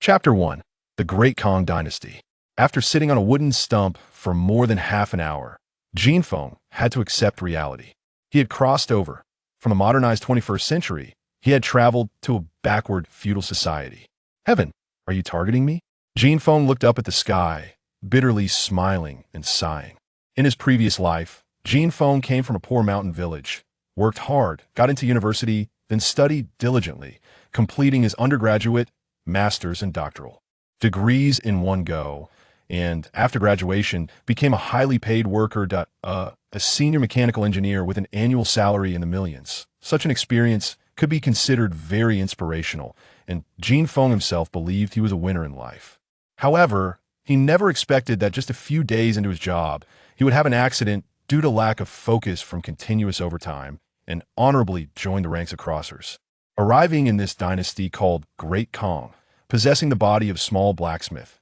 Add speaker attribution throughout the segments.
Speaker 1: Chapter 1. The Great Zhou Dynasty. After sitting on a wooden stump for more than half an hour, Jin Feng had to accept reality. He had crossed over. From a modernized 21st century, he had traveled to a backward feudal society. Heaven, are you targeting me? Jin Feng looked up at the sky, bitterly smiling and sighing. In his previous life, Jin Feng came from a poor mountain village, worked hard, got into university, then studied diligently, completing his undergraduate, master's, and doctoral degrees in one go, and after graduation became a highly paid worker, a senior mechanical engineer with an annual salary in the millions. Such an experience could be considered very inspirational, and Jin Feng himself believed he was a winner in life. However, he never expected that just a few days into his job, he would have an accident due to lack of focus from continuous overtime and honorably join the ranks of crossers. Arriving in this dynasty called Great Zhou, possessing the body of small blacksmith,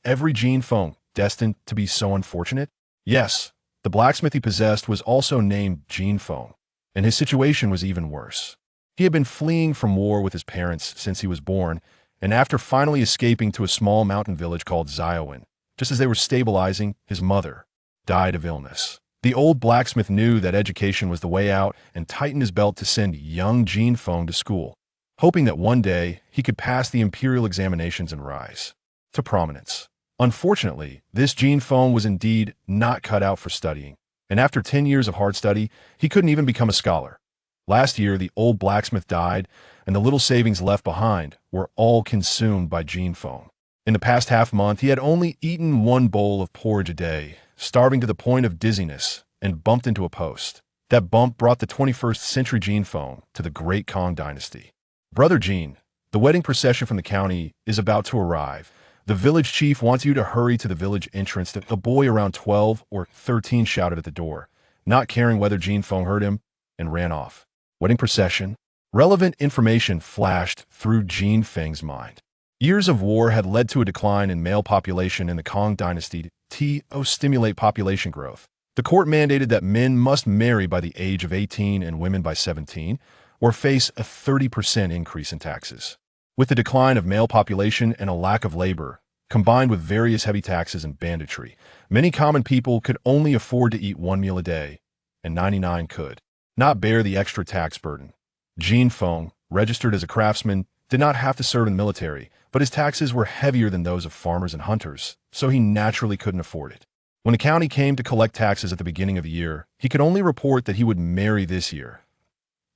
Speaker 1: every Jin Feng destined to be so unfortunate? Yes, the blacksmith he possessed was also named Jin Feng, and his situation was even worse. He had been fleeing from war with his parents since he was born, and after finally escaping to a small mountain village called Zhou, just as they were stabilizing, his mother died of illness. The old blacksmith knew that education was the way out and tightened his belt to send young Jin Feng to school, hoping that one day he could pass the imperial examinations and rise to prominence. Unfortunately, this Jin Feng was indeed not cut out for studying, and after 10 years of hard study, he couldn't even become a scholar. Last year, the old blacksmith died, and the little savings left behind were all consumed by Jin Feng. In the past half month, he had only eaten one bowl of porridge a day, starving to the point of dizziness, and bumped into a post. That bump brought the 21st century Jin Feng to the Great Zhou Dynasty. Brother Jin, the wedding procession from the county is about to arrive. The village chief wants you to hurry to the village entrance. A boy around 12 or 13 shouted at the door, not caring whether Jin Feng heard him, and ran off. Wedding procession? Relevant information flashed through Jin Feng's mind. Years of war had led to a decline in male population in the Zhou Dynasty to stimulate population growth. The court mandated that men must marry by the age of 18 and women by 17, or face a 30% increase in taxes. With the decline of male population and a lack of labor, combined with various heavy taxes and banditry, many common people could only afford to eat one meal a day, and 99 could not bear the extra tax burden. Jin Feng, registered as a craftsman, did not have to serve in the military, but his taxes were heavier than those of farmers and hunters, so he naturally couldn't afford it. When the county came to collect taxes at the beginning of the year, he could only report that he would marry this year.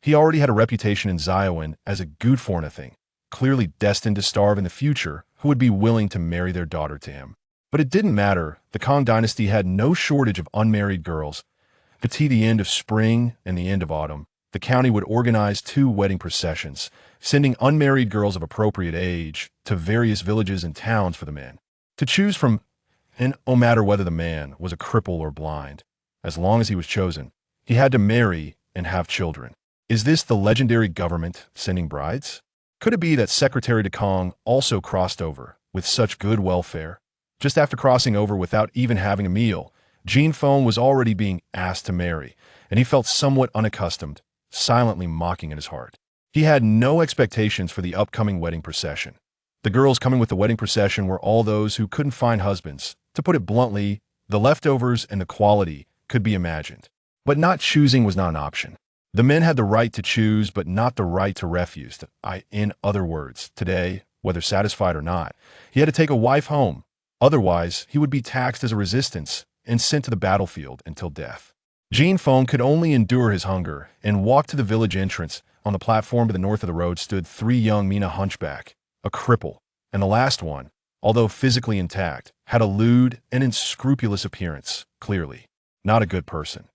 Speaker 1: He already had a reputation in Zhou as a good for nothing, clearly destined to starve in the future, who would be willing to marry their daughter to him. But it didn't matter. The Zhou Dynasty had no shortage of unmarried girls. At the end of spring and the end of autumn, the county would organize 2 wedding processions, sending unmarried girls of appropriate age to various villages and towns for the men to choose from, and no matter whether the man was a cripple or blind, as long as he was chosen, he had to marry and have children. Is this the legendary government sending brides? Could it be that Secretary de Kong also crossed over with such good welfare? Just after crossing over without even having a meal, Jin Feng was already being asked to marry, and he felt somewhat unaccustomed, silently mocking in his heart. He had no expectations for the upcoming wedding procession. The girls coming with the wedding procession were all those who couldn't find husbands. To put it bluntly, the leftovers and the quality could be imagined. But not choosing was not an option. The men had the right to choose, but not the right to refuse. In other words, today, whether satisfied or not, he had to take a wife home. Otherwise, he would be taxed as a resistance and sent to the battlefield until death. Jin Feng could only endure his hunger and walk to the village entrance. On the platform to the north of the road stood 3 young men, a hunchback, a cripple, and the last one, although physically intact, had a lewd and unscrupulous appearance, clearly not a good person.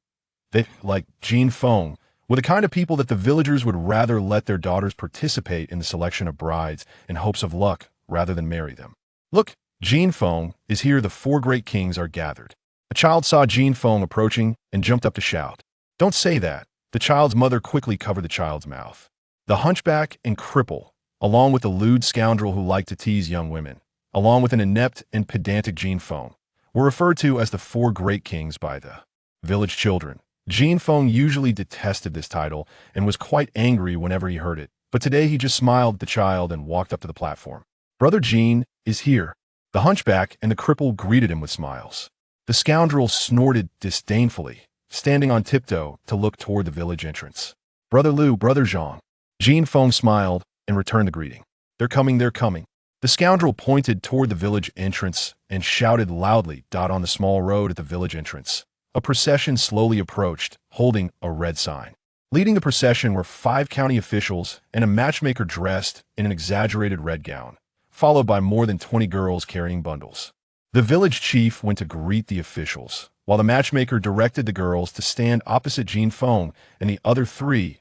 Speaker 1: They, like Jin Feng, were the kind of people that the villagers would rather let their daughters participate in the selection of brides in hopes of luck rather than marry them. Look, Jin Feng is here. The 4 great kings are gathered. A child saw Jin Feng approaching and jumped up to shout. Don't say that. The child's mother quickly covered the child's mouth. The hunchback and cripple, along with the lewd scoundrel who liked to tease young women, along with an inept and pedantic Jin Feng, were referred to as the 4 great kings by the village children. Jin Feng usually detested this title and was quite angry whenever he heard it, but today he just smiled at the child and walked up to the platform. Brother Jean is here." The hunchback and the cripple greeted him with smiles. The scoundrel snorted disdainfully, standing on tiptoe to look toward the village entrance. "Brother Liu, Brother Zhang." Jean Feng smiled and returned the greeting. "They're coming, they're coming." The scoundrel pointed toward the village entrance and shouted loudly on the small road at the village entrance. A procession slowly approached, holding a red sign. Leading the procession were 5 county officials and a matchmaker dressed in an exaggerated red gown, followed by more than 20 girls carrying bundles. The village chief went to greet the officials, while the matchmaker directed the girls to stand opposite Jean Feng and the other 3.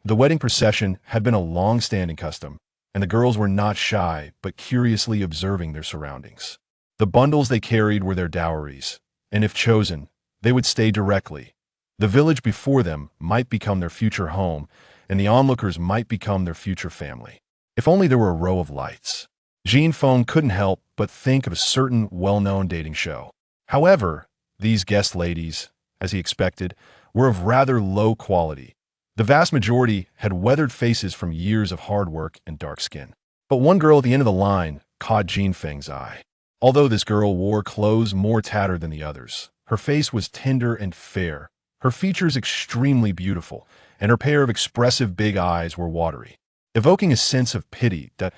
Speaker 1: The wedding procession had been a long-standing custom, and the girls were not shy but curiously observing their surroundings. The bundles they carried were their dowries, and if chosen, they would stay directly. The village before them might become their future home, and the onlookers might become their future family. If only there were a row of lights. Jean Feng couldn't help but think of a certain well-known dating show. However, these guest ladies, as he expected, were of rather low quality. The vast majority had weathered faces from years of hard work and dark skin. But one girl at the end of the line caught Jean Feng's eye. Although this girl wore clothes more tattered than the others, her face was tender and fair, her features extremely beautiful, and her pair of expressive big eyes were watery, evoking a sense of pity that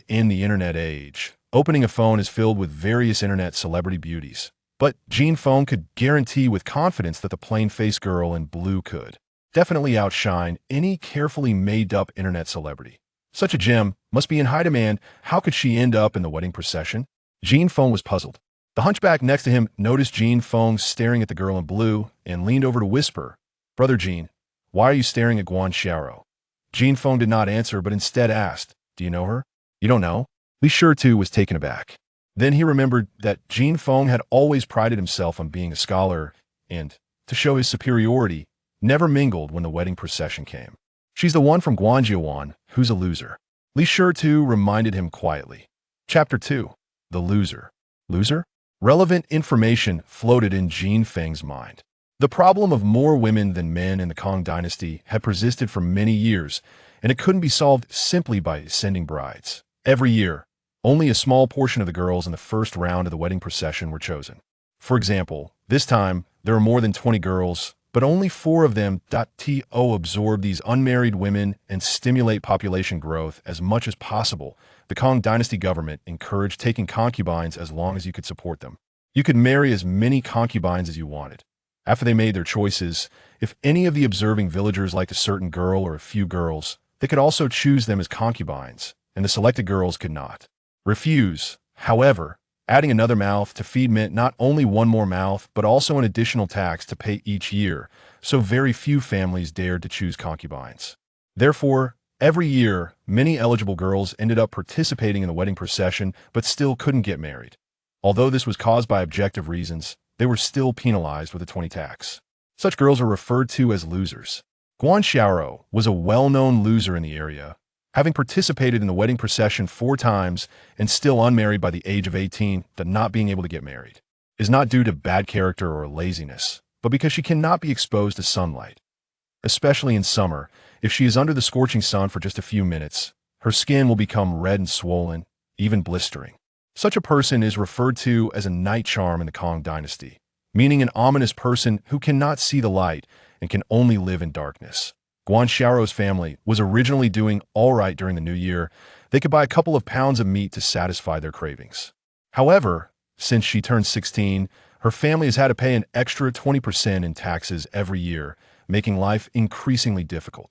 Speaker 1: in the internet age, opening a phone is filled with various internet celebrity beauties. But Jean Feng could guarantee with confidence that the plain-faced girl in blue could definitely outshine any carefully made-up internet celebrity. Such a gem must be in high demand. How could she end up in the wedding procession? Jean Feng was puzzled. The hunchback next to him noticed Jean Feng staring at the girl in blue and leaned over to whisper, "Brother Jean, why are you staring at Guan Xiaoro?" Jean Feng did not answer, but instead asked, "Do you know her?" "You don't know?" Li Shitu was taken aback. Then he remembered that Jean Feng had always prided himself on being a scholar and, to show his superiority, never mingled when the wedding procession came. "She's the one from Guangjiuan who's a loser." Li Shitu reminded him quietly. Chapter 2. The Loser. Loser? Relevant information floated in Jean Feng's mind. The problem of more women than men in the Kong Dynasty had persisted for many years, and it couldn't be solved simply by sending brides. Every year, only a small portion of the girls in the first round of the wedding procession were chosen. For example, this time, there were more than 20 girls, but only 4 of them to absorb these unmarried women and stimulate population growth as much as possible. The Kong Dynasty government encouraged taking concubines as long as you could support them. You could marry as many concubines as you wanted. After they made their choices, if any of the observing villagers liked a certain girl or a few girls, they could also choose them as concubines, and the selected girls could not refuse. However, adding another mouth to feed meant not only one more mouth, but also an additional tax to pay each year, so very few families dared to choose concubines. Therefore, every year, many eligible girls ended up participating in the wedding procession, but still couldn't get married. Although this was caused by objective reasons, they were still penalized with a 20 tax. Such girls are referred to as losers. Guan Xiaoro was a well-known loser in the area, having participated in the wedding procession 4 times and still unmarried by the age of 18, that not being able to get married is not due to bad character or laziness, but because she cannot be exposed to sunlight. Especially in summer, if she is under the scorching sun for just a few minutes, her skin will become red and swollen, even blistering. Such a person is referred to as a night charm in the Kong Dynasty, meaning an ominous person who cannot see the light and can only live in darkness. Guan Xiaoro's family was originally doing all right during the new year. They could buy a couple of pounds of meat to satisfy their cravings. However, since she turned 16, her family has had to pay an extra 20% in taxes every year, making life increasingly difficult.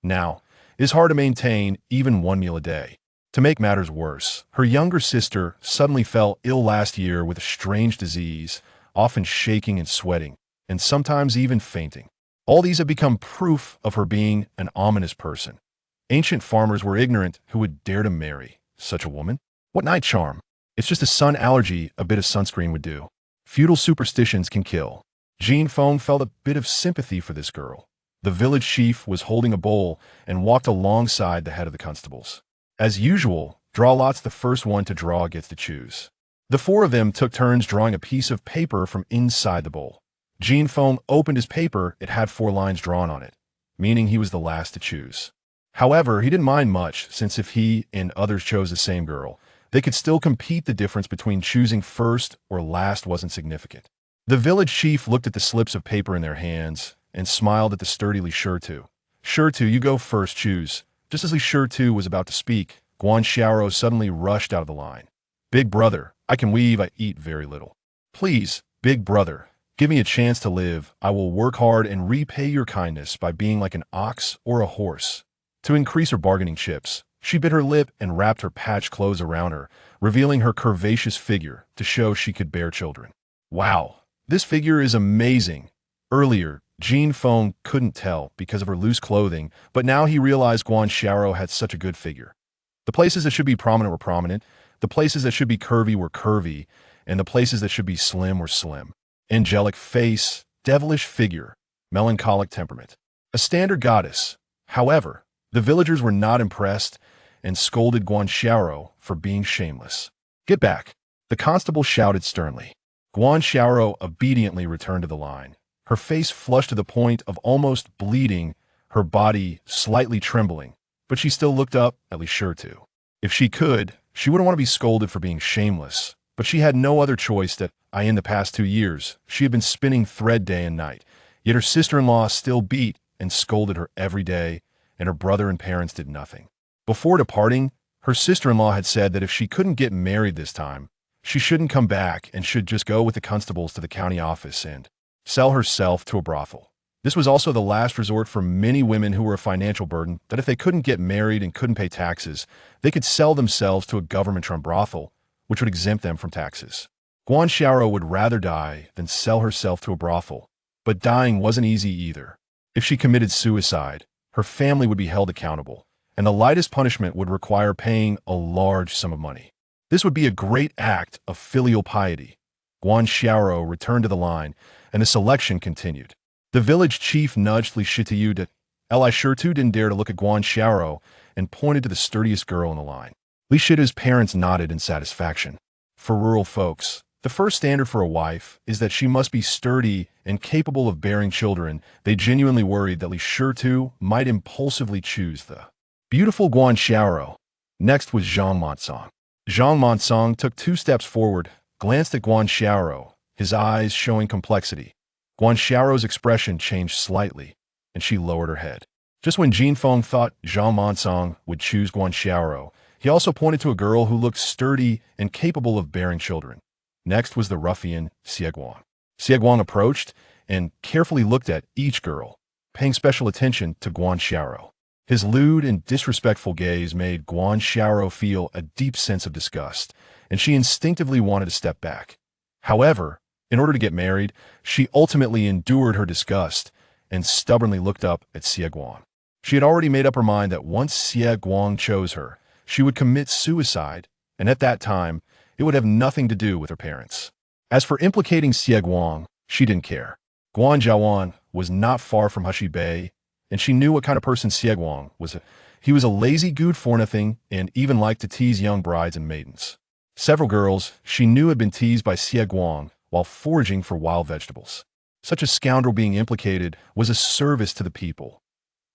Speaker 1: Now, it is hard to maintain even one meal a day. To make matters worse, her younger sister suddenly fell ill last year with a strange disease, often shaking and sweating, and sometimes even fainting. All these have become proof of her being an ominous person. Ancient farmers were ignorant who would dare to marry such a woman. What night charm? It's just a sun allergy a bit of sunscreen would do. Feudal superstitions can kill. Jean Feng felt a bit of sympathy for this girl. The village chief was holding a bowl and walked alongside the head of the constables. As usual, draw lots. The first one to draw gets to choose. The 4 of them took turns drawing a piece of paper from inside the bowl. Jean Feng opened his paper. It had 4 lines drawn on it, meaning he was the last to choose. However, he didn't mind much, since if he and others chose the same girl, they could still compete. The difference between choosing first or last wasn't significant. The village chief looked at the slips of paper in their hands and smiled at the sturdy Li Shitu. Shitu, you go first, choose. Just as Li Shitu was about to speak, Guan Xiaoro suddenly rushed out of the line. Big brother, I can weave, I eat very little. Please, big brother, give me a chance to live. I will work hard and repay your kindness by being like an ox or a horse. To increase her bargaining chips, she bit her lip and wrapped her patched clothes around her, revealing her curvaceous figure to show she could bear children. Wow, this figure is amazing. Earlier, Jin Feng couldn't tell because of her loose clothing, but now he realized Guan Xiaoro had such a good figure. The places that should be prominent were prominent, the places that should be curvy were curvy, and the places that should be slim were slim. Angelic face, devilish figure, melancholic temperament. A standard goddess. However, the villagers were not impressed and scolded Guan Xiaoro for being shameless. Get back, the constable shouted sternly. Guan Xiaoro obediently returned to the line. Her face flushed to the point of almost bleeding, her body slightly trembling, but she still looked up at Li Shitu. If she could, she wouldn't want to be scolded for being shameless, but she had no other choice. In the past 2 years, she had been spinning thread day and night, yet her sister-in-law still beat and scolded her every day, and her brother and parents did nothing. Before departing, her sister-in-law had said that if she couldn't get married this time, she shouldn't come back and should just go with the constables to the county office and sell herself to a brothel. This was also the last resort for many women who were a financial burden, that if they couldn't get married and couldn't pay taxes, they could sell themselves to a government-run brothel, which would exempt them from taxes. Guan Xiaoro would rather die than sell herself to a brothel, but dying wasn't easy either. If she committed suicide, her family would be held accountable, and the lightest punishment would require paying a large sum of money. This would be a great act of filial piety. Guan Xiaoro returned to the line, and the selection continued. The village chief nudged Li Shitu to Li Shitu didn't dare to look at Guan Xiaoro and pointed to the sturdiest girl in the line. Li Shitu's parents nodded in satisfaction. For rural folks, the first standard for a wife is that she must be sturdy and capable of bearing children. They genuinely worried that Li Shitu might impulsively choose the beautiful Guan Xiaoro. Next was Zhang Moncong. Zhang Moncong took 2 steps forward, glanced at Guan Xiaoro, his eyes showing complexity. Guan Xiaoro's expression changed slightly, and she lowered her head. Just when Jin Feng thought Zhang Moncong would choose Guan Xiaoro, he also pointed to a girl who looked sturdy and capable of bearing children. Next was the ruffian Xie Guang. Xie Guang approached and carefully looked at each girl, paying special attention to Guan Xiaoro. His lewd and disrespectful gaze made Guan Xiaoro feel a deep sense of disgust, and she instinctively wanted to step back. However, in order to get married, she ultimately endured her disgust and stubbornly looked up at Xie Guang. She had already made up her mind that once Xie Guang chose her, she would commit suicide, and at that time, it would have nothing to do with her parents. As for implicating Xie Guang, she didn't care. Guan Zhaoan was not far from Hushi Bei, and she knew what kind of person Xie Guang was. He was a lazy good-for-nothing and even liked to tease young brides and maidens. Several girls she knew had been teased by Xie Guang while foraging for wild vegetables. Such a scoundrel being implicated was a service to the people.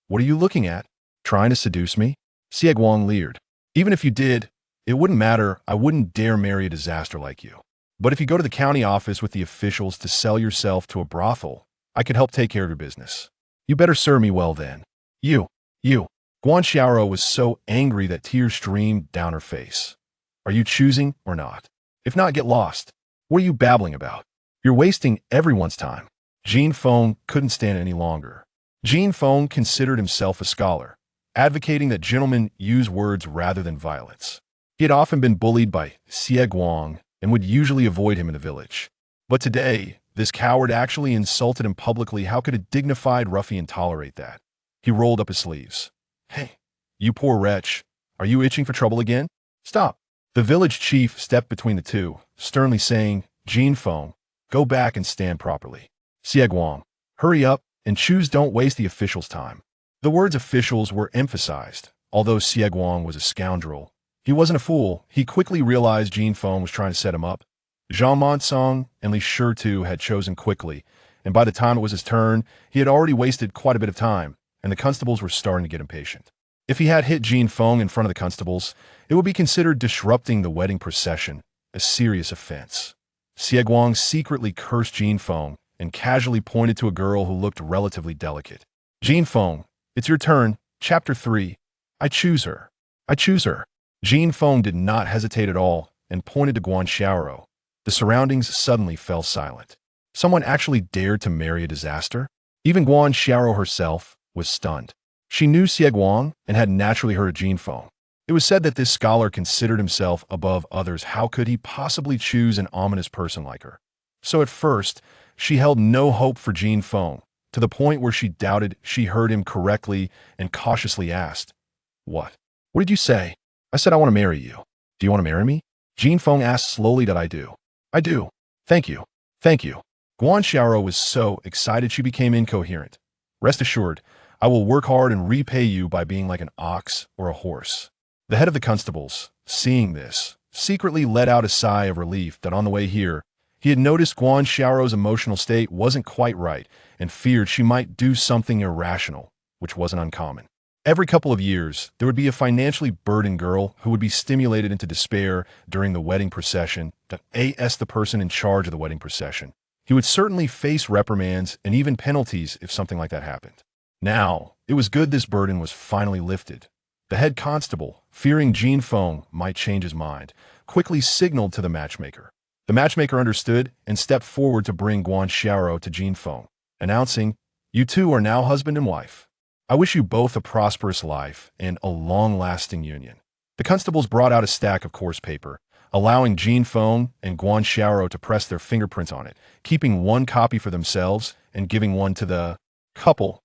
Speaker 1: What are you looking at? Trying to seduce me? Xie Guang leered. Even if you did, it wouldn't matter. I wouldn't dare marry a disaster like you. But if you go to the county office with the officials to sell yourself to a brothel, I could help take care of your business. You better serve me well then. You. Guan Xiaoro was so angry that tears streamed down her face. Are you choosing or not? If not, get lost. What are you babbling about? You're wasting everyone's time. Jin Feng couldn't stand it any longer. Jin Feng considered himself a scholar, advocating that gentlemen use words rather than violence. He had often been bullied by Xie Guang and would usually avoid him in the village. But today, this coward actually insulted him publicly. How could a dignified ruffian tolerate that? He rolled up his sleeves. Hey, you poor wretch. Are you itching for trouble again? Stop. The village chief stepped between the two, sternly saying, Jin Feng, go back and stand properly. Xie Guang, hurry up and choose. Don't waste the officials' time. The words officials were emphasized. Although Xie Guang was a scoundrel, he wasn't a fool. He quickly realized Jin Feng was trying to set him up. Zhang Moncong and Li Shitu had chosen quickly, and by the time it was his turn, he had already wasted quite a bit of time, and the constables were starting to get impatient. If he had hit Jin Feng in front of the constables, It would be considered disrupting the wedding procession, a serious offense. Xie Guang secretly cursed Jin Feng and casually pointed to a girl who looked relatively delicate. Jin Feng, it's your turn. Chapter 3. I choose her. I choose her. Jin Feng did not hesitate at all and pointed to Guan Xiaoro. The surroundings suddenly fell silent. Someone actually dared to marry a disaster? Even Guan Xiaoro herself was stunned. She knew Xie Guang and had naturally heard of Jin Feng. It was said that this scholar considered himself above others. How could he possibly choose an ominous person like her? So at first, she held no hope for Jin Feng, to the point where she doubted she heard him correctly and cautiously asked, What? What did you say? I said I want to marry you. Do you want to marry me? Jin Feng asked slowly. That I do. I do. Thank you. Thank you. Guan Xiaoro was so excited she became incoherent. Rest assured, I will work hard and repay you by being like an ox or a horse. The head of the constables, seeing this, secretly let out a sigh of relief that on the way here, he had noticed Guan Xiaoro's emotional state wasn't quite right and feared she might do something irrational, which wasn't uncommon. Every couple of years, there would be a financially burdened girl who would be stimulated into despair during the wedding procession to ask the person in charge of the wedding procession. He would certainly face reprimands and even penalties if something like that happened. Now, it was good this burden was finally lifted. The head constable, fearing Jin Feng might change his mind, quickly signaled to the matchmaker. The matchmaker understood and stepped forward to bring Guan Xiaoro to Jin Feng, announcing, You two are now husband and wife. I wish you both a prosperous life and a long-lasting union. The constables brought out a stack of coarse paper, allowing Jin Feng and Guan Xiaoro to press their fingerprints on it, keeping one copy for themselves and giving one to the couple.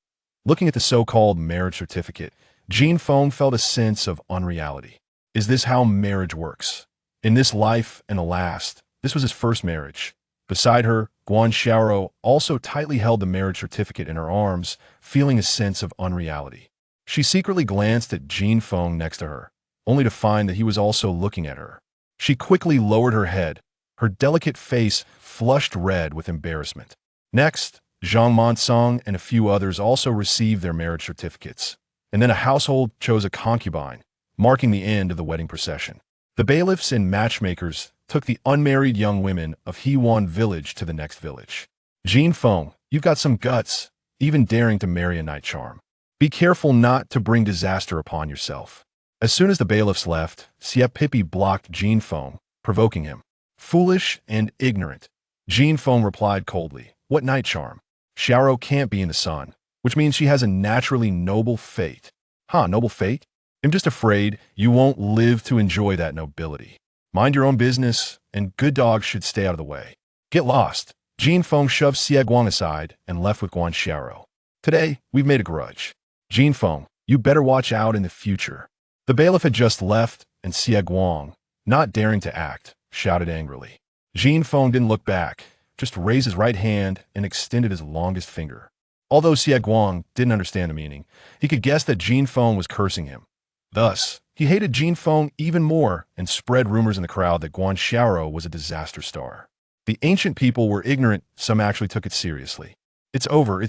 Speaker 1: Looking at the so-called marriage certificate, Jin Feng felt a sense of unreality. Is this how marriage works? In this life and the last, this was his first marriage. Beside her, Guan Xiaoro also tightly held the marriage certificate in her arms, feeling a sense of unreality. She secretly glanced at Jin Feng next to her, only to find that he was also looking at her. She quickly lowered her head, her delicate face flushed red with embarrassment. Next, Zhang Monsong and a few others also received their marriage certificates, and then a household chose a concubine, marking the end of the wedding procession. The bailiffs and matchmakers took the unmarried young women of Hewan village to the next village. Jin Feng, you've got some guts, even daring to marry a night charm. Be careful not to bring disaster upon yourself. As soon as the bailiffs left, Xie Pippi blocked Jin Feng, provoking him. Foolish and ignorant. Jin Feng replied coldly, What night charm? Xiaoro can't be in the sun, which means she has a naturally noble fate. Noble fate? I'm just afraid you won't live to enjoy that nobility. Mind your own business, and good dogs should stay out of the way. Get lost. Jin Feng shoved Xie Guang aside and left with Guan Xiaoro. Today, we've made a grudge. Jin Feng, you better watch out in the future. The bailiff had just left, and Xie Guang, not daring to act, shouted angrily. Jin Feng didn't look back, just raised his right hand and extended his longest finger. Although Xie Guang didn't understand the meaning, he could guess that Jin Feng was cursing him. Thus, he hated Jin Feng even more and spread rumors in the crowd that Guan Xiaoro was a disaster star. The ancient people were ignorant, some actually took it seriously. It's over,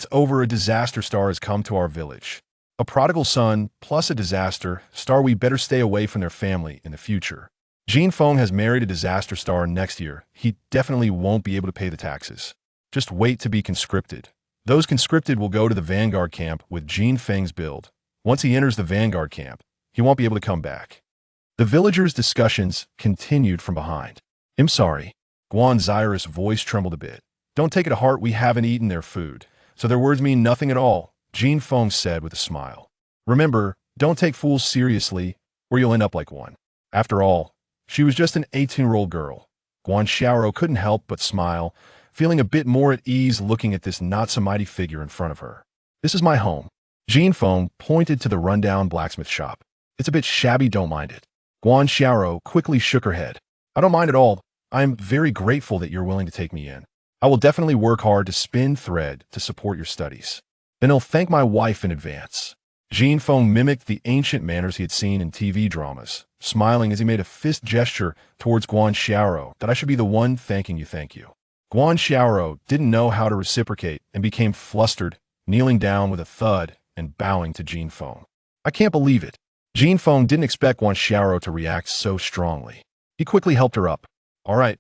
Speaker 1: a disaster star has come to our village. A prodigal son plus a disaster star, we better stay away from their family in the future. Jin Feng has married a disaster star next year. He definitely won't be able to pay the taxes. Just wait to be conscripted. Those conscripted will go to the vanguard camp with Jin Feng's build. Once he enters the vanguard camp, he won't be able to come back. The villagers' discussions continued from behind. I'm sorry. Guan Xiaoro's voice trembled a bit. Don't take it to heart, we haven't eaten their food, so their words mean nothing at all, Jin Feng said with a smile. Remember, don't take fools seriously, or you'll end up like one. After all, she was just an 18-year-old girl. Guan Xiaoro couldn't help but smile, feeling a bit more at ease looking at this not-so-mighty figure in front of her. This is my home. Jin Feng pointed to the rundown blacksmith shop. It's a bit shabby, don't mind it. Guan Xiaoro quickly shook her head. I don't mind at all. I'm very grateful that you're willing to take me in. I will definitely work hard to spin thread to support your studies. Then I'll thank my wife in advance. Jin Feng mimicked the ancient manners he had seen in TV dramas, smiling as he made a fist gesture towards Guan Xiaoro that I should be the one thanking you, thank you. Guan Xiaoro didn't know how to reciprocate and became flustered, kneeling down with a thud and bowing to Jin Feng. I can't believe it. Jin Feng didn't expect Guan Xiaoro to react so strongly. He quickly helped her up. All right,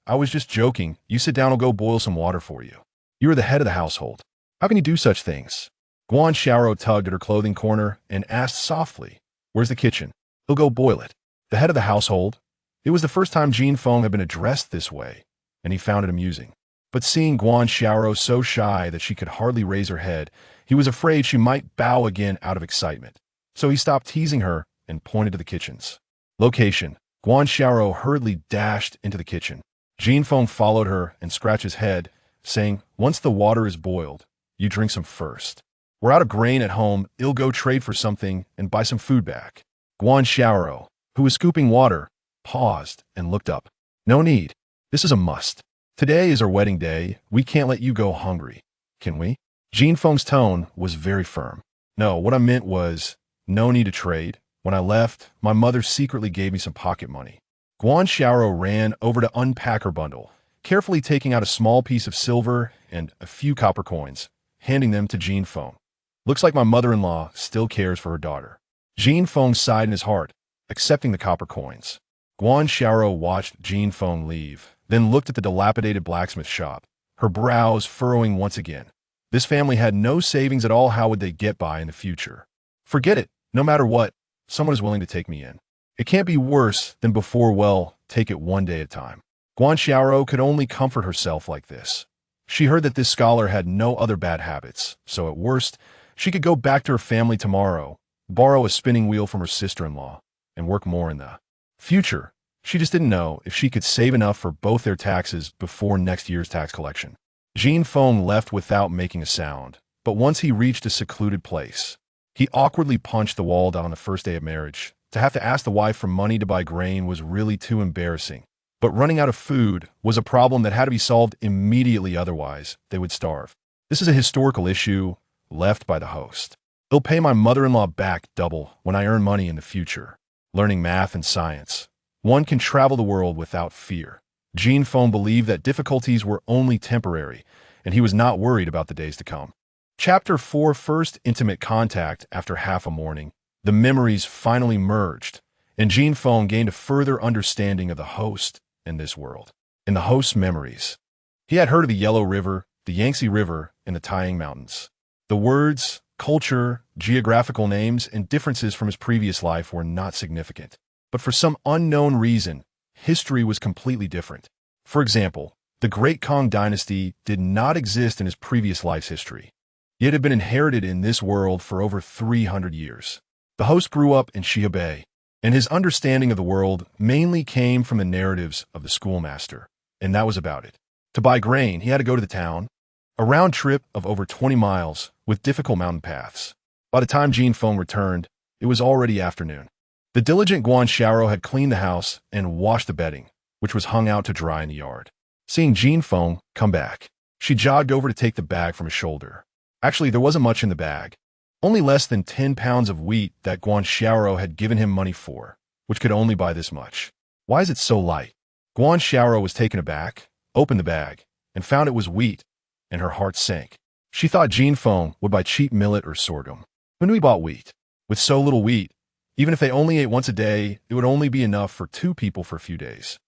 Speaker 1: I was just joking. You sit down, I'll go boil some water for you. You are the head of the household. How can you do such things? Guan Xiaoro tugged at her clothing corner and asked softly, where's the kitchen? He'll go boil it. The head of the household? It was the first time Jin Feng had been addressed this way, and he found it amusing. But seeing Guan Xiaoro so shy that she could hardly raise her head, he was afraid she might bow again out of excitement. So he stopped teasing her and pointed to the kitchens. Location. Guan Xiaoro hurriedly dashed into the kitchen. Jin Feng followed her and scratched his head, saying, once the water is boiled, you drink some first. We're out of grain at home, I'll go trade for something and buy some food back. Guan Xiaoro, who was scooping water, paused and looked up. No need. This is a must. Today is our wedding day. We can't let you go hungry. Can we? Jin Feng's tone was very firm. No, what I meant was, no need to trade. When I left, my mother secretly gave me some pocket money. Guan Xiaoro ran over to unpack her bundle, carefully taking out a small piece of silver and a few copper coins, handing them to Jin Feng. Looks like my mother-in-law still cares for her daughter. Jin Feng sighed in his heart, accepting the copper coins. Guan Xiaoro watched Jin Feng leave, then looked at the dilapidated blacksmith shop, her brows furrowing once again. This family had no savings at all. How would they get by in the future? Forget it. No matter what, someone is willing to take me in. It can't be worse than before. Well, take it one day at a time. Guan Xiaoro could only comfort herself like this. She heard that this scholar had no other bad habits, so at worst, she could go back to her family tomorrow, borrow a spinning wheel from her sister-in-law, and work more in the future. She just didn't know if she could save enough for both their taxes before next year's tax collection. Jin Feng left without making a sound, but once he reached a secluded place, he awkwardly punched the wall down on the first day of marriage. To have to ask the wife for money to buy grain was really too embarrassing. But running out of food was a problem that had to be solved immediately, otherwise they would starve. This is a historical issue left by the host. I'll pay my mother-in-law back double when I earn money in the future. Learning math and science. One can travel the world without fear. Jin Feng believed that difficulties were only temporary, and he was not worried about the days to come. Chapter 4: First Intimate Contact. After half a morning, the memories finally merged, and Jin Feng gained a further understanding of the host in this world. In the host's memories, he had heard of the Yellow River, the Yangtze River, and the Taiyang Mountains. The words, culture, geographical names, and differences from his previous life were not significant. But for some unknown reason, history was completely different. For example, the Great Zhou Dynasty did not exist in his previous life's history. It had been inherited in this world for over 300 years. The host grew up in Xiaobei, and his understanding of the world mainly came from the narratives of the schoolmaster, and that was about it. To buy grain, he had to go to the town, a round trip of over 20 miles with difficult mountain paths. By the time Jin Feng returned, it was already afternoon. The diligent Guan Xiaoro had cleaned the house and washed the bedding, which was hung out to dry in the yard. Seeing Jin Feng come back, she jogged over to take the bag from his shoulder. Actually, there wasn't much in the bag. Only less than 10 pounds of wheat that Guan Xiaoro had given him money for, which could only buy this much. Why is it so light? Guan Xiaoro was taken aback, opened the bag, and found it was wheat, and her heart sank. She thought Jin Feng would buy cheap millet or sorghum. Who knew he bought wheat? With so little wheat, even if they only ate once a day, it would only be enough for 2 people for a few days.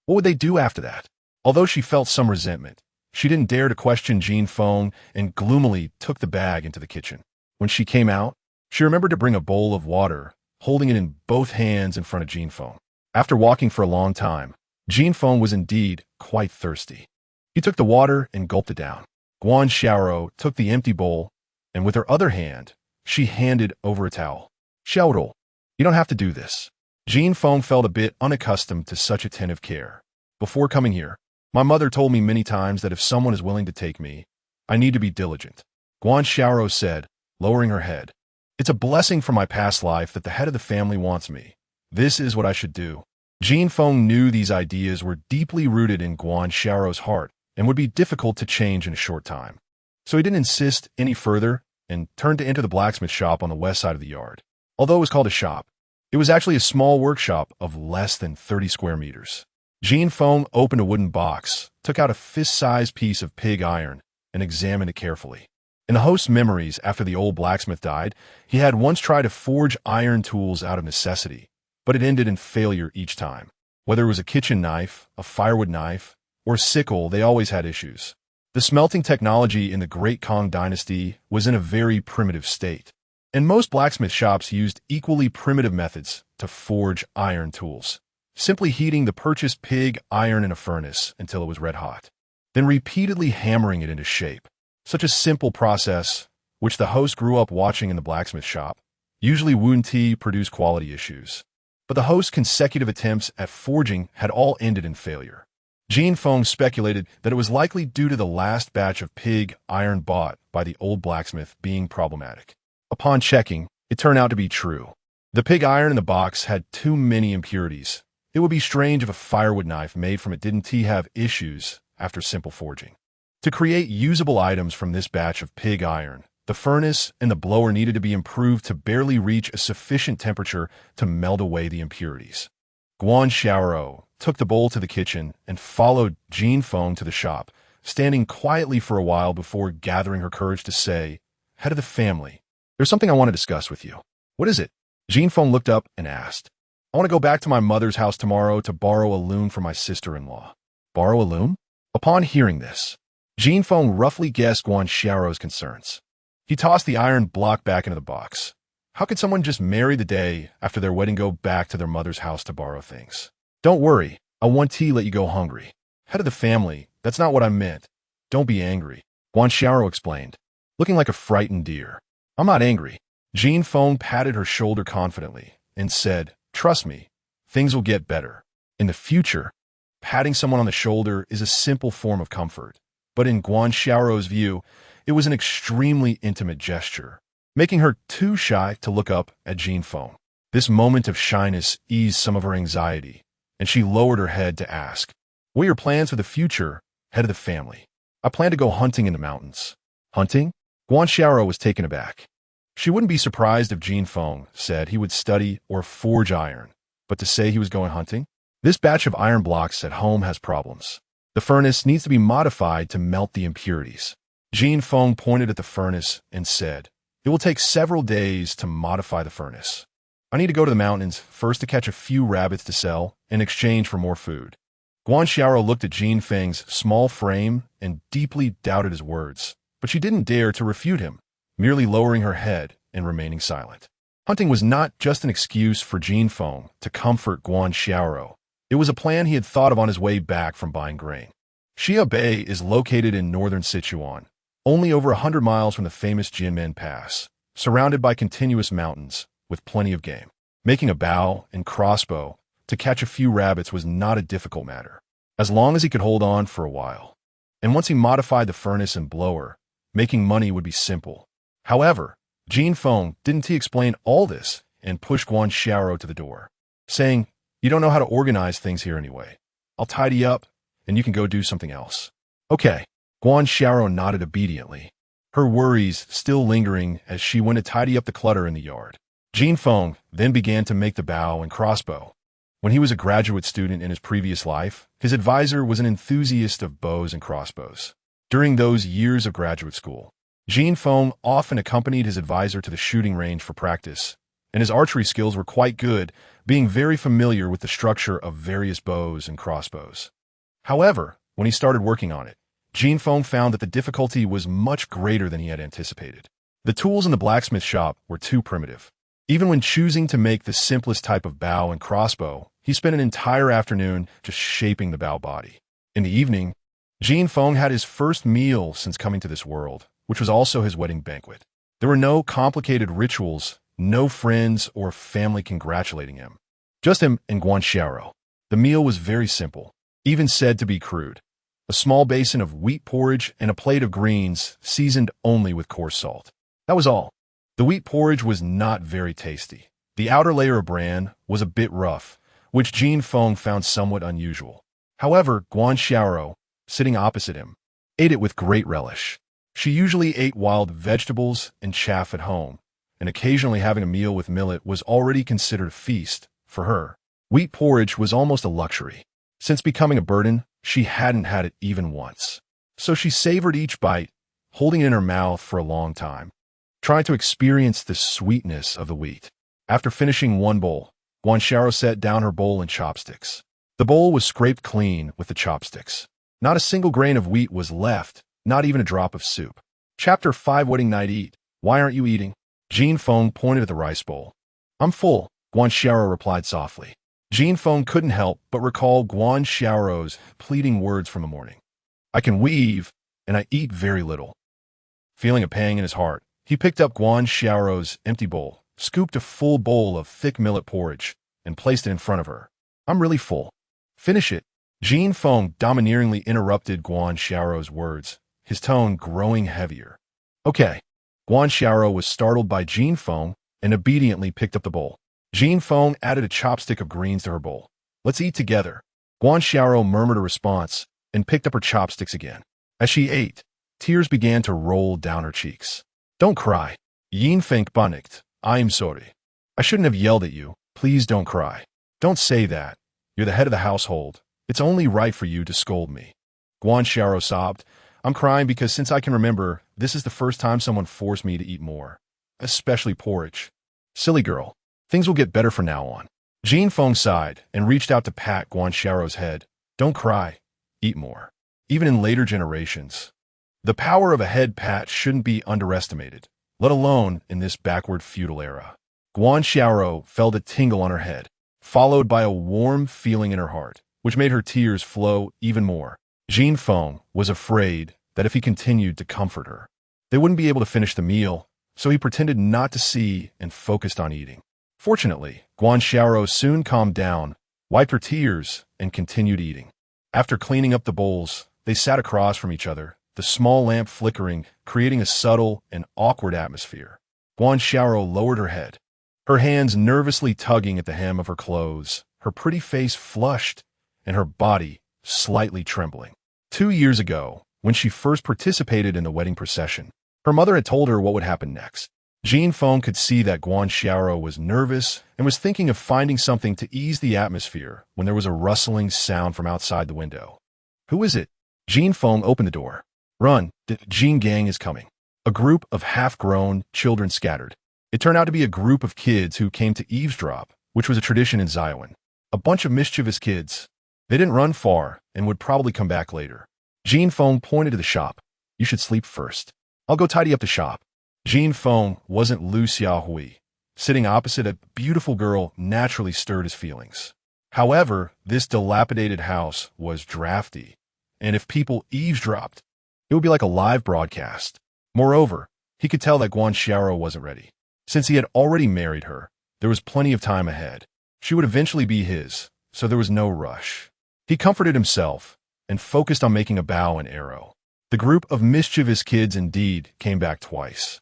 Speaker 1: What would they do after that? Although she felt some resentment, she didn't dare to question Jin Feng and gloomily took the bag into the kitchen. When she came out, she remembered to bring a bowl of water, holding it in both hands in front of Jin Feng. After walking for a long time, Jin Feng was indeed quite thirsty. He took the water and gulped it down. Guan Xiaoro took the empty bowl, and with her other hand, she handed over a towel. Xiaoro, you don't have to do this. Jin Feng felt a bit unaccustomed to such attentive care. Before coming here, my mother told me many times that if someone is willing to take me, I need to be diligent. Guan Xiaoro said, lowering her head. It's a blessing from my past life that the head of the family wants me. This is what I should do. Jin Feng knew these ideas were deeply rooted in Guan Xiaoro's heart and would be difficult to change in a short time. So he didn't insist any further and turned to enter the blacksmith shop on the west side of the yard. Although it was called a shop, it was actually a small workshop of less than 30 square meters. Jin Feng opened a wooden box, took out a fist-sized piece of pig iron, and examined it carefully. In the host's memories after the old blacksmith died, he had once tried to forge iron tools out of necessity, but it ended in failure each time. Whether it was a kitchen knife, a firewood knife, or a sickle, they always had issues. The smelting technology in the Great Zhou Dynasty was in a very primitive state, and most blacksmith shops used equally primitive methods to forge iron tools, simply heating the purchased pig iron in a furnace until it was red hot, then repeatedly hammering it into shape. Such a simple process, which the host grew up watching in the blacksmith shop, usually wouldn't produce quality issues. But the host's consecutive attempts at forging had all ended in failure. Jin Feng speculated that it was likely due to the last batch of pig iron bought by the old blacksmith being problematic. Upon checking, it turned out to be true. The pig iron in the box had too many impurities. It would be strange if a firewood knife made from it didn't have issues after simple forging. To create usable items from this batch of pig iron, the furnace and the blower needed to be improved to barely reach a sufficient temperature to melt away the impurities. Guan Xiaoro took the bowl to the kitchen and followed Jin Feng to the shop, standing quietly for a while before gathering her courage to say, "Head of the family, there's something I want to discuss with you." "What is it?" Jin Feng looked up and asked. "I want to go back to my mother's house tomorrow to borrow a loom for my sister-in-law." "Borrow a loom?" Upon hearing this, Jin Feng roughly guessed Guan Xiaoro's concerns. He tossed the iron block back into the box. How could someone just marry the day after their wedding go back to their mother's house to borrow things? "Don't worry, I won't let you go hungry." "Head of the family, that's not what I meant. Don't be angry," Guan Xiaoro explained, looking like a frightened deer. "I'm not angry." Jin Feng patted her shoulder confidently and said, "Trust me, things will get better. In the future, patting someone on the shoulder is a simple form of comfort. But in Guan Xiaoro's view, it was an extremely intimate gesture, making her too shy to look up at Jin Feng. This moment of shyness eased some of her anxiety, and she lowered her head to ask, "What are your plans for the future, head of the family?" "I plan to go hunting in the mountains." "Hunting?" Guan Xiaoro was taken aback. She wouldn't be surprised if Jin Feng said he would study or forge iron, but to say he was going hunting? "This batch of iron blocks at home has problems. The furnace needs to be modified to melt the impurities." Jin Feng pointed at the furnace and said, "It will take several days to modify the furnace. I need to go to the mountains first to catch a few rabbits to sell in exchange for more food." Guan Xiaoro looked at Jin Feng's small frame and deeply doubted his words, but she didn't dare to refute him, merely lowering her head and remaining silent. Hunting was not just an excuse for Jin Feng to comfort Guan Xiaoro. It was a plan he had thought of on his way back from buying grain. Xia Bay is located in northern Sichuan, only over 100 miles from the famous Jinmen Pass, surrounded by continuous mountains with plenty of game. Making a bow and crossbow to catch a few rabbits was not a difficult matter, as long as he could hold on for a while. And once he modified the furnace and blower, making money would be simple. However, Jin Feng didn't explain all this and pushed Guan Xiaoro to the door, saying, "You don't know how to organize things here anyway. I'll tidy up, and you can go do something else." "Okay." Guan Xiaoro nodded obediently, her worries still lingering as she went to tidy up the clutter in the yard. Jin Feng then began to make the bow and crossbow. When he was a graduate student in his previous life, his advisor was an enthusiast of bows and crossbows. During those years of graduate school, Jin Feng often accompanied his advisor to the shooting range for practice, and his archery skills were quite good, being very familiar with the structure of various bows and crossbows. However, when he started working on it, Jin Feng found that the difficulty was much greater than he had anticipated. The tools in the blacksmith shop were too primitive. Even when choosing to make the simplest type of bow and crossbow, he spent an entire afternoon just shaping the bow body. In the evening, Jin Feng had his first meal since coming to this world, which was also his wedding banquet. There were no complicated rituals, no friends or family congratulating him. Just him and Guan Xiaoro. The meal was very simple, even said to be crude. A small basin of wheat porridge and a plate of greens seasoned only with coarse salt. That was all. The wheat porridge was not very tasty. The outer layer of bran was a bit rough, which Jin Feng found somewhat unusual. However, Guan Xiaoro, sitting opposite him, ate it with great relish. She usually ate wild vegetables and chaff at home, and occasionally having a meal with millet was already considered a feast for her. Wheat porridge was almost a luxury. Since becoming a burden, she hadn't had it even once. So she savored each bite, holding it in her mouth for a long time, trying to experience the sweetness of the wheat. After finishing one bowl, Guanxiao set down her bowl and chopsticks. The bowl was scraped clean with the chopsticks. Not a single grain of wheat was left, not even a drop of soup. Chapter 5 Wedding Night Eat. Why aren't you eating? Jin Feng pointed at the rice bowl. I'm full, Guanxiao replied softly. Jin Feng couldn't help but recall Guanxiao's pleading words from the morning. I can weave, and I eat very little. Feeling a pang in his heart, he picked up Guanxiao's empty bowl, scooped a full bowl of thick millet porridge, and placed it in front of her. I'm really full. Finish it. Jin Feng domineeringly interrupted Guanxiao's words, his tone growing heavier. Okay. Guanxiao was startled by Jin Feng and obediently picked up the bowl. Jin Feng added a chopstick of greens to her bowl. Let's eat together. Guanxiao murmured a response and picked up her chopsticks again. As she ate, tears began to roll down her cheeks. Don't cry. Yin Feng panicked. I am sorry. I shouldn't have yelled at you. Please don't cry. Don't say that. You're the head of the household. It's only right for you to scold me. Guanxiao sobbed. I'm crying because since I can remember, this is the first time someone forced me to eat more. Especially porridge. Silly girl. Things will get better from now on. Jin Feng sighed and reached out to pat Guanxiao's head. Don't cry. Eat more. Even in later generations, the power of a head pat shouldn't be underestimated, let alone in this backward feudal era. Guanxiao felt a tingle on her head, followed by a warm feeling in her heart, which made her tears flow even more. Jin Feng was afraid that if he continued to comfort her, they wouldn't be able to finish the meal, so he pretended not to see and focused on eating. Fortunately, Guanxiao soon calmed down, wiped her tears, and continued eating. After cleaning up the bowls, they sat across from each other, the small lamp flickering, creating a subtle and awkward atmosphere. Guanxiao lowered her head, her hands nervously tugging at the hem of her clothes, her pretty face flushed, and her body slightly trembling. 2 years ago, when she first participated in the wedding procession, her mother had told her what would happen next. Jin Feng could see that Guanxiao was nervous and was thinking of finding something to ease the atmosphere when there was a rustling sound from outside the window. Who is it? Jin Feng opened the door. Run, the Jin gang is coming. A group of half-grown children scattered. It turned out to be a group of kids who came to eavesdrop, which was a tradition in Zaiwan. A bunch of mischievous kids. They didn't run far and would probably come back later. Jin Feng pointed to the shop. You should sleep first. I'll go tidy up the shop. Jin Feng wasn't Lu Xiaohui. Sitting opposite a beautiful girl naturally stirred his feelings. However, this dilapidated house was drafty, and if people eavesdropped, it would be like a live broadcast. Moreover, he could tell that Guanxiao wasn't ready. Since he had already married her, there was plenty of time ahead. She would eventually be his, so there was no rush. He comforted himself and focused on making a bow and arrow. The group of mischievous kids indeed came back twice,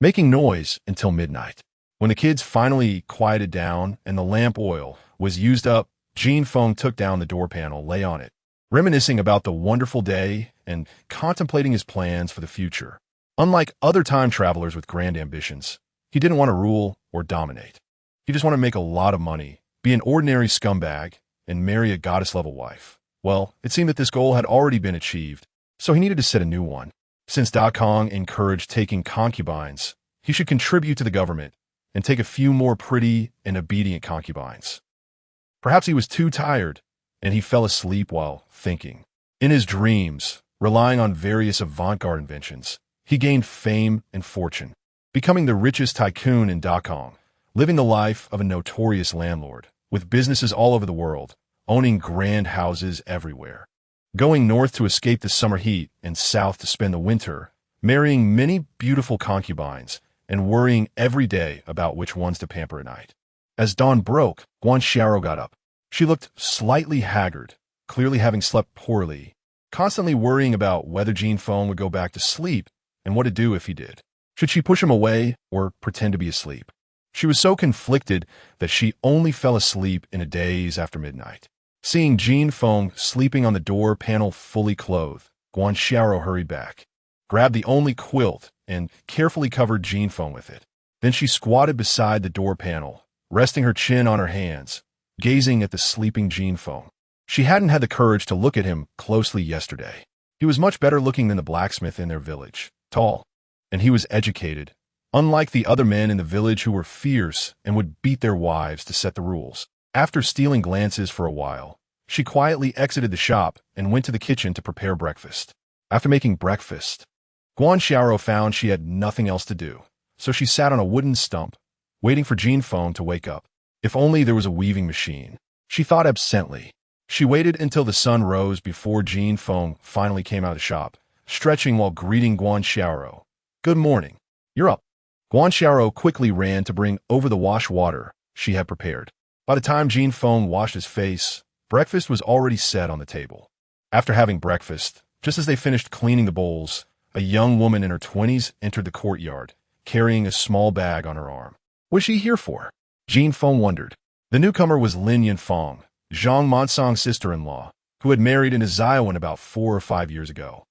Speaker 1: making noise until midnight. When the kids finally quieted down and the lamp oil was used up, Jin Feng took down the door panel, lay on it, reminiscing about the wonderful day and contemplating his plans for the future. Unlike other time travelers with grand ambitions, he didn't want to rule or dominate. He just wanted to make a lot of money, be an ordinary scumbag, and marry a goddess-level wife. Well, it seemed that this goal had already been achieved, so he needed to set a new one. Since Da Kong encouraged taking concubines, he should contribute to the government and take a few more pretty and obedient concubines. Perhaps he was too tired, and he fell asleep while thinking. In his dreams, relying on various avant-garde inventions, he gained fame and fortune, becoming the richest tycoon in Da Kong, living the life of a notorious landlord, with businesses all over the world, owning grand houses everywhere, going north to escape the summer heat and south to spend the winter, marrying many beautiful concubines, and worrying every day about which ones to pamper at night. As dawn broke, Guanxiao got up. She looked slightly haggard, clearly having slept poorly, constantly worrying about whether Jin Feng would go back to sleep and what to do if he did. Should she push him away or pretend to be asleep? She was so conflicted that she only fell asleep in a daze after midnight. Seeing Jin Feng sleeping on the door panel fully clothed, Guanxiao hurried back, grabbed the only quilt, and carefully covered Jin Feng with it. Then she squatted beside the door panel, resting her chin on her hands, gazing at the sleeping Jin Feng. She hadn't had the courage to look at him closely yesterday. He was much better looking than the blacksmith in their village, tall, and he was educated, unlike the other men in the village who were fierce and would beat their wives to set the rules. After stealing glances for a while, she quietly exited the shop and went to the kitchen to prepare breakfast. After making breakfast, Guan Xiaoro found she had nothing else to do, so she sat on a wooden stump, waiting for Jin Feng to wake up. If only there was a weaving machine, she thought absently. She waited until the sun rose before Jin Feng finally came out of the shop, stretching while greeting Guan Xiaoro. "Good morning. You're up." Guan Xiaoro quickly ran to bring over the wash water she had prepared. By the time Jin Feng washed his face, breakfast was already set on the table. After having breakfast, just as they finished cleaning the bowls, a young woman in her 20s entered the courtyard, carrying a small bag on her arm. What was she here for? Jin Feng wondered. The newcomer was Lin Yunfang, Zhang Monsong's sister-in-law, who had married an Zhao about 4 or 5 years ago.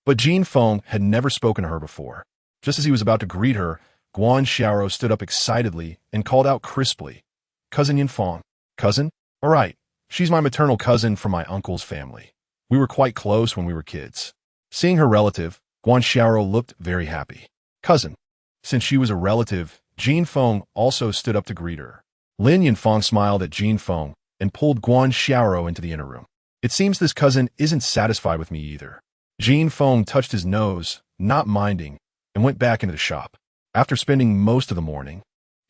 Speaker 1: But Jin Feng had never spoken to her before. Just as he was about to greet her, Guan Xiaoro stood up excitedly and called out crisply, "Cousin Yunfang." "Cousin? All right. She's my maternal cousin from my uncle's family. We were quite close when we were kids." Seeing her relative, Guan Xiaoro looked very happy. "Cousin." Since she was a relative, Jin Feng also stood up to greet her. Lin Yunfang smiled at Jin Feng and pulled Guan Xiaoro into the inner room. "It seems this cousin isn't satisfied with me either." Jin Feng touched his nose, not minding, and went back into the shop. After spending most of the morning,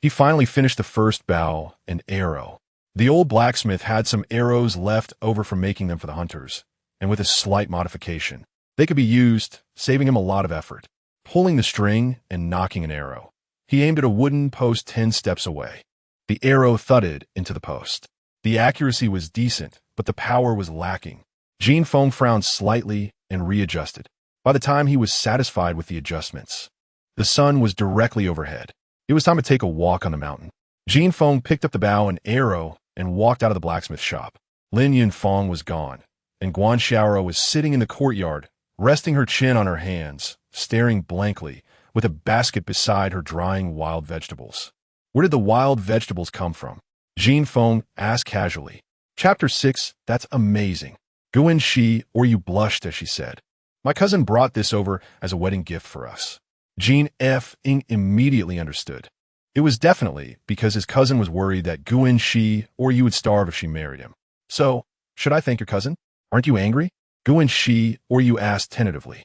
Speaker 1: he finally finished the first bow and arrow. The old blacksmith had some arrows left over from making them for the hunters, and with a slight modification, they could be used, saving him a lot of effort. Pulling the string and knocking an arrow, he aimed at a wooden post 10 steps away. The arrow thudded into the post. The accuracy was decent, but the power was lacking. Jin Feng frowned slightly and readjusted. By the time he was satisfied with the adjustments, the sun was directly overhead. It was time to take a walk on the mountain. Jin Feng picked up the bow and arrow and walked out of the blacksmith shop. Lin Yunfang was gone, and Guan Xiaoro was sitting in the courtyard, resting her chin on her hands, staring blankly, with a basket beside her drying wild vegetables. Where did the wild vegetables come from? Jin Feng asked casually. Chapter 6, "That's amazing." Guan Shi, or you blushed as she said. "My cousin brought this over as a wedding gift for us." Jin F-ing immediately understood. It was definitely because his cousin was worried that Guan Shi or you would starve if she married him. "So, should I thank your cousin? Aren't you angry?" Guan Shi or you asked tentatively.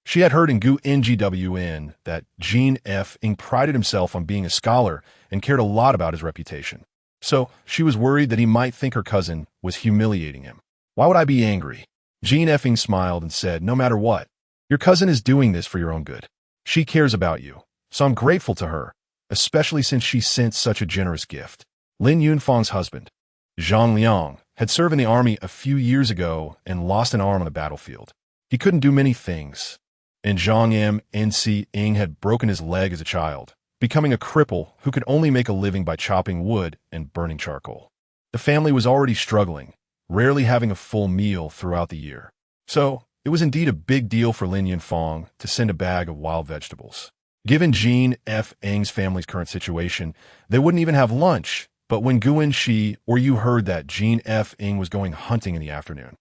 Speaker 1: She had heard in Gu Ngwn that Jin F-ing prided himself on being a scholar and cared a lot about his reputation. So, she was worried that he might think her cousin was humiliating him. "Why would I be angry?" Jin F-ing smiled and said, "No matter what, your cousin is doing this for your own good. She cares about you, so I'm grateful to her, especially since she sent such a generous gift." Lin Yunfang's husband, Zhang Liang, had served in the army a few years ago and lost an arm on the battlefield. He couldn't do many things, and Zhang N.C.ing had broken his leg as a child, becoming a cripple who could only make a living by chopping wood and burning charcoal. The family was already struggling, rarely having a full meal throughout the year. So, it was indeed a big deal for Lin Yunfang to send a bag of wild vegetables. Given Jin F-ing's family's current situation, they wouldn't even have lunch, but when Guan Shi or you heard that Jin F-ing was going hunting in the afternoon,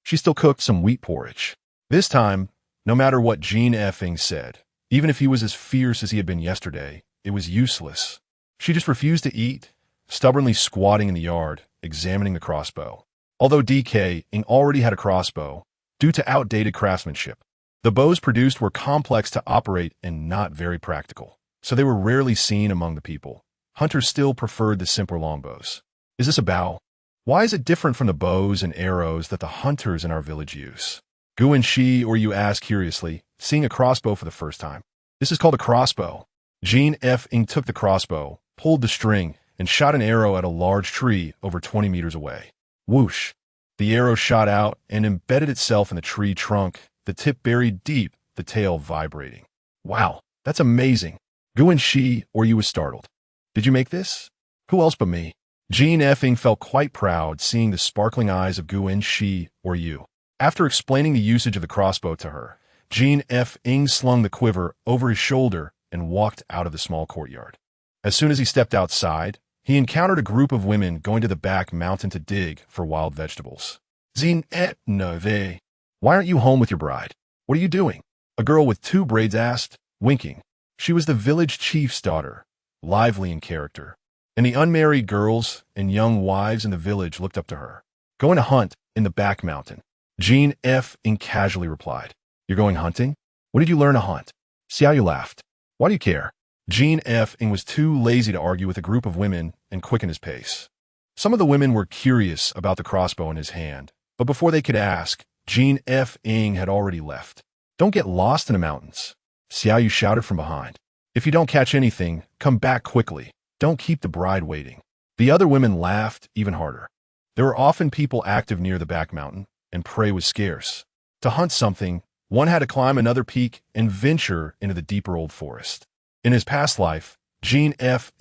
Speaker 1: she still cooked some wheat porridge. This time, no matter what Jin F-ing said, even if he was as fierce as he had been yesterday, it was useless. She just refused to eat, stubbornly squatting in the yard, examining the crossbow. Although DK-ing already had a crossbow, due to outdated craftsmanship, the bows produced were complex to operate and not very practical, so they were rarely seen among the people. Hunters still preferred the simpler longbows. "Is this a bow? Why is it different from the bows and arrows that the hunters in our village use?" Guan Shi or you asked curiously, seeing a crossbow for the first time. "This is called a crossbow." Jin F-ing took the crossbow, pulled the string, and shot an arrow at a large tree over 20 meters away. Whoosh! The arrow shot out and embedded itself in the tree trunk, the tip buried deep, the tail vibrating. "Wow, that's amazing." Guan Shi or you was startled. "Did you make this?" "Who else but me?" Jin F-ing felt quite proud seeing the sparkling eyes of Guan Shi or you. After explaining the usage of the crossbow to her, Jin F-ing slung the quiver over his shoulder and walked out of the small courtyard. As soon as he stepped outside, he encountered a group of women going to the back mountain to dig for wild vegetables. "Zin et no they. Why aren't you home with your bride? What are you doing?" A girl with 2 braids asked, winking. She was the village chief's daughter, lively in character, and the unmarried girls and young wives in the village looked up to her. Going to hunt in the back mountain. Jean F. casually replied. You're going hunting? When did you learn to hunt? Xiaoyu laughed. Why do you care? Jean F. was too lazy to argue with a group of women and quicken his pace. Some of the women were curious about the crossbow in his hand, but before they could ask, Jean F. had already left. Don't get lost in the mountains, Xiaoyu shouted from behind. If you don't catch anything, come back quickly. Don't keep the bride waiting. The other women laughed even harder. There were often people active near the back mountain, and prey was scarce. To hunt something, one had to climb another peak and venture into the deeper old forest. In his past life, Jean F.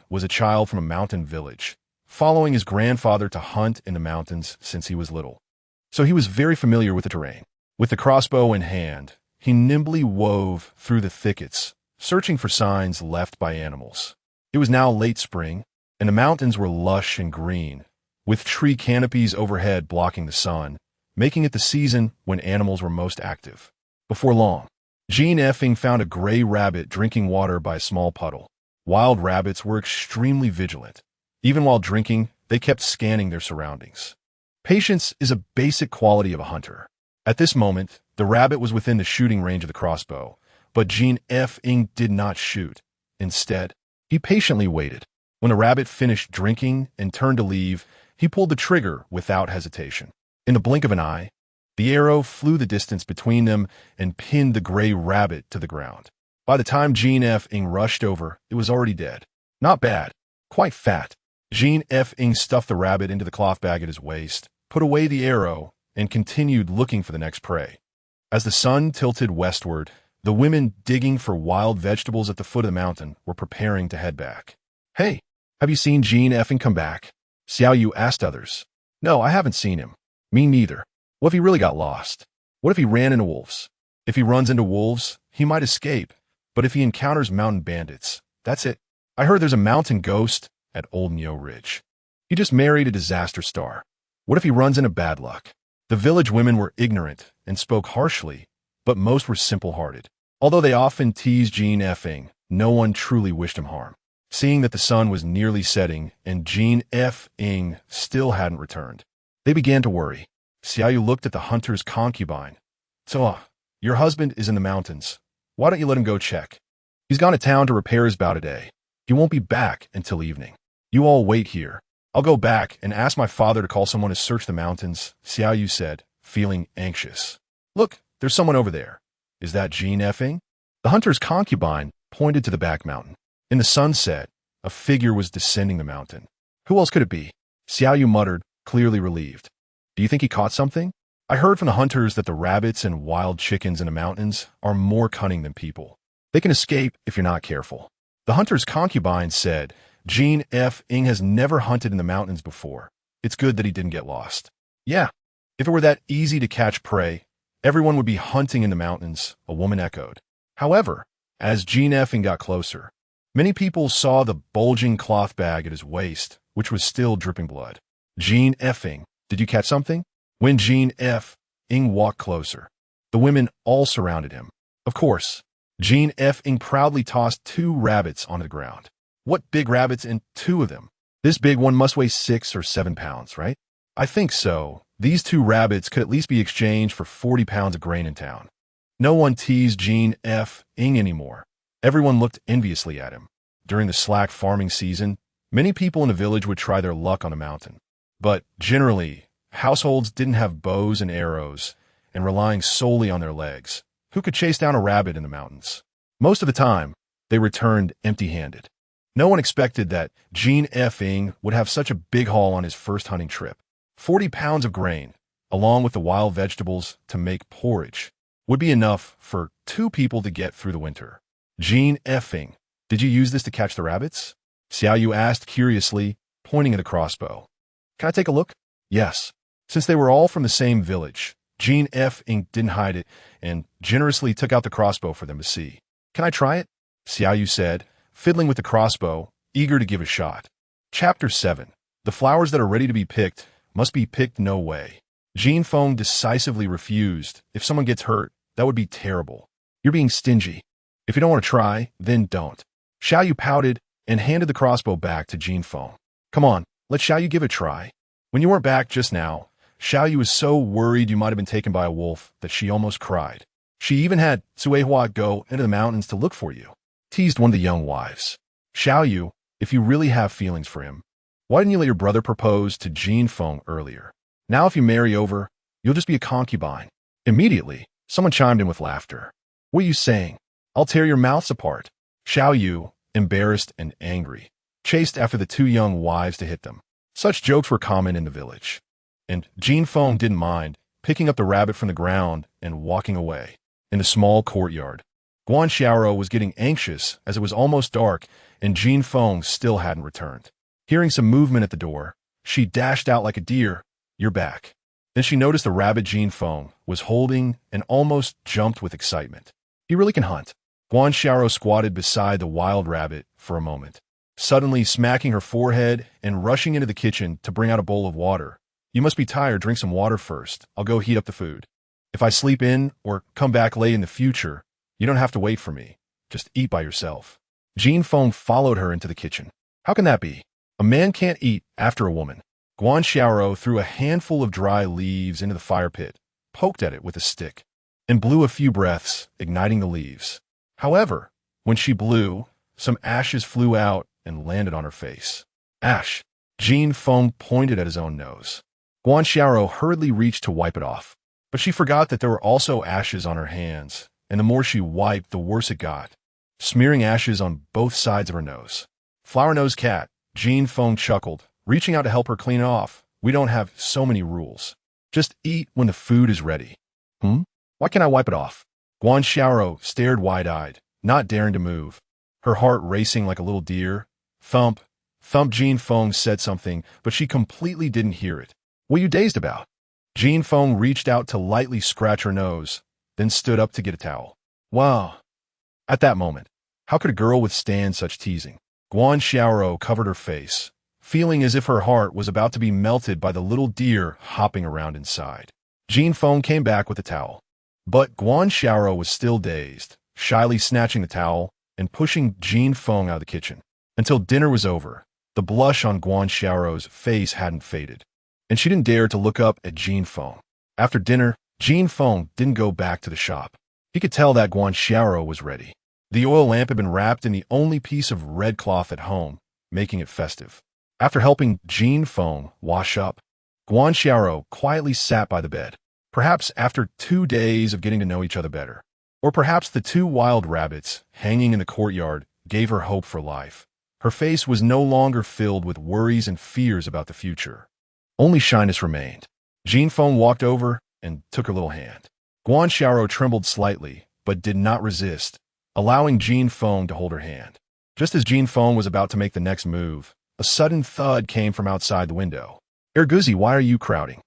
Speaker 1: was a child from a mountain village, following his grandfather to hunt in the mountains since he was little. So he was very familiar with the terrain. With the crossbow in hand, he nimbly wove through the thickets, searching for signs left by animals. It was now late spring, and the mountains were lush and green, with tree canopies overhead blocking the sun, making it the season when animals were most active. Before long, Jean F. found a gray rabbit drinking water by a small puddle. Wild rabbits were extremely vigilant. Even while drinking, they kept scanning their surroundings. Patience is a basic quality of a hunter. At this moment, the rabbit was within the shooting range of the crossbow, but Jean F. did not shoot. Instead, he patiently waited. When the rabbit finished drinking and turned to leave, he pulled the trigger without hesitation. In the blink of an eye, the arrow flew the distance between them and pinned the gray rabbit to the ground. By the time Jean F. rushed over, it was already dead. Not bad, quite fat. Jean F. stuffed the rabbit into the cloth bag at his waist, put away the arrow, and continued looking for the next prey. As the sun tilted westward, the women digging for wild vegetables at the foot of the mountain were preparing to head back. Hey, have you seen Jean F. come back? Xiaoyu asked others. No, I haven't seen him. Me neither. What if he really got lost? What if he ran into wolves? If he runs into wolves, he might escape. But if he encounters mountain bandits, that's it. I heard there's a mountain ghost at Old Neo Ridge. He just married a disaster star. What if he runs into bad luck? The village women were ignorant and spoke harshly, but most were simple-hearted. Although they often teased Jean F., no one truly wished him harm. Seeing that the sun was nearly setting and Jean F. still hadn't returned, they began to worry. Xiaoyu looked at the hunter's concubine. So, your husband is in the mountains. Why don't you let him go check? He's gone to town to repair his bow today. He won't be back until evening. You all wait here. I'll go back and ask my father to call someone to search the mountains, Xiaoyu said, feeling anxious. Look, there's someone over there. Is that Jean F.? The hunter's concubine pointed to the back mountain. In the sunset, a figure was descending the mountain. Who else could it be? Xiaoyu muttered, clearly relieved. Do you think he caught something? I heard from the hunters that the rabbits and wild chickens in the mountains are more cunning than people. They can escape if you're not careful. The hunter's concubine said, Jean F. has never hunted in the mountains before. It's good that he didn't get lost. Yeah, if it were that easy to catch prey, everyone would be hunting in the mountains, a woman echoed. However, as Jean F. got closer, many people saw the bulging cloth bag at his waist, which was still dripping blood. Jean F. Did you catch something? When Jean F. walked closer, the women all surrounded him. Of course, Jean F. proudly tossed 2 rabbits onto the ground. What big rabbits and 2 of them? This big one must weigh 6 or 7 pounds, right? I think so. These 2 rabbits could at least be exchanged for 40 pounds of grain in town. No one teased Jean F. anymore. Everyone looked enviously at him. During the slack farming season, many people in the village would try their luck on the mountain. But generally, households didn't have bows and arrows, and relying solely on their legs, who could chase down a rabbit in the mountains? Most of the time, they returned empty-handed. No one expected that Jean F. would have such a big haul on his first hunting trip. 40 pounds of grain, along with the wild vegetables to make porridge, would be enough for 2 people to get through the winter. Jean F. Did you use this to catch the rabbits? Xiaoyu asked curiously, pointing at the crossbow. Can I take a look? Yes. Since they were all from the same village, Jean F. didn't hide it and generously took out the crossbow for them to see. Can I try it? Xiaoyu said, fiddling with the crossbow, eager to give a shot. Chapter 7. The flowers that are ready to be picked must be picked no way. Jean Feng decisively refused. If someone gets hurt, that would be terrible. You're being stingy. If you don't want to try, then don't. Xiao Yu pouted and handed the crossbow back to Jin Feng. Come on, let Xiao Yu give it a try. When you weren't back just now, Xiao Yu was so worried you might have been taken by a wolf that she almost cried. She even had Suehua go into the mountains to look for you, teased one of the young wives. Xiao Yu, if you really have feelings for him, why didn't you let your brother propose to Jin Feng earlier? Now if you marry over, you'll just be a concubine. Immediately, someone chimed in with laughter. What are you saying? I'll tear your mouths apart. Xiao Yu, embarrassed and angry, chased after the two young wives to hit them. Such jokes were common in the village. And Jin Feng didn't mind, picking up the rabbit from the ground and walking away. In the small courtyard, Guan Xiaoro was getting anxious as it was almost dark and Jin Feng still hadn't returned. Hearing some movement at the door, she dashed out like a deer. You're back. Then she noticed the rabbit Jin Feng was holding and almost jumped with excitement. He really can hunt. Guan Xiaoro squatted beside the wild rabbit for a moment, suddenly smacking her forehead and rushing into the kitchen to bring out a bowl of water. You must be tired. Drink some water first. I'll go heat up the food. If I sleep in or come back late in the future, you don't have to wait for me. Just eat by yourself. Jin Feng followed her into the kitchen. How can that be? A man can't eat after a woman. Guan Xiaoro threw a handful of dry leaves into the fire pit, poked at it with a stick, and blew a few breaths, igniting the leaves. However, when she blew, some ashes flew out and landed on her face. Ash! Jin Feng pointed at his own nose. Guan Xiaoro hurriedly reached to wipe it off, but she forgot that there were also ashes on her hands, and the more she wiped, the worse it got, smearing ashes on both sides of her nose. Flower-nosed cat, Jin Feng chuckled, reaching out to help her clean it off. We don't have so many rules. Just eat when the food is ready. Why can't I wipe it off? Guan Xiaoro stared wide-eyed, not daring to move, her heart racing like a little deer. Thump, thump. Jin Feng said something, but she completely didn't hear it. What are you dazed about? Jin Feng reached out to lightly scratch her nose, then stood up to get a towel. Wow. At that moment, how could a girl withstand such teasing? Guan Xiaoro covered her face, feeling as if her heart was about to be melted by the little deer hopping around inside. Jin Feng came back with the towel, but Guan Xiaoro was still dazed, shyly snatching the towel and pushing Jin Feng out of the kitchen. Until dinner was over, the blush on Guan Xiaoro's face hadn't faded, and she didn't dare to look up at Jin Feng. After dinner, Jin Feng didn't go back to the shop. He could tell that Guan Xiaoro was ready. The oil lamp had been wrapped in the only piece of red cloth at home, making it festive. After helping Jin Feng wash up, Guan Xiaoro quietly sat by the bed. Perhaps after 2 days of getting to know each other better, or perhaps the two wild rabbits hanging in the courtyard gave her hope for life. Her face was no longer filled with worries and fears about the future. Only shyness remained. Jin Feng walked over and took her little hand. Guan Xiaoro trembled slightly, but did not resist, allowing Jin Feng to hold her hand. Just as Jin Feng was about to make the next move, a sudden thud came from outside the window. Erguzi, why are you crowding?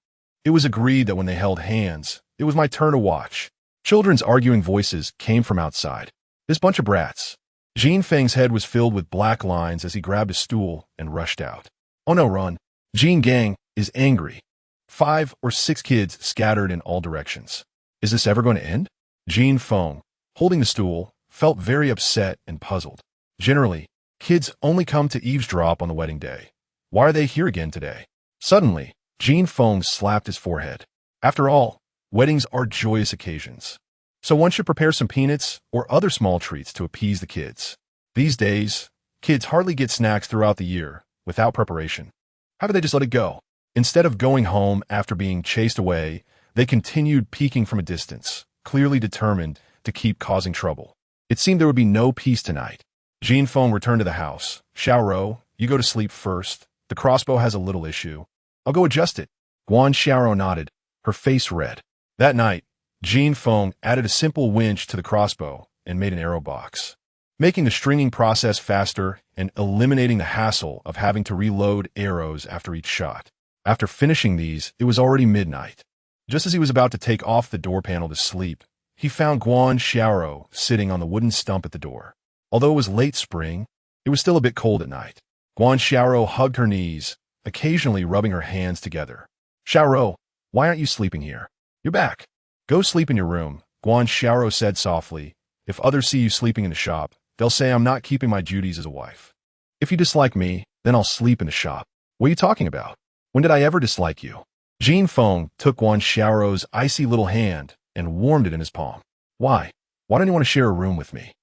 Speaker 1: It was agreed that when they held hands, it was my turn to watch. Children's arguing voices came from outside. This bunch of brats. Jin Feng's head was filled with black lines as he grabbed a stool and rushed out. Oh no, run. Jin Gang is angry. 5 or 6 kids scattered in all directions. Is this ever going to end? Jin Feng, holding the stool, felt very upset and puzzled. Generally, kids only come to eavesdrop on the wedding day. Why are they here again today? Suddenly, Jin Feng slapped his forehead. After all, weddings are joyous occasions. So one should prepare some peanuts or other small treats to appease the kids. These days, kids hardly get snacks throughout the year without preparation. How do they just let it go? Instead of going home after being chased away, they continued peeking from a distance, clearly determined to keep causing trouble. It seemed there would be no peace tonight. Jin Feng returned to the house. Xiaoro, you go to sleep first. The crossbow has a little issue. I'll go adjust it. Guan Xiaoro nodded, her face red. That night, Jin Feng added a simple winch to the crossbow and made an arrow box, making the stringing process faster and eliminating the hassle of having to reload arrows after each shot. After finishing these, it was already midnight. Just as he was about to take off the door panel to sleep, he found Guan Xiaoro sitting on the wooden stump at the door. Although it was late spring, it was still a bit cold at night. Guan Xiaoro hugged her knees, occasionally rubbing her hands together. Xiaoro, why aren't you sleeping here? You're back. Go sleep in your room, Guan Xiaoro said softly, If others see you sleeping in the shop, they'll say I'm not keeping my duties as a wife. If you dislike me, then I'll sleep in the shop. What are you talking about? When did I ever dislike you? Jin Feng took Guan Xiaorou's icy little hand and warmed it in his palm. Why? Why don't you want to share a room with me?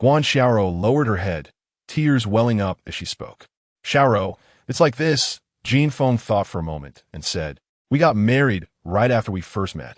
Speaker 1: Guan Xiaorou lowered her head, tears welling up as she spoke. Xiaorou, it's like this. Jin Feng thought for a moment and said, we got married right after we first met.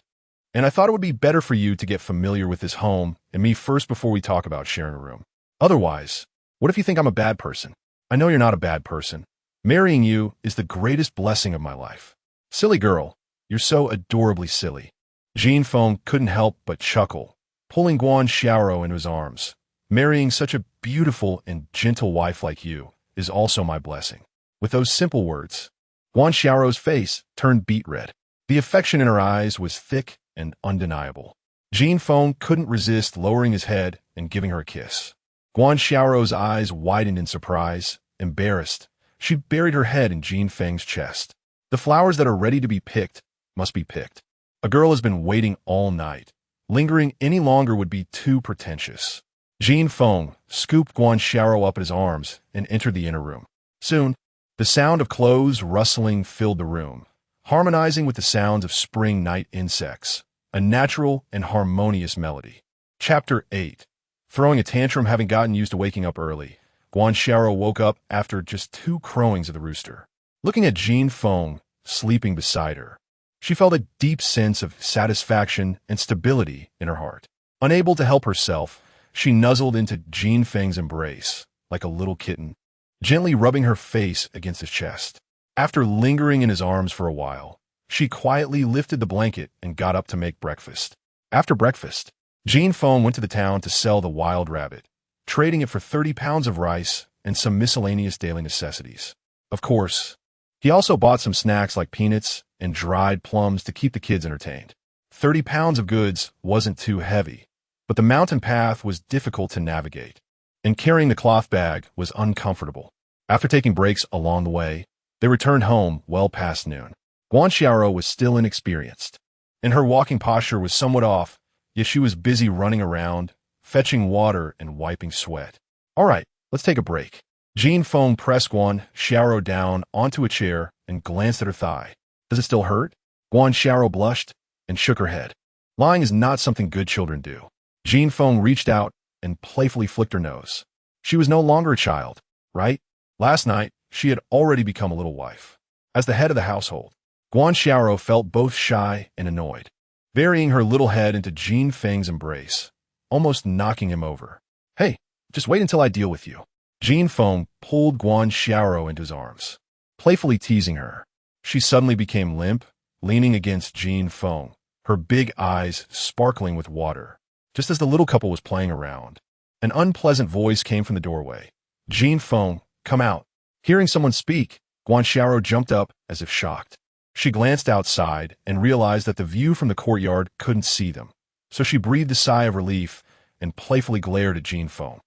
Speaker 1: And I thought it would be better for you to get familiar with this home and me first before we talk about sharing a room. Otherwise, what if you think I'm a bad person? I know you're not a bad person. Marrying you is the greatest blessing of my life. Silly girl, you're so adorably silly. Jin Feng couldn't help but chuckle, pulling Guan Xiaorou into his arms. Marrying such a beautiful and gentle wife like you is also my blessing. With those simple words, Guan Xiaorou's face turned beet red. The affection in her eyes was thick and undeniable. Jin Feng couldn't resist lowering his head and giving her a kiss. Guan Xiaorou's eyes widened in surprise. Embarrassed, she buried her head in Jin Feng's chest. The flowers that are ready to be picked must be picked. A girl has been waiting all night. Lingering any longer would be too pretentious. Jin Feng scooped Guan Xiaorou up in his arms and entered the inner room. Soon, the sound of clothes rustling filled the room, harmonizing with the sounds of spring night insects, a natural and harmonious melody. Chapter 8. Throwing a tantrum having gotten used to waking up early, Guan Xiaorou woke up after just 2 crowings of the rooster. Looking at Jin Feng sleeping beside her, she felt a deep sense of satisfaction and stability in her heart. Unable to help herself, she nuzzled into Jin Feng's embrace like a little kitten, gently rubbing her face against his chest. After lingering in his arms for a while, she quietly lifted the blanket and got up to make breakfast. After breakfast, Jin Feng went to the town to sell the wild rabbit, trading it for 30 pounds of rice and some miscellaneous daily necessities. Of course, he also bought some snacks like peanuts and dried plums to keep the kids entertained. 30 pounds of goods wasn't too heavy, but the mountain path was difficult to navigate, and carrying the cloth bag was uncomfortable. After taking breaks along the way, they returned home well past noon. Guan Xiaorou was still inexperienced, and her walking posture was somewhat off, yet she was busy running around, fetching water and wiping sweat. All right, let's take a break. Jin Feng pressed Guan Xiaorou down onto a chair and glanced at her thigh. Does it still hurt? Guan Xiaorou blushed and shook her head. Lying is not something good children do. Jin Feng reached out and playfully flicked her nose. She was no longer a child, right? Last night, she had already become a little wife. As the head of the household, Guan Xiaorou felt both shy and annoyed, burying her little head into Jin Feng's embrace, almost knocking him over. Hey, just wait until I deal with you. Jin Feng pulled Guan Xiaorou into his arms, playfully teasing her. She suddenly became limp, leaning against Jin Feng, her big eyes sparkling with water. Just as the little couple was playing around, an unpleasant voice came from the doorway. Jin Feng, come out. Hearing someone speak, Guan Xiaorou jumped up as if shocked. She glanced outside and realized that the view from the courtyard couldn't see them, so she breathed a sigh of relief and playfully glared at Jin Feng,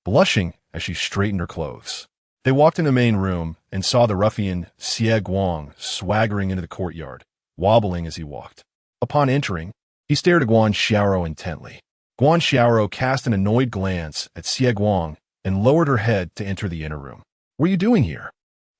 Speaker 1: blushing as she straightened her clothes. They walked in the main room and saw the ruffian Xie Guang swaggering into the courtyard, wobbling as he walked. Upon entering, he stared at Guan Xiaorou intently. Guan Xiaorou cast an annoyed glance at Xie Guang and lowered her head to enter the inner room. What are you doing here?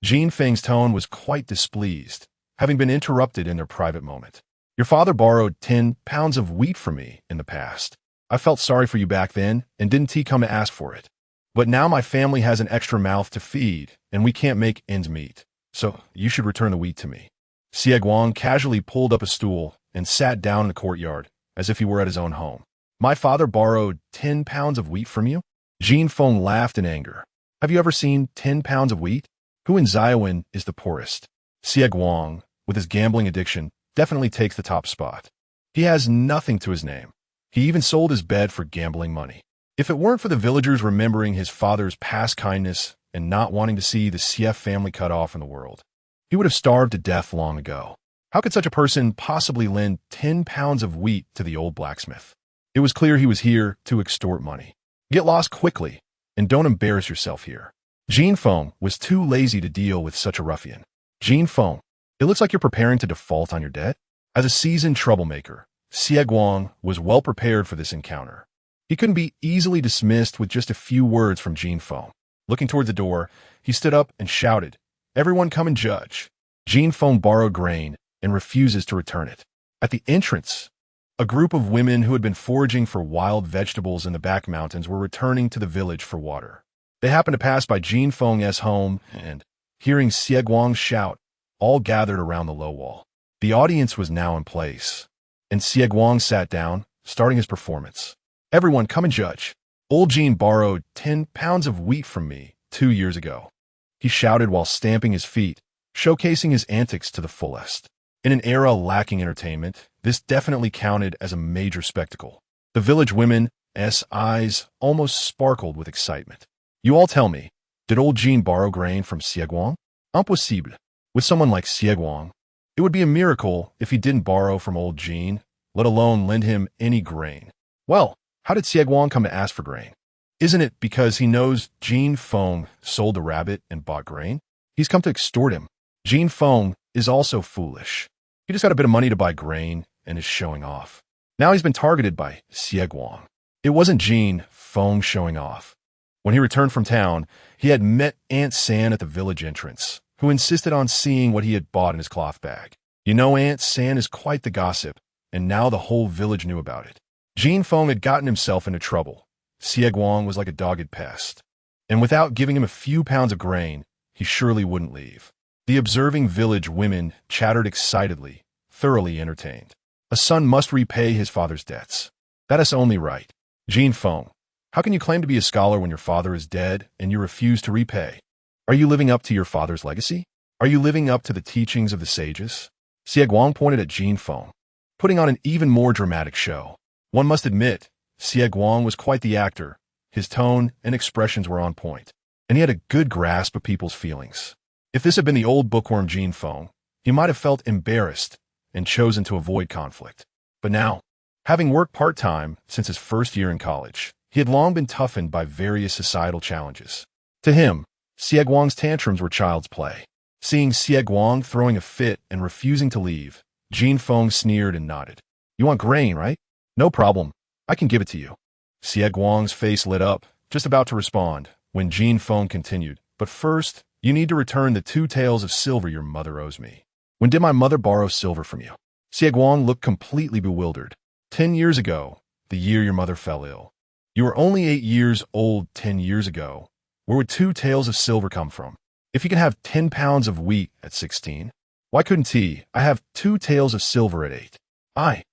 Speaker 1: Jin Feng's tone was quite displeased, having been interrupted in their private moment. Your father borrowed 10 pounds of wheat from me in the past. I felt sorry for you back then and didn't come to ask for it. But now my family has an extra mouth to feed, and we can't make ends meet. So you should return the wheat to me. Xie Guang casually pulled up a stool and sat down in the courtyard, as if he were at his own home. My father borrowed 10 pounds of wheat from you? Jin Feng laughed in anger. Have you ever seen 10 pounds of wheat? Who in Zaiwen is the poorest? Xie Guang, with his gambling addiction, definitely takes the top spot. He has nothing to his name. He even sold his bed for gambling money. If it weren't for the villagers remembering his father's past kindness and not wanting to see the Xie family cut off from the world, he would have starved to death long ago. How could such a person possibly lend 10 pounds of wheat to the old blacksmith? It was clear he was here to extort money. Get lost quickly, and don't embarrass yourself here. Jin Feng was too lazy to deal with such a ruffian. Jin Feng, it looks like you're preparing to default on your debt. As a seasoned troublemaker, Xie Guang was well prepared for this encounter. He couldn't be easily dismissed with just a few words from Jin Feng. Looking toward the door, he stood up and shouted, "Everyone come and judge." Jin Feng borrowed grain and refuses to return it. At the entrance, a group of women who had been foraging for wild vegetables in the back mountains were returning to the village for water. They happened to pass by Jin Feng's home and, hearing Xie Guang shout, all gathered around the low wall. The audience was now in place, and Xie Guang sat down, starting his performance. "Everyone come and judge. Old Jin borrowed 10 pounds of wheat from me 2 years ago." He shouted while stamping his feet, showcasing his antics to the fullest. In an era lacking entertainment, this definitely counted as a major spectacle. The village women's eyes almost sparkled with excitement. "You all tell me, did old Jin borrow grain from Xie Guang? Impossible. With someone like Xie Guang, it would be a miracle if he didn't borrow from old Jin, let alone lend him any grain." "Well, how did Xie Guang come to ask for grain? Isn't it because he knows Jin Feng sold the rabbit and bought grain? He's come to extort him. Jin Feng is also foolish. He just got a bit of money to buy grain and is showing off. Now he's been targeted by Xie Guang." It wasn't Jin Feng showing off. When he returned from town, he had met Aunt San at the village entrance, who insisted on seeing what he had bought in his cloth bag. You know, Aunt San is quite the gossip, and now the whole village knew about it. Jin Feng had gotten himself into trouble. Xie Guang was like a dogged pest, and without giving him a few pounds of grain, he surely wouldn't leave. The observing village women chattered excitedly, thoroughly entertained. A son must repay his father's debts. That is only right. Jin Feng, how can you claim to be a scholar when your father is dead and you refuse to repay? Are you living up to your father's legacy? Are you living up to the teachings of the sages? Xie Guang pointed at Jin Feng, putting on an even more dramatic show. One must admit, Xie Guang was quite the actor. His tone and expressions were on point, and he had a good grasp of people's feelings. If this had been the old bookworm Jin Feng, he might have felt embarrassed and chosen to avoid conflict. But now, having worked part-time since his first year in college, he had long been toughened by various societal challenges. To him, Xie Guang's tantrums were child's play. Seeing Xie Guang throwing a fit and refusing to leave, Jin Feng sneered and nodded. "You want grain, right? No problem. I can give it to you." Xie Guang's face lit up, just about to respond, when Jin Feng continued, "But first, you need to return the 2 taels of silver your mother owes me." "When did my mother borrow silver from you?" Xie Guang looked completely bewildered. 10 years ago, the year your mother fell ill. You were only 8 years old 10 years ago. Where would 2 taels of silver come from? If you can have 10 pounds of wheat at 16, why couldn't I have 2 taels of silver at 8? I.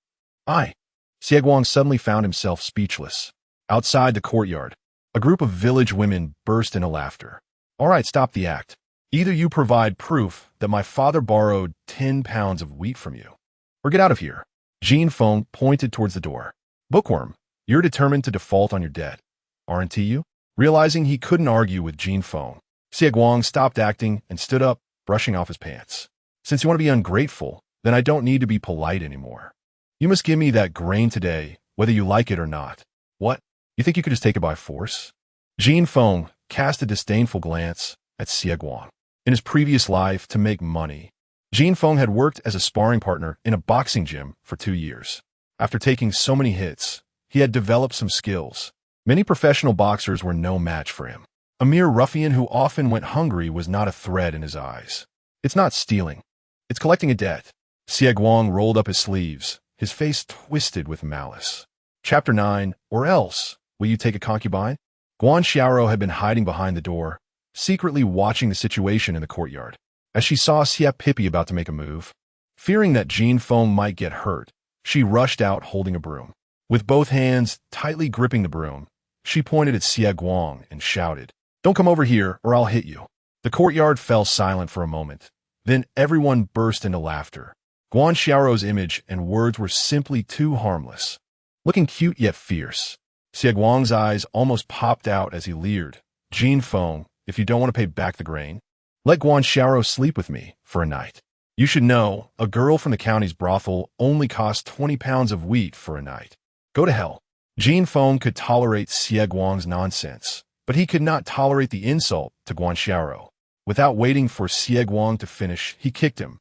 Speaker 1: Xie Guang suddenly found himself speechless. Outside the courtyard, a group of village women burst into laughter. "All right, stop the act. Either you provide proof that my father borrowed 10 pounds of wheat from you, or get out of here." Jin Feng pointed towards the door. "Bookworm, you're determined to default on your debt, aren't you?" Realizing he couldn't argue with Jin Feng, Xie Guang stopped acting and stood up, brushing off his pants. "Since you want to be ungrateful, then I don't need to be polite anymore. You must give me that grain today, whether you like it or not." "What? You think you could just take it by force?" Jin Feng cast a disdainful glance at Xie Guang. In his previous life, to make money, Jin Feng had worked as a sparring partner in a boxing gym for 2 years. After taking so many hits, he had developed some skills. Many professional boxers were no match for him. A mere ruffian who often went hungry was not a threat in his eyes. "It's not stealing. It's collecting a debt." Xie Guang rolled up his sleeves, his face twisted with malice. Chapter 9, or else, will you take a concubine? Guan Xiaoro had been hiding behind the door, secretly watching the situation in the courtyard. As she saw Xie Pippi about to make a move, fearing that Jin Feng might get hurt, she rushed out holding a broom. With both hands tightly gripping the broom, she pointed at Xie Guang and shouted, "Don't come over here or I'll hit you." The courtyard fell silent for a moment. Then everyone burst into laughter. Guan Xiaoro's image and words were simply too harmless. Looking cute yet fierce, Xie Guang's eyes almost popped out as he leered. "Jin Feng, if you don't want to pay back the grain, let Guan Xiaoro sleep with me for a night. You should know, a girl from the county's brothel only costs 20 pounds of wheat for a night. Go to hell." Jin Feng could tolerate Xie Guang's nonsense, but he could not tolerate the insult to Guan Xiaoro. Without waiting for Xie Guang to finish, he kicked him,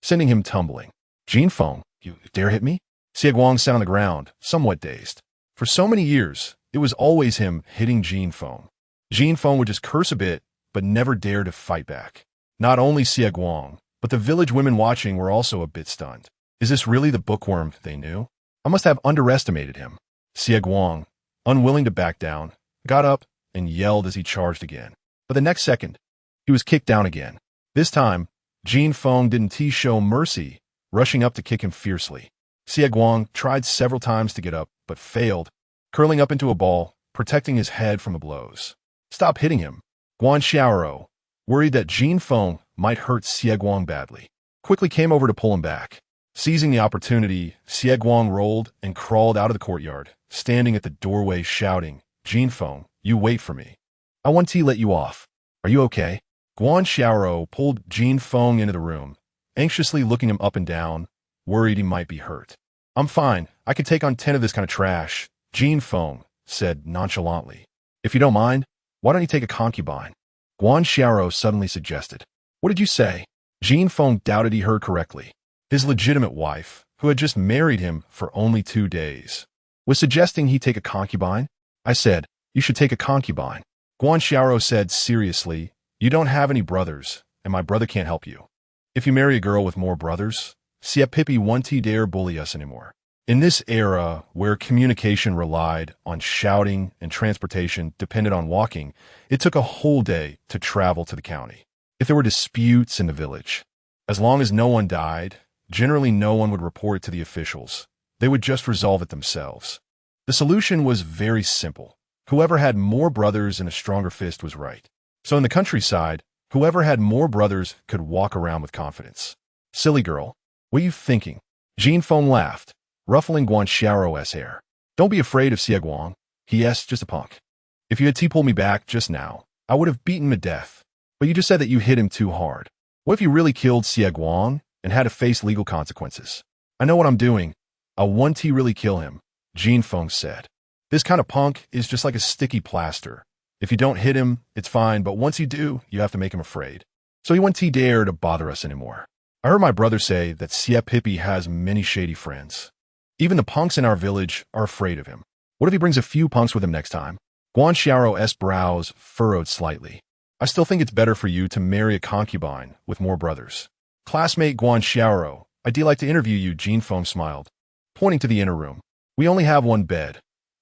Speaker 1: sending him tumbling. "Jin Feng, you dare hit me?" Xie Guang sat on the ground, somewhat dazed. For so many years, it was always him hitting Jin Feng. Jin Feng would just curse a bit, but never dare to fight back. Not only Xie Guang, but the village women watching were also a bit stunned. Is this really the bookworm they knew? I must have underestimated him. Xie Guang, unwilling to back down, got up and yelled as he charged again. But the next second, he was kicked down again. This time, Jin Feng didn't show mercy, rushing up to kick him fiercely. Xie Guang tried several times to get up, but failed, curling up into a ball, protecting his head from the blows. Stop hitting him. Guan Xiaoro, worried that Jin Feng might hurt Xie Guang badly, quickly came over to pull him back. Seizing the opportunity, Xie Guang rolled and crawled out of the courtyard, standing at the doorway shouting, Jin Feng, you wait for me. I want to let you off. Are you okay? Guan Xiaoro pulled Jin Feng into the room, anxiously looking him up and down, worried he might be hurt. I'm fine. I could take on 10 of this kind of trash, Jin Feng said nonchalantly. If you don't mind, why don't you take a concubine? Guan Xiaoro suddenly suggested. What did you say? Jin Feng doubted he heard correctly. His legitimate wife, who had just married him for only 2 days, was suggesting he take a concubine? I said, you should take a concubine. Guan Xiaoro said seriously, you don't have any brothers, and my brother can't help you. If you marry a girl with more brothers, Xie Pippi won't dare bully us anymore. In this era, where communication relied on shouting and transportation depended on walking, it took a whole day to travel to the county. If there were disputes in the village, as long as no one died, generally no one would report it to the officials. They would just resolve it themselves. The solution was very simple. Whoever had more brothers and a stronger fist was right. So in the countryside, whoever had more brothers could walk around with confidence. Silly girl, what are you thinking? Jin Feng laughed, ruffling Guan Xiaoro's hair. Don't be afraid of Xie Guang. He's just a punk. If you had pulled me back just now, I would have beaten him to death. But you just said that you hit him too hard. What if you really killed Xie Guang and had to face legal consequences? I know what I'm doing. I want to really kill him, Jin Feng said. This kind of punk is just like a sticky plaster. If you don't hit him, it's fine, but once you do, you have to make him afraid. So he won't dare to bother us anymore. I heard my brother say that Xie Pippi has many shady friends. Even the punks in our village are afraid of him. What if he brings a few punks with him next time? Guan Xiaoro's brows furrowed slightly. I still think it's better for you to marry a concubine with more brothers. Classmate Guan Xiaoro, I'd like to interview you, Jin Feng smiled, pointing to the inner room. We only have one bed.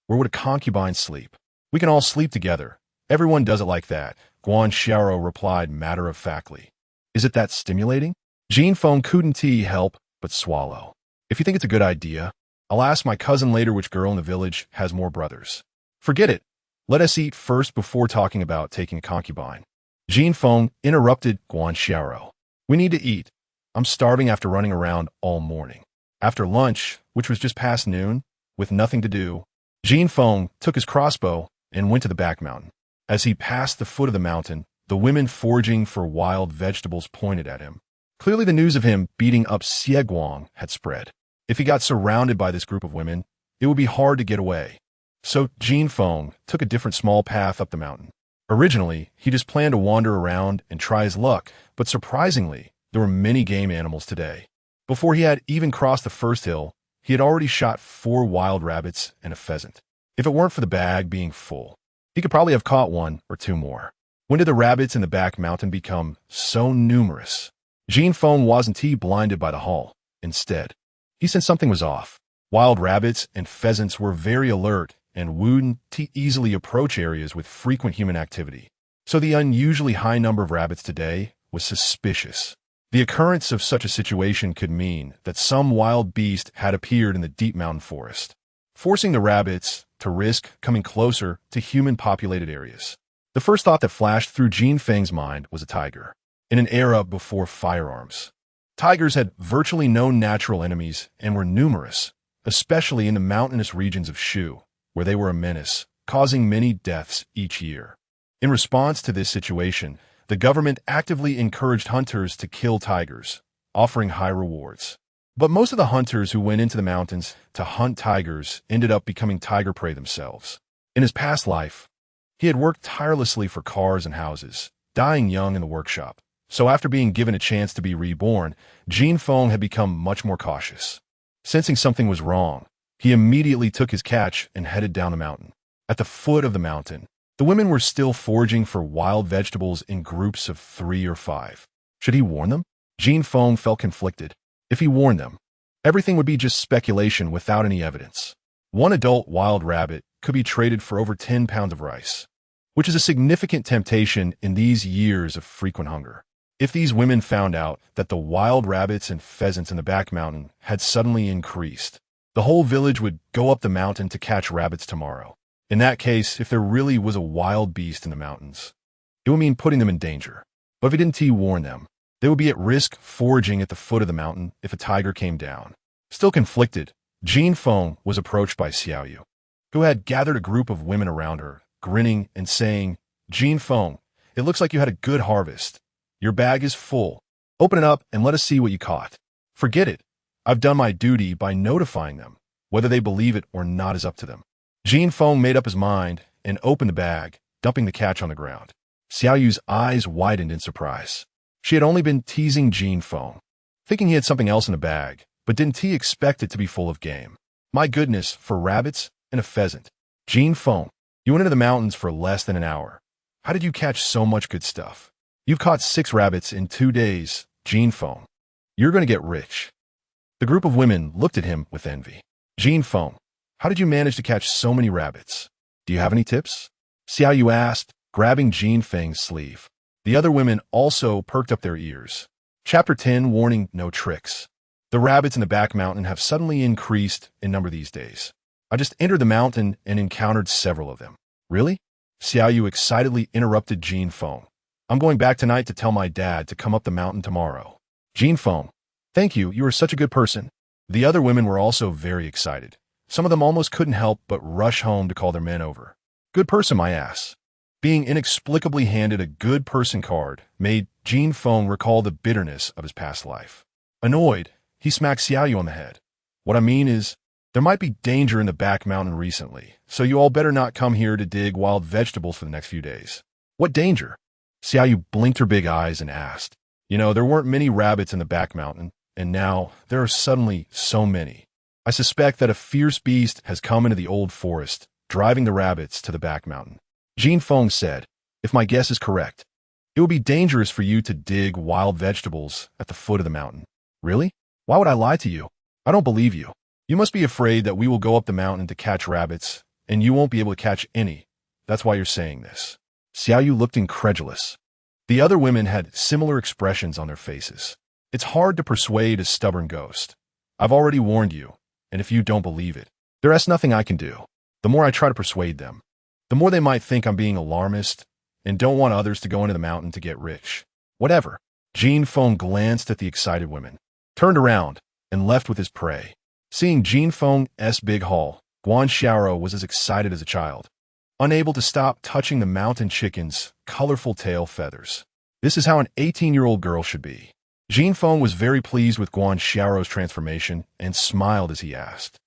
Speaker 1: Where would a concubine sleep? We can all sleep together. Everyone does it like that, Guan Xiaoro replied matter-of-factly. Is it that stimulating? Jin Feng couldn't help but swallow. If you think it's a good idea, I'll ask my cousin later which girl in the village has more brothers. Forget it. Let us eat first before talking about taking a concubine. Jin Feng interrupted Guan Xiaoro. We need to eat. I'm starving after running around all morning. After lunch, which was just past noon, with nothing to do, Jin Feng took his crossbow and went to the back mountain. As he passed the foot of the mountain, the women foraging for wild vegetables pointed at him. Clearly the news of him beating up Xie Guang had spread. If he got surrounded by this group of women, it would be hard to get away. So Jin Feng took a different small path up the mountain. Originally, he just planned to wander around and try his luck, but surprisingly, there were many game animals today. Before he had even crossed the first hill, he had already shot 4 wild rabbits and a pheasant. If it weren't for the bag being full, he could probably have caught 1 or 2 more. When did the rabbits in the back mountain become so numerous? Jin Feng wasn't blinded by the haul. Instead, he sensed something was off. Wild rabbits and pheasants were very alert and wouldn't easily approach areas with frequent human activity. So the unusually high number of rabbits today was suspicious. The occurrence of such a situation could mean that some wild beast had appeared in the deep mountain forest, forcing the rabbits to risk coming closer to human-populated areas. The first thought that flashed through Jin Feng's mind was a tiger. In an era before firearms, tigers had virtually no natural enemies and were numerous, especially in the mountainous regions of Shu, where they were a menace, causing many deaths each year. In response to this situation, the government actively encouraged hunters to kill tigers, offering high rewards. But most of the hunters who went into the mountains to hunt tigers ended up becoming tiger prey themselves. In his past life, he had worked tirelessly for cars and houses, dying young in the workshop. So after being given a chance to be reborn, Jin Feng had become much more cautious. Sensing something was wrong, He immediately took his catch and headed down the mountain. At the foot of the mountain, the women were still foraging for wild vegetables in groups of 3 or 5. Should he warn them? Jin Feng felt conflicted. If he warned them, everything would be just speculation without any evidence. One adult wild rabbit could be traded for over 10 pounds of rice, which is a significant temptation in these years of frequent hunger. If these women found out that the wild rabbits and pheasants in the back mountain had suddenly increased, the whole village would go up the mountain to catch rabbits tomorrow. In that case, if there really was a wild beast in the mountains, it would mean putting them in danger. But if he didn't warn them, they would be at risk foraging at the foot of the mountain if a tiger came down. Still conflicted, Jin Feng was approached by Xiaoyu, who had gathered a group of women around her, grinning and saying, "Jin Feng, it looks like you had a good harvest. Your bag is full. Open it up and let us see what you caught." "Forget it. I've done my duty by notifying them. Whether they believe it or not is up to them." Jin Feng made up his mind and opened the bag, dumping the catch on the ground. Xiaoyu's eyes widened in surprise. She had only been teasing Jin Feng, thinking he had something else in the bag, but didn't he expect it to be full of game? My goodness, for rabbits and a pheasant. Jin Feng, you went into the mountains for less than an hour. How did you catch so much good stuff? You've caught 6 rabbits in 2 days, Jin Feng. You're going to get rich. The group of women looked at him with envy. Jin Feng, how did you manage to catch so many rabbits? Do you have any tips? Xiaoyu asked, grabbing Jin Feng's sleeve. The other women also perked up their ears. Chapter 10, Warning, No Tricks. The rabbits in the back mountain have suddenly increased in number these days. I just entered the mountain and encountered several of them. Really? Xiaoyu excitedly interrupted Jin Feng. I'm going back tonight to tell my dad to come up the mountain tomorrow. Jin Feng, thank you, you are such a good person. The other women were also very excited. Some of them almost couldn't help but rush home to call their men over. Good person, my ass. Being inexplicably handed a good person card made Jin Feng recall the bitterness of his past life. Annoyed, he smacked Xiaoyu on the head. What I mean is, there might be danger in the back mountain recently, so you all better not come here to dig wild vegetables for the next few days. What danger? Xiaoyu blinked her big eyes and asked. You know, there weren't many rabbits in the back mountain, and now there are suddenly so many. I suspect that a fierce beast has come into the old forest, driving the rabbits to the back mountain. Jin Feng said, if my guess is correct, it would be dangerous for you to dig wild vegetables at the foot of the mountain. Really? Why would I lie to you? I don't believe you. You must be afraid that we will go up the mountain to catch rabbits, and you won't be able to catch any. That's why you're saying this. Xiaoyu looked incredulous. The other women had similar expressions on their faces. It's hard to persuade a stubborn ghost. I've already warned you, and if you don't believe it, there's nothing I can do. The more I try to persuade them, the more they might think I'm being alarmist and don't want others to go into the mountain to get rich. Whatever. Jin Feng glanced at the excited women, turned around, and left with his prey. Seeing Jin Feng's big haul, Guan Xiaoro was as excited as a child, unable to stop touching the mountain chicken's colorful tail feathers. This is how an 18-year-old girl should be. Jin Feng was very pleased with Guan Xiaoro's transformation and smiled as he asked,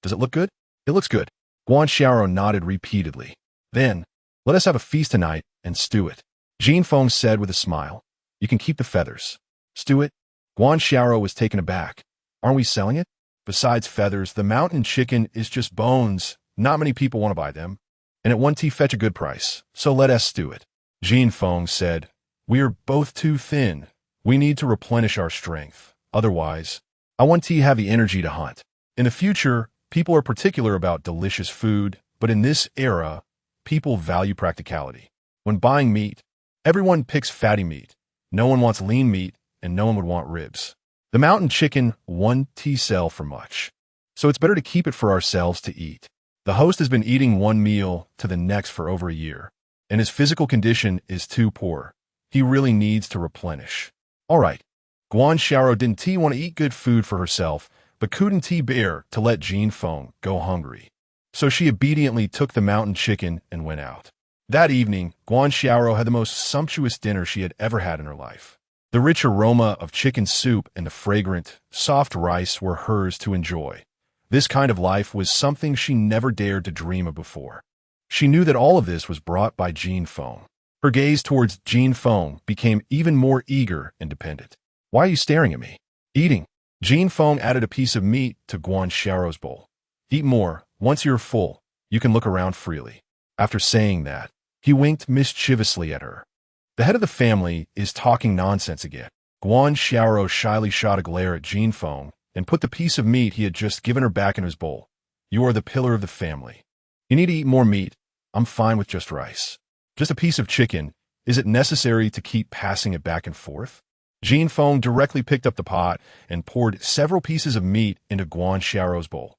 Speaker 1: Does it look good? It looks good. Guan Xiaoro nodded repeatedly. Then, let us have a feast tonight and stew it. Jin Feng said with a smile. You can keep the feathers. Stew it? Guan Xiaoro was taken aback. Aren't we selling it? Besides feathers, the mountain chicken is just bones. Not many people want to buy them. And at 1 tea fetch a good price, so let us stew it. Jin Feng said, We are both too thin. We need to replenish our strength. Otherwise, I want tea have the energy to hunt. In the future, people are particular about delicious food, but in this era, people value practicality. When buying meat, everyone picks fatty meat. No one wants lean meat, and no one would want ribs. The mountain chicken won't sell for much, so it's better to keep it for ourselves to eat. The host has been eating one meal to the next for over a year, and his physical condition is too poor. He really needs to replenish. All right. Guan Xiaoro didn't want to eat good food for herself, but couldn't bear to let Jin Feng go hungry. So she obediently took the mountain chicken and went out. That evening, Guan Xiaoro had the most sumptuous dinner she had ever had in her life. The rich aroma of chicken soup and the fragrant, soft rice were hers to enjoy. This kind of life was something she never dared to dream of before. She knew that all of this was brought by Jin Feng. Her gaze towards Jin Feng became even more eager and dependent. Why are you staring at me? Eating. Jin Feng added a piece of meat to Guan Xiaoro's bowl. Eat more. Once you're full, you can look around freely. After saying that, he winked mischievously at her. The head of the family is talking nonsense again. Guan Xiaoro shyly shot a glare at Jin Feng and put the piece of meat he had just given her back in his bowl. You are the pillar of the family. You need to eat more meat. I'm fine with just rice. Just a piece of chicken. Is it necessary to keep passing it back and forth? Jin Feng directly picked up the pot and poured several pieces of meat into Guan Xiaoro's bowl.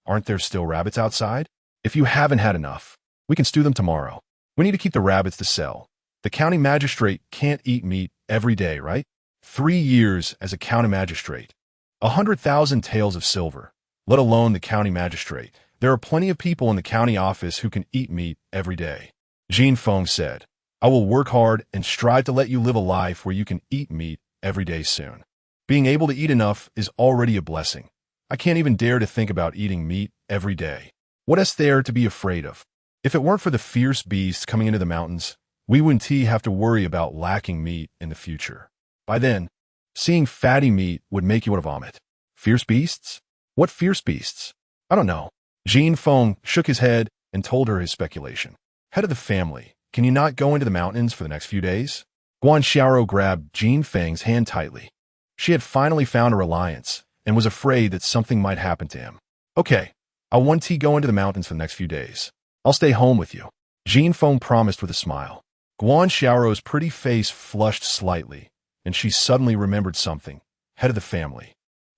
Speaker 1: Aren't there still rabbits outside? If you haven't had enough, we can stew them tomorrow. We need to keep the rabbits to sell. The county magistrate can't eat meat every day, right? 3 years as a county magistrate. 100,000 taels of silver, let alone the county magistrate. There are plenty of people in the county office who can eat meat every day. Jin Feng said, I will work hard and strive to let you live a life where you can eat meat every day soon. Being able to eat enough is already a blessing. I can't even dare to think about eating meat every day. What is there to be afraid of? If it weren't for the fierce beasts coming into the mountains, we wouldn't have to worry about lacking meat in the future. By then, seeing fatty meat would make you want to vomit. Fierce beasts? What fierce beasts? I don't know. Jin Feng shook his head and told her his speculation. Head of the family, can you not go into the mountains for the next few days? Guan Xiaoro grabbed Jin Feng's hand tightly. She had finally found a reliance and was afraid that something might happen to him. Okay, I want to go into the mountains for the next few days. I'll stay home with you. Jin Feng promised with a smile. Guan Xiaoro's pretty face flushed slightly, and she suddenly remembered something. Head of the family.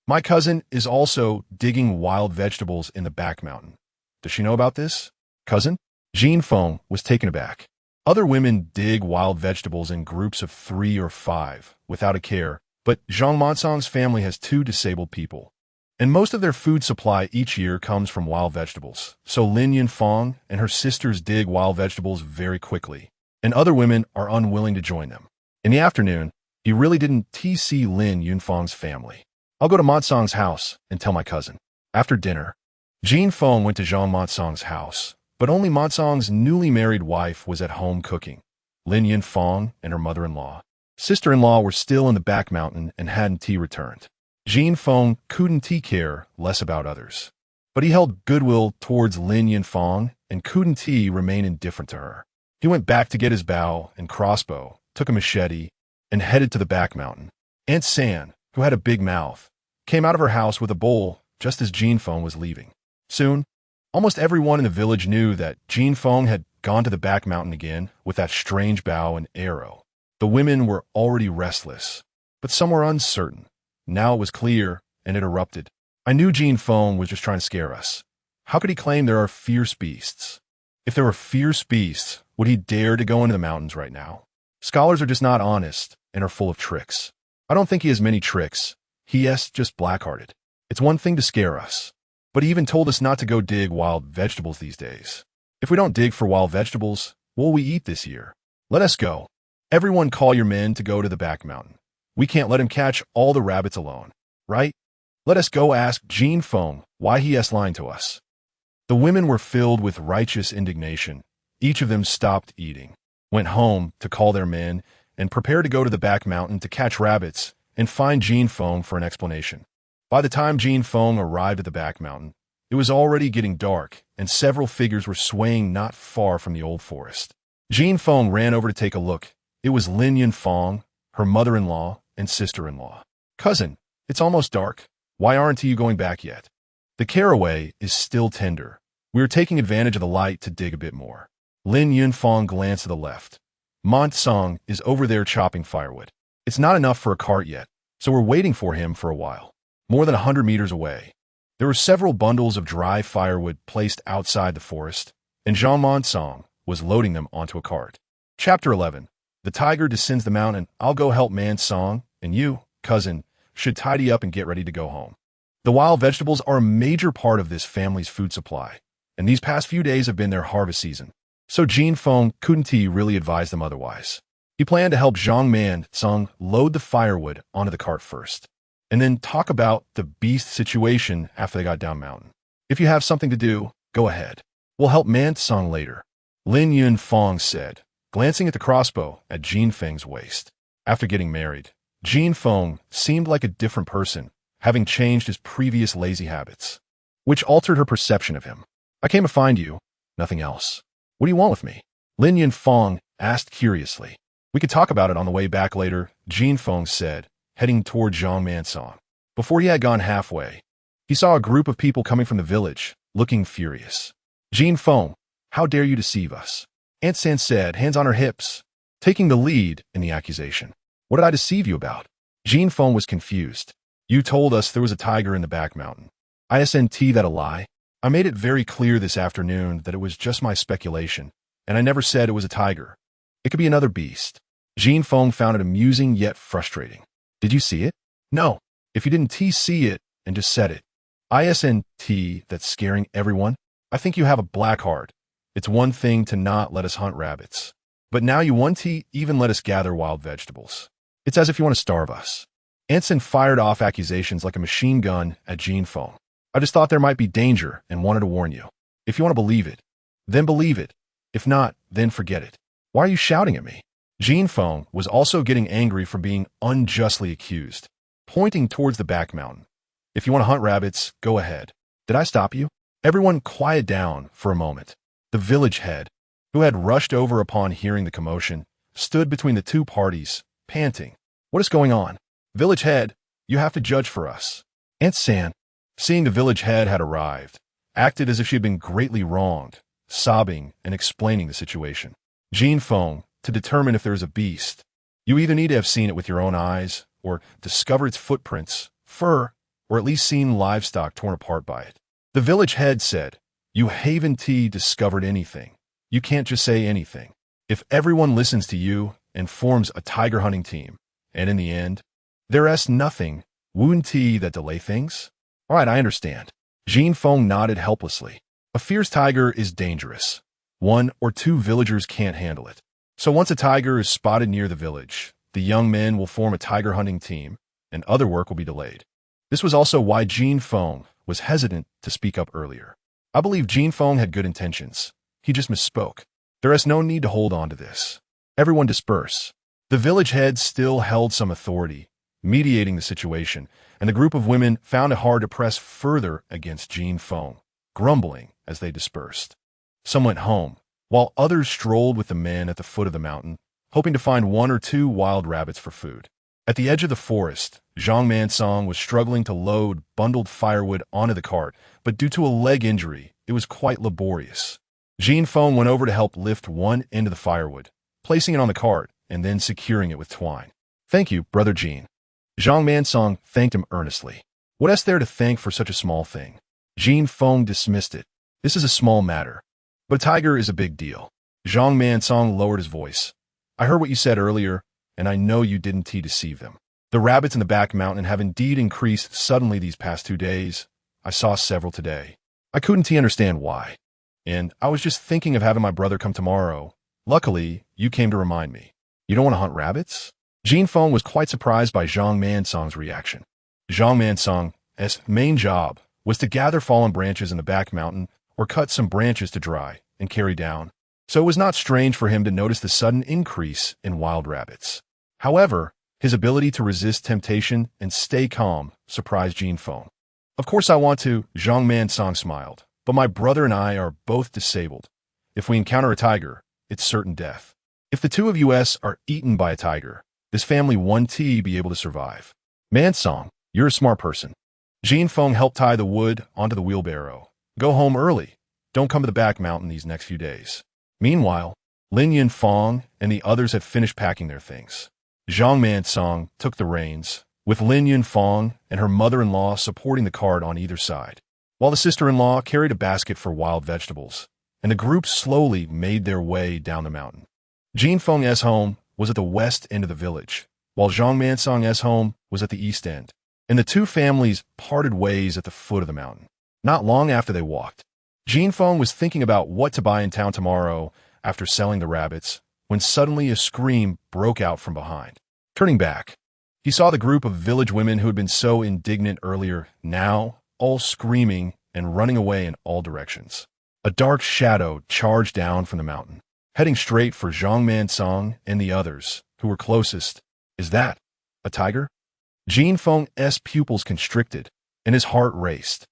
Speaker 1: My cousin is also digging wild vegetables in the back mountain. Does she know about this? Cousin? Jin Feng was taken aback. Other women dig wild vegetables in groups of 3 or 5, without a care, but Zhang Monsong's family has 2 disabled people. And most of their food supply each year comes from wild vegetables. So Lin Yunfang and her sisters dig wild vegetables very quickly, and other women are unwilling to join them. In the afternoon, he really didn't see Lin Yunfang's family. I'll go to Monsong's house and tell my cousin. After dinner, Jin Feng went to Zhang Monsong's house, but only Monsong's newly married wife was at home cooking. Lin Yunfang and her mother-in-law, sister-in-law were still in the back mountain and hadn't returned. Jin Feng couldn't care less about others, but he held goodwill towards Lin Yunfang and couldn't remain indifferent to her. He went back to get his bow and crossbow, took a machete, and headed to the back mountain. Aunt San, who had a big mouth, came out of her house with a bowl just as Jin Feng was leaving. Soon, almost everyone in the village knew that Jin Feng had gone to the back mountain again with that strange bow and arrow. The women were already restless, but some were uncertain. Now it was clear, and it erupted. I knew Jin Feng was just trying to scare us. How could he claim there are fierce beasts? If there were fierce beasts, would he dare to go into the mountains right now? Scholars are just not honest and are full of tricks. I don't think he has many tricks. He is just black-hearted. It's one thing to scare us, but he even told us not to go dig wild vegetables these days. If we don't dig for wild vegetables, what will we eat this year? Let us go. Everyone call your men to go to the back mountain. We can't let him catch all the rabbits alone, right? Let us go ask Jin Feng why he is lying to us. The women were filled with righteous indignation. Each of them stopped eating, went home to call their men, and prepared to go to the back mountain to catch rabbits and find Jin Feng for an explanation. By the time Jin Feng arrived at the back mountain, it was already getting dark, and several figures were swaying not far from the old forest. Jin Feng ran over to take a look. It was Lin Yunfang, her mother-in-law, and sister-in-law. Cousin, it's almost dark. Why aren't you going back yet? The caraway is still tender. We are taking advantage of the light to dig a bit more. Lin Yunfang glanced to the left. Monsong is over there chopping firewood. It's not enough for a cart yet, so we're waiting for him for a while. More than 100 meters away, there were several bundles of dry firewood placed outside the forest, and Zhang Monsong was loading them onto a cart. Chapter 11. The tiger descends the mountain. I'll go help Monsong, and you, cousin, should tidy up and get ready to go home. The wild vegetables are a major part of this family's food supply, and these past few days have been their harvest season. So Jin Feng couldn't really advise them otherwise. He planned to help Zhang Monsong load the firewood onto the cart first, and then talk about the beast situation after they got down mountain. If you have something to do, go ahead. We'll help Monsong later, Lin Yunfang said, glancing at the crossbow at Jin Feng's waist. After getting married, Jin Feng seemed like a different person, having changed his previous lazy habits. which altered her perception of him. I came to find you, nothing else. What do you want with me? Lin Yunfeng asked curiously. We could talk about it on the way back later, Jin Feng said, heading toward Zhang Mansong. Before he had gone halfway, he saw a group of people coming from the village, looking furious. Jin Feng, how dare you deceive us? Aunt San said, hands on her hips, taking the lead in the accusation. What did I deceive you about? Jin Feng was confused. You told us there was a tiger in the back mountain. Isn't that a lie? I made it very clear this afternoon that it was just my speculation, and I never said it was a tiger. It could be another beast. Jin Feng found it amusing yet frustrating. Did you see it? No. If you didn't see it and just said it. Isn't that's scaring everyone? I think you have a black heart. It's one thing to not let us hunt rabbits, but now you want to even let us gather wild vegetables. It's as if you want to starve us. Anson fired off accusations like a machine gun at Jin Feng. I just thought there might be danger and wanted to warn you. If you want to believe it, then believe it. If not, then forget it. Why are you shouting at me? Jin Feng was also getting angry from being unjustly accused, pointing towards the back mountain. If you want to hunt rabbits, go ahead. Did I stop you? Everyone quiet down for a moment. The village head, who had rushed over upon hearing the commotion, stood between the two parties, panting. What is going on? Village head, you have to judge for us. Aunt San, seeing the village head had arrived, acted as if she had been greatly wronged, sobbing and explaining the situation. Jin Feng, to determine if there is a beast, you either need to have seen it with your own eyes, or discover its footprints, fur, or at least seen livestock torn apart by it. The village head said, you haven't discovered anything. You can't just say anything. If everyone listens to you and forms a tiger hunting team, and in the end, there is nothing, wouldn't that delay things? All right, I understand. Jin Feng nodded helplessly. A fierce tiger is dangerous. One or two villagers can't handle it. So once a tiger is spotted near the village, the young men will form a tiger hunting team, and other work will be delayed. This was also why Jin Feng was hesitant to speak up earlier. I believe Jin Feng had good intentions. He just misspoke. There is no need to hold on to this. Everyone disperse. The village head still held some authority, mediating the situation, and the group of women found it hard to press further against Jin Feng, grumbling as they dispersed. Some went home, while others strolled with the men at the foot of the mountain, hoping to find one or two wild rabbits for food. At the edge of the forest, Zhang Mansong was struggling to load bundled firewood onto the cart, but due to a leg injury, it was quite laborious. Jin Feng went over to help lift one end of the firewood, placing it on the cart and then securing it with twine. Thank you, Brother Jin. Zhang Mansong thanked him earnestly. What is there to thank for such a small thing? Jin Feng dismissed it. This is a small matter. But a tiger is a big deal. Zhang Mansong lowered his voice. I heard what you said earlier, and I know you didn't deceive them. The rabbits in the back mountain have indeed increased suddenly these past 2 days. I saw several today. I couldn't understand why. And I was just thinking of having my brother come tomorrow. Luckily, you came to remind me. You don't want to hunt rabbits? Jin Feng was quite surprised by Zhang Mansong's reaction. Zhang Mansong's main job was to gather fallen branches in the back mountain or cut some branches to dry and carry down. So it was not strange for him to notice the sudden increase in wild rabbits. However, his ability to resist temptation and stay calm surprised Jin Feng. Of course I want to, Zhang Mansong smiled, but my brother and I are both disabled. If we encounter a tiger, it's certain death. If the two of us are eaten by a tiger, this family won't be able to survive. Mansong, you're a smart person. Jin Feng helped tie the wood onto the wheelbarrow. Go home early. Don't come to the back mountain these next few days. Meanwhile, Lin Yunfeng and the others had finished packing their things. Zhang Mansong took the reins, with Lin Yunfeng and her mother-in-law supporting the cart on either side, while the sister-in-law carried a basket for wild vegetables, and the group slowly made their way down the mountain. Jin Feng's home was at the west end of the village, while Zhang Mansong's home was at the east end, and the two families parted ways at the foot of the mountain. Not long after they walked, Jin Feng was thinking about what to buy in town tomorrow after selling the rabbits, when suddenly a scream broke out from behind. Turning back, he saw the group of village women who had been so indignant earlier, now all screaming and running away in all directions. A dark shadow charged down from the mountain, heading straight for Zhang Mansong and the others, who were closest. Is that a tiger? Jin Feng's pupils constricted, and his heart raced.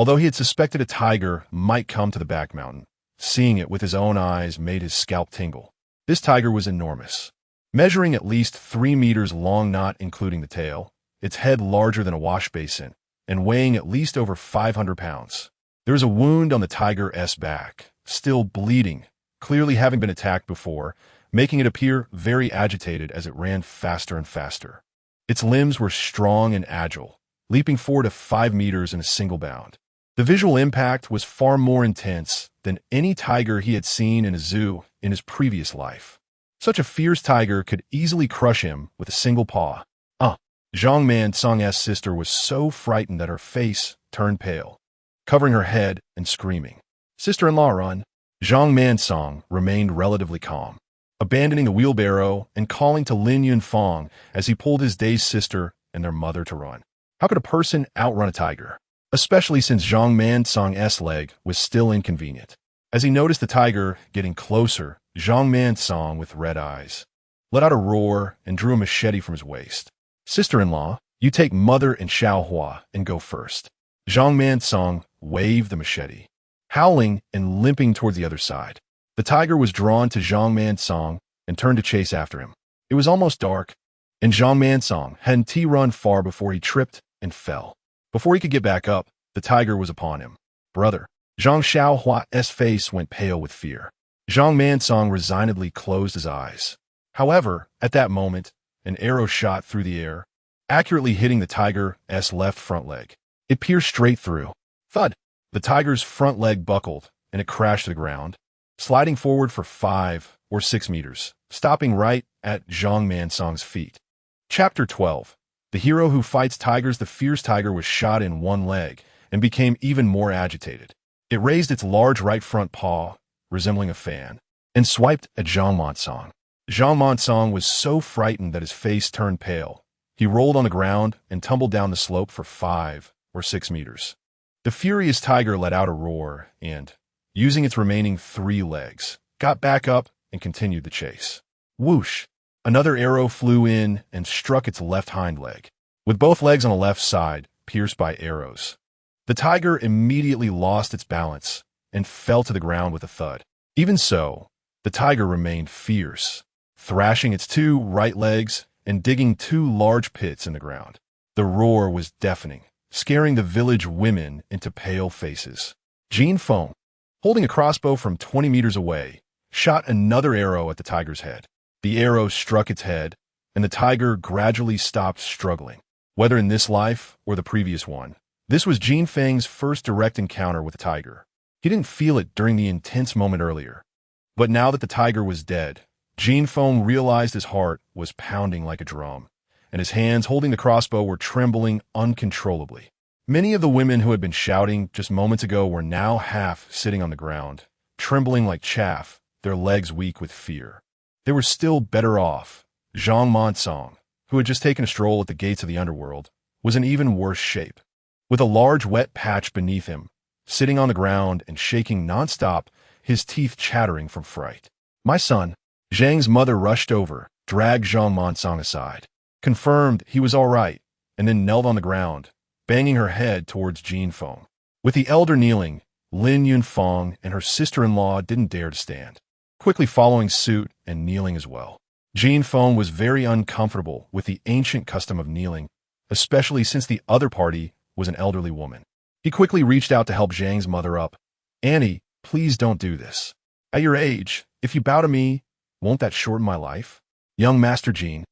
Speaker 1: Although he had suspected a tiger might come to the back mountain, seeing it with his own eyes made his scalp tingle. This tiger was enormous, measuring at least 3 meters long, not including the tail, its head larger than a wash basin, and weighing at least over 500 pounds. There was a wound on the tiger's back, still bleeding, clearly having been attacked before, making it appear very agitated as it ran faster and faster. Its limbs were strong and agile, leaping 4 to 5 meters in a single bound. The visual impact was far more intense than any tiger he had seen in a zoo in his previous life. Such a fierce tiger could easily crush him with a single paw. Zhang Mansong's sister was so frightened that her face turned pale, covering her head and screaming, "Sister-in-law, run!" Zhang Mansong remained relatively calm, abandoning the wheelbarrow and calling to Lin Yunfeng as he pulled his dazed sister and their mother to run. How could a person outrun a tiger? Especially since Zhang Mansong's leg was still inconvenient. As he noticed the tiger getting closer, Zhang Mansong, with red eyes, let out a roar and drew a machete from his waist. "Sister-in-law, you take mother and Xiaohua and go first." Zhang Mansong waved the machete, howling and limping towards the other side. The tiger was drawn to Zhang Mansong and turned to chase after him. It was almost dark, and Zhang Mansong hadn't run far before he tripped and fell. Before he could get back up, the tiger was upon him. "Brother." Zhang Xiaohua's face went pale with fear. Zhang Mansong resignedly closed his eyes. However, at that moment, an arrow shot through the air, accurately hitting the tiger's left front leg. It pierced straight through. Thud! The tiger's front leg buckled, and it crashed to the ground, sliding forward for 5 or 6 meters, stopping right at Zhang Mansong's feet. Chapter 12. The hero who fights tigers. The fierce tiger was shot in one leg and became even more agitated. It raised its large right front paw, resembling a fan, and swiped at Zhang Mansong. Zhang Mansong was so frightened that his face turned pale. He rolled on the ground and tumbled down the slope for 5 or 6 meters. The furious tiger let out a roar and, using its remaining 3 legs, got back up and continued the chase. Whoosh! Another arrow flew in and struck its left hind leg, with both legs on the left side pierced by arrows. The tiger immediately lost its balance and fell to the ground with a thud. Even so, the tiger remained fierce, thrashing its 2 right legs and digging 2 large pits in the ground. The roar was deafening, scaring the village women into pale faces. Jin Feng, holding a crossbow from 20 meters away, shot another arrow at the tiger's head. The arrow struck its head, and the tiger gradually stopped struggling. Whether in this life or the previous one, this was Jin Feng's first direct encounter with a tiger. He didn't feel it during the intense moment earlier. But now that the tiger was dead, Jin Feng realized his heart was pounding like a drum, and his hands holding the crossbow were trembling uncontrollably. Many of the women who had been shouting just moments ago were now half sitting on the ground, trembling like chaff, their legs weak with fear. They were still better off. Zhang Mansong, who had just taken a stroll at the gates of the underworld, was in even worse shape. With a large wet patch beneath him, sitting on the ground and shaking nonstop, his teeth chattering from fright. "My son." Zhang's mother rushed over, dragged Zhang Mansong aside, confirmed he was all right, and then knelt on the ground, banging her head towards Jin Feng. With the elder kneeling, Lin Yunfeng and her sister-in-law didn't dare to stand, quickly following suit and kneeling as well. Jin Feng was very uncomfortable with the ancient custom of kneeling, especially since the other party was an elderly woman. He quickly reached out to help Zhang's mother up. "Annie, please don't do this. At your age, if you bow to me, won't that shorten my life?" "Young Master Jin,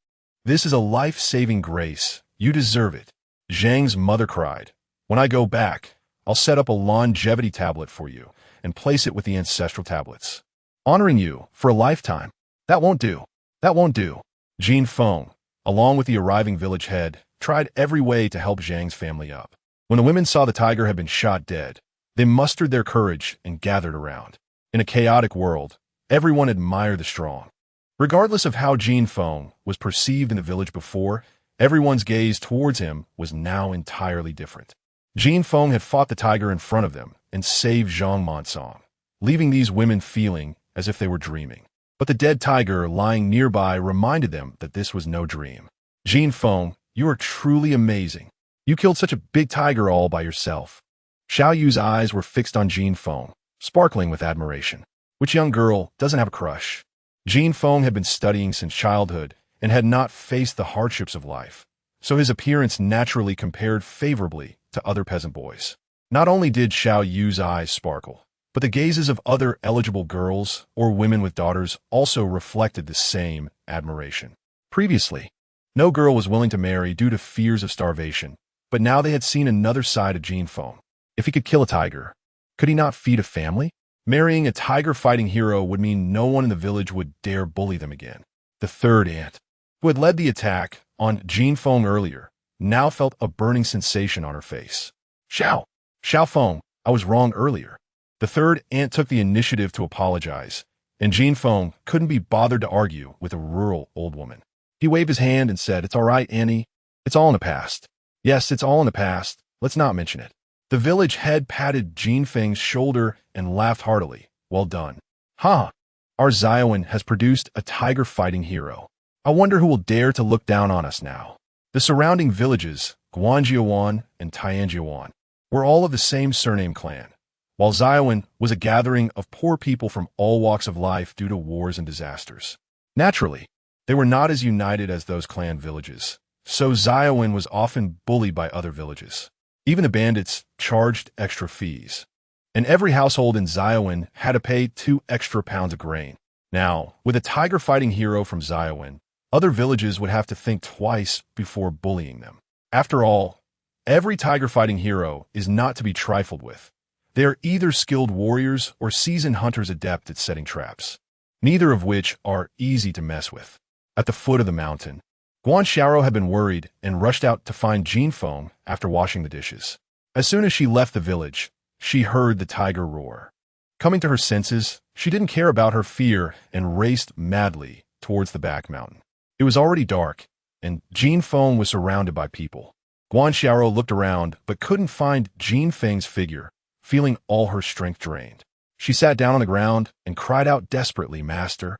Speaker 1: this is a life-saving grace. You deserve it," Zhang's mother cried. "When I go back, I'll set up a longevity tablet for you and place it with the ancestral tablets, honoring you for a lifetime." "That won't do. That won't do." Jin Feng, along with the arriving village head, tried every way to help Zhang's family up. When the women saw the tiger had been shot dead, they mustered their courage and gathered around. In a chaotic world, everyone admired the strong. Regardless of how Jin Feng was perceived in the village before, everyone's gaze towards him was now entirely different. Jin Feng had fought the tiger in front of them and saved Zhang Mansong, leaving these women feeling as if they were dreaming. But the dead tiger lying nearby reminded them that this was no dream. "Jin Feng, you are truly amazing. You killed such a big tiger all by yourself." Xiao Yu's eyes were fixed on Jin Feng, sparkling with admiration. Which young girl doesn't have a crush? Jin Feng had been studying since childhood and had not faced the hardships of life, so his appearance naturally compared favorably to other peasant boys. Not only did Xiao Yu's eyes sparkle, but the gazes of other eligible girls or women with daughters also reflected the same admiration. Previously, no girl was willing to marry due to fears of starvation, but now they had seen another side of Jin Feng. If he could kill a tiger, could he not feed a family? Marrying a tiger-fighting hero would mean no one in the village would dare bully them again. The third aunt, who had led the attack on Jin Feng earlier, now felt a burning sensation on her face. Xiao Feng, I was wrong earlier. The third aunt took the initiative to apologize, and Jin Feng couldn't be bothered to argue with a rural old woman. He waved his hand and said, "It's all right, Annie. It's all in the past." "Yes, it's all in the past. Let's not mention it." The village head patted Jin Feng's shoulder and laughed heartily. "Well done. Ha! Our Xiaowen has produced a tiger-fighting hero. I wonder who will dare to look down on us now." The surrounding villages, Guanjiuan and Tianjiuan, were all of the same surname clan, while Xiaowen was a gathering of poor people from all walks of life due to wars and disasters. Naturally, they were not as united as those clan villages, so Xiaowen was often bullied by other villages. Even the bandits charged extra fees, and every household in Xiaowen had to pay 2 extra pounds of grain. Now, with a tiger-fighting hero from Xiaowen, other villages would have to think twice before bullying them. After all, every tiger-fighting hero is not to be trifled with. They are either skilled warriors or seasoned hunters adept at setting traps, neither of which are easy to mess with. At the foot of the mountain, Guan Xiaoro had been worried and rushed out to find Jin Feng after washing the dishes. As soon as she left the village, she heard the tiger roar. Coming to her senses, she didn't care about her fear and raced madly towards the back mountain. It was already dark, and Jin Feng was surrounded by people. Guan Xiaoro looked around but couldn't find Jin Feng's figure, feeling all her strength drained. She sat down on the ground and cried out desperately, "Master,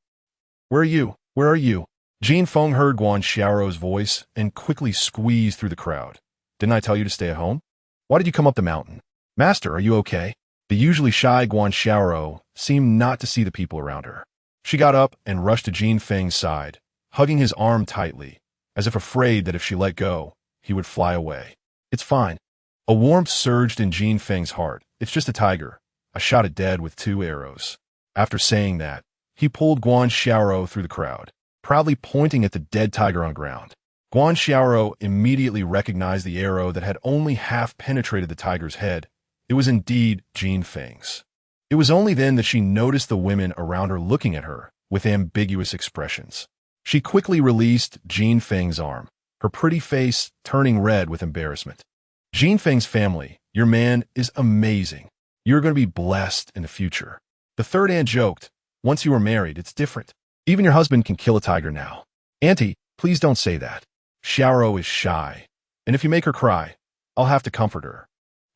Speaker 1: where are you? Where are you?" Jin Feng heard Guan Xiaoro's voice and quickly squeezed through the crowd. "Didn't I tell you to stay at home? Why did you come up the mountain? Master, are you okay?" The usually shy Guan Xiaoro seemed not to see the people around her. She got up and rushed to Jin Feng's side, hugging his arm tightly, as if afraid that if she let go, he would fly away. "It's fine." A warmth surged in Jin Feng's heart. "It's just a tiger. I shot it dead with 2 arrows. After saying that, he pulled Guan Xiaoro through the crowd, proudly pointing at the dead tiger on the ground. Guan Xiaoro immediately recognized the arrow that had only half penetrated the tiger's head. It was indeed Jin Feng's. It was only then that she noticed the women around her looking at her with ambiguous expressions. She quickly released Jin Feng's arm, her pretty face turning red with embarrassment. "Jin Feng's family, your man is amazing. You're going to be blessed in the future." The third aunt joked, "Once you are married, it's different. Even your husband can kill a tiger now." "Auntie, please don't say that. Xiaoro is shy, and if you make her cry, I'll have to comfort her."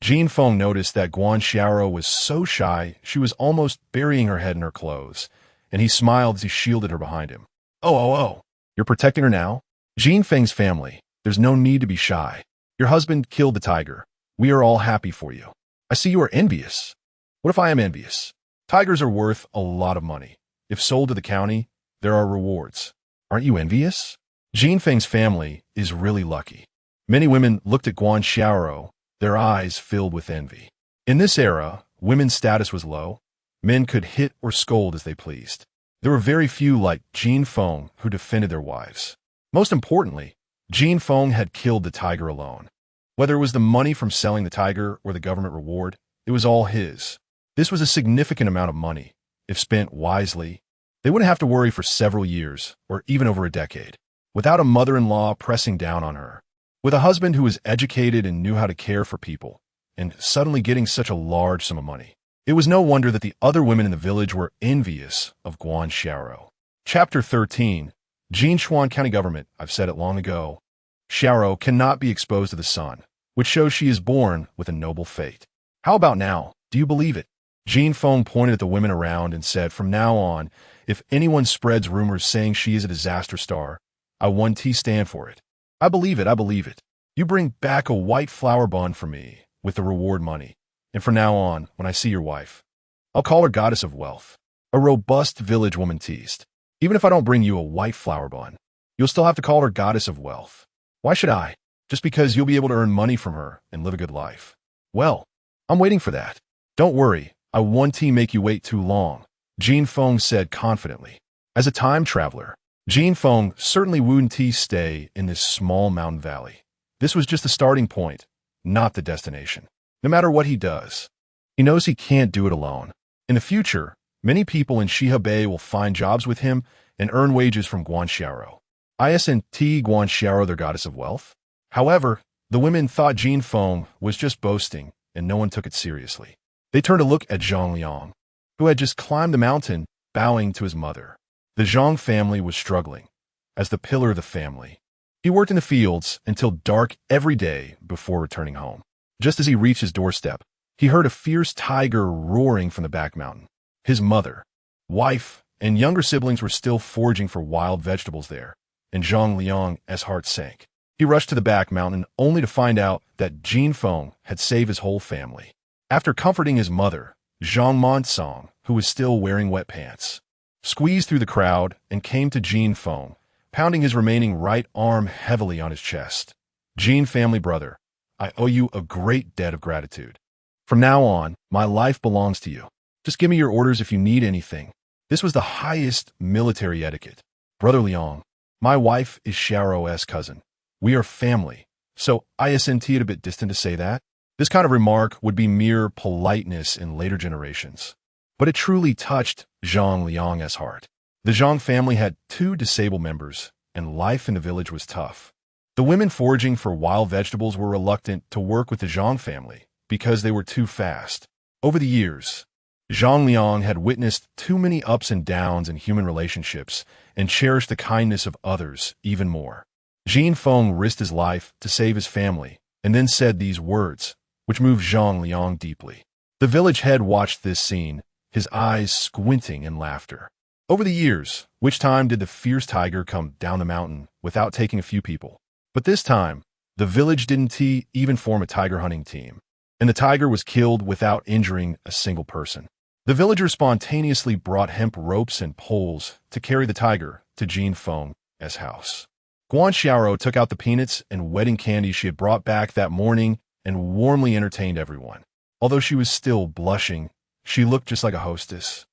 Speaker 1: Jin Feng noticed that Guan Xiaoro was so shy she was almost burying her head in her clothes, and he smiled as he shielded her behind him. Oh, you're protecting her now? Jin Feng's family, there's no need to be shy. Your husband killed the tiger. We are all happy for you. I see you are envious." "What if I am envious? Tigers are worth a lot of money. If sold to the county, there are rewards. Aren't you envious?" Jin Feng's family is really lucky. Many women looked at Guan Xiaoro, their eyes filled with envy. In this era, women's status was low. Men could hit or scold as they pleased. There were very few like Jin Feng who defended their wives. Most importantly, Jin Feng had killed the tiger alone. Whether it was the money from selling the tiger or the government reward, it was all his. This was a significant amount of money. If spent wisely, they wouldn't have to worry for several years or even over a decade, without a mother-in-law pressing down on her, with a husband who was educated and knew how to care for people, and suddenly getting such a large sum of money. It was no wonder that the other women in the village were envious of Guan Xiaoro. Chapter 13. Jinshuan County Government. I've said it long ago. Xiaoro cannot be exposed to the sun, which shows she is born with a noble fate. How about now? Do you believe it? Jin Feng pointed at the women around and said, "From now on, if anyone spreads rumors saying she is a disaster star, I 1T stand for it. I believe it. You bring back a white flower bun for me with the reward money, And from now on, when I see your wife, I'll call her goddess of wealth. A robust village woman teased. Even if I don't bring you a white flower bun, you'll still have to call her goddess of wealth. Why should I? Just because you'll be able to earn money from her and live a good life. Well, I'm waiting for that. Don't worry, I won't make you wait too long, Jin Feng said confidently. As a time traveler, Jin Feng certainly wouldn't stay in this small mountain valley. This was just the starting point, not the destination. No matter what he does, he knows he can't do it alone. In the future, many people in Shihabei will find jobs with him and earn wages from Guanxiaro. Isn't Guanxiaro their goddess of wealth? However, the women thought Jin Feng was just boasting, and no one took it seriously. They turned to look at Zhang Liang, who had just climbed the mountain, bowing to his mother. The Zhang family was struggling. As the pillar of the family, he worked in the fields until dark every day before returning home. Just as he reached his doorstep, he heard a fierce tiger roaring from the back mountain. His mother, wife, and younger siblings were still foraging for wild vegetables there, and Zhang Liang's heart sank. He rushed to the back mountain only to find out that Jin Feng had saved his whole family. After comforting his mother, Zhang Monsong, who was still wearing wet pants, squeezed through the crowd and came to Jin Feng, pounding his remaining right arm heavily on his chest. Jin family brother, I owe you a great debt of gratitude. From now on, my life belongs to you. Just give me your orders if you need anything. This was the highest military etiquette. Brother Liang, my wife is Xiao's cousin. We are family, so isn't it a bit distant to say that? This kind of remark would be mere politeness in later generations. But it truly touched Zhang Liang's heart. The Zhang family had 2 disabled members, and life in the village was tough. The women foraging for wild vegetables were reluctant to work with the Zhang family because they were too fast. Over the years, Zhang Liang had witnessed too many ups and downs in human relationships and cherished the kindness of others even more. Jin Feng risked his life to save his family and then said these words, which moved Zhang Liang deeply. The village head watched this scene, his eyes squinting in laughter. Over the years, which time did the fierce tiger come down the mountain without taking a few people? But this time, the village didn't even form a tiger hunting team, and the tiger was killed without injuring a single person. The villagers spontaneously brought hemp ropes and poles to carry the tiger to Jin Feng's house. Guanxiaro took out the peanuts and wedding candy she had brought back that morning and warmly entertained everyone. Although she was still blushing, she looked just like a hostess.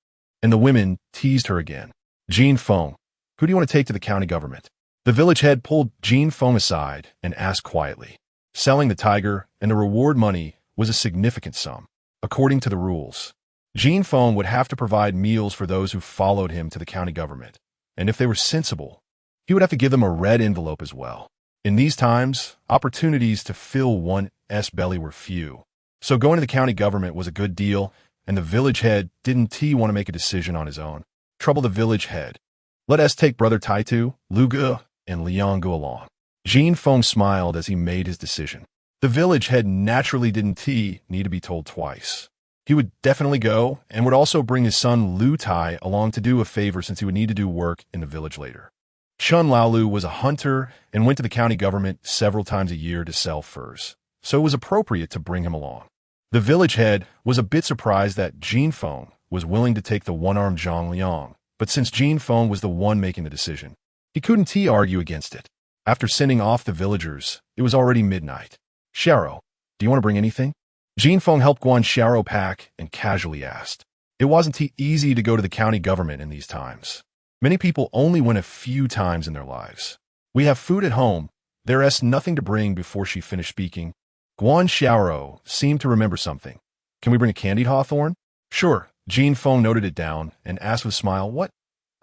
Speaker 1: And the women teased her again. Jin Feng, who do you want to take to the county government? The village head pulled Jin Feng aside and asked quietly. Selling the tiger and the reward money was a significant sum. According to the rules, Jin Feng would have to provide meals for those who followed him to the county government, and if they were sensible, he would have to give them a red envelope as well. In these times, opportunities to fill one's belly were few. So going to the county government was a good deal, and the village head didn't want to make a decision on his own. Trouble the village head. Let us take brother Taitu, Luge, and Liang go along. Jin Feng smiled as he made his decision. The village head naturally didn't need to be told twice. He would definitely go, and would also bring his son Lu Tai along to do a favor since he would need to do work in the village later. Chun Laolu was a hunter and went to the county government several times a year to sell furs, so it was appropriate to bring him along. The village head was a bit surprised that Jin Feng was willing to take the one-armed Zhang Liang, but since Jin Feng was the one making the decision, he couldn't argue against it. After sending off the villagers, it was already midnight. Xiao, do you want to bring anything? Jin Feng helped Guanxiaro pack and casually asked. It wasn't easy to go to the county government in these times. Many people only went a few times in their lives. We have food at home. There's nothing to bring. Before she finished speaking, Guanxiaro seemed to remember something. Can we bring a candied hawthorn? Sure. Jin Feng noted it down and asked with a smile, what?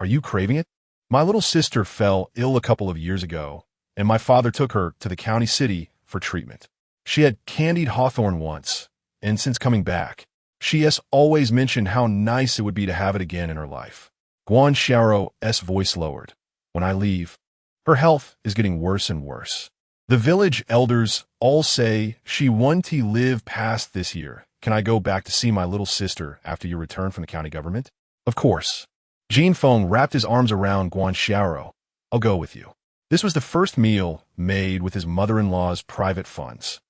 Speaker 1: Are you craving it? My little sister fell ill a couple of years ago, and my father took her to the county city for treatment. She had candied hawthorn once, and since coming back, she has always mentioned how nice it would be to have it again in her life. Guanxiaro's voice lowered. When I leave, her health is getting worse and worse. The village elders all say she won't live past this year. Can I go back to see my little sister after you return from the county government? Of course. Jin Feng wrapped his arms around Guanxiaro. I'll go with you. This was the first meal made with his mother-in-law's private funds,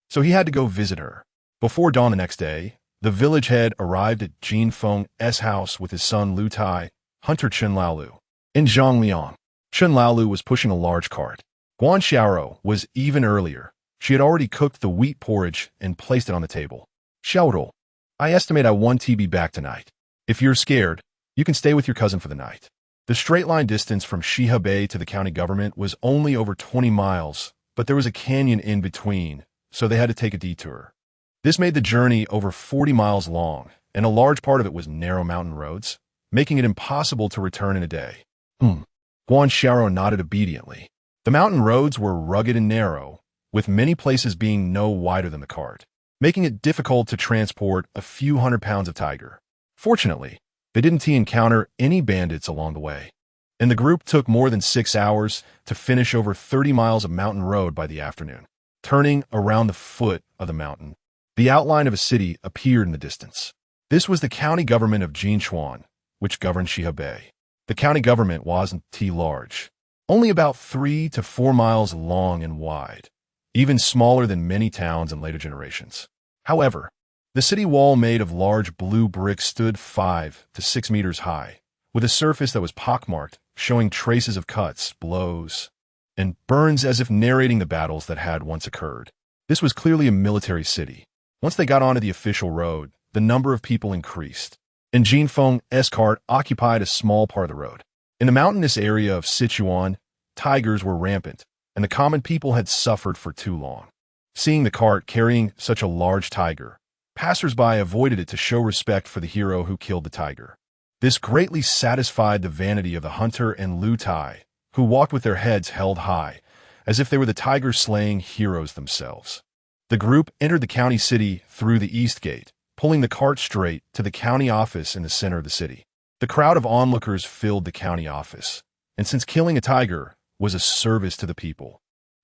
Speaker 1: so he had to go visit her. Before dawn the next day, the village head arrived at Jin Feng's house with his son Lu Tai, hunter Chen Laolu, and Zhang Liang. Chen Laolu was pushing a large cart. Guan Xiaoro was even earlier. She had already cooked the wheat porridge and placed it on the table. Xiaoro, I estimate I want to be back tonight. If you're scared, you can stay with your cousin for the night. The straight-line distance from Shihebei to the county government was only over 20 miles, but there was a canyon in between, so they had to take a detour. This made the journey over 40 miles long, and a large part of it was narrow mountain roads, making it impossible to return in a day. Guan Xiaoro nodded obediently. The mountain roads were rugged and narrow, with many places being no wider than the cart, making it difficult to transport a few hundred pounds of tiger. Fortunately, they didn't encounter any bandits along the way, and the group took more than 6 hours to finish over 30 miles of mountain road by the afternoon. Turning around the foot of the mountain, the outline of a city appeared in the distance. This was the county government of Jinchuan, which governed Shihebei. The county government wasn't too large, only about 3 to 4 miles long and wide, even smaller than many towns in later generations. However, the city wall made of large blue bricks stood 5 to 6 meters high, with a surface that was pockmarked, showing traces of cuts, blows, and burns as if narrating the battles that had once occurred. This was clearly a military city. Once they got onto the official road, the number of people increased, and Jin Feng's cart occupied a small part of the road. In the mountainous area of Sichuan, tigers were rampant, and the common people had suffered for too long. Seeing the cart carrying such a large tiger, passers-by avoided it to show respect for the hero who killed the tiger. This greatly satisfied the vanity of the hunter and Lu Tai, who walked with their heads held high, as if they were the tiger-slaying heroes themselves. The group entered the county city through the east gate, pulling the cart straight to the county office in the center of the city. The crowd of onlookers filled the county office, and since killing a tiger was a service to the people,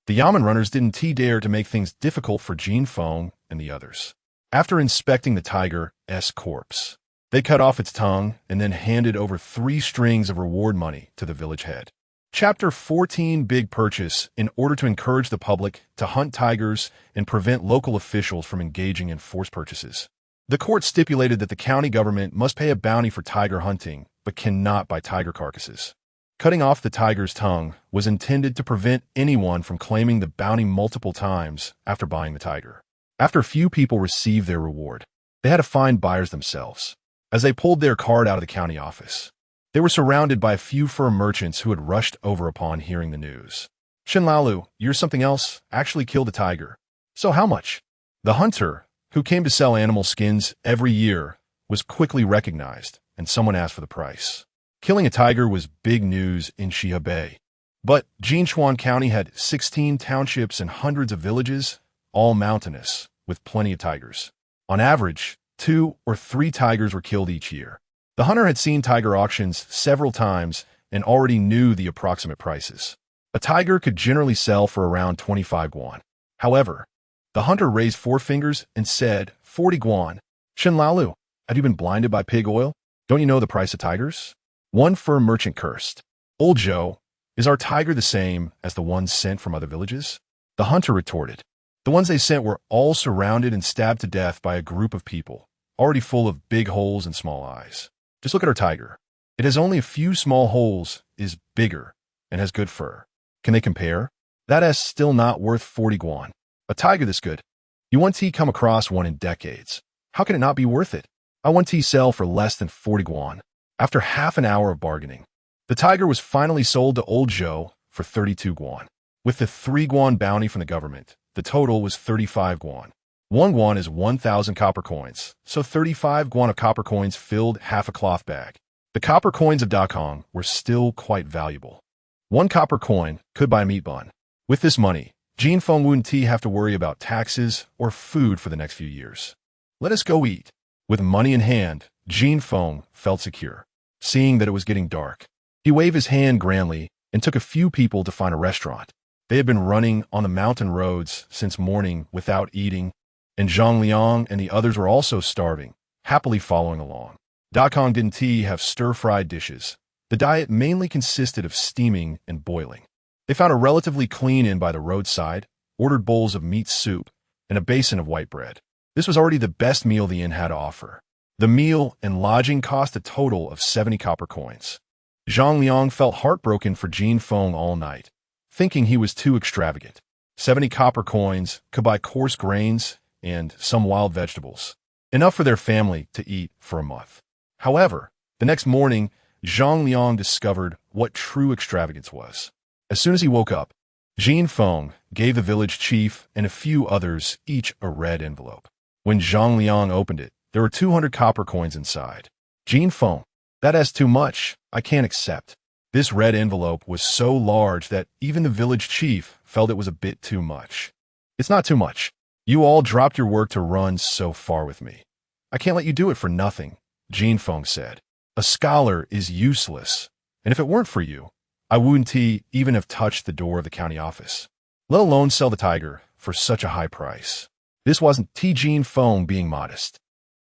Speaker 1: the Yamen runners didn't dare to make things difficult for Jin Feng and the others. After inspecting the tiger's corpse, they cut off its tongue and then handed over 3 strings of reward money to the village head. Chapter 14 Big Purchase. In order to encourage the public to hunt tigers and prevent local officials from engaging in forced purchases, the court stipulated that the county government must pay a bounty for tiger hunting, but cannot buy tiger carcasses. Cutting off the tiger's tongue was intended to prevent anyone from claiming the bounty multiple times after buying the tiger. After a few people received their reward, they had to find buyers themselves. As they pulled their cart out of the county office, they were surrounded by a few fur merchants who had rushed over upon hearing the news. Chen Laolu, you're something else, actually killed a tiger. So how much? The hunter, who came to sell animal skins every year, was quickly recognized, and someone asked for the price. Killing a tiger was big news in Shihebei. But Jinchuan County had 16 townships and hundreds of villages, all mountainous, with plenty of tigers. On average, 2 or 3 tigers were killed each year. The hunter had seen tiger auctions several times and already knew the approximate prices. A tiger could generally sell for around 25 guan. However, the hunter raised 4 fingers and said, 40 guan. Chen Laolu, have you been blinded by pig oil? Don't you know the price of tigers? One fur merchant cursed. Old Zhou, is our tiger the same as the ones sent from other villages? The hunter retorted. The ones they sent were all surrounded and stabbed to death by a group of people, already full of big holes and small eyes. Just look at our tiger. It has only a few small holes, is bigger, and has good fur. Can they compare? That is still not worth 40 guan. A tiger this good. You want to come across one in decades. How can it not be worth it? I want to sell for less than 40 guan. After half an hour of bargaining, the tiger was finally sold to Old Zhou for 32 guan. With the 3 guan bounty from the government, the total was 35 guan. 1 guan is 1,000 copper coins, so 35 guan of copper coins filled half a cloth bag. The copper coins of Dakong were still quite valuable. 1 copper coin could buy a meat bun. With this money, Jin Feng wouldn't have to worry about taxes or food for the next few years. Let us go eat. With money in hand, Jin Feng felt secure. Seeing that it was getting dark, he waved his hand grandly and took a few people to find a restaurant. They had been running on the mountain roads since morning without eating, and Zhang Liang and the others were also starving, happily following along. Dakong didn't have stir-fried dishes. The diet mainly consisted of steaming and boiling. They found a relatively clean inn by the roadside, ordered bowls of meat soup, and a basin of white bread. This was already the best meal the inn had to offer. The meal and lodging cost a total of 70 copper coins. Zhang Liang felt heartbroken for Jin Feng all night, thinking he was too extravagant. 70 copper coins could buy coarse grains and some wild vegetables, enough for their family to eat for a month. However, the next morning, Zhang Liang discovered what true extravagance was. As soon as he woke up, Jin Feng gave the village chief and a few others each a red envelope. When Zhang Liang opened it, there were 200 copper coins inside. Jin Feng, that's too much. I can't accept. This red envelope was so large that even the village chief felt it was a bit too much. It's not too much. You all dropped your work to run so far with me. I can't let you do it for nothing, Jin Feng said. A scholar is useless, and if it weren't for you, I wouldn't even have touched the door of the county office, let alone sell the tiger for such a high price. This wasn't Jin Feng being modest.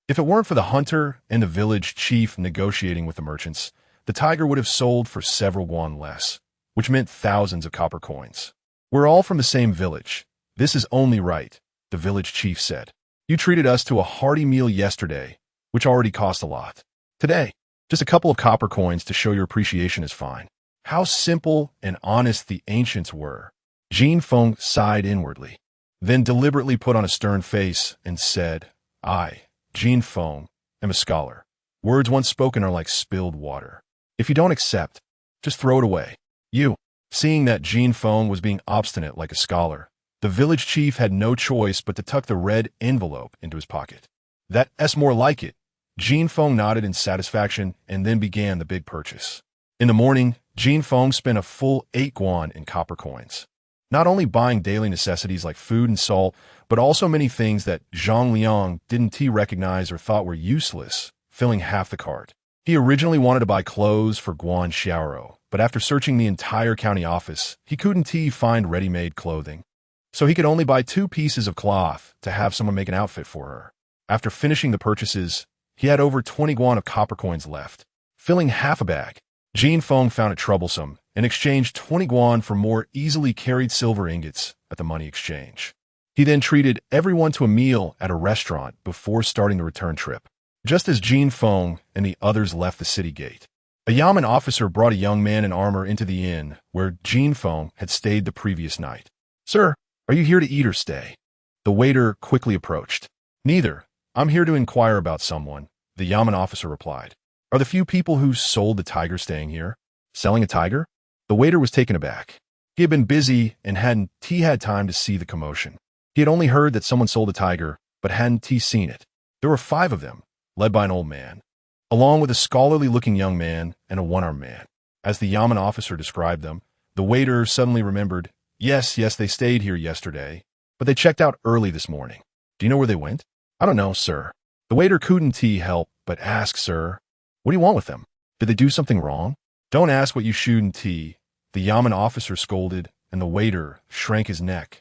Speaker 1: If it weren't for the hunter and the village chief negotiating with the merchants, the tiger would have sold for several guan less, which meant thousands of copper coins. We're all from the same village. This is only right, the village chief said. You treated us to a hearty meal yesterday, which already cost a lot. Today, just a couple of copper coins to show your appreciation is fine. How simple and honest the ancients were. Jin Feng sighed inwardly, then deliberately put on a stern face and said, I, Jin Feng, am a scholar. Words once spoken are like spilled water. If you don't accept, just throw it away. Seeing that Jin Feng was being obstinate like a scholar, the village chief had no choice but to tuck the red envelope into his pocket. That's more like it. Jin Feng nodded in satisfaction and then began the big purchase. In the morning, Jin Feng spent a full 8 guan in copper coins, not only buying daily necessities like food and salt, but also many things that Zhang Liang didn't recognize or thought were useless, filling half the cart. He originally wanted to buy clothes for Guan Xiaoro, but after searching the entire county office, he couldn't find ready-made clothing. So he could only buy 2 pieces of cloth to have someone make an outfit for her. After finishing the purchases, he had over 20 guan of copper coins left, filling half a bag. Jin Feng found it troublesome and exchanged 20 guan for more easily carried silver ingots at the money exchange. He then treated everyone to a meal at a restaurant before starting the return trip. Just as Jin Feng and the others left the city gate, a yamen officer brought a young man in armor into the inn where Jin Feng had stayed the previous night. Sir, are you here to eat or stay? The waiter quickly approached. Neither. I'm here to inquire about someone, the yamen officer replied. Are the few people who sold the tiger staying here? Selling a tiger? The waiter was taken aback. He had been busy and hadn't had time to see the commotion. He had only heard that someone sold a tiger, but hadn't seen it. There were 5 of them, led by an old man, along with a scholarly-looking young man and a one-armed man. As the yamen officer described them, the waiter suddenly remembered, yes, they stayed here yesterday, but they checked out early this morning. Do you know where they went? I don't know, sir. The waiter couldn't help but ask, sir, what do you want with them? Did they do something wrong? Don't ask what you shouldn't. The yamen officer scolded, and the waiter shrank his neck,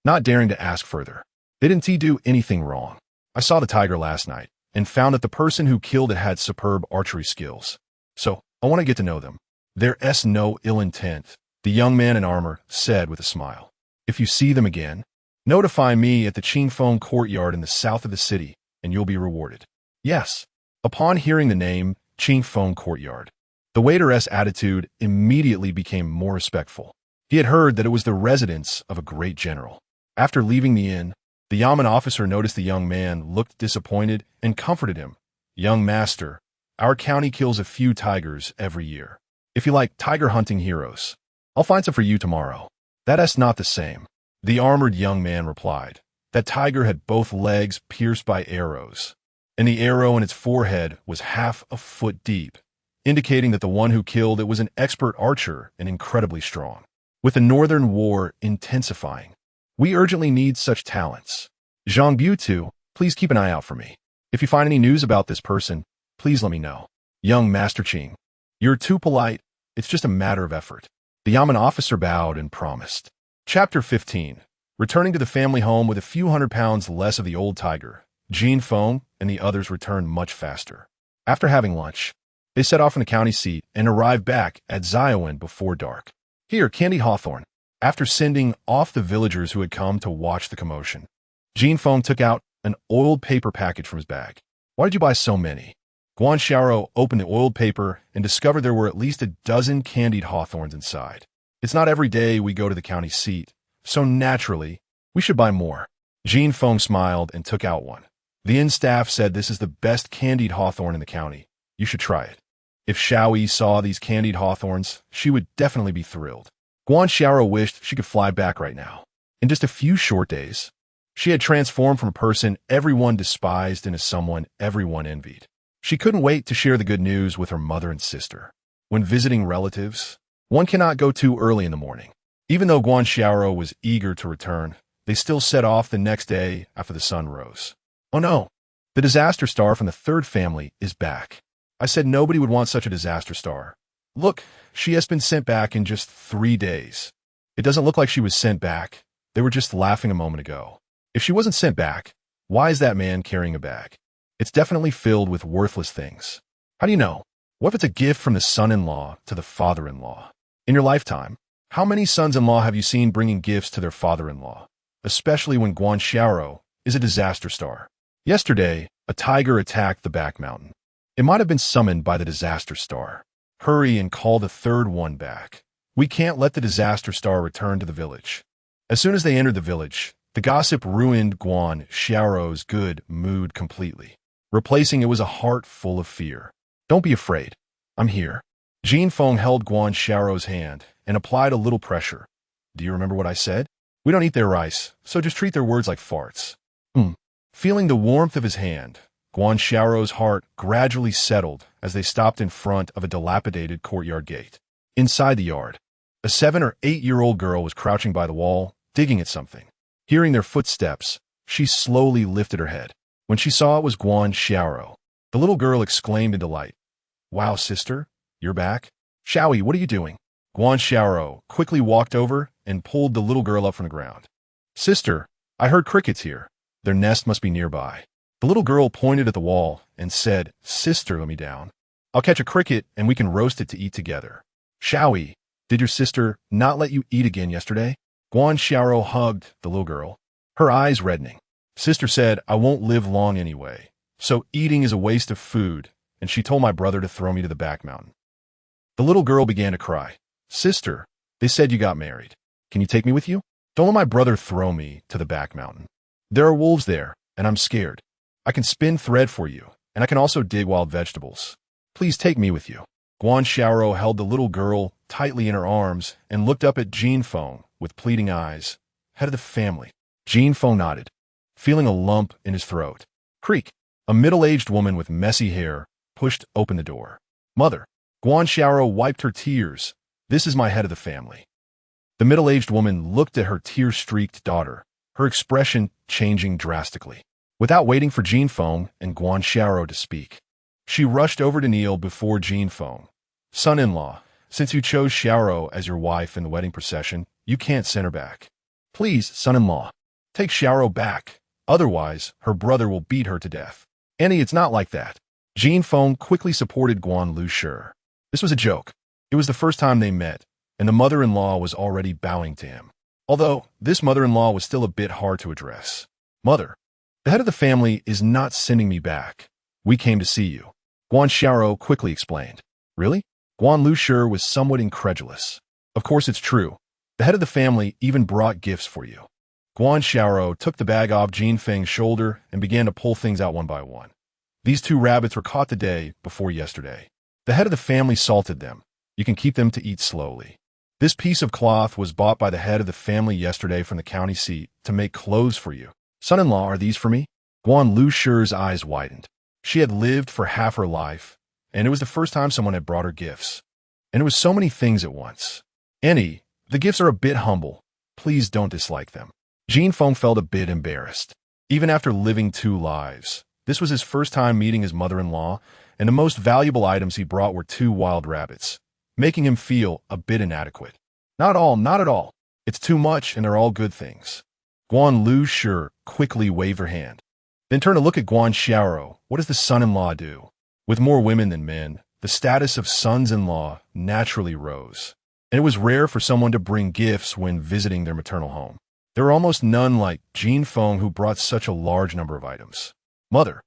Speaker 1: not daring to ask further. They didn't do anything wrong. I saw the tiger last night and found that the person who killed it had superb archery skills. So, I want to get to know them. There's no ill intent, the young man in armor said with a smile. If you see them again, notify me at the Qingfeng courtyard in the south of the city, and you'll be rewarded. Yes. Upon hearing the name, Qingfeng courtyard, the waiter's attitude immediately became more respectful. He had heard that it was the residence of a great general. After leaving the inn, the yamen officer noticed the young man looked disappointed and comforted him. Young master, our county kills a few tigers every year. If you like tiger hunting heroes, I'll find some for you tomorrow. That's not the same, the armored young man replied. That tiger had both legs pierced by arrows, and the arrow in its forehead was half a foot deep, indicating that the one who killed it was an expert archer and incredibly strong. With the Northern War intensifying, we urgently need such talents. Zhang Butu, please keep an eye out for me. If you find any news about this person, please let me know. Young Master Qing, you're too polite. It's just a matter of effort. The yamen officer bowed and promised. Chapter 15. Returning to the family home with a few £100 less of the old tiger, Jin Feng and the others returned much faster. After having lunch, they set off from the county seat and arrived back at Ziowen before dark. Here, Candy Hawthorne. After sending off the villagers who had come to watch the commotion, Jin Feng took out an oiled paper package from his bag. Why did you buy so many? Guan Xiaoro opened the oiled paper and discovered there were at least a dozen candied hawthorns inside. It's not every day we go to the county seat, so naturally, we should buy more. Jin Feng smiled and took out one. The inn staff said this is the best candied hawthorn in the county. You should try it. If Xiaoyi saw these candied hawthorns, she would definitely be thrilled. Guan Xiaoro wished she could fly back right now. In just a few short days, she had transformed from a person everyone despised into someone everyone envied. She couldn't wait to share the good news with her mother and sister. When visiting relatives, one cannot go too early in the morning. Even though Guan Xiaoro was eager to return, they still set off the next day after the sun rose. Oh no, the disaster star from the third family is back. I said nobody would want such a disaster star. Look, she has been sent back in just 3 days. It doesn't look like she was sent back. They were just laughing a moment ago. If she wasn't sent back, why is that man carrying a bag? It's definitely filled with worthless things. How do you know? What if it's a gift from the son-in-law to the father-in-law? In your lifetime, how many sons-in-law have you seen bringing gifts to their father-in-law? Especially when Guan Xiaoro is a disaster star. Yesterday, a tiger attacked the back mountain. It might have been summoned by the disaster star. Hurry and call the third one back. We can't let the disaster star return to the village. As soon as they entered the village, the gossip ruined Guan Xiaoro's good mood completely, replacing it with a heart full of fear. Don't be afraid. I'm here. Jin Feng held Guan Xiaoro's hand and applied a little pressure. Do you remember what I said? We don't eat their rice, so just treat their words like farts. Feeling the warmth of his hand, Guan Xiaoro's heart gradually settled as they stopped in front of a dilapidated courtyard gate. Inside the yard, a 7 or 8-year-old girl was crouching by the wall, digging at something. Hearing their footsteps, she slowly lifted her head. When she saw it was Guan Xiaoro, the little girl exclaimed in delight. Wow, sister, you're back? Xiaoyi, what are you doing? Guan Xiaoro quickly walked over and pulled the little girl up from the ground. Sister, I heard crickets here. Their nest must be nearby. The little girl pointed at the wall and said, Sister, let me down. I'll catch a cricket and we can roast it to eat together. Xiaoyi, did your sister not let you eat again yesterday? Guan Xiaoro hugged the little girl, her eyes reddening. Sister said, I won't live long anyway, so eating is a waste of food, and she told my brother to throw me to the back mountain. The little girl began to cry. Sister, they said you got married. Can you take me with you? Don't let my brother throw me to the back mountain. There are wolves there, and I'm scared. I can spin thread for you, and I can also dig wild vegetables. Please take me with you. Guan Xiaoro held the little girl tightly in her arms and looked up at Jin Feng with pleading eyes. Head of the family. Jin Feng nodded, feeling a lump in his throat. Creak. A middle-aged woman with messy hair pushed open the door. Mother. Guan Xiaoro wiped her tears. This is my head of the family. The middle-aged woman looked at her tear-streaked daughter, her expression changing drastically. Without waiting for Jin Feng and Guan Xiaoro to speak, she rushed over to kneel before Jin Feng. Son-in-law, since you chose Xiaoro as your wife in the wedding procession, you can't send her back. Please, son-in-law, take Xiaoro back. Otherwise, her brother will beat her to death. Annie, it's not like that. Jin Feng quickly supported Guan Lushi. This was a joke. It was the first time they met, and the mother-in-law was already bowing to him. Although, this mother-in-law was still a bit hard to address. Mother, the head of the family is not sending me back. We came to see you. Guan Xiaoro quickly explained. Really? Guan Lushi was somewhat incredulous. Of course it's true. The head of the family even brought gifts for you. Guan Xiaoro took the bag off Jin Feng's shoulder and began to pull things out one by one. These 2 rabbits were caught the day before yesterday. The head of the family salted them. You can keep them to eat slowly. This piece of cloth was bought by the head of the family yesterday from the county seat to make clothes for you. Son-in-law, are these for me? Guan Lushi's eyes widened. She had lived for half her life, and it was the first time someone had brought her gifts. And it was so many things at once. Annie, the gifts are a bit humble. Please don't dislike them. Jin Feng felt a bit embarrassed. Even after living 2 lives, this was his first time meeting his mother-in-law, and the most valuable items he brought were 2 wild rabbits, making him feel a bit inadequate. Not at all. It's too much, and they're all good things. Guan Lushi quickly waved her hand, then turned to look at Guan Xiaoro. What does the son-in-law do? With more women than men, the status of sons-in-law naturally rose, and it was rare for someone to bring gifts when visiting their maternal home. There were almost none like Jin Feng, who brought such a large number of items. Mother,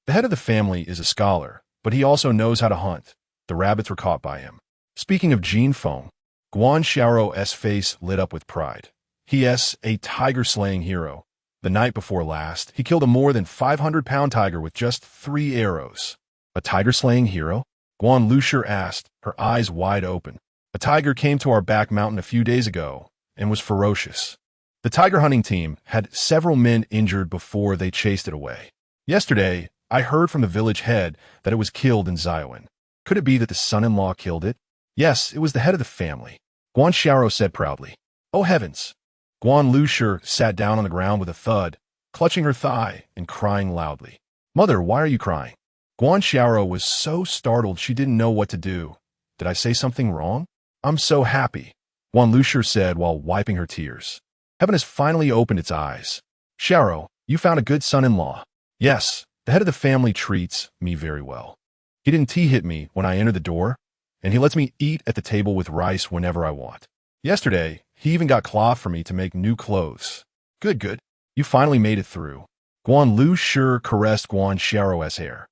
Speaker 1: the head of the family, is a scholar, but he also knows how to hunt. The rabbits were caught by him. Speaking of Jin Feng, Guan Xiao's face lit up with pride. He is a tiger-slaying hero. The night before last, he killed a more than 500-pound tiger with just 3 arrows. A tiger-slaying hero? Guan Lushi asked, her eyes wide open. A tiger came to our back mountain a few days ago and was ferocious. The tiger hunting team had several men injured before they chased it away. Yesterday, I heard from the village head that it was killed in Ziowan. Could it be that the son-in-law killed it? Yes, it was the head of the family, Guan Xiao said proudly. Oh heavens! Guan Lushi sat down on the ground with a thud, clutching her thigh and crying loudly. Mother, why are you crying? Guan Xiao was so startled she didn't know what to do. Did I say something wrong? I'm so happy, Guan Lushi said while wiping her tears. Heaven has finally opened its eyes. Xiao, you found a good son-in-law. Yes, the head of the family treats me very well. He didn't hit me when I entered the door, and he lets me eat at the table with rice whenever I want. Yesterday, he even got cloth for me to make new clothes. Good. You finally made it through. Guan Lushi caressed Guan Xiao's hair.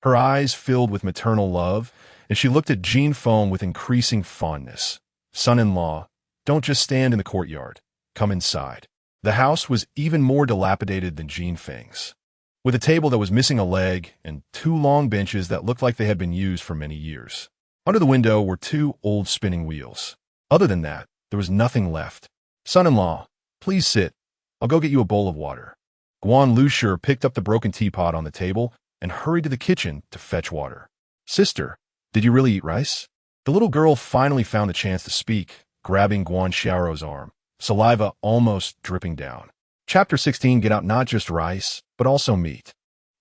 Speaker 1: Her eyes filled with maternal love, and she looked at Jin Feng with increasing fondness. Son-in-law, don't just stand in the courtyard. Come inside. The house was even more dilapidated than Jin Feng's, with a table that was missing a leg and 2 long benches that looked like they had been used for many years. Under the window were 2 old spinning wheels. Other than that, there was nothing left. Son-in-law, please sit. I'll go get you a bowl of water. Guan Lushi picked up the broken teapot on the table and hurried to the kitchen to fetch water. Sister, did you really eat rice? The little girl finally found the chance to speak, grabbing Guan Xiao's arm, saliva almost dripping down. Chapter 16, get out not just rice, but also meat.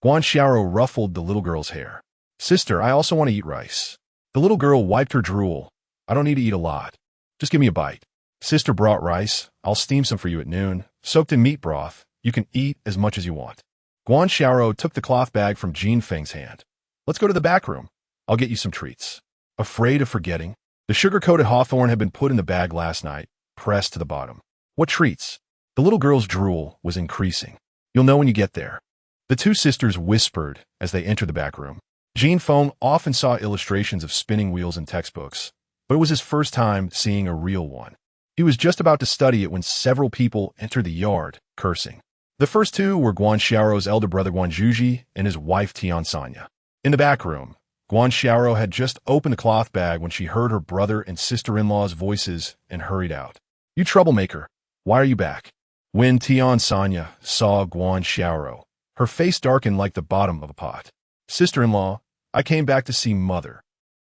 Speaker 1: Guan Xiao ruffled the little girl's hair. Sister, I also want to eat rice. The little girl wiped her drool. I don't need to eat a lot. Just give me a bite. Sister brought rice. I'll steam some for you at noon, soaked in meat broth. You can eat as much as you want. Guan Xiao took the cloth bag from Jin Feng's hand. Let's go to the back room. I'll get you some treats. Afraid of forgetting, the sugar-coated hawthorn had been put in the bag last night, pressed to the bottom. What treats? The little girl's drool was increasing. You'll know when you get there. The 2 sisters whispered as they entered the back room. Jin Feng often saw illustrations of spinning wheels in textbooks, but it was his first time seeing a real one. He was just about to study it when several people entered the yard, cursing. The first 2 were Guan Xiao's elder brother Guan Zhuji and his wife Tian Sanya. In the back room, Guan Xiao had just opened the cloth bag when she heard her brother and sister-in-law's voices and hurried out. You troublemaker, why are you back? When Tian Sanya saw Guan Xiao, her face darkened like the bottom of a pot. Sister-in-law, I came back to see mother.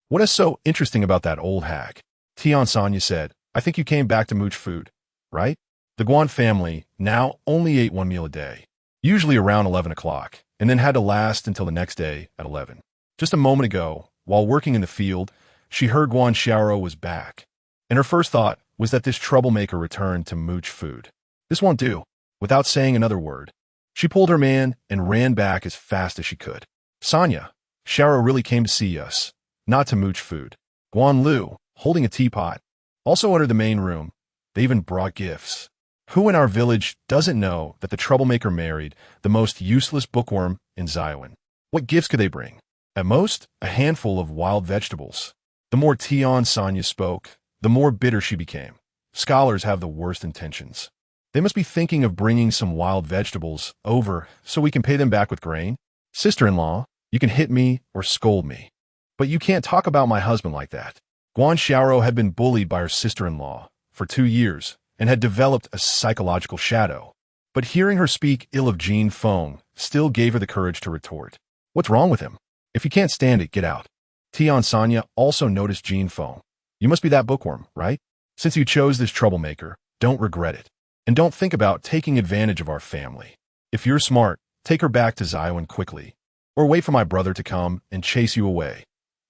Speaker 1: What is so interesting about that old hag? Tian Sanya said, I think you came back to mooch food, right? The Guan family now only ate 1 meal a day, usually around 11 o'clock, and then had to last until the next day at 11. Just a moment ago, while working in the field, she heard Guan Xiao was back, and her first thought was that this troublemaker returned to mooch food. This won't do. Without saying another word, she pulled her man and ran back as fast as she could. Sanya, Xiao really came to see us, not to mooch food. Guan Lu, holding a teapot, also entered the main room. They even brought gifts. Who in our village doesn't know that the troublemaker married the most useless bookworm in Ziowan? What gifts could they bring? At most, a handful of wild vegetables. The more Tian Sanya spoke, the more bitter she became. Scholars have the worst intentions. They must be thinking of bringing some wild vegetables over so we can pay them back with grain. Sister-in-law, you can hit me or scold me, but you can't talk about my husband like that. Guan Xiao had been bullied by her sister-in-law for 2 years and had developed a psychological shadow. But hearing her speak ill of Jin Feng still gave her the courage to retort. What's wrong with him? If you can't stand it, get out. Tian Sanya also noticed Jin Feng. You must be that bookworm, right? Since you chose this troublemaker, don't regret it. And don't think about taking advantage of our family. If you're smart, take her back to Ziowan quickly. Or wait for my brother to come and chase you away.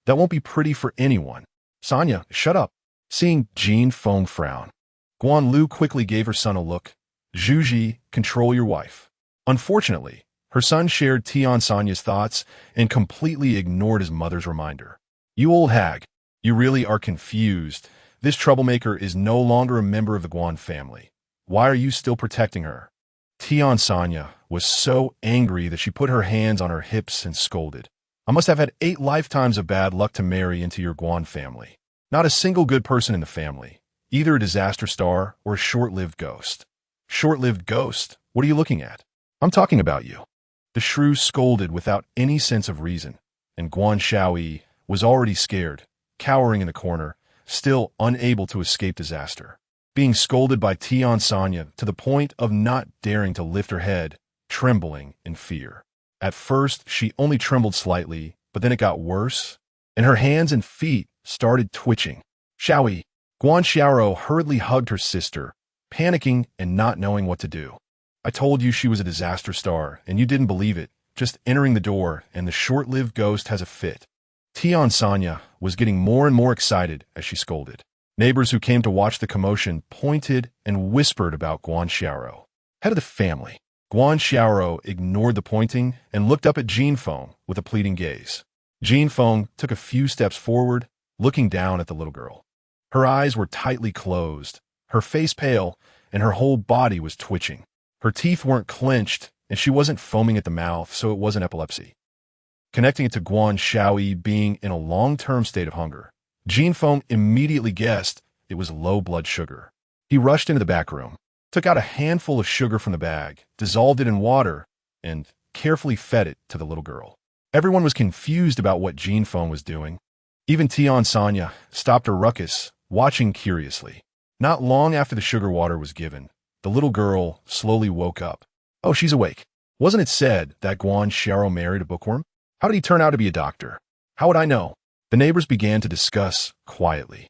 Speaker 1: That won't be pretty for anyone. Sanya, shut up. Seeing Jin Feng frown, Guan Lu quickly gave her son a look. Zhuji, control your wife. Unfortunately, her son shared Tian Sanya's thoughts and completely ignored his mother's reminder. You old hag, you really are confused. This troublemaker is no longer a member of the Guan family. Why are you still protecting her? Tian Sanya was so angry that she put her hands on her hips and scolded. I must have had 8 lifetimes of bad luck to marry into your Guan family. Not a single good person in the family. Either a disaster star or a short-lived ghost. Short-lived ghost? What are you looking at? I'm talking about you. The shrew scolded without any sense of reason, and Guan Xiaoyi was already scared, cowering in the corner, still unable to escape disaster. Being scolded by Tian Sanya to the point of not daring to lift her head, trembling in fear. At first, she only trembled slightly, but then it got worse, and her hands and feet started twitching. Xiaoyi, Guan Xiaoro hurriedly hugged her sister, panicking and not knowing what to do. I told you she was a disaster star, and you didn't believe it, just entering the door, and the short-lived ghost has a fit. Tian Sanya was getting more and more excited as she scolded. Neighbors who came to watch the commotion pointed and whispered about Guan Xiaoro, head of the family. Guan Xiaoro ignored the pointing and looked up at Jinfeng with a pleading gaze. Jinfeng took a few steps forward, looking down at the little girl. Her eyes were tightly closed, her face pale, and her whole body was twitching. Her teeth weren't clenched, and she wasn't foaming at the mouth, so it wasn't epilepsy. Connecting it to Guan Xiaoyi being in a long-term state of hunger, Jinfeng immediately guessed it was low blood sugar. He rushed into the back room, took out a handful of sugar from the bag, dissolved it in water, and carefully fed it to the little girl. Everyone was confused about what Jinfeng was doing. Even Tian Sanya stopped her ruckus, watching curiously. Not long after the sugar water was given, the little girl slowly woke up. Oh, she's awake. Wasn't it said that Guan Xiaoro married a bookworm? How did he turn out to be a doctor? How would I know? The neighbors began to discuss quietly.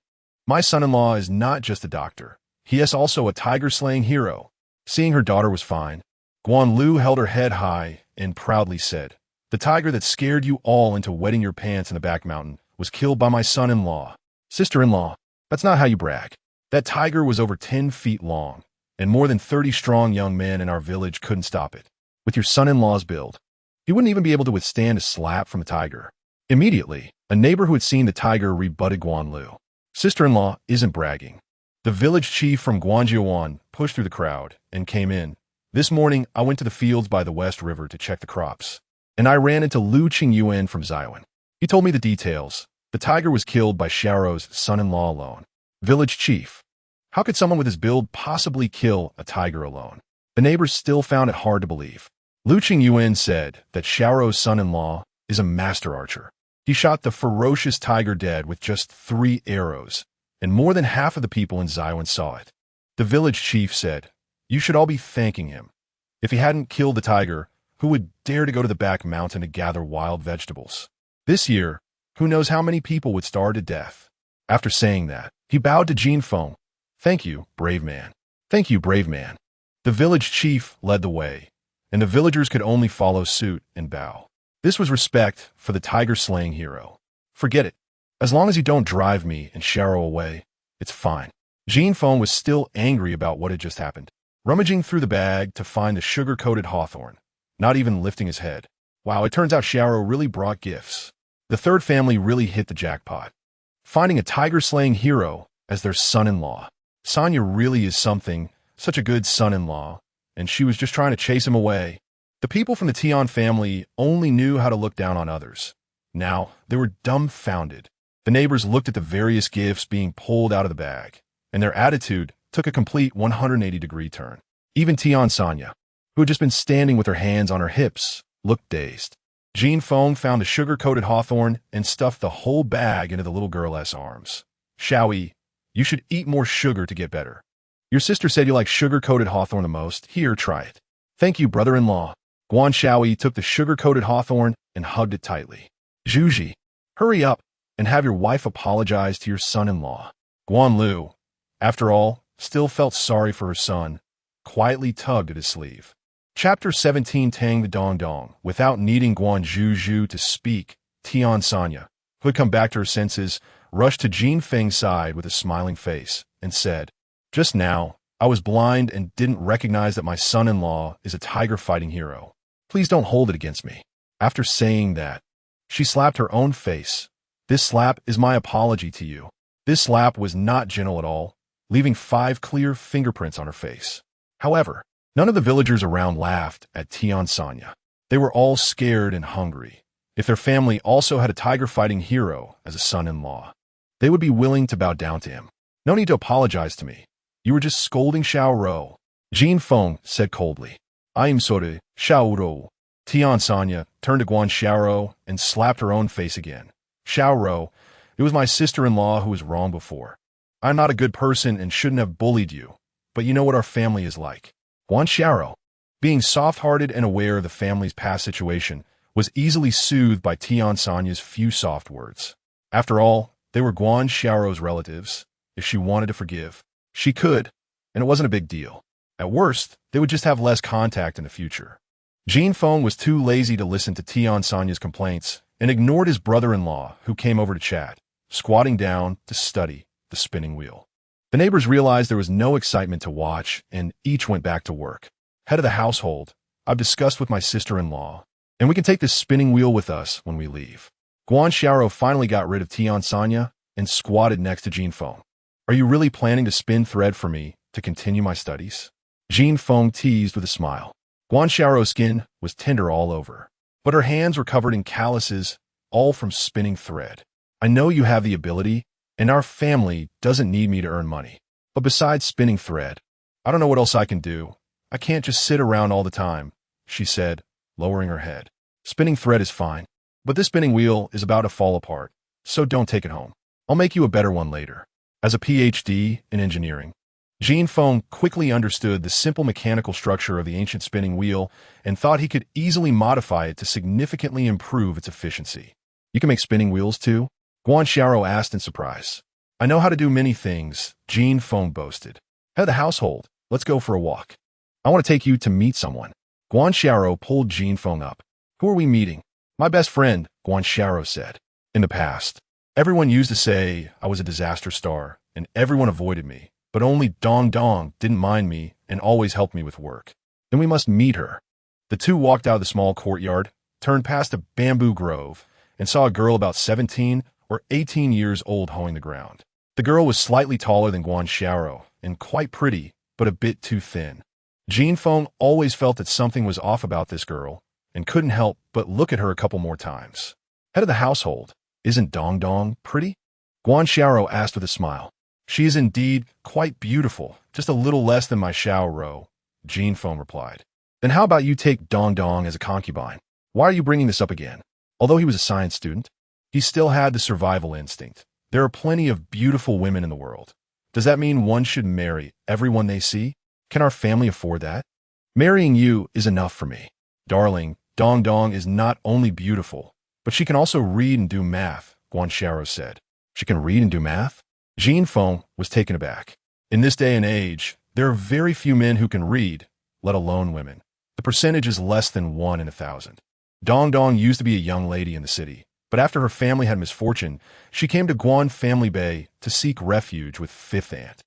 Speaker 1: My son-in-law is not just a doctor. He is also a tiger-slaying hero. Seeing her daughter was fine, Guan Lu held her head high and proudly said, the tiger that scared you all into wetting your pants in the back mountain was killed by my son-in-law. Sister-in-law, that's not how you brag. That tiger was over 10 feet long, and more than 30 strong young men in our village couldn't stop it. With your son-in-law's build, he wouldn't even be able to withstand a slap from a tiger. Immediately, a neighbor who had seen the tiger rebutted Guan Lu. Sister-in-law isn't bragging. The village chief from Guangjiuan pushed through the crowd and came in. This morning, I went to the fields by the West River to check the crops, and I ran into Lu Qingyuan from Zaiwan. He told me the details. The tiger was killed by Xiaoro's son-in-law alone. Village chief. How could someone with his build possibly kill a tiger alone? The neighbors still found it hard to believe. Lu Qingyuan said that Xiaoro's son-in-law is a master archer. He shot the ferocious tiger dead with just 3 arrows, and more than half of the people in Zaiwan saw it. The village chief said, you should all be thanking him. If he hadn't killed the tiger, who would dare to go to the back mountain to gather wild vegetables? This year, who knows how many people would starve to death? After saying that, he bowed to Jinfeng. Thank you, brave man. Thank you, brave man. The village chief led the way, and the villagers could only follow suit and bow. This was respect for the tiger-slaying hero. Forget it. As long as you don't drive me and Xiaoro away, it's fine. Jinfeng was still angry about what had just happened, rummaging through the bag to find the sugar-coated hawthorn, not even lifting his head. Wow, it turns out Xiaoro really brought gifts. The third family really hit the jackpot, finding a tiger-slaying hero as their son-in-law. Sanya really is something, such a good son-in-law, and she was just trying to chase him away. The people from the Tian family only knew how to look down on others. Now, they were dumbfounded. The neighbors looked at the various gifts being pulled out of the bag, and their attitude took a complete 180-degree turn. Even Tian Sanya, who had just been standing with her hands on her hips, looked dazed. Jinfeng found the sugar-coated hawthorn and stuffed the whole bag into the little girl's arms. Xiaoyi, you should eat more sugar to get better. Your sister said you like sugar-coated hawthorn the most. Here, try it. Thank you, brother-in-law. Guan Xiaoyi took the sugar-coated hawthorn and hugged it tightly. Zhuji, hurry up and have your wife apologize to your son-in-law. Guan Lu, after all, still felt sorry for her son, quietly tugged at his sleeve. Chapter 17 Tang the Dong Dong. Without needing Guan Zhu to speak, Tian Sanya, who had come back to her senses, rushed to Jinfeng's side with a smiling face and said, just now, I was blind and didn't recognize that my son-in-law is a tiger-fighting hero. Please don't hold it against me. After saying that, she slapped her own face. This slap is my apology to you. This slap was not gentle at all, leaving 5 clear fingerprints on her face. However, none of the villagers around laughed at Tian Sanya. They were all scared and hungry. If their family also had a tiger-fighting hero as a son-in-law, they would be willing to bow down to him. No need to apologize to me. You were just scolding Xiao Rou, Jin Feng said coldly. I am sorry, Xiao Rou. Tian Sanya turned to Guan Xiaorou and slapped her own face again. Xiao Rou, it was my sister-in-law who was wrong before. I'm not a good person and shouldn't have bullied you, but you know what our family is like. Guan Xiaorou, being soft-hearted and aware of the family's past situation, was easily soothed by Tian Sanya's few soft words. After all, they were Guan Xiaorou's relatives. If she wanted to forgive, she could, and it wasn't a big deal. At worst, they would just have less contact in the future. Jin Feng was too lazy to listen to Tian Sanya's complaints and ignored his brother-in-law, who came over to chat, squatting down to study the spinning wheel. The neighbors realized there was no excitement to watch, and each went back to work. Head of the household, I've discussed with my sister-in-law, and we can take this spinning wheel with us when we leave. Guan Xiaorou finally got rid of Tian Sanya and squatted next to Jin Feng. Are you really planning to spin thread for me to continue my studies? Jin Feng teased with a smile. Guan Xiaorou's skin was tender all over, but her hands were covered in calluses, all from spinning thread. I know you have the ability, and our family doesn't need me to earn money. But besides spinning thread, I don't know what else I can do. I can't just sit around all the time, she said, lowering her head. Spinning thread is fine, but this spinning wheel is about to fall apart, so don't take it home. I'll make you a better one later. As a PhD in engineering, Jin Feng quickly understood the simple mechanical structure of the ancient spinning wheel and thought he could easily modify it to significantly improve its efficiency. You can make spinning wheels too? Guan Xiaorou asked in surprise. I know how to do many things, Jin Feng boasted. Head of the household, let's go for a walk. I want to take you to meet someone. Guan Xiaorou pulled Jin Feng up. Who are we meeting? My best friend, Guan Xiaorou said. In the past, everyone used to say I was a disaster star, and everyone avoided me, but only Dong Dong didn't mind me and always helped me with work. Then we must meet her. The two walked out of the small courtyard, turned past a bamboo grove, and saw a girl about 17 or 18 years old hoeing the ground. The girl was slightly taller than Guan Xiaorou and quite pretty, but a bit too thin. Jin Feng always felt that something was off about this girl and couldn't help but look at her a couple more times. Head of the household, isn't Dong Dong pretty? Guan Xiaorou asked with a smile. She is indeed quite beautiful, just a little less than my Xiao Rou, Jin Feng replied. Then how about you take Dong Dong as a concubine? Why are you bringing this up again? Although he was a science student, he still had the survival instinct. There are plenty of beautiful women in the world. Does that mean one should marry everyone they see? Can our family afford that? Marrying you is enough for me. Darling, Dong Dong is not only beautiful, but she can also read and do math, Guan Xiaorou said. She can read and do math? Jin Feng was taken aback. In this day and age, there are very few men who can read, let alone women. The percentage is less than 1 in 1,000. Dong Dong used to be a young lady in the city, but after her family had misfortune, she came to Guan Family Bay to seek refuge with Fifth Aunt.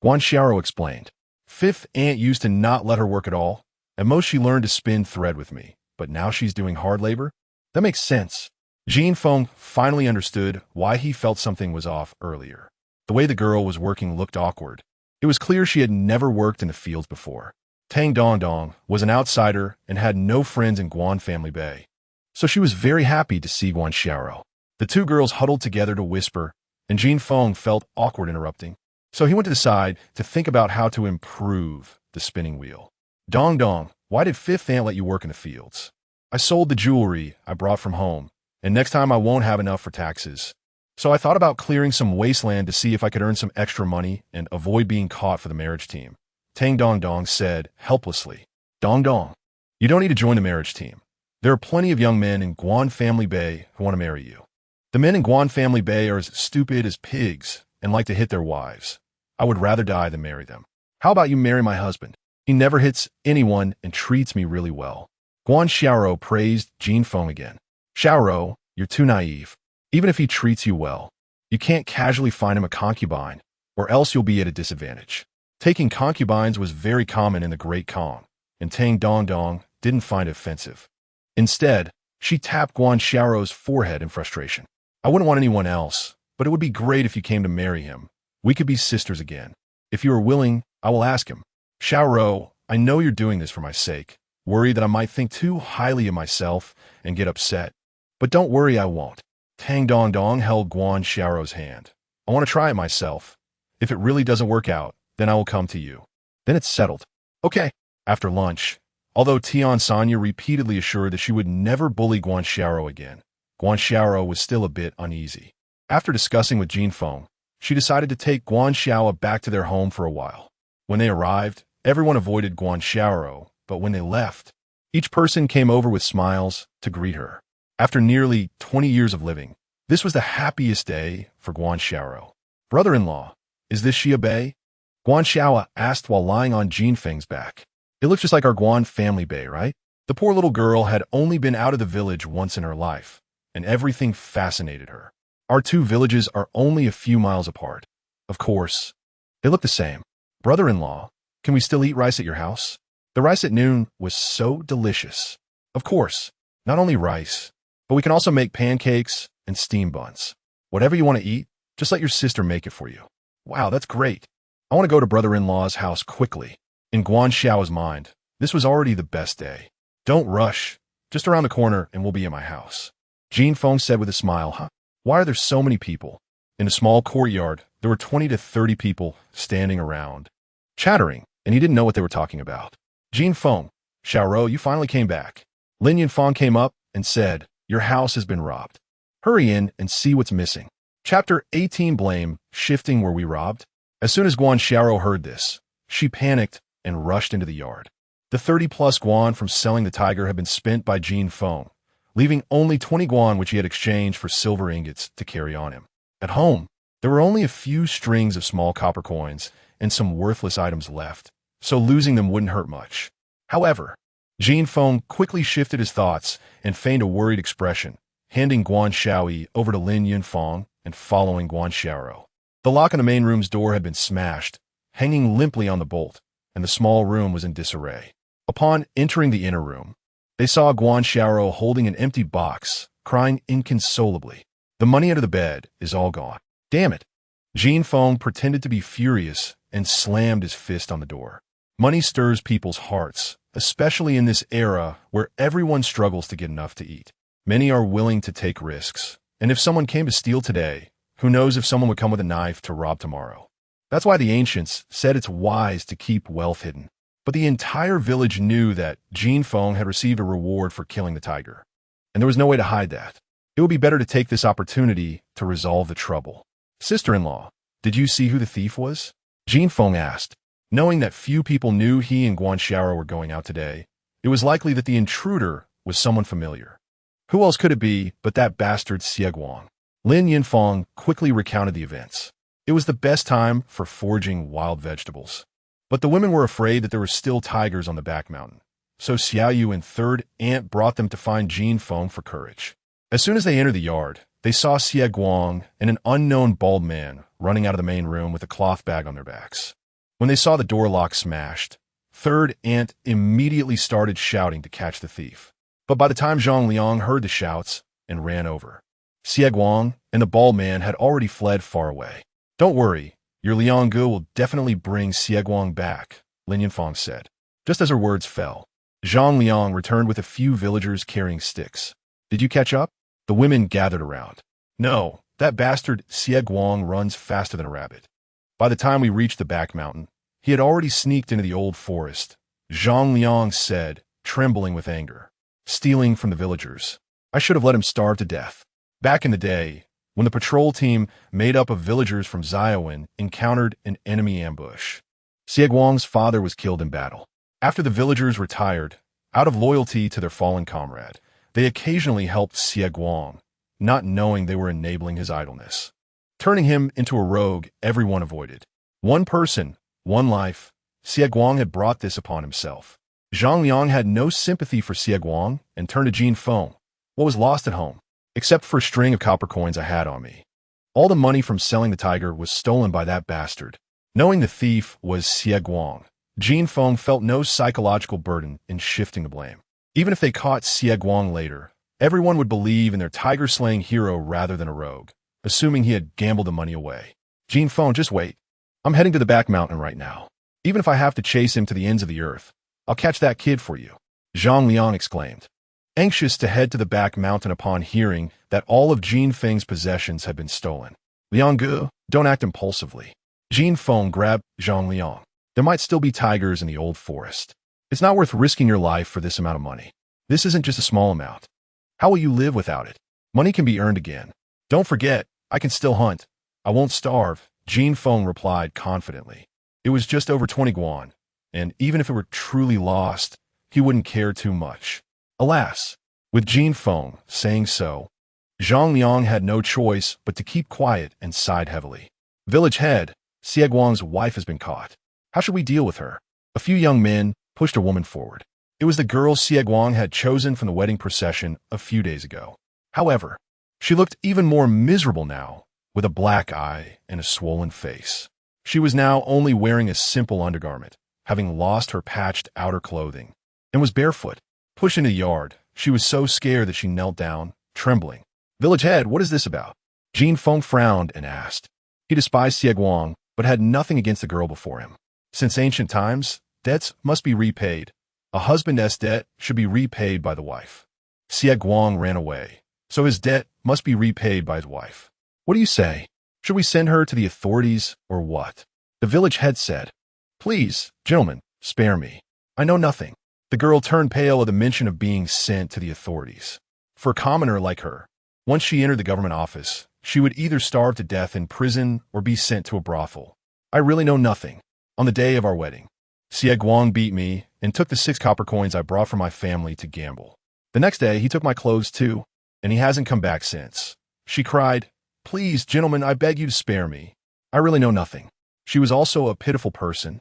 Speaker 1: Guan Xiaorou explained. Fifth Aunt used to not let her work at all. At most she learned to spin thread with me, but now she's doing hard labor? That makes sense. Jin Feng finally understood why he felt something was off earlier. The way the girl was working looked awkward. It was clear she had never worked in the fields before. Tang Dong Dong was an outsider and had no friends in Guan Family Bay, so she was very happy to see Guan Xiaorou. The two girls huddled together to whisper, and Jin Feng felt awkward interrupting. So he went to decide to think about how to improve the spinning wheel. Dong Dong, why did Fifth Aunt let you work in the fields? I sold the jewelry I brought from home, and next time I won't have enough for taxes. So I thought about clearing some wasteland to see if I could earn some extra money and avoid being caught for the marriage team. Tang Dong Dong said helplessly. Dong Dong, you don't need to join the marriage team. There are plenty of young men in Guan Family Bay who want to marry you. The men in Guan Family Bay are as stupid as pigs and like to hit their wives. I would rather die than marry them. How about you marry my husband? He never hits anyone and treats me really well. Guan Xiaorou praised Jin Feng again. Xiaorou, you're too naive. Even if he treats you well, you can't casually find him a concubine, or else you'll be at a disadvantage. Taking concubines was very common in the Great Kong, and Tang Dong Dong didn't find it offensive. Instead, she tapped Guan Xiaorou's forehead in frustration. I wouldn't want anyone else, but it would be great if you came to marry him. We could be sisters again. If you are willing, I will ask him. Xiao Rou, I know you're doing this for my sake, worried that I might think too highly of myself and get upset. But don't worry, I won't. Tang Dong Dong held Guan Xiaorou's hand. I want to try it myself. If it really doesn't work out, then I will come to you. Then it's settled. Okay. After lunch, although Tian Sanya repeatedly assured that she would never bully Guan Xiaorou again, Guan Xiaorou was still a bit uneasy. After discussing with Jin Feng, she decided to take Guan Xiaoa back to their home for a while. When they arrived, everyone avoided Guan Xiaorou, but when they left, each person came over with smiles to greet her. After nearly 20 years of living, this was the happiest day for Guan Xiaorou. Brother-in-law, is this Xia Bei? Guan Xiaoa asked while lying on Jin Feng's back. It looks just like our Guan family Bei, right? The poor little girl had only been out of the village once in her life, and everything fascinated her. Our two villages are only a few miles apart. Of course, they look the same. Brother-in-law, can we still eat rice at your house? The rice at noon was so delicious. Of course, not only rice, but we can also make pancakes and steam buns. Whatever you want to eat, just let your sister make it for you. Wow, that's great. I want to go to brother-in-law's house quickly. In Guan Xiao's mind, this was already the best day. Don't rush. Just around the corner and we'll be at my house. Jin Feng said with a smile, huh? Why are there so many people? In a small courtyard, there were 20 to 30 people standing around, chattering, and he didn't know what they were talking about. Jin Feng, Xiaorou, you finally came back. Lin Yunfang came up and said, your house has been robbed. Hurry in and see what's missing. Chapter 18 Blame, Shifting Were We Robbed? As soon as Guan Xiaorou heard this, she panicked and rushed into the yard. The 30-plus guan from selling the tiger had been spent by Jin Feng, leaving only 20 guan which he had exchanged for silver ingots to carry on him. At home, there were only a few strings of small copper coins and some worthless items left, so losing them wouldn't hurt much. However, Jin Feng quickly shifted his thoughts and feigned a worried expression, handing Guan Xiaoyi over to Lin Yunfang and following Guan Xiaorou. The lock on the main room's door had been smashed, hanging limply on the bolt, and the small room was in disarray. Upon entering the inner room, they saw Guan Xiaorou holding an empty box, crying inconsolably. The money under the bed is all gone. Damn it. Jin Feng pretended to be furious and slammed his fist on the door. Money stirs people's hearts, especially in this era where everyone struggles to get enough to eat. Many are willing to take risks, and if someone came to steal today, who knows if someone would come with a knife to rob tomorrow. That's why the ancients said it's wise to keep wealth hidden. But the entire village knew that Jin Feng had received a reward for killing the tiger, and there was no way to hide that. It would be better to take this opportunity to resolve the trouble. Sister-in-law, did you see who the thief was? Jin Feng asked. Knowing that few people knew he and Guan Xiaorou were going out today, it was likely that the intruder was someone familiar. Who else could it be but that bastard Xie Guang? Lin Yunfang quickly recounted the events. It was the best time for foraging wild vegetables. But the women were afraid that there were still tigers on the back mountain, so Xiaoyu and third aunt brought them to find Jin Feng for courage. As soon as they entered the yard, they saw Xie Guang and an unknown bald man running out of the main room with a cloth bag on their backs. When they saw the door lock smashed, third aunt immediately started shouting to catch the thief. But by the time Zhang Liang heard the shouts and ran over, Xie Guang and the bald man had already fled far away. Don't worry, your Liang Gu will definitely bring Xie Guang back, Lin Yunfang said. Just as her words fell, Zhang Liang returned with a few villagers carrying sticks. Did you catch up? The women gathered around. No, that bastard Xie Guang runs faster than a rabbit. By the time we reached the back mountain, he had already sneaked into the old forest, Zhang Liang said, trembling with anger. Stealing from the villagers. I should have let him starve to death. Back in the day, when the patrol team made up of villagers from Xiaowen encountered an enemy ambush, Xie Guang's father was killed in battle. After the villagers retired, out of loyalty to their fallen comrade, they occasionally helped Xie Guang, not knowing they were enabling his idleness. Turning him into a rogue, everyone avoided. One person, one life. Xie Guang had brought this upon himself. Zhang Liang had no sympathy for Xie Guang and turned to Jin Feng. What was lost at home? Except for a string of copper coins I had on me. All the money from selling the tiger was stolen by that bastard. Knowing the thief was Xie Guang, Jin Feng felt no psychological burden in shifting the blame. Even if they caught Xie Guang later, everyone would believe in their tiger-slaying hero rather than a rogue, assuming he had gambled the money away. Jin Feng, just wait. I'm heading to the back mountain right now. Even if I have to chase him to the ends of the earth, I'll catch that kid for you, Zhang Liang exclaimed, anxious to head to the back mountain upon hearing that all of Jin Feng's possessions had been stolen. Liang Gu, don't act impulsively. Jin Feng grabbed Zhang Liang. There might still be tigers in the old forest. It's not worth risking your life for this amount of money. This isn't just a small amount. How will you live without it? Money can be earned again. Don't forget, I can still hunt. I won't starve, Jin Feng replied confidently. It was just over 20 guan, and even if it were truly lost, he wouldn't care too much. Alas, with Jin Feng saying so, Zhang Liang had no choice but to keep quiet and sighed heavily. Village head, Xie Guang's wife has been caught. How should we deal with her? A few young men pushed a woman forward. It was the girl Xie Guang had chosen from the wedding procession a few days ago. However, she looked even more miserable now, with a black eye and a swollen face. She was now only wearing a simple undergarment, having lost her patched outer clothing, and was barefoot. Pushed into the yard, she was so scared that she knelt down, trembling. Village head, what is this about? Jin Feng frowned and asked. He despised Xie Guang, but had nothing against the girl before him. Since ancient times, debts must be repaid. A husband's debt should be repaid by the wife. Xie Guang ran away, so his debt must be repaid by his wife. What do you say? Should we send her to the authorities or what? The village head said. Please, gentlemen, spare me. I know nothing. The girl turned pale at the mention of being sent to the authorities. For a commoner like her, once she entered the government office, she would either starve to death in prison or be sent to a brothel. I really know nothing. On the day of our wedding, Xie Guang beat me and took the 6 copper coins I brought from my family to gamble. The next day, he took my clothes too, and he hasn't come back since. She cried, Please, gentlemen, I beg you to spare me. I really know nothing. She was also a pitiful person.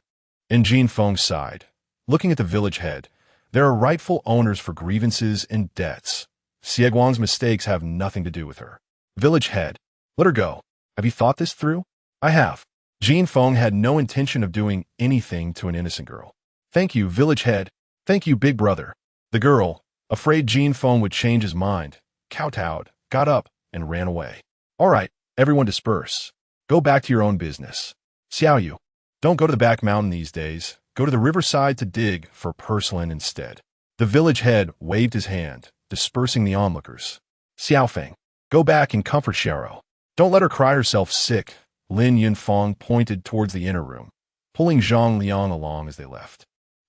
Speaker 1: And Jin Feng sighed. Looking at the village head, there are rightful owners for grievances and debts. Xie Guang's mistakes have nothing to do with her. Village head, let her go. Have you thought this through? I have. Jin Feng had no intention of doing anything to an innocent girl. Thank you, village head. Thank you, big brother. The girl, afraid Jin Feng would change his mind, kowtowed, got up, and ran away. All right, everyone disperse. Go back to your own business. Xiaoyu, don't go to the back mountain these days. Go to the riverside to dig for porcelain instead. The village head waved his hand, dispersing the onlookers. Xiaofeng, go back and comfort Xiao. Don't let her cry herself sick. Lin Yunfeng pointed towards the inner room, pulling Zhang Liang along as they left.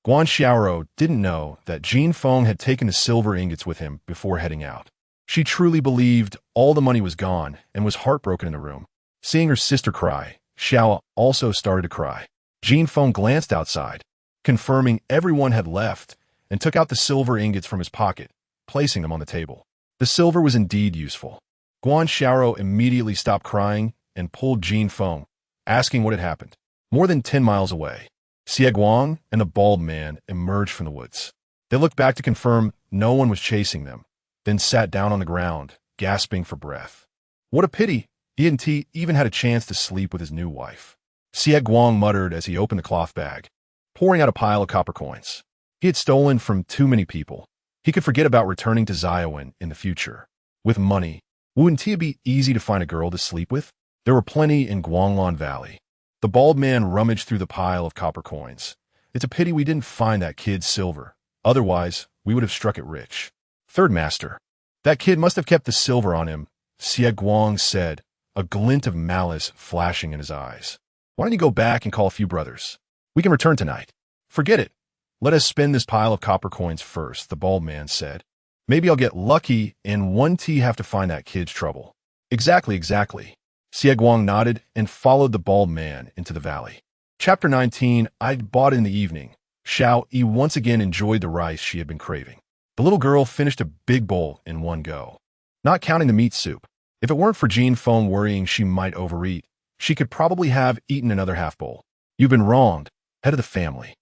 Speaker 1: Guan Xiaoro didn't know that Jin Feng had taken the silver ingots with him before heading out. She truly believed all the money was gone and was heartbroken in the room. Seeing her sister cry, Xiao also started to cry. Jin Feng glanced outside, confirming everyone had left, and took out the silver ingots from his pocket, placing them on the table. The silver was indeed useful. Guan Xiaoro immediately stopped crying and pulled Jin Feng, asking what had happened. More than 10 miles away, Xie Guang and the bald man emerged from the woods. They looked back to confirm no one was chasing them, then sat down on the ground, gasping for breath. What a pity! He and T even had a chance to sleep with his new wife. Xie Guang muttered as he opened the cloth bag, pouring out a pile of copper coins. He had stolen from too many people. He could forget about returning to Ziowen in the future. With money, wouldn't it be easy to find a girl to sleep with? There were plenty in Guanglan Valley. The bald man rummaged through the pile of copper coins. It's a pity we didn't find that kid's silver. Otherwise, we would have struck it rich. Third master. That kid must have kept the silver on him, Xie Guang said, a glint of malice flashing in his eyes. Why don't you go back and call a few brothers? We can return tonight. Forget it. Let us spend this pile of copper coins first, the bald man said. Maybe I'll get lucky and one T have to find that kid's trouble. Exactly. Xie Guang nodded and followed the bald man into the valley. Chapter 19, I'd bought in the evening. Xiao Yi once again enjoyed the rice she had been craving. The little girl finished a big bowl in one go, not counting the meat soup. If it weren't for Jin Feng worrying she might overeat, she could probably have eaten another half bowl. You've been wronged, head of the family.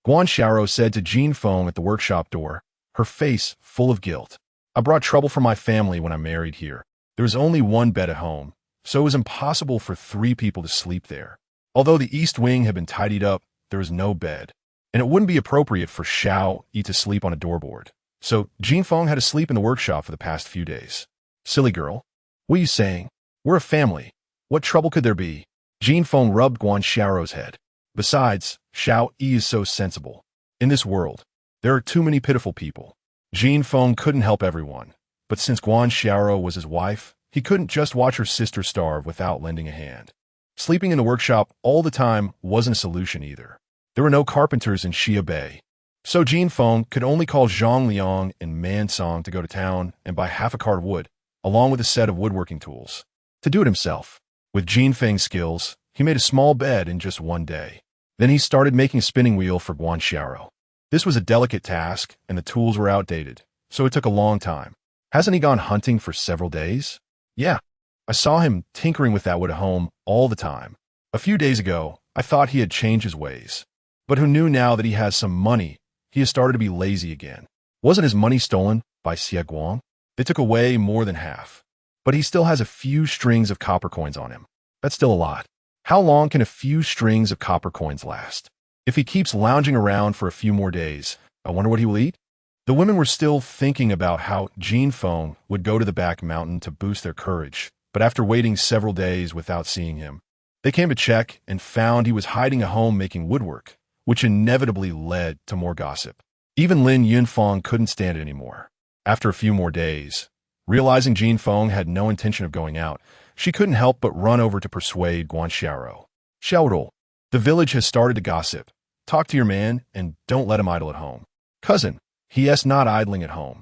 Speaker 1: Guan Xiaoro said to Jin Feng at the workshop door, her face full of guilt. I brought trouble for my family when I married here. There was only one bed at home, so it was impossible for 3 people to sleep there. Although the east wing had been tidied up, there was no bed, and it wouldn't be appropriate for Xiao Yi to sleep on a doorboard. So Jin Feng had to sleep in the workshop for the past few days. Silly girl. What are you saying? We're a family. What trouble could there be? Jin Feng rubbed Guan Xiaoro's head. Besides, Xiao Yi is so sensible. In this world, there are too many pitiful people. Jin Feng couldn't help everyone, but since Guan Xiaoro was his wife, he couldn't just watch her sister starve without lending a hand. Sleeping in the workshop all the time wasn't a solution either. There were no carpenters in Xia Bei. So Jin Feng could only call Zhang Liang and Man Song to go to town and buy half a cart of wood, along with a set of woodworking tools, to do it himself. With Jin Feng's skills, he made a small bed in just one day. Then he started making a spinning wheel for Guan Xiaoro. This was a delicate task, and the tools were outdated, so it took a long time. Hasn't he gone hunting for several days? Yeah, I saw him tinkering with that wood at home all the time. A few days ago, I thought he had changed his ways. But who knew now that he has some money, he has started to be lazy again. Wasn't his money stolen by Xie Guang? They took away more than half. But he still has a few strings of copper coins on him. That's still a lot. How long can a few strings of copper coins last? If he keeps lounging around for a few more days, I wonder what he will eat? The women were still thinking about how Jin Feng would go to the back mountain to boost their courage, but after waiting several days without seeing him, they came to check and found he was hiding at home making woodwork, which inevitably led to more gossip. Even Lin Yunfeng couldn't stand it anymore. After a few more days, realizing Jin Feng had no intention of going out, she couldn't help but run over to persuade Guan Xiaoro. Xiaoro, the village has started to gossip. Talk to your man and don't let him idle at home. Cousin, he is not idling at home.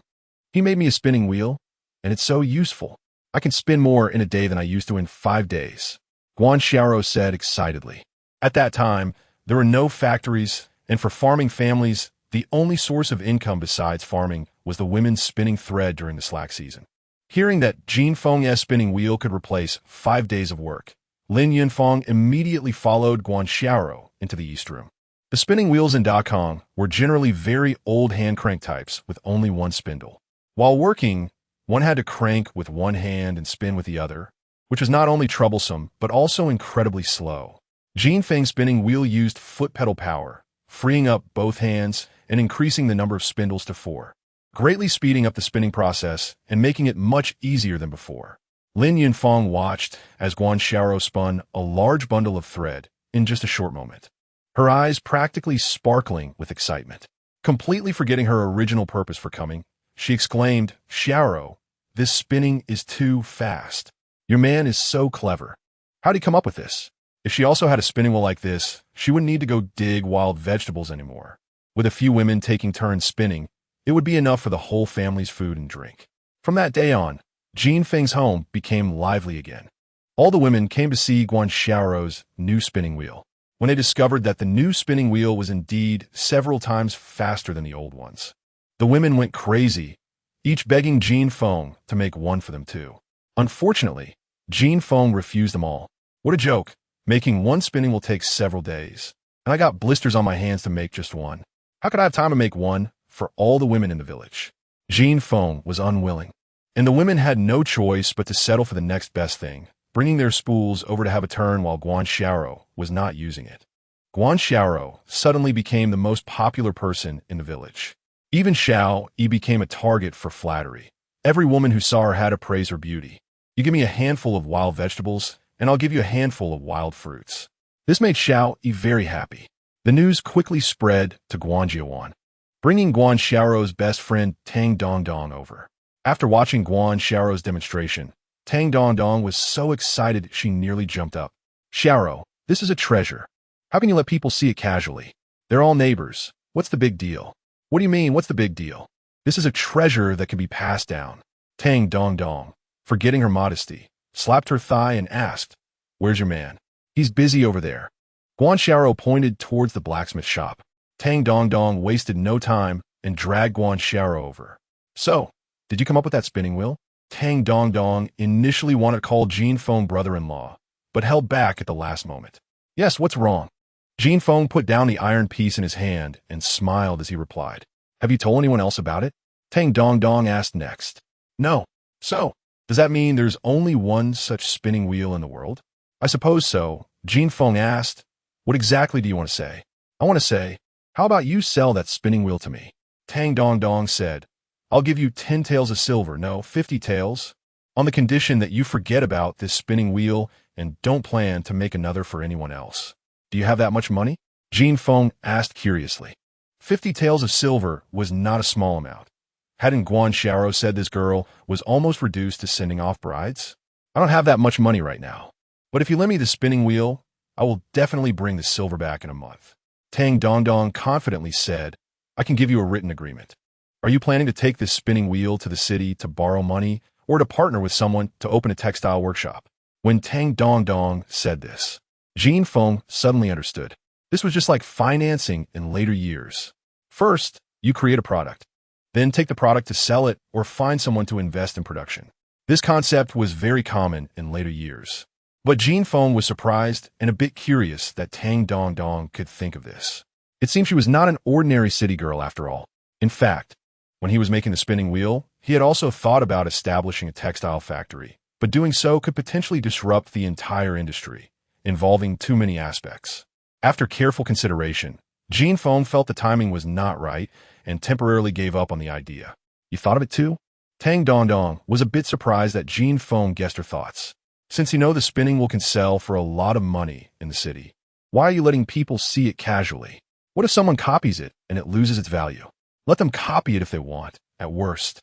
Speaker 1: He made me a spinning wheel, and it's so useful. I can spin more in a day than I used to in 5 days. Guan Xiaoro said excitedly. At that time, there were no factories, and for farming families, the only source of income besides farming was the women spinning thread during the slack season. Hearing that Jin Feng's spinning wheel could replace 5 days of work, Lin Yunfeng immediately followed Guan Xiaoro into the East Room. The spinning wheels in Dakong were generally very old hand crank types with only one spindle. While working, one had to crank with one hand and spin with the other, which was not only troublesome but also incredibly slow. Jin Feng's spinning wheel used foot pedal power, freeing up both hands and increasing the number of spindles to 4, greatly speeding up the spinning process and making it much easier than before. Lin Yunfeng watched as Guan Xiaoro spun a large bundle of thread in just a short moment, her eyes practically sparkling with excitement. Completely forgetting her original purpose for coming, she exclaimed, "Xiaoro, this spinning is too fast. Your man is so clever. How'd he come up with this?" If she also had a spinning wheel like this, she wouldn't need to go dig wild vegetables anymore. With a few women taking turns spinning, it would be enough for the whole family's food and drink. From that day on, Jin Feng's home became lively again. All the women came to see Guan Xiaoro's new spinning wheel. When they discovered that the new spinning wheel was indeed several times faster than the old ones, the women went crazy, each begging Jin Feng to make one for them too. Unfortunately, Jin Feng refused them all. What a joke! Making one spinning will take several days, and I got blisters on my hands to make just one. How could I have time to make one for all the women in the village? Jin Feng was unwilling, and the women had no choice but to settle for the next best thing, bringing their spools over to have a turn while Guan Xiaoro was not using it. Guan Xiaoro suddenly became the most popular person in the village. Even Xiao Yi became a target for flattery. Every woman who saw her had to praise her beauty. You give me a handful of wild vegetables, and I'll give you a handful of wild fruits. This made Xiao Yi very happy. The news quickly spread to Guanjiawan, bringing Guan Xiaoro's best friend Tang Dongdong over. After watching Guan Xiaoro's demonstration, Tang Dongdong was so excited she nearly jumped up. "Xiaoro, this is a treasure. How can you let people see it casually? They're all neighbors. What's the big deal?" "What do you mean, what's the big deal? This is a treasure that can be passed down." Tang Dongdong, forgetting her modesty, slapped her thigh and asked, "Where's your man?" "He's busy over there." Guan Xiaoro pointed towards the blacksmith shop. Tang Dongdong wasted no time and dragged Guan Xiaoro over. "So, did you come up with that spinning wheel?" Tang Dongdong initially wanted to call Jin Feng brother-in-law, but held back at the last moment. "Yes, what's wrong?" Jin Feng put down the iron piece in his hand and smiled as he replied, "Have you told anyone else about it?" Tang Dongdong asked next. "No." "So, does that mean there's only one such spinning wheel in the world?" "I suppose so." Jin Feng asked, "What exactly do you want to say?" "I want to say, how about you sell that spinning wheel to me?" Tang Dongdong said, "I'll give you 10 taels of silver, no, 50 taels, on the condition that you forget about this spinning wheel and don't plan to make another for anyone else. Do you have that much money?" Jin Feng asked curiously. 50 taels of silver was not a small amount. Hadn't Guan Xiaoro said this girl was almost reduced to sending off brides? I don't have that much money right now. But if you lend me the spinning wheel, I will definitely bring the silver back in a month. Tang Dongdong confidently said, I can give you a written agreement. Are you planning to take this spinning wheel to the city to borrow money or to partner with someone to open a textile workshop? When Tang Dongdong said this, Jin Feng suddenly understood. This was just like financing in later years. First, you create a product. Then take the product to sell it or find someone to invest in production. This concept was very common in later years. But Jin Feng was surprised and a bit curious that Tang Dongdong could think of this. It seemed she was not an ordinary city girl after all. In fact, when he was making the spinning wheel, he had also thought about establishing a textile factory, but doing so could potentially disrupt the entire industry, involving too many aspects. After careful consideration, Jin Feng felt the timing was not right and temporarily gave up on the idea. You thought of it too? Tang Dongdong was a bit surprised that Jin Feng guessed her thoughts. Since you know the spinning wheel can sell for a lot of money in the city, why are you letting people see it casually? What if someone copies it and it loses its value? Let them copy it if they want, at worst.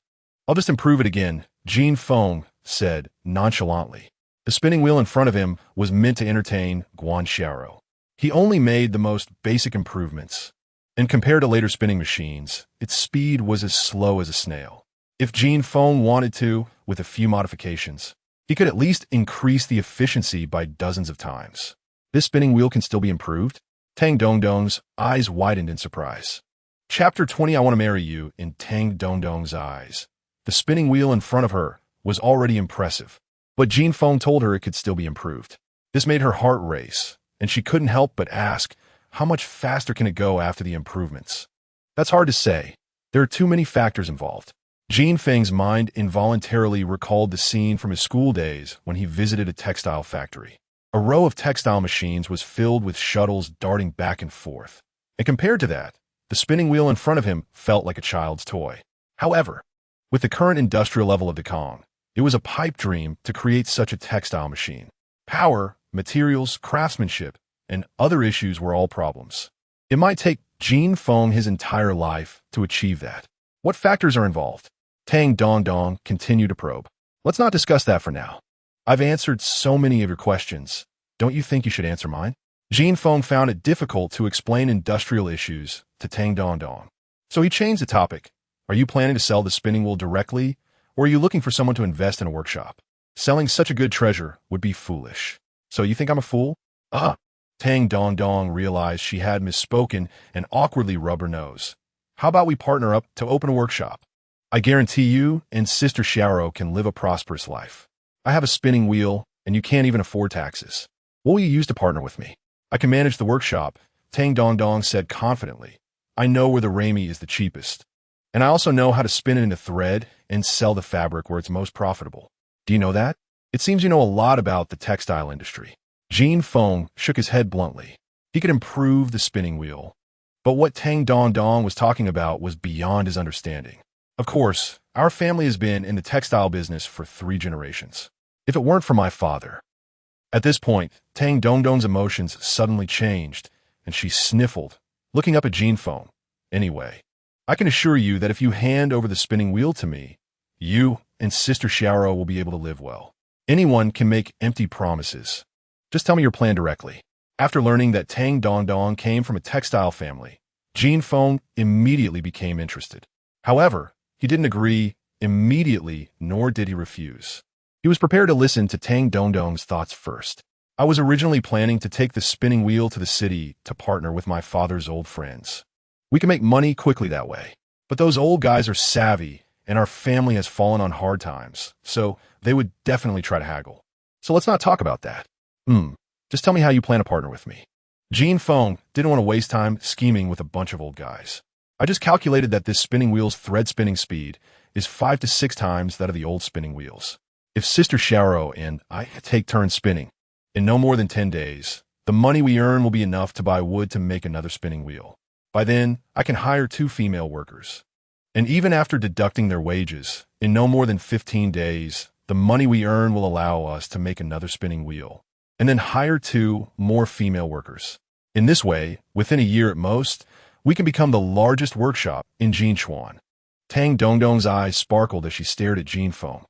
Speaker 1: I'll just improve it again, Jin Feng said nonchalantly. The spinning wheel in front of him was meant to entertain Guan Xiaoro. He only made the most basic improvements, and compared to later spinning machines, its speed was as slow as a snail. If Jin Feng wanted to, with a few modifications, he could at least increase the efficiency by dozens of times. This spinning wheel can still be improved? Tang Dongdong's eyes widened in surprise. Chapter 20 I Want to Marry You in Tang Dongdong's eyes. The spinning wheel in front of her was already impressive, but Jin Feng told her it could still be improved. This made her heart race, and she couldn't help but ask, how much faster can it go after the improvements? That's hard to say. There are too many factors involved. Jin Feng's mind involuntarily recalled the scene from his school days when he visited a textile factory. A row of textile machines was filled with shuttles darting back and forth. And compared to that, the spinning wheel in front of him felt like a child's toy. However, with the current industrial level of Dekong, it was a pipe dream to create such a textile machine. Power, materials, craftsmanship, and other issues were all problems. It might take Jin Feng his entire life to achieve that. What factors are involved? Tang Dongdong continued to probe. Let's not discuss that for now. I've answered so many of your questions. Don't you think you should answer mine? Jin Feng found it difficult to explain industrial issues to Tang Dongdong. So he changed the topic. Are you planning to sell the spinning wheel directly, or are you looking for someone to invest in a workshop? Selling such a good treasure would be foolish. So you think I'm a fool? Tang Dongdong realized she had misspoken and awkwardly rubbed her nose. How about we partner up to open a workshop? I guarantee you and Sister Xiaoro can live a prosperous life. I have a spinning wheel, and you can't even afford taxes. What will you use to partner with me? I can manage the workshop, Tang Dongdong said confidently. I know where the ramie is the cheapest. And I also know how to spin it into thread and sell the fabric where it's most profitable. Do you know that? It seems you know a lot about the textile industry. Jin Feng shook his head bluntly. He could improve the spinning wheel. But what Tang Dongdong was talking about was beyond his understanding. Of course, our family has been in the textile business for 3 generations. If it weren't for my father. At this point, Tang Dongdong's emotions suddenly changed, and she sniffled, looking up at Jin Feng. Anyway, I can assure you that if you hand over the spinning wheel to me, you and Sister Xiaoro will be able to live well. Anyone can make empty promises. Just tell me your plan directly. After learning that Tang Dongdong came from a textile family, Jin Feng immediately became interested. However, he didn't agree immediately, nor did he refuse. He was prepared to listen to Tang Dongdong's thoughts first. I was originally planning to take the spinning wheel to the city to partner with my father's old friends. We can make money quickly that way. But those old guys are savvy, and our family has fallen on hard times, so they would definitely try to haggle. So let's not talk about that. Just tell me how you plan to partner with me. Jin Feng didn't want to waste time scheming with a bunch of old guys. I just calculated that this spinning wheel's thread spinning speed is 5 to 6 times that of the old spinning wheels. If Sister Xiaoro and I take turns spinning, in no more than 10 days, the money we earn will be enough to buy wood to make another spinning wheel. By then, I can hire 2 female workers. And even after deducting their wages, in no more than 15 days, the money we earn will allow us to make another spinning wheel, and then hire 2 more female workers. In this way, within a year at most, we can become the largest workshop in Jinchuan. Tang Dongdong's eyes sparkled as she stared at Jin Feng.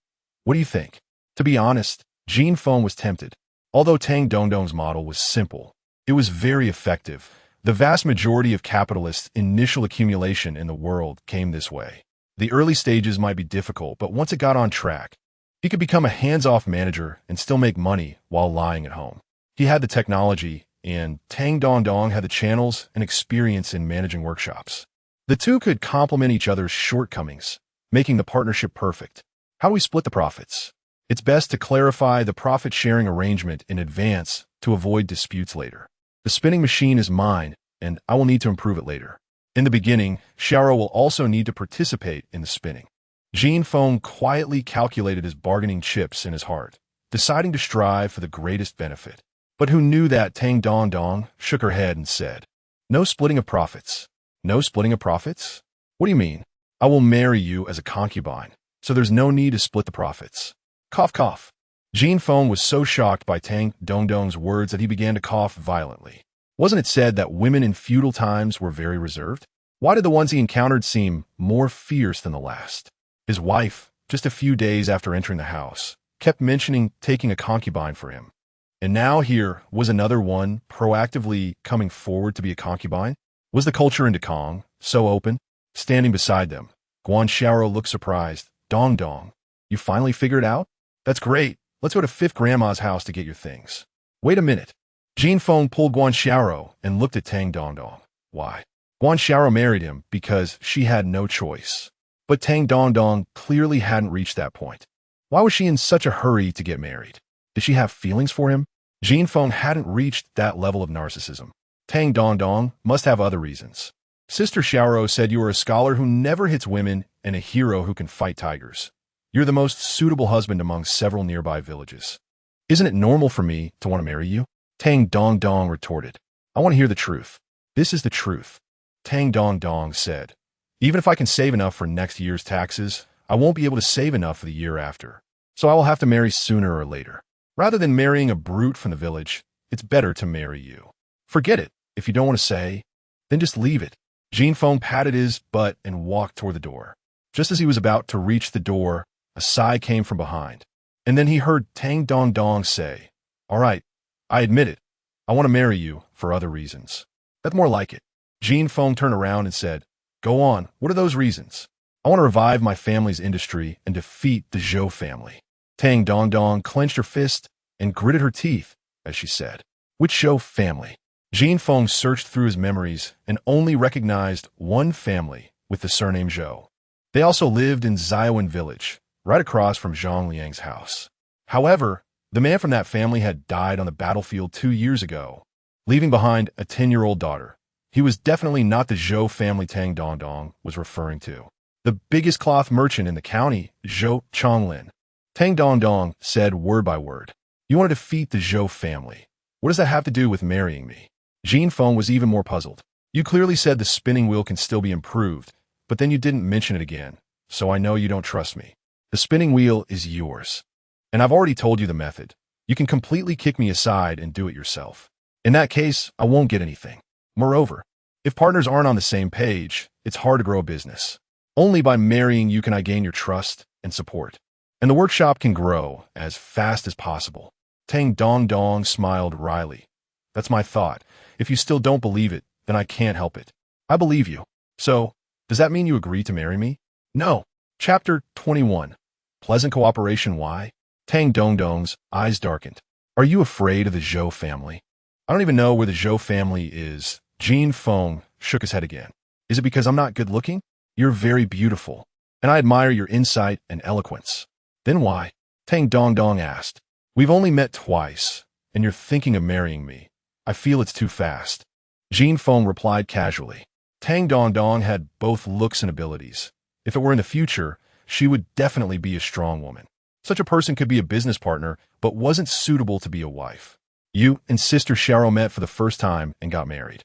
Speaker 1: What do you think? To be honest, Jin Feng was tempted. Although Tang Dongdong's model was simple, it was very effective. The vast majority of capitalists' initial accumulation in the world came this way. The early stages might be difficult, but once it got on track, he could become a hands-off manager and still make money while lying at home. He had the technology, and Tang Dongdong had the channels and experience in managing workshops. The two could complement each other's shortcomings, making the partnership perfect. How do we split the profits? It's best to clarify the profit-sharing arrangement in advance to avoid disputes later. The spinning machine is mine, and I will need to improve it later. In the beginning, Xiaoro will also need to participate in the spinning. Jin Feng quietly calculated his bargaining chips in his heart, deciding to strive for the greatest benefit. But who knew that Tang Dongdong shook her head and said, "No splitting of profits." No splitting of profits? What do you mean? I will marry you as a concubine, so there's no need to split the profits. Cough, cough. Jin Feng was so shocked by Tang Dongdong's words that he began to cough violently. Wasn't it said that women in feudal times were very reserved? Why did the ones he encountered seem more fierce than the last? His wife, just a few days after entering the house, kept mentioning taking a concubine for him. And now here was another one proactively coming forward to be a concubine. Was the culture in Dekong so open? Standing beside them, Guan Xiaoro looked surprised. Dongdong, you finally figured it out? That's great. Let's go to Fifth Grandma's house to get your things. Wait a minute. Jin Feng pulled Guan Xiaoro and looked at Tang Dongdong. Why? Guan Xiaoro married him because she had no choice. But Tang Dongdong clearly hadn't reached that point. Why was she in such a hurry to get married? Did she have feelings for him? Jin Feng hadn't reached that level of narcissism. Tang Dongdong must have other reasons. Sister Xiaoro said you are a scholar who never hits women and a hero who can fight tigers. You're the most suitable husband among several nearby villages. Isn't it normal for me to want to marry you? Tang Dongdong retorted. I want to hear the truth. This is the truth. Tang Dongdong said. Even if I can save enough for next year's taxes, I won't be able to save enough for the year after. So I will have to marry sooner or later. Rather than marrying a brute from the village, it's better to marry you. Forget it. If you don't want to say, then just leave it. Jin Feng patted his butt and walked toward the door. Just as he was about to reach the door, a sigh came from behind. And then he heard Tang Dongdong say, All right, I admit it. I want to marry you for other reasons. That's more like it. Jin Feng turned around and said, Go on, what are those reasons? I want to revive my family's industry and defeat the Zhou family. Tang Dongdong clenched her fist and gritted her teeth as she said, Which Zhou family? Jin Feng searched through his memories and only recognized one family with the surname Zhou. They also lived in Xiaowen village, right across from Zhang Liang's house. However, the man from that family had died on the battlefield 2 years ago, leaving behind a 10-year-old daughter. He was definitely not the Zhou family Tang Dongdong was referring to. The biggest cloth merchant in the county, Zhou Chonglin. Tang Dongdong said word by word, You want to defeat the Zhou family. What does that have to do with marrying me? Jin Feng was even more puzzled. You clearly said the spinning wheel can still be improved, but then you didn't mention it again, so I know you don't trust me. The spinning wheel is yours. And I've already told you the method. You can completely kick me aside and do it yourself. In that case, I won't get anything. Moreover, if partners aren't on the same page, it's hard to grow a business. Only by marrying you can I gain your trust and support. And the workshop can grow as fast as possible. Tang Dongdong smiled wryly. That's my thought. If you still don't believe it, then I can't help it. I believe you. So, does that mean you agree to marry me? No. Chapter 21. Pleasant cooperation. Why? Tang Dongdong's eyes darkened. Are you afraid of the Zhou family? I don't even know where the Zhou family is. Jin Feng shook his head again. Is it because I'm not good looking? You're very beautiful, and I admire your insight and eloquence. Then why? Tang Dongdong asked. We've only met twice, and you're thinking of marrying me. I feel it's too fast. Jin Feng replied casually. Tang Dongdong had both looks and abilities. If it were in the future, she would definitely be a strong woman. Such a person could be a business partner, but wasn't suitable to be a wife. You and Sister Xiaoro met for the first time and got married.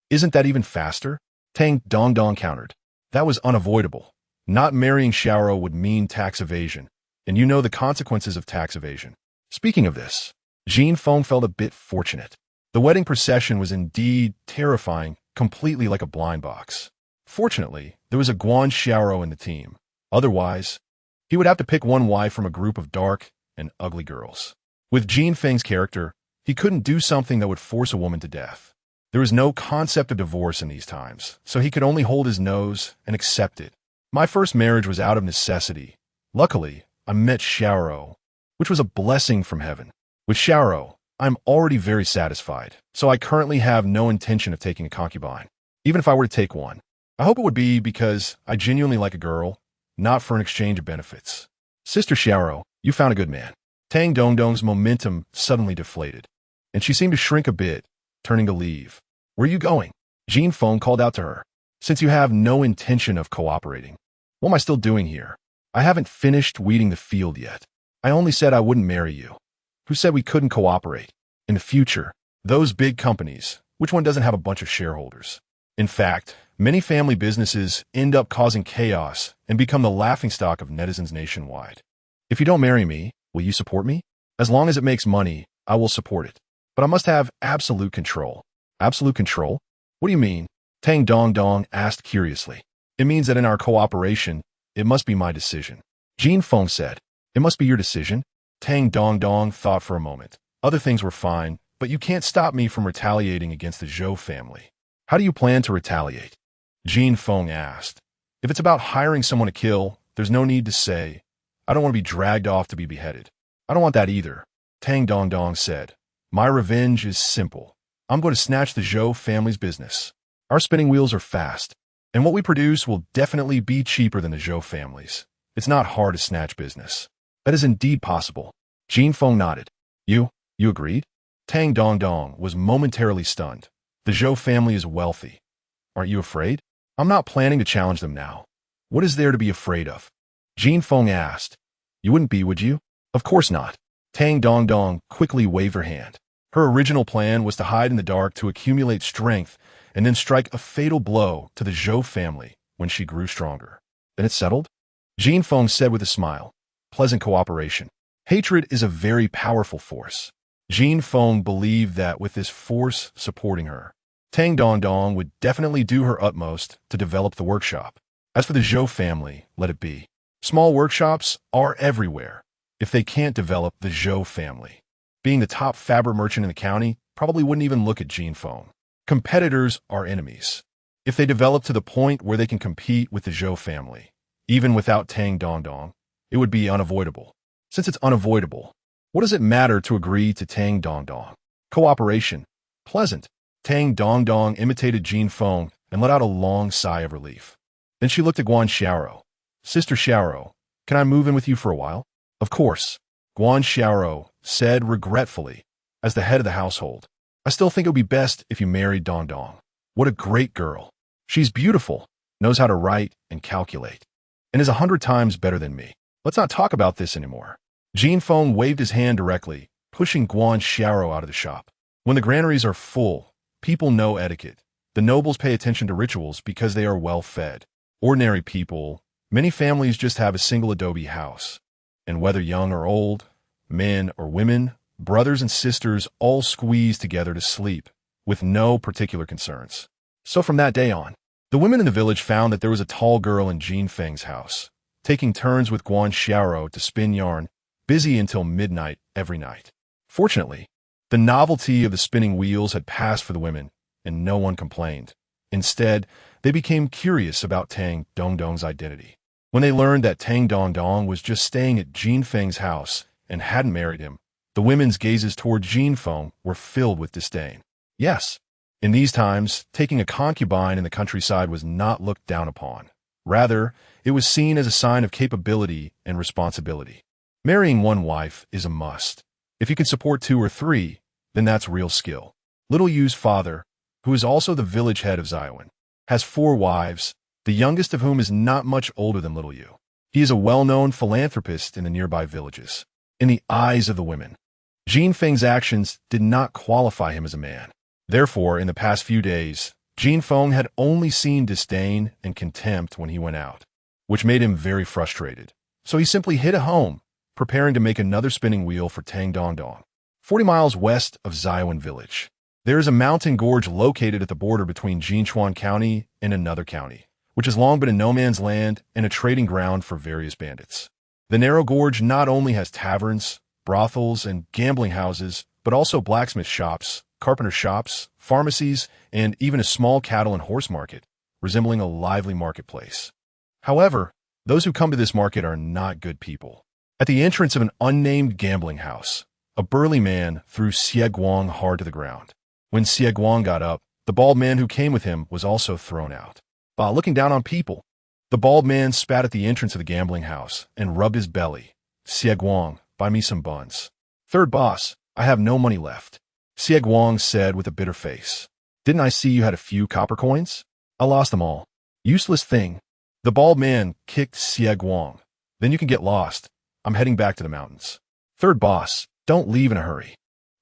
Speaker 1: Isn't that even faster? Tang Dongdong countered. That was unavoidable. Not marrying Xiaoro would mean tax evasion, and you know the consequences of tax evasion. Speaking of this, Jin Feng felt a bit fortunate. The The wedding procession was indeed terrifying, completely like a blind box. Fortunately, there was a Guan Xiaoro in the team. Otherwise, he would have to pick one wife from a group of dark and ugly girls. With Jin Feng's character, he couldn't do something that would force a woman to death. There was no concept of divorce in these times, so he could only hold his nose and accept it. My first marriage was out of necessity. Luckily, I met Xiaoro, which was a blessing from heaven. With Xiaoro, I'm already very satisfied, so I currently have no intention of taking a concubine. Even if I were to take one, I hope it would be because I genuinely like a girl, not for an exchange of benefits. Sister Xiaoro, you found a good man. Tang Dongdong's momentum suddenly deflated, and she seemed to shrink a bit, turning to leave. Where are you going? Jin Feng called out to her. Since you have no intention of cooperating, what am I still doing here? I haven't finished weeding the field yet. I only said I wouldn't marry you. Who said we couldn't cooperate? In the future, those big companies, which one doesn't have a bunch of shareholders? In fact, many family businesses end up causing chaos and become the laughingstock of netizens nationwide. If you don't marry me, will you support me? As long as it makes money, I will support it. But I must have absolute control. Absolute control? What do you mean? Tang Dongdong asked curiously. It means that in our cooperation, it must be my decision. Jin Feng said. It must be your decision? Tang Dongdong thought for a moment. Other things were fine, but you can't stop me from retaliating against the Zhou family. How do you plan to retaliate? Jin Feng asked. If it's about hiring someone to kill, there's no need to say, I don't want to be dragged off to be beheaded. I don't want that either. Tang Dongdong said. My revenge is simple. I'm going to snatch the Zhou family's business. Our spinning wheels are fast, and what we produce will definitely be cheaper than the Zhou family's. It's not hard to snatch business. That is indeed possible. Jin Feng nodded. You agreed? Tang Dongdong was momentarily stunned. The Zhou family is wealthy. Aren't you afraid? I'm not planning to challenge them now. What is there to be afraid of? Jin Feng asked. You wouldn't be, would you? Of course not. Tang Dongdong quickly waved her hand. Her original plan was to hide in the dark to accumulate strength and then strike a fatal blow to the Zhou family when she grew stronger. Then it's settled? Jin Feng said with a smile. Pleasant cooperation. Hatred is a very powerful force. Jin Feng believed that with this force supporting her, Tang Dongdong would definitely do her utmost to develop the workshop. As for the Zhou family, let it be. Small workshops are everywhere. If they can't develop the Zhou family, being the top fabric merchant in the county, probably wouldn't even look at Jin Feng. Competitors are enemies. If they develop to the point where they can compete with the Zhou family, even without Tang Dongdong, it would be unavoidable. Since it's unavoidable, what does it matter to agree to Tang Dongdong? Cooperation. Pleasant. Tang Dongdong imitated Jin Feng and let out a long sigh of relief. Then she looked at Guan Xiaoro. Sister Xiaoro, can I move in with you for a while? Of course. Guan Xiaoro said regretfully, as the head of the household. I still think it would be best if you married Dongdong. What a great girl. She's beautiful, knows how to write and calculate, and is 100 times better than me. Let's not talk about this anymore. Jin Feng waved his hand directly, pushing Guan Xiaoro out of the shop. When the granaries are full, people know etiquette. The nobles pay attention to rituals because they are well fed. Ordinary people, many families just have a single adobe house. And whether young or old, men or women, brothers and sisters all squeeze together to sleep, with no particular concerns. So from that day on, the women in the village found that there was a tall girl in Jin Feng's house, taking turns with Guan Xiaoro to spin yarn, busy until midnight every night. Fortunately, the novelty of the spinning wheels had passed for the women, and no one complained. Instead, they became curious about Tang Dongdong's identity. When they learned that Tang Dongdong was just staying at Jin Feng's house and hadn't married him, the women's gazes toward Jin Feng were filled with disdain. Yes, in these times, taking a concubine in the countryside was not looked down upon. Rather, it was seen as a sign of capability and responsibility. Marrying one wife is a must. If you can support 2 or 3, then that's real skill. Little Yu's father, who is also the village head of Ziowen, has 4 wives, the youngest of whom is not much older than Little Yu. He is a well-known philanthropist in the nearby villages. In the eyes of the women, Jin Feng's actions did not qualify him as a man. Therefore, in the past few days, Jin Feng had only seen disdain and contempt when he went out, which made him very frustrated. So he simply hid at home, preparing to make another spinning wheel for Tang Dongdong. 40 miles west of Ziowen village, There is a mountain gorge located at the border between Jinchuan County and another county, which has long been a no man's land and a trading ground for various bandits. The narrow gorge not only has taverns, brothels, and gambling houses, but also blacksmith shops, carpenter shops, pharmacies, and even a small cattle and horse market, resembling a lively marketplace. However, those who come to this market are not good people. At the entrance of an unnamed gambling house, a burly man threw Xie Guang hard to the ground. When Xie Guang got up, the bald man who came with him was also thrown out. While looking down on people, the bald man spat at the entrance of the gambling house and rubbed his belly. Xie Guang, buy me some buns. Third boss, I have no money left. Xie Guang said with a bitter face. Didn't I see you had a few copper coins? I lost them all. Useless thing. The bald man kicked Xie Guang. Then you can get lost. I'm heading back to the mountains. Third boss, don't leave in a hurry.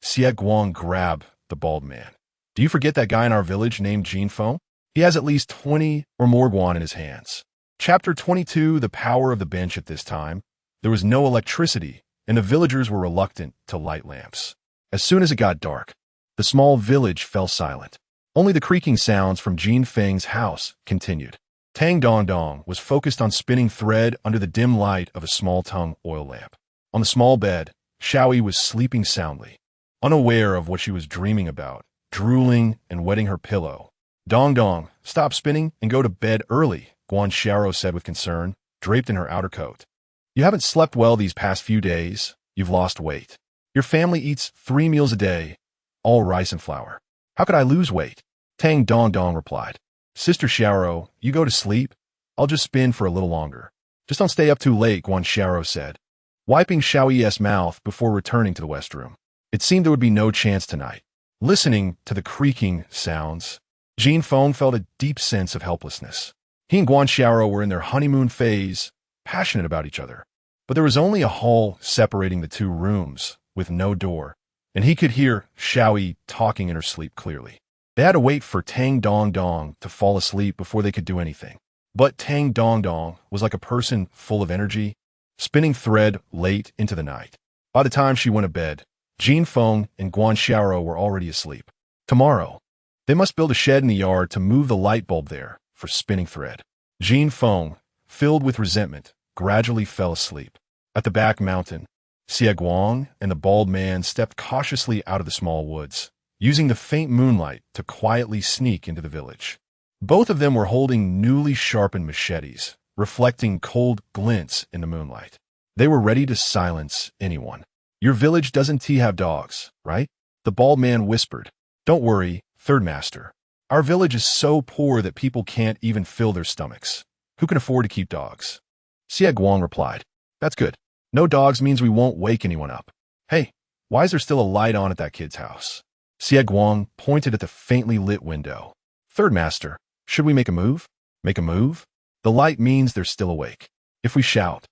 Speaker 1: Xie Guang grabbed the bald man. Do you forget that guy in our village named Jin Feng? He has at least 20 or more guan in his hands. Chapter 22, The Power of the Bench. At this time, there was no electricity, and the villagers were reluctant to light lamps. As soon as it got dark, the small village fell silent. Only the creaking sounds from Jin Feng's house continued. Tang Dong Dong was focused on spinning thread under the dim light of a small-tongue oil lamp. On the small bed, Xiaoyi was sleeping soundly, unaware of what she was dreaming about, drooling and wetting her pillow. Dong Dong, stop spinning and go to bed early, Guan Xiao said with concern, draped in her outer coat. You haven't slept well these past few days. You've lost weight. Your family eats 3 meals a day, all rice and flour. How could I lose weight? Tang Dong Dong replied. Sister Xiao, you go to sleep. I'll just spin for a little longer. Just don't stay up too late, Guan Xiao said, wiping Xiaoyi's mouth before returning to the west room. It seemed there would be no chance tonight. Listening to the creaking sounds, Jin Feng felt a deep sense of helplessness. He and Guan Xiao were in their honeymoon phase, passionate about each other. But there was only a hall separating the two rooms, with no door, and he could hear Xiaoyi talking in her sleep clearly. They had to wait for Tang Dong Dong to fall asleep before they could do anything. But Tang Dong Dong was like a person full of energy, spinning thread late into the night. By the time she went to bed, Jin Feng and Guan Xiao were already asleep. Tomorrow, they must build a shed in the yard to move the light bulb there for spinning thread. Jin Feng, filled with resentment, gradually fell asleep. At the back mountain, Xie Guang and the bald man stepped cautiously out of the small woods, using the faint moonlight to quietly sneak into the village. Both of them were holding newly sharpened machetes, reflecting cold glints in the moonlight. They were ready to silence anyone. Your village doesn't have dogs, right? The bald man whispered. Don't worry, third master. Our village is so poor that people can't even fill their stomachs. Who can afford to keep dogs? Xie Guang replied. That's good. No dogs means we won't wake anyone up. Hey, why is there still a light on at that kid's house? Xie Guang pointed at the faintly lit window. Third master, should we make a move? Make a move? The light means they're still awake. If we shout,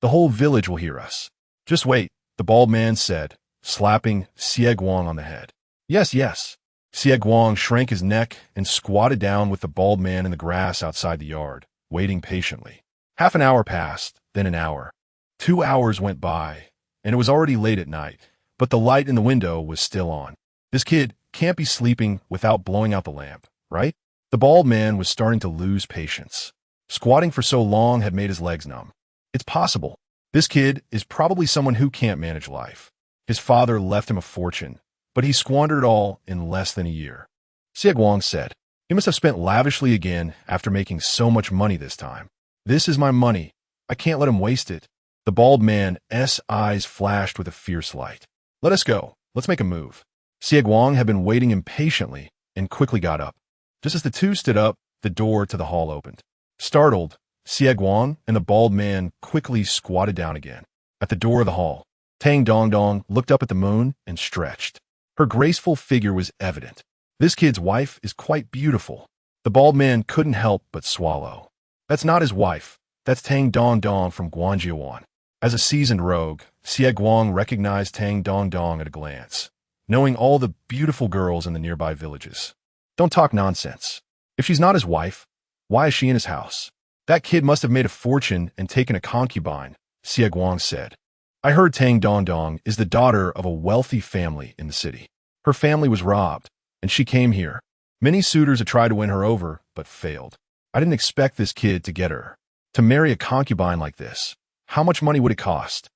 Speaker 1: the whole village will hear us. Just wait, the bald man said, slapping Xie Guang on the head. Yes, yes. Xie Guang shrank his neck and squatted down with the bald man in the grass outside the yard, waiting patiently. Half an hour passed, then an hour. 2 hours went by, and it was already late at night, but the light in the window was still on. This kid can't be sleeping without blowing out the lamp, right? The bald man was starting to lose patience. Squatting for so long had made his legs numb. It's possible. This kid is probably someone who can't manage life. His father left him a fortune, but he squandered it all in less than a year. Xie Guang said, he must have spent lavishly again after making so much money this time. This is my money. I can't let him waste it. The bald man's eyes flashed with a fierce light. Let us go. Let's make a move. Xie Guang had been waiting impatiently and quickly got up. Just as the two stood up, the door to the hall opened. Startled, Xie Guang and the bald man quickly squatted down again. At the door of the hall, Tang Dong Dong looked up at the moon and stretched. Her graceful figure was evident. This kid's wife is quite beautiful. The bald man couldn't help but swallow. That's not his wife. That's Tang Dong Dong from Guangjiuan. As a seasoned rogue, Xie Guang recognized Tang Dong Dong at a glance, knowing all the beautiful girls in the nearby villages. Don't talk nonsense. If she's not his wife, why is she in his house? That kid must have made a fortune and taken a concubine, Xie Guang said. I heard Tang Dong Dong is the daughter of a wealthy family in the city. Her family was robbed, and she came here. Many suitors had tried to win her over, but failed. I didn't expect this kid to get her. To marry a concubine like this, how much money would it cost?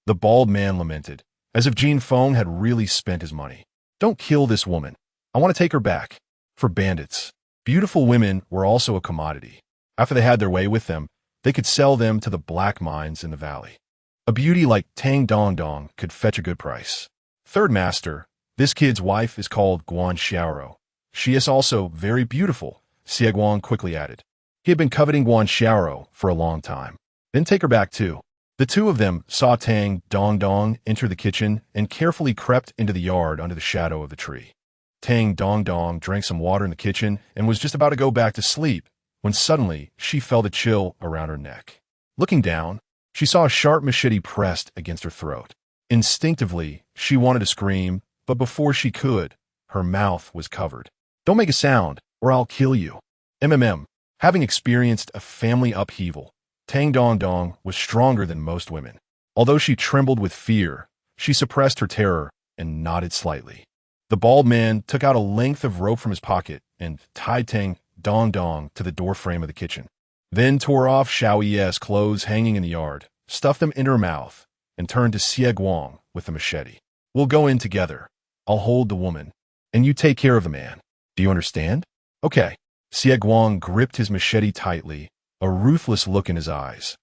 Speaker 1: The bald man lamented, as if Jin Feng had really spent his money. Don't kill this woman. I want to take her back. For bandits, beautiful women were also a commodity. After they had their way with them, they could sell them to the black mines in the valley. A beauty like Tang Dong Dong could fetch a good price. Third master, this kid's wife is called Guan Xiaoro. She is also very beautiful, Xie Guang quickly added. He had been coveting Guan Xiaoro for a long time. Then take her back too. The two of them saw Tang Dong Dong enter the kitchen and carefully crept into the yard under the shadow of the tree. Tang Dong Dong drank some water in the kitchen and was just about to go back to sleep when suddenly she felt a chill around her neck. Looking down, she saw a sharp machete pressed against her throat. Instinctively, she wanted to scream, but before she could, her mouth was covered. Don't make a sound, or I'll kill you. Having experienced a family upheaval, Tang Dong Dong was stronger than most women. Although she trembled with fear, she suppressed her terror and nodded slightly. The bald man took out a length of rope from his pocket and tied Tang Dong Dong to the doorframe of the kitchen. Then tore off Xiao Ye's clothes hanging in the yard, stuffed them into her mouth, and turned to Xie Guang with the machete. We'll go in together. I'll hold the woman, and you take care of the man. Do you understand? Okay. Xie Guang gripped his machete tightly, a ruthless look in his eyes.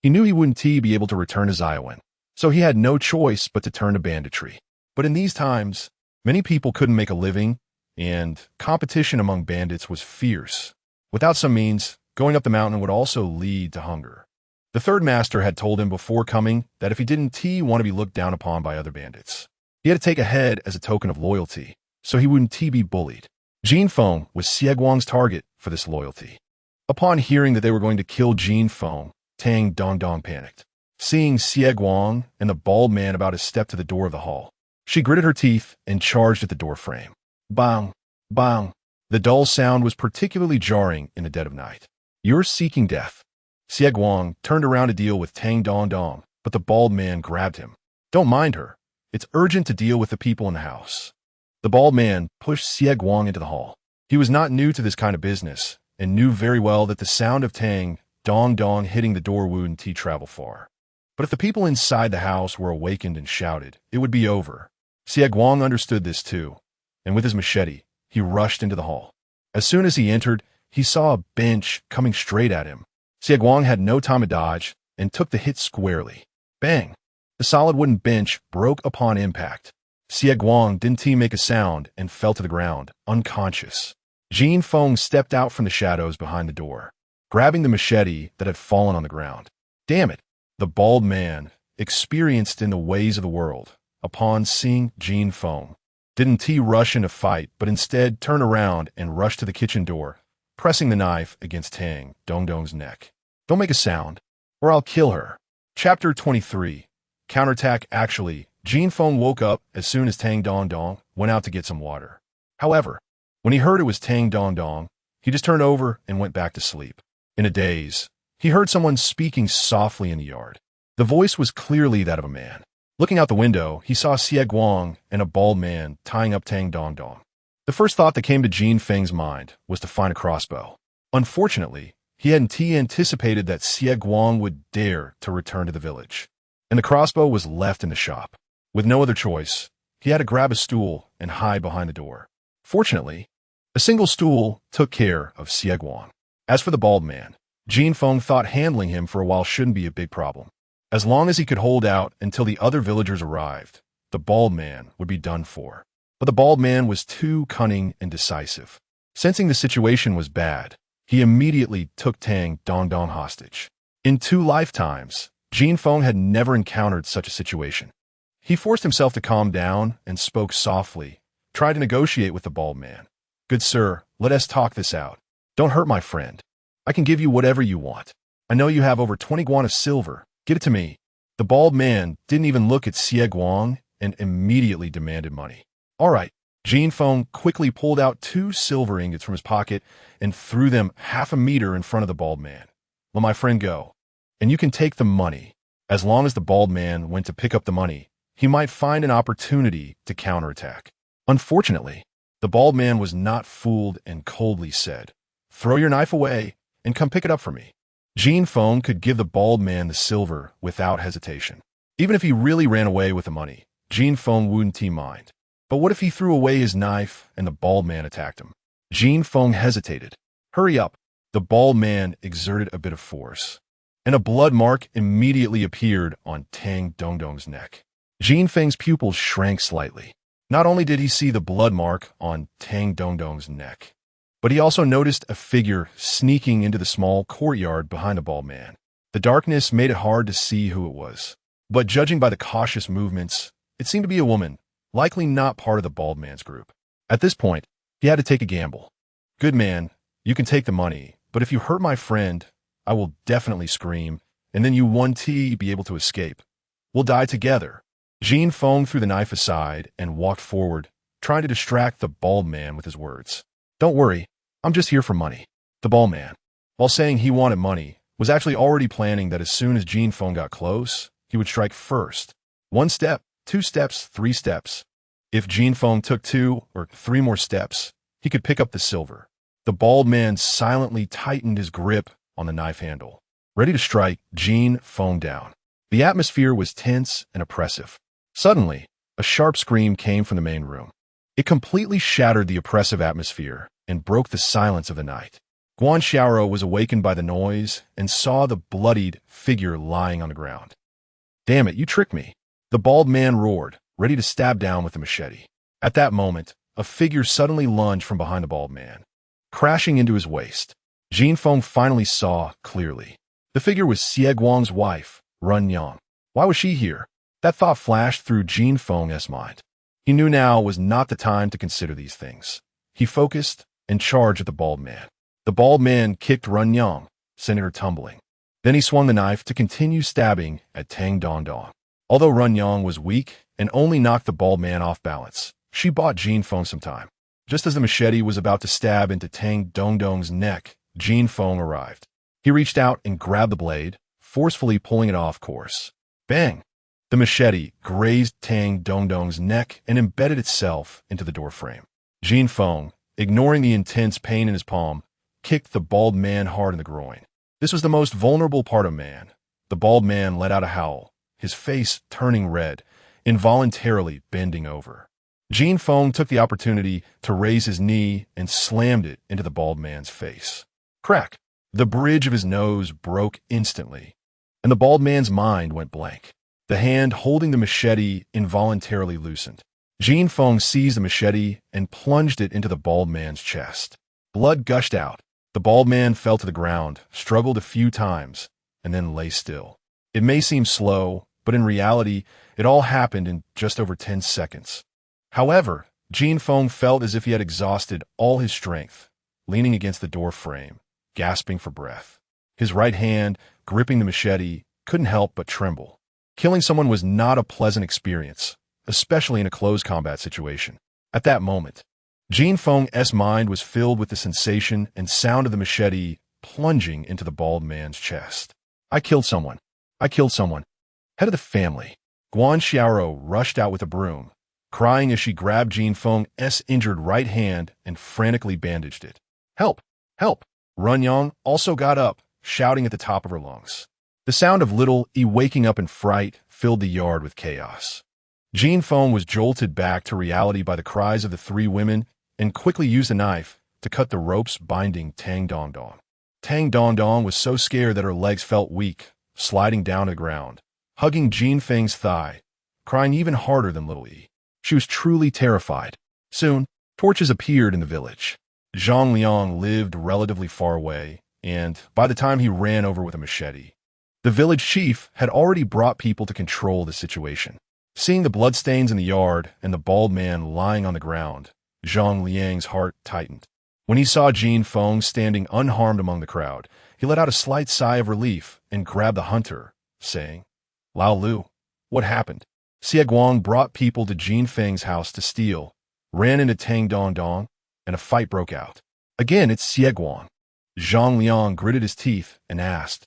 Speaker 1: He knew he wouldn't be able to return to Ziowen, so he had no choice but to turn to banditry. But in these times, many people couldn't make a living, and competition among bandits was fierce. Without some means, going up the mountain would also lead to hunger. The third master had told him before coming that if he didn't want to be looked down upon by other bandits, he had to take a head as a token of loyalty, so he wouldn't be bullied. Jin Feng was Xie Guang's target for this loyalty. Upon hearing that they were going to kill Jin Feng, Tang Dong Dong panicked. Seeing Xie Guang and the bald man about to step to the door of the hall, she gritted her teeth and charged at the doorframe. Bang! Bang! The dull sound was particularly jarring in the dead of night. You're seeking death. Xie Guang turned around to deal with Tang Dong Dong, but the bald man grabbed him. Don't mind her. It's urgent to deal with the people in the house. The bald man pushed Xie Guang into the hall. He was not new to this kind of business and knew very well that the sound of Tang Dong Dong hitting the door wouldn't travel far. But if the people inside the house were awakened and shouted, it would be over. Xie Guang understood this too, and with his machete, he rushed into the hall. As soon as he entered, he saw a bench coming straight at him. Xie Guang had no time to dodge and took the hit squarely. Bang! The solid wooden bench broke upon impact. Xie Guang didn't make a sound and fell to the ground, unconscious. Jin Feng stepped out from the shadows behind the door, grabbing the machete that had fallen on the ground. Damn it! The bald man, experienced in the ways of the world, upon seeing Jin Feng, didn't rush into fight, but instead turned around and rushed to the kitchen door, pressing the knife against Tang Dong Dong's neck. Don't make a sound, or I'll kill her. Chapter 23. Counterattack. Actually, Jin Feng woke up as soon as Tang Dong Dong went out to get some water. However, when he heard it was Tang Dong Dong, he just turned over and went back to sleep. In a daze, he heard someone speaking softly in the yard. The voice was clearly that of a man. Looking out the window, he saw Xie Guang and a bald man tying up Tang Dong Dong. The first thought that came to Jin Feng's mind was to find a crossbow. Unfortunately, he hadn't anticipated that Xie Guang would dare to return to the village, and the crossbow was left in the shop. With no other choice, he had to grab a stool and hide behind the door. Fortunately, a single stool took care of Xie Guang. As for the bald man, Jin Feng thought handling him for a while shouldn't be a big problem. As long as he could hold out until the other villagers arrived, the bald man would be done for. But the bald man was too cunning and decisive. Sensing the situation was bad, he immediately took Tang Dong Dong hostage. In 2 lifetimes, Jin Feng had never encountered such a situation. He forced himself to calm down and spoke softly, tried to negotiate with the bald man. Good sir, let us talk this out. Don't hurt my friend. I can give you whatever you want. I know you have over 20 guan of silver. Give it to me. The bald man didn't even look at Xie Guang and immediately demanded money. All right. Jin Feng quickly pulled out 2 silver ingots from his pocket and threw them half a meter in front of the bald man. Let my friend go, and you can take the money. As long as the bald man went to pick up the money, he might find an opportunity to counterattack. Unfortunately, The bald man was not fooled and coldly said, "Throw your knife away and come pick it up for me." Jin Feng could give the bald man the silver without hesitation. Even if he really ran away with the money, Jin Feng wouldn't mind. But what if he threw away his knife and the bald man attacked him? Jin Feng hesitated. "Hurry up." The bald man exerted a bit of force, and a blood mark immediately appeared on Tang Dongdong's neck. Jin Feng's pupils shrank slightly. Not only did he see the blood mark on Tang Dongdong's neck, but he also noticed a figure sneaking into the small courtyard behind the bald man. The darkness made it hard to see who it was, but judging by the cautious movements, it seemed to be a woman, likely not part of the bald man's group. At this point, he had to take a gamble. "Good man, you can take the money, but if you hurt my friend, I will definitely scream, and then you won't be able to escape. We'll die together." Jin Feng threw the knife aside and walked forward, trying to distract the bald man with his words. "Don't worry, I'm just here for money." The bald man, while saying he wanted money, was actually already planning that as soon as Jin Feng got close, he would strike first. 1 step, 2 steps, 3 steps. If Jin Feng took 2 or 3 more steps, he could pick up the silver. The bald man silently tightened his grip on the knife handle, ready to strike Jin Feng down. The atmosphere was tense and oppressive. Suddenly, a sharp scream came from the main room. It completely shattered the oppressive atmosphere and broke the silence of the night. Guan Xiaoro was awakened by the noise and saw the bloodied figure lying on the ground. "Damn it, you tricked me." The bald man roared, ready to stab down with the machete. At that moment, a figure suddenly lunged from behind the bald man, crashing into his waist. Jin Feng finally saw clearly. The figure was Xie Guang's wife, Run Yang. Why was she here? That thought flashed through Jin Feng's mind. He knew now was not the time to consider these things. He focused and charged at the bald man. The bald man kicked Run Yang, sending her tumbling. Then he swung the knife to continue stabbing at Tang Dongdong. Although Run Yang was weak and only knocked the bald man off balance, she bought Jin Feng some time. Just as the machete was about to stab into Tang Dongdong's neck, Jin Feng arrived. He reached out and grabbed the blade, forcefully pulling it off course. Bang! The machete grazed Tang Dongdong's neck and embedded itself into the doorframe. Jin Feng, ignoring the intense pain in his palm, kicked the bald man hard in the groin. This was the most vulnerable part of man. The bald man let out a howl, his face turning red, involuntarily bending over. Jin Feng took the opportunity to raise his knee and slammed it into the bald man's face. Crack! The bridge of his nose broke instantly, and the bald man's mind went blank. The hand holding the machete involuntarily loosened. Jin Feng seized the machete and plunged it into the bald man's chest. Blood gushed out. The bald man fell to the ground, struggled a few times, and then lay still. It may seem slow, but in reality, it all happened in just over 10 seconds. However, Jin Feng felt as if he had exhausted all his strength, leaning against the door frame, gasping for breath. His right hand, gripping the machete, couldn't help but tremble. Killing someone was not a pleasant experience, especially in a close combat situation. At that moment, Jin Feng's mind was filled with the sensation and sound of the machete plunging into the bald man's chest. "I killed someone. I killed someone. Head of the family." Guan Xiaoro rushed out with a broom, crying as she grabbed Jin Feng's injured right hand and frantically bandaged it. "Help! Help!" Run Yang also got up, shouting at the top of her lungs. The sound of little E waking up in fright filled the yard with chaos. Jin Feng was jolted back to reality by the cries of the 3 women and quickly used a knife to cut the ropes binding Tang Dongdong. Tang Dongdong was so scared that her legs felt weak, sliding down to the ground, hugging Jin Feng's thigh, crying even harder than little E. She was truly terrified. Soon, torches appeared in the village. Zhang Liang lived relatively far away, and by the time he ran over with a machete, the village chief had already brought people to control the situation. Seeing the bloodstains in the yard and the bald man lying on the ground, Zhang Liang's heart tightened. When he saw Jin Feng standing unharmed among the crowd, he let out a slight sigh of relief and grabbed the hunter, saying, "Lao Lu, what happened?" Xie Guang brought people to Jin Feng's house to steal, ran into Tang Dongdong, and a fight broke out. Again, it's Xie Guang. Zhang Liang gritted his teeth and asked,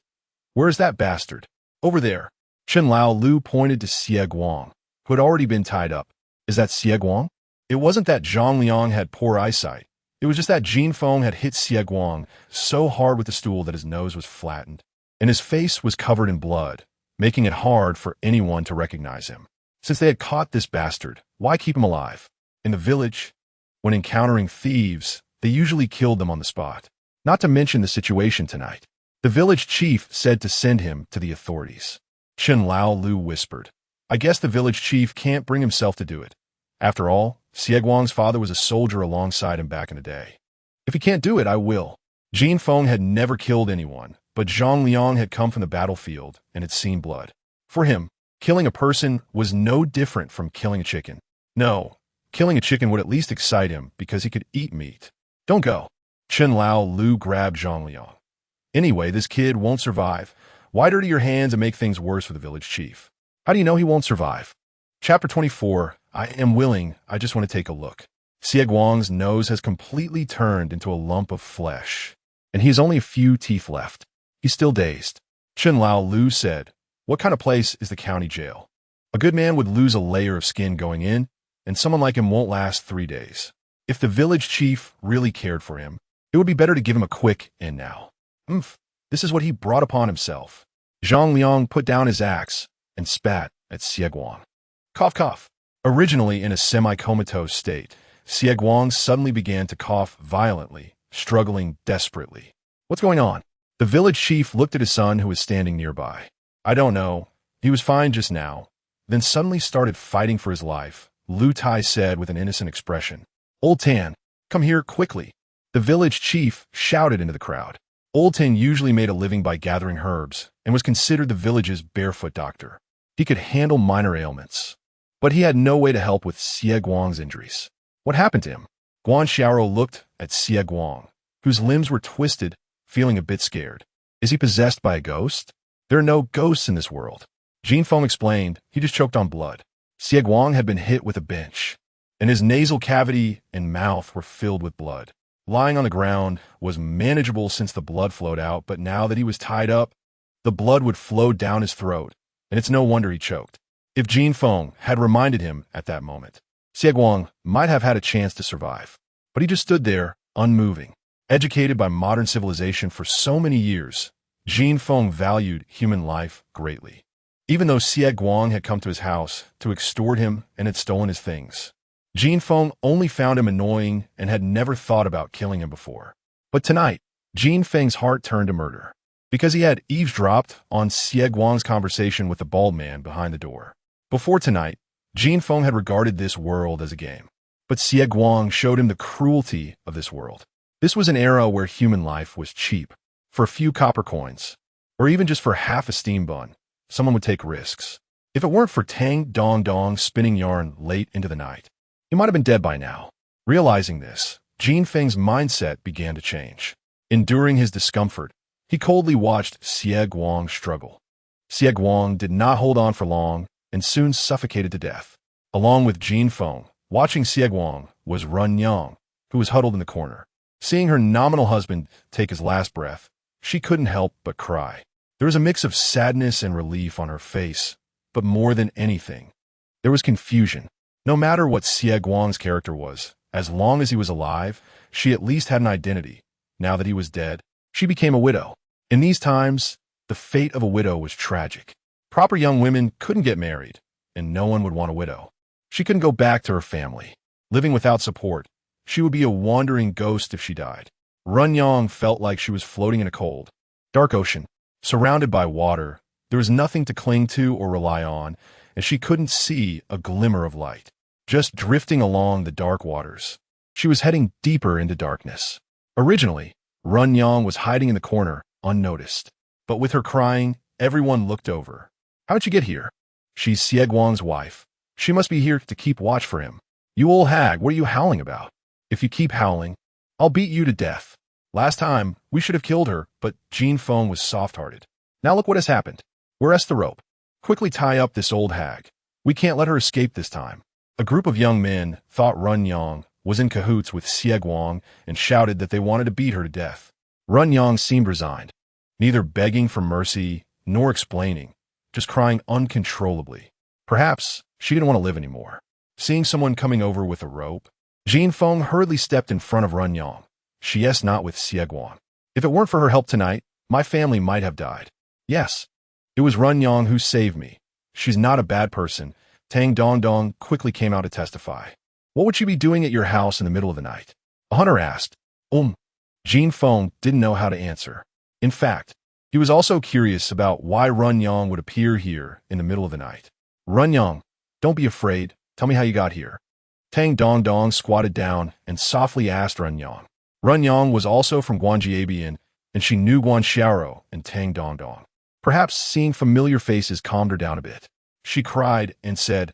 Speaker 1: "Where is that bastard?" "Over there." Chen Lao Lu pointed to Xie Guang, who had already been tied up. "Is that Xie Guang?" It wasn't that Zhang Liang had poor eyesight. It was just that Jin Feng had hit Xie Guang so hard with the stool that his nose was flattened, and his face was covered in blood, making it hard for anyone to recognize him. Since they had caught this bastard, why keep him alive? In the village, when encountering thieves, they usually killed them on the spot. Not to mention the situation tonight. The village chief said to send him to the authorities. Chen Lao Lu whispered, I guess the village chief can't bring himself to do it. After all, Xie Guang's father was a soldier alongside him back in the day. If he can't do it, I will. Jin Feng had never killed anyone, but Zhang Liang had come from the battlefield and had seen blood. For him, killing a person was no different from killing a chicken. No, killing a chicken would at least excite him because he could eat meat. Don't go. Chen Lao Lu grabbed Zhang Liang. Anyway, this kid won't survive. Why dirty your hands and make things worse for the village chief? How do you know he won't survive? Chapter 24, I am willing, I just want to take a look. Xie Guang's nose has completely turned into a lump of flesh, and he has only a few teeth left. He's still dazed. Chen Lao Lu said, what kind of place is the county jail? A good man would lose a layer of skin going in, and someone like him won't last 3 days. If the village chief really cared for him, it would be better to give him a quick in now. This is what he brought upon himself. Zhang Liang put down his axe and spat at Xie Guang. Cough, cough. Originally in a semi-comatose state, Xie Guang suddenly began to cough violently, struggling desperately. What's going on? The village chief looked at his son who was standing nearby. I don't know. He was fine just now, then suddenly started fighting for his life, Lu Tai said with an innocent expression. Old Tan, come here quickly. The village chief shouted into the crowd. Old Tan usually made a living by gathering herbs and was considered the village's barefoot doctor. He could handle minor ailments, but he had no way to help with Xie Guang's injuries. What happened to him? Guan Xiaoro looked at Xie Guang, whose limbs were twisted, feeling a bit scared. Is he possessed by a ghost? There are no ghosts in this world. Jin Feng explained, he just choked on blood. Xie Guang had been hit with a bench, and his nasal cavity and mouth were filled with blood. Lying on the ground was manageable since the blood flowed out, but now that he was tied up, the blood would flow down his throat, and it's no wonder he choked. If Jin Feng had reminded him at that moment, Xie Guang might have had a chance to survive. But he just stood there, unmoving. Educated by modern civilization for so many years, Jin Feng valued human life greatly. Even though Xie Guang had come to his house to extort him and had stolen his things, Jin Feng only found him annoying and had never thought about killing him before. But tonight, Jin Feng's heart turned to murder, because he had eavesdropped on Xie Guang's conversation with the bald man behind the door. Before tonight, Jin Feng had regarded this world as a game, but Xie Guang showed him the cruelty of this world. This was an era where human life was cheap. For a few copper coins, or even just for half a steam bun, someone would take risks. If it weren't for Tang Dong Dong spinning yarn late into the night, he might have been dead by now. Realizing this, Jin Feng's mindset began to change. Enduring his discomfort, he coldly watched Xie Guang struggle. Xie Guang did not hold on for long and soon suffocated to death. Along with Jin Feng, watching Xie Guang was Run Yang, who was huddled in the corner. Seeing her nominal husband take his last breath, she couldn't help but cry. There was a mix of sadness and relief on her face, but more than anything, there was confusion. No matter what Xie Guang's character was, as long as he was alive, she at least had an identity. Now that he was dead, she became a widow. In these times, the fate of a widow was tragic. Proper young women couldn't get married, and no one would want a widow. She couldn't go back to her family. Living without support, she would be a wandering ghost if she died. Run Yang felt like she was floating in a cold, dark ocean. Surrounded by water, there was nothing to cling to or rely on, and she couldn't see a glimmer of light. Just drifting along the dark waters, she was heading deeper into darkness. Originally, Run Yang was hiding in the corner, unnoticed. But with her crying, everyone looked over. How'd you get here? She's Xie Guang's wife. She must be here to keep watch for him. You old hag, what are you howling about? If you keep howling, I'll beat you to death. Last time, we should have killed her, but Jin Feng was soft-hearted. Now look what has happened. Where's the rope? Quickly tie up this old hag. We can't let her escape this time. A group of young men thought Run Yang was in cahoots with Xie Guang and shouted that they wanted to beat her to death. Run Yang seemed resigned, neither begging for mercy nor explaining, just crying uncontrollably. Perhaps she didn't want to live anymore. seeing someone coming over with a rope. Jin Feng hurriedly stepped in front of Run Yang. She yes not with Xie Guang. If it weren't for her help tonight, my family might have died. Yes, it was Run Yang who saved me. She's not a bad person. Tang Dongdong quickly came out to testify. What would she be doing at your house in the middle of the night? A hunter asked. Jin Feng didn't know how to answer. In fact, he was also curious about why Run Yang would appear here in the middle of the night. Run Yang, don't be afraid. Tell me how you got here. Tang Dongdong squatted down and softly asked Run Yang. Run Yang was also from Guanjiabian, and she knew Guan Xiaoro and Tang Dongdong. Perhaps seeing familiar faces calmed her down a bit. She cried and said,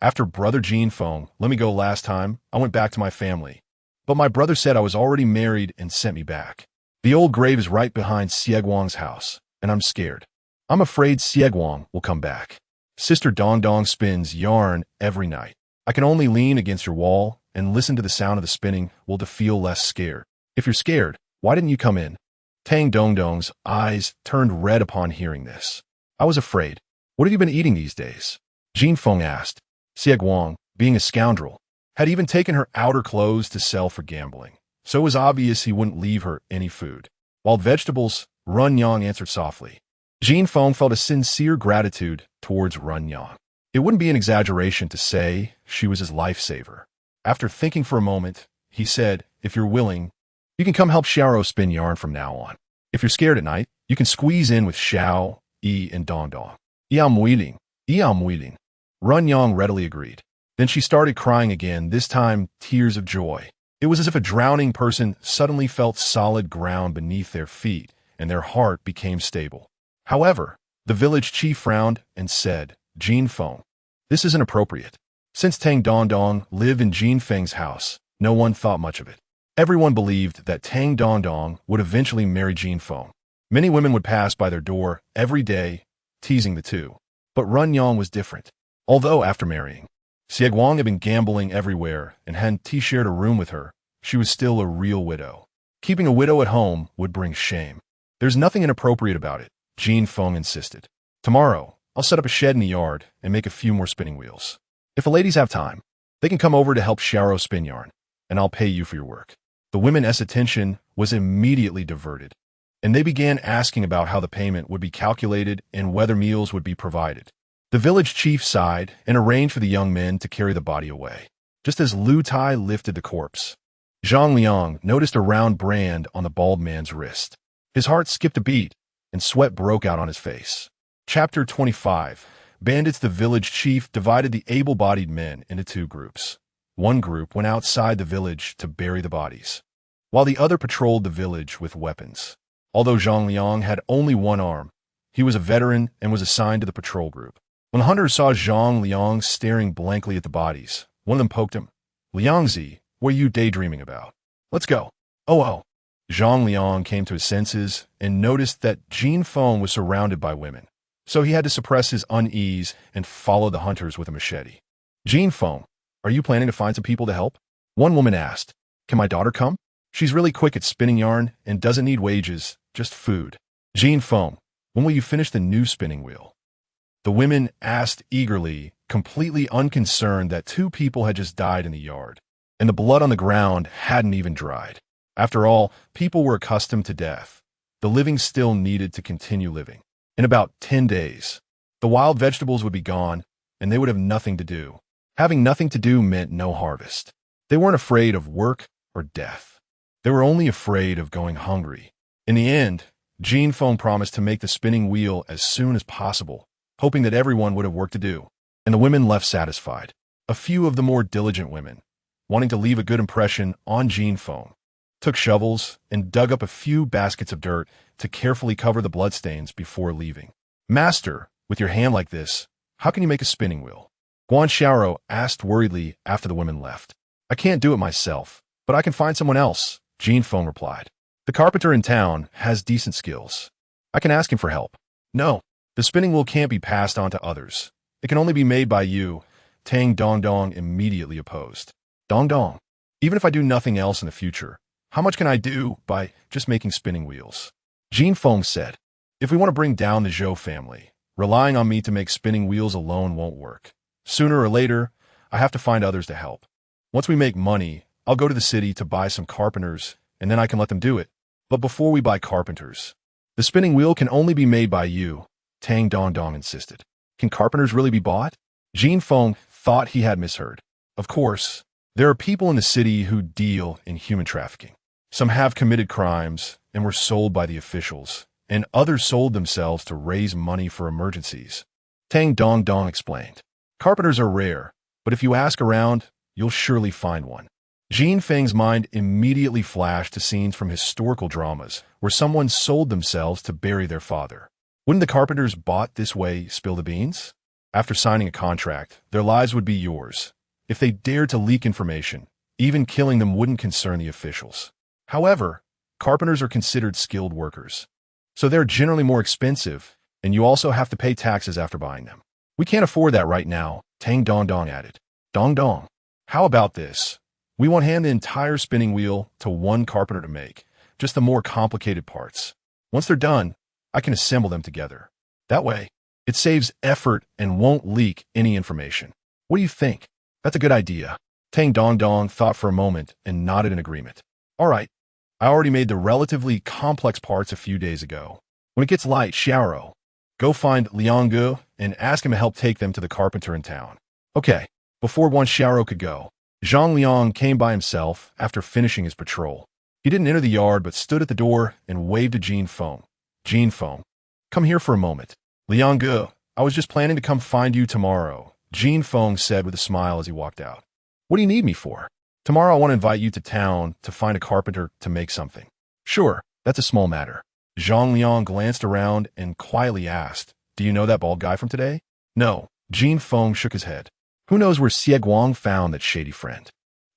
Speaker 1: after Brother Jin Feng let me go last time, I went back to my family. But my brother said I was already married and sent me back. The old grave is right behind Xie Guang's house, and I'm scared. I'm afraid Xie Guang will come back. Sister Dongdong spins yarn every night. I can only lean against your wall and listen to the sound of the spinning to feel less scared. If you're scared, why didn't you come in? Tang Dongdong's eyes turned red upon hearing this. I was afraid. What have you been eating these days? Jin Feng asked. Xie Guang, being a scoundrel, had even taken her outer clothes to sell for gambling, so it was obvious he wouldn't leave her any food. Wild vegetables, Run Yang answered softly. Jin Feng felt a sincere gratitude towards Run Yang. It wouldn't be an exaggeration to say she was his lifesaver. After thinking for a moment, he said, if you're willing, you can come help Xiaoro spin yarn from now on. If you're scared at night, you can squeeze in with Xiao, Yi, and Dongdong. I'm willing. Run Yang readily agreed. Then she started crying again, this time tears of joy. It was as if a drowning person suddenly felt solid ground beneath their feet, and their heart became stable. However, the village chief frowned and said, Jin Feng, this isn't appropriate. Since Tang Dongdong lived in Jin Feng's house, no one thought much of it. Everyone believed that Tang Dongdong would eventually marry Jin Feng. Many women would pass by their door every day, teasing the two. But Run Yang was different. Although after marrying, Xie Guang had been gambling everywhere and hadn't shared a room with her, she was still a real widow. Keeping a widow at home would bring shame. There's nothing inappropriate about it, Jin Feng insisted. Tomorrow, I'll set up a shed in the yard and make a few more spinning wheels. If the ladies have time, they can come over to help Xiaoro spin yarn, and I'll pay you for your work. The women's attention was immediately diverted, and they began asking about how the payment would be calculated and whether meals would be provided. The village chief sighed and arranged for the young men to carry the body away. Just as Lu Tai lifted the corpse, Zhang Liang noticed a round brand on the bald man's wrist. His heart skipped a beat, and sweat broke out on his face. Chapter 25. Bandits. The village chief divided the able-bodied men into two groups. One group went outside the village to bury the bodies, while the other patrolled the village with weapons. Although Zhang Liang had only one arm, he was a veteran and was assigned to the patrol group. When the hunters saw Zhang Liang staring blankly at the bodies, one of them poked him. Liangzi, what are you daydreaming about? Let's go. Oh. Zhang Liang came to his senses and noticed that Jin Feng was surrounded by women, so he had to suppress his unease and follow the hunters with a machete. Jin Feng, are you planning to find some people to help? One woman asked. Can my daughter come? She's really quick at spinning yarn and doesn't need wages, just food. Jin Feng, when will you finish the new spinning wheel? The women asked eagerly, completely unconcerned that two people had just died in the yard, and the blood on the ground hadn't even dried. After all, people were accustomed to death. The living still needed to continue living. In about 10 days, the wild vegetables would be gone, and they would have nothing to do. Having nothing to do meant no harvest. They weren't afraid of work or death. They were only afraid of going hungry. In the end, Jin Feng promised to make the spinning wheel as soon as possible, hoping that everyone would have work to do, and the women left satisfied. A few of the more diligent women, wanting to leave a good impression on Jin Feng, took shovels and dug up a few baskets of dirt to carefully cover the bloodstains before leaving. Master, with your hand like this, how can you make a spinning wheel? Guan Xiaoro asked worriedly after the women left. I can't do it myself, but I can find someone else, Jin Feng replied. The carpenter in town has decent skills. I can ask him for help. No, the spinning wheel can't be passed on to others. It can only be made by you, Tang Dongdong immediately opposed. Dongdong, even if I do nothing else in the future, how much can I do by just making spinning wheels? Jin Feng said, if we want to bring down the Zhou family, relying on me to make spinning wheels alone won't work. Sooner or later, I have to find others to help. Once we make money, I'll go to the city to buy some carpenters, and then I can let them do it. But before we buy carpenters, the spinning wheel can only be made by you, Tang Dong insisted. Can carpenters really be bought? Jin Feng thought he had misheard. Of course, there are people in the city who deal in human trafficking. Some have committed crimes and were sold by the officials, and others sold themselves to raise money for emergencies. Tang Dong explained. Carpenters are rare, but if you ask around, you'll surely find one. Jin Feng's mind immediately flashed to scenes from historical dramas where someone sold themselves to bury their father. Wouldn't the carpenters bought this way spill the beans? After signing a contract, their lives would be yours. If they dared to leak information, even killing them wouldn't concern the officials. However, carpenters are considered skilled workers, so they're generally more expensive, and you also have to pay taxes after buying them. We can't afford that right now, Tang Dong added. Dong, how about this? We won't hand the entire spinning wheel to one carpenter to make, just the more complicated parts. Once they're done, I can assemble them together. That way, it saves effort and won't leak any information. What do you think? That's a good idea. Tang Dong thought for a moment and nodded in agreement. All right, I already made the relatively complex parts a few days ago. When it gets light, Xiaoro, go find Liang Gu and ask him to help take them to the carpenter in town. Okay, before one Xiaoro could go, Zhang Liang came by himself after finishing his patrol. He didn't enter the yard but stood at the door and waved to Jin Feng. Jin Feng, come here for a moment. Liang Gu, I was just planning to come find you tomorrow, Jin Feng said with a smile as he walked out. What do you need me for? Tomorrow I want to invite you to town to find a carpenter to make something. Sure, that's a small matter. Zhang Liang glanced around and quietly asked, do you know that bald guy from today? No, Jin Feng shook his head. Who knows where Xie Guang found that shady friend?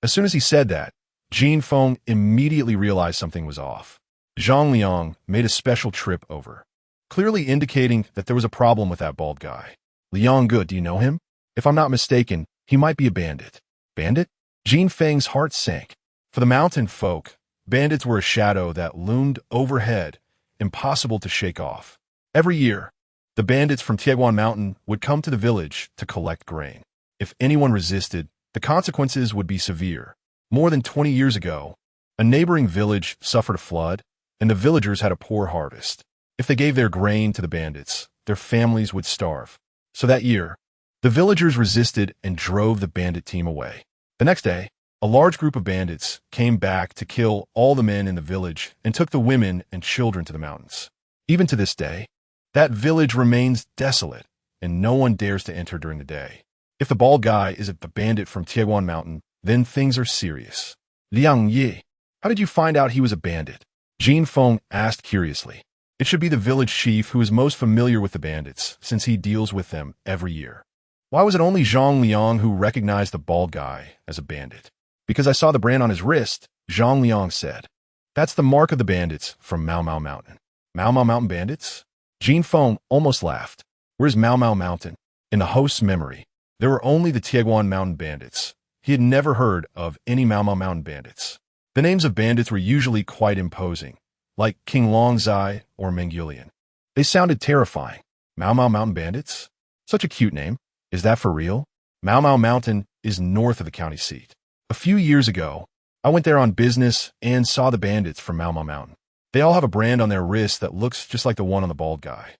Speaker 1: As soon as he said that, Jin Feng immediately realized something was off. Zhang Liang made a special trip over, clearly indicating that there was a problem with that bald guy. Liang Gu, do you know him? If I'm not mistaken, he might be a bandit. Bandit? Jin Feng's heart sank. For the mountain folk, bandits were a shadow that loomed overhead, impossible to shake off. Every year, the bandits from Tieguan Mountain would come to the village to collect grain. If anyone resisted, the consequences would be severe. More than 20 years ago, a neighboring village suffered a flood, and the villagers had a poor harvest. If they gave their grain to the bandits, their families would starve. So that year, the villagers resisted and drove the bandit team away. The next day, a large group of bandits came back to kill all the men in the village and took the women and children to the mountains. Even to this day, that village remains desolate, and no one dares to enter during the day. If the bald guy is the bandit from Tieguan Mountain, then things are serious. Liang Yi, how did you find out he was a bandit? Jin Feng asked curiously. It should be the village chief who is most familiar with the bandits, since he deals with them every year. Why was it only Zhang Liang who recognized the bald guy as a bandit? Because I saw the brand on his wrist, Zhang Liang said. That's the mark of the bandits from Mau Mau Mountain. Mau Mau Mountain bandits? Jin Feng almost laughed. Where's Mau Mau Mountain? In the host's memory, there were only the Tieguan Mountain bandits. He had never heard of any Mau Mau Mountain bandits. The names of bandits were usually quite imposing, like King Longzai or Mengulian. They sounded terrifying. Mau Mau Mountain bandits? Such a cute name. Is that for real? Mau Mau Mountain is north of the county seat. A few years ago, I went there on business and saw the bandits from Mau Mau Mountain. They all have a brand on their wrist that looks just like the one on the bald guy.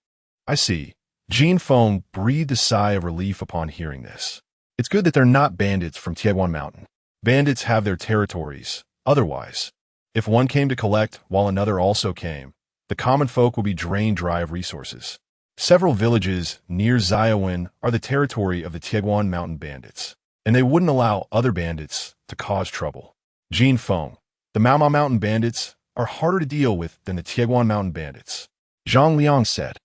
Speaker 1: I see. Jin Feng breathed a sigh of relief upon hearing this. It's good that they're not bandits from Tieguan Mountain. Bandits have their territories. Otherwise, if one came to collect while another also came, the common folk will be drained dry of resources. Several villages near Xiaowen are the territory of the Tieguan Mountain bandits, and they wouldn't allow other bandits to cause trouble. Jin Feng, the Mau Mau Mountain bandits are harder to deal with than the Tieguan Mountain bandits. Zhang Liang said.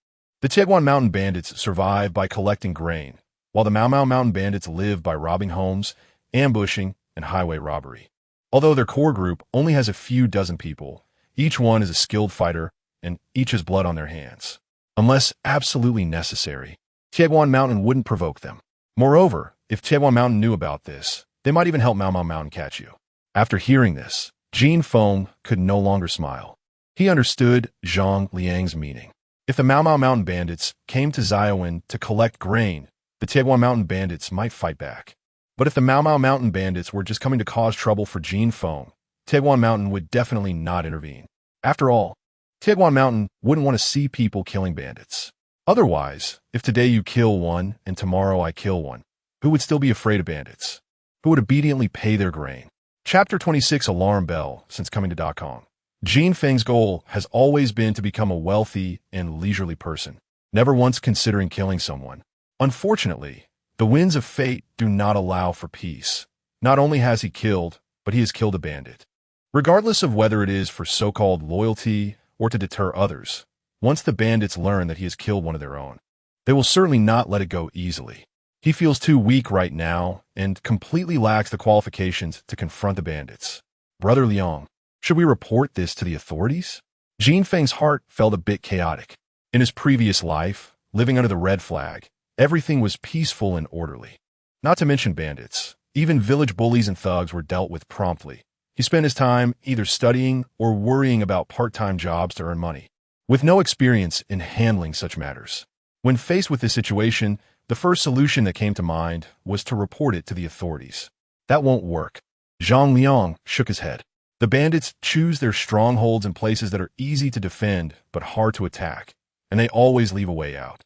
Speaker 1: The Tieguan Mountain bandits survive by collecting grain, while the Mau Mau Mountain bandits live by robbing homes, ambushing, and highway robbery. Although their core group only has a few dozen people, each one is a skilled fighter, and each has blood on their hands. Unless absolutely necessary, Tieguan Mountain wouldn't provoke them. Moreover, if Tieguan Mountain knew about this, they might even help Mau Mau Mountain catch you. After hearing this, Jin Feng could no longer smile. He understood Zhang Liang's meaning. If the Mau Mau Mountain bandits came to Xiaowen to collect grain, the Tieguan Mountain bandits might fight back. But if the Mau Mau Mountain bandits were just coming to cause trouble for Jin Feng, Tieguan Mountain would definitely not intervene. After all, Tieguan Mountain wouldn't want to see people killing bandits. Otherwise, if today you kill one and tomorrow I kill one, who would still be afraid of bandits? Who would obediently pay their grain? Chapter 26 Alarm Bell. Since coming to .com, Jin Feng's goal has always been to become a wealthy and leisurely person, never once considering killing someone. Unfortunately, the winds of fate do not allow for peace. Not only has he killed, but he has killed a bandit. Regardless of whether it is for so-called loyalty or to deter others, once the bandits learn that he has killed one of their own, they will certainly not let it go easily. He feels too weak right now and completely lacks the qualifications to confront the bandits. Brother Liang, should we report this to the authorities? Jin Feng's heart felt a bit chaotic. In his previous life, living under the red flag, everything was peaceful and orderly. Not to mention bandits. Even village bullies and thugs were dealt with promptly. He spent his time either studying or worrying about part-time jobs to earn money, with no experience in handling such matters. When faced with this situation, the first solution that came to mind was to report it to the authorities. That won't work. Zhang Liang shook his head. The bandits choose their strongholds in places that are easy to defend but hard to attack, and they always leave a way out.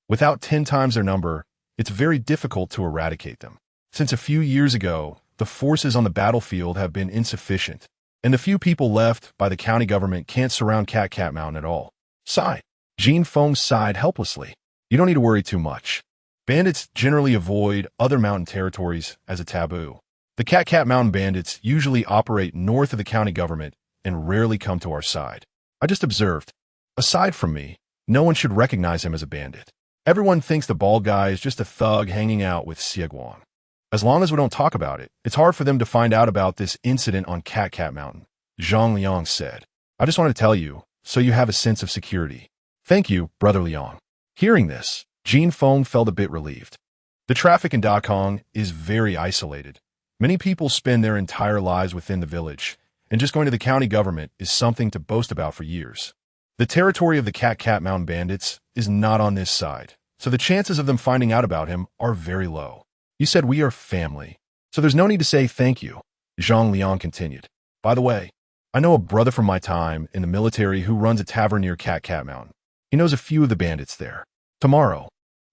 Speaker 1: Without 10 times their number, it's very difficult to eradicate them. Since a few years ago, the forces on the battlefield have been insufficient, and the few people left by the county government can't surround Cat Mountain at all. Sigh. Jin Feng sighed helplessly. You don't need to worry too much. Bandits generally avoid other mountain territories as a taboo. The Cat Mountain bandits usually operate north of the county government and rarely come to our side. I just observed. Aside from me, no one should recognize him as a bandit. Everyone thinks the bald guy is just a thug hanging out with Xieguang. As long as we don't talk about it, it's hard for them to find out about this incident on Cat Mountain, Zhang Liang said. I just want to tell you, so you have a sense of security. Thank you, Brother Liang. Hearing this, Jin Feng felt a bit relieved. The traffic in Dakong is very isolated. Many people spend their entire lives within the village, and just going to the county government is something to boast about for years. The territory of the Cat Mountain bandits is not on this side, so the chances of them finding out about him are very low. You said we are family, so there's no need to say thank you, Zhang Liang continued. By the way, I know a brother from my time in the military who runs a tavern near Cat Mountain. He knows a few of the bandits there. Tomorrow,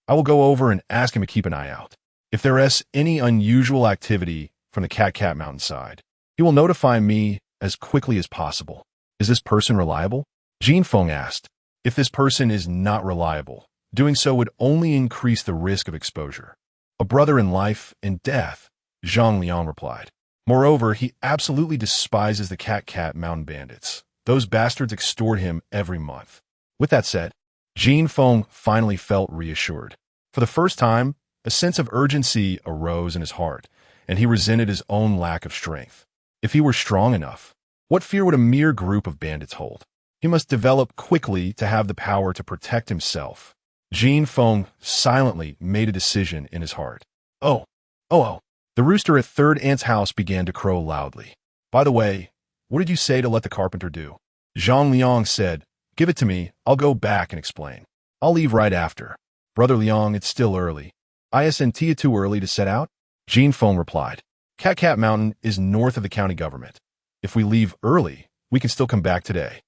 Speaker 1: I will go over and ask him to keep an eye out. If there is any unusual activity from the Cat Mountain side, he will notify me as quickly as possible. Is this person reliable? Jin Feng asked. If this person is not reliable, doing so would only increase the risk of exposure. A brother in life and death, Zhang Liang replied. Moreover, he absolutely despises the Cat Mountain bandits. Those bastards extort him every month. With that said, Jin Feng finally felt reassured. For the first time, a sense of urgency arose in his heart, and he resented his own lack of strength. If he were strong enough, what fear would a mere group of bandits hold? He must develop quickly to have the power to protect himself. Jin Feng silently made a decision in his heart. Oh. The rooster at Third Ant's house began to crow loudly. By the way, what did you say to let the carpenter do? Zhang Liang said, give it to me, I'll go back and explain. I'll leave right after. Brother Liang, it's still early. Isn't it too early to set out? Jin Feng replied. Cat Mountain is north of the county government. If we leave early, we can still come back today.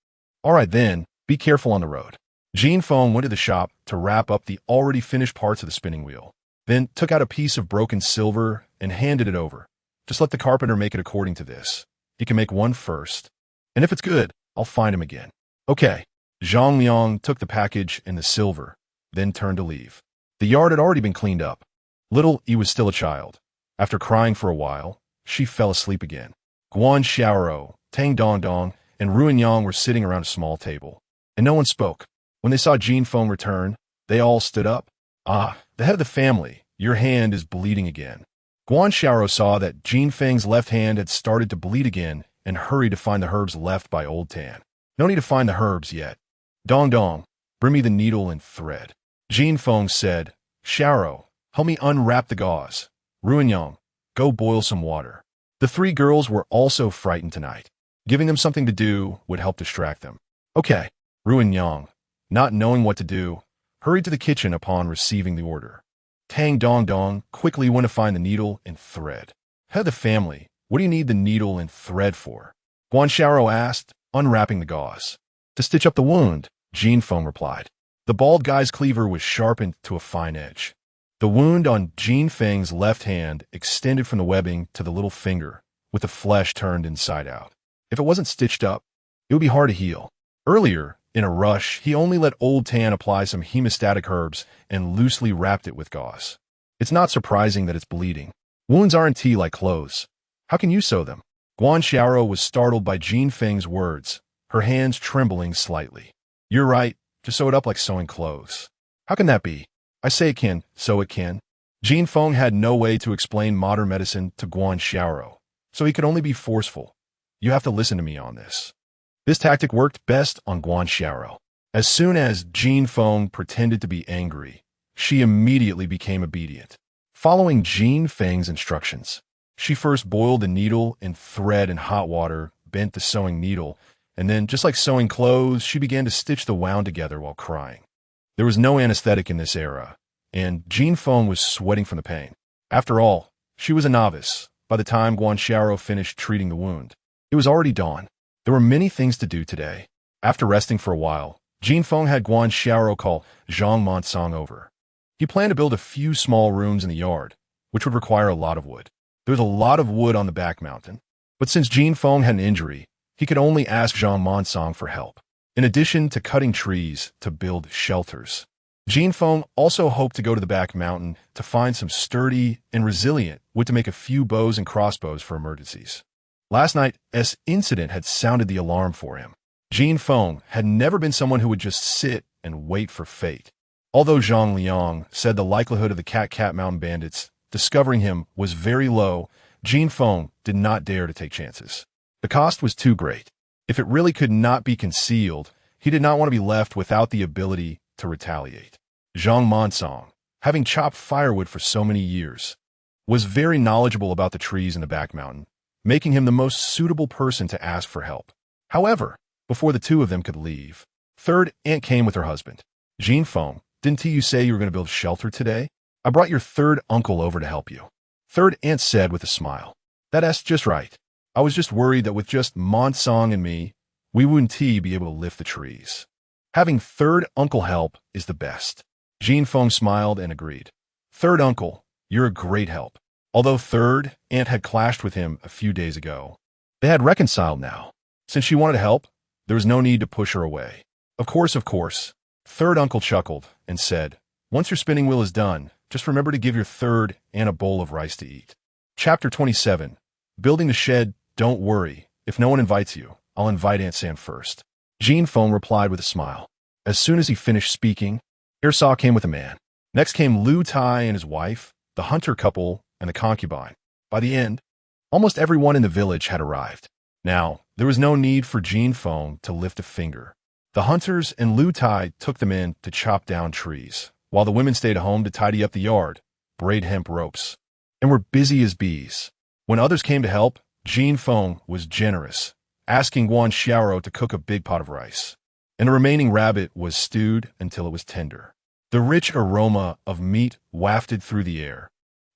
Speaker 1: All right then, be careful on the road. Jin Feng went to the shop to wrap up the already finished parts of the spinning wheel, then took out a piece of broken silver and handed it over. Just let the carpenter make it according to this. He can make one first, and if it's good, I'll find him again. Okay. Zhang Liang took the package and the silver, then turned to leave. The yard had already been cleaned up. Little E was still a child. After crying for a while, she fell asleep again. Guan Xiaoro, Tang Dong, and Ruan Yang were sitting around a small table, and no one spoke. When they saw Jin Feng return, they all stood up. Ah, the head of the family, your hand is bleeding again. Guan Xiaoro saw that Jin Feng's left hand had started to bleed again and hurried to find the herbs left by Old Tan. No need to find the herbs yet. Dong, bring me the needle and thread. Jin Feng said, Xiaoro, help me unwrap the gauze. Ruan Yang, go boil some water. The 3 girls were also frightened tonight. Giving them something to do would help distract them. Okay, Ruan Yang, not knowing what to do, hurried to the kitchen upon receiving the order. Tang Dong Dong quickly went to find the needle and thread. Head of the family, what do you need the needle and thread for? Guan Xiaoro asked, unwrapping the gauze. To stitch up the wound, Jin Feng replied. The bald guy's cleaver was sharpened to a fine edge. The wound on Jin Feng's left hand extended from the webbing to the little finger, with the flesh turned inside out. If it wasn't stitched up, it would be hard to heal. Earlier, in a rush, he only let Old Tan apply some hemostatic herbs and loosely wrapped it with gauze. It's not surprising that it's bleeding. Wounds aren't tea like clothes. How can you sew them? Guan Xiaoro was startled by Jin Feng's words, her hands trembling slightly. You're right, to sew it up like sewing clothes. How can that be? I say it can, so it can. Jin Feng had no way to explain modern medicine to Guan Xiaoro, so he could only be forceful. You have to listen to me on this. This tactic worked best on Guan Xiaoro. As soon as Jin Feng pretended to be angry, she immediately became obedient. Following Jin Feng's instructions, she first boiled the needle and thread in hot water, bent the sewing needle, and then, just like sewing clothes, she began to stitch the wound together while crying. There was no anesthetic in this era, and Jin Feng was sweating from the pain. After all, she was a novice by the time Guan Xiaoro finished treating the wound. It was already dawn. There were many things to do today. After resting for a while, Jin Feng had Guan Xiaoro call Zhang Monsong over. He planned to build a few small rooms in the yard, which would require a lot of wood. There was a lot of wood on the back mountain, but since Jin Feng had an injury, he could only ask Zhang Monsong for help. In addition to cutting trees to build shelters, Jin Feng also hoped to go to the back mountain to find some sturdy and resilient wood to make a few bows and crossbows for emergencies. Last night's incident had sounded the alarm for him. Jin Feng had never been someone who would just sit and wait for fate. Although Zhang Liang said the likelihood of the Cat Mountain bandits discovering him was very low, Jin Feng did not dare to take chances. The cost was too great. If it really could not be concealed, he did not want to be left without the ability to retaliate. Zhang Monsong, having chopped firewood for so many years, was very knowledgeable about the trees in the back mountain, making him the most suitable person to ask for help. However, before the two of them could leave, third aunt came with her husband. Jin Feng, didn't you say you were going to build shelter today? I brought your third uncle over to help you. Third aunt said with a smile. That's just right. I was just worried that with just Monsong and me, we wouldn't be able to lift the trees. Having third uncle help is the best. Jin Feng smiled and agreed. Third uncle, you're a great help. Although third aunt had clashed with him a few days ago, they had reconciled now. Since she wanted to help, there was no need to push her away. Of course. Third uncle chuckled and said, once your spinning wheel is done, just remember to give your third aunt a bowl of rice to eat. Chapter 27. Building the shed. Don't worry. If no one invites you, I'll invite Aunt Sam first. Jin Feng replied with a smile. As soon as he finished speaking, Ersaw came with a man. Next came Lu Tai and his wife, the hunter couple, and the concubine. By the end, almost everyone in the village had arrived. Now, there was no need for Jin Feng to lift a finger. The hunters and Lu Tai took them in to chop down trees, while the women stayed at home to tidy up the yard, braid hemp ropes, and were busy as bees. When others came to help, Jin Feng was generous, asking Guan Xiaoro to cook a big pot of rice, and the remaining rabbit was stewed until it was tender. The rich aroma of meat wafted through the air,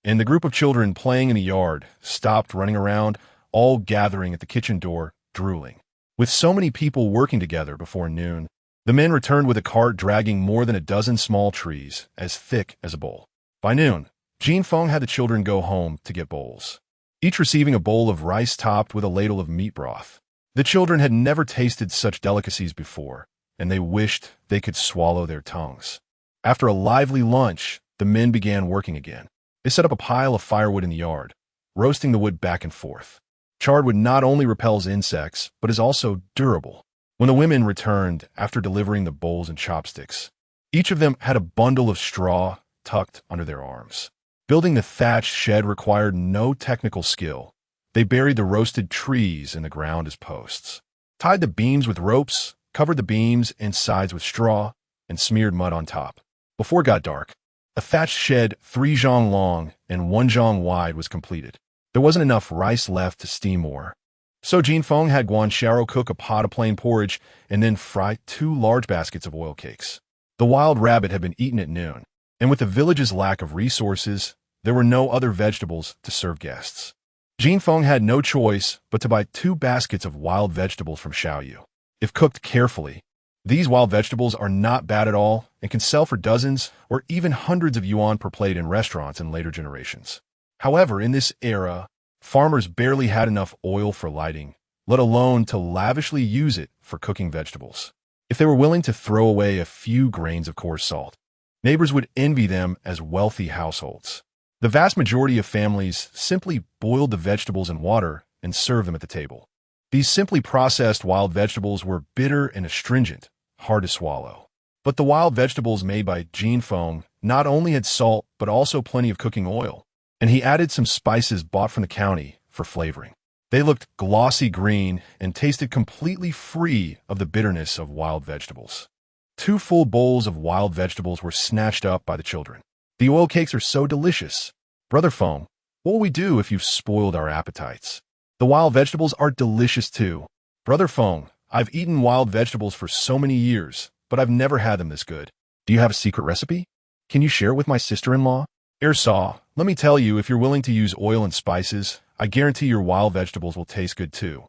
Speaker 1: and the group of children playing in the yard stopped running around, all gathering at the kitchen door, drooling. With so many people working together before noon, the men returned with a cart dragging more than a dozen small trees, as thick as a bowl. By noon, Jin Feng had the children go home to get bowls, each receiving a bowl of rice topped with a ladle of meat broth. The children had never tasted such delicacies before, and they wished they could swallow their tongues. After a lively lunch, the men began working again. They set up a pile of firewood in the yard, roasting the wood back and forth. Charred wood not only repels insects, but is also durable. When the women returned after delivering the bowls and chopsticks, each of them had a bundle of straw tucked under their arms. Building the thatched shed required no technical skill. They buried the roasted trees in the ground as posts, tied the beams with ropes, covered the beams and sides with straw, and smeared mud on top. Before it got dark, a thatched shed 3 zhang long and 1 zhang wide was completed. There wasn't enough rice left to steam more, so Jin Feng had Guan Xiaoro cook a pot of plain porridge and then fry 2 large baskets of oil cakes. The wild rabbit had been eaten at noon, And with the village's lack of resources, there were no other vegetables to serve guests. Jin Feng had no choice but to buy 2 baskets of wild vegetables from Xiaoyu. If cooked carefully, these wild vegetables are not bad at all and can sell for dozens or even hundreds of yuan per plate in restaurants in later generations. However, in this era, farmers barely had enough oil for lighting, let alone to lavishly use it for cooking vegetables. If they were willing to throw away a few grains of coarse salt, neighbors would envy them as wealthy households. The vast majority of families simply boiled the vegetables in water and served them at the table. These simply processed wild vegetables were bitter and astringent, hard to swallow. But the wild vegetables made by Jin Feng not only had salt, but also plenty of cooking oil, and he added some spices bought from the county for flavoring. They looked glossy green and tasted completely free of the bitterness of wild vegetables. 2 full bowls of wild vegetables were snatched up by the children. The oil cakes are so delicious. Brother Feng, what will we do if you've spoiled our appetites? The wild vegetables are delicious too. Brother Feng, I've eaten wild vegetables for so many years, but I've never had them this good. Do you have a secret recipe? Can you share it with my sister-in-law? Saw, let me tell you, if you're willing to use oil and spices, I guarantee your wild vegetables will taste good too.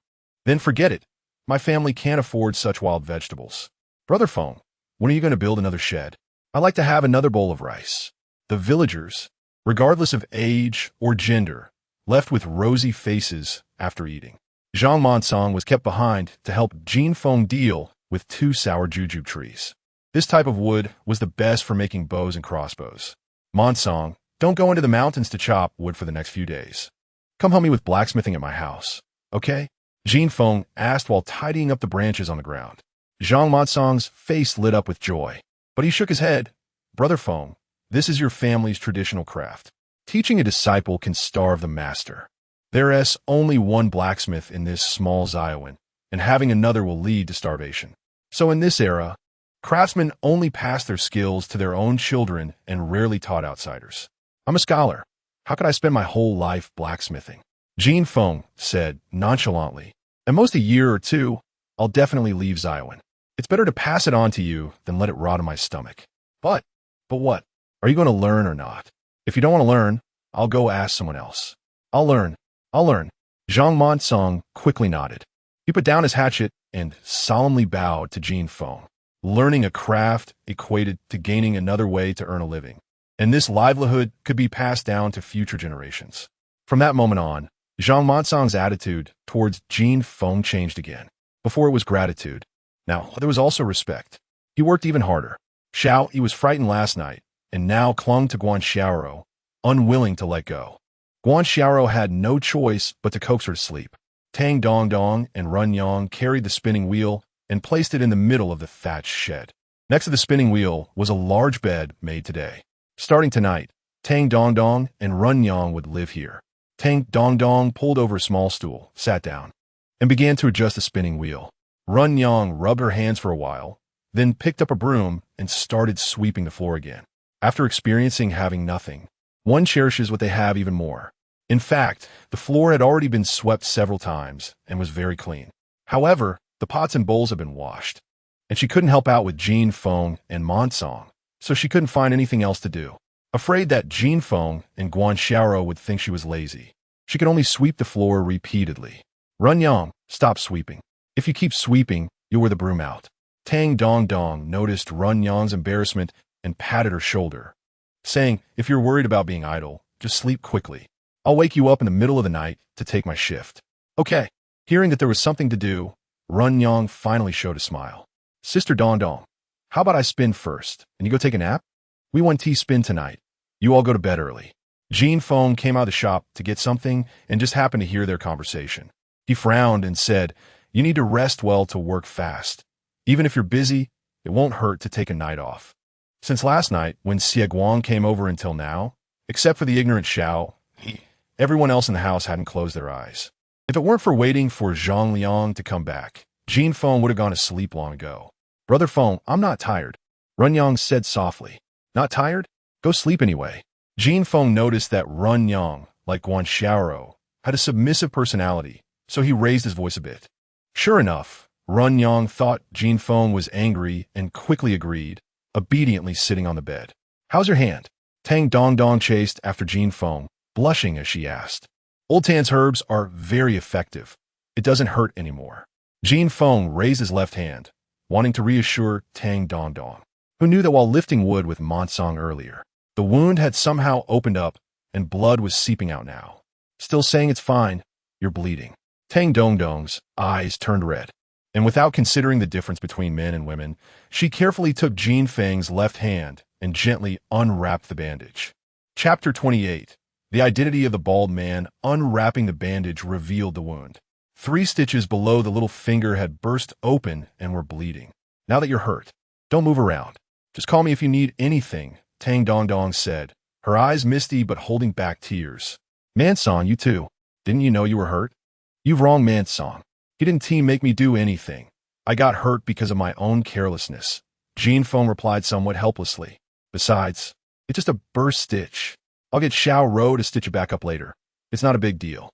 Speaker 1: Then forget it. My family can't afford such wild vegetables. Brother Feng, when are you going to build another shed? I'd like to have another bowl of rice. The villagers, regardless of age or gender, left with rosy faces after eating. Zhang Monsong was kept behind to help Jin Feng deal with 2 sour jujube trees. This type of wood was the best for making bows and crossbows. Monsong, don't go into the mountains to chop wood for the next few days. Come help me with blacksmithing at my house, okay? Jin Feng asked while tidying up the branches on the ground. Zhang Monsong's face lit up with joy, but he shook his head. Brother Feng, this is your family's traditional craft. Teaching a disciple can starve the master. There is only one blacksmith in this small Ziowan, and having another will lead to starvation. So in this era, craftsmen only pass their skills to their own children and rarely taught outsiders. I'm a scholar. How could I spend my whole life blacksmithing? Jin Feng said nonchalantly. At most a year or 2, I'll definitely leave Ziowan. It's better to pass it on to you than let it rot in my stomach. But what? Are you going to learn or not? If you don't want to learn, I'll go ask someone else. I'll learn. Zhang Monsong quickly nodded. He put down his hatchet and solemnly bowed to Jin Feng. Learning a craft equated to gaining another way to earn a living, and this livelihood could be passed down to future generations. From that moment on, Zhang Monsong's attitude towards Jin Feng changed again. Before it was gratitude. Now there was also respect. He worked even harder. He was frightened last night, and now clung to Guan Xiaoro, unwilling to let go. Guan Xiaoro had no choice but to coax her to sleep. Tang Dong Dong and Run Yang carried the spinning wheel and placed it in the middle of the thatched shed. Next to the spinning wheel was a large bed made today. Starting tonight, Tang Dong Dong and Run Yang would live here. Tang Dong Dong pulled over a small stool, sat down, and began to adjust the spinning wheel. Run Yang rubbed her hands for a while, then picked up a broom and started sweeping the floor again. After experiencing having nothing, one cherishes what they have even more. In fact, the floor had already been swept several times and was very clean. However, the pots and bowls had been washed, and she couldn't help out with Jin Feng and Monsong, so she couldn't find anything else to do. Afraid that Jin Feng and Guan Xiaoro would think she was lazy, she could only sweep the floor repeatedly. Run Yang, stop sweeping. If you keep sweeping, you'll wear the broom out. Tang Dong Dong noticed Run Yang's embarrassment and patted her shoulder, saying, if you're worried about being idle, just sleep quickly. I'll wake you up in the middle of the night to take my shift. Okay. Hearing that there was something to do, Run Yang finally showed a smile. Sister Dong Dong, how about I spin first, and you go take a nap? We want tea spin tonight. You all go to bed early. Jin Feng came out of the shop to get something and just happened to hear their conversation. He frowned and said, you need to rest well to work fast. Even if you're busy, it won't hurt to take a night off. Since last night, when Xie Guang came over until now, except for the ignorant Xiao, everyone else in the house hadn't closed their eyes. If it weren't for waiting for Zhang Liang to come back, Jin Feng would have gone to sleep long ago. Brother Feng, I'm not tired. Run Yang said softly. Not tired? Go sleep anyway. Jin Feng noticed that Run Yang, like Guan Xiaoro, had a submissive personality, so he raised his voice a bit. Sure enough, Run Yang thought Jin Feng was angry and quickly agreed, obediently sitting on the bed. "How's your hand?" Tang Dong Dong chased after Jin Feng, blushing as she asked. "Old Tan's herbs are very effective. It doesn't hurt anymore." Jin Feng raised his left hand, wanting to reassure Tang Dong Dong, who knew that while lifting wood with Monsong earlier, the wound had somehow opened up and blood was seeping out now. "Still saying it's fine. You're bleeding." Tang Dong Dong's eyes turned red, and without considering the difference between men and women, she carefully took Jin Feng's left hand and gently unwrapped the bandage. Chapter 28. The identity of the bald man. Unwrapping the bandage revealed the wound. 3 stitches below the little finger had burst open and were bleeding. "Now that you're hurt, don't move around. Just call me if you need anything," Tang Dong Dong said, her eyes misty but holding back tears. "Mansong, you too. Didn't you know you were hurt?" "You've wrong Mansong. He didn't make me do anything. I got hurt because of my own carelessness," Jin Feng replied somewhat helplessly. "Besides, it's just a burst stitch. I'll get Xiao Rou to stitch it back up later. It's not a big deal."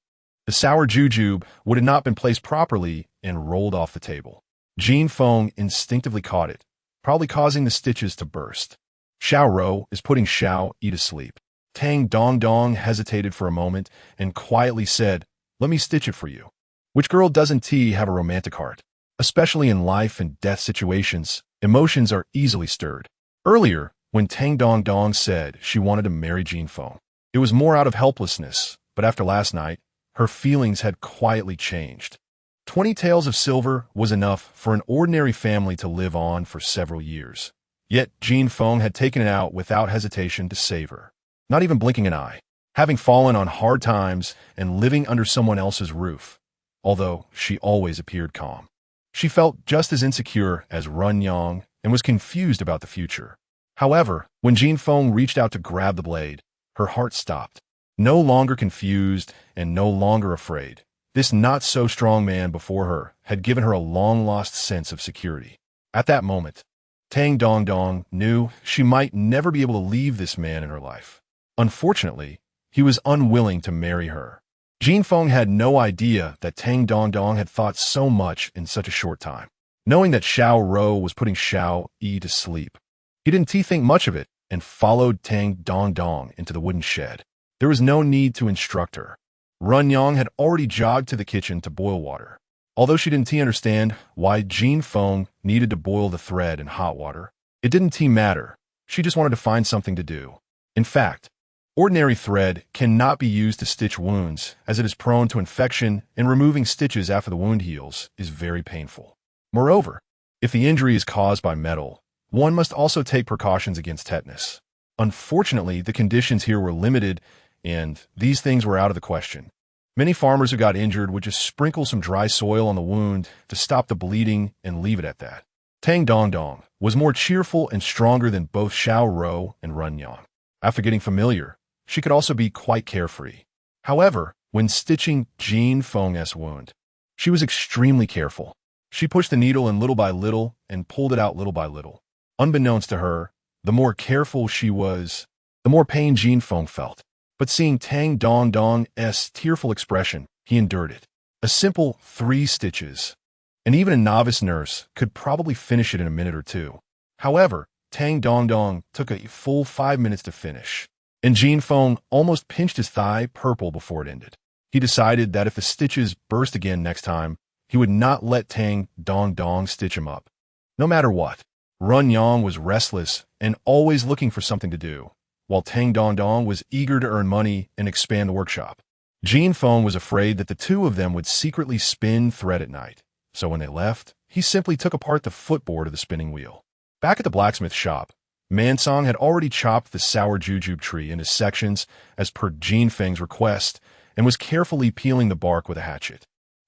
Speaker 1: The sour jujube would have not been placed properly and rolled off the table. Jin Feng instinctively caught it, probably causing the stitches to burst. "Xiao Rou is putting Xiao Yi to sleep." Tang Dong Dong hesitated for a moment and quietly said, "Let me stitch it for you." Which girl doesn't have a romantic heart? Especially in life and death situations, emotions are easily stirred. Earlier, when Tang Dong Dong said she wanted to marry Jin Feng, it was more out of helplessness, but after last night, her feelings had quietly changed. 20 taels of silver was enough for an ordinary family to live on for several years. Yet Jin Feng had taken it out without hesitation to save her, not even blinking an eye, having fallen on hard times and living under someone else's roof. Although she always appeared calm, she felt just as insecure as Run Yang and was confused about the future. However, when Jin Feng reached out to grab the blade, her heart stopped. No longer confused and no longer afraid, this not-so-strong man before her had given her a long-lost sense of security. At that moment, Tang Dong Dong knew she might never be able to leave this man in her life. Unfortunately, he was unwilling to marry her. Jin Feng had no idea that Tang Dong Dong had thought so much in such a short time. Knowing that Xiao Rou was putting Xiao Yi to sleep, he didn't think much of it and followed Tang Dong Dong into the wooden shed. There was no need to instruct her. Run Yang had already jogged to the kitchen to boil water. Although she didn't understand why Jin Feng needed to boil the thread in hot water, it didn't matter. She just wanted to find something to do. In fact, ordinary thread cannot be used to stitch wounds, as it is prone to infection, and removing stitches after the wound heals is very painful. Moreover, if the injury is caused by metal, one must also take precautions against tetanus. Unfortunately, the conditions here were limited, and these things were out of the question. Many farmers who got injured would just sprinkle some dry soil on the wound to stop the bleeding and leave it at that. Tang Dong Dong was more cheerful and stronger than both Xiao Rou and Run Yang. After getting familiar, she could also be quite carefree. However, when stitching Jin Feng's wound, she was extremely careful. She pushed the needle in little by little and pulled it out little by little. Unbeknownst to her, the more careful she was, the more pain Jin Feng felt. But seeing Tang Dong Dong's tearful expression, he endured it. A simple 3 stitches, and even a novice nurse could probably finish it in a minute or two. However, Tang Dong Dong took a full 5 minutes to finish, and Jin Feng almost pinched his thigh purple before it ended. He decided that if the stitches burst again next time, he would not let Tang Dong Dong stitch him up. No matter what, Run Yang was restless and always looking for something to do, while Tang Dong Dong was eager to earn money and expand the workshop. Jin Feng was afraid that the two of them would secretly spin thread at night, so when they left, he simply took apart the footboard of the spinning wheel. Back at the blacksmith shop, Mansong had already chopped the sour jujube tree into sections as per Jin Feng's request and was carefully peeling the bark with a hatchet.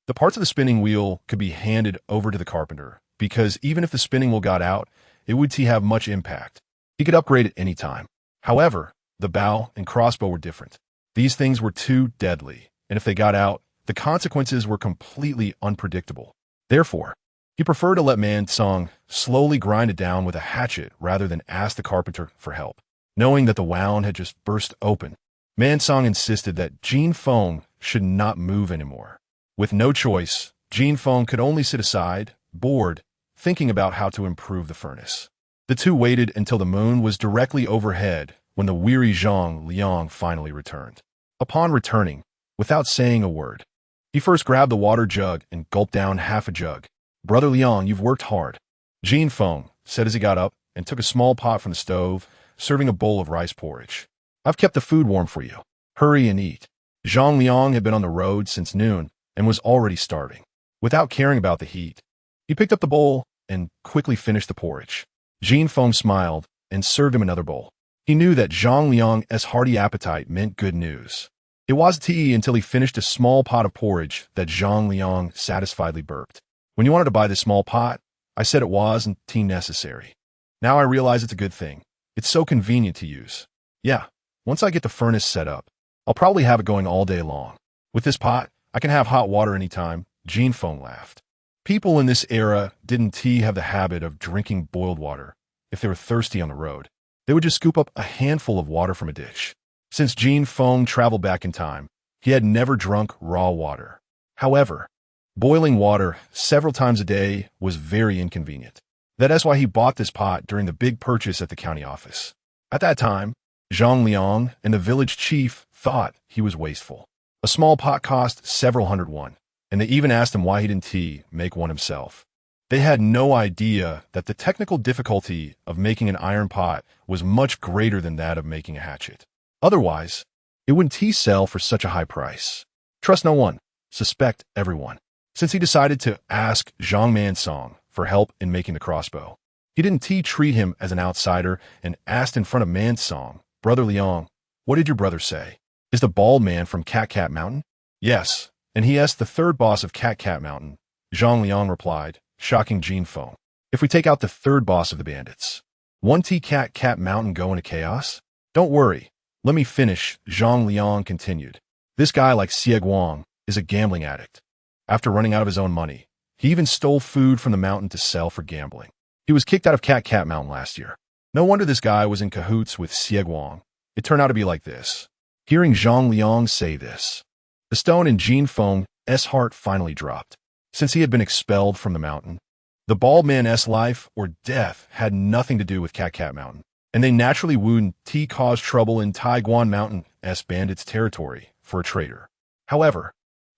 Speaker 1: The parts of the spinning wheel could be handed over to the carpenter, because even if the spinning wheel got out, it would have much impact. He could upgrade it any time. However, the bow and crossbow were different. These things were too deadly, and if they got out, the consequences were completely unpredictable. Therefore, he preferred to let Mansong slowly grind it down with a hatchet rather than ask the carpenter for help. Knowing that the wound had just burst open, Mansong insisted that Jin Feng should not move anymore. With no choice, Jin Feng could only sit aside, bored, thinking about how to improve the furnace. The two waited until the moon was directly overhead when the weary Zhang Liang finally returned. Upon returning, without saying a word, he first grabbed the water jug and gulped down half a jug. "Brother Liang, you've worked hard," Jin Feng said as he got up and took a small pot from the stove, serving a bowl of rice porridge. "I've kept the food warm for you. Hurry and eat." Zhang Liang had been on the road since noon and was already starving. Without caring about the heat, he picked up the bowl and quickly finished the porridge. Jin Feng smiled and served him another bowl. He knew that Zhang Liang's hearty appetite meant good news. It wasn't tea until he finished a small pot of porridge that Zhang Liang satisfiedly burped. "When you wanted to buy this small pot, I said it wasn't tea necessary. Now I realize it's a good thing. It's so convenient to use. Yeah, once I get the furnace set up, I'll probably have it going all day long. With this pot, I can have hot water anytime," Jin Feng laughed. People in this era didn't have the habit of drinking boiled water. If they were thirsty on the road, they would just scoop up a handful of water from a dish. Since Jin Feng traveled back in time, he had never drunk raw water. However, boiling water several times a day was very inconvenient. That is why he bought this pot during the big purchase at the county office. At that time, Zhang Liang and the village chief thought he was wasteful. A small pot cost several hundred won, and they even asked him why he didn't make one himself. They had no idea that the technical difficulty of making an iron pot was much greater than that of making a hatchet. Otherwise, it wouldn't sell for such a high price. Trust no one, suspect everyone. Since he decided to ask Zhang Mansong for help in making the crossbow, he didn't treat him as an outsider and asked in front of Mansong, "Brother Liang, what did your brother say? Is the bald man from Cat Mountain?" "Yes, and he asked the third boss of Cat Mountain," Zhang Liang replied, shocking Jin Feng. "If we take out the third boss of the bandits, won't Cat Mountain go into chaos?" "Don't worry, let me finish," Zhang Liang continued. "This guy like Xie Guang is a gambling addict. After running out of his own money, he even stole food from the mountain to sell for gambling. He was kicked out of Cat Mountain last year. No wonder this guy was in cahoots with Xie Guang. It turned out to be like this." Hearing Zhang Liang say this, the stone in Jin Feng's heart finally dropped. Since he had been expelled from the mountain, the bald man's life or death had nothing to do with Cat Mountain, and they naturally wouldn't cause trouble in Taiguan Mountain's bandits' territory for a traitor. However,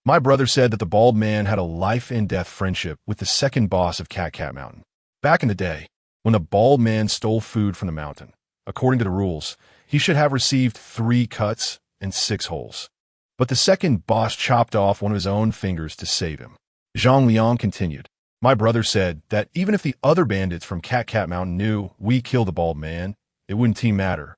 Speaker 1: my brother said that the bald man had a life-and-death friendship with the second boss of Cat Mountain. Back in the day, when the bald man stole food from the mountain, according to the rules, he should have received 3 cuts and 6 holes. But the second boss chopped off one of his own fingers to save him. Zhang Liang continued, "My brother said that even if the other bandits from Cat Mountain knew we killed the bald man, it wouldn't matter.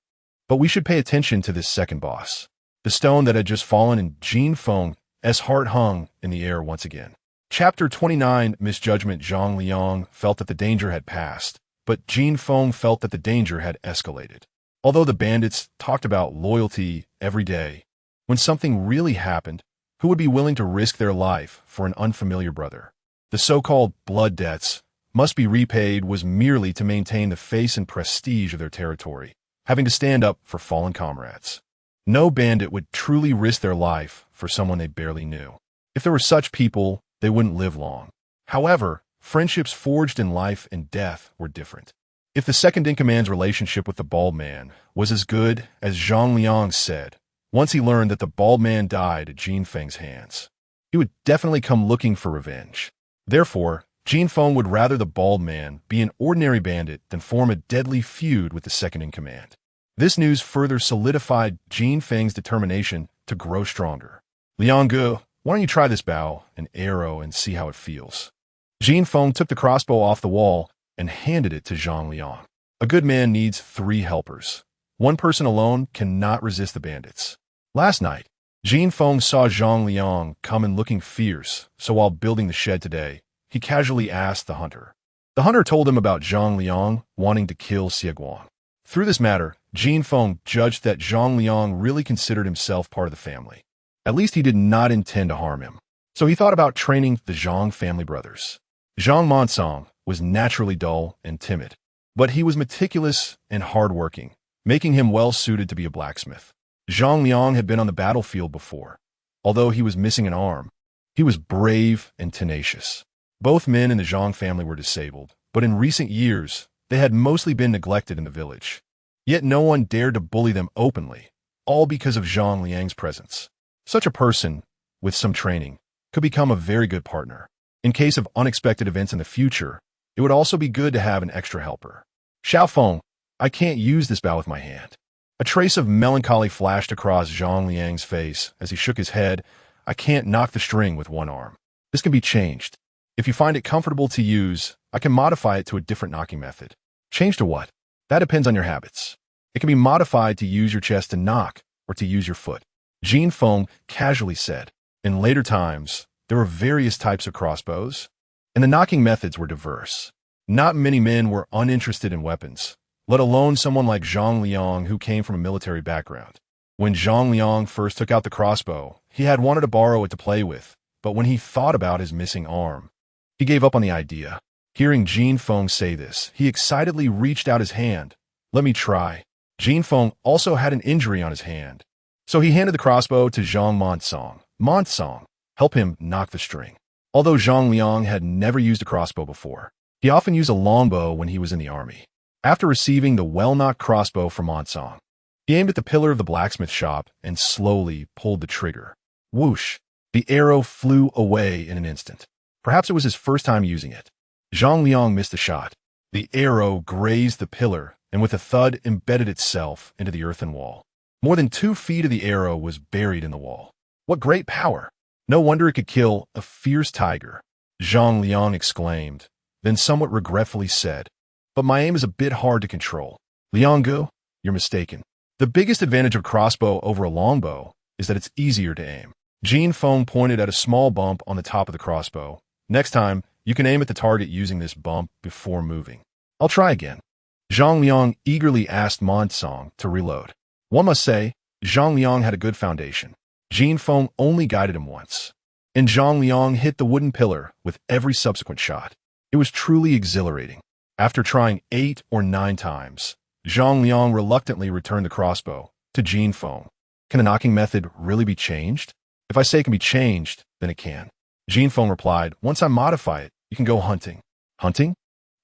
Speaker 1: But we should pay attention to this second boss." The stone that had just fallen in Jin Feng's heart hung in the air once again. Chapter 29, Misjudgment. Zhang Liang felt that the danger had passed, but Jin Feng felt that the danger had escalated. Although the bandits talked about loyalty every day, when something really happened, who would be willing to risk their life for an unfamiliar brother? The so-called blood debts must be repaid was merely to maintain the face and prestige of their territory, having to stand up for fallen comrades. No bandit would truly risk their life for someone they barely knew. If there were such people, they wouldn't live long. However, friendships forged in life and death were different. If the second-in-command's relationship with the bald man was as good as Zhang Liang said, once he learned that the bald man died at Jin Feng's hands, he would definitely come looking for revenge. Therefore, Jin Feng would rather the bald man be an ordinary bandit than form a deadly feud with the second-in-command. This news further solidified Jin Feng's determination to grow stronger. "Liang Gu, why don't you try this bow and arrow and see how it feels?" Jin Feng took the crossbow off the wall and handed it to Zhang Liang. A good man needs 3 helpers. One person alone cannot resist the bandits. Last night, Jin Feng saw Zhang Liang come in looking fierce, so while building the shed today, he casually asked the hunter. The hunter told him about Zhang Liang wanting to kill Xie Guang. Through this matter, Jin Feng judged that Zhang Liang really considered himself part of the family. At least he did not intend to harm him. So he thought about training the Zhang family brothers. Zhang Mansong was naturally dull and timid, but he was meticulous and hardworking, making him well-suited to be a blacksmith. Zhang Liang had been on the battlefield before. Although he was missing an arm, he was brave and tenacious. Both men in the Zhang family were disabled, but in recent years, They had mostly been neglected in the village. Yet no one dared to bully them openly, all because of Zhang Liang's presence. Such a person, with some training, could become a very good partner. In case of unexpected events in the future, it would also be good to have an extra helper. Xiaofeng, I can't use this bow with my hand. A trace of melancholy flashed across Zhang Liang's face as he shook his head. I can't knock the string with one arm. This can be changed. If you find it comfortable to use, I can modify it to a different knocking method. Change to what? That depends on your habits. It can be modified to use your chest to knock or to use your foot. Jin Feng casually said. In later times, there were various types of crossbows, and the knocking methods were diverse. Not many men were uninterested in weapons, let alone someone like Zhang Liang who came from a military background. When Zhang Liang first took out the crossbow, he had wanted to borrow it to play with, but when he thought about his missing arm, he gave up on the idea. Hearing Jin Feng say this, he excitedly reached out his hand. Let me try. Jin Feng also had an injury on his hand, so he handed the crossbow to Zhang Moncong. Moncong, help him knock the string. Although Zhang Liang had never used a crossbow before, he often used a longbow when he was in the army. After receiving the well-knocked crossbow from Moncong, he aimed at the pillar of the blacksmith shop and slowly pulled the trigger. Whoosh! The arrow flew away in an instant. Perhaps it was his first time using it. Zhang Liang missed the shot. The arrow grazed the pillar and with a thud embedded itself into the earthen wall. More than 2 feet of the arrow was buried in the wall. What great power! No wonder it could kill a fierce tiger, Zhang Liang exclaimed, then somewhat regretfully said, but my aim is a bit hard to control. Lianggu, you're mistaken. The biggest advantage of crossbow over a longbow is that it's easier to aim. Jin Feng pointed at a small bump on the top of the crossbow. Next time, you can aim at the target using this bump before moving. I'll try again. Zhang Liang eagerly asked Moncong to reload. One must say, Zhang Liang had a good foundation. Jin Feng only guided him once, and Zhang Liang hit the wooden pillar with every subsequent shot. It was truly exhilarating. After trying 8 or 9 times, Zhang Liang reluctantly returned the crossbow to Jin Feng. Can a knocking method really be changed? If I say it can be changed, then it can. Jin Feng replied, once I modify it, you can go hunting. Hunting?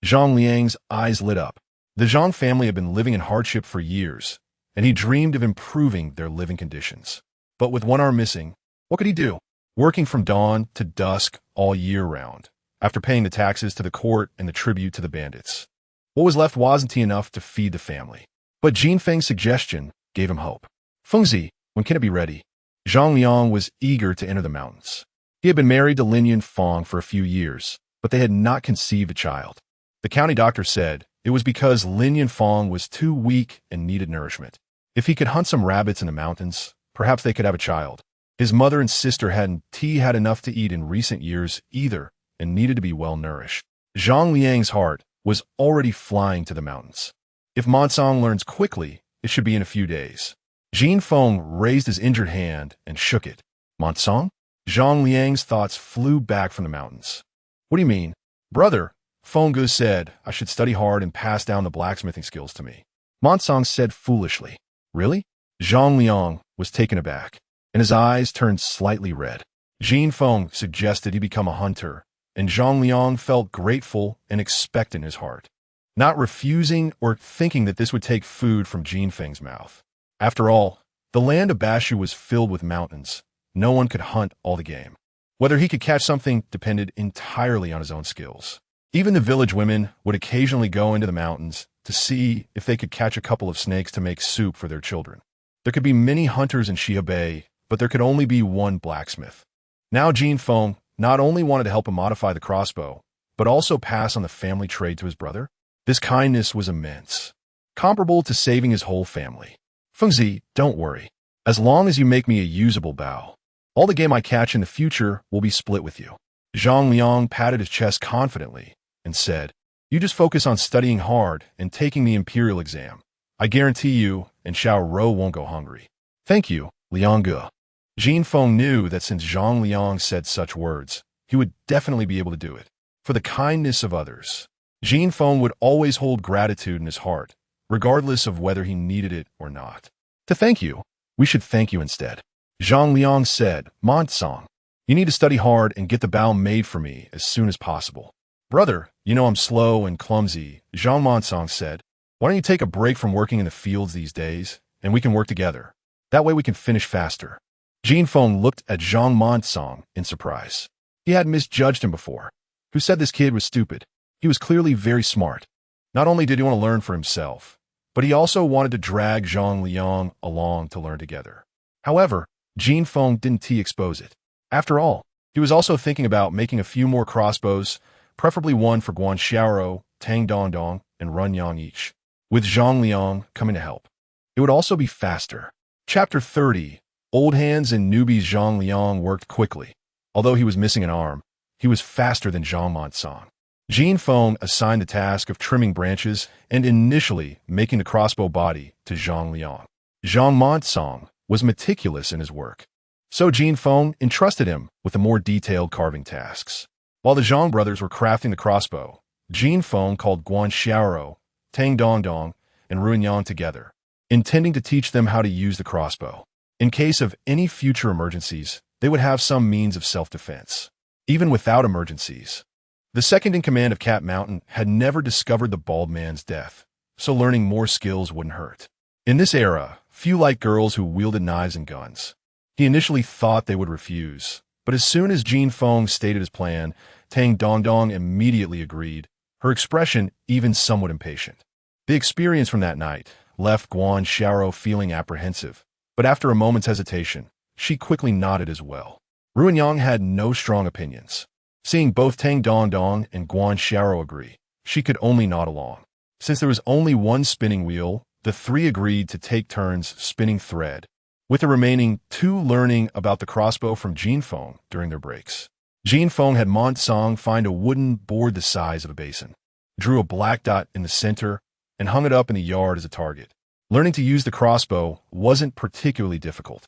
Speaker 1: Zhang Liang's eyes lit up. The Zhang family had been living in hardship for years, and he dreamed of improving their living conditions. But with one arm missing, what could he do? Working from dawn to dusk all year round, after paying the taxes to the court and the tribute to the bandits. What was left wasn't enough to feed the family. But Jin Feng's suggestion gave him hope. Fengzi, when can it be ready? Zhang Liang was eager to enter the mountains. He had been married to Lin Yunfang for a few years, but they had not conceived a child. The county doctor said it was because Lin Yunfang was too weak and needed nourishment. If he could hunt some rabbits in the mountains, perhaps they could have a child. His mother and sister hadn't had enough to eat in recent years either and needed to be well nourished. Zhang Liang's heart was already flying to the mountains. If Moncong learns quickly, it should be in a few days. Jin Feng raised his injured hand and shook it. Moncong? Zhang Liang's thoughts flew back from the mountains. What do you mean? Brother, Fenggu said I should study hard and pass down the blacksmithing skills to me. Moncong said foolishly. Really? Zhang Liang was taken aback, and his eyes turned slightly red. Jin Feng suggested he become a hunter, and Zhang Liang felt grateful and expectant in his heart, not refusing or thinking that this would take food from Jin Feng's mouth. After all, the land of Bashu was filled with mountains. No one could hunt all the game. Whether he could catch something depended entirely on his own skills. Even the village women would occasionally go into the mountains to see if they could catch a couple of snakes to make soup for their children. There could be many hunters in Xia Bay, but there could only be one blacksmith. Now Jin Feng not only wanted to help him modify the crossbow, but also pass on the family trade to his brother. This kindness was immense, comparable to saving his whole family. Fengzi, don't worry. As long as you make me a usable bow, all the game I catch in the future will be split with you. Zhang Liang patted his chest confidently and said, you just focus on studying hard and taking the imperial exam. I guarantee you and Xiao Rou won't go hungry. Thank you, Lianggu. Jin Feng knew that since Zhang Liang said such words, he would definitely be able to do it. For the kindness of others, Jin Feng would always hold gratitude in his heart, regardless of whether he needed it or not. To thank you, we should thank you instead. Zhang Liang said, Moncong, you need to study hard and get the bow made for me as soon as possible. Brother, you know I'm slow and clumsy, Zhang Monsong said. Why don't you take a break from working in the fields these days, and we can work together? That way we can finish faster. Jin Feng looked at Zhang Monsong in surprise. He had misjudged him before. Who said this kid was stupid? He was clearly very smart. Not only did he want to learn for himself, but he also wanted to drag Zhang Liang along to learn together. However, Jin Feng didn't expose it. After all, he was also thinking about making a few more crossbows, preferably one for Guan Xiaoro, Tang Dongdong, and Run Yang each, with Zhang Liang coming to help. It would also be faster. Chapter 30. Old hands and newbies. Zhang Liang worked quickly. Although he was missing an arm, he was faster than Zhang Monsong. Jin Feng assigned the task of trimming branches and initially making the crossbow body to Zhang Liang. Zhang Monsong was meticulous in his work, so Jin Feng entrusted him with the more detailed carving tasks. While the Zhang brothers were crafting the crossbow, Jin Feng called Guan Xiaoro, Tang Dongdong, and Ruan Yang together, intending to teach them how to use the crossbow. In case of any future emergencies, they would have some means of self-defense. Even without emergencies, the second-in-command of Cat Mountain had never discovered the bald man's death, so learning more skills wouldn't hurt. In this era, few liked girls who wielded knives and guns. He initially thought they would refuse, but as soon as Jin Feng stated his plan, Tang Dongdong immediately agreed, her expression even somewhat impatient. The experience from that night left Guan Xiaoro feeling apprehensive, but after a moment's hesitation, she quickly nodded as well. Ruan Yang had no strong opinions. Seeing both Tang Dongdong and Guan Xiaoro agree, she could only nod along. Since there was only one spinning wheel, the three agreed to take turns spinning thread, with the remaining two learning about the crossbow from Jin Feng during their breaks. Jin Feng had Monsong find a wooden board the size of a basin, drew a black dot in the center, and hung it up in the yard as a target. Learning to use the crossbow wasn't particularly difficult.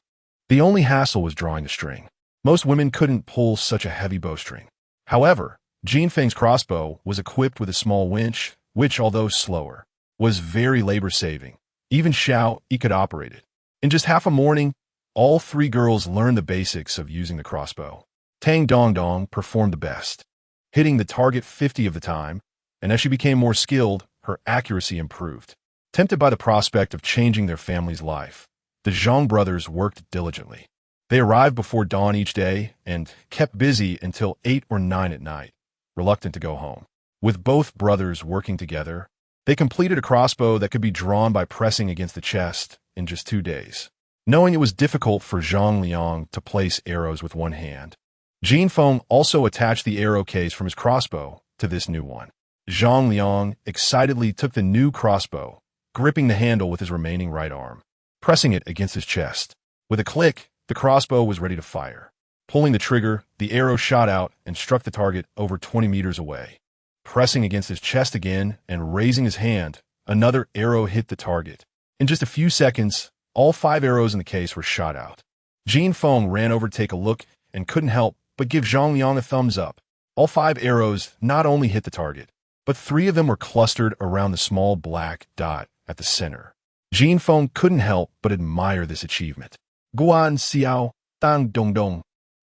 Speaker 1: The only hassle was drawing the string. Most women couldn't pull such a heavy bowstring. However, Jin Feng's crossbow was equipped with a small winch, which, although slower, was very labor-saving. Even Xiao Yi could operate it. In just half a morning, all three girls learned the basics of using the crossbow. Tang Dongdong performed the best, hitting the target 50 of the time, and as she became more skilled, her accuracy improved. Tempted by the prospect of changing their family's life, the Zhang brothers worked diligently. They arrived before dawn each day and kept busy until 8 or 9 at night, reluctant to go home. With both brothers working together, they completed a crossbow that could be drawn by pressing against the chest in just 2 days. Knowing it was difficult for Zhang Liang to place arrows with one hand, Jin Feng also attached the arrow case from his crossbow to this new one. Zhang Liang excitedly took the new crossbow, gripping the handle with his remaining right arm, pressing it against his chest. With a click, the crossbow was ready to fire. Pulling the trigger, the arrow shot out and struck the target over 20 meters away. Pressing against his chest again and raising his hand, another arrow hit the target. In just a few seconds, all 5 arrows in the case were shot out. Jin Feng ran over to take a look and couldn't help but give Zhang Liang a thumbs up. All 5 arrows not only hit the target, but 3 of them were clustered around the small black dot at the center. Jin Feng couldn't help but admire this achievement. Guan Xiao, Tang Dongdong,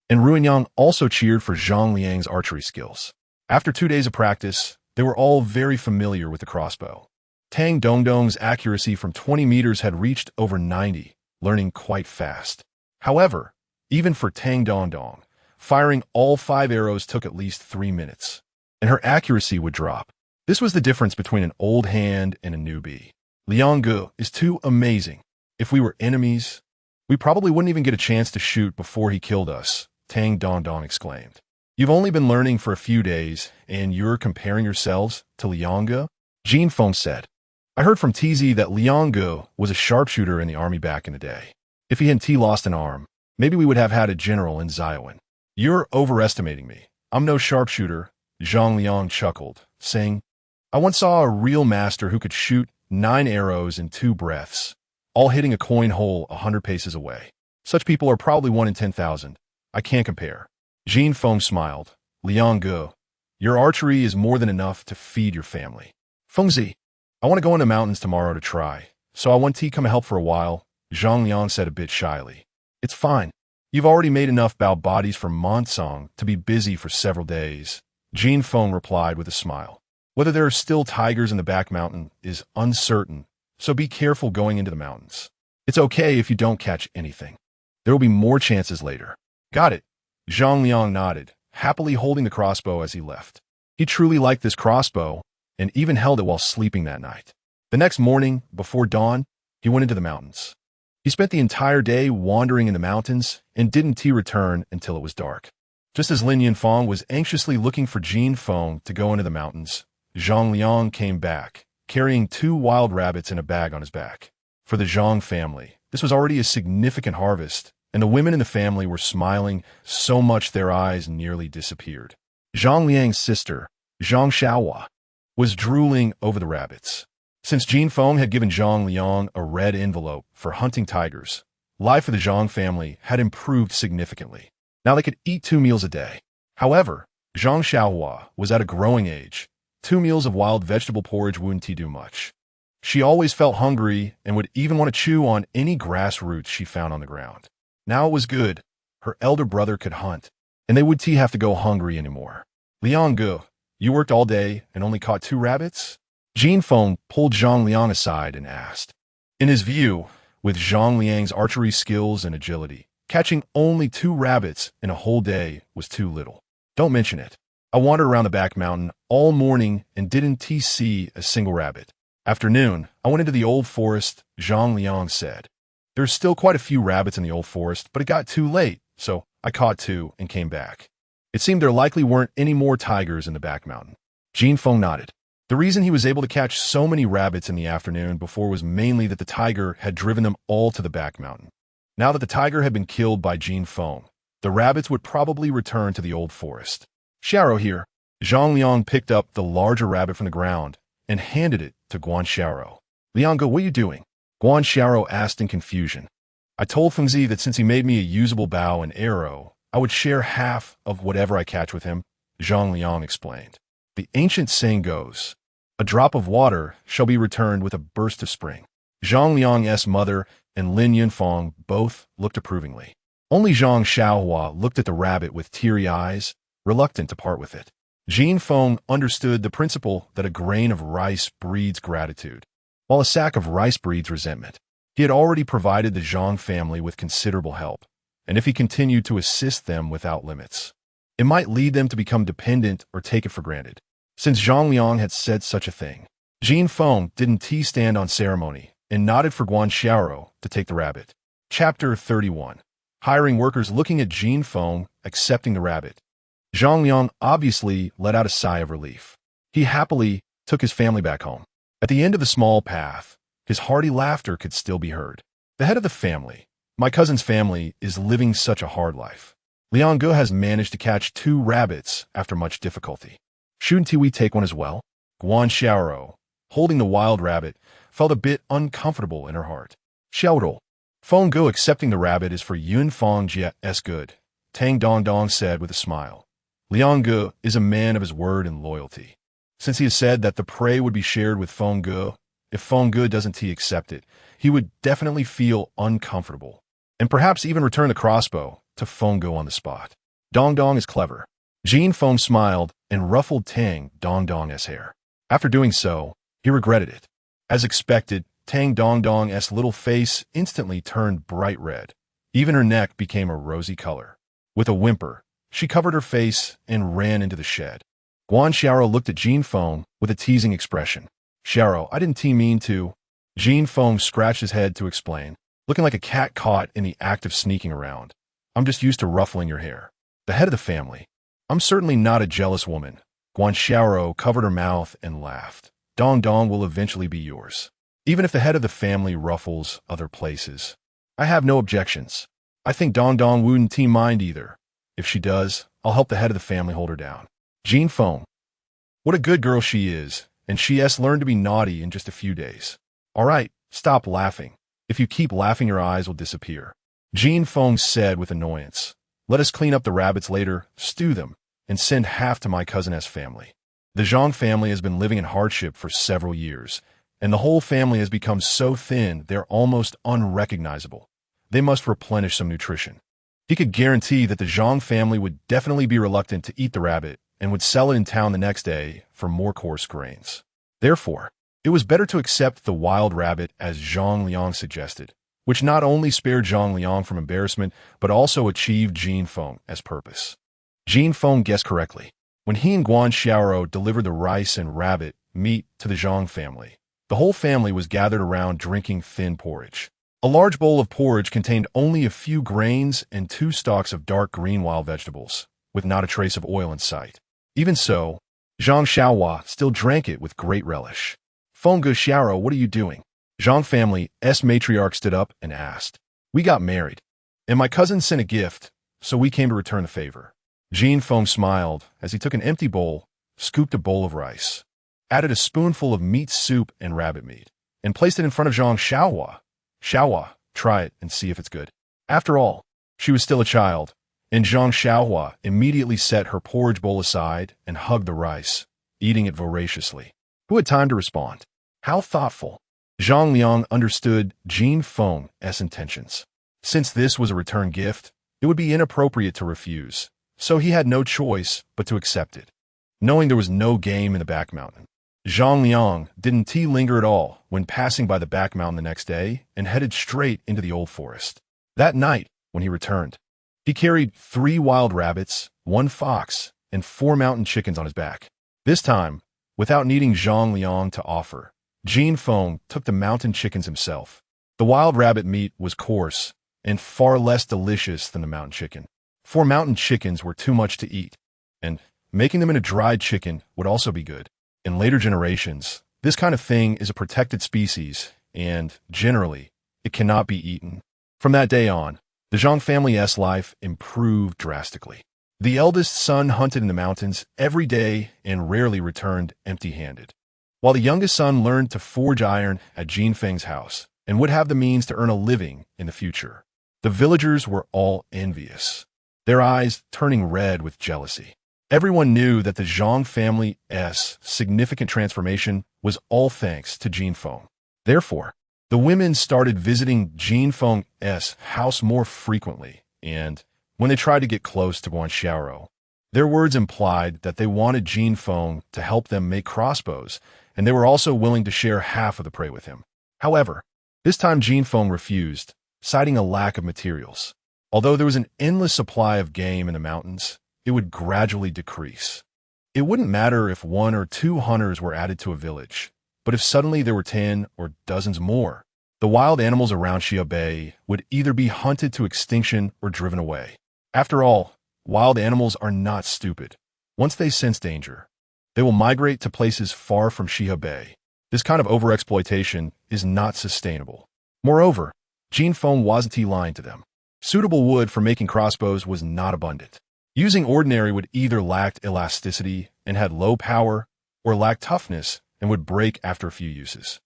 Speaker 1: and Ruan Yang also cheered for Zhang Liang's archery skills. After 2 days of practice, they were all very familiar with the crossbow. Tang Dongdong's accuracy from 20 meters had reached over 90, learning quite fast. However, even for Tang Dongdong, firing all 5 arrows took at least 3 minutes, and her accuracy would drop. This was the difference between an old hand and a newbie. Liang Ge is too amazing. If we were enemies, we probably wouldn't even get a chance to shoot before he killed us, Tang Dongdong exclaimed. You've only been learning for a few days, and you're comparing yourselves to Liang Ge? Jin Feng said. I heard from TZ that Liang Ge was a sharpshooter in the army back in the day. If he hadn't lost an arm, maybe we would have had a general in Ziowan. You're overestimating me. I'm no sharpshooter, Zhang Liang chuckled, saying, I once saw a real master who could shoot 9 arrows in 2 breaths, all hitting a coin hole 100 paces away. Such people are probably 1 in 10,000. I can't compare. Jin Feng smiled. Liang Ge, your archery is more than enough to feed your family. Fengzi, I want to go in the mountains tomorrow to try, so I want to come and help for a while, Zhang Liang said a bit shyly. It's fine. You've already made enough bao bodies for Monsong to be busy for several days, Jin Feng replied with a smile. Whether there are still tigers in the back mountain is uncertain, so be careful going into the mountains. It's okay if you don't catch anything. There will be more chances later. Got it. Zhang Liang nodded, happily holding the crossbow as he left. He truly liked this crossbow, and even held it while sleeping that night. The next morning, before dawn, he went into the mountains. He spent the entire day wandering in the mountains and didn't return until it was dark. Just as Lin Yunfang was anxiously looking for Jin Feng to go into the mountains, Zhang Liang came back, carrying 2 wild rabbits in a bag on his back. For the Zhang family, this was already a significant harvest, and the women in the family were smiling so much their eyes nearly disappeared. Zhang Liang's sister, Zhang Xiaohua, was drooling over the rabbits. Since Jin Feng had given Zhang Liang a red envelope for hunting tigers, life for the Zhang family had improved significantly. Now they could eat 2 meals a day. However, Zhang Xiaohua was at a growing age. 2 meals of wild vegetable porridge wouldn't do much. She always felt hungry and would even want to chew on any grass roots she found on the ground. Now it was good. Her elder brother could hunt, and they would have to go hungry anymore. Liang Ge, you worked all day and only caught 2 rabbits? Jin Feng pulled Zhang Liang aside and asked. In his view, with Zhang Liang's archery skills and agility, catching only 2 rabbits in a whole day was too little. Don't mention it. I wandered around the back mountain all morning and didn't see a single rabbit. After noon, I went into the old forest, Zhang Liang said. There's still quite a few rabbits in the old forest, but it got too late, so I caught 2 and came back. It seemed there likely weren't any more tigers in the back mountain. Jin Feng nodded. The reason he was able to catch so many rabbits in the afternoon before was mainly that the tiger had driven them all to the back mountain. Now that the tiger had been killed by Jin Feng, the rabbits would probably return to the old forest. Xiao here. Zhang Liang picked up the larger rabbit from the ground and handed it to Guan Xiao. Liang Ge, what are you doing? Guan Xiao asked in confusion. I told Fengzi that since he made me a usable bow and arrow, I would share half of whatever I catch with him, Zhang Liang explained. The ancient saying goes, a drop of water shall be returned with a burst of spring. Zhang Liang's mother and Lin Yunfang both looked approvingly. Only Zhang Xiaohua looked at the rabbit with teary eyes, reluctant to part with it. Jin Feng understood the principle that a grain of rice breeds gratitude, while a sack of rice breeds resentment. He had already provided the Zhang family with considerable help, and if he continued to assist them without limits, it might lead them to become dependent or take it for granted. Since Zhang Liang had said such a thing, Jin Feng didn't stand on ceremony and nodded for Guan Xiao to take the rabbit. Chapter 31. Hiring workers. Looking at Jin Feng accepting the rabbit, Zhang Liang obviously let out a sigh of relief. He happily took his family back home. At the end of the small path, his hearty laughter could still be heard. The head of the family, my cousin's family, is living such a hard life. Liang Ge has managed to catch 2 rabbits after much difficulty. Shouldn't we take one as well? Guan Xiao, holding the wild rabbit, felt a bit uncomfortable in her heart. Xiao, Feng Ge accepting the rabbit is for Yunfang Jia's good, Tang Dongdong said with a smile. Liang Ge is a man of his word and loyalty. Since he has said that the prey would be shared with Feng Ge, if Feng Ge doesn't accept it, he would definitely feel uncomfortable, and perhaps even return the crossbow to Feng Ge on the spot. Dongdong is clever. Jin Feng smiled and ruffled Tang Dongdong's hair. After doing so, he regretted it. As expected, Tang Dongdong's little face instantly turned bright red. Even her neck became a rosy color. With a whimper, she covered her face and ran into the shed. Guan Xiao looked at Jin Feng with a teasing expression. Xiao, I didn't mean to. Jin Feng scratched his head to explain, looking like a cat caught in the act of sneaking around. I'm just used to ruffling your hair. The head of the family. I'm certainly not a jealous woman. Guan Xiao covered her mouth and laughed. Dongdong will eventually be yours. Even if the head of the family ruffles other places, I have no objections. I think Dongdong wouldn't mind either. If she does, I'll help the head of the family hold her down. Jin Feng. What a good girl she is, and she's learned to be naughty in just a few days. All right, stop laughing. If you keep laughing, your eyes will disappear. Jin Feng said with annoyance. Let us clean up the rabbits later, stew them, and send half to my cousin's family. The Zhang family has been living in hardship for several years, and the whole family has become so thin they're almost unrecognizable. They must replenish some nutrition. He could guarantee that the Zhang family would definitely be reluctant to eat the rabbit and would sell it in town the next day for more coarse grains. Therefore, it was better to accept the wild rabbit as Zhang Liang suggested, which not only spared Zhang Liang from embarrassment, but also achieved Jin Feng as purpose. Jin Feng guessed correctly. When he and Guan Xiaorou delivered the rice and rabbit meat to the Zhang family, the whole family was gathered around drinking thin porridge. A large bowl of porridge contained only a few grains and 2 stalks of dark green wild vegetables, with not a trace of oil in sight. Even so, Zhang Xiaohua still drank it with great relish. Feng Ge Xiaorou, what are you doing? Zhang family's matriarch stood up and asked. We got married, and my cousin sent a gift, so we came to return the favor. Jin Feng smiled as he took an empty bowl, scooped a bowl of rice, added a spoonful of meat soup and rabbit meat, and placed it in front of Zhang Xiaohua. Xiaohua, try it and see if it's good. After all, she was still a child, and Zhang Xiaohua immediately set her porridge bowl aside and hugged the rice, eating it voraciously. Who had time to respond? How thoughtful. Zhang Liang understood Jin Feng's intentions. Since this was a return gift, it would be inappropriate to refuse, so he had no choice but to accept it. Knowing there was no game in the back mountain, Zhang Liang didn't linger at all when passing by the back mountain the next day and headed straight into the old forest. That night, when he returned, he carried 3 wild rabbits, 1 fox, and 4 mountain chickens on his back. This time, without needing Zhang Liang to offer, Jin Feng took the mountain chickens himself. The wild rabbit meat was coarse and far less delicious than the mountain chicken. 4 mountain chickens were too much to eat, and making them into dried chicken would also be good. In later generations, this kind of thing is a protected species, and, generally, it cannot be eaten. From that day on, the Zhang family's life improved drastically. The eldest son hunted in the mountains every day and rarely returned empty-handed, while the youngest son learned to forge iron at Jin Feng's house and would have the means to earn a living in the future. The villagers were all envious, their eyes turning red with jealousy. Everyone knew that the Zhang family's significant transformation was all thanks to Jin Feng. Therefore, the women started visiting Jin Feng's house more frequently, and when they tried to get close to Guan Xiaorou, their words implied that they wanted Jin Feng to help them make crossbows, and they were also willing to share half of the prey with him. However, this time Jin Feng refused, citing a lack of materials. Although there was an endless supply of game in the mountains, it would gradually decrease. It wouldn't matter if 1 or 2 hunters were added to a village, but if suddenly there were 10 or dozens more, the wild animals around Xia Bei would either be hunted to extinction or driven away. After all, wild animals are not stupid. Once they sense danger, they will migrate to places far from Xia Bei. This kind of overexploitation is not sustainable. Moreover, Jin Feng wasn't lying to them. Suitable wood for making crossbows was not abundant. Using ordinary would either lacked elasticity and had low power, or lacked toughness and would break after a few uses.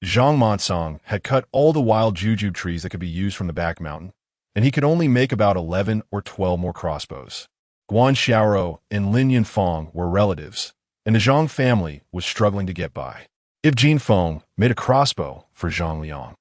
Speaker 1: Zhang Mansong had cut all the wild jujube trees that could be used from the back mountain, and he could only make about 11 or 12 more crossbows. Guan Xiaorou and Lin Yunfeng were relatives, and the Zhang family was struggling to get by. If Jin Feng made a crossbow for Zhang Liang,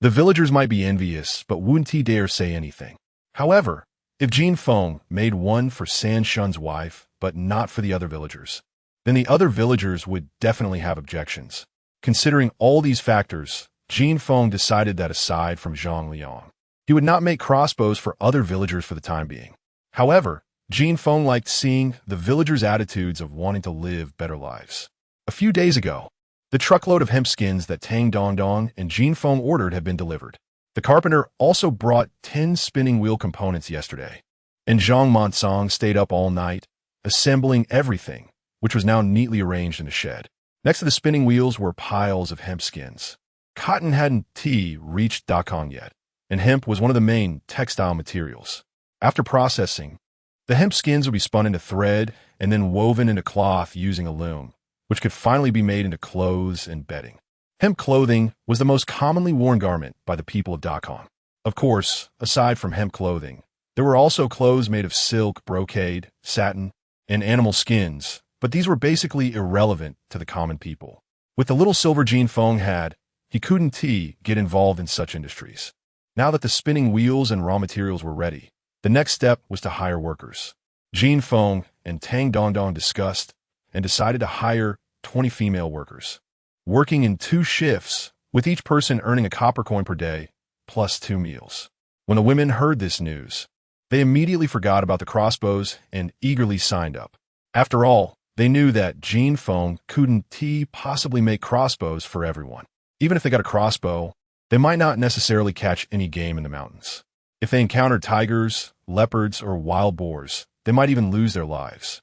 Speaker 1: the villagers might be envious but wouldn't dare say anything. However, if Jin Feng made one for San Shun's wife, but not for the other villagers, then the other villagers would definitely have objections. Considering all these factors, Jin Feng decided that aside from Zhang Liang, he would not make crossbows for other villagers for the time being. However, Jin Feng liked seeing the villagers' attitudes of wanting to live better lives. A few days ago, the truckload of hemp skins that Tang Dongdong and Jin Feng ordered had been delivered. The carpenter also brought 10 spinning wheel components yesterday, and Zhang Mansong stayed up all night, assembling everything, which was now neatly arranged in a shed. Next to the spinning wheels were piles of hemp skins. Cotton hadn't reached Dakong yet, and hemp was one of the main textile materials. After processing, the hemp skins would be spun into thread and then woven into cloth using a loom, which could finally be made into clothes and bedding. Hemp clothing was the most commonly worn garment by the people of Dakong. Of course, aside from hemp clothing, there were also clothes made of silk, brocade, satin, and animal skins, but these were basically irrelevant to the common people. With the little silver Jin Feng had, he couldn't get involved in such industries. Now that the spinning wheels and raw materials were ready, the next step was to hire workers. Jin Feng and Tang Dongdong discussed and decided to hire 20 female workers, working in 2 shifts, with each person earning a copper coin per day, plus 2 meals. When the women heard this news, they immediately forgot about the crossbows and eagerly signed up. After all, they knew that Jin Feng couldn't possibly make crossbows for everyone. Even if they got a crossbow, they might not necessarily catch any game in the mountains. If they encountered tigers, leopards, or wild boars, they might even lose their lives.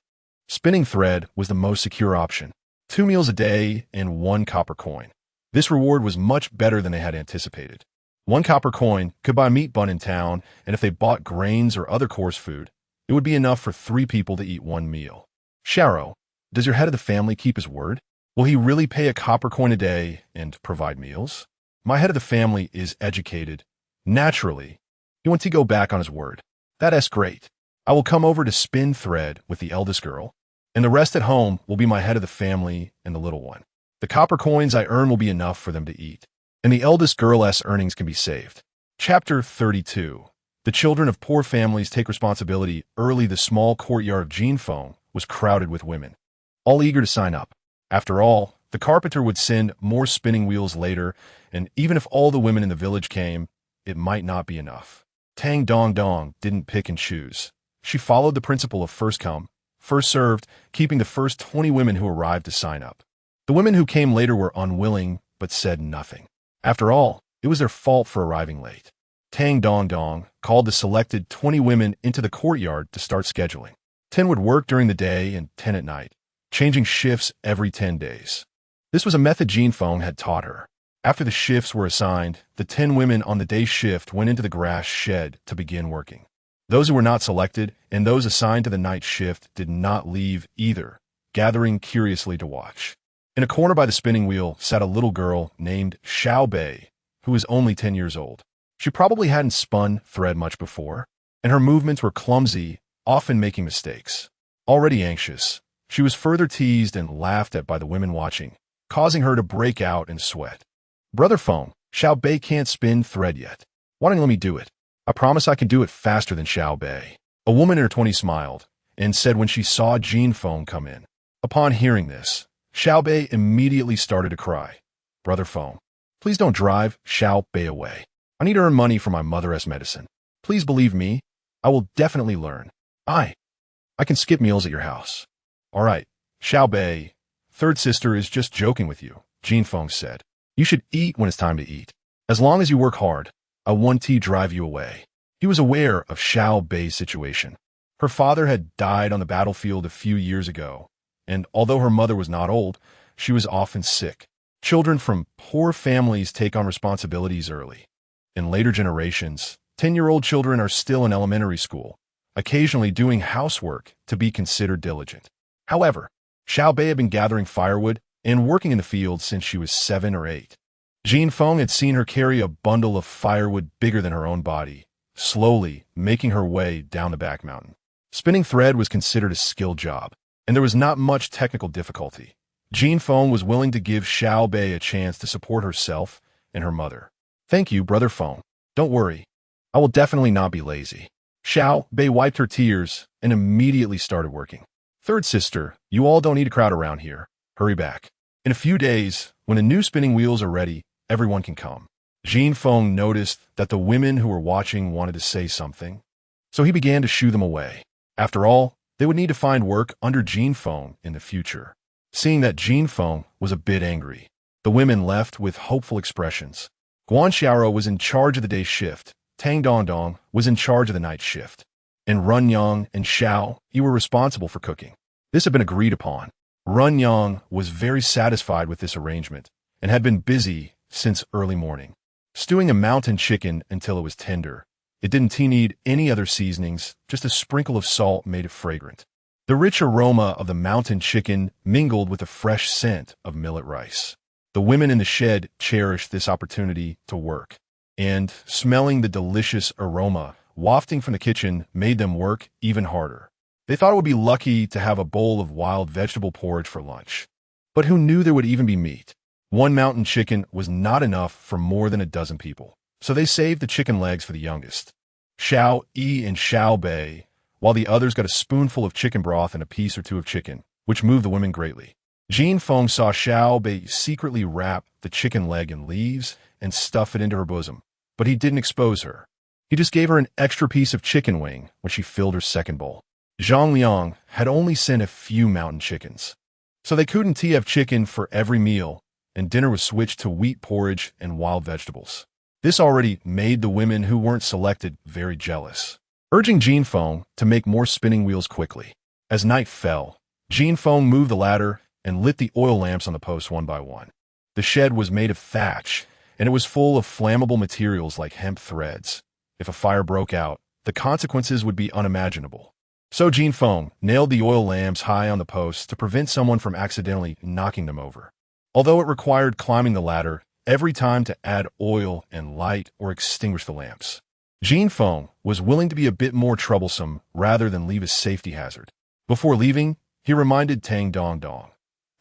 Speaker 1: Spinning thread was the most secure option. 2 meals a day and 1 copper coin. This reward was much better than they had anticipated. 1 copper coin could buy a meat bun in town, and if they bought grains or other coarse food, it would be enough for 3 people to eat 1 meal. Sharo, does your head of the family keep his word? Will he really pay a copper coin a day and provide meals? My head of the family is educated. Naturally, he wants to go back on his word. That's great. I will come over to spin thread with the eldest girl, and the rest at home will be my head of the family and the little one. The copper coins I earn will be enough for them to eat, and the eldest girl's earnings can be saved. Chapter 32. The children of poor families take responsibility. Early, the small courtyard of Jin Feng was crowded with women, all eager to sign up. After all, the carpenter would send more spinning wheels later, and even if all the women in the village came, it might not be enough. Tang Dongdong didn't pick and choose. She followed the principle of first come, first served, keeping the first 20 women who arrived to sign up. The women who came later were unwilling, but said nothing. After all, it was their fault for arriving late. Tang Dongdong called the selected 20 women into the courtyard to start scheduling. 10 would work during the day and 10 at night, changing shifts every 10 days. This was a method Jin Feng had taught her. After the shifts were assigned, the 10 women on the day shift went into the grass shed to begin working. Those who were not selected and those assigned to the night shift did not leave either, gathering curiously to watch. In a corner by the spinning wheel sat a little girl named Xiao Bei, who was only 10 years old. She probably hadn't spun thread much before, and her movements were clumsy, often making mistakes. Already anxious, she was further teased and laughed at by the women watching, causing her to break out in sweat. Brother Feng, Xiao Bei can't spin thread yet. Why don't you let me do it? I promise I can do it faster than Xiao Bei. A woman in her 20s smiled and said when she saw Jin Feng come in. Upon hearing this, Xiao Bei immediately started to cry. Brother Feng, please don't drive Xiao Bei away. I need to earn money for my mother's medicine. Please believe me, I will definitely learn. I can skip meals at your house. All right, Xiao Bei, third sister is just joking with you, Jin Feng said. You should eat when it's time to eat. As long as you work hard, I won't drive you away. He was aware of Xiao Bei's situation. Her father had died on the battlefield a few years ago, and although her mother was not old, she was often sick. Children from poor families take on responsibilities early. In later generations, 10-year-old children are still in elementary school, occasionally doing housework to be considered diligent. However, Xiao Bei had been gathering firewood and working in the field since she was 7 or 8. Jin Feng had seen her carry a bundle of firewood bigger than her own body, slowly making her way down the back mountain. Spinning thread was considered a skilled job, and there was not much technical difficulty. Jin Feng was willing to give Xiao Bei a chance to support herself and her mother. Thank you, Brother Feng. Don't worry. I will definitely not be lazy. Xiao Bei wiped her tears and immediately started working. Third sister, you all don't need to crowd around here. Hurry back. In a few days, when the new spinning wheels are ready, everyone can come. Jin Feng noticed that the women who were watching wanted to say something, so he began to shoo them away. After all, they would need to find work under Jin Feng in the future. Seeing that Jin Feng was a bit angry, the women left with hopeful expressions. Guan Xiaoro was in charge of the day shift, Tang Dongdong was in charge of the night shift, and Run Yang and Xiao Yi were responsible for cooking. This had been agreed upon. Run Yang was very satisfied with this arrangement and had been busy since early morning, stewing a mountain chicken until it was tender. It didn't need any other seasonings, just a sprinkle of salt made it fragrant. The rich aroma of the mountain chicken mingled with the fresh scent of millet rice. The women in the shed cherished this opportunity to work, and smelling the delicious aroma wafting from the kitchen made them work even harder. They thought it would be lucky to have a bowl of wild vegetable porridge for lunch. But who knew there would even be meat? One mountain chicken was not enough for more than a dozen people, so they saved the chicken legs for the youngest. Xiao Yi and Xiao Bei while the others got a spoonful of chicken broth and a piece or two of chicken, which moved the women greatly. Jin Feng saw Xiao Bei secretly wrap the chicken leg in leaves and stuff it into her bosom, but he didn't expose her. He just gave her an extra piece of chicken wing when she filled her second bowl. Zhang Liang had only sent a few mountain chickens, so they couldn't have chicken for every meal, and dinner was switched to wheat porridge and wild vegetables. This already made the women who weren't selected very jealous, urging Jin Feng to make more spinning wheels quickly. As night fell, Jin Feng moved the ladder and lit the oil lamps on the posts one by one. The shed was made of thatch, and it was full of flammable materials like hemp threads. If a fire broke out, the consequences would be unimaginable. So Jin Feng nailed the oil lamps high on the posts to prevent someone from accidentally knocking them over. Although it required climbing the ladder every time to add oil and light or extinguish the lamps, Jin Feng was willing to be a bit more troublesome rather than leave a safety hazard. Before leaving, he reminded Tang Dongdong,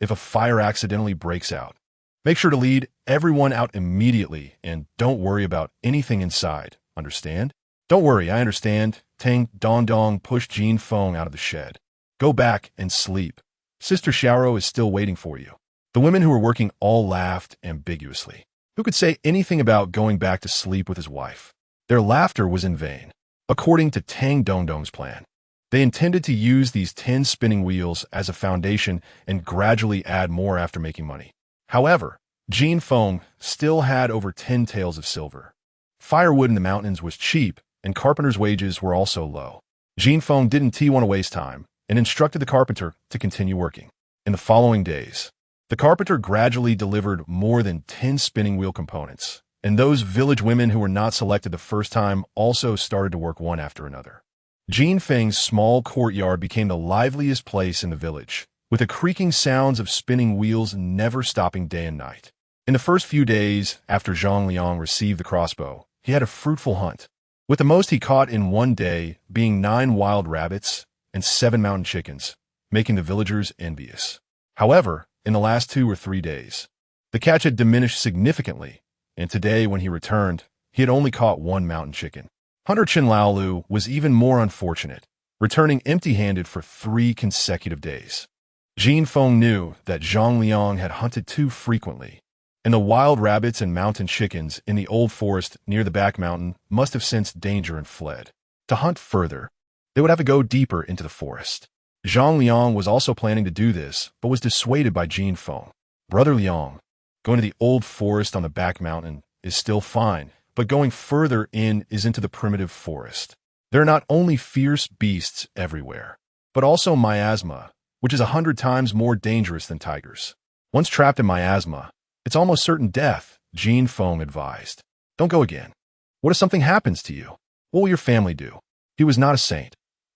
Speaker 1: if a fire accidentally breaks out, make sure to lead everyone out immediately and don't worry about anything inside, understand? Don't worry, I understand. Tang Dongdong pushed Jin Feng out of the shed. Go back and sleep. Sister Xiaoro is still waiting for you. The women who were working all laughed ambiguously. Who could say anything about going back to sleep with his wife? Their laughter was in vain. According to Tang Dongdong's plan, they intended to use these 10 spinning wheels as a foundation and gradually add more after making money. However, Jin Feng still had over 10 taels of silver. Firewood in the mountains was cheap, and carpenters' wages were also low. Jin Feng didn't want to waste time and instructed the carpenter to continue working. In the following days, the carpenter gradually delivered more than 10 spinning wheel components, and those village women who were not selected the first time also started to work one after another. Jin Feng's small courtyard became the liveliest place in the village, with the creaking sounds of spinning wheels never stopping day and night. In the first few days after Zhang Liang received the crossbow, he had a fruitful hunt, with the most he caught in one day being 9 wild rabbits and 7 mountain chickens, making the villagers envious. However, in the last 2 or 3 days, the catch had diminished significantly, and today when he returned, he had only caught 1 mountain chicken. Hunter Chen Laolu was even more unfortunate, returning empty-handed for 3 consecutive days. Jin Feng knew that Zhang Liang had hunted too frequently, and the wild rabbits and mountain chickens in the old forest near the back mountain must have sensed danger and fled. To hunt further, they would have to go deeper into the forest. Zhang Liang was also planning to do this, but was dissuaded by Jin Feng. Brother Liang, going to the old forest on the back mountain is still fine, but going further in is into the primitive forest. There are not only fierce beasts everywhere, but also miasma, which is 100 times more dangerous than tigers. Once trapped in miasma, it's almost certain death, Jin Feng advised. Don't go again. What if something happens to you? What will your family do? He was not a saint.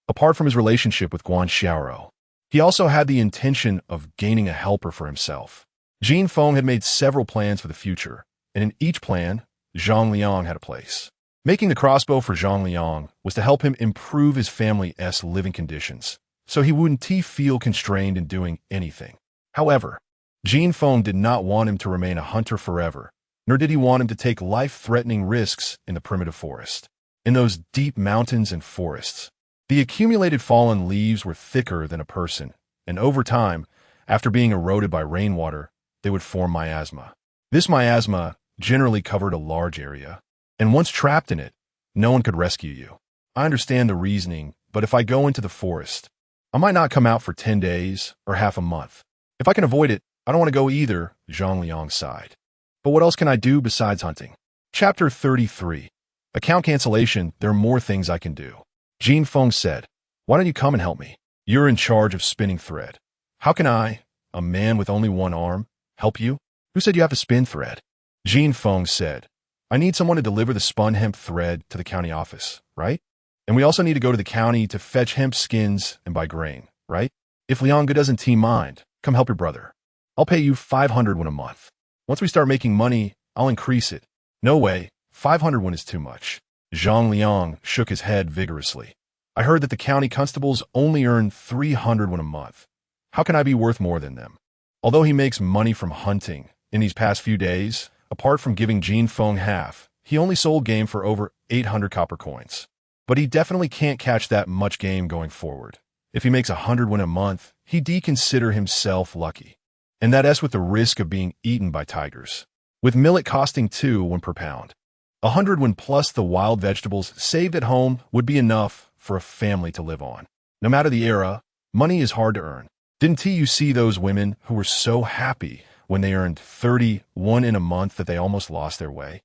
Speaker 1: Apart from his relationship with Guan Xiaoro, he also had the intention of gaining a helper for himself. Jin Feng had made several plans for the future, and in each plan, Zhang Liang had a place. Making the crossbow for Zhang Liang was to help him improve his family's living conditions, so he wouldn't feel constrained in doing anything. However, Jin Feng did not want him to remain a hunter forever, nor did he want him to take life-threatening risks in the primitive forest. In those deep mountains and forests, the accumulated fallen leaves were thicker than a person, and over time, after being eroded by rainwater, they would form miasma. This miasma generally covered a large area, and once trapped in it, no one could rescue you. I understand the reasoning, but if I go into the forest, I might not come out for 10 days or half a month. If I can avoid it, I don't want to go either, Zhang Liang sighed. But what else can I do besides hunting? Chapter 33. Account cancellation, there are more things I can do. Jin Feng said, why don't you come and help me? You're in charge of spinning thread. How can I, a man with only one arm, help you? Who said you have to spin thread? Jin Feng said, I need someone to deliver the spun hemp thread to the county office, right? And we also need to go to the county to fetch hemp skins and buy grain, right? If Lianga doesn't mind, come help your brother. I'll pay you 500 won a month. Once we start making money, I'll increase it. No way, 500 won is too much. Zhang Liang shook his head vigorously. I heard that the county constables only earn 300 won a month. How can I be worth more than them? Although he makes money from hunting, in these past few days, apart from giving Jin Feng half, he only sold game for over 800 copper coins. but he definitely can't catch that much game going forward. If he makes 100 win a month, he'd consider himself lucky. And that's with the risk of being eaten by tigers. With millet costing 2 won per pound. 100 win plus the wild vegetables saved at home would be enough for a family to live on. No matter the era, money is hard to earn. Didn't you see those women who were so happy when they earned 31 in a month that they almost lost their way?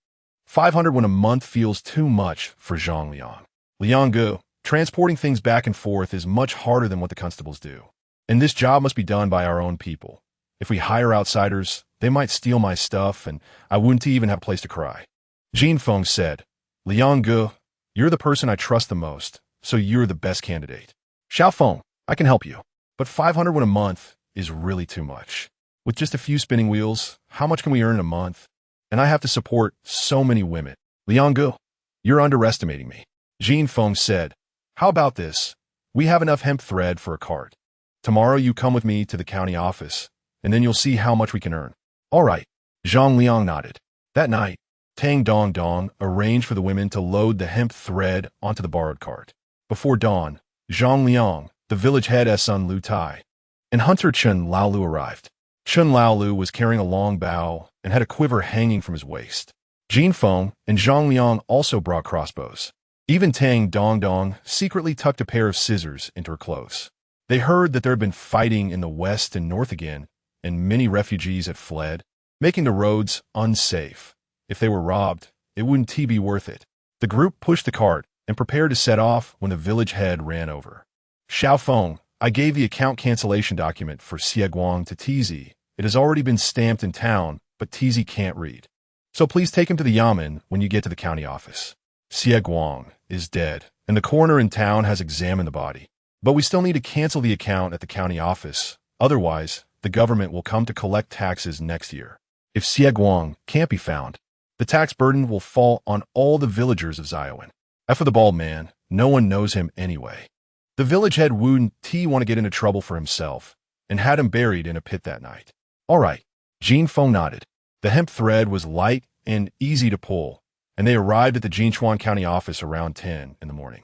Speaker 1: 500 win a month feels too much for Zhang Liang. Liang Gu, transporting things back and forth is much harder than what the constables do. And this job must be done by our own people. If we hire outsiders, they might steal my stuff and I wouldn't even have a place to cry. Jin Feng said, Liang Gu, you're the person I trust the most, so you're the best candidate. Xiao Feng, I can help you. But 500 win a month is really too much. With just a few spinning wheels, how much can we earn in a month? And I have to support so many women. Liang Gu, you're underestimating me. Jin Feng said, how about this? We have enough hemp thread for a cart. Tomorrow you come with me to the county office, and then you'll see how much we can earn. All right. Zhang Liang nodded. That night, Tang Dong Dong arranged for the women to load the hemp thread onto the borrowed cart. Before dawn, Zhang Liang, the village head's son Lu Tai, and hunter Chen Laolu arrived. Chen Laolu was carrying a long bow and had a quiver hanging from his waist. Jin Feng and Zhang Liang also brought crossbows. Even Tang Dong Dong secretly tucked a pair of scissors into her clothes. They heard that there had been fighting in the west and north again, and many refugees had fled, making the roads unsafe. If they were robbed, it wouldn't be worth it. The group pushed the cart and prepared to set off when the village head ran over. Xiao Feng, I gave the account cancellation document for Xie Guang to TZ. It has already been stamped in town, but TZ can't read. So please take him to the yamen when you get to the county office. Xie Guang is dead, and the coroner in town has examined the body. But we still need to cancel the account at the county office. Otherwise, the government will come to collect taxes next year. If Xie Guang can't be found, the tax burden will fall on all the villagers of Ziowan. As for the bald man, no one knows him anyway. The village head wouldn't want to get into trouble for himself, and had him buried in a pit that night. All right, Jin Feng nodded. The hemp thread was light and easy to pull, and they arrived at the Jinchuan County office around 10 in the morning.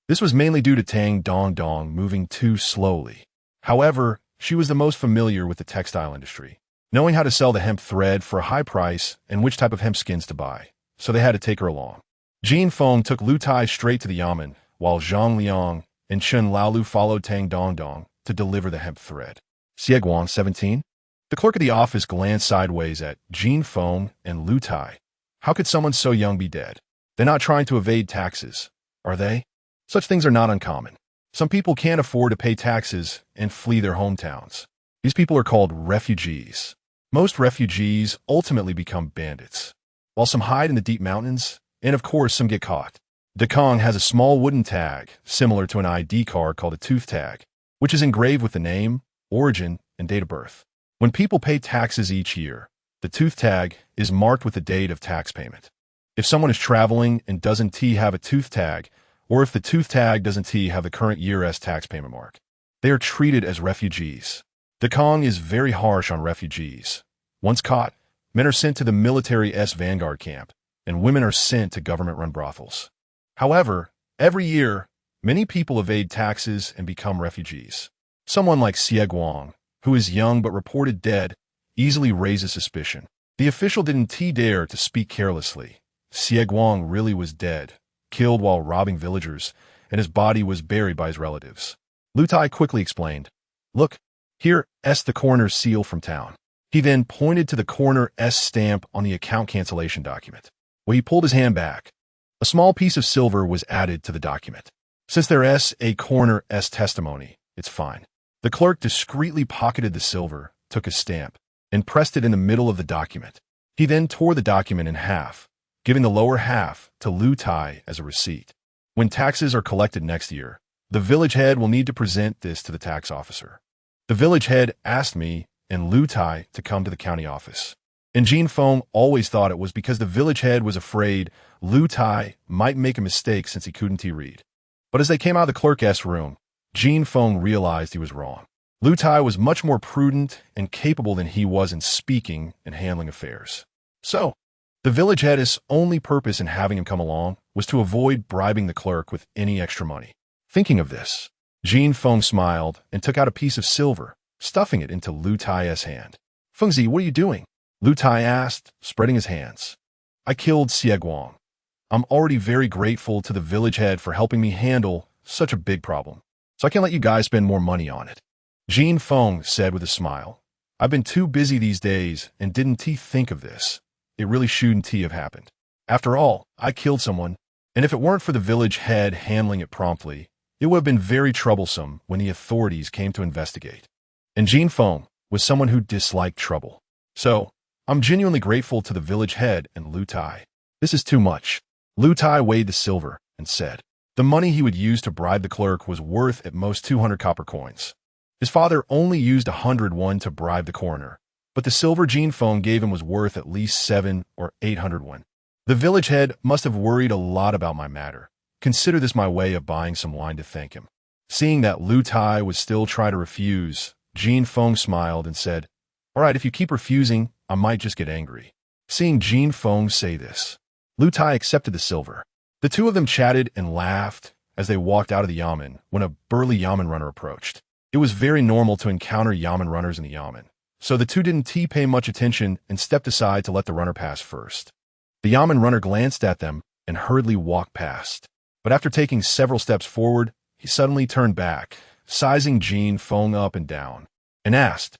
Speaker 1: This was mainly due to Tang Dong Dong moving too slowly. However, she was the most familiar with the textile industry, knowing how to sell the hemp thread for a high price and which type of hemp skins to buy, so they had to take her along. Jin Feng took Lu Tai straight to the yamen, while Zhang Liang and Chen Laolu followed Tang Dong Dong to deliver the hemp thread. Xie Guang, 17. The clerk of the office glanced sideways at Jin Feng and Lu Tai. How could someone so young be dead? They're not trying to evade taxes, are they? Such things are not uncommon. Some people can't afford to pay taxes and flee their hometowns. These people are called refugees. Most refugees ultimately become bandits, while some hide in the deep mountains, and of course some get caught. Dekong has a small wooden tag, similar to an ID card called a tooth tag, which is engraved with the name, origin, and date of birth. When people pay taxes each year, the tooth tag is marked with the date of tax payment. If someone is traveling and doesn't have a tooth tag, or if the tooth tag doesn't have the current year's tax payment mark, they are treated as refugees. Dekong is very harsh on refugees. Once caught, men are sent to the military's vanguard camp, and women are sent to government-run brothels. However, every year, many people evade taxes and become refugees. Someone like Xie Guang, who is young but reported dead, easily raises suspicion. The official didn't dare to speak carelessly. Xie Guang really was dead, killed while robbing villagers, and his body was buried by his relatives. Lu Tai quickly explained, "Look, here's the coroner's seal from town." He then pointed to the coroner's stamp on the account cancellation document. When he pulled his hand back, a small piece of silver was added to the document. Since there's a coroner's testimony, it's fine. The clerk discreetly pocketed the silver, took his stamp, and pressed it in the middle of the document. He then tore the document in half, giving the lower half to Lu Tai as a receipt. When taxes are collected next year, the village head will need to present this to the tax officer. The village head asked me and Lu Tai to come to the county office. And Jin Feng always thought it was because the village head was afraid Lu Tai might make a mistake since he couldn't read. But as they came out of the clerk's room, Jin Feng realized he was wrong. Lu Tai was much more prudent and capable than he was in speaking and handling affairs. So, the village head's only purpose in having him come along was to avoid bribing the clerk with any extra money. Thinking of this, Jin Feng smiled and took out a piece of silver, stuffing it into Lu Tai's hand. "Fengzi, what are you doing?" Lu Tai asked, spreading his hands. "I killed Xie Guang. I'm already very grateful to the village head for helping me handle such a big problem, so I can't let you guys spend more money on it." Jin Feng said with a smile, "I've been too busy these days and didn't think of this. It really shouldn't have happened. After all, I killed someone, and if it weren't for the village head handling it promptly, it would have been very troublesome when the authorities came to investigate." And Jin Feng was someone who disliked trouble. "So, I'm genuinely grateful to the village head and Lu Tai. This is too much." Lu Tai weighed the silver and said the money he would use to bribe the clerk was worth at most 200 copper coins. His father only used 101 to bribe the coroner, but the silver Jin Feng gave him was worth at least 700 or 800. The village head must have worried a lot about my matter. Consider this my way of buying some wine to thank him. Seeing that Lu Tai was still trying to refuse, Jin Feng smiled and said, "All right, if you keep refusing, I might just get angry." Seeing Jin Feng say this, Lu Tai accepted the silver. The two of them chatted and laughed as they walked out of the yamen when a burly yamen runner approached. It was very normal to encounter yamen runners in the yamen, so the two didn't pay much attention and stepped aside to let the runner pass first. The yamen runner glanced at them and hurriedly walked past, but after taking several steps forward, he suddenly turned back, sizing Jin Feng up and down, and asked,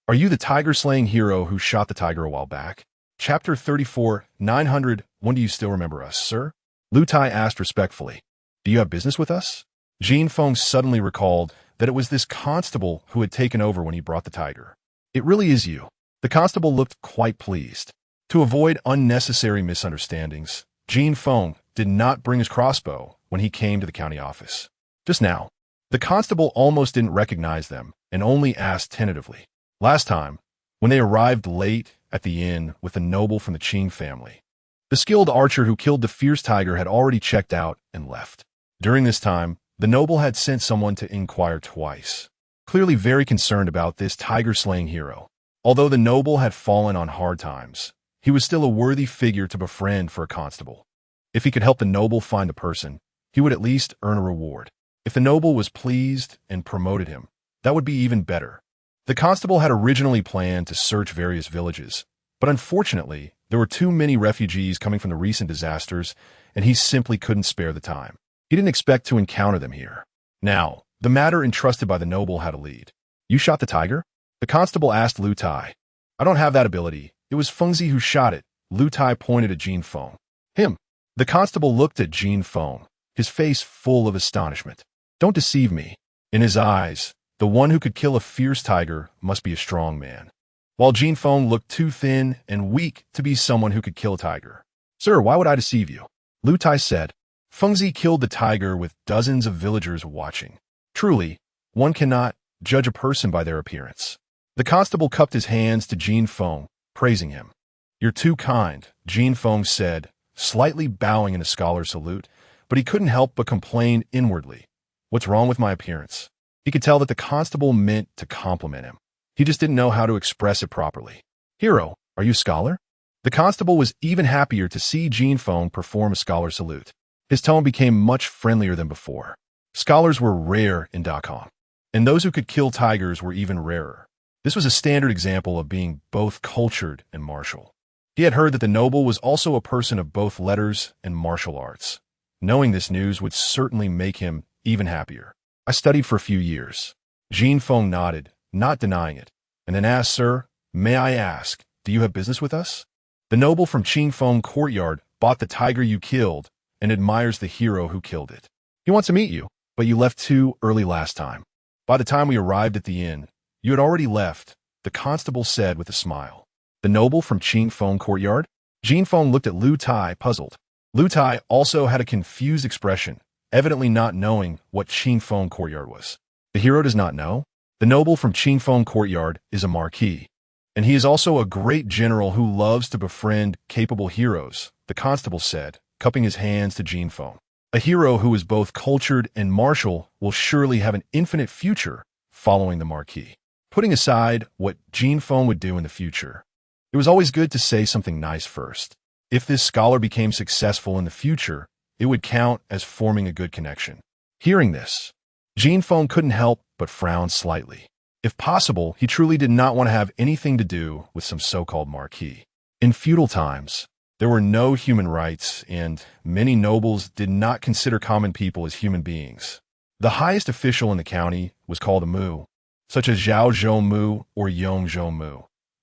Speaker 1: "Are you the tiger-slaying hero who shot the tiger a while back?" Chapter 34, 900, "When do you still remember us, sir?" Lu Tai asked respectfully, "Do you have business with us?" Jin Feng suddenly recalled that it was this constable who had taken over when he brought the tiger. "It really is you." The constable looked quite pleased. To avoid unnecessary misunderstandings, Jin Feng did not bring his crossbow when he came to the county office. Just now, the constable almost didn't recognize them and only asked tentatively. Last time, when they arrived late at the inn with a noble from the Qing family, the skilled archer who killed the fierce tiger had already checked out and left. During this time, the noble had sent someone to inquire twice, clearly very concerned about this tiger-slaying hero. Although the noble had fallen on hard times, he was still a worthy figure to befriend for a constable. If he could help the noble find the person, he would at least earn a reward. If the noble was pleased and promoted him, that would be even better. The constable had originally planned to search various villages, but unfortunately, there were too many refugees coming from the recent disasters, and he simply couldn't spare the time. He didn't expect to encounter them here. Now, the matter entrusted by the noble had a lead. "You shot the tiger?" The constable asked Lu Tai. "I don't have that ability. It was Fengzi who shot it." Lu Tai pointed at Jin Feng. "Him." The constable looked at Jin Feng, his face full of astonishment. "Don't deceive me." In his eyes, the one who could kill a fierce tiger must be a strong man, while Jin Feng looked too thin and weak to be someone who could kill a tiger. "Sir, why would I deceive you?" Lu Tai said. "Fengzi killed the tiger with dozens of villagers watching. Truly, one cannot judge a person by their appearance." The constable cupped his hands to Jin Feng, praising him. "You're too kind," Jin Feng said, slightly bowing in a scholar's salute, but he couldn't help but complain inwardly. What's wrong with my appearance? He could tell that the constable meant to compliment him. He just didn't know how to express it properly. "Hero, are you a scholar?" The constable was even happier to see Jin Feng perform a scholar's salute. His tone became much friendlier than before. Scholars were rare in Dakong, and those who could kill tigers were even rarer. This was a standard example of being both cultured and martial. He had heard that the noble was also a person of both letters and martial arts. Knowing this news would certainly make him even happier. "I studied for a few years." Jin Feng nodded, not denying it, and then asked, "Sir, may I ask, do you have business with us?" The noble from Qing Feng courtyard bought the tiger you killed and admires the hero who killed it. He wants to meet you, but you left too early last time. By the time we arrived at the inn, you had already left, the constable said with a smile. The noble from Qing Feng courtyard? Jin Feng looked at Lu Tai, puzzled. Lu Tai also had a confused expression, evidently not knowing what Qing Feng courtyard was. The hero does not know? The noble from Qing Feng courtyard is a marquis, and he is also a great general who loves to befriend capable heroes, the constable said, cupping his hands to Jin Feng. A hero who is both cultured and martial will surely have an infinite future following the marquis. Putting aside what Jin Feng would do in the future, it was always good to say something nice first. If this scholar became successful in the future, it would count as forming a good connection. Hearing this, Jin Feng couldn't help but frown slightly. If possible, he truly did not want to have anything to do with some so-called marquis. In feudal times, there were no human rights, and many nobles did not consider common people as human beings. The highest official in the county was called a mu, such as Zhao Zhou Mu or Yong Zhou Mu,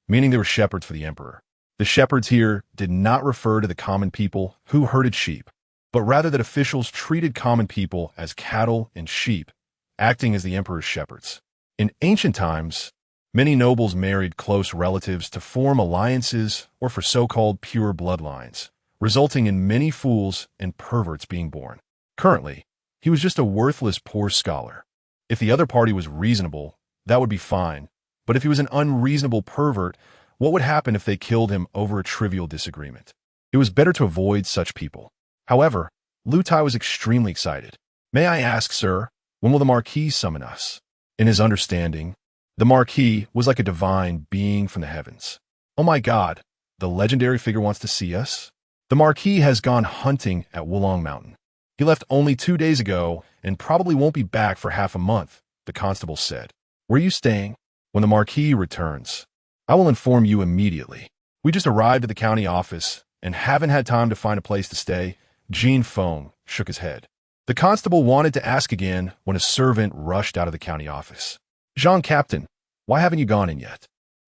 Speaker 1: meaning they were shepherds for the emperor. The shepherds here did not refer to the common people who herded sheep, but rather that officials treated common people as cattle and sheep, acting as the emperor's shepherds. In ancient times, many nobles married close relatives to form alliances or for so-called pure bloodlines, resulting in many fools and perverts being born. Currently, he was just a worthless poor scholar. If the other party was reasonable, that would be fine, but if he was an unreasonable pervert, what would happen if they killed him over a trivial disagreement? It was better to avoid such people. However, Lu Tai was extremely excited. "May I ask, sir, when will the Marquis summon us?" In his understanding, the Marquis was like a divine being from the heavens. "Oh my God, the legendary figure wants to see us?" "The Marquis has gone hunting at Wulong Mountain. He left only 2 days ago and probably won't be back for half a month," the constable said. "Where are you staying?" "When the Marquis returns, I will inform you immediately. We just arrived at the county office and haven't had time to find a place to stay." Jin Feng shook his head. The constable wanted to ask again when a servant rushed out of the county office. "Jean Captain, why haven't you gone in yet?"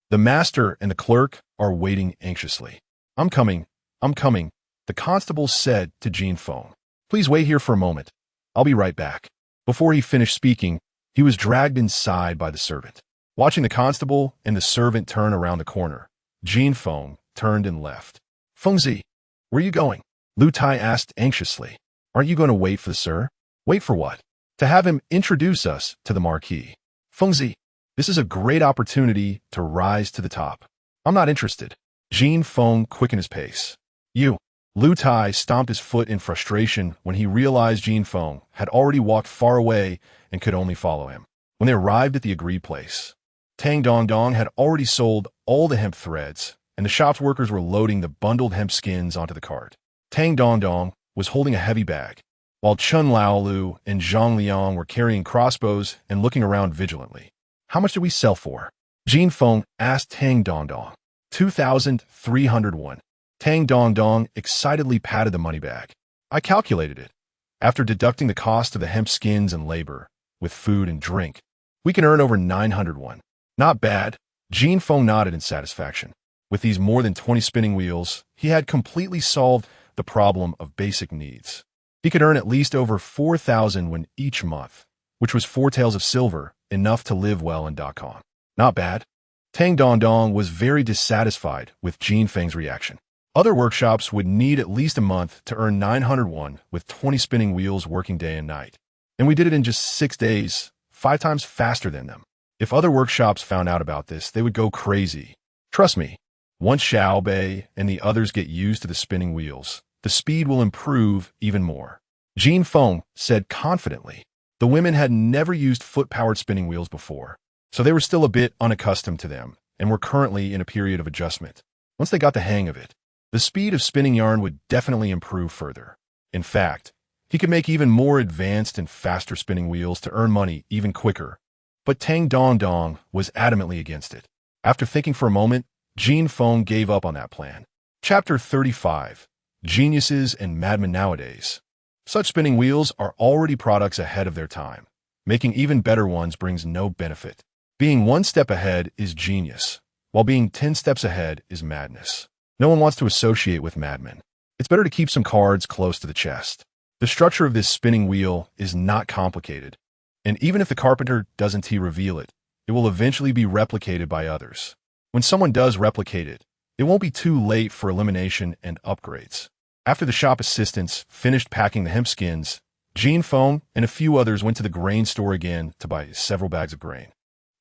Speaker 1: "The master and the clerk are waiting anxiously." I'm coming, the constable said to Jin Feng. "Please wait here for a moment. I'll be right back." Before he finished speaking, he was dragged inside by the servant. Watching the constable and the servant turn around the corner, Jin Feng turned and left. "Fengzi, where are you going?" Lu Tai asked anxiously. "Aren't you going to wait for the sir?" "Wait for what?" "To have him introduce us to the Marquis." "Fengzi, this is a great opportunity to rise to the top." "I'm not interested." Jin Feng quickened his pace. "You." Lu Tai stomped his foot in frustration when he realized Jin Feng had already walked far away and could only follow him. When they arrived at the agreed place, Tang Dong Dong had already sold all the hemp threads, and the shop's workers were loading the bundled hemp skins onto the cart. Tang Dong Dong was holding a heavy bag, while Chun Lao Lu and Zhang Liang were carrying crossbows and looking around vigilantly. "How much did we sell for?" Jin Feng asked Tang Dong Dong. 2,301. Tang Dong Dong excitedly patted the money bag. "I calculated it. After deducting the cost of the hemp skins and labor, with food and drink, we can earn over 901. "Not bad." Jin Feng nodded in satisfaction. With these more than 20 spinning wheels, he had completely solved the problem of basic needs. He could earn at least over 4,000 when each month, which was 4 taels of silver, enough to live well in Dakon. "Not bad." Tang Dong Dong was very dissatisfied with Jin Feng's reaction. Other workshops would need at least a month to earn 901 with 20 spinning wheels working day and night. And we did it in just 6 days, 5 times faster than them. If other workshops found out about this, they would go crazy. Trust me, once Xiao Bei and the others get used to the spinning wheels, the speed will improve even more. Jin Feng said confidently. The women had never used foot-powered spinning wheels before, so they were still a bit unaccustomed to them and were currently in a period of adjustment. Once they got the hang of it, the speed of spinning yarn would definitely improve further. In fact, he could make even more advanced and faster spinning wheels to earn money even quicker. But Tang Dong Dong was adamantly against it. After thinking for a moment, Jin Feng gave up on that plan. Chapter 35. Geniuses and Madmen Nowadays. Such spinning wheels are already products ahead of their time. Making even better ones brings no benefit. Being 1 step ahead is genius, while being 10 steps ahead is madness. No one wants to associate with madmen. It's better to keep some cards close to the chest. The structure of this spinning wheel is not complicated, and even if the carpenter doesn't reveal it, it will eventually be replicated by others. When someone does replicate it, it won't be too late for elimination and upgrades. After the shop assistants finished packing the hemp skins, Jin Feng and a few others went to the grain store again to buy several bags of grain.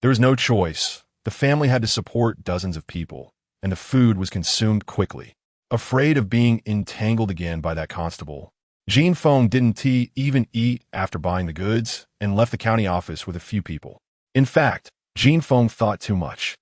Speaker 1: There was no choice. The family had to support dozens of people, and the food was consumed quickly. Afraid of being entangled again by that constable, Jin Feng didn't even eat after buying the goods and left the county office with a few people. In fact, Jin Feng thought too much.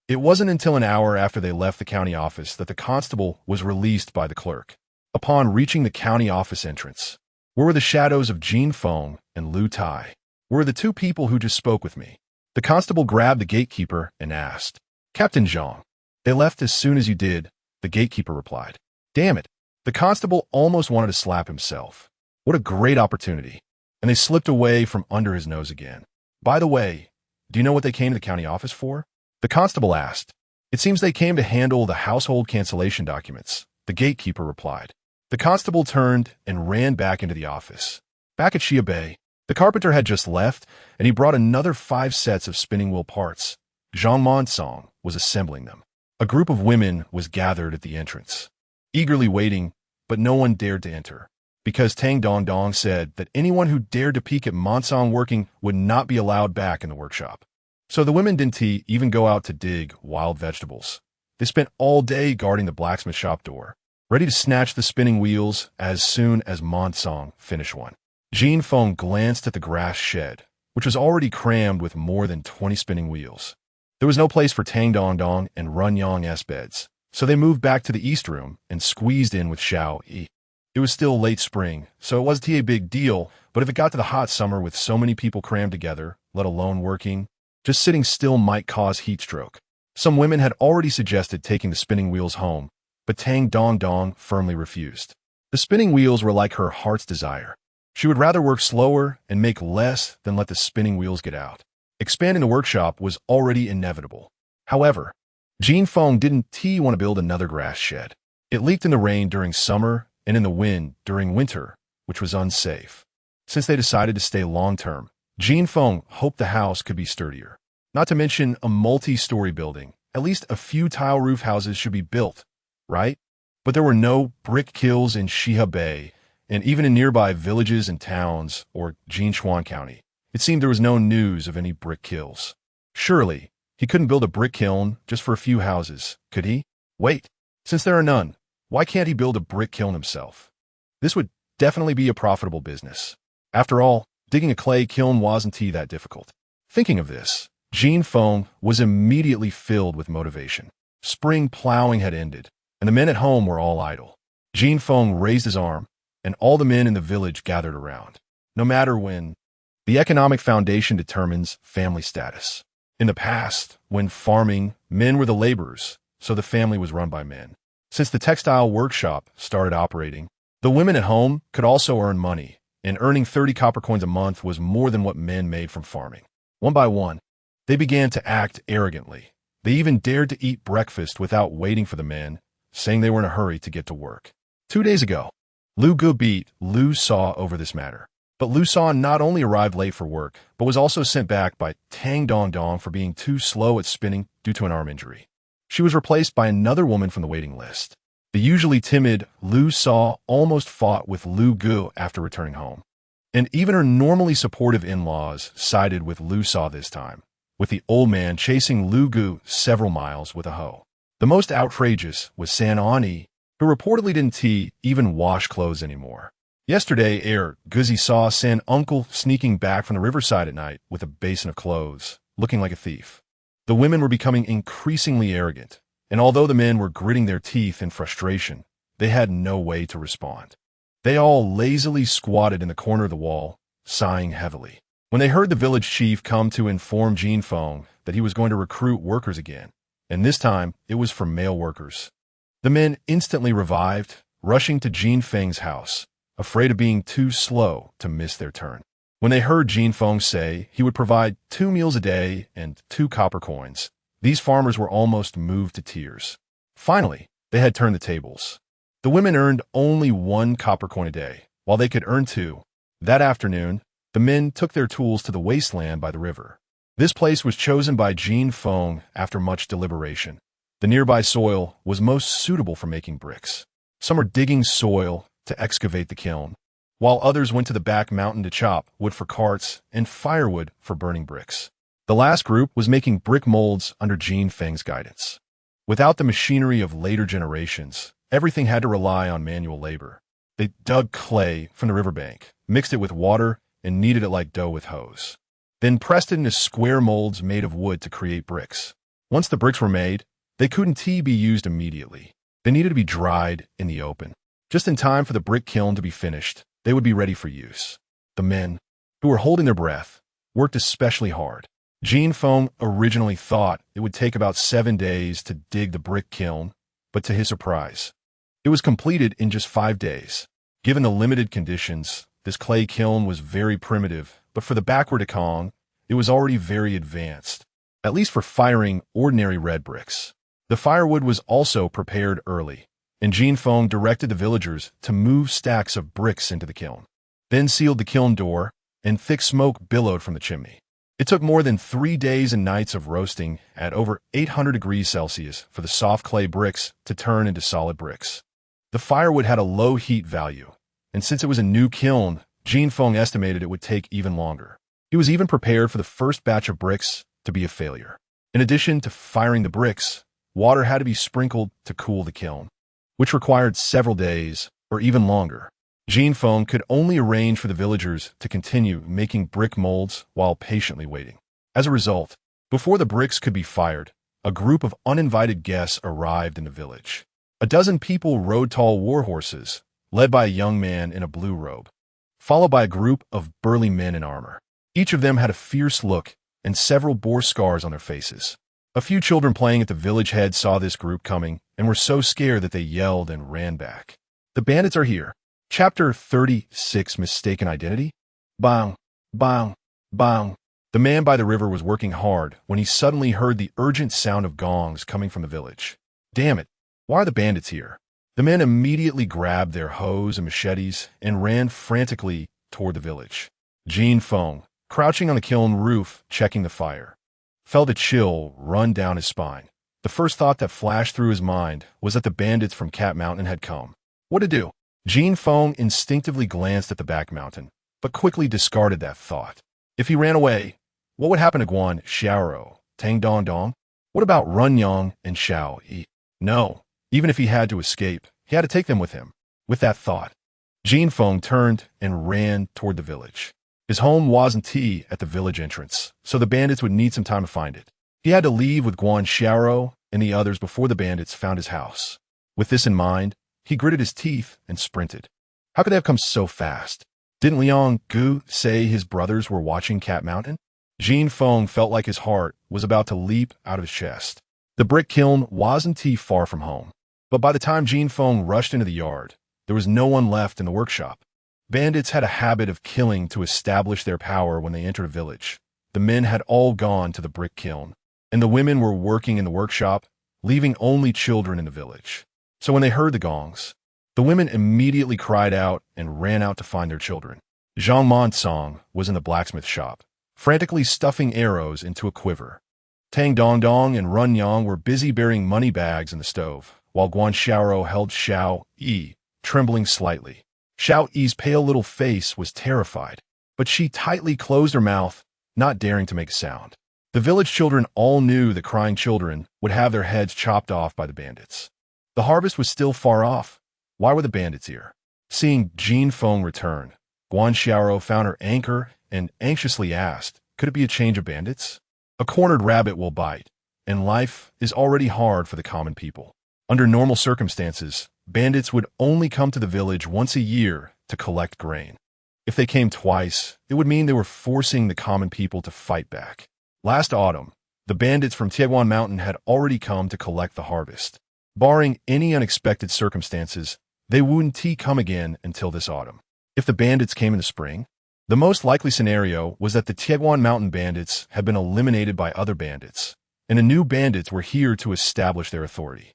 Speaker 1: It wasn't until an hour after they left the county office that the constable was released by the clerk. Upon reaching the county office entrance, Where were the shadows of Jin Feng and Lu Tai? Where were the two people who just spoke with me? The constable grabbed the gatekeeper and asked. Captain Zhang. They left as soon as you did, the gatekeeper replied. Damn it. The constable almost wanted to slap himself. What a great opportunity. And they slipped away from under his nose again. By the way, do you know what they came to the county office for? The constable asked. It seems they came to handle the household cancellation documents, the gatekeeper replied. The constable turned and ran back into the office. Back at Xia Bay, the carpenter had just left, and he brought another 5 sets of spinning wheel parts. Zhang Monsong was assembling them. A group of women was gathered at the entrance, eagerly waiting, but no one dared to enter, because Tang Dongdong said that anyone who dared to peek at Monsong working would not be allowed back in the workshop. So the women didn't even go out to dig wild vegetables. They spent all day guarding the blacksmith shop door, ready to snatch the spinning wheels as soon as Monsong finished one. Jin Feng glanced at the grass shed, which was already crammed with more than 20 spinning wheels. There was no place for Tang Dongdong and Run Yong's beds, so they moved back to the east room and squeezed in with Xiao Yi. It was still late spring, so it wasn't a big deal, but if it got to the hot summer with so many people crammed together, let alone working, just sitting still might cause heat stroke. Some women had already suggested taking the spinning wheels home, but Tang Dongdong firmly refused. The spinning wheels were like her heart's desire. She would rather work slower and make less than let the spinning wheels get out. Expanding the workshop was already inevitable. However, Jin Feng didn't want to build another grass shed. It leaked in the rain during summer and in the wind during winter, which was unsafe. Since they decided to stay long-term, Jin Feng hoped the house could be sturdier. Not to mention a multi-story building. At least a few tile roof houses should be built, right? But there were no brick kilns in Xia Bay, and even in nearby villages and towns, or Jinshuan County, it seemed there was no news of any brick kilns. Surely, he couldn't build a brick kiln just for a few houses, could he? Wait, since there are none, why can't he build a brick kiln himself? This would definitely be a profitable business. After all, digging a clay kiln wasn't that difficult. Thinking of this, Jin Feng was immediately filled with motivation. Spring plowing had ended, and the men at home were all idle. Jin Feng raised his arm, and all the men in the village gathered around. No matter when, the economic foundation determines family status. In the past, when farming, men were the laborers, so the family was run by men. Since the textile workshop started operating, the women at home could also earn money, and earning 30 copper coins a month was more than what men made from farming. One by one, they began to act arrogantly. They even dared to eat breakfast without waiting for the men, saying they were in a hurry to get to work. 2 days ago, Lu Gu beat Lu Sa over this matter. But Lu Sa not only arrived late for work, but was also sent back by Tang Dongdong for being too slow at spinning due to an arm injury. She was replaced by another woman from the waiting list. The usually timid Lu Sa almost fought with Lu Gu after returning home. And even her normally supportive in-laws sided with Lu Sa this time, with the old man chasing Lu Gu several miles with a hoe. The most outrageous was San Ani, who reportedly didn't even wash clothes anymore. Yesterday, Guzi saw San Uncle sneaking back from the riverside at night with a basin of clothes, looking like a thief. The women were becoming increasingly arrogant, and although the men were gritting their teeth in frustration, they had no way to respond. They all lazily squatted in the corner of the wall, sighing heavily. When they heard the village chief come to inform Jin Feng that he was going to recruit workers again, and this time it was for male workers, the men instantly revived, rushing to Jin Feng's house, afraid of being too slow to miss their turn. When they heard Jin Feng say he would provide 2 meals a day and 2 copper coins, these farmers were almost moved to tears. Finally, they had turned the tables. The women earned only 1 copper coin a day, while they could earn 2. That afternoon, the men took their tools to the wasteland by the river. This place was chosen by Jin Feng after much deliberation. The nearby soil was most suitable for making bricks. Some were digging soil to excavate the kiln, while others went to the back mountain to chop wood for carts and firewood for burning bricks. The last group was making brick molds under Jin Feng's guidance. Without the machinery of later generations, everything had to rely on manual labor. They dug clay from the riverbank, mixed it with water, and kneaded it like dough with hoes. Then pressed it into square molds made of wood to create bricks. Once the bricks were made, they couldn't be used immediately. They needed to be dried in the open, just in time for the brick kiln to be finished they would be ready for use. The men, who were holding their breath, worked especially hard. Jin Feng originally thought it would take about 7 days to dig the brick kiln, but to his surprise, it was completed in just 5 days. Given the limited conditions, this clay kiln was very primitive, but for the backward Ekong, it was already very advanced, at least for firing ordinary red bricks. The firewood was also prepared early, and Jin Feng directed the villagers to move stacks of bricks into the kiln, then sealed the kiln door, and thick smoke billowed from the chimney. It took more than 3 days and nights of roasting at over 800 degrees Celsius for the soft clay bricks to turn into solid bricks. The firewood had a low heat value, and since it was a new kiln, Jin Feng estimated it would take even longer. He was even prepared for the first batch of bricks to be a failure. In addition to firing the bricks, water had to be sprinkled to cool the kiln, which required several days or even longer. Jin Feng could only arrange for the villagers to continue making brick molds while patiently waiting. As a result, before the bricks could be fired, a group of uninvited guests arrived in the village. A dozen people rode tall war horses, led by a young man in a blue robe, followed by a group of burly men in armor. Each of them had a fierce look and several boar scars on their faces. A few children playing at the village head saw this group coming and were so scared that they yelled and ran back. The bandits are here. Chapter 36, Mistaken Identity? Bang, bang, bang. The man by the river was working hard when he suddenly heard the urgent sound of gongs coming from the village. Damn it, why are the bandits here? The men immediately grabbed their hoes and machetes and ran frantically toward the village. Jin Feng, crouching on the kiln roof, checking the fire, felt a chill run down his spine. The first thought that flashed through his mind was that the bandits from Cat Mountain had come. What to do? Jin Feng instinctively glanced at the back mountain, but quickly discarded that thought. If he ran away, what would happen to Guan Xiaoro, Tang Dong? What about Run Yang and Xiao Yi? No, even if he had to escape, he had to take them with him. With that thought, Jin Feng turned and ran toward the village. His home wasn't at the village entrance, so the bandits would need some time to find it. He had to leave with Guan Xiaoro and the others before the bandits found his house. With this in mind, he gritted his teeth and sprinted. How could they have come so fast? Didn't Liang Gu say his brothers were watching Cat Mountain? Jin Feng felt like his heart was about to leap out of his chest. The brick kiln wasn't far from home, but by the time Jin Feng rushed into the yard, there was no one left in the workshop. Bandits had a habit of killing to establish their power when they entered a village. The men had all gone to the brick kiln, and the women were working in the workshop, leaving only children in the village. So when they heard the gongs, the women immediately cried out and ran out to find their children. Zhang Monsong was in the blacksmith shop, frantically stuffing arrows into a quiver. Tang Dong and Run Yang were busy burying money bags in the stove, while Guan Xiaoro held Xiao Yi, trembling slightly. Xiao Yi's pale little face was terrified, but she tightly closed her mouth, not daring to make a sound. The village children all knew the crying children would have their heads chopped off by the bandits. The harvest was still far off. Why were the bandits here? Seeing Jin Feng return, Guan Xiaoro found her anchor and anxiously asked, could it be a change of bandits? A cornered rabbit will bite, and life is already hard for the common people. Under normal circumstances, bandits would only come to the village once a year to collect grain. If they came twice, it would mean they were forcing the common people to fight back. Last autumn, the bandits from Tieguan Mountain had already come to collect the harvest. Barring any unexpected circumstances, they wouldn't come again until this autumn. If the bandits came in the spring, the most likely scenario was that the Tieguan Mountain bandits had been eliminated by other bandits, and the new bandits were here to establish their authority.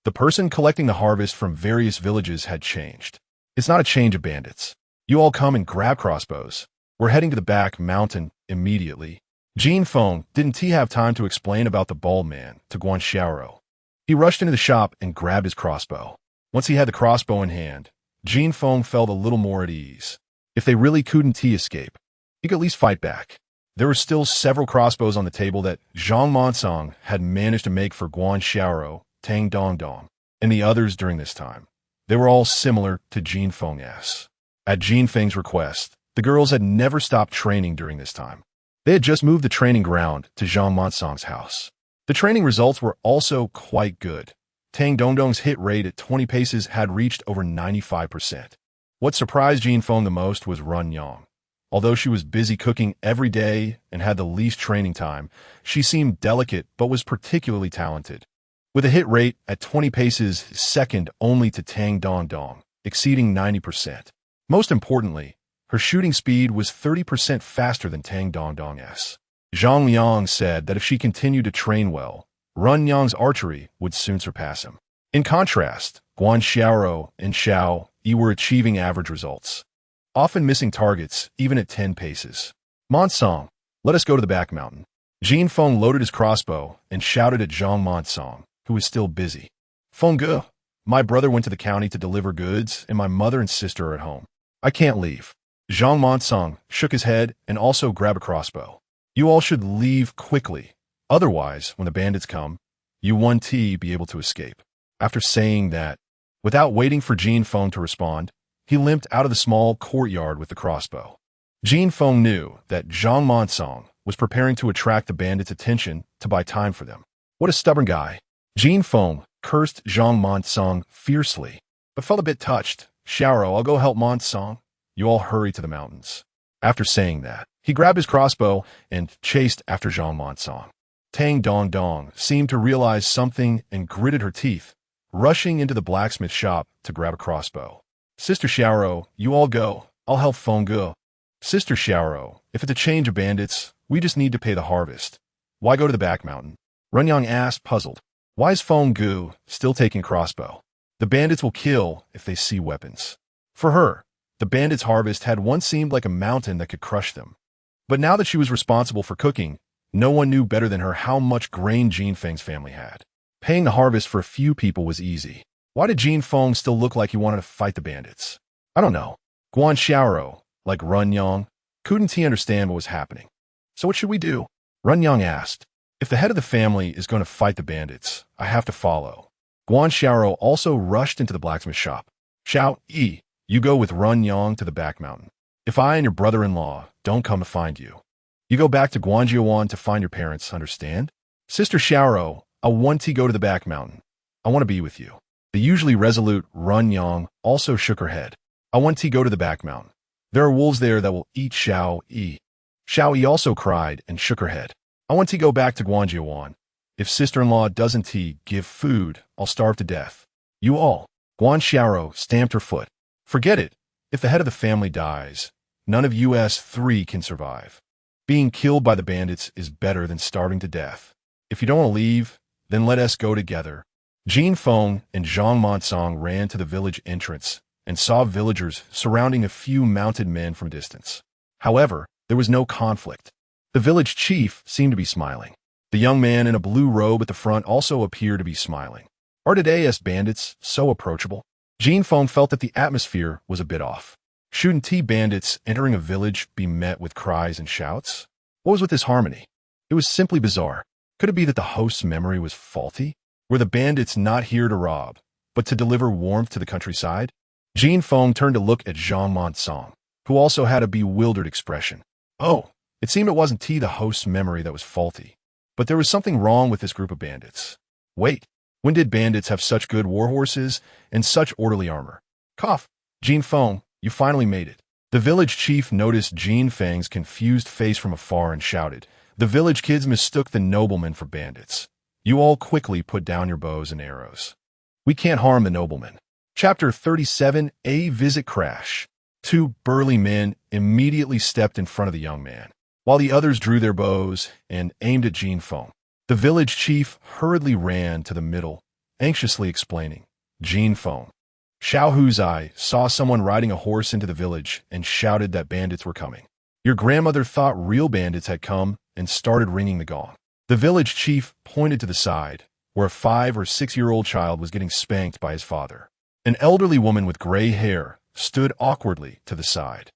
Speaker 1: The person collecting the harvest from various villages had changed. It's not a change of bandits. You all come and grab crossbows. We're heading to the back mountain immediately. Jin Feng didn't have time to explain about the bald man to Guan Xiaoro. He rushed into the shop and grabbed his crossbow. Once he had the crossbow in hand, Jin Feng felt a little more at ease. If they really couldn't escape, he could at least fight back. There were still several crossbows on the table that Zhang Monsong had managed to make for Guan Xiaoro, Tang Dong, and the others during this time. They were all similar to Jin Feng's. At Jin Feng's request, the girls had never stopped training during this time. They had just moved the training ground to Zhang Monsong's house. The training results were also quite good. Tang Dong's hit rate at 20 paces had reached over 95%. What surprised Jin Feng the most was Run Yang. Although she was busy cooking every day and had the least training time, she seemed delicate but was particularly talented. With a hit rate at 20 paces second only to Tang Dong, exceeding 90%. Most importantly, her shooting speed was 30% faster than Tang Dong's. Zhang Liang said that if she continued to train well, Run Yang's archery would soon surpass him. In contrast, Guan Xiaoro and Xiao Yi were achieving average results, often missing targets even at 10 paces. Monsong, let us go to the back mountain. Jin Feng loaded his crossbow and shouted at Zhang Monsong, who was still busy. Fengge, my brother went to the county to deliver goods, and my mother and sister are at home. I can't leave. Zhang Monsong shook his head and also grabbed a crossbow. You all should leave quickly. Otherwise, when the bandits come, you won't be able to escape. After saying that, without waiting for Jin Feng to respond, he limped out of the small courtyard with the crossbow. Jin Feng knew that Zhang Monsong was preparing to attract the bandits' attention to buy time for them. What a stubborn guy. Jin Feng cursed Zhang Monsong fiercely, but felt a bit touched. Xiaoro, I'll go help Monsong. You all hurry to the mountains. After saying that, he grabbed his crossbow and chased after Zhang Monsong. Tang Dong seemed to realize something and gritted her teeth, rushing into the blacksmith shop to grab a crossbow. Sister Xiaoro, you all go. I'll help Fengge. Sister Xiaoro, if it's a change of bandits, we just need to pay the harvest. Why go to the back mountain? Runyang asked, puzzled. Why is Fengge still taking crossbow? The bandits will kill if they see weapons. For her, the bandits' harvest had once seemed like a mountain that could crush them. But now that she was responsible for cooking, no one knew better than her how much grain Jin Feng's family had. Paying the harvest for a few people was easy. Why did Jin Feng still look like he wanted to fight the bandits? I don't know. Guan Xiaoro, like Run Yang, couldn't he understand what was happening? So what should we do? Run Yang asked. If the head of the family is going to fight the bandits, I have to follow. Guan Xiaoro also rushed into the blacksmith shop. Xiao Yi, you go with Run Yang to the back mountain. If I and your brother-in-law don't come to find you, you go back to Guangjiuan to find your parents, understand? Sister Xiaoro, I want to go to the back mountain. I want to be with you. The usually resolute Run Yang also shook her head. I want to go to the back mountain. There are wolves there that will eat Xiao Yi. Xiao Yi also cried and shook her head. I want to go back to Guangjiuan. If sister-in-law doesn't give food, I'll starve to death. You all. Guan Xiaoro stamped her foot. Forget it. If the head of the family dies, none of us three can survive. Being killed by the bandits is better than starving to death. If you don't want to leave, then let us go together. Jin Feng and Zhang Monsong ran to the village entrance and saw villagers surrounding a few mounted men from distance. However, there was no conflict. The village chief seemed to be smiling. The young man in a blue robe at the front also appeared to be smiling. Are today's bandits so approachable? Jin Feng felt that the atmosphere was a bit off. Shouldn't bandits entering a village be met with cries and shouts? What was with this harmony? It was simply bizarre. Could it be that the host's memory was faulty? Were the bandits not here to rob, but to deliver warmth to the countryside? Jin Feng turned to look at Zhang Monsong, who also had a bewildered expression. Oh, it seemed it wasn't the host's memory that was faulty, but there was something wrong with this group of bandits. Wait, when did bandits have such good war horses and such orderly armor? Cough. Jin Feng, you finally made it. The village chief noticed Jin Feng's confused face from afar and shouted, the village kids mistook the noblemen for bandits. You all quickly put down your bows and arrows. We can't harm the noblemen. Chapter 37, A Visit Crash. Two burly men immediately stepped in front of the young man, while the others drew their bows and aimed at Jin Feng. The village chief hurriedly ran to the middle, anxiously explaining, Jin Feng. Xiao Huzai saw someone riding a horse into the village and shouted that bandits were coming. Your grandmother thought real bandits had come and started ringing the gong. The village chief pointed to the side, where a 5 or 6-year-old child was getting spanked by his father. An elderly woman with gray hair stood awkwardly to the side,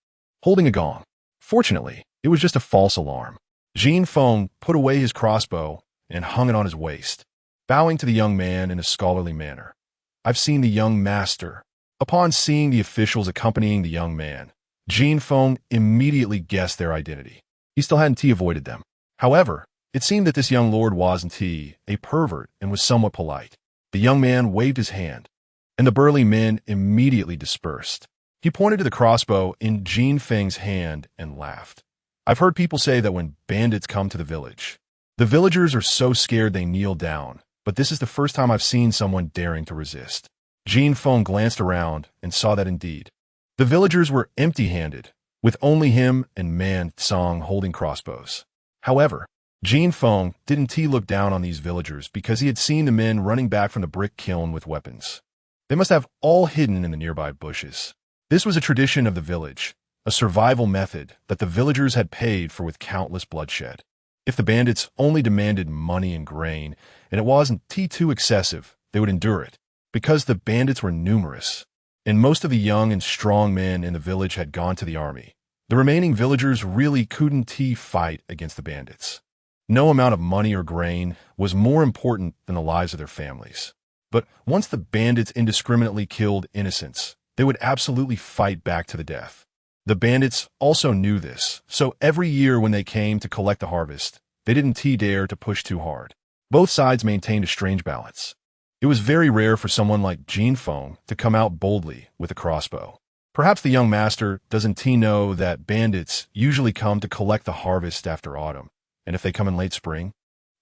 Speaker 1: holding a gong. Fortunately, it was just a false alarm. Jin Feng put away his crossbow and hung it on his waist, bowing to the young man in a scholarly manner. I've seen the young master. Upon seeing the officials accompanying the young man, Jin Feng immediately guessed their identity. He still hadn't avoided them. However, it seemed that this young lord wasn't a pervert and was somewhat polite. The young man waved his hand, and the burly men immediately dispersed. He pointed to the crossbow in Jin Feng's hand and laughed. I've heard people say that when bandits come to the village, the villagers are so scared they kneel down, but this is the first time I've seen someone daring to resist. Jin Feng glanced around and saw that indeed. The villagers were empty-handed, with only him and Man Tsang holding crossbows. However, Jin Feng didn't look down on these villagers because he had seen the men running back from the brick kiln with weapons. They must have all hidden in the nearby bushes. This was a tradition of the village, a survival method that the villagers had paid for with countless bloodshed. If the bandits only demanded money and grain, and it wasn't too excessive, they would endure it, because the bandits were numerous, and most of the young and strong men in the village had gone to the army. The remaining villagers really couldn't fight against the bandits. No amount of money or grain was more important than the lives of their families. But once the bandits indiscriminately killed innocents, they would absolutely fight back to the death. The bandits also knew this, so every year when they came to collect the harvest, they didn't dare to push too hard. Both sides maintained a strange balance. It was very rare for someone like Jin Feng to come out boldly with a crossbow. Perhaps the young master doesn't know that bandits usually come to collect the harvest after autumn, and if they come in late spring,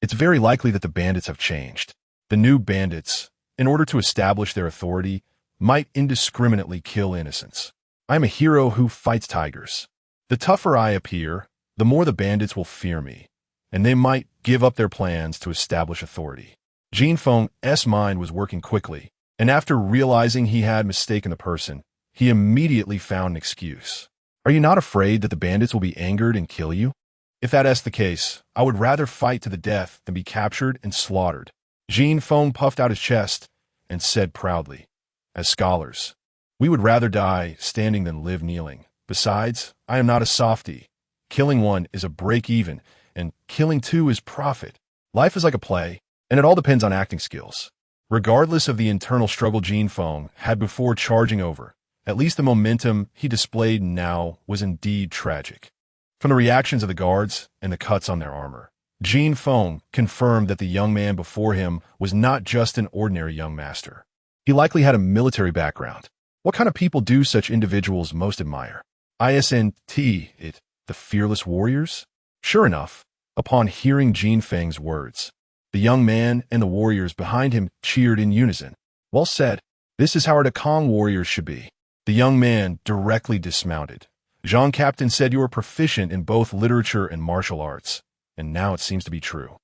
Speaker 1: it's very likely that the bandits have changed. The new bandits, in order to establish their authority, might indiscriminately kill innocents. I am a hero who fights tigers. The tougher I appear, the more the bandits will fear me, and they might give up their plans to establish authority. Jin Feng's mind was working quickly, and after realizing he had mistaken the person, he immediately found an excuse. Are you not afraid that the bandits will be angered and kill you? If that is the case, I would rather fight to the death than be captured and slaughtered. Jin Feng puffed out his chest and said proudly, as scholars, we would rather die standing than live kneeling. Besides, I am not a softie. Killing one is a break-even, and killing two is profit. Life is like a play, and it all depends on acting skills. Regardless of the internal struggle Jin Feng had before charging over, at least the momentum he displayed now was indeed tragic. From the reactions of the guards and the cuts on their armor, Jin Feng confirmed that the young man before him was not just an ordinary young master. He likely had a military background. What kind of people do such individuals most admire? The fearless warriors? Sure enough, upon hearing Jin Feng's words, the young man and the warriors behind him cheered in unison. Well said. This is how our Dakong warriors should be. The young man directly dismounted. Jean Captain said you were proficient in both literature and martial arts, and now it seems to be true.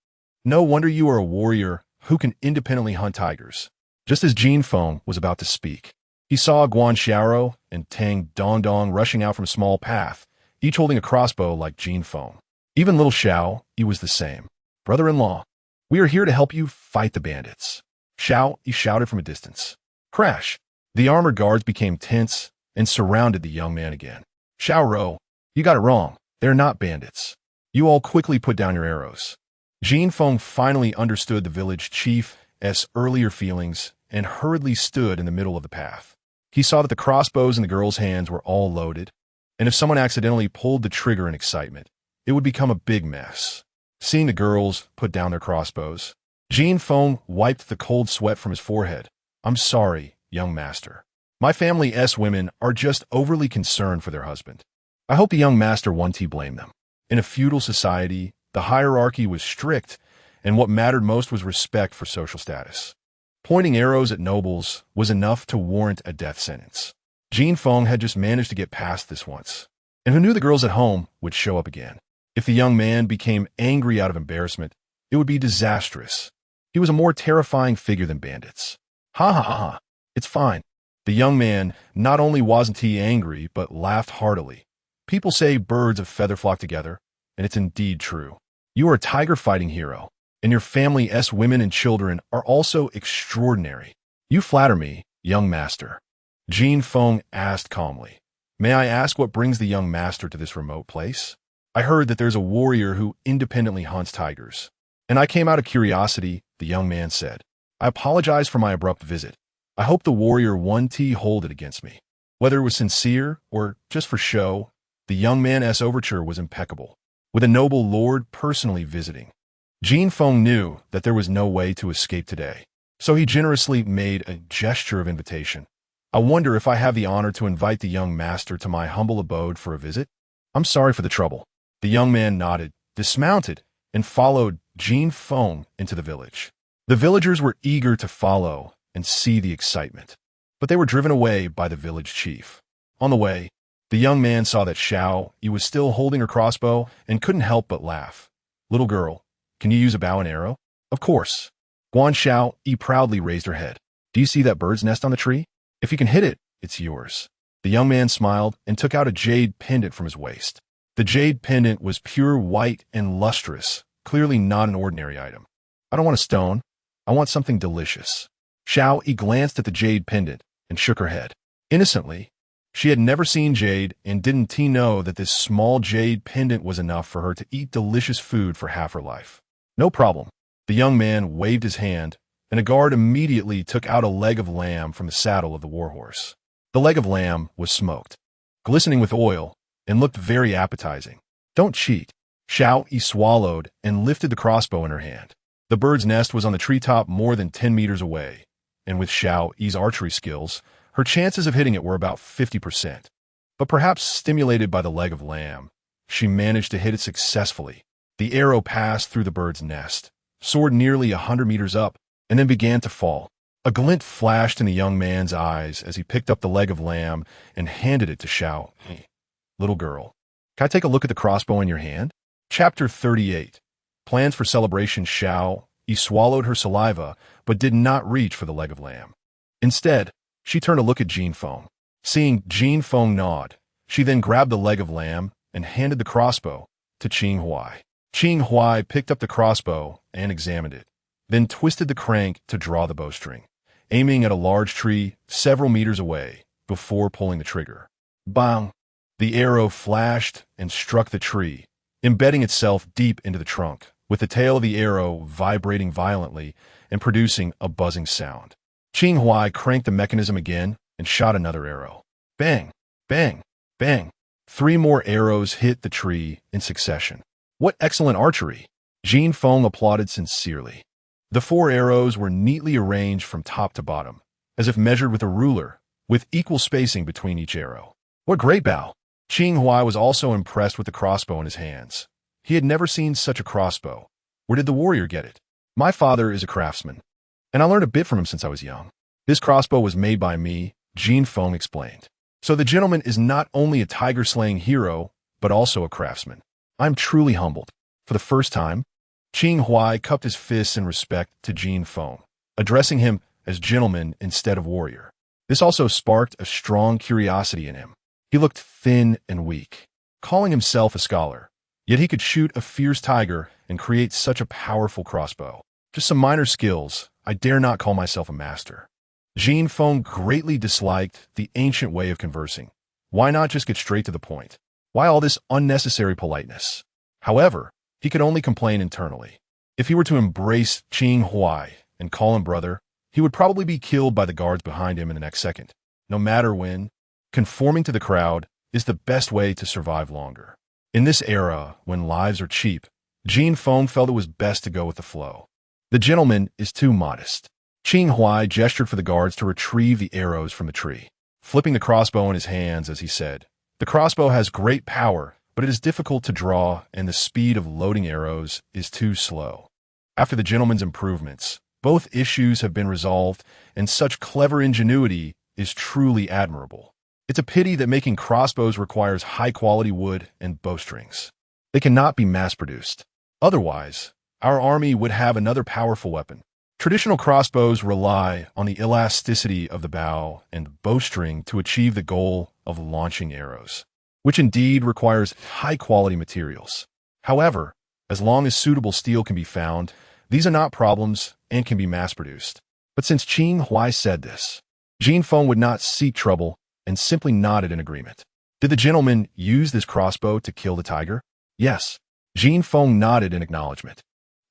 Speaker 1: No wonder you are a warrior who can independently hunt tigers. Just as Jin Feng was about to speak, he saw Guan Xiaoro and Tang Dongdong rushing out from a small path, each holding a crossbow like Jin Feng. Even little Xiao, he was the same. Brother-in-law, we are here to help you fight the bandits. Xiao, he shouted from a distance. Crash! The armored guards became tense and surrounded the young man again. Xiaoro, you got it wrong. They're not bandits. You all quickly put down your arrows. Jin Feng finally understood the village chief's earlier feelings and hurriedly stood in the middle of the path. He saw that the crossbows in the girls' hands were all loaded, and if someone accidentally pulled the trigger in excitement, it would become a big mess. Seeing the girls put down their crossbows, Jin Feng wiped the cold sweat from his forehead. I'm sorry, young master. My family's women are just overly concerned for their husband. I hope the young master won't blame them. In a feudal society, the hierarchy was strict, and what mattered most was respect for social status. Pointing arrows at nobles was enough to warrant a death sentence. Jin Feng had just managed to get past this once, and who knew the girls at home would show up again. If the young man became angry out of embarrassment, it would be disastrous. He was a more terrifying figure than bandits. Ha ha ha ha, it's fine. The young man not only wasn't he angry, but laughed heartily. People say birds of feather flock together, and it's indeed true. You are a tiger-fighting hero, and your family's women and children are also extraordinary. You flatter me, young master. Jin Feng asked calmly. May I ask what brings the young master to this remote place? I heard that there's a warrior who independently hunts tigers, and I came out of curiosity, the young man said. I apologize for my abrupt visit. I hope the warrior won't hold it against me. Whether it was sincere or just for show, the young man's overture was impeccable, with a noble lord personally visiting. Jin Feng knew that there was no way to escape today, so he generously made a gesture of invitation. I wonder if I have the honor to invite the young master to my humble abode for a visit? I'm sorry for the trouble. The young man nodded, dismounted, and followed Jin Feng into the village. The villagers were eager to follow and see the excitement, but they were driven away by the village chief. On the way, the young man saw that Xiao Yi was still holding her crossbow and couldn't help but laugh. "Little girl, can you use a bow and arrow?" "Of course." Guan Xiao Yi proudly raised her head. "Do you see that bird's nest on the tree? If you can hit it, it's yours." The young man smiled and took out a jade pendant from his waist. The jade pendant was pure white and lustrous, clearly not an ordinary item. "I don't want a stone. I want something delicious." Xiao Yi glanced at the jade pendant and shook her head. Innocently, she had never seen jade and didn't know that this small jade pendant was enough for her to eat delicious food for half her life. "No problem." The young man waved his hand, and a guard immediately took out a leg of lamb from the saddle of the warhorse. The leg of lamb was smoked, glistening with oil, and looked very appetizing. "Don't cheat." Xiao Yi swallowed and lifted the crossbow in her hand. The bird's nest was on the treetop more than 10 meters away, and with Xiao Yi's archery skills, her chances of hitting it were about 50%. But perhaps stimulated by the leg of lamb, she managed to hit it successfully. The arrow passed through the bird's nest, soared nearly 100 meters up, and then began to fall. A glint flashed in the young man's eyes as he picked up the leg of lamb and handed it to Xiao Yi. "Little girl, can I take a look at the crossbow in your hand?" Chapter 38. Plans for celebration. Xiao Yi swallowed her saliva, but did not reach for the leg of lamb. Instead, she turned to look at Jin Feng. Seeing Jin Feng nod, she then grabbed the leg of lamb and handed the crossbow to Qing Huai. Qing Huai picked up the crossbow and examined it, then twisted the crank to draw the bowstring, aiming at a large tree several meters away before pulling the trigger. Bang! The arrow flashed and struck the tree, embedding itself deep into the trunk, with the tail of the arrow vibrating violently and producing a buzzing sound. Qing Huai cranked the mechanism again and shot another arrow. Bang! Bang! Bang! 3 more arrows hit the tree in succession. "What excellent archery!" Jin Feng applauded sincerely. The 4 arrows were neatly arranged from top to bottom, as if measured with a ruler, with equal spacing between each arrow. "What great bow!" Qing Huai was also impressed with the crossbow in his hands. He had never seen such a crossbow. "Where did the warrior get it?" "My father is a craftsman, and I learned a bit from him since I was young. This crossbow was made by me," Jin Feng explained. "So the gentleman is not only a tiger-slaying hero, but also a craftsman. I'm truly humbled." For the first time, Qing Huai cupped his fists in respect to Jin Feng, addressing him as gentleman instead of warrior. This also sparked a strong curiosity in him. He looked thin and weak, calling himself a scholar, yet he could shoot a fierce tiger and create such a powerful crossbow. "Just some minor skills. I dare not call myself a master." Jin Feng greatly disliked the ancient way of conversing. Why not just get straight to the point? Why all this unnecessary politeness? However, he could only complain internally. If he were to embrace Qing Huai and call him brother, he would probably be killed by the guards behind him in the next second. No matter when, conforming to the crowd is the best way to survive longer. In this era, when lives are cheap, Jin Feng felt it was best to go with the flow. The gentleman is too modest. Qing Huai gestured for the guards to retrieve the arrows from the tree, flipping the crossbow in his hands as he said, "The crossbow has great power, but it is difficult to draw and the speed of loading arrows is too slow." After the gentleman's improvements, both issues have been resolved, and such clever ingenuity is truly admirable. It's a pity that making crossbows requires high-quality wood and bowstrings. They cannot be mass-produced. Otherwise, our army would have another powerful weapon. Traditional crossbows rely on the elasticity of the bow and bowstring to achieve the goal of launching arrows, which indeed requires high-quality materials. However, as long as suitable steel can be found, these are not problems and can be mass-produced. But since Qing Huai said this, Jin Feng would not seek trouble and simply nodded in agreement. Did the gentleman use this crossbow to kill the tiger? Yes. Jin Feng nodded in acknowledgement.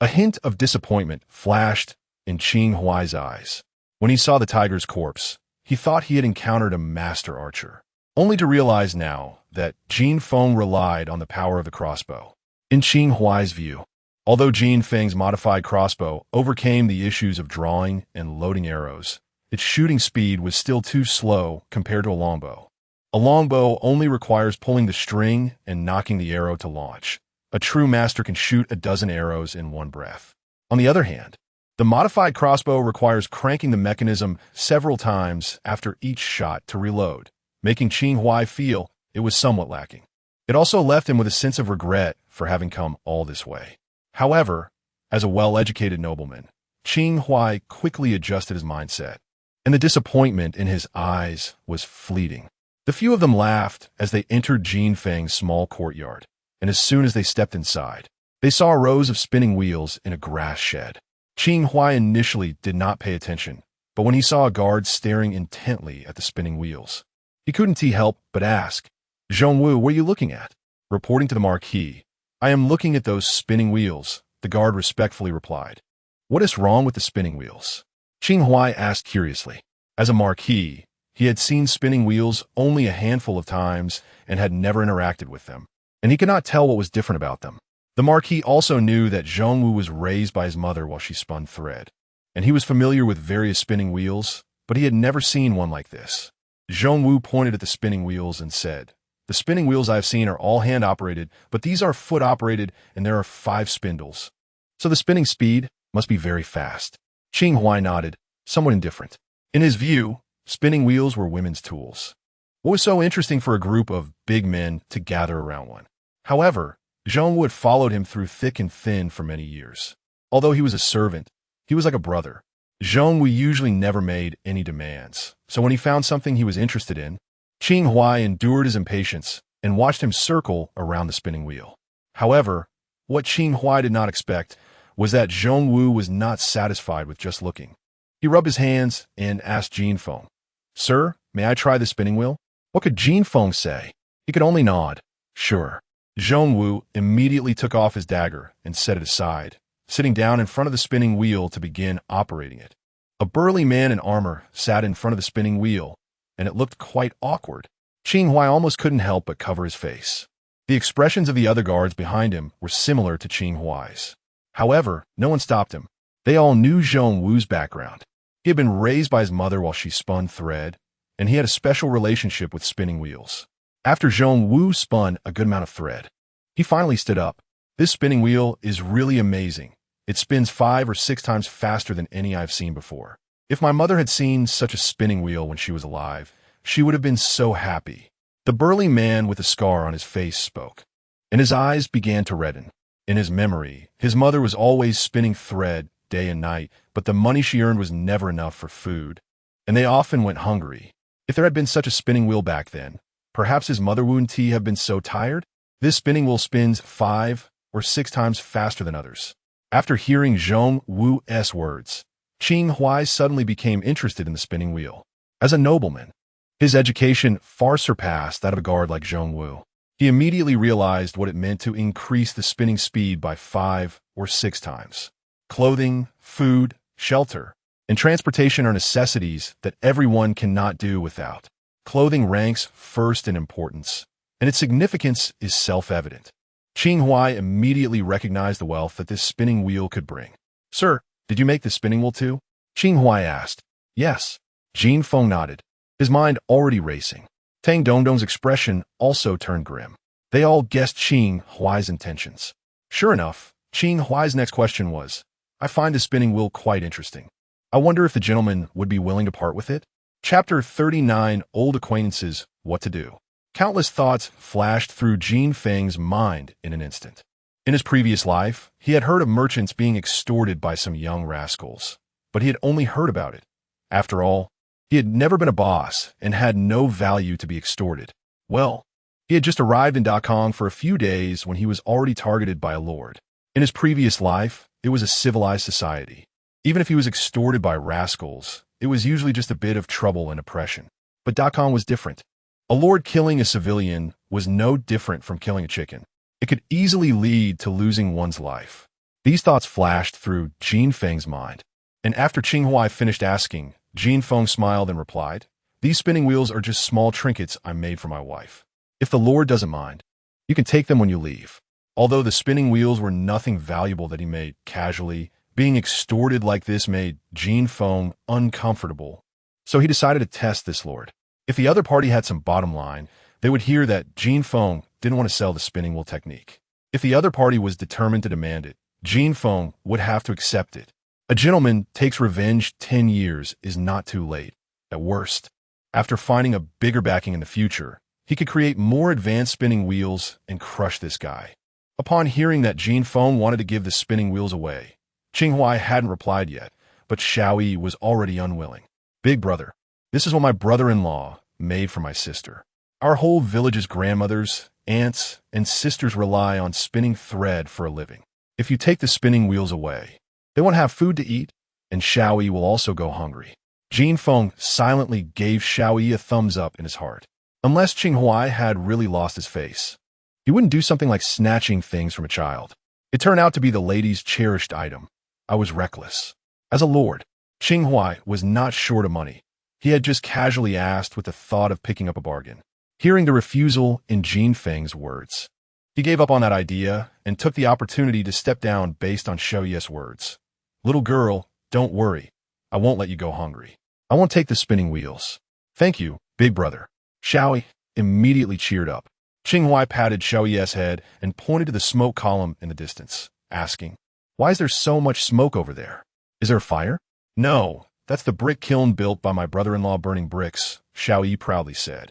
Speaker 1: A hint of disappointment flashed in Qing Huai's eyes. When he saw the tiger's corpse, he thought he had encountered a master archer, only to realize now that Jin Feng relied on the power of the crossbow. In Qing Huai's view, although Jin Feng's modified crossbow overcame the issues of drawing and loading arrows, its shooting speed was still too slow compared to a longbow. A longbow only requires pulling the string and knocking the arrow to launch. A true master can shoot a dozen arrows in one breath. On the other hand, the modified crossbow requires cranking the mechanism several times after each shot to reload, making Qin Huai feel it was somewhat lacking. It also left him with a sense of regret for having come all this way. However, as a well-educated nobleman, Qin Huai quickly adjusted his mindset, and the disappointment in his eyes was fleeting. The few of them laughed as they entered Jin Feng's small courtyard, and as soon as they stepped inside, they saw rows of spinning wheels in a grass shed. Qin Huai initially did not pay attention, but when he saw a guard staring intently at the spinning wheels, he couldn't help but ask, "Zhongwu, what are you looking at?" Reporting to the marquis, "I am looking at those spinning wheels," the guard respectfully replied. "What is wrong with the spinning wheels?" Qin Huai asked curiously. As a marquis, he had seen spinning wheels only a handful of times and had never interacted with them, and he could not tell what was different about them. The marquis also knew that Zhongwu was raised by his mother while she spun thread, and he was familiar with various spinning wheels, but he had never seen one like this. Zhongwu pointed at the spinning wheels and said, "The spinning wheels I have seen are all hand-operated, but these are foot-operated, and there are 5 spindles. So the spinning speed must be very fast." Qin Huai nodded, somewhat indifferent. In his view, spinning wheels were women's tools. What was so interesting for a group of big men to gather around one? However, Zhongwu had followed him through thick and thin for many years. Although he was a servant, he was like a brother. Zhongwu usually never made any demands, so when he found something he was interested in, Qin Huai endured his impatience and watched him circle around the spinning wheel. However, what Qin Huai did not expect was that Zhongwu was not satisfied with just looking. He rubbed his hands and asked Jin Feng, "Sir, may I try the spinning wheel?" What could Jin Feng say? He could only nod. "Sure." Zhongwu immediately took off his dagger and set it aside, sitting down in front of the spinning wheel to begin operating it. A burly man in armor sat in front of the spinning wheel, and it looked quite awkward. Qin Huai almost couldn't help but cover his face. The expressions of the other guards behind him were similar to Qin Huai's. However, no one stopped him. They all knew Zhongwu's background. He had been raised by his mother while she spun thread, and he had a special relationship with spinning wheels. After Zhongwu spun a good amount of thread, he finally stood up. "This spinning wheel is really amazing. It spins 5 or 6 times faster than any I've seen before. If my mother had seen such a spinning wheel when she was alive, she would have been so happy." The burly man with a scar on his face spoke, and his eyes began to redden. In his memory, his mother was always spinning thread day and night, but the money she earned was never enough for food, and they often went hungry. If there had been such a spinning wheel back then, perhaps his mother wouldn't have been so tired? This spinning wheel spins 5 or 6 times faster than others. After hearing Zhongwu's words, Qin Huai suddenly became interested in the spinning wheel. As a nobleman, his education far surpassed that of a guard like Zhongwu. He immediately realized what it meant to increase the spinning speed by 5 or 6 times. Clothing, food, shelter, and transportation are necessities that everyone cannot do without. Clothing ranks first in importance, and its significance is self-evident. Qin Huai immediately recognized the wealth that this spinning wheel could bring. "Sir, did you make the spinning wheel too?" Qin Huai asked. "Yes." Jin Feng nodded, his mind already racing. Tang Dongdong's expression also turned grim. They all guessed Qin Huai's intentions. Sure enough, Qin Huai's next question was, "I find the spinning wheel quite interesting. I wonder if the gentleman would be willing to part with it?" Chapter 39, Old Acquaintances, What to Do. Countless thoughts flashed through Jin Feng's mind in an instant. In his previous life, he had heard of merchants being extorted by some young rascals, but he had only heard about it. After all, he had never been a boss and had no value to be extorted. Well, he had just arrived in Dakong for a few days when he was already targeted by a lord. In his previous life, it was a civilized society. Even if he was extorted by rascals, it was usually just a bit of trouble and oppression. But Dakong was different. A lord killing a civilian was no different from killing a chicken. It could easily lead to losing one's life. These thoughts flashed through Jin Feng's mind. And after Qin Huai finished asking, Jin Feng smiled and replied, "These spinning wheels are just small trinkets I made for my wife. If the Lord doesn't mind, you can take them when you leave." Although the spinning wheels were nothing valuable that he made casually, being extorted like this made Jin Feng uncomfortable So he decided to test this lord. If the other party had some bottom line, they would hear that Jin Feng didn't want to sell the spinning wheel technique. If the other party was determined to demand it, Jin Feng would have to accept it. A gentleman takes revenge 10 years is not too late. At worst, after finding a bigger backing in the future, he could create more advanced spinning wheels and crush this guy. Upon hearing that Jin Feng wanted to give the spinning wheels away, Qinghuai hadn't replied yet, but Xiao Yi was already unwilling. Big brother, this is what my brother-in-law made for my sister. Our whole village's grandmothers, aunts, and sisters rely on spinning thread for a living. If you take the spinning wheels away, they won't have food to eat, and Xiao Yi will also go hungry. Jin Feng silently gave Xiao Yi a thumbs up in his heart. Unless Qinghuai had really lost his face, he wouldn't do something like snatching things from a child. It turned out to be the lady's cherished item. I was reckless. As a lord, Qinghuai was not short of money. He had just casually asked with the thought of picking up a bargain. Hearing the refusal in Jin Feng's words, he gave up on that idea and took the opportunity to step down based on Xiao Yi's words. Little girl, don't worry. I won't let you go hungry. I won't take the spinning wheels. Thank you, big brother. Xiao Yi immediately cheered up. Qinghuai patted Xiao Yi's head and pointed to the smoke column in the distance, asking, "Why is there so much smoke over there? Is there a fire?" "No, that's the brick kiln built by my brother-in-law burning bricks," Xiao Yi proudly said.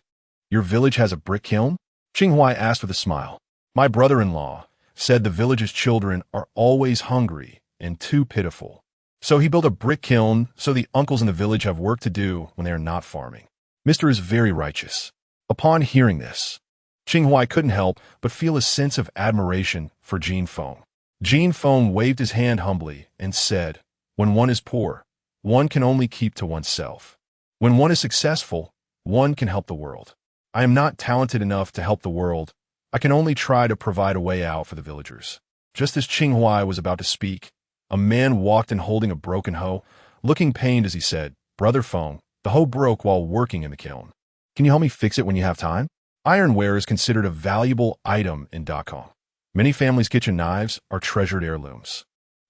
Speaker 1: "Your village has a brick kiln?" Qinghuai asked with a smile. "My brother-in-law said the village's children are always hungry and too pitiful. So he built a brick kiln so the uncles in the village have work to do when they are not farming. Mr. is very righteous." Upon hearing this, Qinghuai couldn't help but feel a sense of admiration for Jin Feng. Jin Feng waved his hand humbly and said, "When one is poor, one can only keep to oneself. When one is successful, one can help the world. I am not talented enough to help the world. I can only try to provide a way out for the villagers." Just as Qinghuai was about to speak, a man walked in holding a broken hoe, looking pained as he said, "Brother Feng, the hoe broke while working in the kiln. Can you help me fix it when you have time?" Ironware is considered a valuable item in Dakong. Many families' kitchen knives are treasured heirlooms.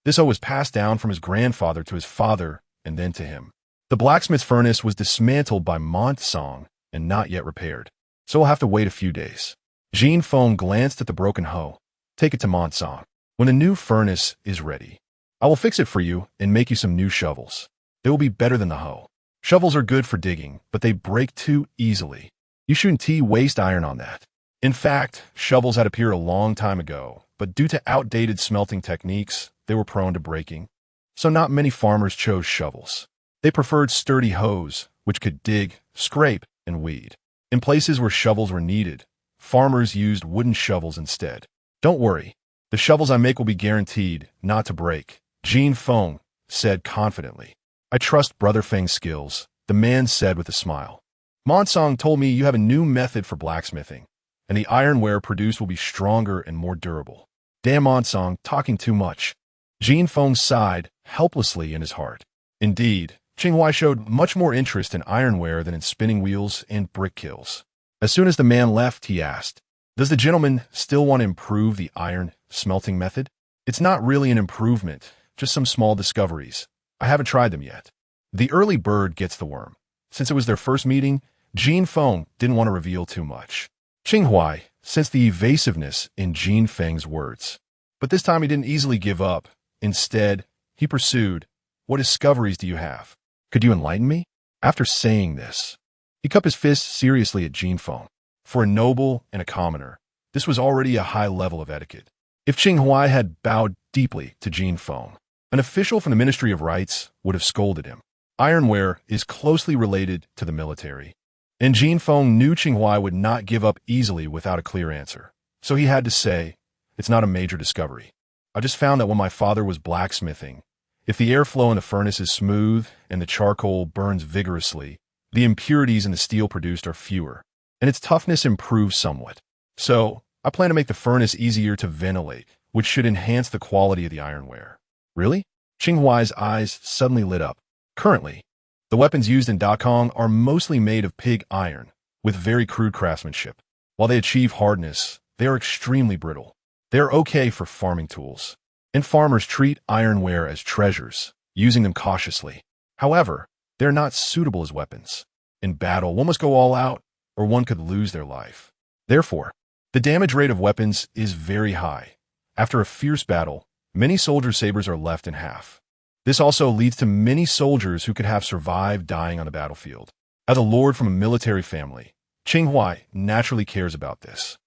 Speaker 1: This hoe was passed down from his grandfather to his father and then to him. The blacksmith's furnace was dismantled by Montsong and not yet repaired, so we'll have to wait a few days. Jin Feng glanced at the broken hoe. "Take it to Montsong. When the new furnace is ready, I will fix it for you and make you some new shovels. They will be better than the hoe. Shovels are good for digging, but they break too easily. You shouldn't waste iron on that." In fact, shovels had appeared a long time ago, but due to outdated smelting techniques, they were prone to breaking. So not many farmers chose shovels. They preferred sturdy hoes, which could dig, scrape, and weed. In places where shovels were needed, farmers used wooden shovels instead. "Don't worry, the shovels I make will be guaranteed not to break," Jin Feng said confidently. "I trust Brother Feng's skills," the man said with a smile. "Monsong told me you have a new method for blacksmithing, and the ironware produced will be stronger and more durable." "Damn Monsong, talking too much." Jin Feng sighed helplessly in his heart. Indeed, Qinghuai showed much more interest in ironware than in spinning wheels and brick kilns. As soon as the man left, he asked, "Does the gentleman still want to improve the iron smelting method?" "It's not really an improvement, just some small discoveries. I haven't tried them yet." The early bird gets the worm. Since it was their first meeting, Jin Feng didn't want to reveal too much. Qinghuai sensed the evasiveness in Jin Feng's words. But this time he didn't easily give up. Instead, he pursued, "What discoveries do you have? Could you enlighten me?" After saying this, he cupped his fist seriously at Jin Feng. For a noble and a commoner, this was already a high level of etiquette. If Qinghuai had bowed deeply to Jin Feng, an official from the Ministry of Rights would have scolded him. Ironware is closely related to the military, and Jin Feng knew Qinghuai would not give up easily without a clear answer. So he had to say, "It's not a major discovery. I just found that when my father was blacksmithing, if the airflow in the furnace is smooth and the charcoal burns vigorously, the impurities in the steel produced are fewer, and its toughness improves somewhat. So I plan to make the furnace easier to ventilate, which should enhance the quality of the ironware." "Really?" Qinghuai's eyes suddenly lit up. Currently, the weapons used in Dakong are mostly made of pig iron, with very crude craftsmanship. While they achieve hardness, they are extremely brittle. They are okay for farming tools, and farmers treat ironware as treasures, using them cautiously. However, They're not suitable as weapons. In battle, one must go all out, or one could lose their life. Therefore, the damage rate of weapons is very high. After a fierce battle, many soldiers' sabers are left in half. This also leads to many soldiers who could have survived dying on the battlefield. As a lord from a military family, Qing Huai naturally cares about this.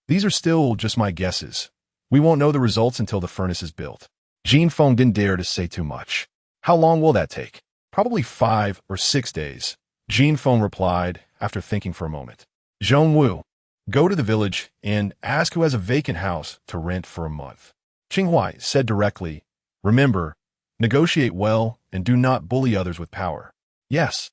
Speaker 1: These are still just my guesses. We won't know the results until the furnace is built. Jin Feng didn't dare to say too much. How long will that take? Probably 5 or 6 days. Jin Feng replied after thinking for a moment. Zhong Wu, go to the village and ask who has a vacant house to rent for a month. Qing Huai said directly, remember, negotiate well and do not bully others with power. Yes.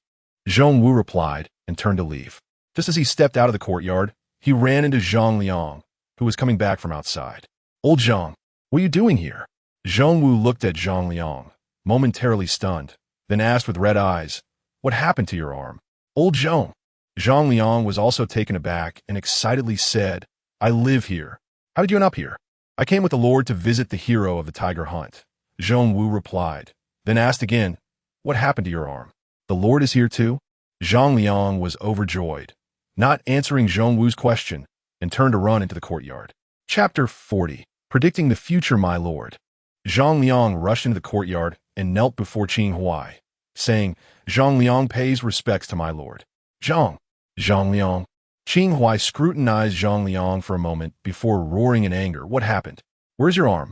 Speaker 1: Zhong Wu replied and turned to leave. Just as he stepped out of the courtyard, he ran into Zhang Liang, who was coming back from outside. Old Zhang, what are you doing here? Zhong Wu looked at Zhang Liang, momentarily stunned, then asked with red eyes, what happened to your arm? Old Zhang. Zhang Liang was also taken aback and excitedly said, I live here. How did you end up here? I came with the Lord to visit the hero of the tiger hunt. Zhong Wu replied, then asked again, what happened to your arm? The Lord is here too? Zhang Liang was overjoyed, not answering Zhong Wu's question, and turned to run into the courtyard. Chapter 40. Predicting the future, my lord. Zhang Liang rushed into the courtyard and knelt before Qing Huai, saying, Zhang Liang pays respects to my lord. Zhang Liang. Qing Huai scrutinized Zhang Liang for a moment before roaring in anger. What happened? Where's your arm?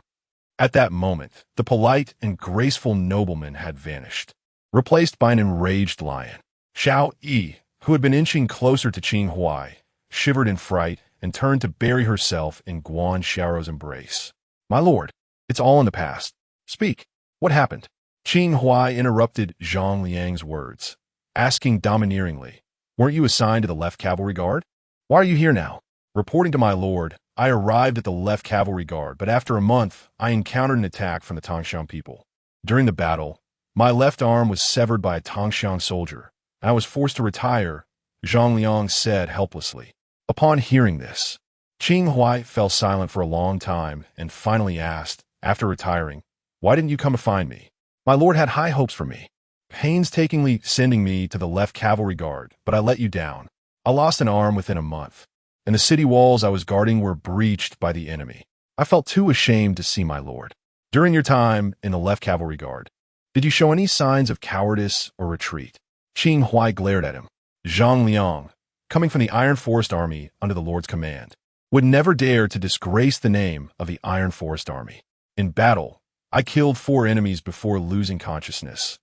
Speaker 1: At that moment, the polite and graceful nobleman had vanished, replaced by an enraged lion. Xiao Yi, who had been inching closer to Qing Huai, shivered in fright and turned to bury herself in Guan Xiao's embrace. My lord, it's all in the past. Speak. What happened? Qing Huai interrupted Zhang Liang's words, asking domineeringly, weren't you assigned to the left cavalry guard? Why are you here now? Reporting to my lord, I arrived at the left cavalry guard, but after a month, I encountered an attack from the Tangshan people. During the battle, my left arm was severed by a Tangshan soldier, and I was forced to retire, Zhang Liang said helplessly. Upon hearing this, Qing Huai fell silent for a long time and finally asked, after retiring, why didn't you come to find me? My lord had high hopes for me, painstakingly sending me to the left cavalry guard, but I let you down. I lost an arm within a month, and the city walls I was guarding were breached by the enemy. I felt too ashamed to see my lord. During your time in the left cavalry guard, did you show any signs of cowardice or retreat? Qing Huai glared at him. Zhang Liang, coming from the Iron Forest Army under the Lord's command, would never dare to disgrace the name of the Iron Forest Army. In battle, I killed 4 enemies before losing consciousness.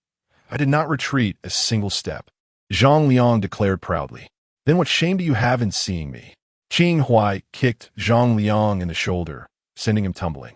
Speaker 1: I did not retreat a single step. Zhang Liang declared proudly. Then what shame do you have in seeing me? Qing Huai kicked Zhang Liang in the shoulder, sending him tumbling.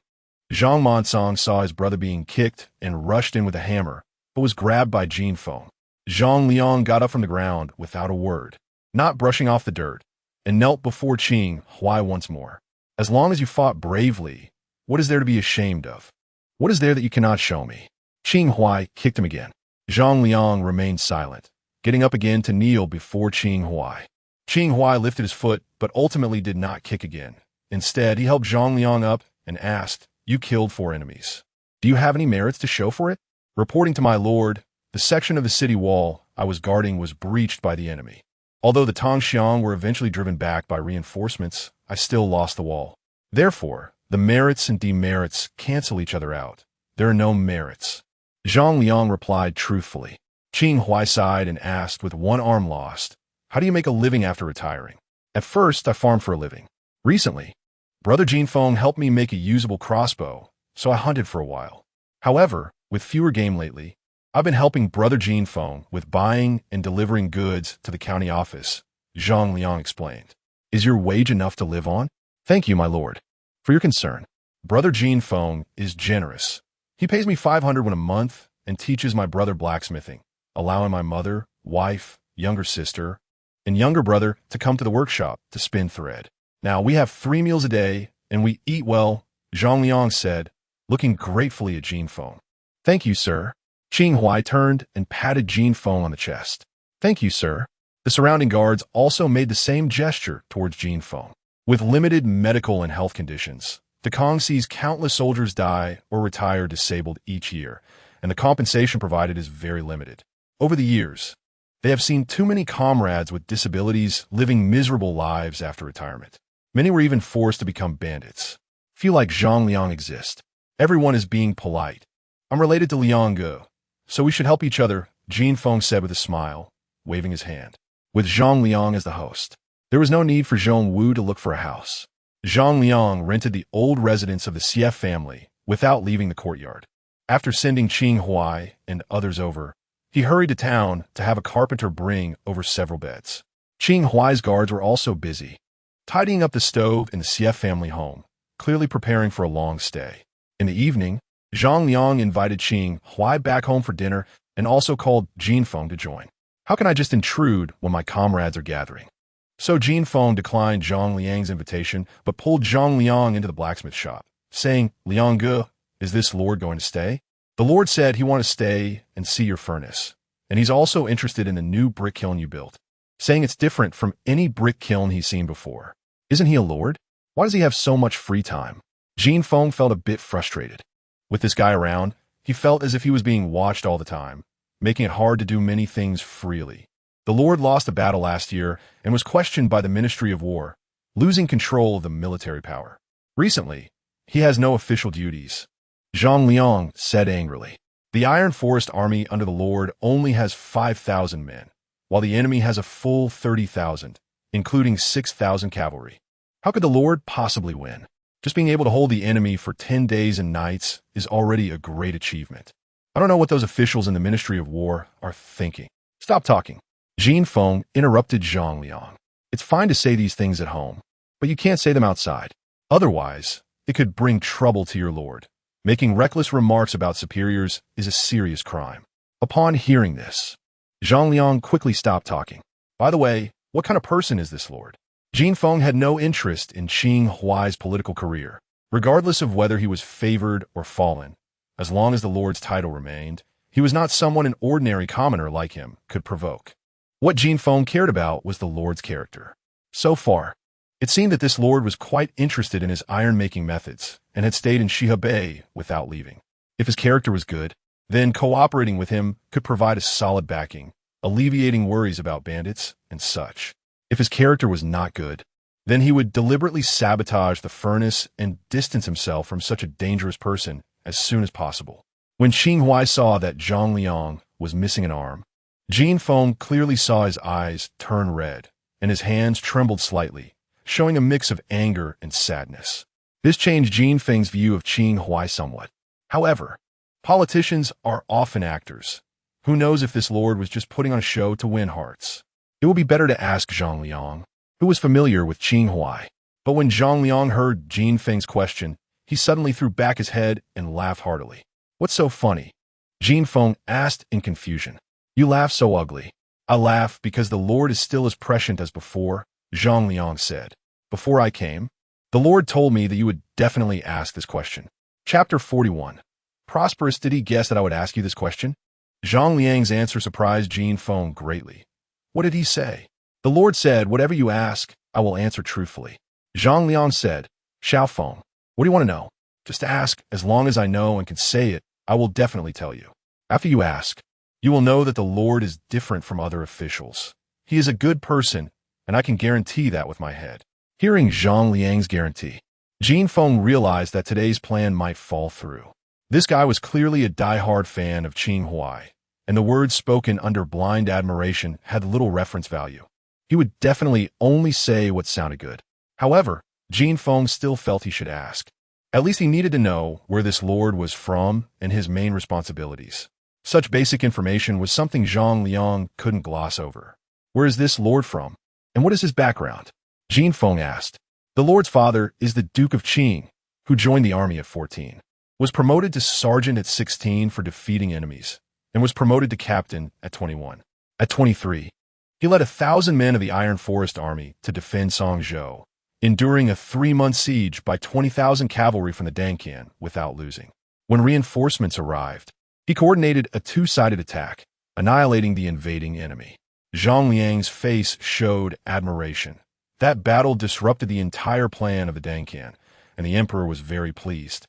Speaker 1: Zhang Monsong saw his brother being kicked and rushed in with a hammer, but was grabbed by Jin Feng. Zhang Liang got up from the ground without a word, not brushing off the dirt, and knelt before Qing Huai once more. As long as you fought bravely, what is there to be ashamed of? What is there that you cannot show me? Qing Huai kicked him again. Zhang Liang remained silent, getting up again to kneel before Qing Huai. Qing Huai lifted his foot, but ultimately did not kick again. Instead, he helped Zhang Liang up and asked, you killed 4 enemies. Do you have any merits to show for it? Reporting to my lord, the section of the city wall I was guarding was breached by the enemy. Although the Tangshan were eventually driven back by reinforcements, I still lost the wall. Therefore, the merits and demerits cancel each other out. There are no merits. Zhang Liang replied truthfully. Qing Huai sighed and asked, with one arm lost, how do you make a living after retiring? At first, I farmed for a living. Recently, Brother Jin Feng helped me make a usable crossbow, so I hunted for a while. However, with fewer game lately, I've been helping Brother Jin Feng with buying and delivering goods to the county office, Zhang Liang explained. Is your wage enough to live on? Thank you, my lord, for your concern. Brother Jin Feng is generous. He pays me 500 a month and teaches my brother blacksmithing, allowing my mother, wife, younger sister, and younger brother to come to the workshop to spin thread. Now, we have 3 meals a day, and we eat well, Zhang Liang said, looking gratefully at Jin Feng. Thank you, sir. Qing Huai turned and patted Jin Feng on the chest. Thank you, sir. The surrounding guards also made the same gesture towards Jin Feng. With limited medical and health conditions, the Kong sees countless soldiers die or retire disabled each year, and the compensation provided is very limited. Over the years, they have seen too many comrades with disabilities living miserable lives after retirement. Many were even forced to become bandits. Few like Zhang Liang exist. Everyone is being polite. I'm related to Liang Ge, so we should help each other, Jin Feng said with a smile, waving his hand. With Zhang Liang as the host, there was no need for Zhong Wu to look for a house. Zhang Liang rented the old residence of the Xie family without leaving the courtyard. After sending Qing Huai and others over, he hurried to town to have a carpenter bring over several beds. Qing Huai's guards were also busy, tidying up the stove in the Xie family home, clearly preparing for a long stay. In the evening, Zhang Liang invited Qing Huai back home for dinner and also called Jin Feng to join. How can I just intrude when my comrades are gathering? So Jin Feng declined Zhang Liang's invitation, but pulled Zhang Liang into the blacksmith shop, saying, Liang Ge, is this lord going to stay? The lord said he wanted to stay and see your furnace, and he's also interested in the new brick kiln you built, saying it's different from any brick kiln he's seen before. Isn't he a lord? Why does he have so much free time? Jin Feng felt a bit frustrated. With this guy around, he felt as if he was being watched all the time, making it hard to do many things freely. The lord lost a battle last year and was questioned by the Ministry of War, losing control of the military power. Recently, he has no official duties. Zhang Liang said angrily. The Iron Forest army under the lord only has 5,000 men, while the enemy has a full 30,000, including 6,000 cavalry. How could the lord possibly win? Just being able to hold the enemy for 10 days and nights is already a great achievement. I don't know what those officials in the Ministry of War are thinking. Stop talking. Jin Feng interrupted Zhang Liang. It's fine to say these things at home, but you can't say them outside. Otherwise, it could bring trouble to your lord. Making reckless remarks about superiors is a serious crime. Upon hearing this, Zhang Liang quickly stopped talking. By the way, what kind of person is this lord? Jin Feng had no interest in Qing Huai's political career, regardless of whether he was favored or fallen. As long as the lord's title remained, he was not someone an ordinary commoner like him could provoke. What Jin Feng cared about was the lord's character. So far, it seemed that this lord was quite interested in his iron-making methods and had stayed in Shihe without leaving. If his character was good, then cooperating with him could provide a solid backing, alleviating worries about bandits and such. If his character was not good, then he would deliberately sabotage the furnace and distance himself from such a dangerous person as soon as possible. When Qing Huai saw that Zhang Liang was missing an arm, Jin Feng clearly saw his eyes turn red and his hands trembled slightly, showing a mix of anger and sadness. This changed Jin Feng's view of Qing Huai somewhat. However, politicians are often actors. Who knows if this lord was just putting on a show to win hearts? It would be better to ask Zhang Liang, who was familiar with Qing Huai. But when Zhang Liang heard Jin Feng's question, he suddenly threw back his head and laughed heartily. What's so funny? Jin Feng asked in confusion. You laugh so ugly. I laugh because the lord is still as prescient as before, Zhang Liang said. Before I came, the lord told me that you would definitely ask this question. Chapter 41. Prosperous, did he guess that I would ask you this question? Zhang Liang's answer surprised Jin Feng greatly. What did he say? The lord said, whatever you ask, I will answer truthfully. Zhang Liang said, Xiao Feng, what do you want to know? Just ask. As long as I know and can say it, I will definitely tell you. After you ask, you will know that the lord is different from other officials. He is a good person, and I can guarantee that with my head. Hearing Zhang Liang's guarantee, Jin Feng realized that today's plan might fall through. This guy was clearly a die-hard fan of Qing Huai, and the words spoken under blind admiration had little reference value. He would definitely only say what sounded good. However, Jin Feng still felt he should ask. At least he needed to know where this lord was from and his main responsibilities. Such basic information was something Zhang Liang couldn't gloss over. Where is this lord from? And what is his background? Jin Feng asked. The lord's father is the Duke of Qing, who joined the army at 14, was promoted to sergeant at 16 for defeating enemies, and was promoted to captain at 21. At 23, he led 1,000 men of the Iron Forest army to defend Songzhou, enduring a 3-month siege by 20,000 cavalry from the Dankan without losing. When reinforcements arrived, he coordinated a 2-sided attack, annihilating the invading enemy. Zhang Liang's face showed admiration. That battle disrupted the entire plan of the Dankan, and the emperor was very pleased,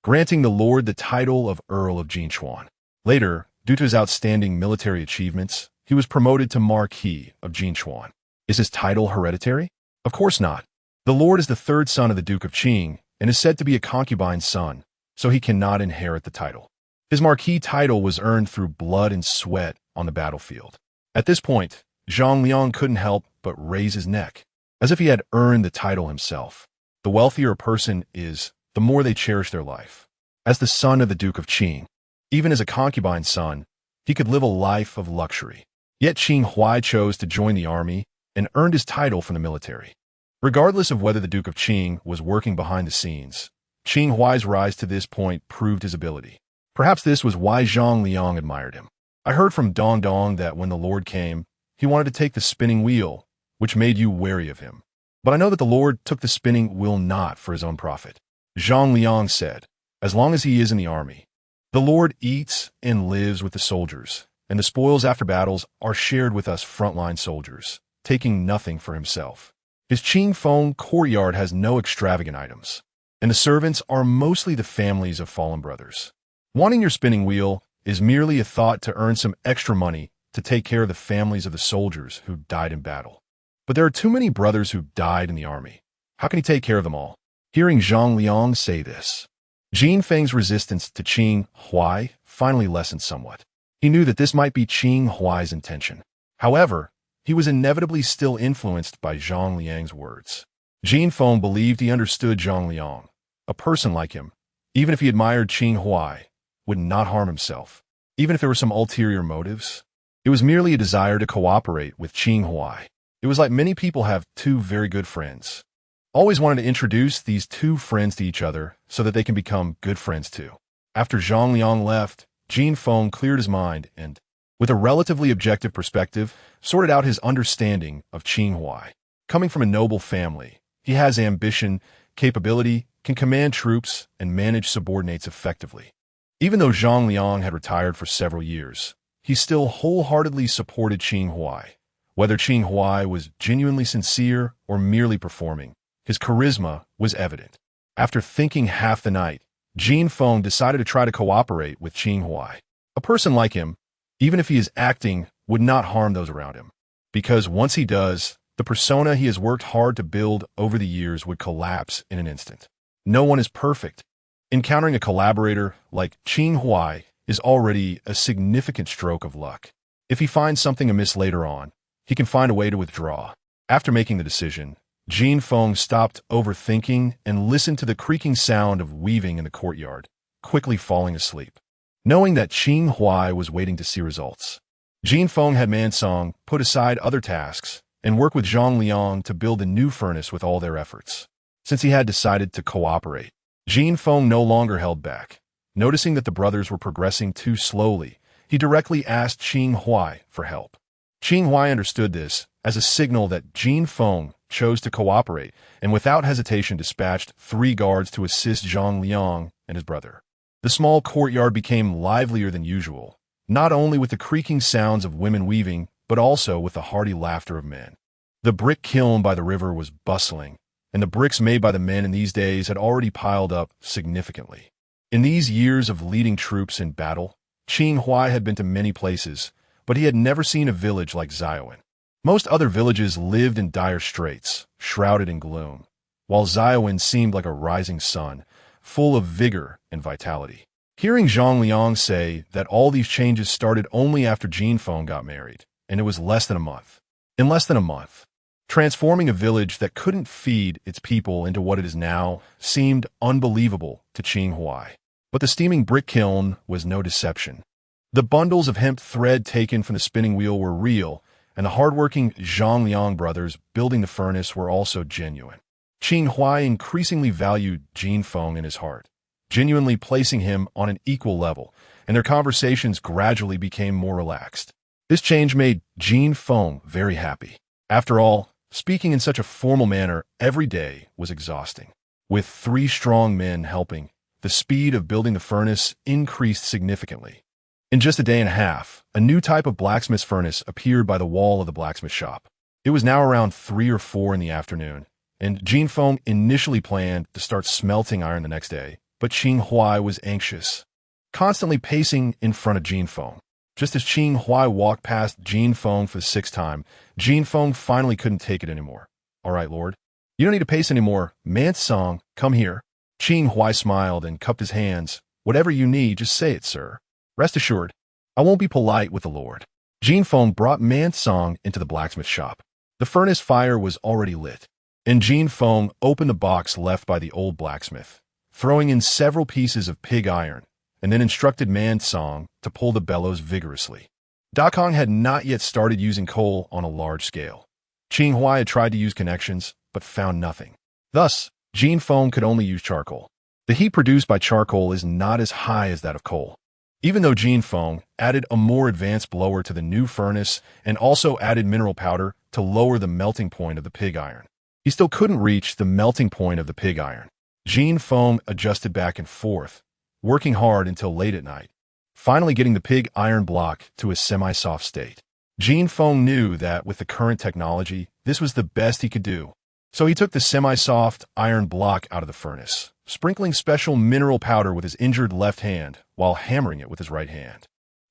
Speaker 1: granting the lord the title of Earl of Jinchuan. Later, Due to his outstanding military achievements, he was promoted to Marquis of Jinshuan. Is his title hereditary? Of course not. The Lord is the third son of the Duke of Qing and is said to be a concubine's son, so he cannot inherit the title. His Marquis title was earned through blood and sweat on the battlefield. At this point, Zhang Liang couldn't help but raise his neck, as if he had earned the title himself. The wealthier a person is, the more they cherish their life. As the son of the Duke of Qing, even as a concubine's son, he could live a life of luxury. Yet Qing Huai chose to join the army and earned his title from the military. Regardless of whether the Duke of Qing was working behind the scenes, Qing Huai's rise to this point proved his ability. Perhaps this was why Zhang Liang admired him. I heard from Dong Dong that when the Lord came, he wanted to take the spinning wheel, which made you wary of him. But I know that the Lord took the spinning wheel not for his own profit. Zhang Liang said, as long as he is in the army, the Lord eats and lives with the soldiers, and the spoils after battles are shared with us frontline soldiers, taking nothing for himself. His Qing Feng courtyard has no extravagant items, and the servants are mostly the families of fallen brothers. Wanting your spinning wheel is merely a thought to earn some extra money to take care of the families of the soldiers who died in battle. But there are too many brothers who died in the army. How can he take care of them all? Hearing Zhang Liang say this, Jin Feng's resistance to Qing Huai finally lessened somewhat. He knew that this might be Qing Huai's intention. However, he was inevitably still influenced by Zhang Liang's words. Jin Feng believed he understood Zhang Liang. A person like him, even if he admired Qing Huai, would not harm himself, even if there were some ulterior motives. It was merely a desire to cooperate with Qing Huai. It was like many people have two very good friends. Always wanted to introduce these two friends to each other so that they can become good friends too. After Zhang Liang left, Jin Feng cleared his mind and, with a relatively objective perspective, sorted out his understanding of Qing Huai. Coming from a noble family, he has ambition, capability, can command troops, and manage subordinates effectively. Even though Zhang Liang had retired for several years, he still wholeheartedly supported Qing Huai. Whether Qing Huai was genuinely sincere or merely performing, his charisma was evident. After thinking half the night, Jin Feng decided to try to cooperate with Qing Huai. A person like him, even if he is acting, would not harm those around him. Because once he does, the persona he has worked hard to build over the years would collapse in an instant. No one is perfect. Encountering a collaborator like Qing Huai is already a significant stroke of luck. If he finds something amiss later on, he can find a way to withdraw. After making the decision, Jin Feng stopped overthinking and listened to the creaking sound of weaving in the courtyard, quickly falling asleep. Knowing that Qing Huai was waiting to see results, Jin Feng had Mansong put aside other tasks and work with Zhang Liang to build a new furnace with all their efforts. Since he had decided to cooperate, Jin Feng no longer held back. Noticing that the brothers were progressing too slowly, he directly asked Qing Huai for help. Qing Huai understood this as a signal that Jin Feng chose to cooperate and without hesitation dispatched 3 guards to assist Zhang Liang and his brother. The small courtyard became livelier than usual, not only with the creaking sounds of women weaving, but also with the hearty laughter of men. The brick kiln by the river was bustling, and the bricks made by the men in these days had already piled up significantly. In these years of leading troops in battle, Qing Huai had been to many places, but he had never seen a village like Ziowen. Most other villages lived in dire straits, shrouded in gloom, while Ziowen seemed like a rising sun, full of vigor and vitality. Hearing Zhang Liang say that all these changes started only after Jin Feng got married, and it was less than a month. In less than a month, transforming a village that couldn't feed its people into what it is now seemed unbelievable to Qing Huai. But the steaming brick kiln was no deception. The bundles of hemp thread taken from the spinning wheel were real, and the hardworking Zhang Liang brothers building the furnace were also genuine. Qing Huai increasingly valued Jin Feng in his heart, genuinely placing him on an equal level, and their conversations gradually became more relaxed. This change made Jin Feng very happy. After all, speaking in such a formal manner every day was exhausting. With 3 strong men helping, the speed of building the furnace increased significantly. In just a day and a half, a new type of blacksmith's furnace appeared by the wall of the blacksmith shop. It was now around 3 or 4 in the afternoon, and Jin Feng initially planned to start smelting iron the next day, but Qing Huai was anxious, constantly pacing in front of Jin Feng. Just as Qing Huai walked past Jin Feng for the sixth time, Jin Feng finally couldn't take it anymore. "All right, Lord. You don't need to pace anymore. Man Song, come here." Qing Huai smiled and cupped his hands. "Whatever you need, just say it, sir. Rest assured, I won't be polite with the Lord." Jin Feng brought Man Song into the blacksmith shop. The furnace fire was already lit, and Jin Feng opened the box left by the old blacksmith, throwing in several pieces of pig iron, and then instructed Man Song to pull the bellows vigorously. Da Kong had not yet started using coal on a large scale. Qing Huai had tried to use connections, but found nothing. Thus, Jin Feng could only use charcoal. The heat produced by charcoal is not as high as that of coal. Even though Jin Feng added a more advanced blower to the new furnace and also added mineral powder to lower the melting point of the pig iron, he still couldn't reach the melting point of the pig iron. Jin Feng adjusted back and forth, working hard until late at night, finally getting the pig iron block to a semi-soft state. Jin Feng knew that with the current technology, this was the best he could do. So he took the semi-soft iron block out of the furnace, sprinkling special mineral powder with his injured left hand while hammering it with his right hand.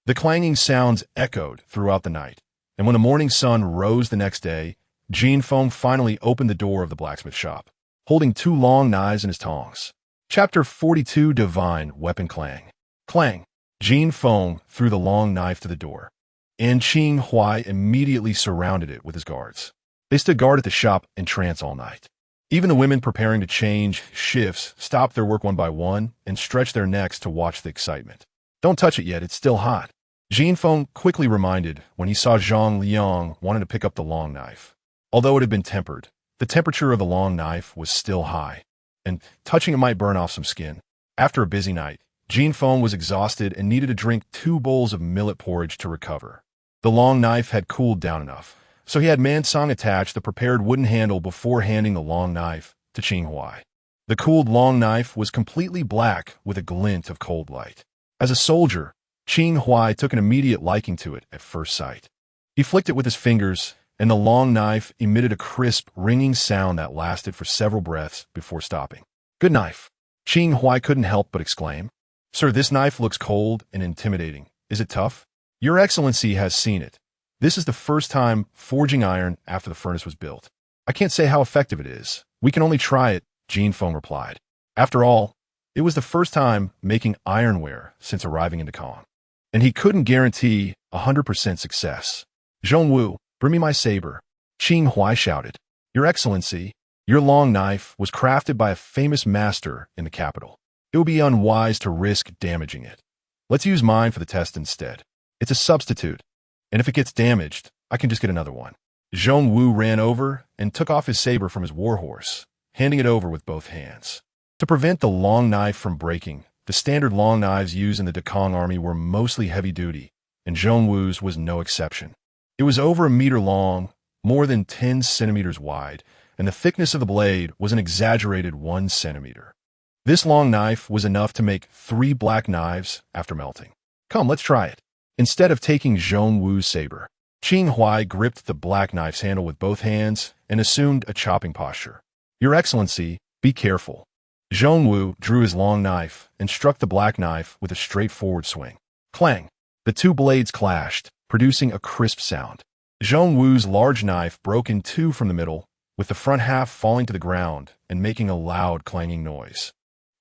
Speaker 1: The clanging sounds echoed throughout the night, and when the morning sun rose the next day, Jin Feng finally opened the door of the blacksmith shop, holding 2 long knives in his tongs. Chapter 42, Divine Weapon Clang. Clang. Jin Feng threw the long knife to the door, and Qing Huai immediately surrounded it with his guards. They stood guard at the shop in trance all night. Even the women preparing to change shifts stopped their work one by one and stretched their necks to watch the excitement. "Don't touch it yet, it's still hot," Jin Feng quickly reminded when he saw Zhang Liang wanting to pick up the long knife. Although it had been tempered, the temperature of the long knife was still high, and touching it might burn off some skin. After a busy night, Jin Feng was exhausted and needed to drink 2 bowls of millet porridge to recover. The long knife had cooled down enough, so he had Man Song attach the prepared wooden handle before handing the long knife to Qing Huai. The cooled long knife was completely black with a glint of cold light. As a soldier, Qing Huai took an immediate liking to it at first sight. He flicked it with his fingers, and the long knife emitted a crisp, ringing sound that lasted for several breaths before stopping. "Good knife," Qing Huai couldn't help but exclaim. "Sir, this knife looks cold and intimidating. Is it tough?" "Your Excellency has seen it. This is the first time forging iron after the furnace was built. I can't say how effective it is. We can only try it," Jin Feng replied. After all, it was the first time making ironware since arriving in Dakong, and he couldn't guarantee 100% success. "Zhongwu, bring me my saber," Qing Huai shouted. "Your Excellency, your long knife was crafted by a famous master in the capital. It would be unwise to risk damaging it. Let's use mine for the test instead. It's a substitute, and if it gets damaged, I can just get another one." Zhongwu ran over and took off his saber from his warhorse, handing it over with both hands. To prevent the long knife from breaking, the standard long knives used in the Dakong army were mostly heavy-duty, and Zhongwu's was no exception. It was over a meter long, more than 10 centimeters wide, and the thickness of the blade was an exaggerated 1 centimeter. This long knife was enough to make 3 black knives after melting. "Come, let's try it." Instead of taking Zhongwu's saber, Qing Huai gripped the black knife's handle with both hands and assumed a chopping posture. "Your Excellency, be careful." Zhongwu drew his long knife and struck the black knife with a straightforward swing. Clang! The 2 blades clashed, producing a crisp sound. Zhongwu's large knife broke in 2 from the middle, with the front half falling to the ground and making a loud clanging noise.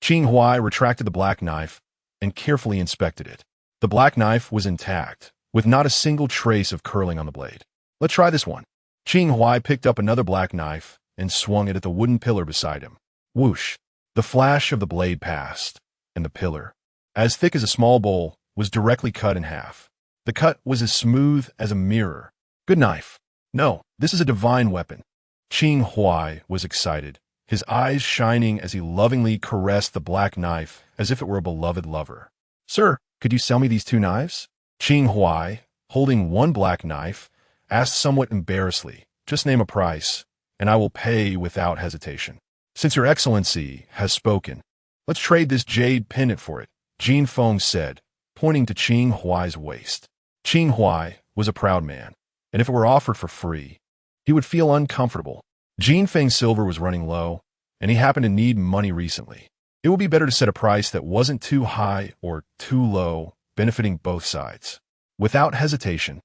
Speaker 1: Qing Huai retracted the black knife and carefully inspected it. The black knife was intact, with not a single trace of curling on the blade. "Let's try this one." Qing Huai picked up another black knife and swung it at the wooden pillar beside him. Whoosh! The flash of the blade passed, and the pillar, as thick as a small bowl, was directly cut in half. The cut was as smooth as a mirror. "Good knife." "No, this is a divine weapon." Qing Huai was excited, his eyes shining as he lovingly caressed the black knife as if it were a beloved lover. "Sir, could you sell me these 2 knives?" Qing Huai, holding 1 black knife, asked somewhat embarrassedly. "Just name a price, and I will pay without hesitation." "Since your Excellency has spoken, let's trade this jade pendant for it," Jin Feng said, pointing to Qing Huai's waist. Qing Huai was a proud man, and if it were offered for free, he would feel uncomfortable. Jin Feng's silver was running low, and he happened to need money recently. It would be better to set a price that wasn't too high or too low, benefiting both sides. Without hesitation,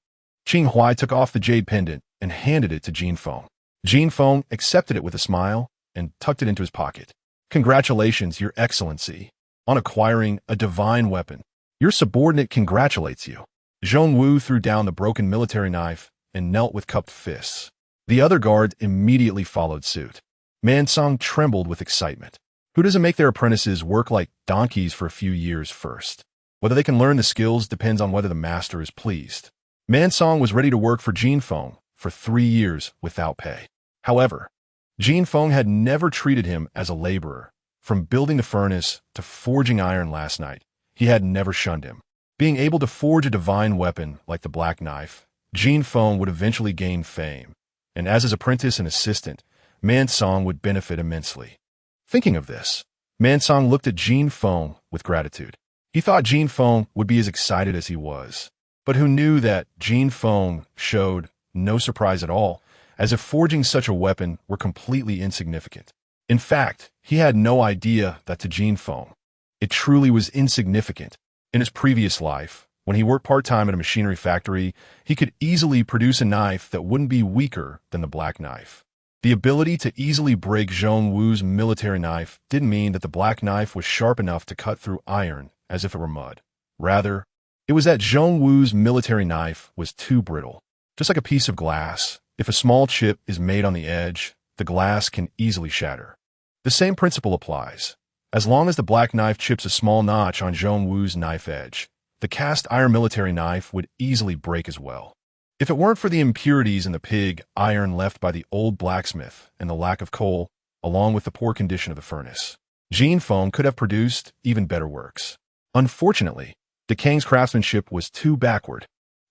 Speaker 1: Qing Huai took off the jade pendant and handed it to Jin Feng. Jin Feng accepted it with a smile and tucked it into his pocket. Congratulations, Your Excellency, on acquiring a divine weapon. Your subordinate congratulates you. Zhong Wu threw down the broken military knife and knelt with cupped fists. The other guard immediately followed suit. Man Song trembled with excitement. Who doesn't make their apprentices work like donkeys for a few years first? Whether they can learn the skills depends on whether the master is pleased. Man Song was ready to work for Jin Feng for 3 years without pay. However, Jin Feng had never treated him as a laborer. From building the furnace to forging iron last night, he had never shunned him. Being able to forge a divine weapon like the black knife, Jin Feng would eventually gain fame, and as his apprentice and assistant, Man Song would benefit immensely. Thinking of this, Man Song looked at Jin Feng with gratitude. He thought Jin Feng would be as excited as he was, but who knew that Jin Feng showed no surprise at all, as if forging such a weapon were completely insignificant. In fact, he had no idea that to Jin Feng, it truly was insignificant. In his previous life, when he worked part-time at a machinery factory, he could easily produce a knife that wouldn't be weaker than the black knife. The ability to easily break Zhong Wu's military knife didn't mean that the black knife was sharp enough to cut through iron as if it were mud. Rather, it was that Zhong Wu's military knife was too brittle. Just like a piece of glass, if a small chip is made on the edge, the glass can easily shatter. The same principle applies. As long as the black knife chips a small notch on Zhong Wu's knife edge, the cast iron military knife would easily break as well. If it weren't for the impurities in the pig iron left by the old blacksmith and the lack of coal, along with the poor condition of the furnace, Jin Feng could have produced even better works. Unfortunately, the king's craftsmanship was too backward.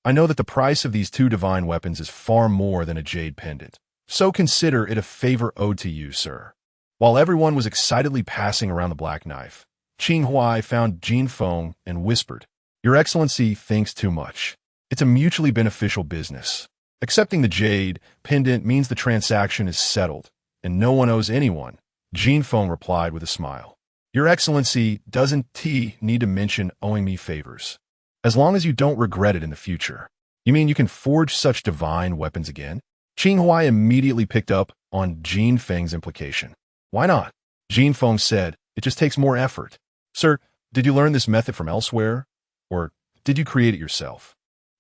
Speaker 1: I know that the price of these 2 divine weapons is far more than a jade pendant, so consider it a favor owed to you, sir. While everyone was excitedly passing around the black knife, Qing Huai found Jin Feng and whispered, Your Excellency thinks too much. It's a mutually beneficial business. Accepting the jade pendant means the transaction is settled, and no one owes anyone, Jin Feng replied with a smile. Your Excellency doesn't need to mention owing me favors. As long as you don't regret it in the future. You mean you can forge such divine weapons again? Qing Huai immediately picked up on Jin Feng's implication. Why not? Jin Feng said, It just takes more effort. Sir, did you learn this method from elsewhere? Or did you create it yourself?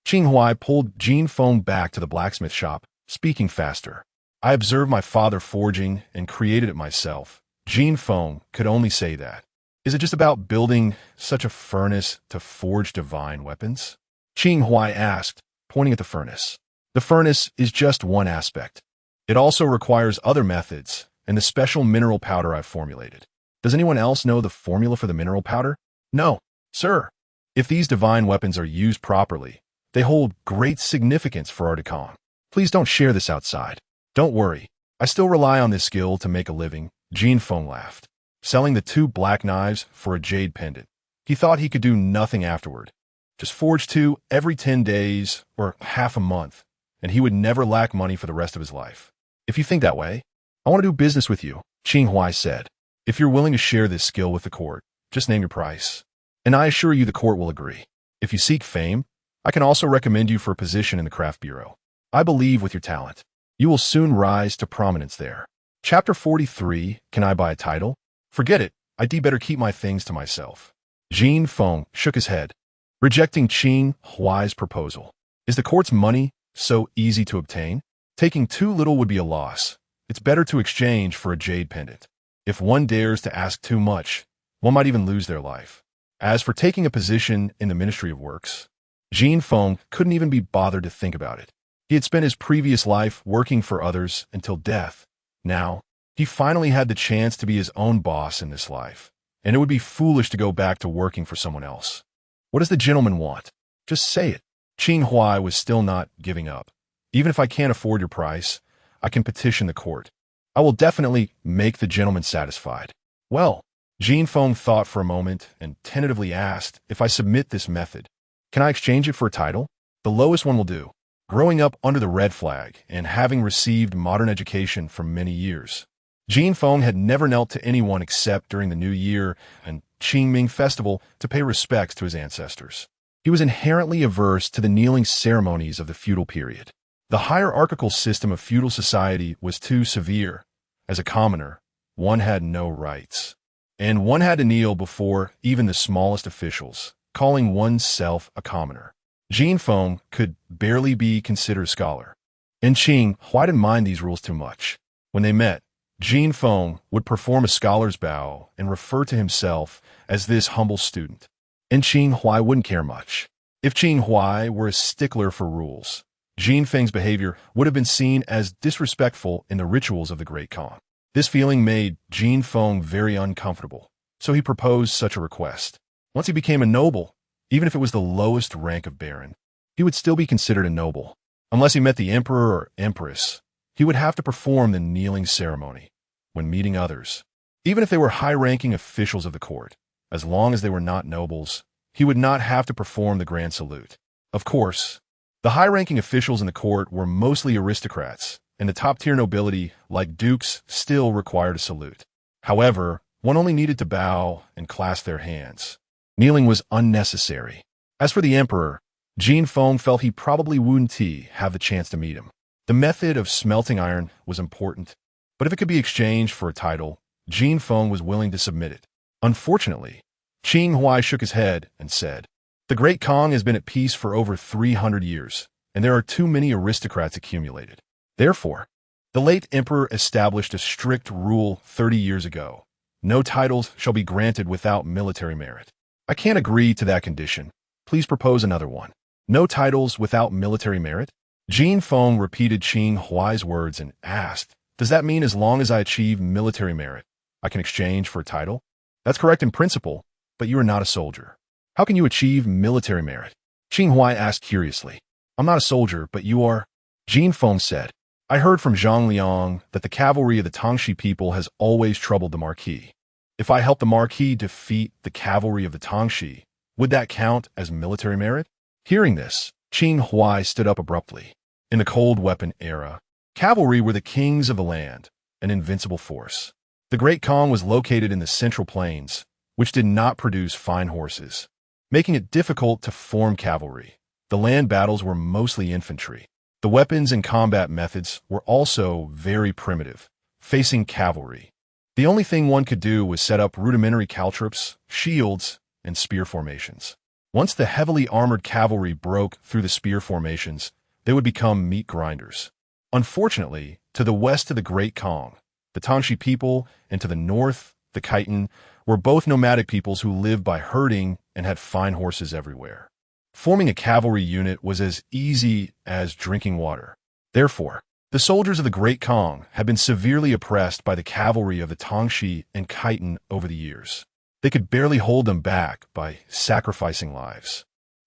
Speaker 1: Qing Huai pulled Jin Feng back to the blacksmith shop, speaking faster. I observed my father forging and created it myself. Jin Feng could only say that. Is it just about building such a furnace to forge divine weapons? Qing Huai asked, pointing at the furnace. The furnace is just one aspect. It also requires other methods and the special mineral powder I've formulated. Does anyone else know the formula for the mineral powder? No, sir. If these divine weapons are used properly, they hold great significance for our decon. Please don't share this outside. Don't worry. I still rely on this skill to make a living, Jin Feng laughed. Selling the 2 black knives for a jade pendant. He thought he could do nothing afterward. Just forge 2 every 10 days or half a month, and he would never lack money for the rest of his life. If you think that way, I want to do business with you, Qing Huai said. If you're willing to share this skill with the court, just name your price. And I assure you the court will agree. If you seek fame, I can also recommend you for a position in the craft bureau. I believe with your talent, you will soon rise to prominence there. Chapter 43, Can I Buy a Title? Forget it, I'd better keep my things to myself. Jin Feng shook his head, rejecting Qing Huai's proposal. Is the court's money so easy to obtain? Taking too little would be a loss. It's better to exchange for a jade pendant. If one dares to ask too much, one might even lose their life. As for taking a position in the Ministry of Works, Jin Feng couldn't even be bothered to think about it. He had spent his previous life working for others until death. Now, he finally had the chance to be his own boss in this life, and it would be foolish to go back to working for someone else. What does the gentleman want? Just say it. Qing Huai was still not giving up. Even if I can't afford your price, I can petition the court. I will definitely make the gentleman satisfied. Well, Jin Feng thought for a moment and tentatively asked, if I submit this method, can I exchange it for a title? The lowest one will do. Growing up under the red flag and having received modern education for many years, Jin Feng had never knelt to anyone except during the New Year and Qingming Festival to pay respects to his ancestors. He was inherently averse to the kneeling ceremonies of the feudal period. The hierarchical system of feudal society was too severe. As a commoner, one had no rights, and one had to kneel before even the smallest officials, calling oneself a commoner. Jin Feng could barely be considered a scholar. And Qing Huai didn't mind these rules too much. When they met, Jin Feng would perform a scholar's bow and refer to himself as this humble student. And Qing Huai wouldn't care much. If Qing Huai were a stickler for rules, Jin Feng's behavior would have been seen as disrespectful in the rituals of the Great Khan. This feeling made Jin Feng very uncomfortable, so he proposed such a request. Once he became a noble, even if it was the lowest rank of baron, he would still be considered a noble. Unless he met the emperor or empress, he would have to perform the kneeling ceremony when meeting others. Even if they were high-ranking officials of the court, as long as they were not nobles, he would not have to perform the grand salute. Of course, the high-ranking officials in the court were mostly aristocrats, and the top-tier nobility, like dukes, still required a salute. However, one only needed to bow and clasp their hands. Kneeling was unnecessary. As for the emperor, Jin Feng felt he probably wouldn't have the chance to meet him. The method of smelting iron was important, but if it could be exchanged for a title, Jin Feng was willing to submit it. Unfortunately, Qing Huai shook his head and said, "The Great Khan has been at peace for over 300 years, and there are too many aristocrats accumulated. Therefore, the late emperor established a strict rule 30 years ago. No titles shall be granted without military merit. I can't agree to that condition. Please propose another one." No titles without military merit? Jin Feng repeated Qing Huai's words and asked, "Does that mean as long as I achieve military merit, I can exchange for a title?" "That's correct in principle, but you are not a soldier. How can you achieve military merit?" Qing Huai asked curiously. "I'm not a soldier, but you are." Jin Feng said, "I heard from Zhang Liang that the cavalry of the Tangxi people has always troubled the Marquis. If I help the Marquis defeat the cavalry of the Tangxi, would that count as military merit?" Hearing this, Qing Huai stood up abruptly. In the cold weapon era, cavalry were the kings of the land, an invincible force. The Great Khan was located in the Central Plains, which did not produce fine horses, making it difficult to form cavalry. The land battles were mostly infantry. The weapons and combat methods were also very primitive, facing cavalry. The only thing one could do was set up rudimentary caltrops, shields, and spear formations. Once the heavily armored cavalry broke through the spear formations, they would become meat grinders. Unfortunately, to the west of the Great Khan, the Tangxi people, and to the north, the Khitan, were both nomadic peoples who lived by herding and had fine horses everywhere. Forming a cavalry unit was as easy as drinking water. Therefore, the soldiers of the Great Khan had been severely oppressed by the cavalry of the Tangxi and Khitan over the years. They could barely hold them back by sacrificing lives.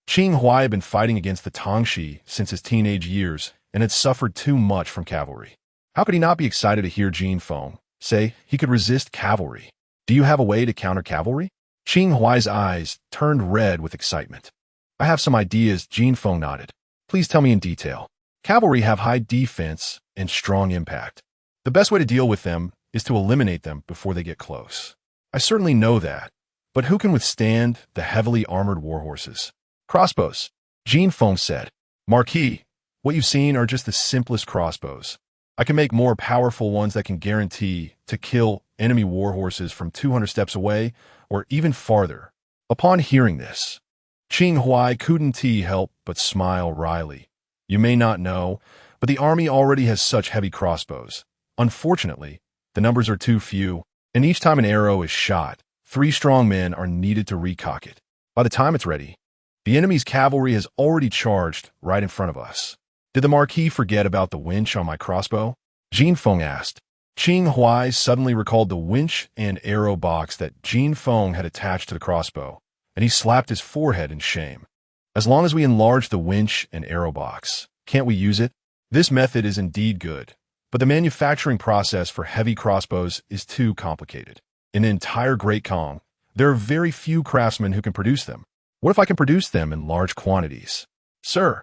Speaker 1: Qing Huai had been fighting against the Tangxi since his teenage years and had suffered too much from cavalry. How could he not be excited to hear Jin Feng say he could resist cavalry? "Do you have a way to counter cavalry?" Qing Huai's eyes turned red with excitement. "I have some ideas," Jin Feng nodded. "Please tell me in detail." "Cavalry have high defense and strong impact. The best way to deal with them is to eliminate them before they get close. I certainly know that, but who can withstand the heavily armored warhorses?" "Crossbows," Jin Feng said. "Marquis, what you've seen are just the simplest crossbows. I can make more powerful ones that can guarantee to kill enemy warhorses from 200 steps away or even farther." Upon hearing this, Qing Huai couldn't help but smile wryly. "You may not know, but the army already has such heavy crossbows. Unfortunately, the numbers are too few, and each time an arrow is shot, 3 strong men are needed to recock it. By the time it's ready, the enemy's cavalry has already charged right in front of us." "Did the Marquis forget about the winch on my crossbow?" Jin Feng asked. Qing Huai suddenly recalled the winch and arrow box that Jin Feng had attached to the crossbow, and he slapped his forehead in shame. "As long as we enlarge the winch and arrow box, can't we use it? This method is indeed good, but the manufacturing process for heavy crossbows is too complicated. In the entire Great Khan, there are very few craftsmen who can produce them. What if I can produce them in large quantities?" "Sir,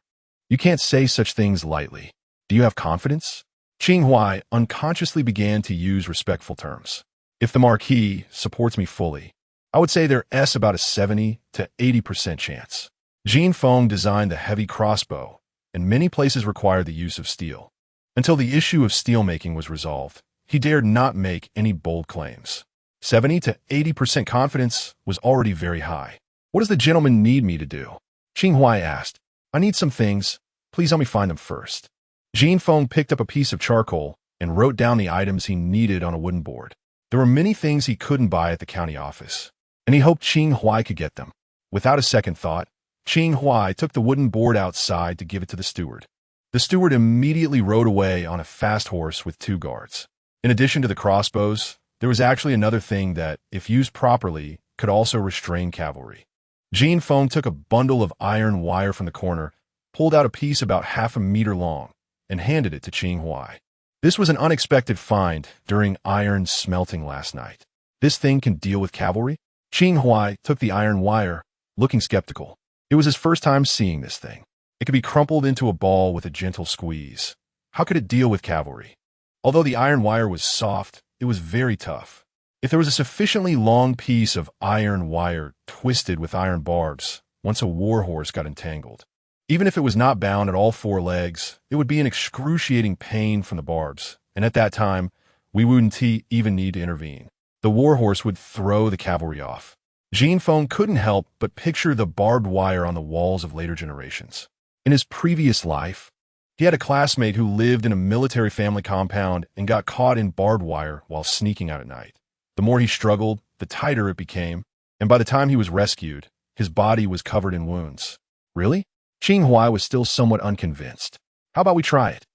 Speaker 1: you can't say such things lightly. Do you have confidence?" Qing Huai unconsciously began to use respectful terms. "If the Marquis supports me fully, I would say there's about a 70 to 80% chance." Jin Feng designed the heavy crossbow, and many places required the use of steel. Until the issue of steelmaking was resolved, he dared not make any bold claims. 70 to 80% confidence was already very high. What does the gentleman need me to do? Qing Huai asked. I need some things. Please help me find them first. Jin Feng picked up a piece of charcoal and wrote down the items he needed on a wooden board. There were many things he couldn't buy at the county office, and he hoped Qing Huai could get them. Without a second thought, Qing Huai took the wooden board outside to give it to the steward. The steward immediately rode away on a fast horse with 2 guards. In addition to the crossbows, there was actually another thing that, if used properly, could also restrain cavalry. Jin Feng took a bundle of iron wire from the corner, pulled out a piece about half a meter long, and handed it to Qing Huai. This was an unexpected find during iron smelting last night. This thing can deal with cavalry? Qing Huai took the iron wire, looking skeptical. It was his first time seeing this thing. It could be crumpled into a ball with a gentle squeeze. How could it deal with cavalry? Although the iron wire was soft, it was very tough. If there was a sufficiently long piece of iron wire twisted with iron barbs, once a war horse got entangled, even if it was not bound at all 4 legs, it would be an excruciating pain from the barbs, and at that time, we wouldn't even need to intervene. The war horse would throw the cavalry off. Jin Feng couldn't help but picture the barbed wire on the walls of later generations. In his previous life, he had a classmate who lived in a military family compound and got caught in barbed wire while sneaking out at night. The more he struggled, the tighter it became, and by the time he was rescued, his body was covered in wounds. Really? Qing Huai was still somewhat unconvinced. How about we try it?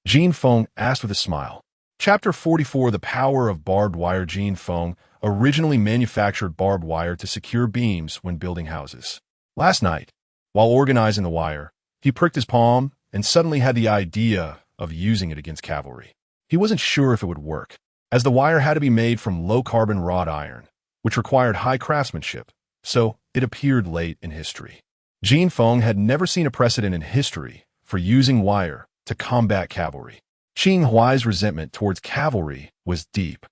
Speaker 1: Jin Feng asked with a smile. Chapter 44, The Power of Barbed Wire. Jin Feng originally manufactured barbed wire to secure beams when building houses. Last night, while organizing the wire, he pricked his palm and suddenly had the idea of using it against cavalry. He wasn't sure if it would work, as the wire had to be made from low-carbon wrought iron, which required high craftsmanship, so it appeared late in history. Jin Feng had never seen a precedent in history for using wire to combat cavalry. Qing Huai's resentment towards cavalry was deep.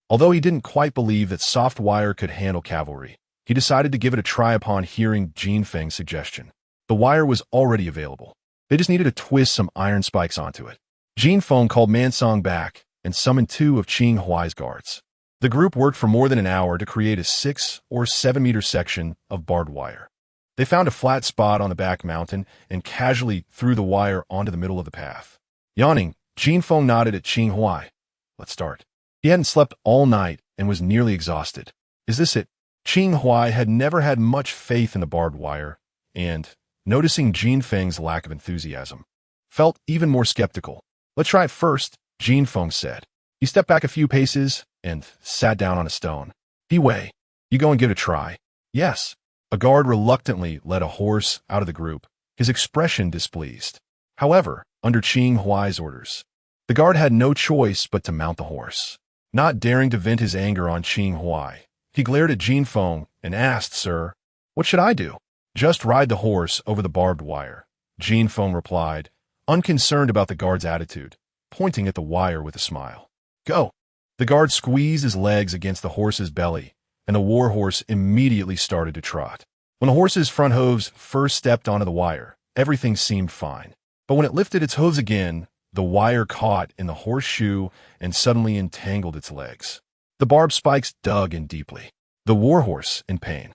Speaker 1: Although he didn't quite believe that soft wire could handle cavalry, he decided to give it a try upon hearing Jin Feng's suggestion. The wire was already available. They just needed to twist some iron spikes onto it. Jin Feng called Mansong back and summoned 2 of Qing Huai's guards. The group worked for more than an hour to create a 6 or 7 meter section of barbed wire. They found a flat spot on the back mountain and casually threw the wire onto the middle of the path. Yawning, Jin Feng nodded at Qing Huai. Let's start. He hadn't slept all night and was nearly exhausted. Is this it? Qing Huai had never had much faith in the barbed wire, and, noticing Jin Feng's lack of enthusiasm, felt even more skeptical. Let's try it first, Jin Feng said. He stepped back a few paces and sat down on a stone. He Wei, you go and give it a try. Yes. A guard reluctantly led a horse out of the group, his expression displeased. However, under Qing Huai's orders, the guard had no choice but to mount the horse. Not daring to vent his anger on Qing Huai, he glared at Jin Feng and asked, Sir, what should I do? Just ride the horse over the barbed wire, Jin Feng replied, unconcerned about the guard's attitude, pointing at the wire with a smile. Go. The guard squeezed his legs against the horse's belly, and the war horse immediately started to trot. When the horse's front hooves first stepped onto the wire, everything seemed fine. But when it lifted its hooves again, the wire caught in the horseshoe and suddenly entangled its legs. The barbed spikes dug in deeply. The war horse, in pain,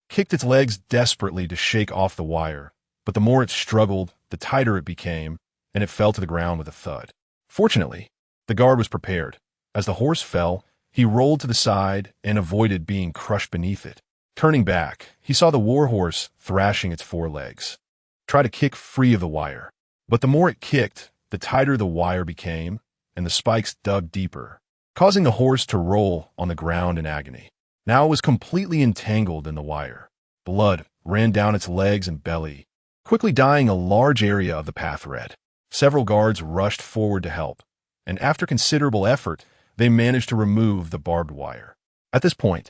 Speaker 1: kicked its legs desperately to shake off the wire, but the more it struggled, the tighter it became, and it fell to the ground with a thud. Fortunately, the guard was prepared. As the horse fell, he rolled to the side and avoided being crushed beneath it. Turning back, he saw the war horse thrashing its 4 legs. Try to kick free of the wire. But the more it kicked, the tighter the wire became, and the spikes dug deeper, causing the horse to roll on the ground in agony. Now it was completely entangled in the wire. Blood ran down its legs and belly, quickly dyeing a large area of the path red. Several guards rushed forward to help, and after considerable effort, they managed to remove the barbed wire. At this point,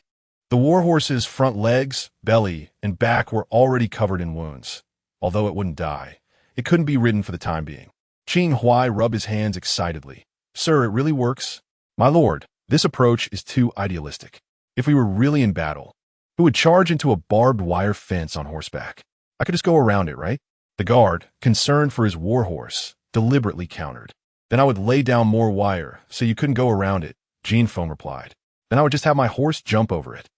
Speaker 1: the war horse's front legs, belly, and back were already covered in wounds. Although it wouldn't die, it couldn't be ridden for the time being. Qing Huai rubbed his hands excitedly. Sir, it really works? My lord, this approach is too idealistic. If we were really in battle, who would charge into a barbed wire fence on horseback? I could just go around it, right? The guard, concerned for his warhorse, deliberately countered. Then I would lay down more wire so you couldn't go around it, Jin Feng replied. Then I would just have my horse jump over it.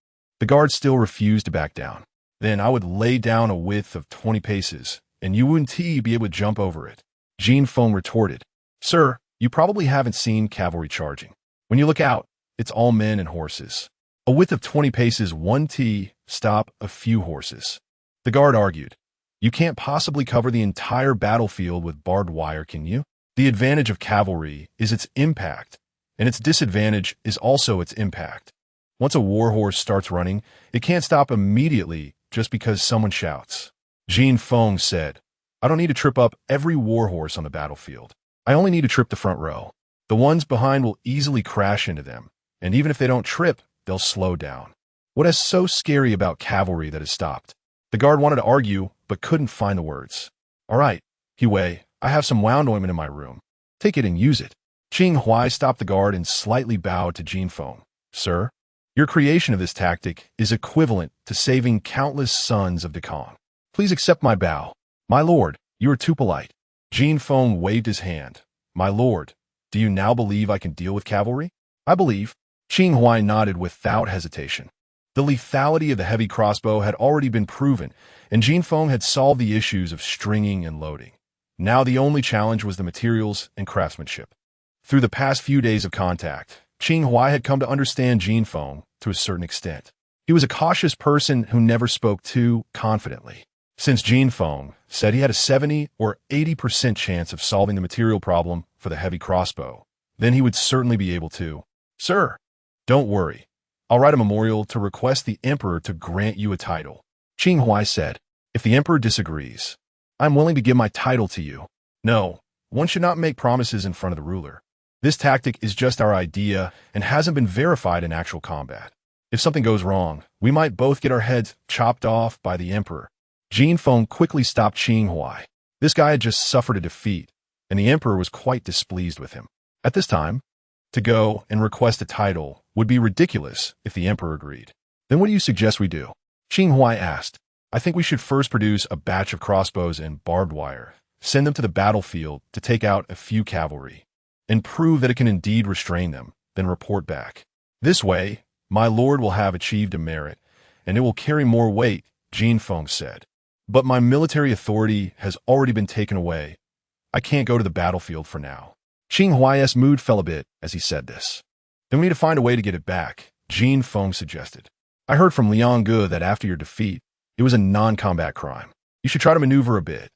Speaker 1: The guard still refused to back down. Then I would lay down a width of 20 paces, and you wouldn't be able to jump over it. Jin Feng retorted. Sir, you probably haven't seen cavalry charging. When you look out, it's all men and horses. A width of 20 paces, 1 stop a few horses. The guard argued. You can't possibly cover the entire battlefield with barbed wire, can you? The advantage of cavalry is its impact, and its disadvantage is also its impact. Once a warhorse starts running, it can't stop immediately just because someone shouts. Jin Feng said, I don't need to trip up every warhorse on the battlefield. I only need to trip the front row. The ones behind will easily crash into them, and even if they don't trip, they'll slow down. What is so scary about cavalry that has stopped? The guard wanted to argue, but couldn't find the words. All right, Huey, I have some wound ointment in my room. Take it and use it. Qing Huai stopped the guard and slightly bowed to Jin Feng. Sir, your creation of this tactic is equivalent to saving countless sons of Dekong. Please accept my bow. My lord, you are too polite. Jin Feng waved his hand. My lord, do you now believe I can deal with cavalry? I believe. Qing Huai nodded without hesitation. The lethality of the heavy crossbow had already been proven, and Jin Feng had solved the issues of stringing and loading. Now the only challenge was the materials and craftsmanship. Through the past few days of contact, Qing Huai had come to understand Jin Feng to a certain extent. He was a cautious person who never spoke too confidently. Since Jin Feng said he had a 70 or 80% chance of solving the material problem for the heavy crossbow, then he would certainly be able to. Sir, don't worry. I'll write a memorial to request the emperor to grant you a title. Qing Huai said, if the emperor disagrees, I'm willing to give my title to you. No, one should not make promises in front of the ruler. This tactic is just our idea and hasn't been verified in actual combat. If something goes wrong, we might both get our heads chopped off by the emperor. Jin Feng quickly stopped Qing Huai. This guy had just suffered a defeat, and the emperor was quite displeased with him. At this time, to go and request a title would be ridiculous if the emperor agreed. Then what do you suggest we do? Qing Huai asked. I think we should first produce a batch of crossbows and barbed wire, send them to the battlefield to take out a few cavalry, and prove that it can indeed restrain them, then report back. This way, my lord will have achieved a merit, and it will carry more weight, Jin Feng said. But my military authority has already been taken away. I can't go to the battlefield for now. Qing Huai's mood fell a bit as he said this. Then we need to find a way to get it back, Jin Feng suggested. I heard from Liang Ge that after your defeat, it was a non-combat crime. You should try to maneuver a bit.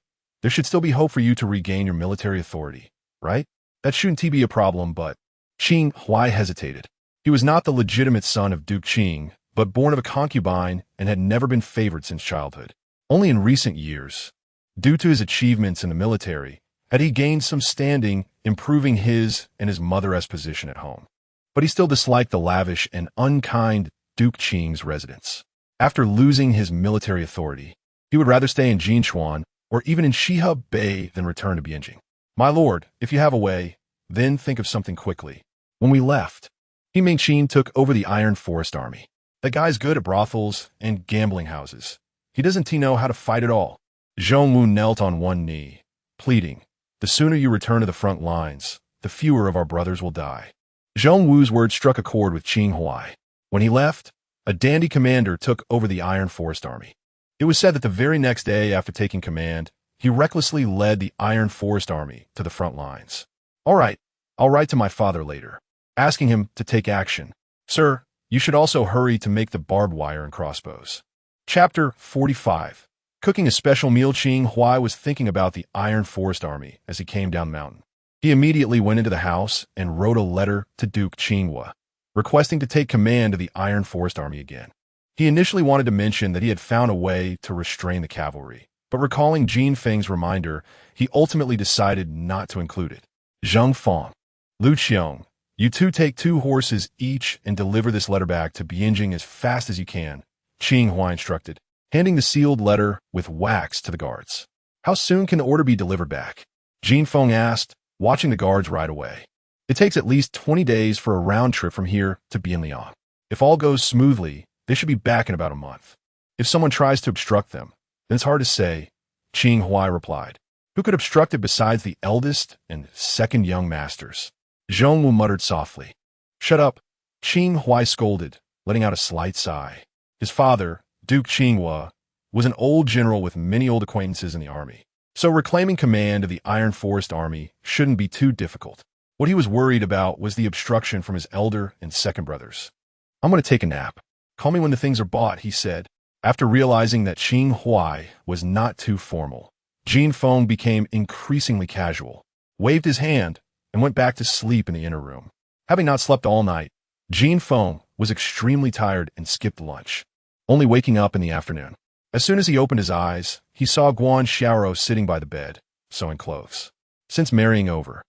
Speaker 1: There should still be hope for you to regain your military authority, right? That shouldn't be a problem, but... Qing Huai hesitated. He was not the legitimate son of Duke Qing, but born of a concubine and had never been favored since childhood. Only in recent years, due to his achievements in the military, had he gained some standing, improving his and his mother's position at home. But he still disliked the lavish and unkind Duke Qing's residence. After losing his military authority, he would rather stay in Jinchuan or even in Shihe Bay than return to Bianjing. My lord, if you have a way, then think of something quickly. When we left, He Mingqin took over the Iron Forest Army. That guy's good at brothels and gambling houses. He doesn't know how to fight at all. Zhong Wu knelt on one knee, pleading, the sooner you return to the front lines, the fewer of our brothers will die. Zhong Wu's words struck a chord with Qing Huai. When he left, a dandy commander took over the Iron Forest Army. It was said that the very next day after taking command, he recklessly led the Iron Forest Army to the front lines. All right, I'll write to my father later, asking him to take action. Sir, you should also hurry to make the barbed wire and crossbows. Chapter 45. Cooking a special meal. Qing Huai was thinking about the Iron Forest Army as he came down the mountain. He immediately went into the house and wrote a letter to Duke Qinghua, requesting to take command of the Iron Forest Army again. He initially wanted to mention that he had found a way to restrain the cavalry, but recalling Jin Feng's reminder, he ultimately decided not to include it. Zheng Feng, Lu Qiong, you two take 2 horses each and deliver this letter back to Bianjing as fast as you can, Qing Huai instructed, handing the sealed letter with wax to the guards. How soon can the order be delivered back? Jin Feng asked, watching the guards ride away. It takes at least 20 days for a round trip from here to Bianliang. If all goes smoothly, they should be back in about a month. If someone tries to obstruct them, Then it's hard to say, Qing Huai replied. Who could obstruct it besides the eldest and second young masters? Zhong Wu muttered softly. Shut up, Qing Huai scolded, letting out a slight sigh. His father, Duke Qinghua, was an old general with many old acquaintances in the army, so reclaiming command of the Iron Forest Army shouldn't be too difficult. What he was worried about was the obstruction from his elder and second brothers. I'm going to take a nap. Call me when the things are bought, he said. After realizing that Qing Huai was not too formal, Jin Feng became increasingly casual, waved his hand, and went back to sleep in the inner room. Having not slept all night, Jin Feng was extremely tired and skipped lunch, only waking up in the afternoon. As soon as he opened his eyes, he saw Guan Xiaoro sitting by the bed, sewing clothes. Since marrying over,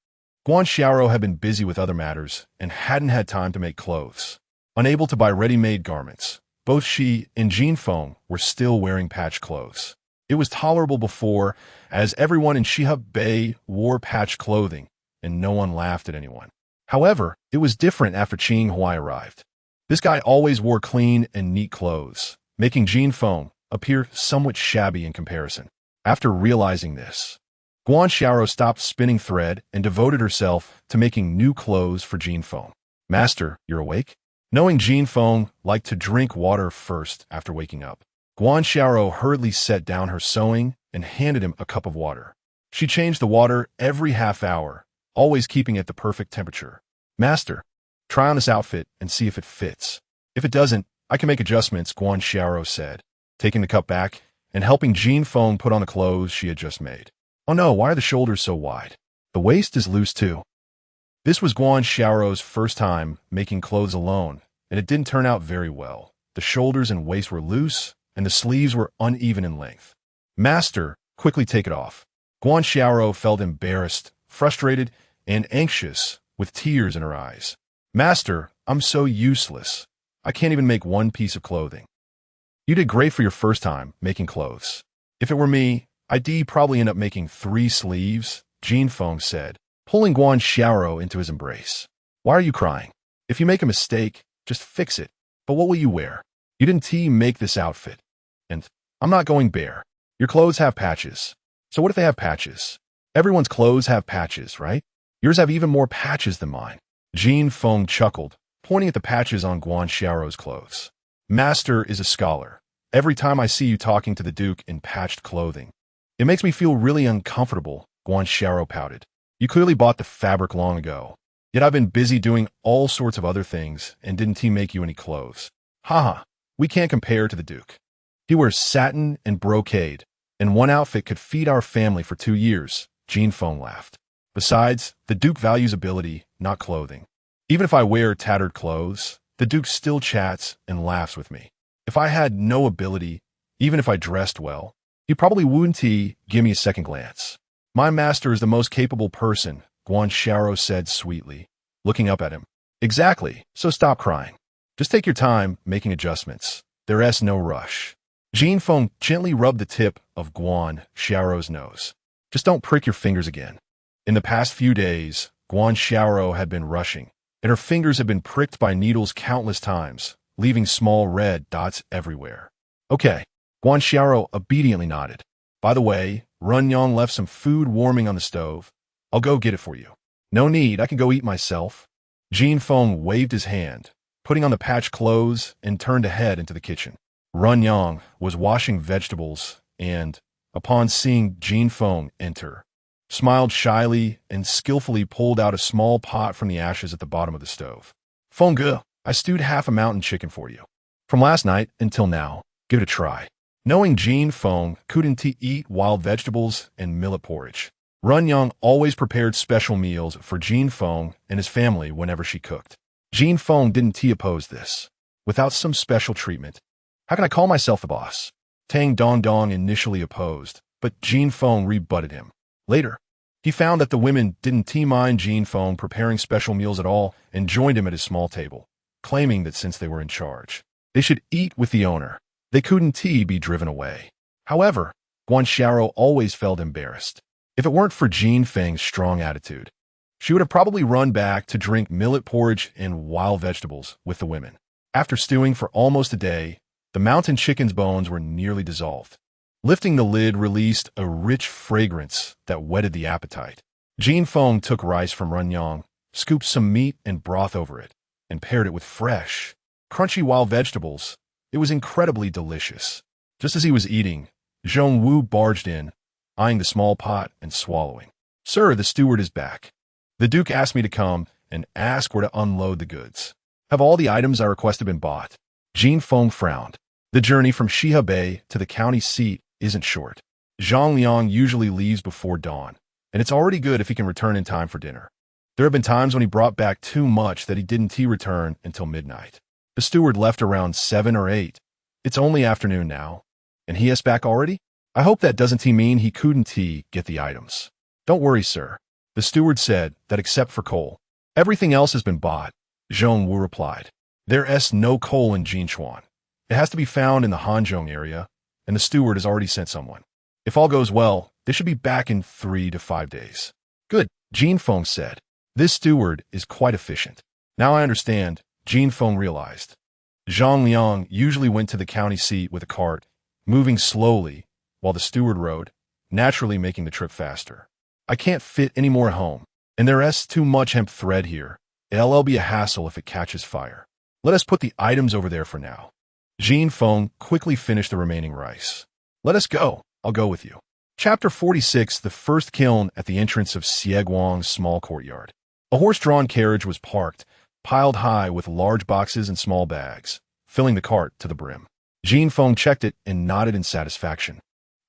Speaker 1: Guan Xiaoro had been busy with other matters and hadn't had time to make clothes. Unable to buy ready-made garments, both she and Jin Feng were still wearing patched clothes. It was tolerable before, as everyone in Shihab Bay wore patched clothing, and no one laughed at anyone. However, it was different after Qing Huai arrived. This guy always wore clean and neat clothes, making Jin Feng appear somewhat shabby in comparison. After realizing this, Guan Xiaoro stopped spinning thread and devoted herself to making new clothes for Jin Feng. Master, you're awake? Knowing Jin Feng liked to drink water first after waking up, Guan Xiaoro hurriedly set down her sewing and handed him a cup of water. She changed the water every half hour, always keeping it the perfect temperature. Master, try on this outfit and see if it fits. If it doesn't, I can make adjustments, Guan Xiaoro said, taking the cup back and helping Jin Feng put on the clothes she had just made. Oh no, why are the shoulders so wide? The waist is loose too. This was Guan Xiaoro's first time making clothes alone, and it didn't turn out very well. The shoulders and waist were loose, and the sleeves were uneven in length. Master, quickly take it off. Guan Xiaoro felt embarrassed, frustrated, and anxious, with tears in her eyes. Master, I'm so useless. I can't even make one piece of clothing. You did great for your first time making clothes. If it were me, I'd probably end up making 3 sleeves, Jin Feng said, pulling Guan Xiaoro into his embrace. Why are you crying? If you make a mistake, just fix it. But what will you wear? You didn't make this outfit. And I'm not going bare. Your clothes have patches. So what if they have patches? Everyone's clothes have patches, right? Yours have even more patches than mine. Jin Feng chuckled, pointing at the patches on Guan Xiaoro's clothes. Master is a scholar. Every time I see you talking to the Duke in patched clothing, it makes me feel really uncomfortable, Guan Xiaoro pouted. You clearly bought the fabric long ago. Yet I've been busy doing all sorts of other things and didn't make you any clothes. Haha, we can't compare to the Duke. He wears satin and brocade, and one outfit could feed our family for 2 years, Jin Feng laughed. Besides, the Duke values ability, not clothing. Even if I wear tattered clothes, the Duke still chats and laughs with me. If I had no ability, even if I dressed well, he probably wouldn't give me a second glance. My master is the most capable person, Guan Xiaoro said sweetly, looking up at him. Exactly, so stop crying. Just take your time making adjustments. There's no rush. Jin Feng gently rubbed the tip of Guan Xiaoro's nose. Just don't prick your fingers again. In the past few days, Guan Xiaoro had been rushing, and her fingers had been pricked by needles countless times, leaving small red dots everywhere. Okay, Guan Xiaoro obediently nodded. By the way, Run Yang left some food warming on the stove. I'll go get it for you. No need, I can go eat myself. Jin Feng waved his hand, putting on the patched clothes, and turned to head into the kitchen. Run Yang was washing vegetables and, upon seeing Jin Feng enter, smiled shyly and skillfully pulled out a small pot from the ashes at the bottom of the stove. Feng, I stewed half a mountain chicken for you. From last night until now, give it a try. Knowing Jin Feng couldn't eat wild vegetables and millet porridge, Run Yang always prepared special meals for Jin Feng and his family whenever she cooked. Jin Feng didn't oppose this. Without some special treatment, how can I call myself the boss? Tang Dong initially opposed, but Jin Feng rebutted him. Later, he found that the women didn't mind Jin Feng preparing special meals at all and joined him at his small table, claiming that since they were in charge, they should eat with the owner. They couldn't be driven away. However, Guan Xiaoro always felt embarrassed. If it weren't for Jin Feng's strong attitude, she would have probably run back to drink millet porridge and wild vegetables with the women. After stewing for almost a day, the mountain chicken's bones were nearly dissolved. Lifting the lid released a rich fragrance that whetted the appetite. Jin Feng took rice from Runyang, scooped some meat and broth over it, and paired it with fresh, crunchy wild vegetables. It was incredibly delicious. Just as he was eating, Zhong Wu barged in, eyeing the small pot and swallowing. "Sir, the steward is back. The Duke asked me to come and ask where to unload the goods. Have all the items I requested been bought?" Jin Feng frowned. The journey from Shihe Bay to the county seat isn't short. Zhang Liang usually leaves before dawn, and it's already good if he can return in time for dinner. There have been times when he brought back too much that he didn't return until midnight. The steward left around 7 or 8. It's only afternoon now, and he is back already? I hope that doesn't mean he couldn't get the items. Don't worry, sir. The steward said that except for coal, everything else has been bought. Zhong Wu replied. There's no coal in Jinchuan. It has to be found in the Hanzhong area, and the steward has already sent someone. If all goes well, they should be back in 3 to 5 days. Good, Jin Feng said. This steward is quite efficient. Now I understand, Jin Feng realized. Zhang Liang usually went to the county seat with a cart, moving slowly, while the steward rode, naturally making the trip faster. I can't fit any more at home, and there's too much hemp thread here. It'll be a hassle if it catches fire. Let us put the items over there for now. Jin Feng quickly finished the remaining rice. Let us go. I'll go with you. Chapter 46, the first kiln at the entrance of Xieguang's small courtyard. A horse-drawn carriage was parked, piled high with large boxes and small bags, filling the cart to the brim. Jin Feng checked it and nodded in satisfaction.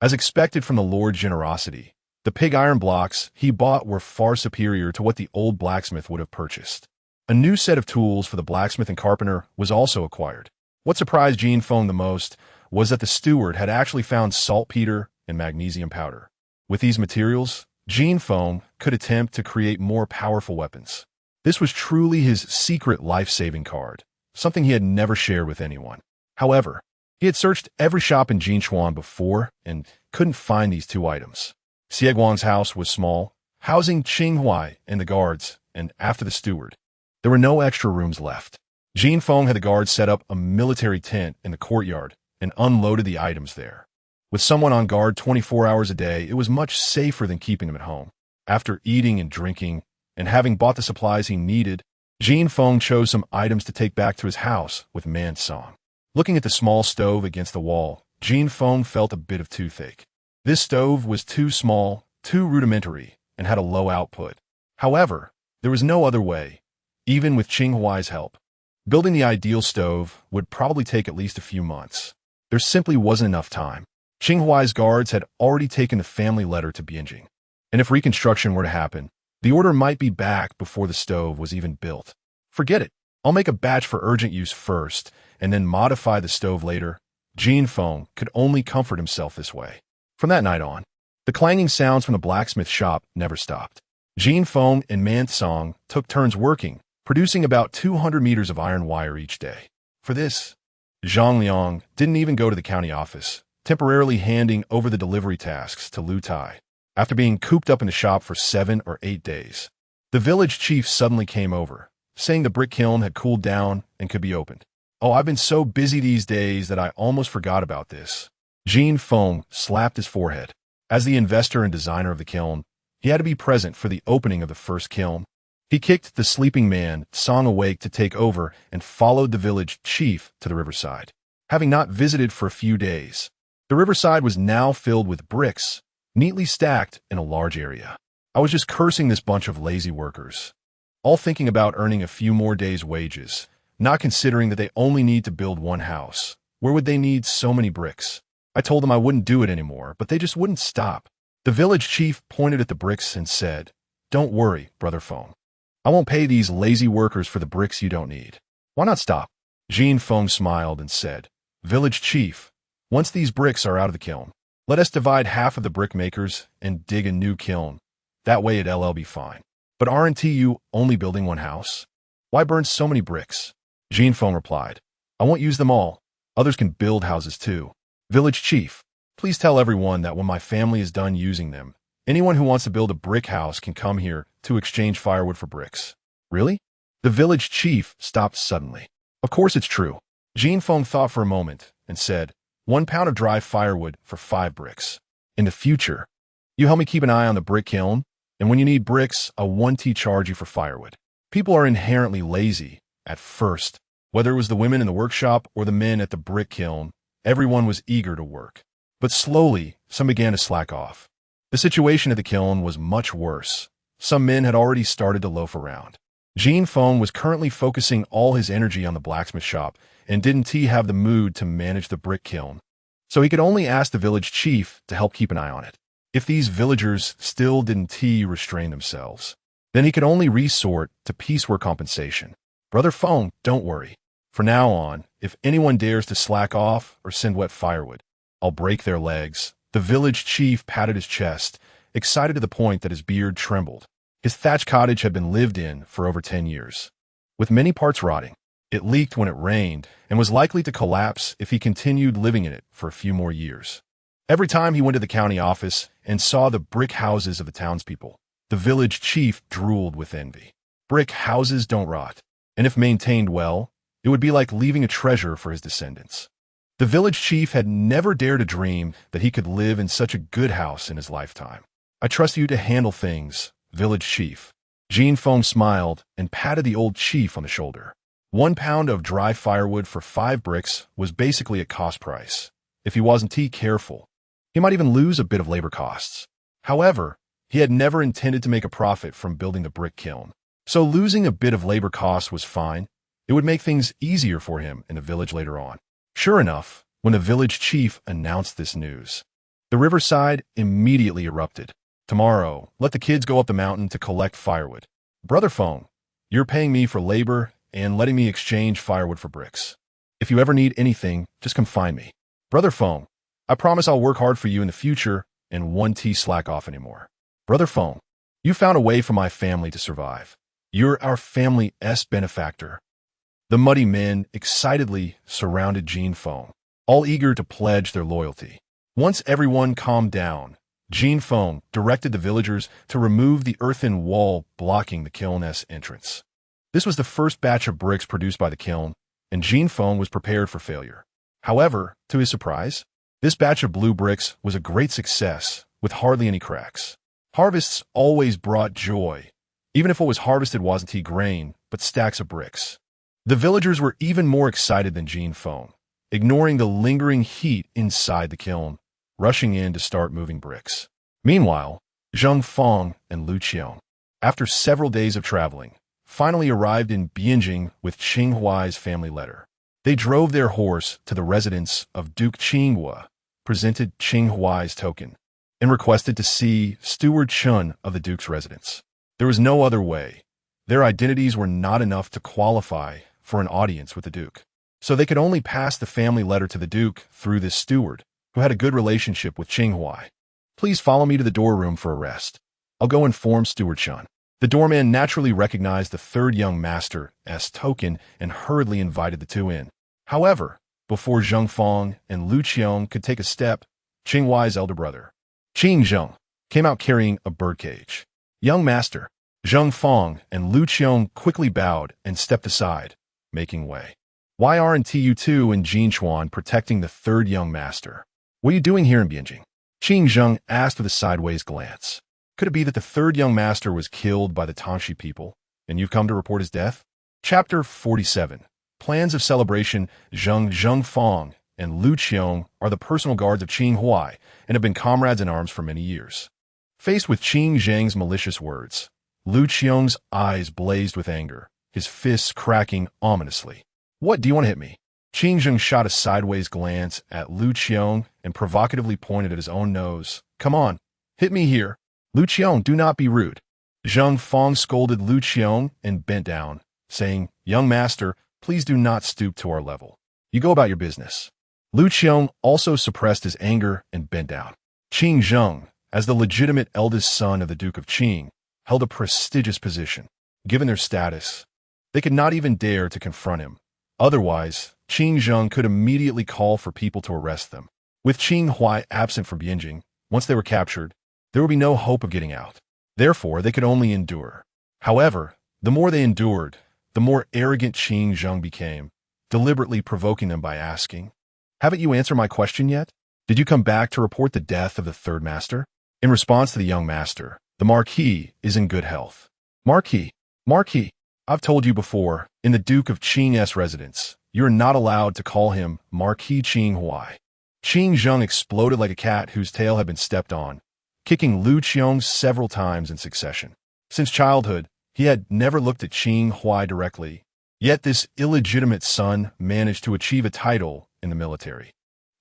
Speaker 1: As expected from the Lord's generosity, the pig iron blocks he bought were far superior to what the old blacksmith would have purchased. A new set of tools for the blacksmith and carpenter was also acquired. What surprised Jin Feng the most was that the steward had actually found saltpeter and magnesium powder. With these materials, Jin Feng could attempt to create more powerful weapons. This was truly his secret life-saving card, something he had never shared with anyone. However, he had searched every shop in Jinchuan before and couldn't find these 2 items. Xieguang's house was small, housing Qinghuai and the guards, and after the steward, there were no extra rooms left. Jin Feng had the guards set up a military tent in the courtyard and unloaded the items there. With someone on guard 24 hours a day, it was much safer than keeping them at home. After eating and drinking, and having bought the supplies he needed, Jin Feng chose some items to take back to his house with Man Song. Looking at the small stove against the wall, Jin Feng felt a bit of toothache. This stove was too small, too rudimentary, and had a low output. However, there was no other way, even with Qinghuai's help. Building the ideal stove would probably take at least a few months. There simply wasn't enough time. Qinghuai's guards had already taken the family letter to Bianjing, and if reconstruction were to happen, the order might be back before the stove was even built. Forget it. I'll make a batch for urgent use first, and then modify the stove later. Jin Feng could only comfort himself this way. From that night on, the clanging sounds from the blacksmith shop never stopped. Jin Feng and Man Song took turns working, producing about 200 meters of iron wire each day. For this, Zhang Liang didn't even go to the county office, temporarily handing over the delivery tasks to Lu Tai. After being cooped up in the shop for 7 or 8 days, the village chief suddenly came over, saying the brick kiln had cooled down and could be opened. Oh, I've been so busy these days that I almost forgot about this. Jin Feng slapped his forehead. As the investor and designer of the kiln, he had to be present for the opening of the first kiln. He kicked the sleeping man Song awake to take over and followed the village chief to the riverside. Having not visited for a few days, the riverside was now filled with bricks, neatly stacked in a large area. I was just cursing this bunch of lazy workers, all thinking about earning a few more days' wages, not considering that they only need to build one house. Where would they need so many bricks? I told them I wouldn't do it anymore, but they just wouldn't stop. The village chief pointed at the bricks and said, "Don't worry, Brother Feng. I won't pay these lazy workers for the bricks you don't need. Why not stop?" Jin Feng smiled and said, "Village chief, once these bricks are out of the kiln, let us divide half of the brick makers and dig a new kiln. That way it'll be fine. But aren't you only building one house? Why burn so many bricks?" Jin Feng replied, "I won't use them all. Others can build houses too. Village chief, please tell everyone that when my family is done using them, anyone who wants to build a brick house can come here to exchange firewood for bricks." Really? The village chief stopped suddenly. Of course it's true. Jin Feng thought for a moment and said, 1 pound of dry firewood for 5 bricks. In the future, you help me keep an eye on the brick kiln, and when you need bricks, a 1T charge you for firewood. People are inherently lazy at first. Whether it was the women in the workshop or the men at the brick kiln, everyone was eager to work. But slowly, some began to slack off. The situation at the kiln was much worse. Some men had already started to loaf around. Jean Fong was currently focusing all his energy on the blacksmith shop and didn't have the mood to manage the brick kiln. So he could only ask the village chief to help keep an eye on it. If these villagers still didn't restrain themselves, then he could only resort to piecework compensation. Brother Fong, don't worry. From now on, if anyone dares to slack off or send wet firewood, I'll break their legs. The village chief patted his chest, excited to the point that his beard trembled. His thatched cottage had been lived in for over 10 years. With many parts rotting, it leaked when it rained and was likely to collapse if he continued living in it for a few more years. Every time he went to the county office and saw the brick houses of the townspeople, the village chief drooled with envy. Brick houses don't rot, and if maintained well, it would be like leaving a treasure for his descendants. The village chief had never dared to dream that he could live in such a good house in his lifetime. I trust you to handle things, village chief. Jean Fong smiled and patted the old chief on the shoulder. 1 pound of dry firewood for 5 bricks was basically a cost price. If he wasn't careful, he might even lose a bit of labor costs. However, he had never intended to make a profit from building the brick kiln. So losing a bit of labor costs was fine. It would make things easier for him in the village later on. Sure enough, when the village chief announced this news, the riverside immediately erupted. Tomorrow, let the kids go up the mountain to collect firewood. Brother Fong, you're paying me for labor and letting me exchange firewood for bricks. If you ever need anything, just come find me. Brother Fong, I promise I'll work hard for you in the future and 1T slack off anymore. Brother Fong, you found a way for my family to survive. You're our family's benefactor. The muddy men excitedly surrounded Jean Fong, all eager to pledge their loyalty. Once everyone calmed down, Jean Fong directed the villagers to remove the earthen wall blocking the kiln's entrance. This was the first batch of bricks produced by the kiln, and Jean Fong was prepared for failure. However, to his surprise, this batch of blue bricks was a great success, with hardly any cracks. Harvests always brought joy, even if what was harvested wasn't grain, but stacks of bricks. The villagers were even more excited than Jean Fong, ignoring the lingering heat inside the kiln, rushing in to start moving bricks. Meanwhile, Zhang Fong and Lu Qiong, after several days of traveling, finally arrived in Bianjing with Qing Huai's family letter. They drove their horse to the residence of Duke Qinghua, presented Qing Huai's token, and requested to see Steward Chun of the Duke's residence. There was no other way. Their identities were not enough to qualify for an audience with the Duke, so they could only pass the family letter to the Duke through this steward, who had a good relationship with Qing Huai. Please follow me to the door room for a rest. I'll go inform Steward Chun. The doorman naturally recognized the third young master's token and hurriedly invited the two in. However, before Zhang Fong and Lu Qiong could take a step, Qing Huai's elder brother, Qing Zheng, came out carrying a birdcage. Young master, Zhang Fong and Lu Qiong quickly bowed and stepped aside, making way. Why aren't you two and Jin Chuan protecting the third young master? What are you doing here in Bianjing? Qing Zheng asked with a sideways glance. Could it be that the third young master was killed by the Tangxi people, and you've come to report his death? Chapter 47. Plans of celebration. Zhang Fong and Lu Qiong are the personal guards of Qing Huai and have been comrades in arms for many years. Faced with Qing Zheng's malicious words, Lu Qiong's eyes blazed with anger, his fists cracking ominously. What, do you want to hit me? Qing Zheng shot a sideways glance at Lu Qiong and provocatively pointed at his own nose. Come on, hit me here. Lu Qiong, do not be rude. Zhang Fong scolded Lu Qiong and bent down, saying, Young master, please do not stoop to our level. You go about your business. Lu Qiong also suppressed his anger and bent down. Qing Zheng, as the legitimate eldest son of the Duke of Qing, held a prestigious position. Given their status, they could not even dare to confront him. Otherwise, Qing Zheng could immediately call for people to arrest them. With Qing Huai absent from Bianjing, once they were captured, there would be no hope of getting out. Therefore, they could only endure. However, the more they endured, the more arrogant Qing Zheng became, deliberately provoking them by asking, Haven't you answered my question yet? Did you come back to report the death of the third master? In response to the young master, the Marquis is in good health. Marquis, Marquis, I've told you before, in the Duke of Qing's residence, you're not allowed to call him Marquis Qing Huai. Qing Zheng exploded like a cat whose tail had been stepped on, kicking Lu Qiong several times in succession. Since childhood, he had never looked at Qing Huai directly, yet this illegitimate son managed to achieve a title in the military.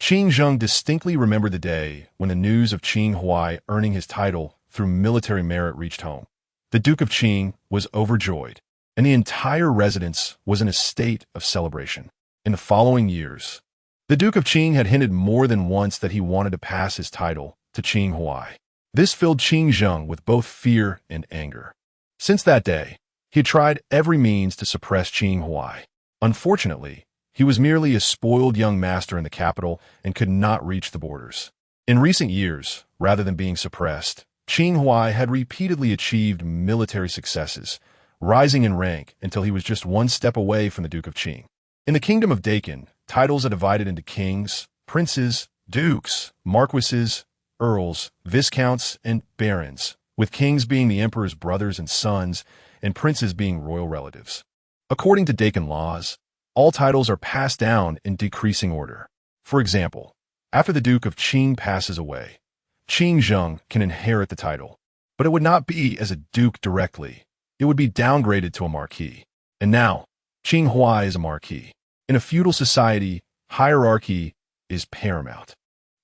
Speaker 1: Qing Zheng distinctly remembered the day when the news of Qing Huai earning his title through military merit reached home. The Duke of Qing was overjoyed, and the entire residence was in a state of celebration. In the following years, the Duke of Qing had hinted more than once that he wanted to pass his title to Qing Huai. This filled Qing Zheng with both fear and anger. Since that day, he had tried every means to suppress Qing Huai. Unfortunately, he was merely a spoiled young master in the capital and could not reach the borders. In recent years, rather than being suppressed, Qing Huai had repeatedly achieved military successes, rising in rank until he was just one step away from the Duke of Qing. In the Kingdom of Dakin, titles are divided into kings, princes, dukes, marquises, earls, viscounts, and barons, with kings being the emperor's brothers and sons, and princes being royal relatives. According to Dakin laws, all titles are passed down in decreasing order. For example, after the Duke of Qing passes away, Qing Zheng can inherit the title, but it would not be as a duke directly. It would be downgraded to a marquis. And now, Qing Huai is a marquis. In a feudal society, hierarchy is paramount.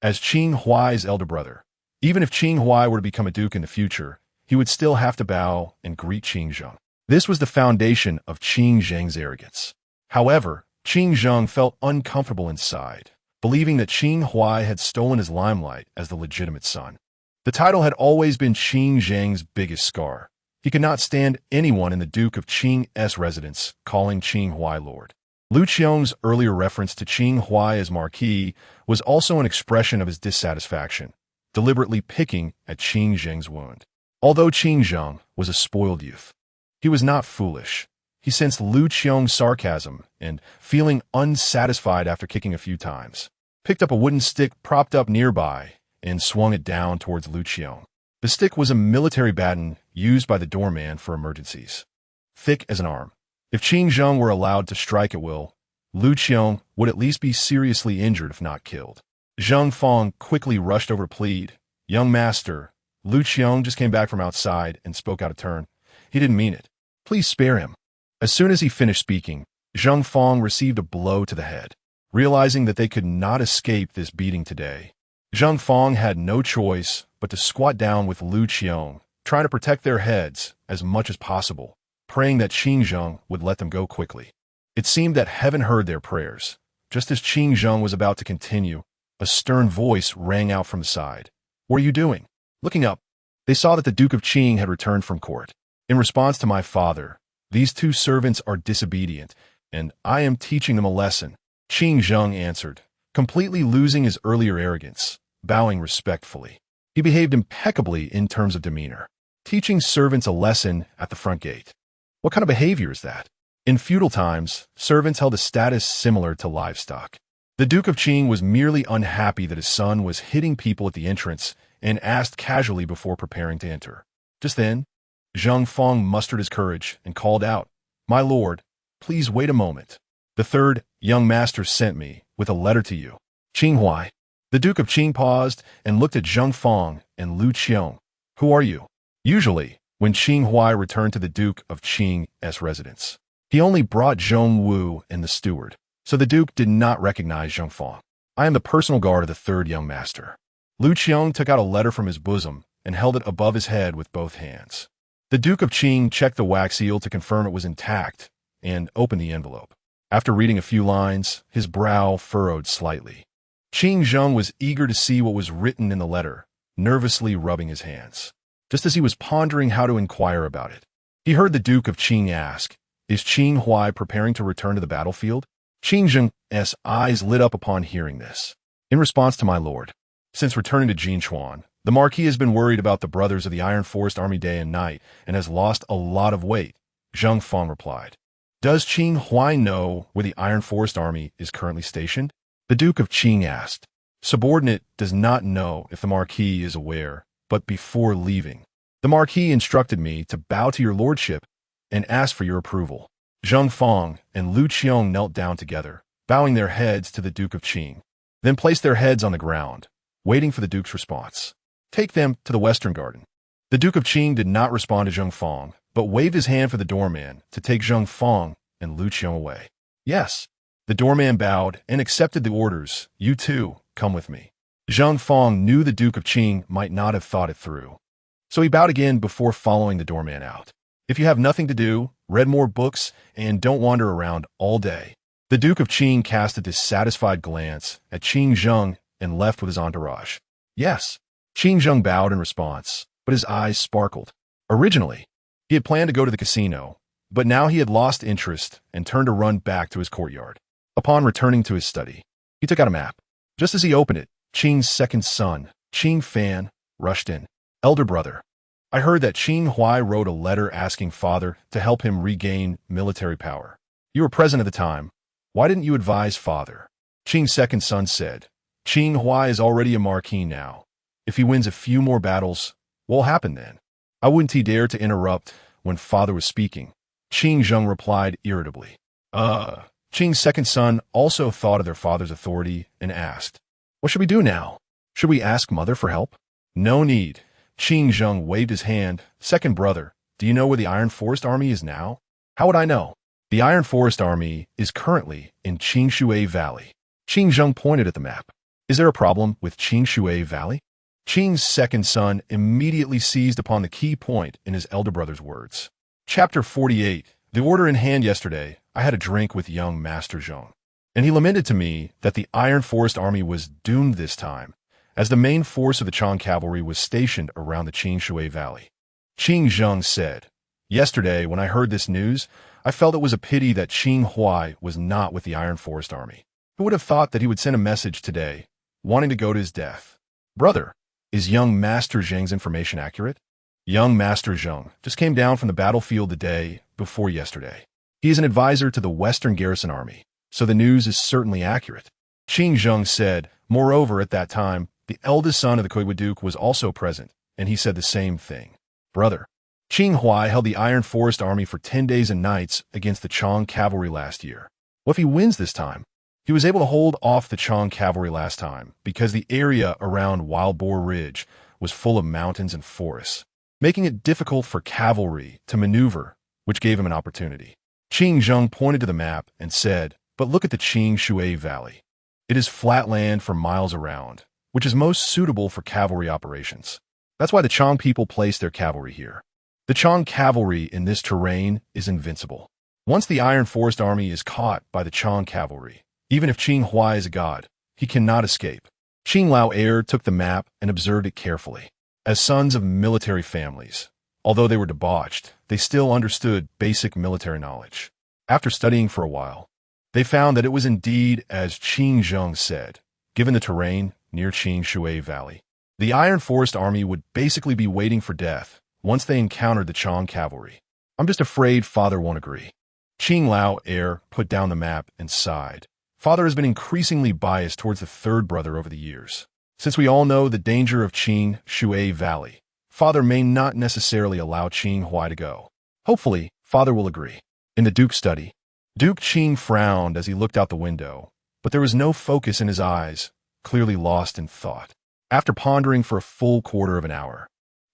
Speaker 1: As Qing Huai's elder brother, even if Qing Huai were to become a duke in the future, he would still have to bow and greet Qing Zheng. This was the foundation of Qing Zheng's arrogance. However, Qing Zheng felt uncomfortable inside, believing that Qing Huai had stolen his limelight as the legitimate son. The title had always been Qing Zheng's biggest scar. He could not stand anyone in the Duke of Qing's residence calling Qing Huai lord. Lu Qiong's earlier reference to Qing Huai as marquis was also an expression of his dissatisfaction, deliberately picking at Qing Zheng's wound. Although Qing Zheng was a spoiled youth, he was not foolish. He sensed Lu Qiong's sarcasm and, feeling unsatisfied after kicking a few times, picked up a wooden stick propped up nearby and swung it down towards Lu Qiong. The stick was a military baton used by the doorman for emergencies, thick as an arm. If Qing Zheng were allowed to strike at will, Lu Qiong would at least be seriously injured if not killed. Zheng Fong quickly rushed over to plead. "Young master, Lu Qiong just came back from outside and spoke out of turn. He didn't mean it. Please spare him." As soon as he finished speaking, Zheng Fong received a blow to the head. Realizing that they could not escape this beating today, Zheng Fong had no choice but to squat down with Lu Qiong, trying to protect their heads as much as possible, praying that Qing Zheng would let them go quickly. It seemed that heaven heard their prayers. Just as Qing Zheng was about to continue, a stern voice rang out from the side. "What are you doing?" Looking up, they saw that the Duke of Qing had returned from court. "In response to my father, these two servants are disobedient, and I am teaching them a lesson," Qing Zheng answered, completely losing his earlier arrogance, bowing respectfully. He behaved impeccably in terms of demeanor, teaching servants a lesson at the front gate. What kind of behavior is that? In feudal times, servants held a status similar to livestock. The Duke of Qing was merely unhappy that his son was hitting people at the entrance and asked casually before preparing to enter. Just then, Zheng Fong mustered his courage and called out, "My lord, please wait a moment. The third young master sent me with a letter to you." "Qing Huai." The Duke of Qing paused and looked at Zheng Fong and Lu Qiong. "Who are you?" Usually, when Qing Huai returned to the Duke of Qing's residence, he only brought Zhong Wu and the steward, so the Duke did not recognize Zheng Fong. "I am the personal guard of the third young master." Lu Qiong took out a letter from his bosom and held it above his head with both hands. The Duke of Qing checked the wax seal to confirm it was intact and opened the envelope. After reading a few lines, his brow furrowed slightly. Qing Zheng was eager to see what was written in the letter, nervously rubbing his hands. Just as he was pondering how to inquire about it, he heard the Duke of Qing ask, "Is Qing Huai preparing to return to the battlefield?" Qing Zheng's eyes lit up upon hearing this. "In response to my lord, since returning to Jinchuan, the Marquis has been worried about the brothers of the Iron Forest Army day and night and has lost a lot of weight," Zheng Fong replied. "Does Qing Huai know where the Iron Forest Army is currently stationed?" The Duke of Qing asked. Subordinate does not know if the Marquis is aware, but before leaving, the Marquis instructed me to bow to your lordship and ask for your approval. Zheng Fong and Lu Qiong knelt down together, bowing their heads to the Duke of Qing, then placed their heads on the ground, waiting for the Duke's response. Take them to the Western Garden. The Duke of Qing did not respond to Zheng Fong, but waved his hand for the doorman to take Zheng Fong and Lu Qiong away. Yes. The doorman bowed and accepted the orders. You too, come with me. Zheng Fong knew the Duke of Qing might not have thought it through, so he bowed again before following the doorman out. If you have nothing to do, read more books, and don't wander around all day. The Duke of Qing cast a dissatisfied glance at Qing Zheng and left with his entourage. Yes. Qing Zheng bowed in response, but his eyes sparkled. Originally, he had planned to go to the casino, but now he had lost interest and turned to run back to his courtyard. Upon returning to his study, he took out a map. Just as he opened it, Qing's second son, Qing Fan, rushed in. Elder brother, I heard that Qing Huai wrote a letter asking father to help him regain military power. You were present at the time. Why didn't you advise father? Qing's second son said, Qing Huai is already a marquis now. If he wins a few more battles, what will happen then? I wouldn't he dare to interrupt when father was speaking. Qing Zheng replied irritably. Qing's second son also thought of their father's authority and asked, what should we do now? Should we ask mother for help? No need. Qing Zheng waved his hand. Second brother, do you know where the Iron Forest Army is now? How would I know? The Iron Forest Army is currently in Qingshui Valley. Qing Zheng pointed at the map. Is there a problem with Qingshui Valley? Qing's second son immediately seized upon the key point in his elder brother's words. Chapter 48. The order in hand yesterday, I had a drink with young Master Zheng, and he lamented to me that the Iron Forest Army was doomed this time, as the main force of the Chang cavalry was stationed around the Qingshui Valley. Qing Zheng said, yesterday, when I heard this news, I felt it was a pity that Qing Huai was not with the Iron Forest Army. Who would have thought that he would send a message today, wanting to go to his death? Brother, is young Master Zheng's information accurate? Young Master Zheng just came down from the battlefield the day before yesterday. He is an advisor to the Western Garrison Army, so the news is certainly accurate. Qing Zheng said, moreover, at that time, the eldest son of the Koiwa Duke was also present, and he said the same thing. Brother, Qing Huai held the Iron Forest Army for 10 days and nights against the Chang cavalry last year. What if he wins this time? He was able to hold off the Chang cavalry last time because the area around Wild Boar Ridge was full of mountains and forests, making it difficult for cavalry to maneuver, which gave him an opportunity. Qing Zheng pointed to the map and said, but look at the Qingshui Valley. It is flat land for miles around, which is most suitable for cavalry operations. That's why the Chang people placed their cavalry here. The Chang cavalry in this terrain is invincible. Once the Iron Forest Army is caught by the Chang cavalry, even if Qing Huai is a god, he cannot escape. Qing Lao Heir took the map and observed it carefully. As sons of military families, although they were debauched, they still understood basic military knowledge. After studying for a while, they found that it was indeed as Qing Zheng said, given the terrain near Qingshui Valley. The Iron Forest Army would basically be waiting for death once they encountered the Chang cavalry. I'm just afraid father won't agree. Qing Lao Heir put down the map and sighed. Father has been increasingly biased towards the third brother over the years. Since we all know the danger of Qingshui Valley, father may not necessarily allow Qing Huai to go. Hopefully, father will agree. In the Duke's study, Duke Qing frowned as he looked out the window, but there was no focus in his eyes, clearly lost in thought. After pondering for a full quarter of an hour,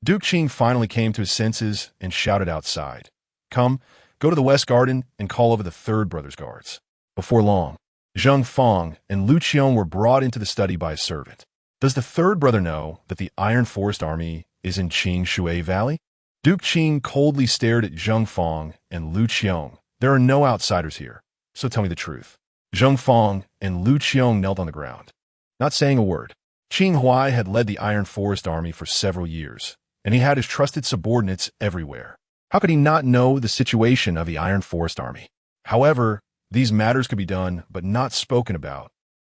Speaker 1: Duke Qing finally came to his senses and shouted outside, come, go to the West Garden and call over the third brother's guards. Before long, Zheng Fong and Lu Qiong were brought into the study by a servant. Does the third brother know that the Iron Forest Army is in Qingshui Valley? Duke Qing coldly stared at Zheng Fong and Lu Qiong. There are no outsiders here, so tell me the truth. Zheng Fong and Lu Qiong knelt on the ground, not saying a word. Qing Huai had led the Iron Forest Army for several years, and he had his trusted subordinates everywhere. How could he not know the situation of the Iron Forest Army? However, these matters could be done but not spoken about,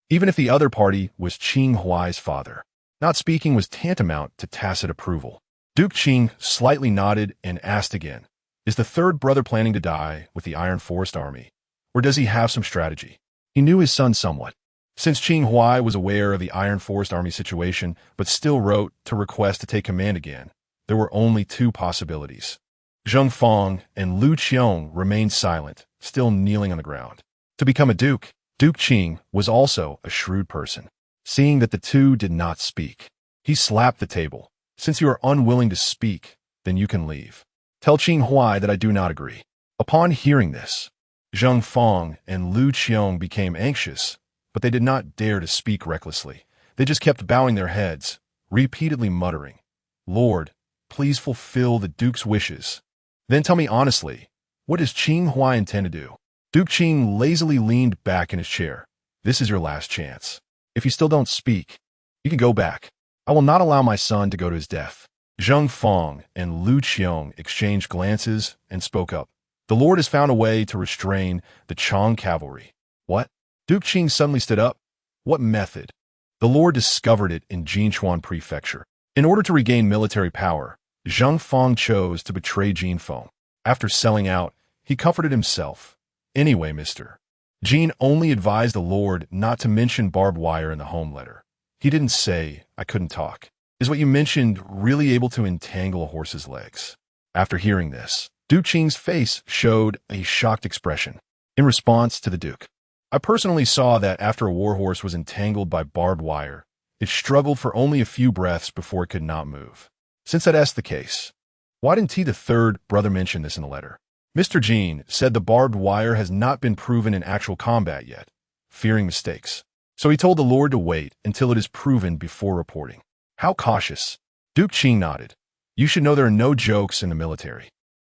Speaker 1: even if the other party was Qing Huai's father. Not speaking was tantamount to tacit approval. Duke Qing slightly nodded and asked again, is the third brother planning to die with the Iron Forest Army, or does he have some strategy? He knew his son somewhat, Since Qing Huai was aware of the Iron Forest Army situation but still wrote to request to take command again, there were only two possibilities. Zheng Fong and Lu Qiong remained silent, still kneeling on the ground. To become a duke, Duke Qing was also a shrewd person. Seeing that the two did not speak, he slapped the table. Since you are unwilling to speak, then you can leave. Tell Qing Huai that I do not agree. Upon hearing this, Zheng Fong and Lu Qiong became anxious, but they did not dare to speak recklessly. They just kept bowing their heads, repeatedly muttering, "Lord, please fulfill the Duke's wishes." Then tell me honestly, what does Qing Huai intend to do? Duke Qing lazily leaned back in his chair. This is your last chance. If you still don't speak, you can go back. I will not allow my son to go to his death. Zheng Fong and Lu Qiong exchanged glances and spoke up. The Lord has found a way to restrain the Chong cavalry. What? Duke Qing suddenly stood up. What method? The Lord discovered it in Jinchuan Prefecture. In order to regain military power, Zheng Fong chose to betray Jin Feng. After selling out, he comforted himself. Anyway, Mr. Jin only advised the Lord not to mention barbed wire in the home letter. He didn't say, "I couldn't talk." Is what you mentioned really able to entangle a horse's legs? After hearing this, Duke Qing's face showed a shocked expression. In response to the Duke, I personally saw that after a warhorse was entangled by barbed wire, it struggled for only a few breaths before it could not move. Since that's the case, why didn't the third brother mention this in the letter? Mr. Jin said the barbed wire has not been proven in actual combat yet, fearing mistakes. So he told the Lord to wait until it is proven before reporting. How cautious. Duke Qing nodded. You should know there are no jokes in the military.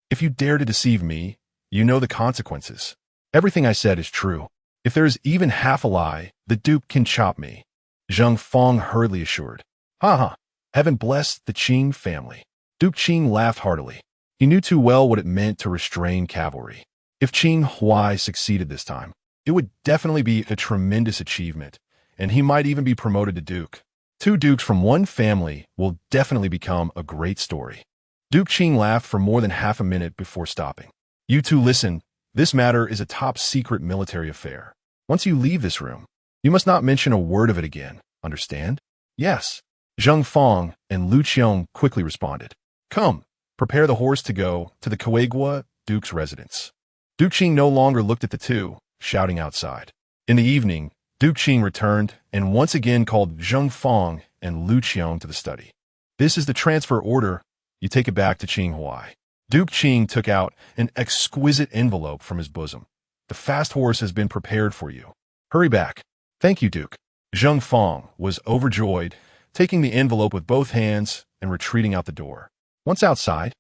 Speaker 1: If you dare to deceive me, you know the consequences. Everything I said is true. If there is even half a lie, the Duke can chop me. Zheng Fong hurriedly assured. Ha! Heaven bless the Qing family. Duke Qing laughed heartily. He knew too well what it meant to restrain cavalry. If Qing Huai succeeded this time, it would definitely be a tremendous achievement, and he might even be promoted to duke. Two dukes from one family will definitely become a great story. Duke Qing laughed for more than half a minute before stopping. You two listen, this matter is a top-secret military affair. Once you leave this room, you must not mention a word of it again, understand? Yes. Zheng Fong and Lu Qiong quickly responded. Come, prepare the horse to go to the Kuegwa Duke's residence. Duke Qing no longer looked at the two, shouting outside. In the evening, Duke Qing returned and once again called Zheng Fong and Lu Qiong to the study. This is the transfer order. You take it back to Qing Huai. Duke Qing took out an exquisite envelope from his bosom. The fast horse has been prepared for you. Hurry back. Thank you, Duke. Zheng Fong was overjoyed, taking the envelope with both hands and retreating out the door. Once outside,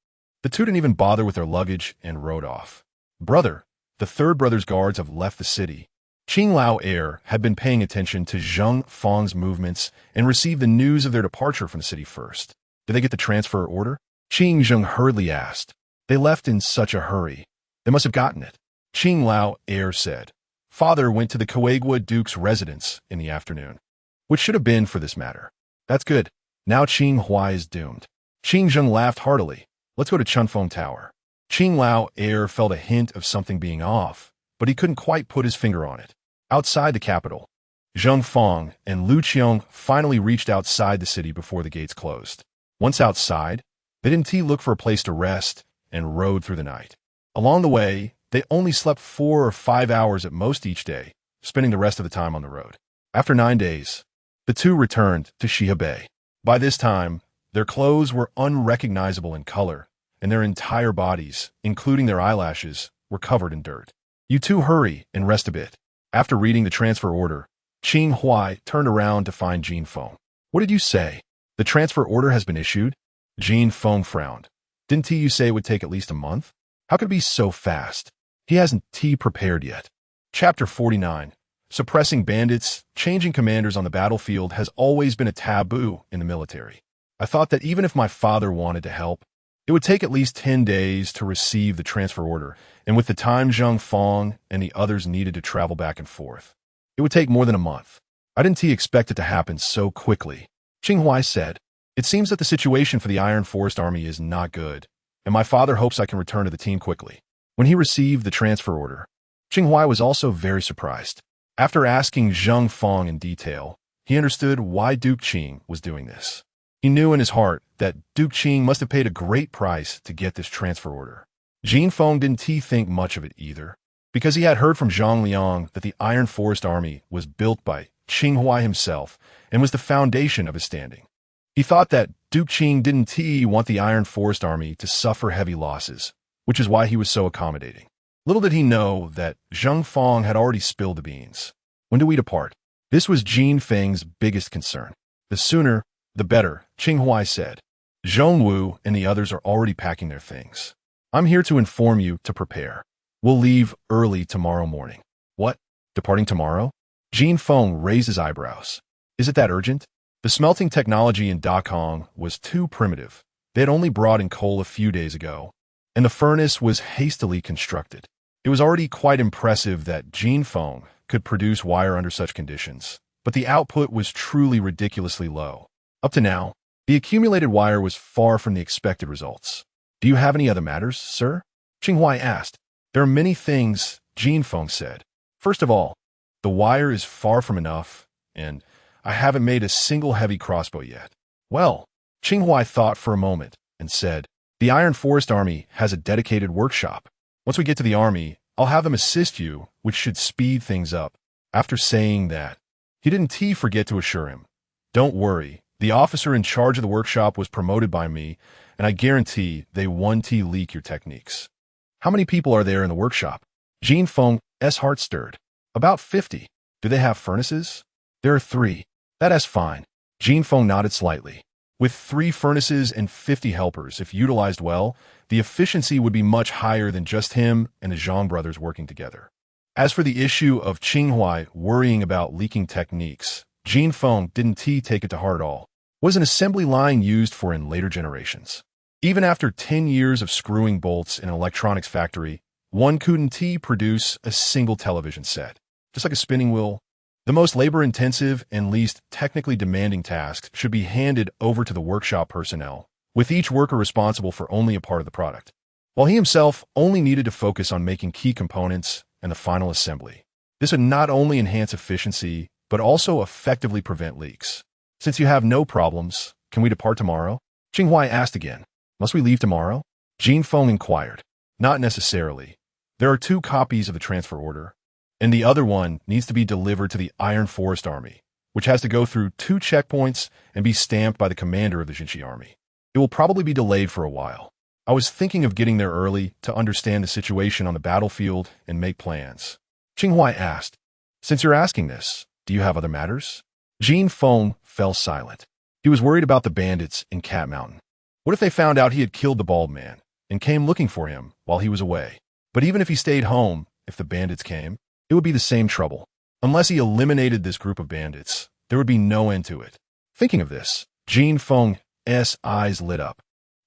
Speaker 1: the two didn't even bother with their luggage and rode off. Brother, the third brother's guards have left the city. Qing Lao heir had been paying attention to Zheng Fong's movements and received the news of their departure from the city first. Did they get the transfer order? Qing Zheng hurriedly asked. They left in such a hurry. They must have gotten it. Qing Lao heir said. Father went to the Kuegwa Duke's residence in the afternoon, which should have been for this matter. That's good. Now Qing Huai is doomed. Qing Zheng laughed heartily. Let's go to Chunfeng Tower. Qing Lao heir felt a hint of something being off, but he couldn't quite put his finger on it. Outside the capital, Zheng Fong and Lu Qiong finally reached outside the city before the gates closed. Once outside, they didn't look for a place to rest and rode through the night. Along the way, they only slept 4 or 5 hours at most each day, spending the rest of the time on the road. After 9 days, the two returned to Xihe. By this time, their clothes were unrecognizable in color, and their entire bodies, including their eyelashes, were covered in dirt. You two hurry and rest a bit. After reading the transfer order, Qing Huai turned around to find Jin Feng. What did you say? The transfer order has been issued? Jin Feng frowned. Didn't you say it would take at least a month? How could it be so fast? He hasn't prepared yet. Chapter 49. Suppressing bandits, changing commanders on the battlefield has always been a taboo in the military. I thought that even if my father wanted to help, it would take at least 10 days to receive the transfer order, and with the time Zheng Fong and the others needed to travel back and forth, it would take more than a month. I didn't expect it to happen so quickly. Qing Huai said, It seems that the situation for the Iron Forest Army is not good, and my father hopes I can return to the team quickly. When he received the transfer order, Qing Huai was also very surprised. After asking Zheng Feng in detail, he understood why Duke Qing was doing this. He knew in his heart that Duke Qing must have paid a great price to get this transfer order. Jin Feng didn't think much of it either, because he had heard from Zhang Liang that the Iron Forest Army was built by Qing Huai himself and was the foundation of his standing. He thought that Duke Qing didn't want the Iron Forest Army to suffer heavy losses, which is why he was so accommodating. Little did he know that Zheng Feng had already spilled the beans. When do we depart? This was Jin Feng's biggest concern. The sooner, the better, Qing Huai said. Zhong Wu and the others are already packing their things. I'm here to inform you to prepare. We'll leave early tomorrow morning. What? Departing tomorrow? Jin Feng raised his eyebrows. Is it that urgent? The smelting technology in Dakong was too primitive. They had only brought in coal a few days ago, and the furnace was hastily constructed. It was already quite impressive that Jin Feng could produce wire under such conditions, but the output was truly ridiculously low. Up to now, the accumulated wire was far from the expected results. Do you have any other matters, sir? Qing Huai asked. There are many things, Jin Feng said. First of all, the wire is far from enough, and I haven't made a single heavy crossbow yet. Well, Qing Huai thought for a moment and said, the Iron Forest Army has a dedicated workshop. Once we get to the army, I'll have them assist you, which should speed things up. After saying that, he didn't forget to assure him. Don't worry, the officer in charge of the workshop was promoted by me, and I guarantee they won't leak your techniques. How many people are there in the workshop? Jin Feng's heart stirred. About 50. Do they have furnaces? There are 3. That's fine. Jin Feng nodded slightly. With 3 furnaces and 50 helpers, if utilized well, the efficiency would be much higher than just him and the Zhang brothers working together. As for the issue of Qing Huai worrying about leaking techniques, Jin Feng didn't take it to heart at all. It was an assembly line used for in later generations. Even after 10 years of screwing bolts in an electronics factory, one couldn't produce a single television set. Just like a spinning wheel, the most labor-intensive and least technically demanding tasks should be handed over to the workshop personnel, with each worker responsible for only a part of the product, while he himself only needed to focus on making key components and the final assembly. This would not only enhance efficiency, but also effectively prevent leaks. Since you have no problems, can we depart tomorrow? Qing Huai asked again. Must we leave tomorrow? Jin Feng inquired. Not necessarily. There are 2 copies of the transfer order, and the other one needs to be delivered to the Iron Forest Army, which has to go through 2 checkpoints and be stamped by the commander of the Jinshi Army. It will probably be delayed for a while. I was thinking of getting there early to understand the situation on the battlefield and make plans. Qing Huai asked, since you're asking this, do you have other matters? Jin Feng fell silent. He was worried about the bandits in Cat Mountain. What if they found out he had killed the bald man and came looking for him while he was away? But even if he stayed home, if the bandits came, it would be the same trouble. Unless he eliminated this group of bandits, there would be no end to it. Thinking of this, Jin Feng's eyes lit up.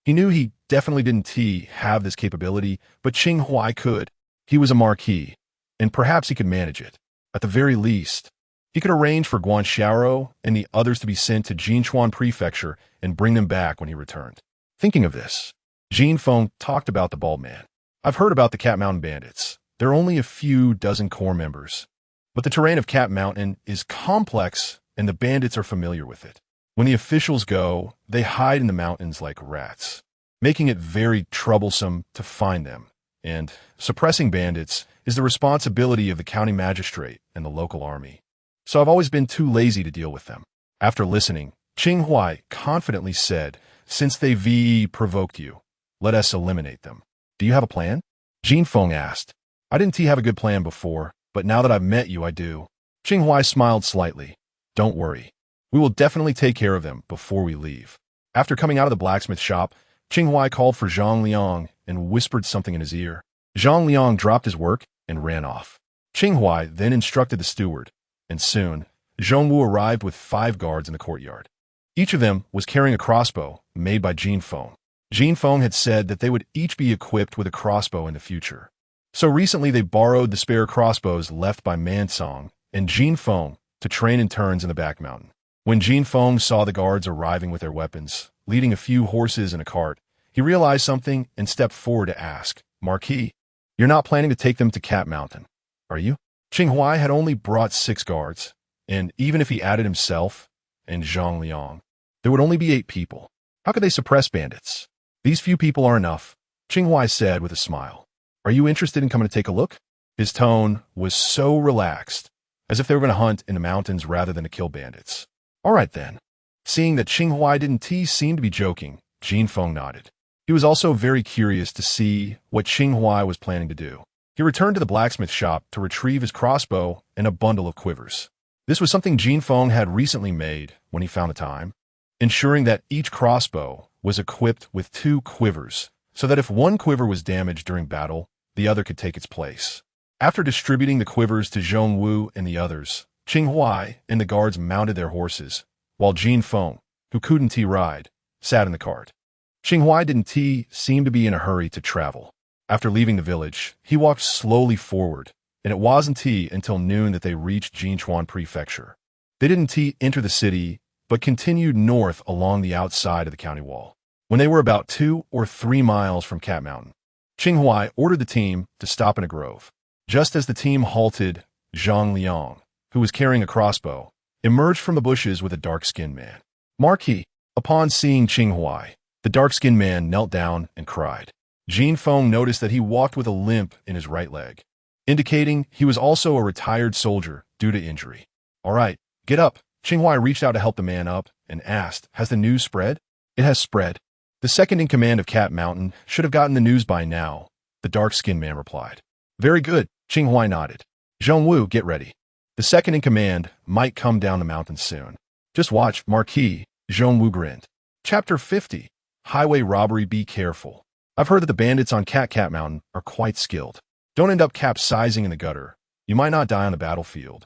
Speaker 1: He knew he definitely didn't have this capability, but Qing Huai could. He was a marquis, and perhaps he could manage it. At the very least, he could arrange for Guan Xiaoro and the others to be sent to Jinchuan Prefecture and bring them back when he returned. Thinking of this, Jin Feng talked about the bald man. I've heard about the Cat Mountain bandits. There are only a few dozen core members, but the terrain of Cat Mountain is complex and the bandits are familiar with it. When the officials go, they hide in the mountains like rats, making it very troublesome to find them, and suppressing bandits is the responsibility of the county magistrate and the local army. So I've always been too lazy to deal with them. After listening, Qing Huai confidently said, since they've provoked you, let us eliminate them. Do you have a plan? Jin Feng asked. I didn't have a good plan before, but now that I've met you, I do. Qing Huai smiled slightly. Don't worry. We will definitely take care of them before we leave. After coming out of the blacksmith shop, Qing Huai called for Zhang Liang and whispered something in his ear. Zhang Liang dropped his work and ran off. Qing Huai then instructed the steward, and soon, Zhong Wu arrived with 5 guards in the courtyard. Each of them was carrying a crossbow made by Jin Feng. Jin Feng had said that they would each be equipped with a crossbow in the future. So recently they borrowed the spare crossbows left by Mansong and Jin Feng to train in turns in the back mountain. When Jin Feng saw the guards arriving with their weapons, leading a few horses and a cart, he realized something and stepped forward to ask, Marquis, you're not planning to take them to Cat Mountain, are you? Qing Huai had only brought 6 guards, and even if he added himself and Zhang Liang, there would only be 8 people. How could they suppress bandits? These few people are enough, Qing Huai said with a smile. Are you interested in coming to take a look? His tone was so relaxed, as if they were going to hunt in the mountains rather than to kill bandits. All right then. Seeing that Qing Huai didn't seem to be joking, Jin Feng nodded. He was also very curious to see what Qing Huai was planning to do. He returned to the blacksmith shop to retrieve his crossbow and a bundle of quivers. This was something Jin Feng had recently made when he found the time, ensuring that each crossbow was equipped with 2 quivers, so that if one quiver was damaged during battle, the other could take its place. After distributing the quivers to Zhong Wu and the others, Qing Huai and the guards mounted their horses, while Jin Feng, who couldn't ride, sat in the cart. Qing Huai didn't seem to be in a hurry to travel. After leaving the village, he walked slowly forward, and it wasn't until noon that they reached Jinchuan Prefecture. They didn't enter the city, but continued north along the outside of the county wall. When they were about 2 or 3 miles from Cat Mountain, Qing Huai ordered the team to stop in a grove. Just as the team halted, Zhang Liang, who was carrying a crossbow, emerged from the bushes with a dark-skinned man. Marquis. Upon seeing Qing Huai, the dark-skinned man knelt down and cried. Jin Feng noticed that he walked with a limp in his right leg, indicating he was also a retired soldier due to injury. All right, get up. Qing Huai reached out to help the man up and asked, has the news spread? It has spread. The second in command of Cat Mountain should have gotten the news by now, the dark-skinned man replied. Very good, Qing Huai nodded. Zhong Wu, get ready. The second in command might come down the mountain soon. Just watch, Marquis, Zhong Wu grinned. Chapter 50. Highway Robbery. Be careful. I've heard that the bandits on Cat Mountain are quite skilled. Don't end up capsizing in the gutter. You might not die on the battlefield,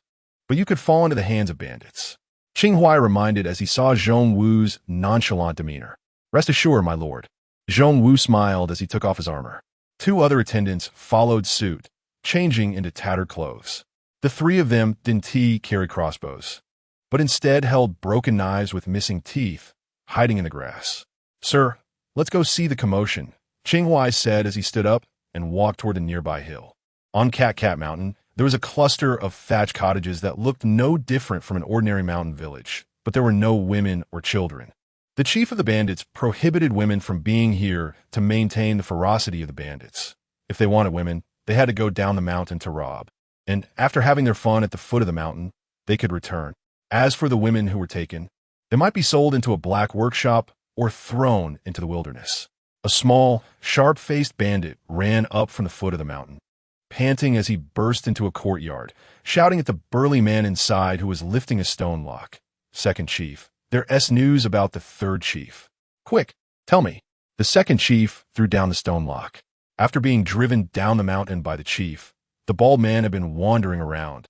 Speaker 1: but you could fall into the hands of bandits. Qing Huai reminded as he saw Zhong Wu's nonchalant demeanor. Rest assured, my lord. Zhong Wu smiled as he took off his armor. 2 other attendants followed suit, changing into tattered clothes. The 3 of them didn't carry crossbows, but instead held broken knives with missing teeth, hiding in the grass. Sir, let's go see the commotion, Qing Huai said as he stood up and walked toward the nearby hill. On Cat Mountain, there was a cluster of thatched cottages that looked no different from an ordinary mountain village, but there were no women or children. The chief of the bandits prohibited women from being here to maintain the ferocity of the bandits. If they wanted women, they had to go down the mountain to rob, and after having their fun at the foot of the mountain, they could return. As for the women who were taken, they might be sold into a black workshop or thrown into the wilderness. A small, sharp-faced bandit ran up from the foot of the mountain, panting as he burst into a courtyard, shouting at the burly man inside who was lifting a stone lock. Second chief, there's news about the third chief. Quick, tell me. The second chief threw down the stone lock. After being driven down the mountain by the chief, the bald man had been wandering around,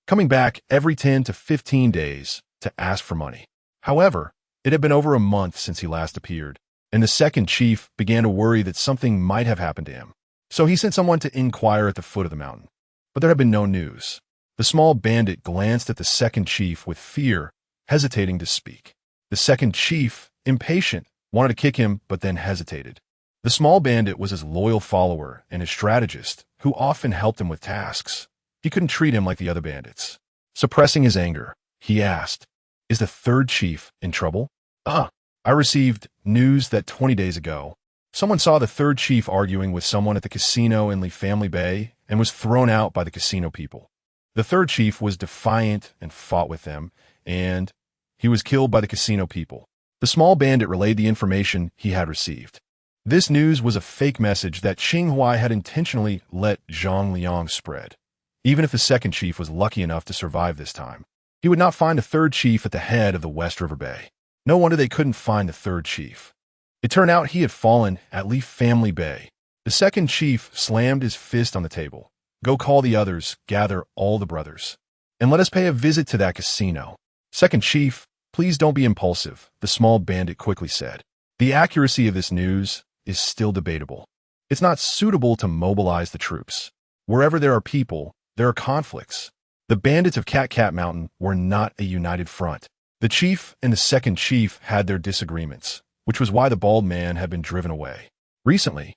Speaker 1: coming back every 10 to 15 days to ask for money. However, it had been over a month since he last appeared, and the second chief began to worry that something might have happened to him. So he sent someone to inquire at the foot of the mountain. But there had been no news. The small bandit glanced at the second chief with fear, hesitating to speak. The second chief, impatient, wanted to kick him but then hesitated. The small bandit was his loyal follower and his strategist, who often helped him with tasks. He couldn't treat him like the other bandits. Suppressing his anger, he asked, is the third chief in trouble? I received news that 20 days ago, someone saw the third chief arguing with someone at the casino in Li Family Bay and was thrown out by the casino people. The third chief was defiant and fought with them, and he was killed by the casino people. The small bandit relayed the information he had received. This news was a fake message that Qing Huai had intentionally let Zhang Liang spread. Even if the second chief was lucky enough to survive this time, he would not find a third chief at the head of the West River Bay. No wonder they couldn't find the third chief. It turned out he had fallen at Li Family Bay. The second chief slammed his fist on the table. Go call the others, gather all the brothers, and let us pay a visit to that casino. Second chief, please don't be impulsive, the small bandit quickly said. The accuracy of this news is still debatable. It's not suitable to mobilize the troops. Wherever there are people, there are conflicts. The bandits of Cat Mountain were not a united front. The chief and the second chief had their disagreements, which was why the bald man had been driven away. Recently,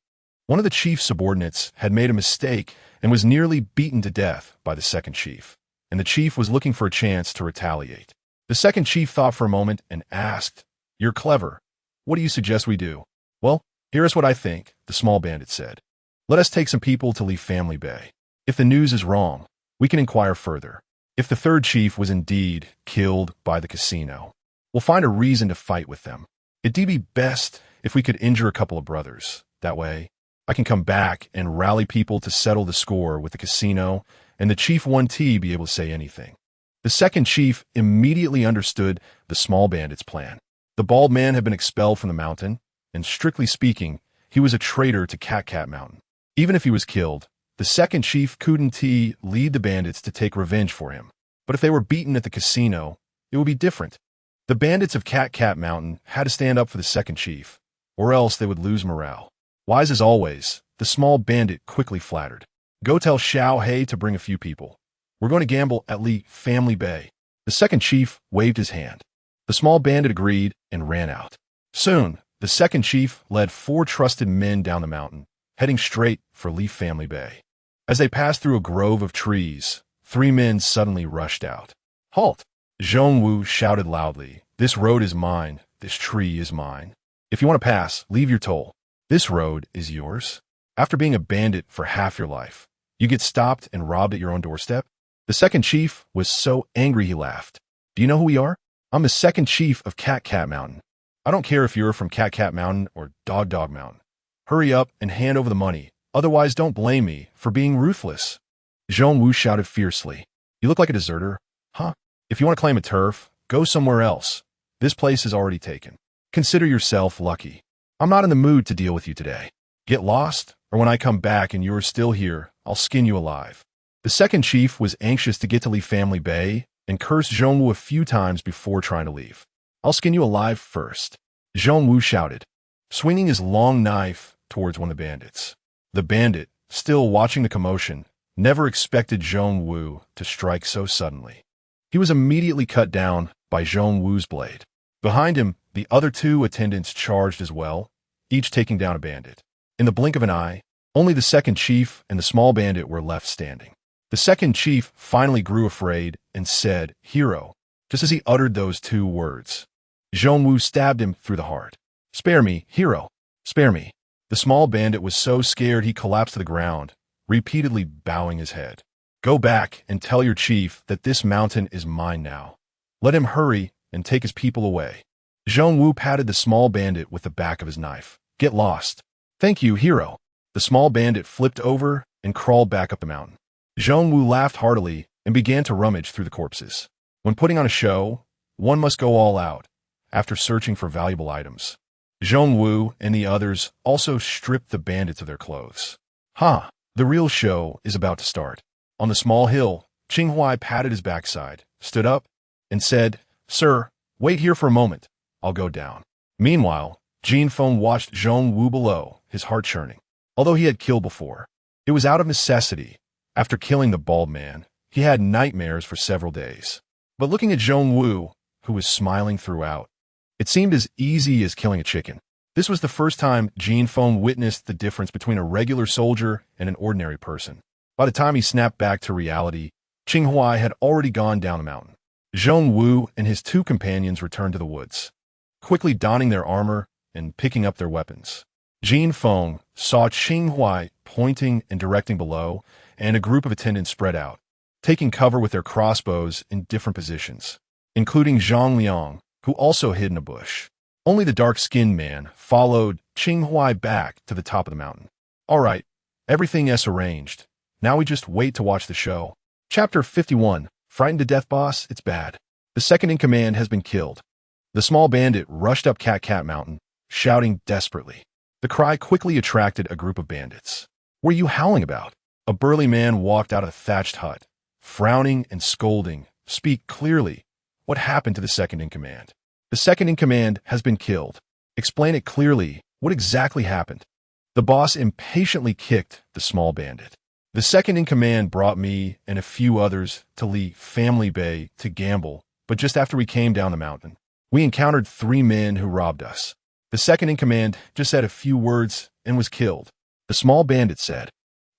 Speaker 1: One of the chief's subordinates had made a mistake and was nearly beaten to death by the second chief, and the chief was looking for a chance to retaliate. The second chief thought for a moment and asked, "You're clever. What do you suggest we do?" "Well, here is what I think," the small bandit said. "Let us take some people to Li Family Bay. If the news is wrong, we can inquire further. If the third chief was indeed killed by the casino, we'll find a reason to fight with them. It'd be best if we could injure a couple of brothers. That way, I can come back and rally people to settle the score with the casino, and the chief won't be able to say anything." The second chief immediately understood the small bandit's plan. The bald man had been expelled from the mountain, and strictly speaking, he was a traitor to Cat Mountain. Even if he was killed, the second chief couldn't lead the bandits to take revenge for him. But if they were beaten at the casino, it would be different. The bandits of Cat Mountain had to stand up for the second chief, or else they would lose morale. Wise as always, the small bandit quickly flattered. "Go tell Xiao He to bring a few people. We're going to gamble at Li Family Bay." The second chief waved his hand. The small bandit agreed and ran out. Soon, the second chief led 4 trusted men down the mountain, heading straight for Li Family Bay. As they passed through a grove of trees, 3 men suddenly rushed out. "Halt!" Zhong Wu shouted loudly. "This road is mine. This tree is mine. If you want to pass, leave your toll. This road is yours." After being a bandit for half your life, you get stopped and robbed at your own doorstep? The second chief was so angry he laughed. "Do you know who we are? I'm the second chief of Cat Mountain. I don't care if you're from Cat Mountain or Dog Mountain. Hurry up and hand over the money. Otherwise, don't blame me for being ruthless." Zhong Wu shouted fiercely. "You look like a deserter, huh? If you want to claim a turf, go somewhere else. This place is already taken. Consider yourself lucky. I'm not in the mood to deal with you today. Get lost, or when I come back and you're still here, I'll skin you alive." The second chief was anxious to get to Li Family Bay and cursed Zhong Wu a few times before trying to leave. "I'll skin you alive first," Zhong Wu shouted, swinging his long knife towards one of the bandits. The bandit, still watching the commotion, never expected Zhong Wu to strike so suddenly. He was immediately cut down by Zhong Wu's blade. Behind him, the other 2 attendants charged as well, each taking down a bandit. In the blink of an eye, only the second chief and the small bandit were left standing. The second chief finally grew afraid and said, "Hero," just as he uttered those 2 words. Zhong Wu stabbed him through the heart. "Spare me, hero, spare me." The small bandit was so scared he collapsed to the ground, repeatedly bowing his head. "Go back and tell your chief that this mountain is mine now. Let him hurry and take his people away." Zhong Wu patted the small bandit with the back of his knife. "Get lost." "Thank you, hero." The small bandit flipped over and crawled back up the mountain. Zhong Wu laughed heartily and began to rummage through the corpses. When putting on a show, one must go all out. After searching for valuable items, Zhong Wu and the others also stripped the bandits of their clothes. The real show is about to start. On the small hill, Qing Huai patted his backside, stood up, and said, "Sir, wait here for a moment. I'll go down." Meanwhile, Jin Feng watched Zhong Wu below, his heart churning. Although he had killed before, it was out of necessity. After killing the bald man, he had nightmares for several days. But looking at Zhong Wu, who was smiling throughout, it seemed as easy as killing a chicken. This was the first time Jin Feng witnessed the difference between a regular soldier and an ordinary person. By the time he snapped back to reality, Qing Huai had already gone down the mountain. Zhong Wu and his 2 companions returned to the woods, quickly donning their armor and picking up their weapons. Jin Feng saw Qing Huai pointing and directing below, and a group of attendants spread out, taking cover with their crossbows in different positions, including Zhang Liang, who also hid in a bush. Only the dark-skinned man followed Qing Huai back to the top of the mountain. "All right, everything is arranged. Now we just wait to watch the show." Chapter 51. Frightened to death, boss? It's bad. The second in command has been killed. The small bandit rushed up Cat Mountain, shouting desperately. The cry quickly attracted a group of bandits. "What are you howling about?" A burly man walked out of the thatched hut, frowning and scolding. "Speak clearly. What happened to the second in command?" "The second in command has been killed." "Explain it clearly. What exactly happened?" The boss impatiently kicked the small bandit. "The second in command brought me and a few others to Li Family Bay to gamble, but just after we came down the mountain, we encountered 3 men who robbed us. The second in command just said a few words and was killed." The small bandit said.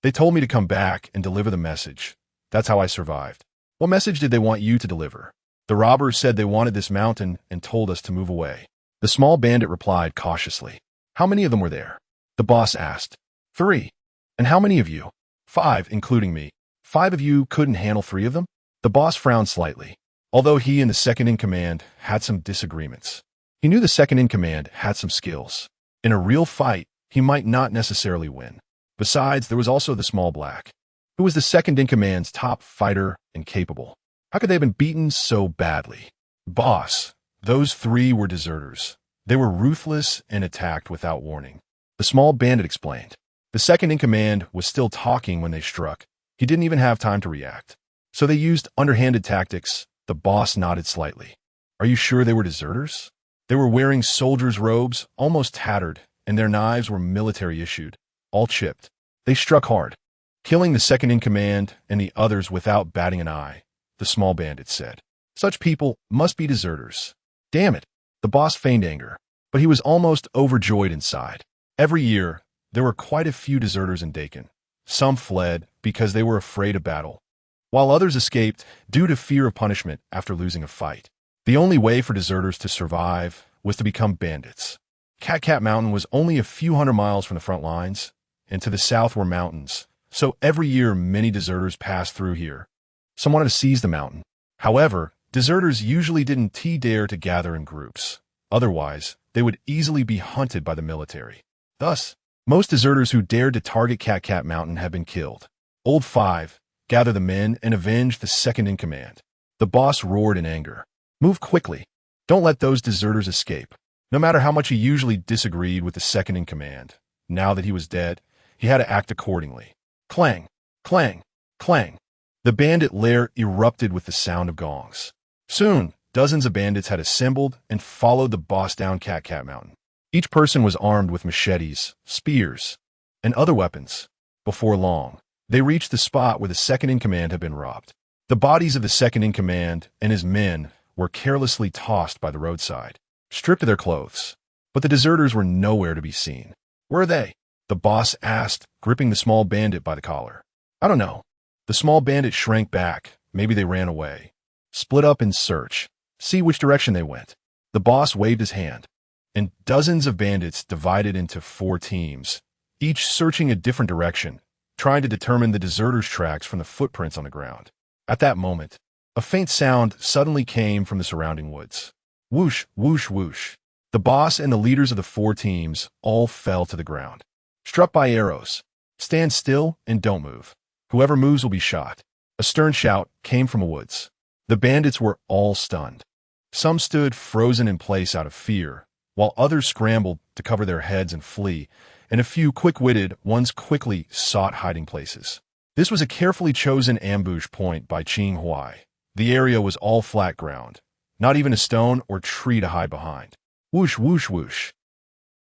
Speaker 1: They told me to come back and deliver the message. That's how I survived. What message did they want you to deliver? The robbers said they wanted this mountain and told us to move away. The small bandit replied cautiously. How many of them were there? The boss asked. 3. And how many of you? 5, including me. 5 of you couldn't handle 3 of them? The boss frowned slightly, although he and the second-in-command had some disagreements. He knew the second-in-command had some skills. In a real fight, he might not necessarily win. Besides, there was also the small black, who was the second-in-command's top fighter and capable. How could they have been beaten so badly? Boss, those 3 were deserters. They were ruthless and attacked without warning. The small bandit explained. The second-in-command was still talking when they struck. He didn't even have time to react. So they used underhanded tactics. The boss nodded slightly. Are you sure they were deserters? They were wearing soldiers' robes, almost tattered, and their knives were military-issued, all chipped. They struck hard, killing the second-in-command and the others without batting an eye, the small bandit said. Such people must be deserters. Damn it! The boss feigned anger, but he was almost overjoyed inside. Every year, there were quite a few deserters in Dakin. Some fled because they were afraid of battle, while others escaped due to fear of punishment after losing a fight. The only way for deserters to survive was to become bandits. Cat Mountain was only a few hundred miles from the front lines, and to the south were mountains, so every year many deserters passed through here. Some wanted to seize the mountain. However, deserters usually didn't dare to gather in groups. Otherwise, they would easily be hunted by the military. Thus, most deserters who dared to target Cat Mountain have been killed. Old 5, gather the men and avenge the second-in-command. The boss roared in anger. Move quickly. Don't let those deserters escape. No matter how much he usually disagreed with the second-in-command, now that he was dead, he had to act accordingly. Clang, clang, clang. The bandit lair erupted with the sound of gongs. Soon, dozens of bandits had assembled and followed the boss down Cat Mountain. Each person was armed with machetes, spears, and other weapons. Before long, they reached the spot where the second-in-command had been robbed. The bodies of the second-in-command and his men were carelessly tossed by the roadside, stripped of their clothes. But the deserters were nowhere to be seen. Where are they? The boss asked, gripping the small bandit by the collar. I don't know. The small bandit shrank back. Maybe they ran away. Split up in search. See which direction they went. The boss waved his hand, and dozens of bandits divided into 4 teams, each searching a different direction, trying to determine the deserters' tracks from the footprints on the ground. At that moment, a faint sound suddenly came from the surrounding woods. Whoosh, whoosh, whoosh. The boss and the leaders of the 4 teams all fell to the ground, struck by arrows. Stand still and don't move. Whoever moves will be shot. A stern shout came from the woods. The bandits were all stunned. Some stood frozen in place out of fear, while others scrambled to cover their heads and flee, and a few quick-witted ones quickly sought hiding places. This was a carefully chosen ambush point by Qing Huai. The area was all flat ground, not even a stone or tree to hide behind. Whoosh, whoosh, whoosh.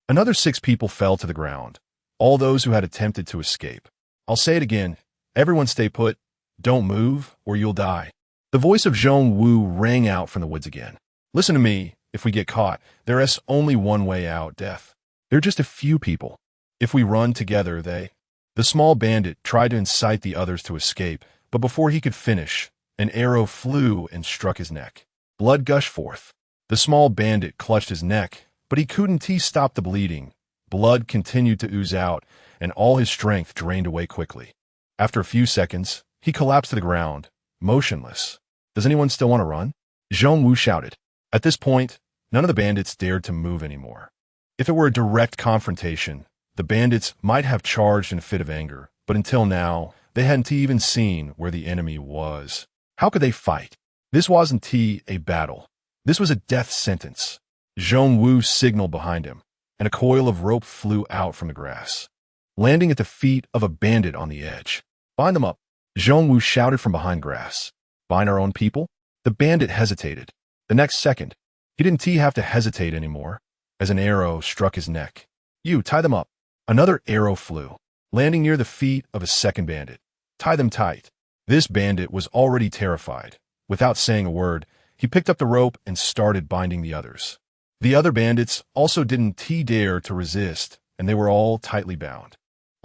Speaker 1: Another 6 people fell to the ground, all those who had attempted to escape. I'll say it again, everyone stay put, don't move, or you'll die. The voice of Zhong Wu rang out from the woods again. Listen to me, if we get caught, there is only one way out, death. There are just a few people. If we run together, The small bandit tried to incite the others to escape, but before he could finish, an arrow flew and struck his neck. Blood gushed forth. The small bandit clutched his neck, but he couldn't stop the bleeding. Blood continued to ooze out, and all his strength drained away quickly. After a few seconds, he collapsed to the ground, motionless. Does anyone still want to run? Zhong Wu shouted. At this point, none of the bandits dared to move anymore. If it were a direct confrontation, the bandits might have charged in a fit of anger, but until now, they hadn't even seen where the enemy was. How could they fight? This wasn't a battle. This was a death sentence. Zhong Wu signaled behind him, and a coil of rope flew out from the grass, landing at the feet of a bandit on the edge. Bind them up, Zhong Wu shouted from behind grass. Bind our own people? The bandit hesitated. The next second, he didn't have to hesitate anymore, as an arrow struck his neck. You, tie them up. Another arrow flew, landing near the feet of a second bandit. Tie them tight. This bandit was already terrified. Without saying a word, he picked up the rope and started binding the others. The other bandits also didn't dare to resist, and they were all tightly bound.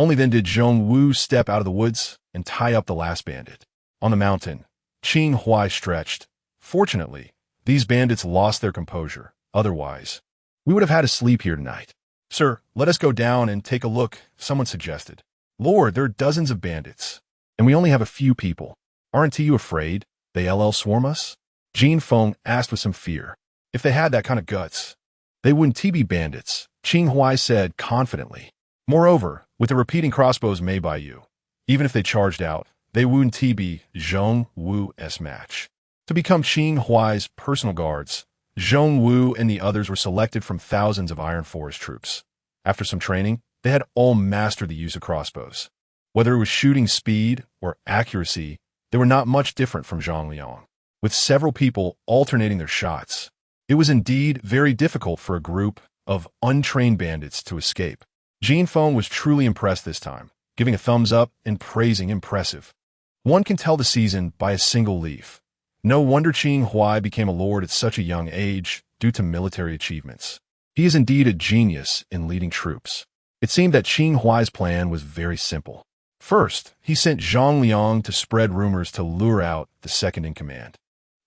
Speaker 1: Only then did Zhong Wu step out of the woods and tie up the last bandit. On the mountain, Qing Huai stretched. Fortunately, these bandits lost their composure. Otherwise, we would have had to sleep here tonight. Sir, let us go down and take a look, someone suggested. Lord, there are dozens of bandits, and we only have a few people. Aren't you afraid they'll swarm us? Jin Feng asked with some fear. If they had that kind of guts, they wouldn't be bandits, Qing Huai said confidently. Moreover, with the repeating crossbows made by you, even if they charged out, they wouldn't be Zhong Wu's match. To become Qing Huai's personal guards, Zhong Wu and the others were selected from thousands of Iron Forest troops. After some training, they had all mastered the use of crossbows. Whether it was shooting speed or accuracy, they were not much different from Zhang Liang. With several people alternating their shots, it was indeed very difficult for a group of untrained bandits to escape. Jin Feng was truly impressed this time, giving a thumbs up and praising impressive. One can tell the season by a single leaf. No wonder Qing Huai became a lord at such a young age due to military achievements. He is indeed a genius in leading troops. It seemed that Qing Huai's plan was very simple. First, he sent Zhang Liang to spread rumors to lure out the second-in-command.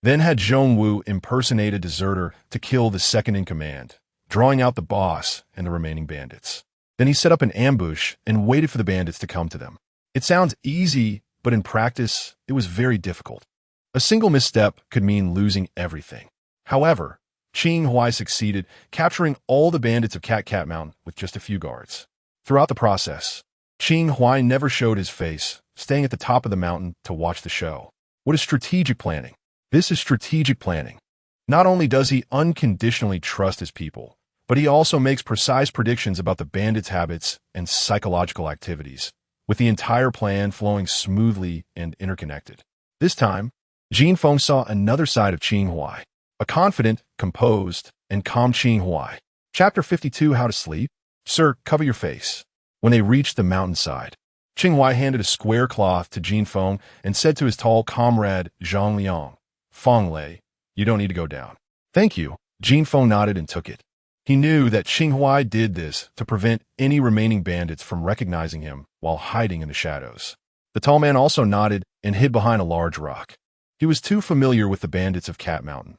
Speaker 1: Then had Zhong Wu impersonate a deserter to kill the second-in-command, drawing out the boss and the remaining bandits. Then he set up an ambush and waited for the bandits to come to them. It sounds easy, but in practice, it was very difficult. A single misstep could mean losing everything. However, Qing Huai succeeded, capturing all the bandits of Cat Mountain with just a few guards. Throughout the process, Qing Huai never showed his face, staying at the top of the mountain to watch the show. What is strategic planning? This is strategic planning. Not only does he unconditionally trust his people, but he also makes precise predictions about the bandits' habits and psychological activities, with the entire plan flowing smoothly and interconnected. This time, Jin Feng saw another side of Qing Huai, a confident, composed, and calm Qing Huai. Chapter 52, How to Sleep. Sir, cover your face. When they reached the mountainside, Qing Huai handed a square cloth to Jin Feng and said to his tall comrade Zhang Liang, Feng Lei, you don't need to go down. Thank you. Jin Feng nodded and took it. He knew that Qing Huai did this to prevent any remaining bandits from recognizing him while hiding in the shadows. The tall man also nodded and hid behind a large rock. He was too familiar with the bandits of Cat Mountain.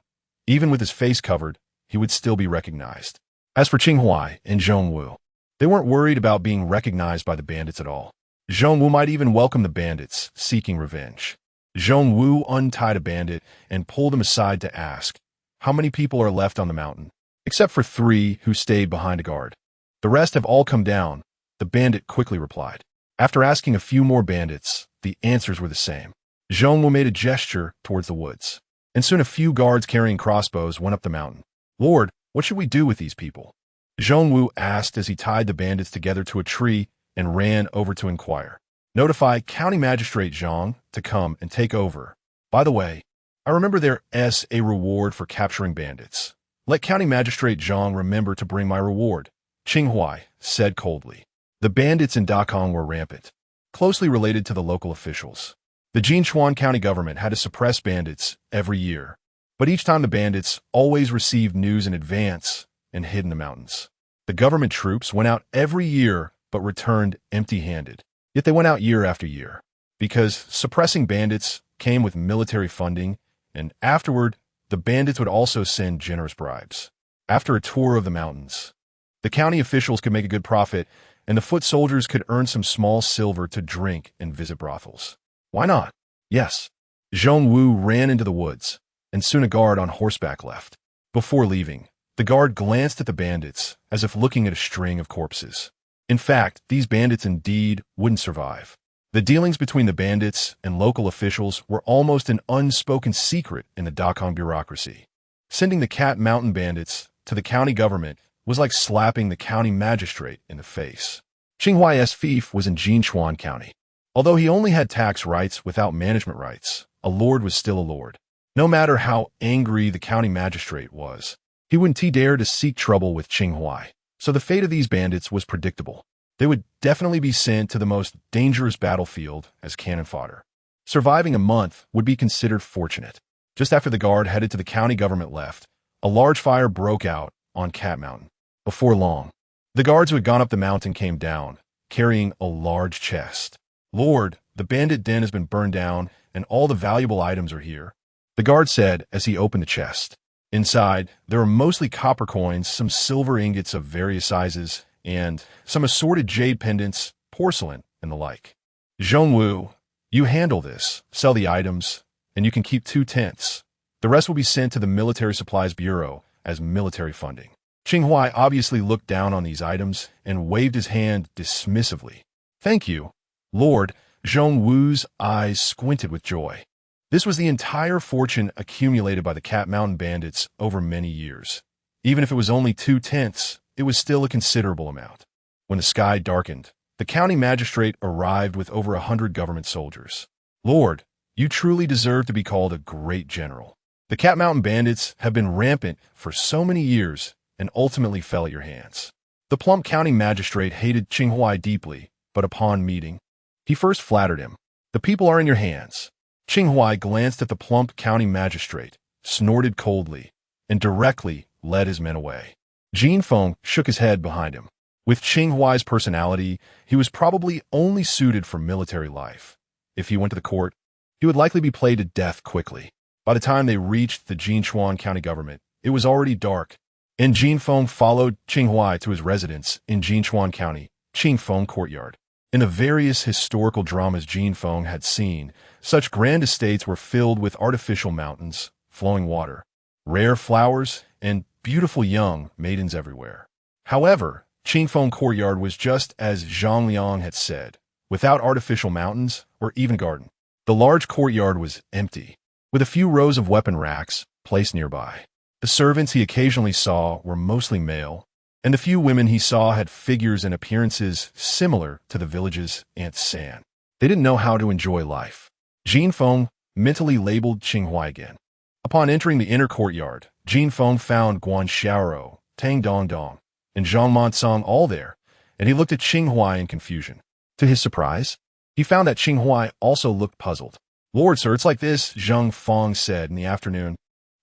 Speaker 1: Even with his face covered, he would still be recognized. As for Qing Huai and Zhong Wu, they weren't worried about being recognized by the bandits at all. Zhong Wu might even welcome the bandits seeking revenge. Zhong Wu untied a bandit and pulled him aside to ask, how many people are left on the mountain? Except for 3 who stayed behind a guard. The rest have all come down, the bandit quickly replied. After asking a few more bandits, the answers were the same. Zhong Wu made a gesture towards the woods, and soon a few guards carrying crossbows went up the mountain. Lord, what should we do with these people? Zhong Wu asked as he tied the bandits together to a tree and ran over to inquire. Notify County Magistrate Zhang to come and take over. By the way, I remember there's a reward for capturing bandits. Let County Magistrate Zhang remember to bring my reward, Qing Huai said coldly. The bandits in Dakong were rampant, closely related to the local officials. The Jinchuan County government had to suppress bandits every year, but each time the bandits always received news in advance and hid in the mountains. The government troops went out every year but returned empty-handed. Yet they went out year after year, because suppressing bandits came with military funding, and afterward, the bandits would also send generous bribes. After a tour of the mountains, the county officials could make a good profit, and the foot soldiers could earn some small silver to drink and visit brothels. Why not? Yes. Zhong Wu ran into the woods, and soon a guard on horseback left. Before leaving, the guard glanced at the bandits as if looking at a string of corpses. In fact, these bandits indeed wouldn't survive. The dealings between the bandits and local officials were almost an unspoken secret in the Dakong bureaucracy. Sending the Cat Mountain bandits to the county government was like slapping the county magistrate in the face. Qing Huai's fief was in Jinchuan County. Although he only had tax rights without management rights, a lord was still a lord. No matter how angry the county magistrate was, he wouldn't dare to seek trouble with Qing Huai. So the fate of these bandits was predictable. They would definitely be sent to the most dangerous battlefield as cannon fodder. Surviving a month would be considered fortunate. Just after the guard headed to the county government left, a large fire broke out on Cat Mountain. Before long, the guards who had gone up the mountain came down, carrying a large chest. "Lord, the bandit den has been burned down, and all the valuable items are here," the guard said as he opened the chest. Inside, there were mostly copper coins, some silver ingots of various sizes, and some assorted jade pendants, porcelain, and the like. "Zhongwu, you handle this, sell the items, and you can keep 2/10. The rest will be sent to the Military Supplies Bureau as military funding." Qinghuai obviously looked down on these items and waved his hand dismissively. "Thank you, Lord." Zhongwu's eyes squinted with joy. This was the entire fortune accumulated by the Cat Mountain bandits over many years. Even if it was only 2/10, it was still a considerable amount. When the sky darkened, the county magistrate arrived with over 100 government soldiers. "Lord, you truly deserve to be called a great general. The Cat Mountain bandits have been rampant for so many years and ultimately fell at your hands." The plump county magistrate hated Qinghuai deeply, but upon meeting, he first flattered him. "The people are in your hands." Qinghuai glanced at the plump county magistrate, snorted coldly, and directly led his men away. Jinfeng shook his head behind him. With Qinghuai's personality, he was probably only suited for military life. If he went to the court, he would likely be played to death quickly. By the time they reached the Jinchuan county government, it was already dark, and Jinfeng followed Qinghuai to his residence in Jinchuan County, Qingfeng Courtyard. In the various historical dramas Jinfeng had seen, such grand estates were filled with artificial mountains, flowing water, rare flowers, and beautiful young maidens everywhere. However, Qingfeng Courtyard was just as Zhang Liang had said, without artificial mountains or even garden. The large courtyard was empty, with a few rows of weapon racks placed nearby. The servants he occasionally saw were mostly male, and the few women he saw had figures and appearances similar to the village's Aunt San. They didn't know how to enjoy life. Jinfeng mentally labeled Qinghuai again. Upon entering the inner courtyard, Jinfeng found Guan Xiaoro, Tang Dongdong, and Zhang Mansong all there, and he looked at Qinghuai in confusion. To his surprise, he found that Qinghuai also looked puzzled. "Lord, sir, it's like this," Zhang Fong said in the afternoon.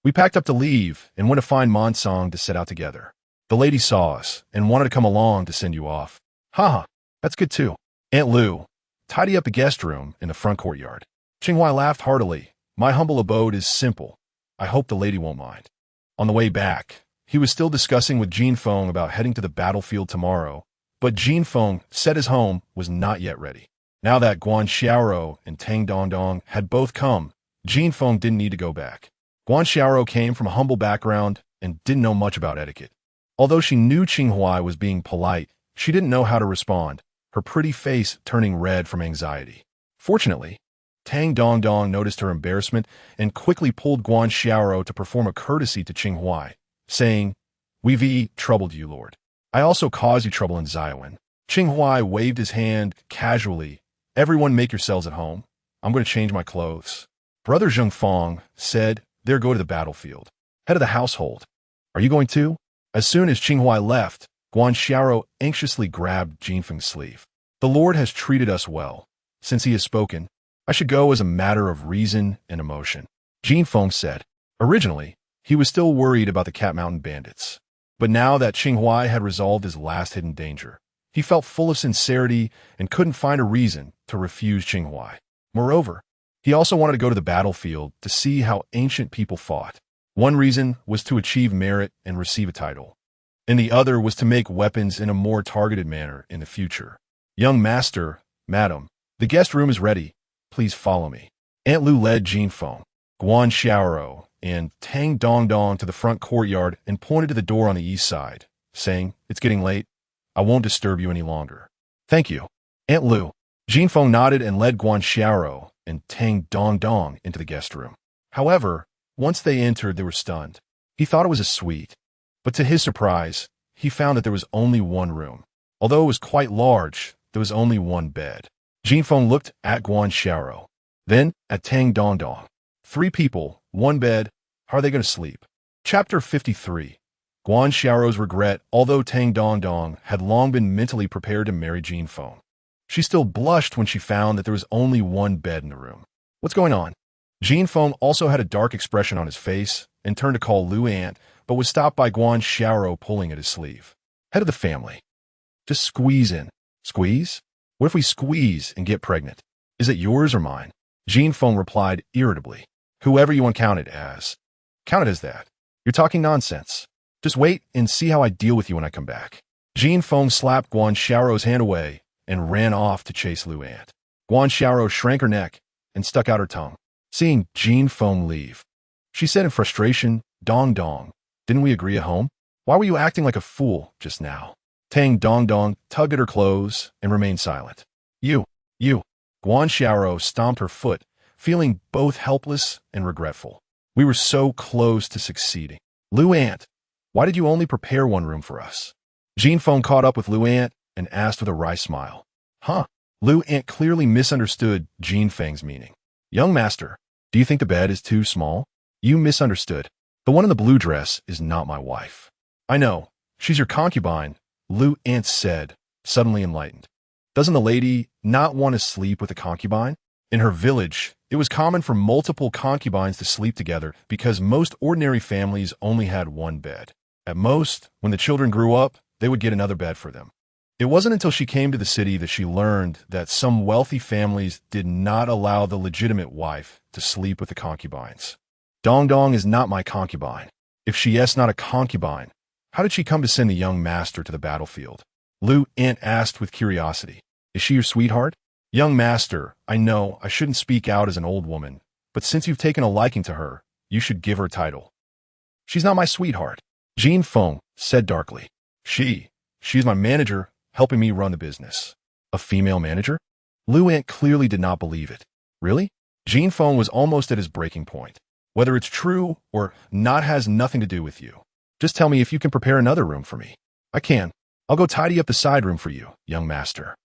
Speaker 1: "We packed up to leave and went to find Mansong to set out together. The lady saw us and wanted to come along to send you off." "Haha, that's good too. Aunt Lu, tidy up the guest room in the front courtyard." Qinghuai laughed heartily. "My humble abode is simple. I hope the lady won't mind." On the way back, he was still discussing with Jinfeng about heading to the battlefield tomorrow, but Jinfeng said his home was not yet ready. Now that Guan Xiaoro and Tang Dongdong had both come, Jinfeng didn't need to go back. Guan Xiaoro came from a humble background and didn't know much about etiquette. Although she knew Qinghuai was being polite, she didn't know how to respond, her pretty face turning red from anxiety. Fortunately, Tang Dongdong noticed her embarrassment and quickly pulled Guan Xiaoro to perform a courtesy to Qinghuai, saying, "We've troubled you, Lord. I also caused you trouble in Xiaowen." Qinghuai waved his hand casually. "Everyone make yourselves at home. I'm going to change my clothes." Brother Zheng Fong said, "There go to the battlefield. Head of the household. Are you going too?" As soon as Qinghuai left, Guan Xiaoro anxiously grabbed Jinfeng's sleeve. "The Lord has treated us well. Since he has spoken, I should go as a matter of reason and emotion," Jinfeng said. Originally, he was still worried about the Cat Mountain bandits. But now that Qinghuai had resolved his last hidden danger, he felt full of sincerity and couldn't find a reason to refuse Qinghuai. Moreover, he also wanted to go to the battlefield to see how ancient people fought. One reason was to achieve merit and receive a title, and the other was to make weapons in a more targeted manner in the future. "Young master, madam, the guest room is ready. Please follow me." Aunt Lu led Jinfeng, Guan Xiaoro, and Tang Dongdong to the front courtyard and pointed to the door on the east side, saying, "It's getting late. I won't disturb you any longer." "Thank you, Aunt Lu." Jinfeng nodded and led Guan Xiaoro and Tang Dongdong into the guest room. However, once they entered, they were stunned. He thought it was a suite, but to his surprise, he found that there was only one room. Although it was quite large, there was only one bed. Jinfeng looked at Guan Xiaoro, then at Tang Dongdong. 3 people, 1 bed. How are they going to sleep? Chapter 53. Guan Xiaoro's regret. Although Tang Dongdong had long been mentally prepared to marry Jinfeng, she still blushed when she found that there was only 1 bed in the room. "What's going on?" Jinfeng also had a dark expression on his face and turned to call Lu Aunt, but was stopped by Guan Xiaoro pulling at his sleeve. "Head of the family. Just squeeze in. Squeeze? What if we squeeze and get pregnant? Is it yours or mine? Jean Feng replied irritably. Whoever you want count it as. Count it as that. You're talking nonsense. Just wait and see how I deal with you when I come back. Jean Feng slapped Guan Xiaorou's hand away and ran off to chase Lu Ant. Guan Xiaorou shrank her neck and stuck out her tongue. Seeing Jean Feng leave, she said in frustration, Dong Dong, didn't we agree at home? Why were you acting like a fool just now? Tang Dong Dong tugged at her clothes and remained silent. You. Guan Xiaorou stomped her foot, feeling both helpless and regretful. We were so close to succeeding. Lu Ant, why did you only prepare one room for us? Jean Feng caught up with Lu Ant and asked with a wry smile. Huh? Lu Ant clearly misunderstood Jean Feng's meaning. Young master, do you think the bed is too small? You misunderstood. The one in the blue dress is not my wife. I know. She's your concubine, Lu Ant said, suddenly enlightened. Doesn't the lady not want to sleep with a concubine? In her village, it was common for multiple concubines to sleep together because most ordinary families only had one bed. At most, when the children grew up, they would get another bed for them. It wasn't until she came to the city that she learned that some wealthy families did not allow the legitimate wife to sleep with the concubines. Dong Dong is not my concubine. If she is not a concubine, how did she come to send the young master to the battlefield? Lu Ant asked with curiosity. Is she your sweetheart? Young master, I know I shouldn't speak out as an old woman, but since you've taken a liking to her, you should give her a title. She's not my sweetheart, Jean Feng said darkly. She's my manager, helping me run the business. A female manager? Lu Ant clearly did not believe it. Really? Jean Feng was almost at his breaking point. Whether it's true or not has nothing to do with you. Just tell me if you can prepare another room for me. I can. I'll go tidy up the side room for you, young master.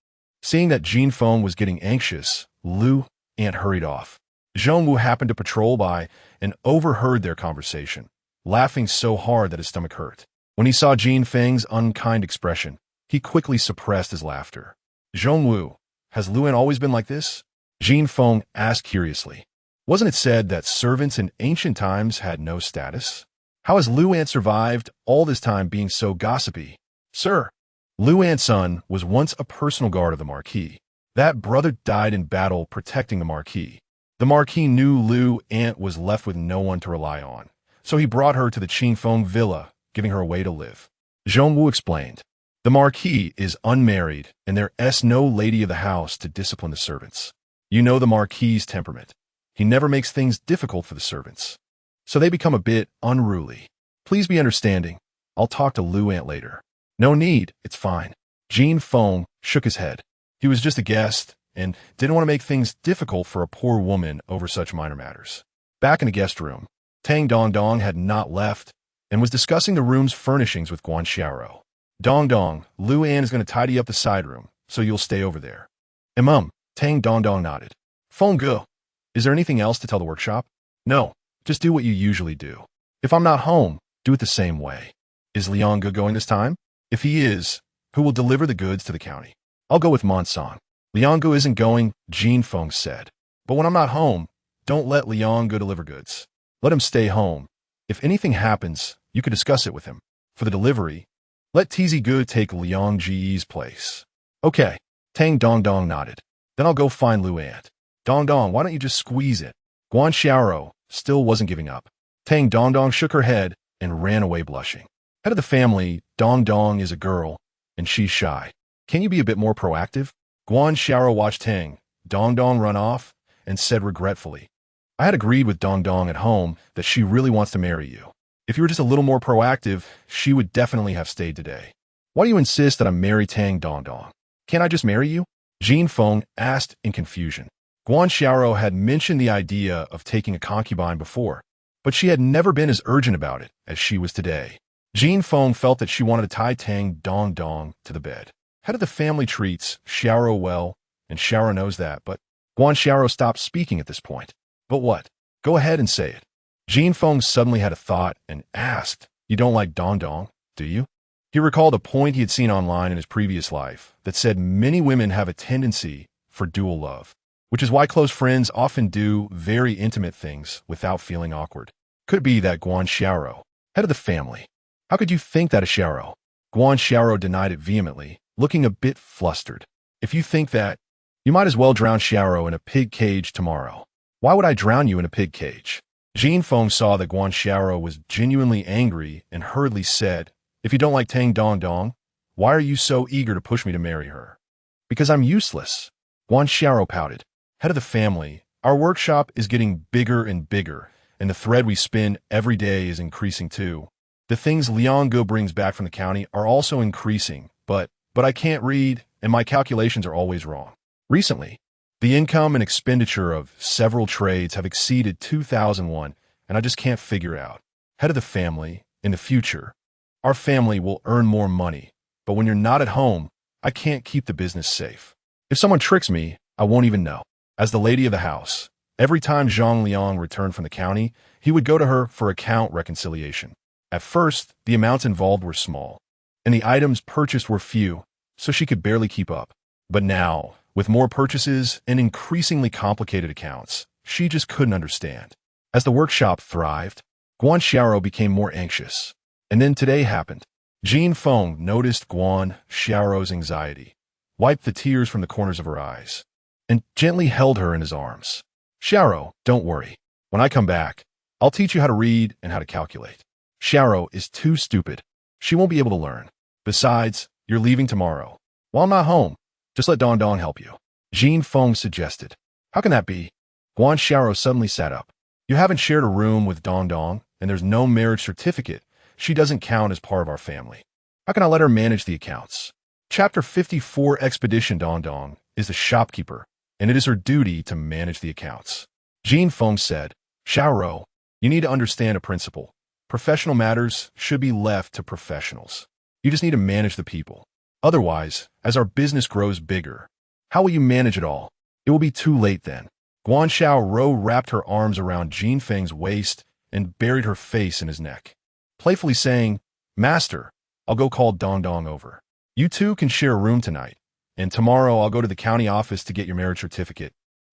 Speaker 1: Seeing that Jean Feng was getting anxious, Lu Ant hurried off. Zhongwu happened to patrol by and overheard their conversation, laughing so hard that his stomach hurt. When he saw Jean Feng's unkind expression, he quickly suppressed his laughter. Zhongwu, has Lu Ant always been like this? Jean Feng asked curiously. Wasn't it said that servants in ancient times had no status? How has Lu Ant survived all this time being so gossipy? Sir, Lu Ant's son was once a personal guard of the Marquis. That brother died in battle protecting the Marquis. The Marquis knew Lu Ant was left with no one to rely on, so he brought her to the Qingfeng villa, giving her a way to live. Zhongwu explained. The Marquis is unmarried, and there is no lady of the house to discipline the servants. You know the Marquis's temperament. He never makes things difficult for the servants, so they become a bit unruly. Please be understanding. I'll talk to Lu Ant later. No need, it's fine. Jean Feng shook his head. He was just a guest and didn't want to make things difficult for a poor woman over such minor matters. Back in the guest room, Tang Dong Dong had not left and was discussing the room's furnishings with Guan Xiaorou. Dong Dong, Lu Ant is going to tidy up the side room, so you'll stay over there. Tang Dong Dong nodded. Feng Ge, is there anything else to tell the workshop? No, just do what you usually do. If I'm not home, do it the same way. Is Liang Ge going this time? If he is, who will deliver the goods to the county? I'll go with Monsong. Liang Ge isn't going, Jean Feng said. But when I'm not home, don't let Liang Ge deliver goods. Let him stay home. If anything happens, you could discuss it with him. For the delivery, let Tizi Ge take Liang Ji's place. Okay, Tang Dong Dong nodded. Then I'll go find Lu Ant. Dong Dong, why don't you just squeeze it? Guan Xiaorou still wasn't giving up. Tang Dong Dong shook her head and ran away blushing. Head of the family, Dong Dong is a girl, and she's shy. Can you be a bit more proactive? Guan Xiaorou watched Tang Dong Dong run off and said regretfully, I had agreed with Dong Dong at home that she really wants to marry you. If you were just a little more proactive, she would definitely have stayed today. Why do you insist that I marry Tang Dong Dong? Can't I just marry you? Jean Feng asked in confusion. Guan Xiaorou had mentioned the idea of taking a concubine before, but she had never been as urgent about it as she was today. Jean Feng felt that she wanted to tie Tang Dong Dong to the bed. Head of the family treats Xiaorou well, and Xiaorou knows that, but Guan Xiaorou stopped speaking at this point. But what? Go ahead and say it. Jean Feng suddenly had a thought and asked, You don't like Dong Dong, do you? He recalled a point he had seen online in his previous life that said many women have a tendency for dual love, which is why close friends often do very intimate things without feeling awkward. Could it be that Guan Xiaorou, head of the family? How could you think that of Xiaorou? Guan Xiaorou denied it vehemently, looking a bit flustered. If you think that, you might as well drown Xiaoro in a pig cage tomorrow. Why would I drown you in a pig cage? Jin Feng saw that Guan Xiaoro was genuinely angry and hurriedly said, if you don't like Tang Dong Dong, why are you so eager to push me to marry her? Because I'm useless. Guan Xiaoro pouted. Head of the family, our workshop is getting bigger and bigger, and the thread we spin every day is increasing too. The things Liang Ge brings back from the county are also increasing, but I can't read, and my calculations are always wrong. Recently, the income and expenditure of several trades have exceeded 2001, and I just can't figure out. Head of the family, in the future, our family will earn more money, but when you're not at home, I can't keep the business safe. If someone tricks me, I won't even know. As the lady of the house, every time Zhang Liang returned from the county, he would go to her for account reconciliation. At first, the amounts involved were small, and the items purchased were few, so she could barely keep up. But now, with more purchases and increasingly complicated accounts, she just couldn't understand. As the workshop thrived, Guan Xiaoro became more anxious. And then today happened. Jin Feng noticed Guan Xiaoro's anxiety, wiped the tears from the corners of her eyes, and gently held her in his arms. Xiaoro, don't worry. When I come back, I'll teach you how to read and how to calculate. Xiaoro is too stupid. She won't be able to learn. Besides, you're leaving tomorrow. While I'm not home, just let Dong Dong help you. Jin Feng suggested. How can that be? Guan Xiaoro suddenly sat up. You haven't shared a room with Dong Dong, and there's no marriage certificate. She doesn't count as part of our family. How can I let her manage the accounts? Chapter 54 Expedition Dong Dong is the shopkeeper, and it is her duty to manage the accounts. Jin Feng said, Xiaoro, you need to understand a principle. Professional matters should be left to professionals. You just need to manage the people. Otherwise, as our business grows bigger, how will you manage it all? It will be too late then. Guan Xiaoro wrapped her arms around Jin Feng's waist and buried her face in his neck, playfully saying, Master, I'll go call Dong Dong over. You two can share a room tonight, and tomorrow I'll go to the county office to get your marriage certificate.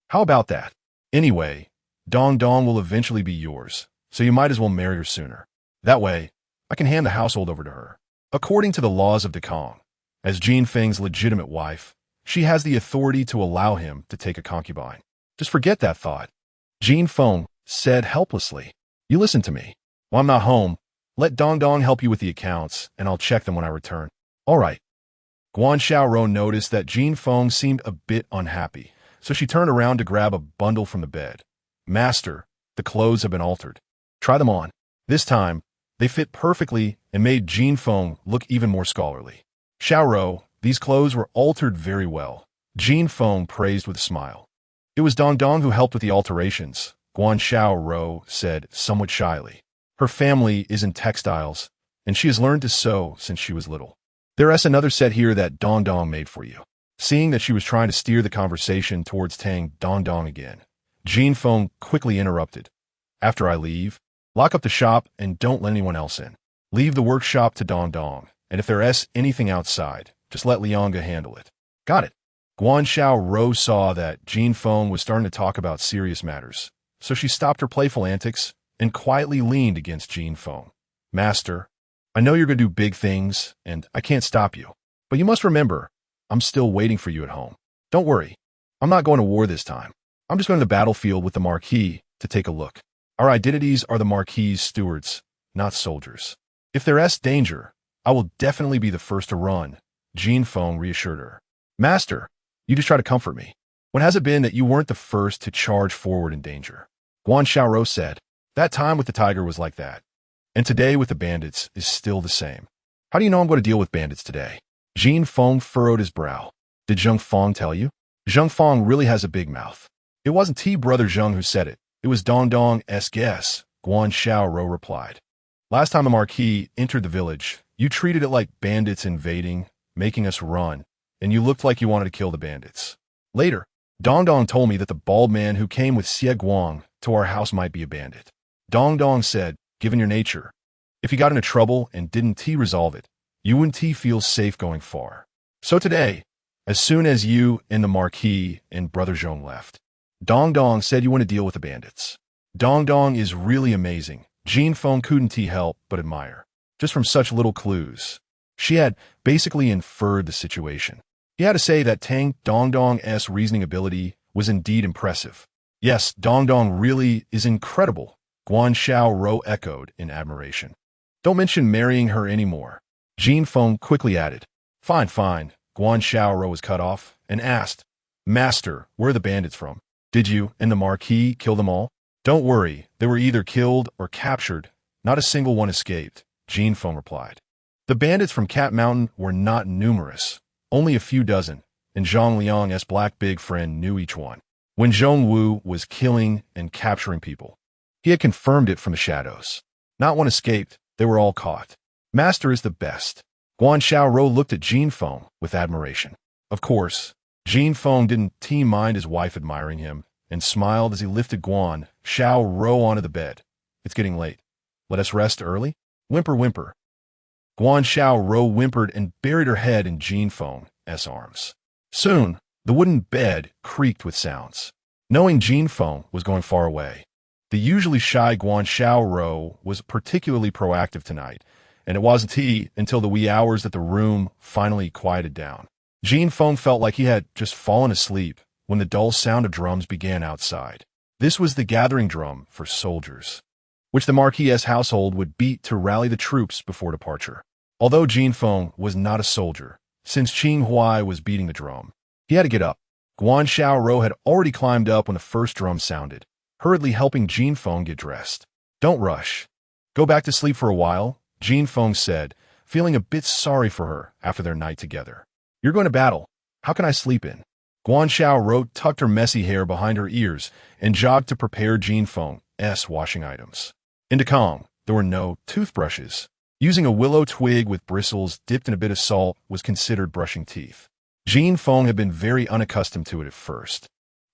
Speaker 1: How about that? Anyway, Dong Dong will eventually be yours, so you might as well marry her sooner. That way, I can hand the household over to her. According to the laws of Dekong, as Jin Feng's legitimate wife, she has the authority to allow him to take a concubine. Just forget that thought. Jin Feng said helplessly. You listen to me. While I'm not home, let Dong Dong help you with the accounts, and I'll check them when I return. All right. Guan Xiaoro noticed that Jin Feng seemed a bit unhappy, so she turned around to grab a bundle from the bed. Master, the clothes have been altered. Try them on. This time, they fit perfectly and made Jin Feng look even more scholarly. Xiaoro, these clothes were altered very well. Jin Feng praised with a smile. It was Dong Dong who helped with the alterations, Guan Xiaoro said somewhat shyly. Her family is in textiles, and she has learned to sew since she was little. There is another set here that Dong Dong made for you. Seeing that she was trying to steer the conversation towards Tang Dong Dong again, Jin Feng quickly interrupted. After I leave, lock up the shop and don't let anyone else in. Leave the workshop to Dong Dong, and if there is anything outside, just let Liang Ge handle it. Got it. Guan Xiaoro saw that Jin Feng was starting to talk about serious matters, so she stopped her playful antics and quietly leaned against Jin Feng. Master, I know you're going to do big things, and I can't stop you. But you must remember, I'm still waiting for you at home. Don't worry. I'm not going to war this time. I'm just going to the battlefield with the Marquis to take a look. Our identities are the Marquis' stewards, not soldiers. If there is danger, I will definitely be the first to run, Jin Feng reassured her. Master, you just try to comfort me. When has it been that you weren't the first to charge forward in danger? Guan Xiaoro said, that time with the tiger was like that. And today with the bandits is still the same. How do you know I'm going to deal with bandits today? Jin Feng furrowed his brow. Did Zheng Feng tell you? Zheng Feng really has a big mouth. It wasn't T-brother Zheng who said it. It was Dong Dong's guess, Guan Xiaoro replied. Last time the Marquis entered the village, you treated it like bandits invading, making us run, and you looked like you wanted to kill the bandits. Later, Dong Dong told me that the bald man who came with Xie Guang to our house might be a bandit. Dong Dong said, given your nature, if you got into trouble and didn't resolve it, you wouldn't feel safe going far. So today, as soon as you and the Marquis and Brother Zhong left, Dong Dong said you want to deal with the bandits. Dong Dong is really amazing. Jin Feng couldn't help but admire. Just from such little clues, She had basically inferred the situation. He had to say that Tang Dongdong's reasoning ability was indeed impressive. Yes, Dongdong really is incredible, Guan Xiaorou echoed in admiration. Don't mention marrying her anymore. Jin Feng quickly added. Fine, fine. Guan Xiaorou was cut off and asked, Master, where are the bandits from? Did you and the Marquis kill them all? Don't worry, they were either killed or captured. Not a single one escaped, Jin Feng replied. The bandits from Cat Mountain were not numerous, only a few dozen, and Zhang Liang's black big friend knew each one. When Zhong Wu was killing and capturing people, he had confirmed it from the shadows. Not one escaped, they were all caught. Master is the best. Guan Xiaorou looked at Jin Feng with admiration. Of course, Jin Feng didn't mind his wife admiring him, and smiled as he lifted Guan Xiaorou onto the bed. It's getting late. Let us rest early? Whimper, whimper. Guan Xiaorou whimpered and buried her head in Jin Feng's arms. Soon, the wooden bed creaked with sounds. Knowing Jin Feng was going far away, the usually shy Guan Xiaorou was particularly proactive tonight, and it wasn't until the wee hours that the room finally quieted down. Jin Feng felt like he had just fallen asleep when the dull sound of drums began outside. This was the gathering drum for soldiers, which the Marquis's household would beat to rally the troops before departure. Although Jin Feng was not a soldier, since Qing Huai was beating the drum, he had to get up. Guan Xiaorou had already climbed up when the first drum sounded, hurriedly helping Jin Feng get dressed. Don't rush. Go back to sleep for a while, Jin Feng said, feeling a bit sorry for her after their night together. You're going to battle. How can I sleep in? Guan Xiaorou tucked her messy hair behind her ears and jogged to prepare Jin Feng's washing items. In Dakong, there were no toothbrushes. Using a willow twig with bristles dipped in a bit of salt was considered brushing teeth. Jin Feng had been very unaccustomed to it at first,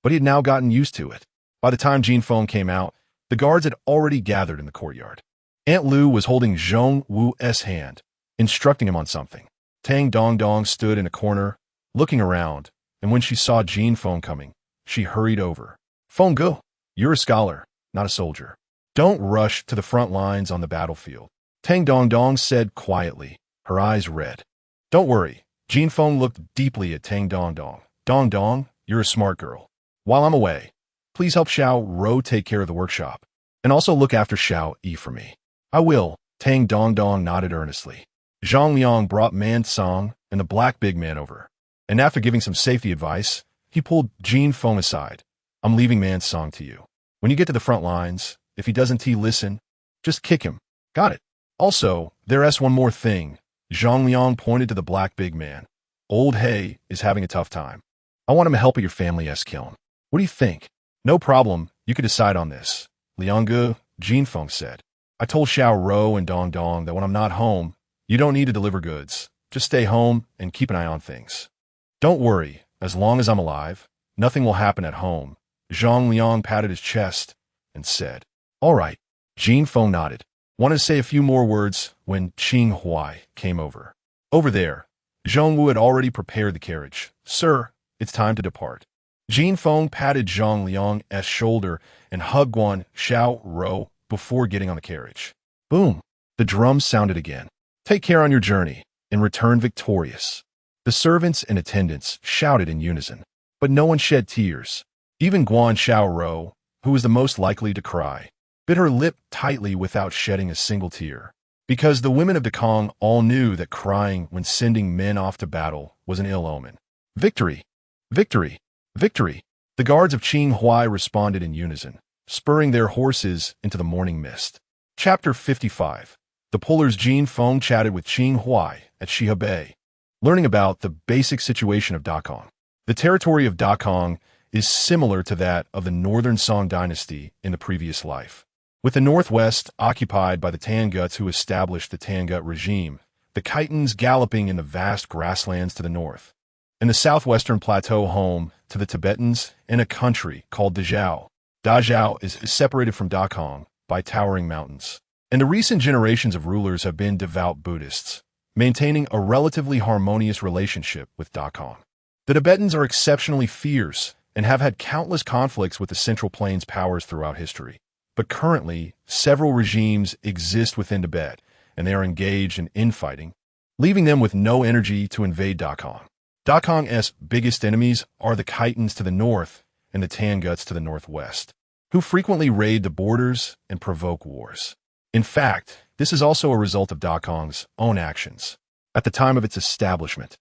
Speaker 1: but he had now gotten used to it. By the time Jin Feng came out, the guards had already gathered in the courtyard. Aunt Lu was holding Zhong Wu's hand, instructing him on something. Tang Dongdong stood in a corner, looking around, and when she saw Jin Feng coming, she hurried over. Feng Ge, you're a scholar, not a soldier. Don't rush to the front lines on the battlefield, Tang Dongdong said quietly, her eyes red. Don't worry. Jin Feng looked deeply at Tang Dongdong. Dongdong, you're a smart girl. While I'm away, please help Xiao Ro take care of the workshop, and also look after Xiao Yi for me. I will, Tang Dongdong nodded earnestly. Zhang Liang brought Man Song and the black big man over, and after giving some safety advice, he pulled Jin Feng aside. I'm leaving Man Song to you. When you get to the front lines, if he doesn't listen, just kick him. Got it. Also, there's one more thing. Zhang Liang pointed to the black big man. Old He is having a tough time. I want him to help at your family's kiln. What do you think? No problem. You could decide on this. Liangge, Jin Feng said. I told Xiao Ro and Dongdong that when I'm not home, you don't need to deliver goods. Just stay home and keep an eye on things. Don't worry. As long as I'm alive, nothing will happen at home. Zhang Liang patted his chest and said, All right. Jin Feng nodded. Wanted to say a few more words when Qing Huai came over. Over there, Zhong Wu had already prepared the carriage. Sir, it's time to depart. Jin Feng patted Zhang Liang's shoulder and hugged Guan Xiaorou before getting on the carriage. Boom! The drums sounded again. Take care on your journey and return victorious. The servants and attendants shouted in unison, but no one shed tears. Even Guan Xiaorou, who was the most likely to cry, bit her lip tightly without shedding a single tear, because the women of Dakong all knew that crying when sending men off to battle was an ill omen. Victory! Victory! Victory! The guards of Qing Huai responded in unison, spurring their horses into the morning mist. Chapter 55. The pullers Jin Feng chatted with Qing Huai at Shihe, learning about the basic situation of Dakong. The territory of Dakong is similar to that of the northern Song dynasty in the previous life, with the northwest occupied by the Tanguts who established the Tangut regime, the Khitans galloping in the vast grasslands to the north, and the southwestern plateau home to the Tibetans in a country called Dazhao. Dazhao is separated from Dakong by towering mountains, and the recent generations of rulers have been devout Buddhists, maintaining a relatively harmonious relationship with Dakong. The Tibetans are exceptionally fierce and have had countless conflicts with the Central Plains powers throughout history. But currently, several regimes exist within Tibet, and they are engaged in infighting, leaving them with no energy to invade Dakong. Dakong's biggest enemies are the Khitans to the north and the Tanguts to the northwest, who frequently raid the borders and provoke wars. In fact, this is also a result of Dakong's own actions. At the time of its establishment,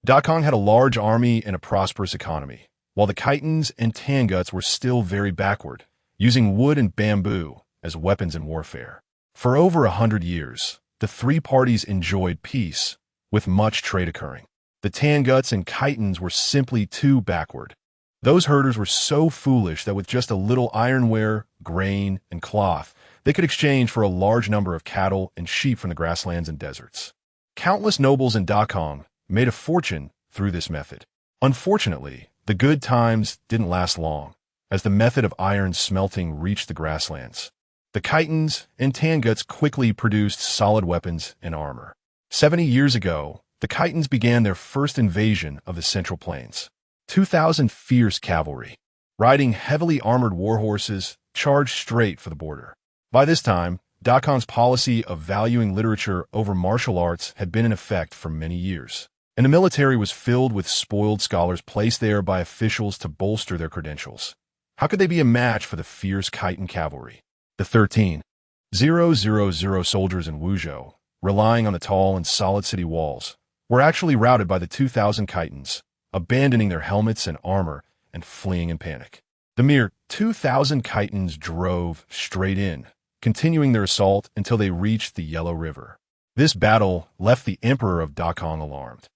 Speaker 1: Dakong had a large army and a prosperous economy, while the Khitans and Tanguts were still very backward, using wood and bamboo as weapons in warfare. For over 100 years, the three parties enjoyed peace, with much trade occurring. The Tanguts and Khitans were simply too backward. Those herders were so foolish that with just a little ironware, grain, and cloth, they could exchange for a large number of cattle and sheep from the grasslands and deserts. Countless nobles in Dakong made a fortune through this method. Unfortunately, the good times didn't last long, as the method of iron smelting reached the grasslands. The Khitans and Tanguts quickly produced solid weapons and armor. 70 years ago, the Khitans began their first invasion of the Central Plains. 2,000 fierce cavalry, riding heavily armored war horses, charged straight for the border. By this time, Dakong's policy of valuing literature over martial arts had been in effect for many years, and the military was filled with spoiled scholars placed there by officials to bolster their credentials. How could they be a match for the fierce Khitan cavalry? The 13,000 soldiers in Wuzhou, relying on the tall and solid city walls, were actually routed by the 2,000 Khitans, abandoning their helmets and armor and fleeing in panic. The mere 2,000 Khitans drove straight in, continuing their assault until they reached the Yellow River. This battle left the Emperor of Dakong alarmed,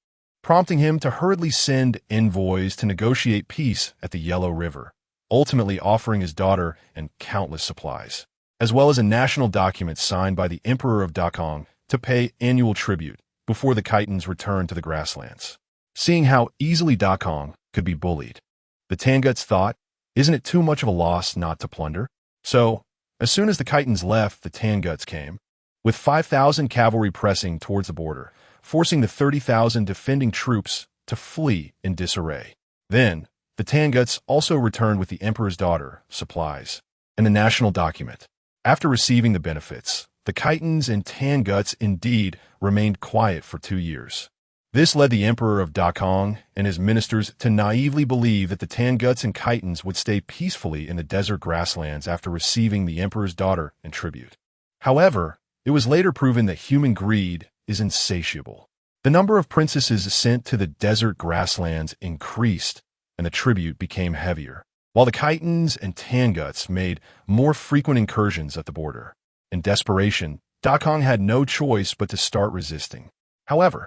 Speaker 1: prompting him to hurriedly send envoys to negotiate peace at the Yellow River, ultimately offering his daughter and countless supplies, as well as a national document signed by the Emperor of Dakong to pay annual tribute before the Khitans returned to the grasslands. Seeing how easily Dakong could be bullied, the Tanguts thought, isn't it too much of a loss not to plunder? So, as soon as the Khitans left, the Tanguts came, with 5,000 cavalry pressing towards the border, forcing the 30,000 defending troops to flee in disarray. Then, the Tanguts also returned with the Emperor's daughter, supplies, and the national document. After receiving the benefits, the Khitans and Tanguts indeed remained quiet for 2 years. This led the Emperor of Dakong and his ministers to naively believe that the Tanguts and Khitans would stay peacefully in the desert grasslands after receiving the Emperor's daughter in tribute. However, it was later proven that human greed is insatiable. The number of princesses sent to the desert grasslands increased, and the tribute became heavier, while the Khitans and Tanguts made more frequent incursions at the border. In desperation, Dakong had no choice but to start resisting. However,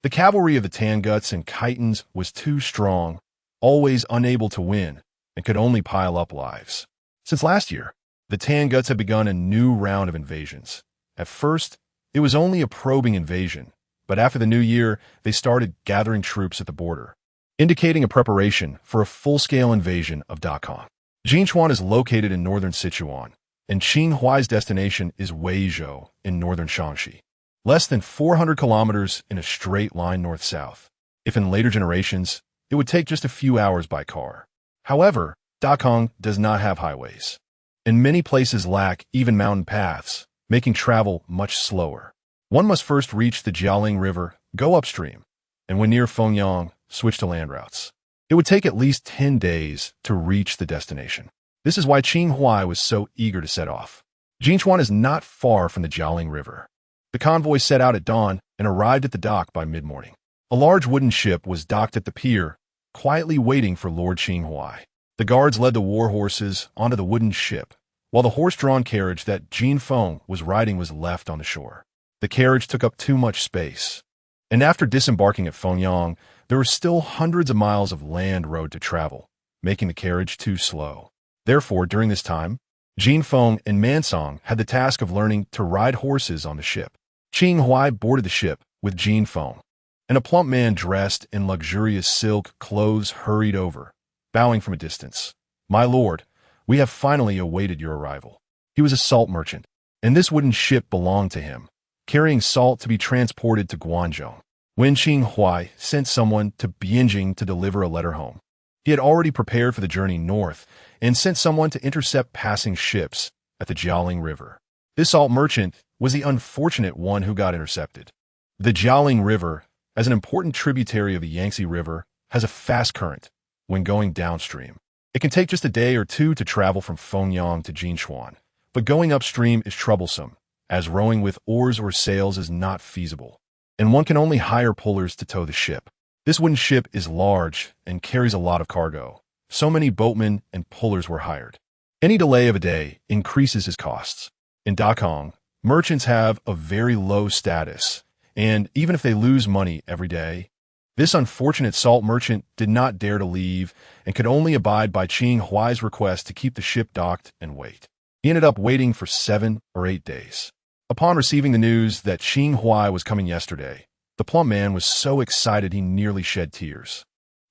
Speaker 1: the cavalry of the Tanguts and Khitans was too strong, always unable to win, and could only pile up lives. Since last year, the Tanguts had begun a new round of invasions. At first, it was only a probing invasion, but after the new year, they started gathering troops at the border, indicating a preparation for a full-scale invasion of Dakong. Jinchuan is located in northern Sichuan, and Qin Huai's destination is Weizhou in northern Shaanxi, less than 400 kilometers in a straight line north-south. If in later generations, it would take just a few hours by car. However, Dakong does not have highways, and many places lack even mountain paths, making travel much slower. One must first reach the Jialing River, go upstream, and when near Fengyang, switch to land routes. It would take at least 10 days to reach the destination. This is why Qin Huai was so eager to set off. Jinchuan is not far from the Jialing River. The convoy set out at dawn and arrived at the dock by mid-morning. A large wooden ship was docked at the pier, quietly waiting for Lord Qin Huai. The guards led the war horses onto the wooden ship, while the horse-drawn carriage that Jin Feng was riding was left on the shore. The carriage took up too much space, and after disembarking at Fengyang, there were still hundreds of miles of land road to travel, making the carriage too slow. Therefore, during this time, Jin Feng and Mansong had the task of learning to ride horses on the ship. Qin Huai boarded the ship with Jin Feng, and a plump man dressed in luxurious silk clothes hurried over, bowing from a distance. "My lord, we have finally awaited your arrival." He was a salt merchant, and this wooden ship belonged to him, carrying salt to be transported to Guangzhou. When Qin Huai sent someone to Bianjing to deliver a letter home, he had already prepared for the journey north and sent someone to intercept passing ships at the Jialing River. This salt merchant was the unfortunate one who got intercepted. The Jialing River, as an important tributary of the Yangtze River, has a fast current when going downstream. It can take just a day or two to travel from Fengyang to Jinshuan, but going upstream is troublesome, as rowing with oars or sails is not feasible, and one can only hire pullers to tow the ship. This wooden ship is large and carries a lot of cargo, so many boatmen and pullers were hired. Any delay of a day increases his costs. In Dakong, merchants have a very low status, and even if they lose money every day, this unfortunate salt merchant did not dare to leave and could only abide by Qing Huai's request to keep the ship docked and wait. He ended up waiting for 7 or 8 days. Upon receiving the news that Qing Huai was coming yesterday, the plump man was so excited he nearly shed tears.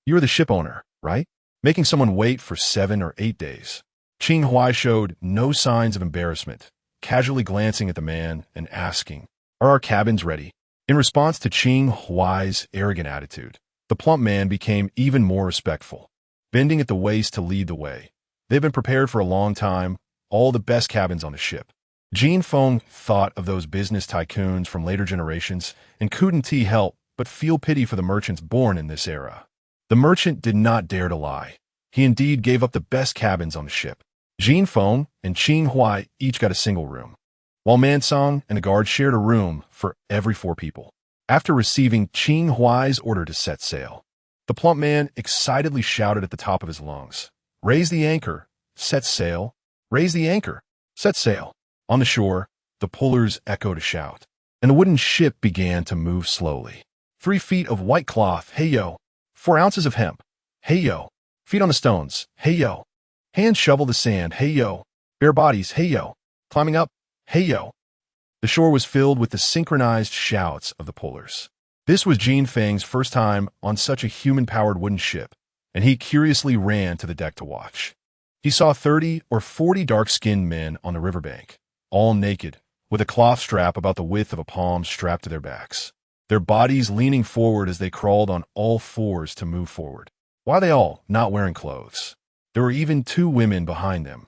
Speaker 1: "You're the ship owner, right? Making someone wait for 7 or 8 days." Qing Huai showed no signs of embarrassment, casually glancing at the man and asking, "Are our cabins ready?" In response to Qing Huai's arrogant attitude, the plump man became even more respectful, bending at the waist to lead the way. They've been prepared for a long time, all the best cabins on the ship. Jin Feng thought of those business tycoons from later generations and couldn't help but feel pity for the merchants born in this era. The merchant did not dare to lie. He indeed gave up the best cabins on the ship. Jin Feng and Qing Huai each got a single room, while Mansong and the guard shared a room for every 4 people. After receiving Qing Huai's order to set sail, the plump man excitedly shouted at the top of his lungs, "Raise the anchor, set sail, raise the anchor, set sail." On the shore, the pullers echoed a shout, and the wooden ship began to move slowly. 3 feet of white cloth, hey yo. 4 ounces of hemp, hey yo. Feet on the stones, hey yo. Hands shovel the sand, hey yo. Bare bodies, hey yo. Climbing up, hey yo. The shore was filled with the synchronized shouts of the pullers. This was Jin Feng's first time on such a human-powered wooden ship, and he curiously ran to the deck to watch. He saw 30 or 40 dark-skinned men on the riverbank, all naked, with a cloth strap about the width of a palm strapped to their backs, their bodies leaning forward as they crawled on all 4s to move forward. Why are they all not wearing clothes? There were even 2 women behind them,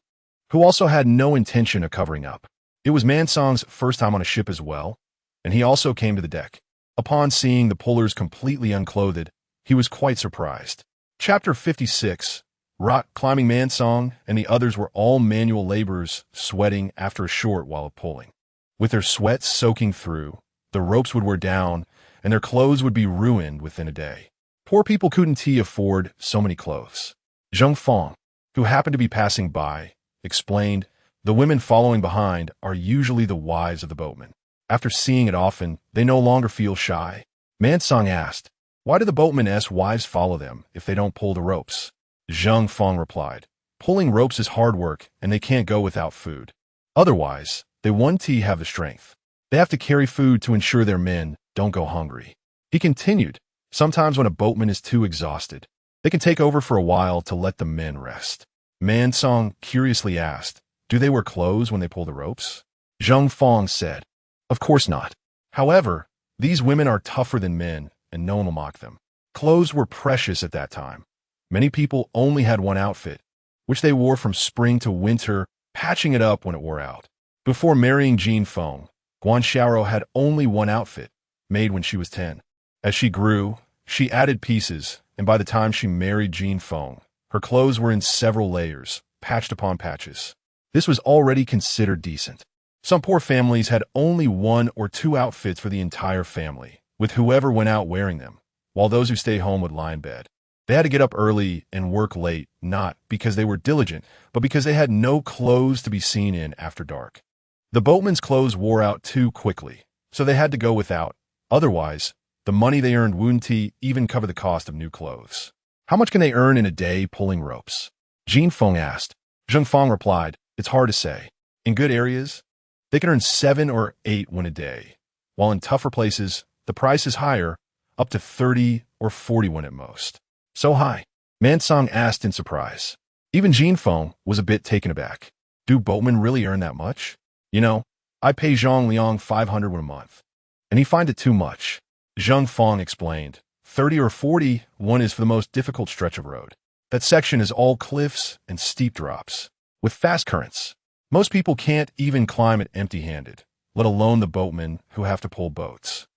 Speaker 1: who also had no intention of covering up. It was Mansong's first time on a ship as well, and he also came to the deck. Upon seeing the pullers completely unclothed, he was quite surprised. Chapter 56. Rock climbing. Mansong and the others were all manual laborers, sweating after a short while of pulling. With their sweat soaking through, the ropes would wear down, and their clothes would be ruined within a day. Poor people couldn't afford so many clothes. Zheng Feng, who happened to be passing by, explained, "The women following behind are usually the wives of the boatmen. After seeing it often, they no longer feel shy." Mansong asked, "Why do the boatmen's wives follow them if they don't pull the ropes?" Zheng Feng replied, "Pulling ropes is hard work, and they can't go without food. Otherwise, they won't have the strength. They have to carry food to ensure their men don't go hungry." He continued, "Sometimes when a boatman is too exhausted, they can take over for a while to let the men rest." Mansong curiously asked, "Do they wear clothes when they pull the ropes?" Zheng Feng said, "Of course not. However, these women are tougher than men, and no one will mock them." Clothes were precious at that time. Many people only had one outfit, which they wore from spring to winter, patching it up when it wore out. Before marrying Jin Feng, Guan Xiaoro had only one outfit, made when she was 10. As she grew, she added pieces, and by the time she married Jin Feng, her clothes were in several layers, patched upon patches. This was already considered decent. Some poor families had only 1 or 2 outfits for the entire family, with whoever went out wearing them, while those who stayed home would lie in bed. They had to get up early and work late, not because they were diligent, but because they had no clothes to be seen in after dark. The boatmen's clothes wore out too quickly, so they had to go without. Otherwise, the money they earned wouldn't even cover the cost of new clothes. "How much can they earn in a day pulling ropes?" Jin Feng asked. Zheng Feng replied, "It's hard to say. In good areas, they can earn 7 or 8 won a day, while in tougher places, the price is higher, up to 30 or 40 won at most." "So high?" Mansong asked in surprise. Even Jin Feng was a bit taken aback. "Do boatmen really earn that much? You know, I pay Zhang Liang 500 won a month, and he finds it too much." Zheng Feng explained, 30 or 40 won is for the most difficult stretch of road. That section is all cliffs and steep drops, with fast currents. Most people can't even climb it empty-handed, let alone the boatmen who have to pull boats.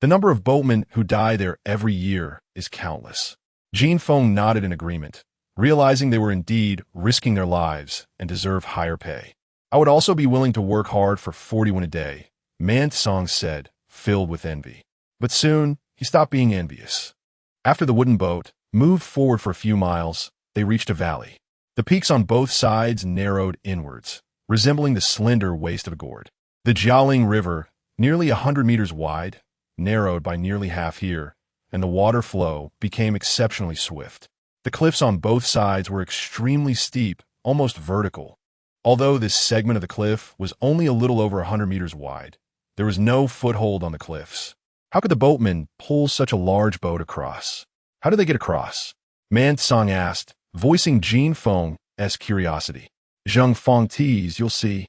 Speaker 1: The number of boatmen who die there every year is countless. Jin Feng nodded in agreement, realizing they were indeed risking their lives and deserve higher pay. I would also be willing to work hard for 40 won a day, Man Song said, filled with envy. But soon, he stopped being envious. After the wooden boat moved forward for a few miles, they reached a valley. The peaks on both sides narrowed inwards, resembling the slender waist of a gourd. The Jialing River, nearly 100 meters wide, narrowed by nearly half here, and the water flow became exceptionally swift. The cliffs on both sides were extremely steep, almost vertical. Although this segment of the cliff was only a little over 100 meters wide, there was no foothold on the cliffs. How could the boatmen pull such a large boat across? How did they get across? Man Song asked, voicing Jin Feng's curiosity. Zheng Feng teased, you'll see.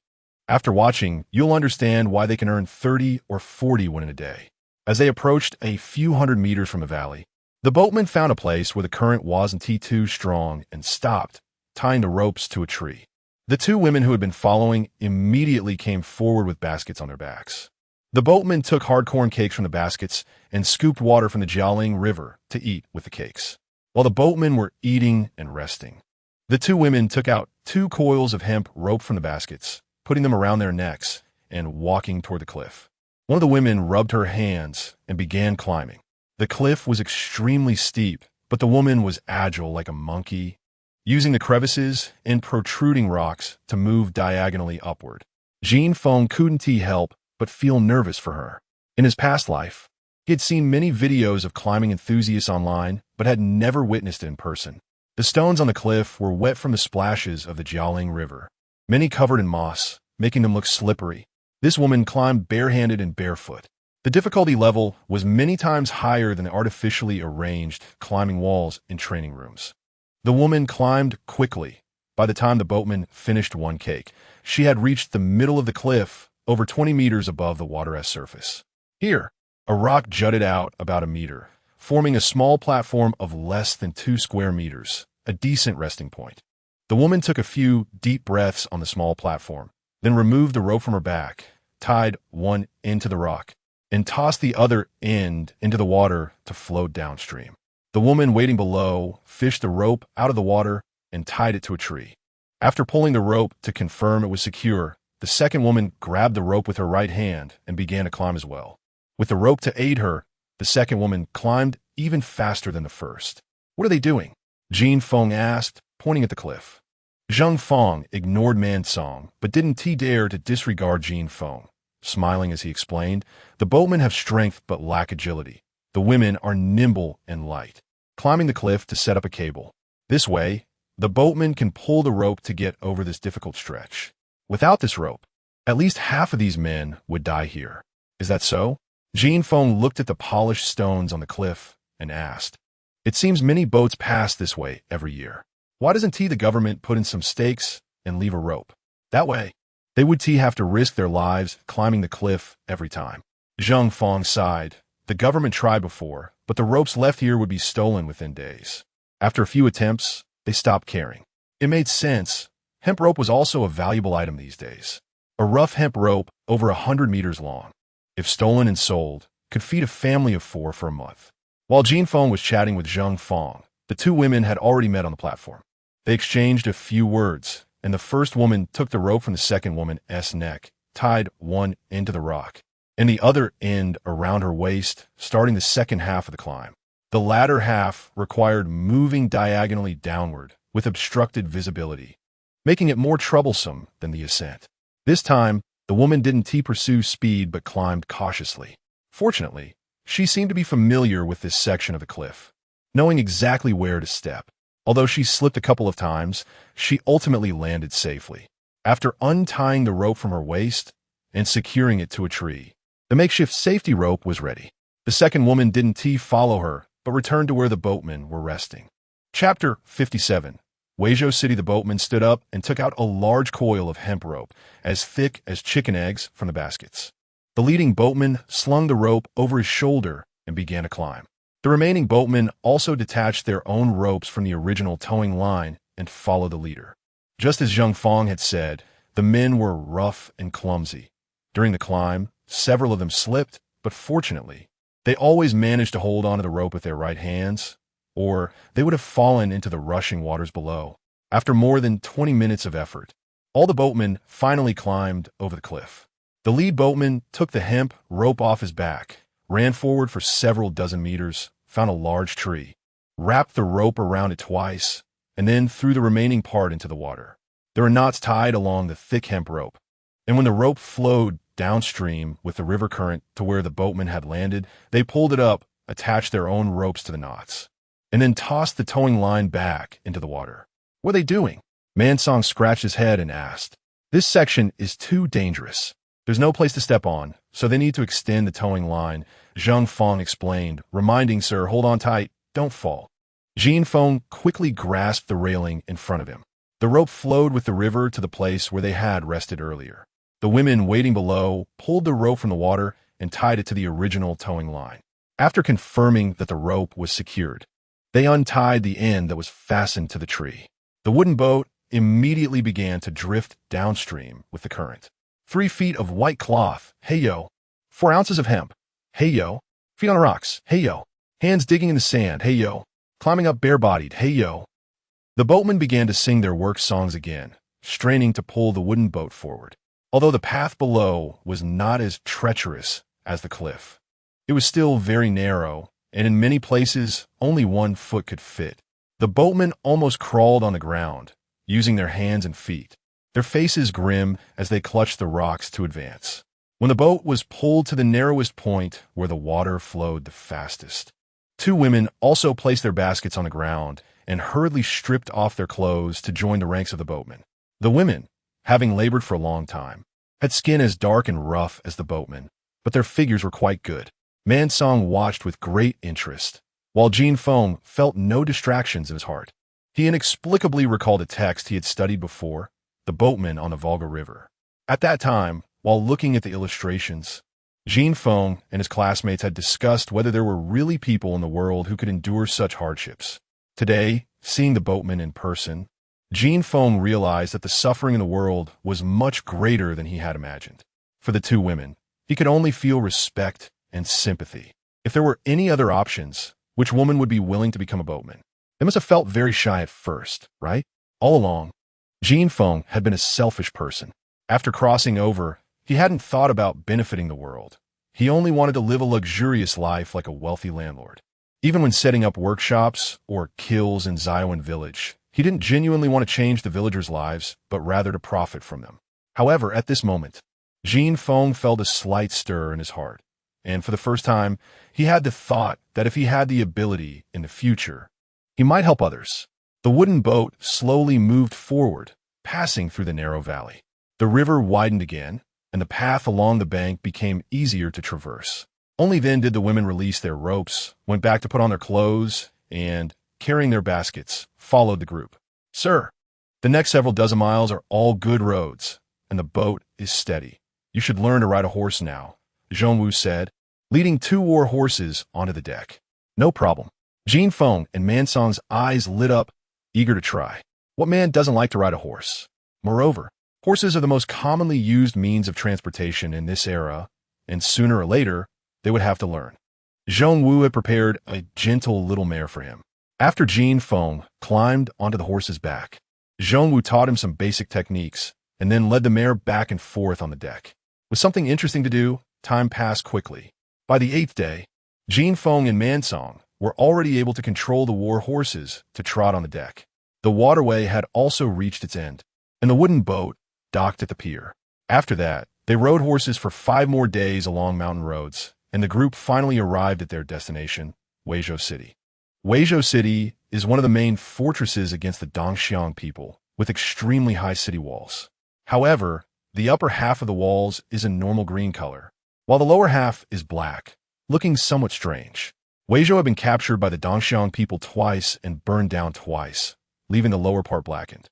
Speaker 1: After watching, you'll understand why they can earn 30 or 40 won in a day. As they approached a few hundred meters from the valley, the boatmen found a place where the current wasn't too strong and stopped, tying the ropes to a tree. The two women who had been following immediately came forward with baskets on their backs. The boatmen took hard corn cakes from the baskets and scooped water from the Jialing River to eat with the cakes. While the boatmen were eating and resting, the two women took out 2 coils of hemp rope from the baskets, putting them around their necks and walking toward the cliff. One of the women rubbed her hands and began climbing. The cliff was extremely steep, but the woman was agile like a monkey, using the crevices and protruding rocks to move diagonally upward. Jin Feng couldn't help but feel nervous for her. In his past life, he had seen many videos of climbing enthusiasts online, but had never witnessed it in person. The stones on the cliff were wet from the splashes of the Jialing River, many covered in moss, making them look slippery. This woman climbed barehanded and barefoot. The difficulty level was many times higher than the artificially arranged climbing walls in training rooms. The woman climbed quickly. By the time the boatman finished one cake, she had reached the middle of the cliff, over 20 meters above the water's surface. Here, a rock jutted out about a meter, forming a small platform of less than 2 square meters, a decent resting point. The woman took a few deep breaths on the small platform, then removed the rope from her back, tied one end to the rock, and tossed the other end into the water to float downstream. The woman waiting below fished the rope out of the water and tied it to a tree. After pulling the rope to confirm it was secure, the second woman grabbed the rope with her right hand and began to climb as well. With the rope to aid her, the second woman climbed even faster than the first. What are they doing? Jin Feng asked, pointing at the cliff. Zheng Feng ignored Man Song, but didn't dare to disregard Jin Feng. Smiling as he explained, the boatmen have strength but lack agility. The women are nimble and light, climbing the cliff to set up a cable. This way, the boatmen can pull the rope to get over this difficult stretch. Without this rope, at least half of these men would die here. Is that so? Jin Feng looked at the polished stones on the cliff and asked, it seems many boats pass this way every year. Why doesn't the government put in some stakes and leave a rope? That way, they would have to risk their lives climbing the cliff every time. Zheng Feng sighed. The government tried before, but the ropes left here would be stolen within days. After a few attempts, they stopped caring. It made sense. Hemp rope was also a valuable item these days. A rough hemp rope over 100 meters long, if stolen and sold, could feed a family of 4 for a month. While Jin Feng was chatting with Zheng Feng, the two women had already met on the platform. They exchanged a few words, and the first woman took the rope from the second woman's neck, tied one end to the rock, and the other end around her waist, starting the second half of the climb. The latter half required moving diagonally downward with obstructed visibility, making it more troublesome than the ascent. This time, the woman didn't pursue speed but climbed cautiously. Fortunately, she seemed to be familiar with this section of the cliff, knowing exactly where to step. Although she slipped a couple of times, she ultimately landed safely. After untying the rope from her waist and securing it to a tree, the makeshift safety rope was ready. The second woman didn't follow her, but returned to where the boatmen were resting. Chapter 57. Weizhou City. The boatman stood up and took out a large coil of hemp rope, as thick as chicken eggs, from the baskets. The leading boatman slung the rope over his shoulder and began to climb. The remaining boatmen also detached their own ropes from the original towing line and followed the leader. Just as Zheng Feng had said, the men were rough and clumsy. During the climb, several of them slipped, but fortunately, They always managed to hold onto the rope with their right hands, or they would have fallen into the rushing waters below. After more than 20 minutes of effort, all the boatmen finally climbed over the cliff. The lead boatman took the hemp rope off his back, ran forward for several dozen meters, found a large tree, wrapped the rope around it twice, and then threw the remaining part into the water. There were knots tied along the thick hemp rope, and when the rope flowed downstream with the river current to where the boatmen had landed, they pulled it up, attached their own ropes to the knots, and then tossed the towing line back into the water. What are they doing? Mansong scratched his head and asked. This section is too dangerous. There's no place to step on, so they need to extend the towing line, Zhang Feng explained, reminding Sir, hold on tight, don't fall. Jin Feng quickly grasped the railing in front of him. The rope flowed with the river to the place where they had rested earlier. The women waiting below pulled the rope from the water and tied it to the original towing line. After confirming that the rope was secured, they untied the end that was fastened to the tree. The wooden boat immediately began to drift downstream with the current. 3 feet of white cloth, hey yo. 4 ounces of hemp, hey yo. Feet on the rocks, hey yo. Hands digging in the sand, hey yo. Climbing up bare-bodied, hey yo. The boatmen began to sing their work songs again, straining to pull the wooden boat forward. Although the path below was not as treacherous as the cliff, it was still very narrow, and in many places only 1 foot could fit. The boatmen almost crawled on the ground, using their hands and feet, their faces grim as they clutched the rocks to advance. When the boat was pulled to the narrowest point where the water flowed the fastest, 2 women also placed their baskets on the ground and hurriedly stripped off their clothes to join the ranks of the boatmen. The women, having labored for a long time, had skin as dark and rough as the boatmen, but their figures were quite good. Mansong watched with great interest, while Jin Feng felt no distractions in his heart. He inexplicably recalled a text he had studied before, The Boatman on the Volga River. At that time, while looking at the illustrations, Jin Feng and his classmates had discussed whether there were really people in the world who could endure such hardships. Today, seeing the boatman in person, Jin Feng realized that the suffering in the world was much greater than he had imagined. For the 2 women, he could only feel respect and sympathy. If there were any other options, which woman would be willing to become a boatman? They must have felt very shy at first, right? All along, Jin Feng had been a selfish person. After crossing over, he hadn't thought about benefiting the world. He only wanted to live a luxurious life like a wealthy landlord. Even when setting up workshops or kilns in Ziowan village, he didn't genuinely want to change the villagers' lives, but rather to profit from them. However, at this moment, Jin Feng felt a slight stir in his heart, and for the first time, he had the thought that if he had the ability in the future, he might help others. The wooden boat slowly moved forward, passing through the narrow valley. The river widened again, and the path along the bank became easier to traverse. Only then did the women release their ropes, went back to put on their clothes, and, carrying their baskets, followed the group. Sir, the next several dozen miles are all good roads, and the boat is steady. You should learn to ride a horse now, Zhongwu said, leading 2 war horses onto the deck. No problem. Jin Feng and Mansong's eyes lit up, eager to try. What man doesn't like to ride a horse? Moreover, horses are the most commonly used means of transportation in this era, and sooner or later, they would have to learn. Zhongwu had prepared a gentle little mare for him. After Jin Feng climbed onto the horse's back, Zhongwu taught him some basic techniques, and then led the mare back and forth on the deck. With something interesting to do, time passed quickly. By the 8th day, Jin Feng and Mansong were already able to control the war horses to trot on the deck. The waterway had also reached its end, and the wooden boat docked at the pier. After that, they rode horses for 5 more days along mountain roads, and the group finally arrived at their destination, Weizhou City. Weizhou City is one of the main fortresses against the Dongxiang people, with extremely high city walls. However, the upper half of the walls is a normal green color, while the lower half is black, looking somewhat strange. Weizhou had been captured by the Dongxiang people twice and burned down twice, leaving the lower part blackened.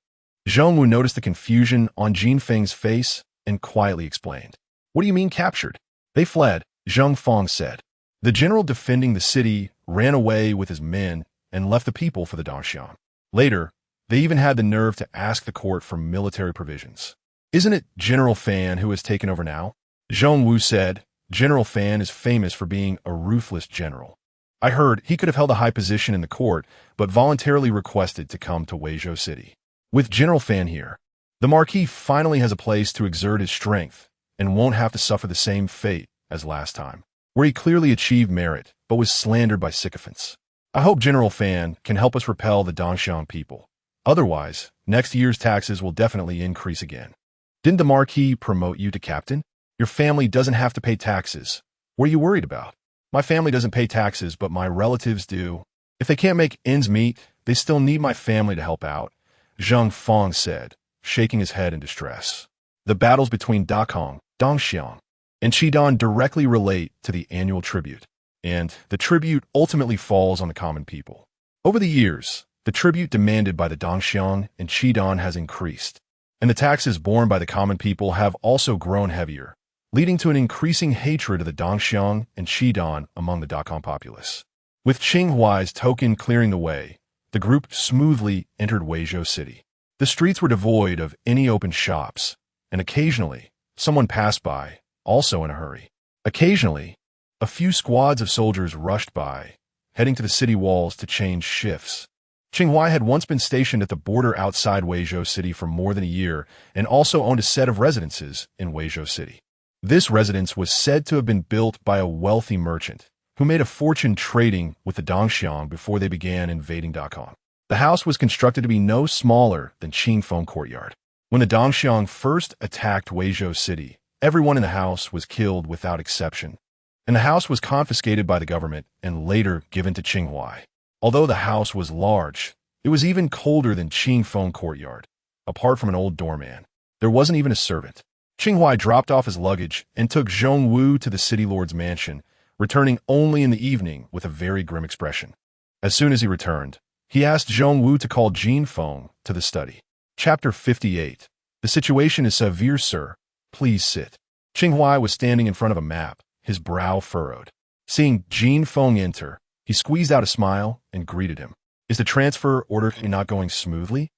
Speaker 1: Zhongwu noticed the confusion on Jin Feng's face and quietly explained. What do you mean captured? They fled, Zhang Feng said. The general defending the city ran away with his men and left the people for the Dongxiang. Later, they even had the nerve to ask the court for military provisions. Isn't it General Fan who has taken over now? Zhongwu said, General Fan is famous for being a ruthless general. I heard he could have held a high position in the court, but voluntarily requested to come to Weizhou City. With General Fan here, the Marquis finally has a place to exert his strength and won't have to suffer the same fate as last time, where he clearly achieved merit but was slandered by sycophants. I hope General Fan can help us repel the Dongxiang people. Otherwise, next year's taxes will definitely increase again. Didn't the Marquis promote you to captain? Your family doesn't have to pay taxes. What are you worried about? My family doesn't pay taxes, but my relatives do. If they can't make ends meet, they still need my family to help out, Zhang Fong said, shaking his head in distress. The battles between Dakong, Dongxiang, and Qidan directly relate to the annual tribute, and the tribute ultimately falls on the common people. Over the years, the tribute demanded by the Dongxiang and Qidan has increased, and the taxes borne by the common people have also grown heavier, leading to an increasing hatred of the Dongxiang and Qidan among the Dakong populace. With Qing Huai's token clearing the way, the group smoothly entered Weizhou City. The streets were devoid of any open shops, and occasionally, someone passed by, also in a hurry. Occasionally, a few squads of soldiers rushed by, heading to the city walls to change shifts. Qing Huai had once been stationed at the border outside Weizhou City for more than a year and also owned a set of residences in Weizhou City. This residence was said to have been built by a wealthy merchant who made a fortune trading with the Dongxiang before they began invading Dakong. The house was constructed to be no smaller than Qingfeng Courtyard. When the Dongxiang first attacked Weizhou City, everyone in the house was killed without exception, and the house was confiscated by the government and later given to Qing Huai. Although the house was large, it was even colder than Qingfeng Courtyard. Apart from an old doorman, there wasn't even a servant. Qing Huai dropped off his luggage and took Zhong Wu to the city lord's mansion, returning only in the evening with a very grim expression. As soon as he returned, he asked Zhong Wu to call Jin Feng to the study. Chapter 58. The situation is severe, sir. Please sit. Qing Huai was standing in front of a map, his brow furrowed. Seeing Jin Feng enter, he squeezed out a smile and greeted him. Is the transfer order not going smoothly?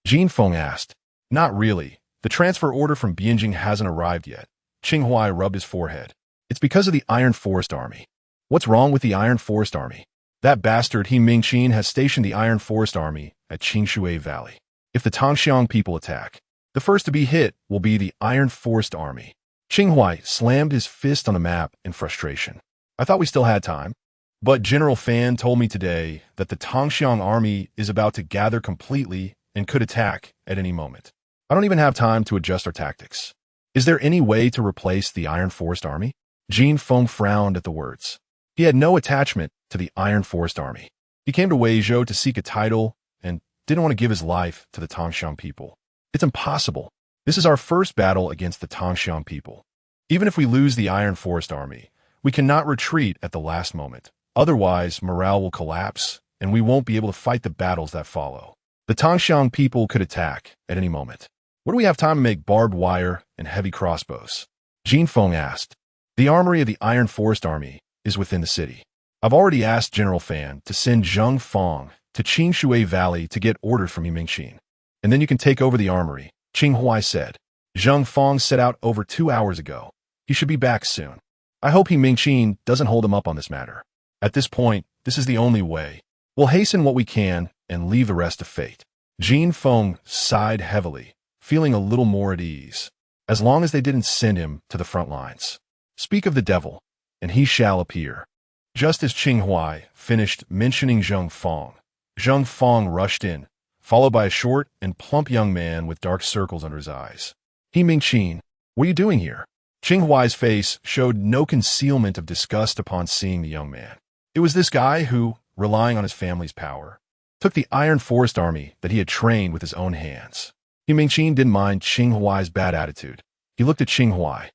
Speaker 1: Jin Feng asked. Not really. The transfer order from Bianjing hasn't arrived yet. Qing Huai rubbed his forehead. It's because of the Iron Forest Army. What's wrong with the Iron Forest Army? That bastard He Mingqin has stationed the Iron Forest Army at Qingshui Valley. If the Tongxiang people attack, the first to be hit will be the Iron Forest Army. Qing Huai slammed his fist on the map in frustration. I thought we still had time. But General Fan told me today that the Tongxiang army is about to gather completely and could attack at any moment. I don't even have time to adjust our tactics. Is there any way to replace the Iron Forest Army? Jin Feng frowned at the words. He had no attachment to the Iron Forest Army. He came to Weizhou to seek a title and didn't want to give his life to the Tongxiang people. It's impossible. This is our first battle against the Tongxiang people. Even if we lose the Iron Forest Army, we cannot retreat at the last moment. Otherwise, morale will collapse, and we won't be able to fight the battles that follow. The Tongxiang people could attack at any moment. Where do we have time to make barbed wire and heavy crossbows? Jin Feng asked. The armory of the Iron Forest Army is within the city. I've already asked General Fan to send Zhang Fong to Qingshui Valley to get orders from He Mingqin. And then you can take over the armory, Qing Huai said. Zhang Fong set out over 2 hours ago. He should be back soon. I hope He Mingqin doesn't hold him up on this matter. At this point, this is the only way. We'll hasten what we can and leave the rest to fate. Jin Feng sighed heavily, feeling a little more at ease, as long as they didn't send him to the front lines. Speak of the devil, and he shall appear. Just as Qing Huai finished mentioning Zhang Fong rushed in, followed by a short and plump young man with dark circles under his eyes. He Mingqin, what are you doing here? Qing Huai's face showed no concealment of disgust upon seeing the young man. It was this guy who, relying on his family's power, took the Iron Forest Army that he had trained with his own hands. He Mingqin didn't mind Qing Huai's bad attitude. He looked at Qing Huai,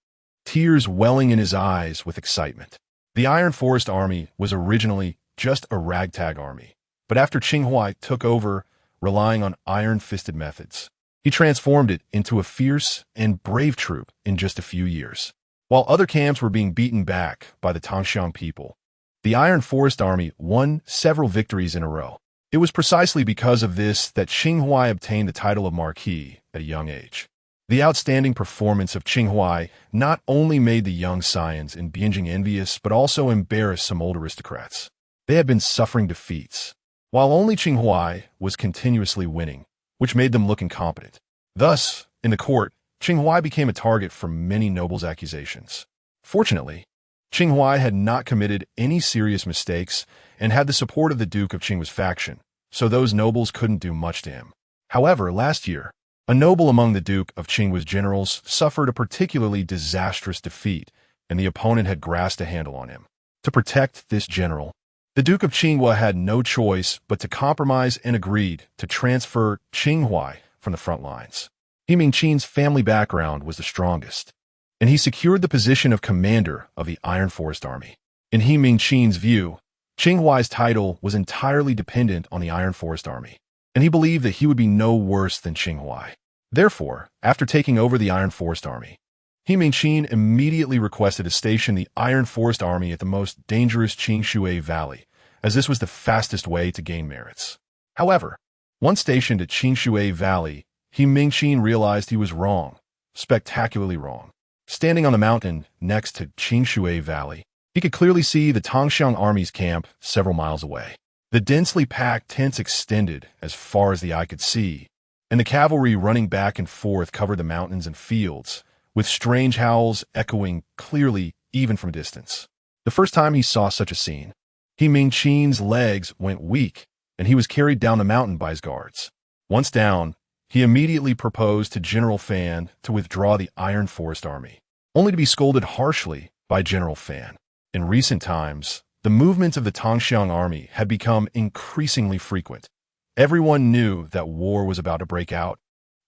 Speaker 1: tears welling in his eyes with excitement. The Iron Forest Army was originally just a ragtag army, but after Qing Huai took over, relying on iron-fisted methods, he transformed it into a fierce and brave troop in just a few years. While other camps were being beaten back by the Tongxiang people, the Iron Forest Army won several victories in a row. It was precisely because of this that Qing Huai obtained the title of Marquis at a young age. The outstanding performance of Qing Huai not only made the young scions in Beijing envious, but also embarrassed some old aristocrats. They had been suffering defeats, while only Qing Huai was continuously winning, which made them look incompetent. Thus, in the court, Qing Huai became a target for many nobles' accusations. Fortunately, Qing Huai had not committed any serious mistakes and had the support of the Duke of Qing's faction, so those nobles couldn't do much to him. However, last year, a noble among the Duke of Qing's generals suffered a particularly disastrous defeat, and the opponent had grasped a handle on him. To protect this general, the Duke of Qing had no choice but to compromise and agreed to transfer Qing Huai from the front lines. He Mingqin's family background was the strongest, and he secured the position of commander of the Iron Forest Army. In He Mingqin's view, Qing Huai's title was entirely dependent on the Iron Forest Army, and he believed that he would be no worse than Qing Huai. Therefore, after taking over the Iron Forest Army, He Mingqin immediately requested to station the Iron Forest Army at the most dangerous Qingshui Valley, as this was the fastest way to gain merits. However, once stationed at Qingshui Valley, He Mingqin realized he was wrong, spectacularly wrong. Standing on the mountain next to Qingshui Valley, he could clearly see the Tongxiang army's camp several miles away. The densely packed tents extended as far as the eye could see, and the cavalry running back and forth covered the mountains and fields, with strange howls echoing clearly even from a distance. The first time he saw such a scene, He Mingqin's legs went weak, and he was carried down the mountain by his guards. Once down, he immediately proposed to General Fan to withdraw the Iron Forest Army, only to be scolded harshly by General Fan. In recent times, the movements of the Tongxiang army had become increasingly frequent. Everyone knew that war was about to break out,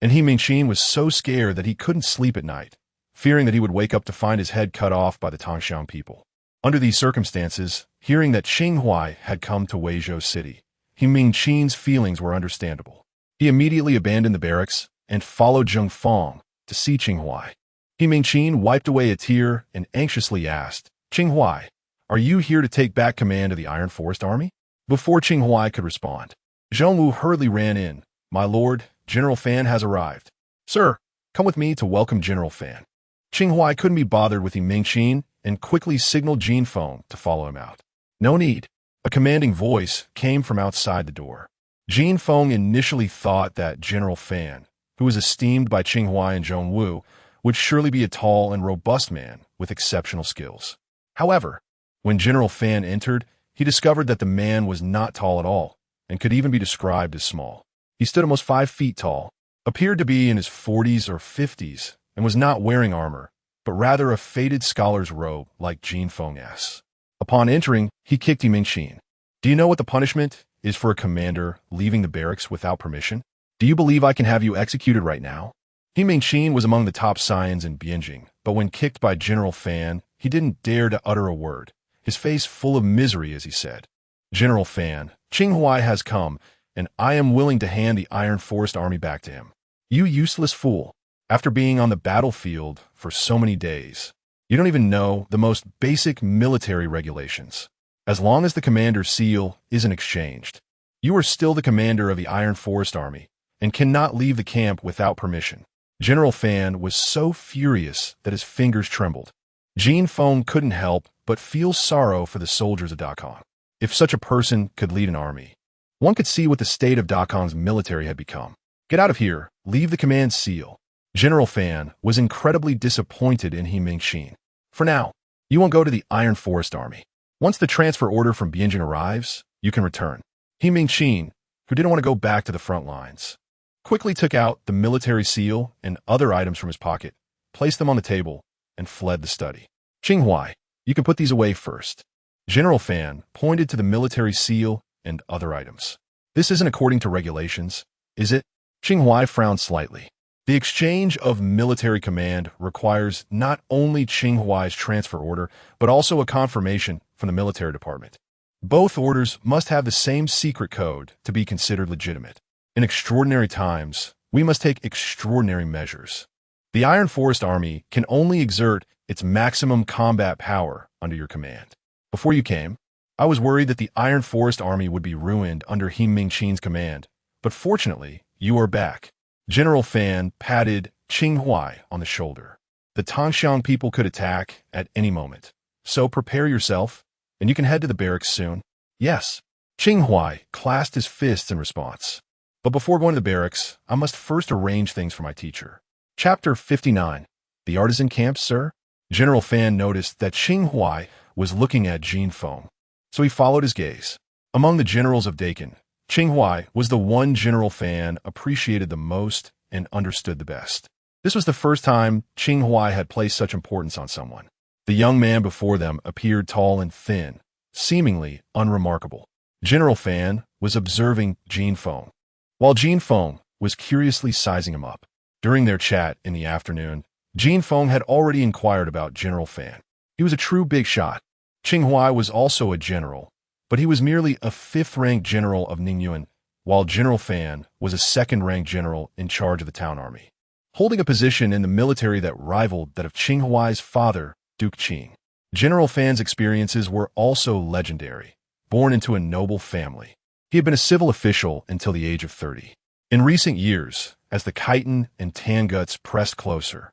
Speaker 1: and He Mingqin was so scared that he couldn't sleep at night, fearing that he would wake up to find his head cut off by the Tongxiang people. Under these circumstances, hearing that Qing Huai had come to Weizhou City, He Mingqin's feelings were understandable. He immediately abandoned the barracks and followed Zheng Fong to see Qing Huai. He Mingqin wiped away a tear and anxiously asked, "Qing Huai, are you here to take back command of the Iron Forest Army?" Before Qing Huai could respond, Zheng Wu hurriedly ran in. "My lord, General Fan has arrived." "Sir, come with me to welcome General Fan." Qing Huai couldn't be bothered with He Mingqin and quickly signaled Jin Feng to follow him out. "No need." A commanding voice came from outside the door. Jin Feng initially thought that General Fan, who was esteemed by Qing Huai and Zheng Wu, would surely be a tall and robust man with exceptional skills. However, when General Fan entered, he discovered that the man was not tall at all, and could even be described as small. He stood almost 5 feet tall, appeared to be in his 40s or 50s, and was not wearing armor, but rather a faded scholar's robe like Jin Feng's. Upon entering, he kicked He Mingqin. "Do you know what the punishment is for a commander leaving the barracks without permission? Do you believe I can have you executed right now?" He Mingqin was among the top scions in Beijing, but when kicked by General Fan, he didn't dare to utter a word, his face full of misery as he said, "General Fan, Qing Huai has come, and I am willing to hand the Iron Forest Army back to him." "You useless fool. After being on the battlefield for so many days, you don't even know the most basic military regulations. As long as the commander's seal isn't exchanged, you are still the commander of the Iron Forest Army and cannot leave the camp without permission." General Fan was so furious that his fingers trembled. Jin Feng couldn't help but feel sorrow for the soldiers of Dakong. If such a person could lead an army, one could see what the state of Dakong's military had become. "Get out of here. Leave the command seal." General Fan was incredibly disappointed in He Mingqin. "For now, you won't go to the Iron Forest Army. Once the transfer order from Beijing arrives, you can return." He Mingqin, who didn't want to go back to the front lines, quickly took out the military seal and other items from his pocket, placed them on the table, and fled the study. "Qing Huai, you can put these away first." General Fan pointed to the military seal and other items. "This isn't according to regulations, is it?" Qing Huai frowned slightly. The exchange of military command requires not only Qing Huai's transfer order, but also a confirmation from the military department. Both orders must have the same secret code to be considered legitimate. In extraordinary times, we must take extraordinary measures. The Iron Forest Army can only exert its maximum combat power under your command. Before you came, I was worried that the Iron Forest Army would be ruined under He Mingqin's command, but fortunately, you are back. General Fan patted Qing Huai on the shoulder. The Tangxiang people could attack at any moment. So prepare yourself, and you can head to the barracks soon. Yes. Qing Huai clasped his fists in response. But before going to the barracks, I must first arrange things for my teacher. Chapter 59. The Artisan Camp, sir? General Fan noticed that Qing Huai was looking at Jin Feng, so he followed his gaze. Among the generals of Dakin, Qing Huai was the one General Fan appreciated the most and understood the best. This was the first time Qing Huai had placed such importance on someone. The young man before them appeared tall and thin, seemingly unremarkable. General Fan was observing Jin Feng, while Jin Feng was curiously sizing him up. During their chat in the afternoon, Jin Feng had already inquired about General Fan. He was a true big shot. Qing Huai was also a general, but he was merely a fifth-ranked general of Ningyuan, while General Fan was a second-ranked general in charge of the town army, holding a position in the military that rivaled that of Qing Huai's father, Duke Qing. General Fan's experiences were also legendary. Born into a noble family, he had been a civil official until the age of 30. In recent years, as the Khitan and Tanguts pressed closer,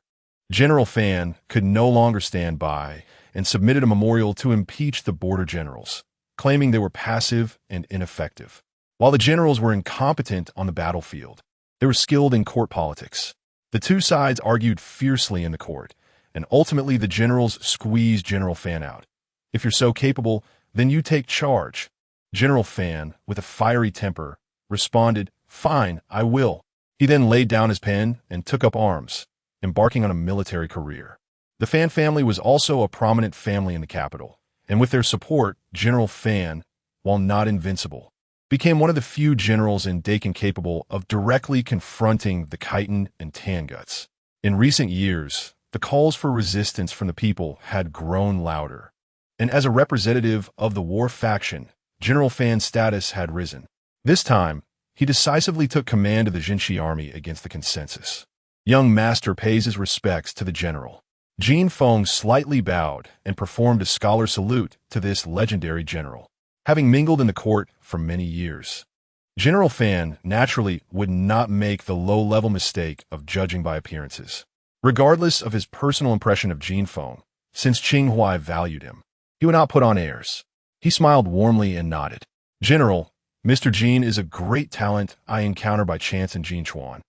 Speaker 1: General Fan could no longer stand by and submitted a memorial to impeach the border generals, claiming they were passive and ineffective. While the generals were incompetent on the battlefield, they were skilled in court politics. The two sides argued fiercely in the court, and ultimately the generals squeezed General Fan out. If you're so capable, then you take charge. General Fan, with a fiery temper, responded, "Fine, I will." He then laid down his pen and took up arms, embarking on a military career. The Fan family was also a prominent family in the capital, and with their support, General Fan, while not invincible, became one of the few generals in Dakin capable of directly confronting the Khitan and Tanguts. In recent years, the calls for resistance from the people had grown louder, and as a representative of the war faction, General Fan's status had risen. This time, he decisively took command of the Jinshi army against the consensus. Young master pays his respects to the general. Jin Feng slightly bowed and performed a scholar salute to this legendary general. Having mingled in the court for many years, General Fan naturally would not make the low-level mistake of judging by appearances. Regardless of his personal impression of Jin Feng, since Qing Huai valued him, he would not put on airs. He smiled warmly and nodded. "General, Mr. Jin is a great talent I encountered by chance in Jinchuan,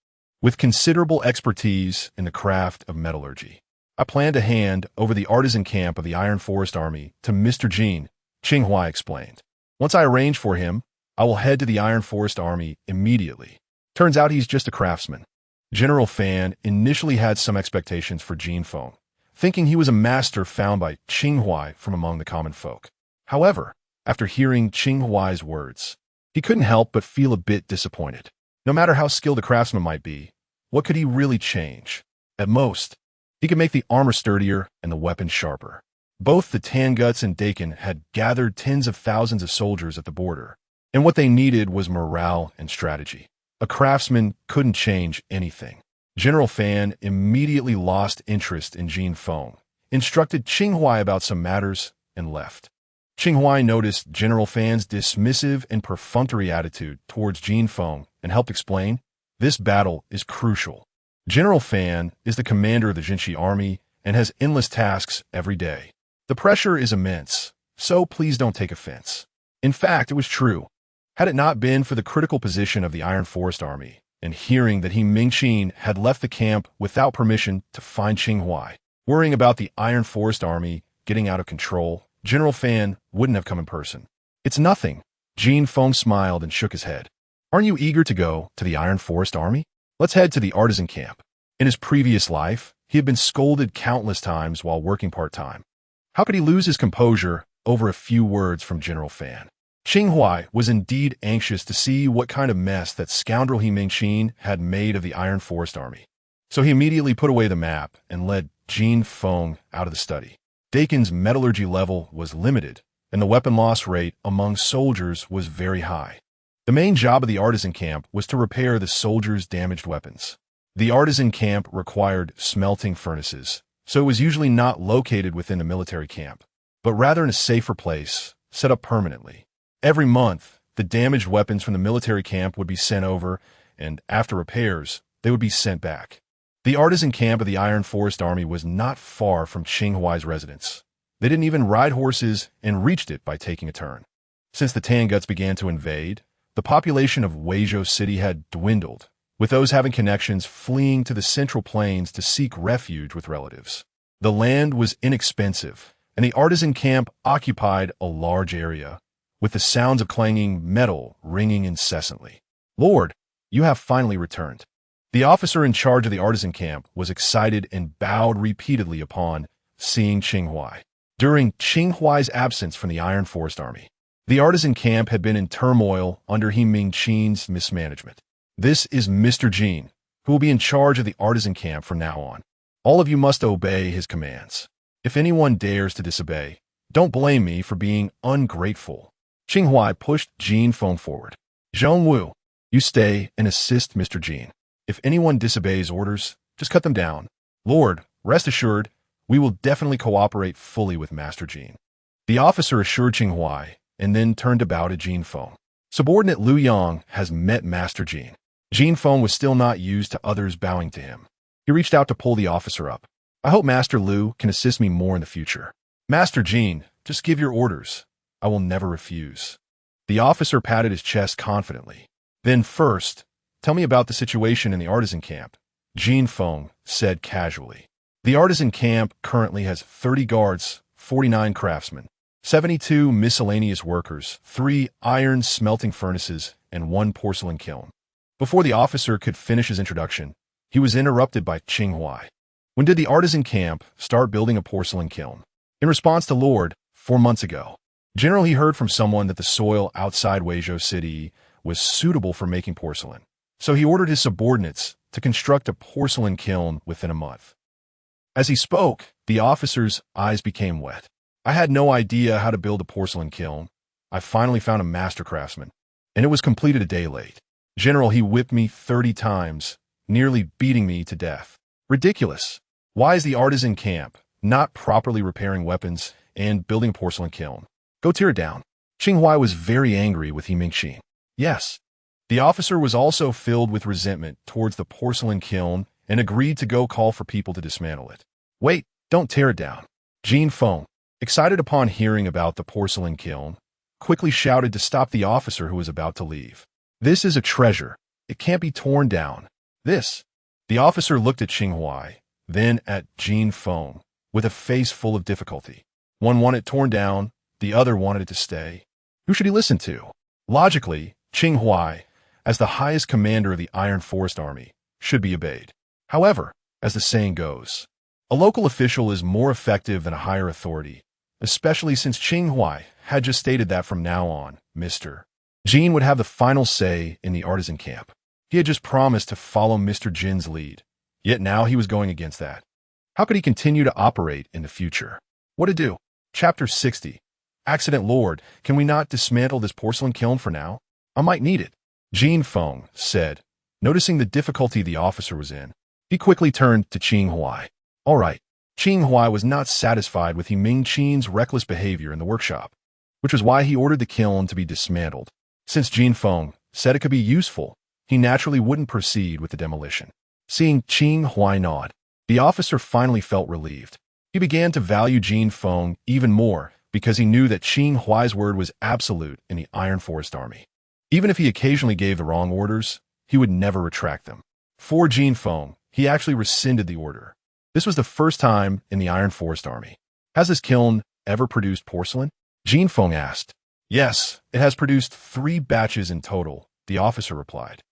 Speaker 1: with considerable expertise in the craft of metallurgy. I plan to hand over the artisan camp of the Iron Forest Army to Mr. Jin," Qing Huai explained. "Once I arrange for him, I will head to the Iron Forest Army immediately. Turns out he's just a craftsman." General Fan initially had some expectations for Jin Feng, thinking he was a master found by Qing Huai from among the common folk. However, after hearing Qing Huai's words, he couldn't help but feel a bit disappointed. No matter how skilled a craftsman might be, what could he really change? At most, he could make the armor sturdier and the weapons sharper. Both the Tanguts and Dakin had gathered tens of thousands of soldiers at the border, and what they needed was morale and strategy. A craftsman couldn't change anything. General Fan immediately lost interest in Jin Feng, instructed Qing Huai about some matters, and left. Qing Huai noticed General Fan's dismissive and perfunctory attitude towards Jin Feng and helped explain, "This battle is crucial. General Fan is the commander of the Jinshi army and has endless tasks every day. The pressure is immense, so please don't take offense." In fact, it was true. Had it not been for the critical position of the Iron Forest Army, and hearing that Mingqin had left the camp without permission to find Qing Huai, worrying about the Iron Forest Army getting out of control, General Fan wouldn't have come in person. "It's nothing." Jin Feng smiled and shook his head. "Aren't you eager to go to the Iron Forest Army? Let's head to the artisan camp." In his previous life, he had been scolded countless times while working part-time. How could he lose his composure over a few words from General Fan? Qing Huai was indeed anxious to see what kind of mess that scoundrel Mingqin had made of the Iron Forest Army. So he immediately put away the map and led Jin Feng out of the study. Dakin's metallurgy level was limited, and the weapon loss rate among soldiers was very high. The main job of the artisan camp was to repair the soldiers' damaged weapons. The artisan camp required smelting furnaces, so it was usually not located within the military camp, but rather in a safer place, set up permanently. Every month, the damaged weapons from the military camp would be sent over, and after repairs, they would be sent back. The artisan camp of the Iron Forest Army was not far from Qing Huai's residence. They didn't even ride horses and reached it by taking a turn. Since the Tanguts began to invade, the population of Weizhou City had dwindled, with those having connections fleeing to the Central Plains to seek refuge with relatives. The land was inexpensive, and the artisan camp occupied a large area, with the sounds of clanging metal ringing incessantly. "Lord, you have finally returned." The officer in charge of the artisan camp was excited and bowed repeatedly upon seeing Qing Huai. During Qing Huai's absence from the Iron Forest Army, the artisan camp had been in turmoil under He Mingqin's mismanagement. "This is Mr. Jin, who will be in charge of the artisan camp from now on. All of you must obey his commands. If anyone dares to disobey, don't blame me for being ungrateful." Qing Huai pushed Jin Feng forward. "Zhongwu, you stay and assist Mr. Jin. If anyone disobeys orders, just cut them down. Lord, rest assured, we will definitely cooperate fully with Master Jin." The officer assured Qing Huai and then turned to bow to Jin Feng. "Subordinate Liu Yang has met Master Jin." Jin Feng was still not used to others bowing to him. He reached out to pull the officer up. "I hope Master Liu can assist me more in the future." "Master Jin, just give your orders. I will never refuse." The officer patted his chest confidently. "Then first, tell me about the situation in the artisan camp," Jin Feng said casually. "The artisan camp currently has 30 guards, 49 craftsmen, 72 miscellaneous workers, 3 iron smelting furnaces, and 1 porcelain kiln." Before the officer could finish his introduction, he was interrupted by Qing Huai. "When did the artisan camp start building a porcelain kiln?" In response to Lord, 4 months ago. General, he heard from someone that the soil outside Weizhou City was suitable for making porcelain, so he ordered his subordinates to construct a porcelain kiln within a month. As he spoke, the officer's eyes became wet. "I had no idea how to build a porcelain kiln. I finally found a master craftsman, and it was completed a day late. General, he whipped me 30 times, nearly beating me to death. Ridiculous. Why is the artisan camp not properly repairing weapons and building a porcelain kiln? Go tear it down." Qing Huai was very angry with He Mingqin. Yes. The officer was also filled with resentment towards the porcelain kiln and agreed to go call for people to dismantle it. "Wait, don't tear it down." Jin Feng, excited upon hearing about the porcelain kiln, quickly shouted to stop the officer who was about to leave. "This is a treasure. It can't be torn down. This." The officer looked at Qing Huai, then at Jin Feng, with a face full of difficulty. One wanted it torn down, the other wanted it to stay. Who should he listen to? Logically, Qing Huai, as the highest commander of the Iron Forest Army, should be obeyed. However, as the saying goes, a local official is more effective than a higher authority, especially since Qing Huai had just stated that from now on, Mr. Jin would have the final say in the artisan camp. He had just promised to follow Mr. Jin's lead, yet now he was going against that. How could he continue to operate in the future? What to do? Chapter 60. Accident Lord, can we not dismantle this porcelain kiln for now? I might need it, Jin Feng said, noticing the difficulty the officer was in. He quickly turned to Qing Huai. All right. Qing Huai was not satisfied with He Mingqin's reckless behavior in the workshop, which was why he ordered the kiln to be dismantled. Since Jin Feng said it could be useful, he naturally wouldn't proceed with the demolition. Seeing Qing Huai nod, the officer finally felt relieved. He began to value Jin Feng even more because he knew that Qing Huai's word was absolute in the Iron Forest Army. Even if he occasionally gave the wrong orders, he would never retract them. For Jin Feng, he actually rescinded the order. This was the first time in the Iron Forest Army. Has this kiln ever produced porcelain? Jin Feng asked. Yes, it has produced 3 batches in total, the officer replied.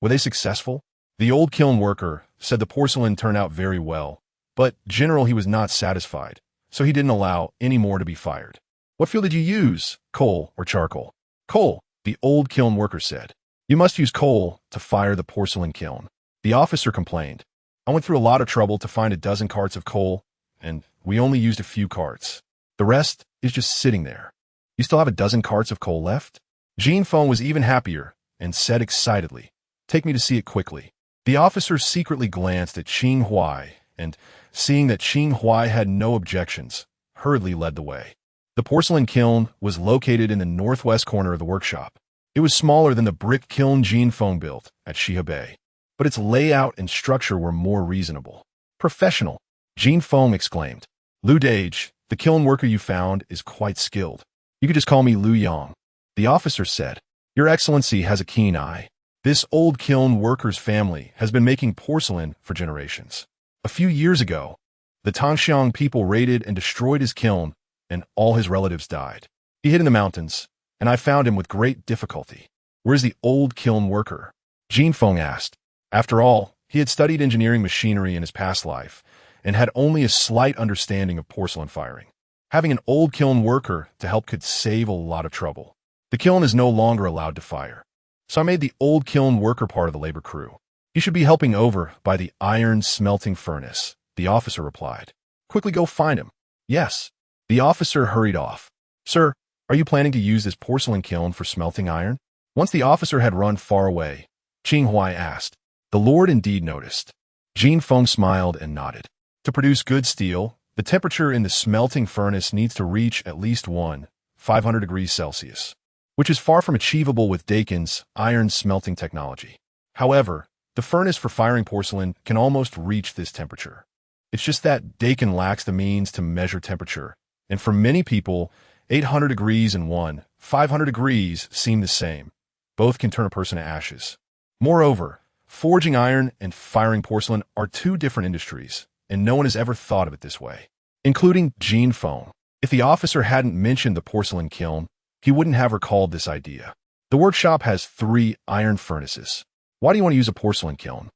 Speaker 1: Were they successful? The old kiln worker said the porcelain turned out very well, but General, he was not satisfied, so he didn't allow any more to be fired. What fuel did you use, coal or charcoal? Coal, the old kiln worker said. You must use coal to fire the porcelain kiln. The officer complained. I went through a lot of trouble to find a dozen carts of coal, and we only used a few carts. The rest is just sitting there. You still have a dozen carts of coal left? Jin Feng was even happier and said excitedly, Take me to see it quickly. The officer secretly glanced at Qing Huai and, seeing that Qing Huai had no objections, hurriedly led the way. The porcelain kiln was located in the northwest corner of the workshop. It was smaller than the brick kiln Jin Feng built at Shihebei. but its layout and structure were more reasonable. Professional, Jin Feng exclaimed. Lu Dage, the kiln worker you found, is quite skilled. You could just call me Lu Yang. The officer said. Your Excellency has a keen eye. This old kiln worker's family has been making porcelain for generations. A few years ago, the Tangxiang people raided and destroyed his kiln, and all his relatives died. He hid in the mountains, and I found him with great difficulty. Where's the old kiln worker? Jin Feng asked. After all, he had studied engineering machinery in his past life, and had only a slight understanding of porcelain firing. Having an old kiln worker to help could save a lot of trouble. The kiln is no longer allowed to fire, so I made the old kiln worker part of the labor crew. He should be helping over by the iron smelting furnace, the officer replied. Quickly go find him. Yes. The officer hurried off. Sir, are you planning to use this porcelain kiln for smelting iron? Once the officer had run far away, Qing Huai asked. The Lord indeed noticed. Jin Feng smiled and nodded. To produce good steel, the temperature in the smelting furnace needs to reach at least 500 degrees Celsius, which is far from achievable with Dakin's iron smelting technology. However, the furnace for firing porcelain can almost reach this temperature. It's just that Dakin lacks the means to measure temperature, and for many people, 800 degrees and 500 degrees seem the same. Both can turn a person to ashes. Moreover, forging iron and firing porcelain are two different industries, and no one has ever thought of it this way, including Jin Feng. If the officer hadn't mentioned the porcelain kiln, he wouldn't have recalled this idea. The workshop has 3 iron furnaces. Why do you want to use a porcelain kiln?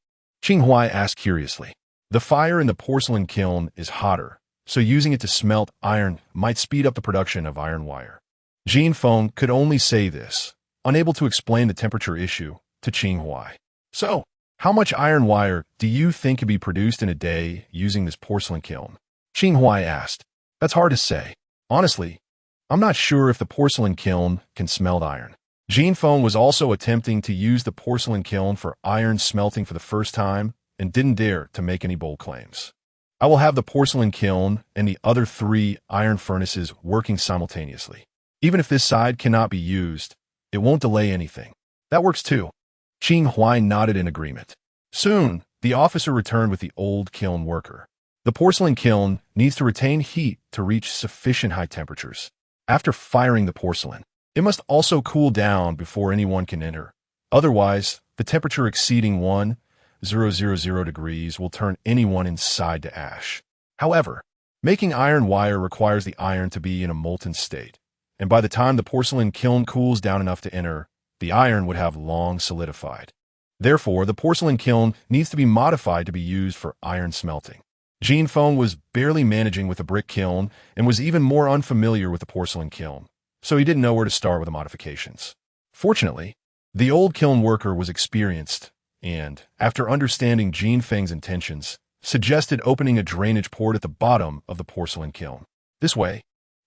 Speaker 1: Qing Huai asked curiously. The fire in the porcelain kiln is hotter, so using it to smelt iron might speed up the production of iron wire. Jin Feng could only say this, unable to explain the temperature issue, to Qing Huai. So, how much iron wire do you think could be produced in a day using this porcelain kiln? Qing Huai asked. That's hard to say. Honestly, I'm not sure if the porcelain kiln can smelt iron. Jin Feng was also attempting to use the porcelain kiln for iron smelting for the first time and didn't dare to make any bold claims. I will have the porcelain kiln and the other 3 iron furnaces working simultaneously. Even if this side cannot be used, it won't delay anything. That works too. Qing Huai nodded in agreement. Soon, the officer returned with the old kiln worker. The porcelain kiln needs to retain heat to reach sufficient high temperatures. After firing the porcelain, it must also cool down before anyone can enter. Otherwise, the temperature exceeding 1000 degrees will turn anyone inside to ash. However, making iron wire requires the iron to be in a molten state, and by the time the porcelain kiln cools down enough to enter, the iron would have long solidified. Therefore, the porcelain kiln needs to be modified to be used for iron smelting. Jin Feng was barely managing with a brick kiln and was even more unfamiliar with the porcelain kiln, so he didn't know where to start with the modifications. Fortunately, the old kiln worker was experienced and, after understanding Jin Feng's intentions, suggested opening a drainage port at the bottom of the porcelain kiln. This way,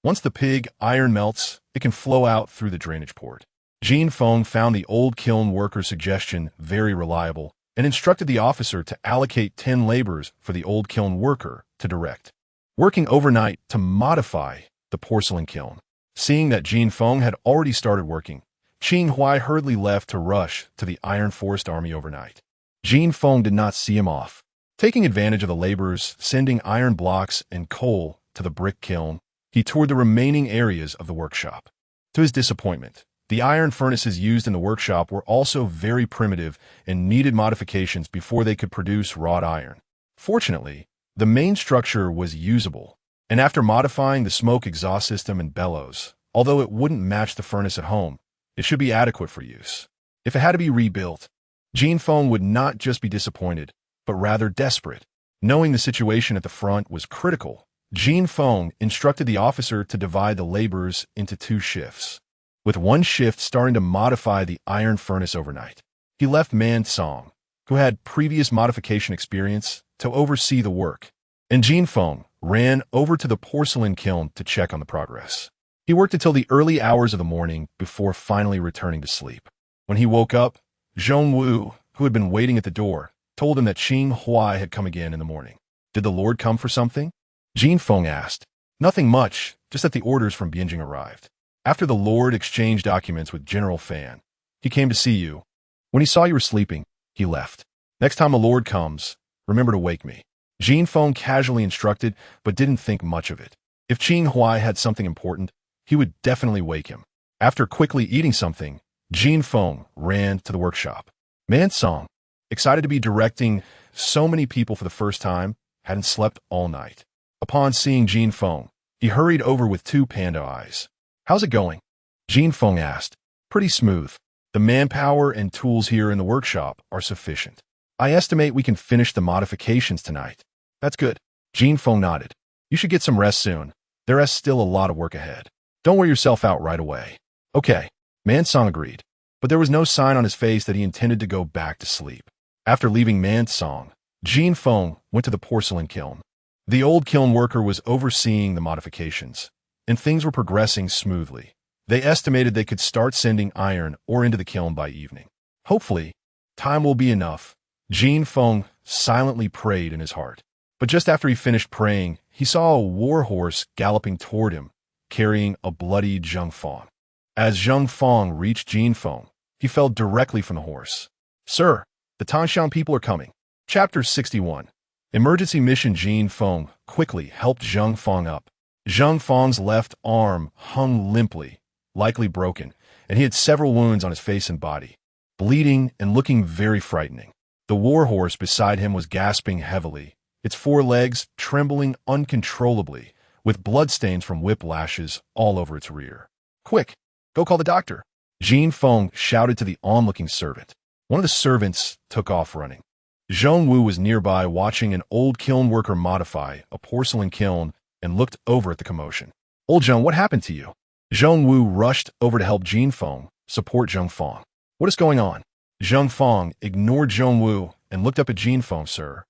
Speaker 1: once the pig iron melts, it can flow out through the drainage port. Jin Feng found the old kiln worker's suggestion very reliable and instructed the officer to allocate 10 laborers for the old kiln worker to direct, working overnight to modify the porcelain kiln. Seeing that Jin Feng had already started working, Qing Huai hurriedly left to rush to the Iron Forest Army overnight. Jin Feng did not see him off. Taking advantage of the laborers sending iron blocks and coal to the brick kiln, he toured the remaining areas of the workshop. To his disappointment, the iron furnaces used in the workshop were also very primitive and needed modifications before they could produce wrought iron. Fortunately, the main structure was usable, and after modifying the smoke exhaust system and bellows, although it wouldn't match the furnace at home, it should be adequate for use. If it had to be rebuilt, Jin Feng would not just be disappointed, but rather desperate. Knowing the situation at the front was critical, Jin Feng instructed the officer to divide the laborers into 2 shifts, with one shift starting to modify the iron furnace overnight. He left Man Song, who had previous modification experience, to oversee the work, and Jin Feng ran over to the porcelain kiln to check on the progress. He worked until the early hours of the morning before finally returning to sleep. When he woke up, Zhong Wu, who had been waiting at the door, told him that Qing Huai had come again in the morning. Did the Lord come for something? Jin Feng asked. Nothing much, just that the orders from Bianjing arrived. After the Lord exchanged documents with General Fan, he came to see you. When he saw you were sleeping, he left. Next time a lord comes, remember to wake me. Jin Feng casually instructed, but didn't think much of it. If Qing Huai had something important, he would definitely wake him. After quickly eating something, Jin Feng ran to the workshop. Man Song, excited to be directing so many people for the first time, hadn't slept all night. Upon seeing Jin Feng, he hurried over with 2 panda eyes. How's it going? Jin Feng asked. Pretty smooth. The manpower and tools here in the workshop are sufficient. I estimate we can finish the modifications tonight. That's good. Jin Feng nodded. You should get some rest soon. There is still a lot of work ahead. Don't wear yourself out right away. Okay. Man Song agreed. But there was no sign on his face that he intended to go back to sleep. After leaving Man Song, Jin Feng went to the porcelain kiln. The old kiln worker was overseeing the modifications, and things were progressing smoothly. They estimated they could start sending iron ore into the kiln by evening. Hopefully, time will be enough. Jin Feng silently prayed in his heart. But just after he finished praying, he saw a war horse galloping toward him, carrying a bloody Zheng Feng. As Zheng Feng reached Jin Feng, he fell directly from the horse. Sir, the Tangshan people are coming. Chapter 61. Emergency mission. Jin Feng quickly helped Zheng Feng up. Zheng Feng's left arm hung limply, likely broken, and he had several wounds on his face and body, bleeding and looking very frightening. The war horse beside him was gasping heavily, its 4 legs trembling uncontrollably, with bloodstains from whiplashes all over its rear. Quick, go call the doctor. Jin Feng shouted to the onlooking servant. One of the servants took off running. Zhong Wu was nearby watching an old kiln worker modify a porcelain kiln and looked over at the commotion. Old Zhong, what happened to you? Zhong Wu rushed over to help Jin Feng support Zheng Feng. What is going on? Zheng Feng ignored Zhong Wu and looked up at Jin Feng. Sir,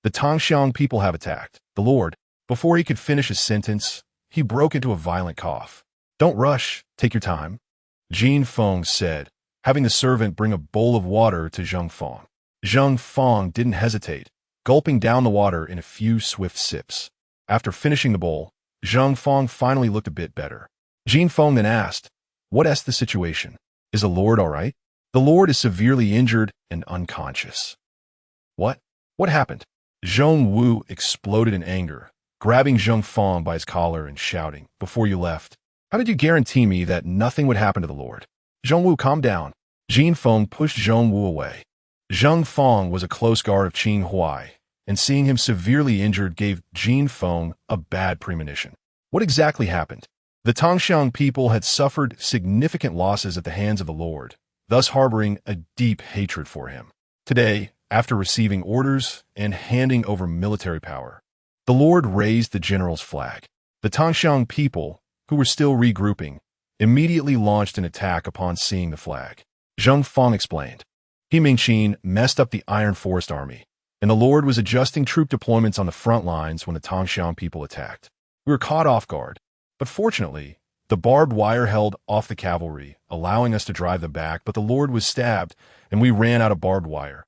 Speaker 1: the Tangshan people have attacked the Lord. Before he could finish his sentence, he broke into a violent cough. Don't rush, take your time, Jin Feng said, having the servant bring a bowl of water to Zheng Feng. Zheng Feng didn't hesitate, gulping down the water in a few swift sips. After finishing the bowl, Zheng Feng finally looked a bit better. Jin Feng then asked, what is the situation? Is the Lord all right? The Lord is severely injured and unconscious. What? What happened? Zhong Wu exploded in anger, grabbing Zheng Feng by his collar and shouting, before you left, how did you guarantee me that nothing would happen to the Lord? Zhong Wu, calm down. Jin Feng pushed Zhong Wu away. Zheng Feng was a close guard of Qing Huai, and seeing him severely injured gave Jin Feng a bad premonition. What exactly happened? The Tangshan people had suffered significant losses at the hands of the Lord, thus harboring a deep hatred for him. Today, after receiving orders and handing over military power, the Lord raised the general's flag. The Tangshan people, who were still regrouping, immediately launched an attack upon seeing the flag. Zheng Feng explained. He Mingqin messed up the Iron Forest Army, and the Lord was adjusting troop deployments on the front lines when the Tangshan people attacked. We were caught off guard, but fortunately, the barbed wire held off the cavalry, allowing us to drive them back, but the Lord was stabbed, and we ran out of barbed wire.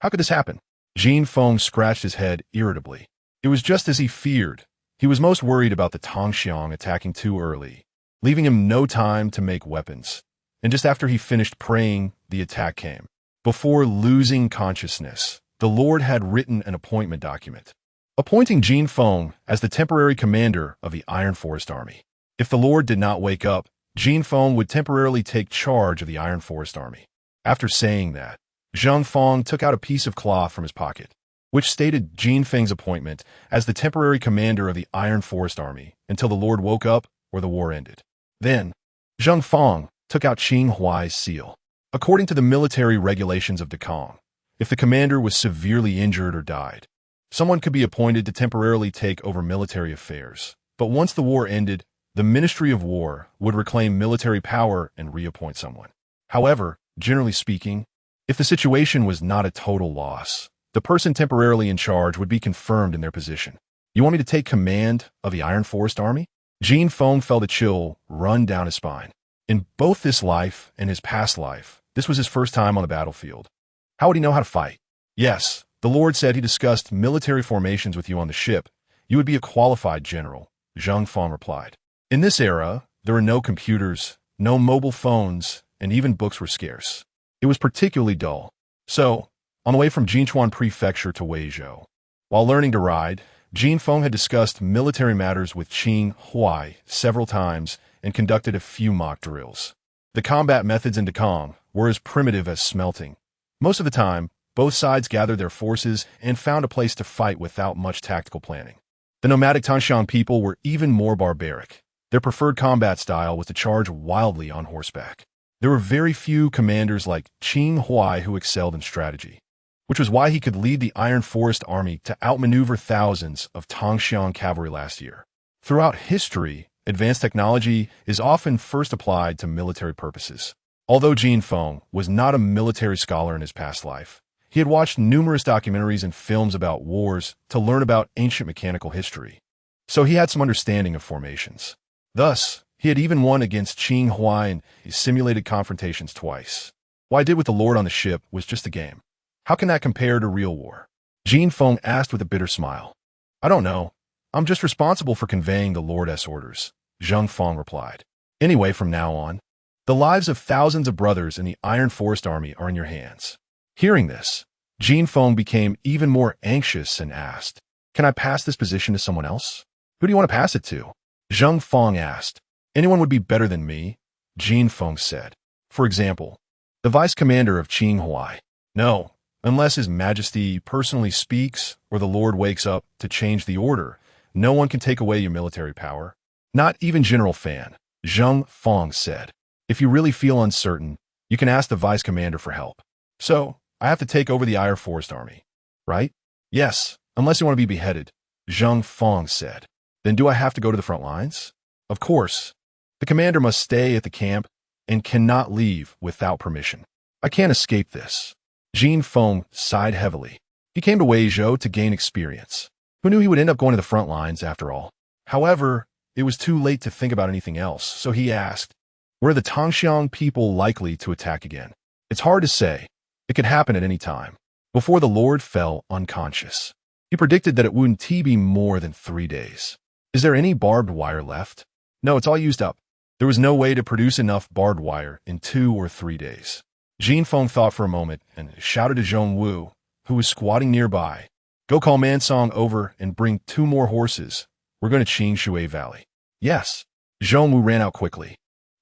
Speaker 1: How could this happen? Jin Feng scratched his head irritably. It was just as he feared. He was most worried about the Tangshan attacking too early, leaving him no time to make weapons. And just after he finished praying, the attack came. Before losing consciousness, the Lord had written an appointment document, appointing Jin Feng as the temporary commander of the Iron Forest Army. If the Lord did not wake up, Jin Feng would temporarily take charge of the Iron Forest Army. After saying that, Zheng Feng took out a piece of cloth from his pocket, which stated Jin Feng's appointment as the temporary commander of the Iron Forest Army until the Lord woke up or the war ended. Then, Zheng Feng took out Qing Huai's seal. According to the military regulations of Dekong, if the commander was severely injured or died, someone could be appointed to temporarily take over military affairs. But once the war ended, the Ministry of War would reclaim military power and reappoint someone. However, generally speaking, if the situation was not a total loss, the person temporarily in charge would be confirmed in their position. You want me to take command of the Iron Forest Army? Jin Feng felt a chill run down his spine. In both this life and his past life, this was his first time on the battlefield. How would he know how to fight? Yes, the Lord said he discussed military formations with you on the ship. You would be a qualified general, Zheng Feng replied. In this era, there were no computers, no mobile phones, and even books were scarce. It was particularly dull. So, on the way from Jinchuan Prefecture to Weizhou. While learning to ride, Jin Feng had discussed military matters with Qing Huai several times and conducted a few mock drills. The combat methods in Dakong were as primitive as smelting. Most of the time, both sides gathered their forces and found a place to fight without much tactical planning. The nomadic Tangshan people were even more barbaric. Their preferred combat style was to charge wildly on horseback. There were very few commanders like Qing Huai who excelled in strategy, which was why he could lead the Iron Forest Army to outmaneuver thousands of Tangshan cavalry last year. Throughout history, advanced technology is often first applied to military purposes. Although Jin Feng was not a military scholar in his past life, he had watched numerous documentaries and films about wars to learn about ancient mechanical history, so he had some understanding of formations. Thus, he had even won against Qing Huai in his simulated confrontations twice. What I did with the Lord on the ship was just a game. How can that compare to real war? Jin Feng asked with a bitter smile. I don't know. I'm just responsible for conveying the Lord's orders, Zheng Feng replied. Anyway, from now on, the lives of thousands of brothers in the Iron Forest Army are in your hands. Hearing this, Jin Feng became even more anxious and asked, Can I pass this position to someone else? Who do you want to pass it to? Zheng Feng asked. Anyone would be better than me, Jin Feng said. For example, the vice commander of Qing Huai. No, unless His Majesty personally speaks or the Lord wakes up to change the order, no one can take away your military power. Not even General Fan, Zheng Feng said. If you really feel uncertain, you can ask the vice commander for help. So, I have to take over the Iron Forest Army, right? Yes, unless you want to be beheaded, Zheng Feng said. Then do I have to go to the front lines? Of course. The commander must stay at the camp and cannot leave without permission. I can't escape this. Jin Feng sighed heavily. He came to Weizhou to gain experience. Who knew he would end up going to the front lines after all? However, it was too late to think about anything else, so he asked, Were the Tangshan people likely to attack again? It's hard to say. It could happen at any time. Before the Lord fell unconscious, he predicted that it wouldn't be more than 3 days. Is there any barbed wire left? No, it's all used up. There was no way to produce enough barbed wire in 2 or 3 days. Jin Feng thought for a moment and shouted to Zhong Wu, who was squatting nearby, Go call Mansong over and bring 2 more horses. We're going to Qing Shui Valley. Yes. Zhong Wu ran out quickly.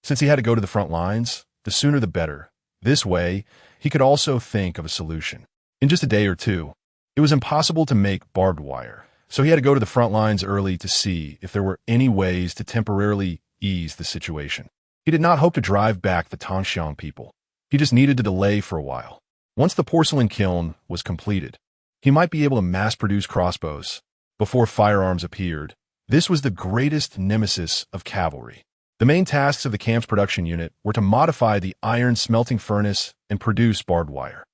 Speaker 1: Since he had to go to the front lines, the sooner the better. This way, he could also think of a solution. In just a day or 2, it was impossible to make barbed wire, so he had to go to the front lines early to see if there were any ways to temporarily ease the situation. He did not hope to drive back the Tangshan people. He just needed to delay for a while. Once the porcelain kiln was completed, he might be able to mass-produce crossbows. Before firearms appeared, this was the greatest nemesis of cavalry. The main tasks of the camp's production unit were to modify the iron smelting furnace and produce barbed wire.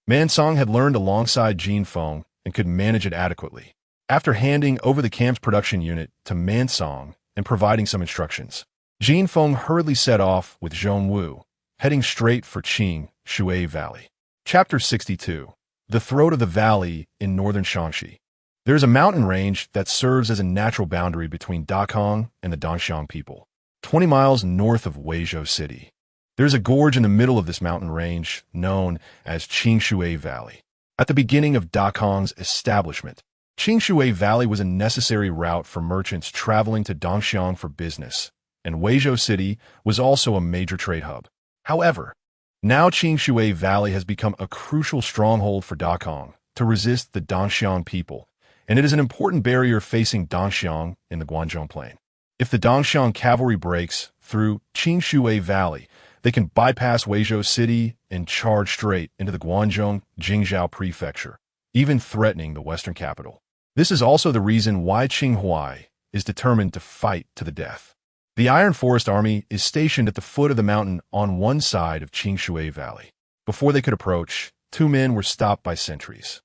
Speaker 1: Mansong had learned alongside Jin Feng and could manage it adequately. After handing over the camp's production unit to Mansong and providing some instructions, Jin Feng hurriedly set off with Zhong Wu, heading straight for Qing Shui Valley. Chapter 62. The Throat of the Valley in northern Shaanxi. There is a mountain range that serves as a natural boundary between Dakong and the Dongxiang people. 20 miles north of Weizhou City. There's a gorge in the middle of this mountain range known as Qing Shui Valley. At the beginning of Dakong's establishment, Qing Shui Valley was a necessary route for merchants traveling to Dongxiang for business, and Weizhou City was also a major trade hub. However, now Qing Shui Valley has become a crucial stronghold for Dakong to resist the Dongxiang people, and it is an important barrier facing Dongxiang in the Guanzhong Plain. If the Dongxiang cavalry breaks through Qing Shui Valley, they can bypass Weizhou City and charge straight into the Guanzhong Jingzhou Prefecture, even threatening the western capital. This is also the reason why Qing Huai is determined to fight to the death. The Iron Forest Army is stationed at the foot of the mountain on one side of Qing Shui Valley. Before they could approach, 2 men were stopped by sentries.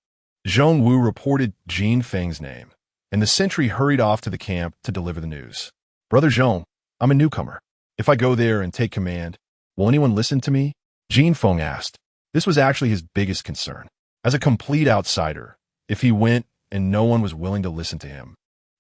Speaker 1: Zhong Wu reported Jin Feng's name, and the sentry hurried off to the camp to deliver the news. Brother Zhong, I'm a newcomer. If I go there and take command, will anyone listen to me? Jin Feng asked. This was actually his biggest concern. As a complete outsider, if he went and no one was willing to listen to him,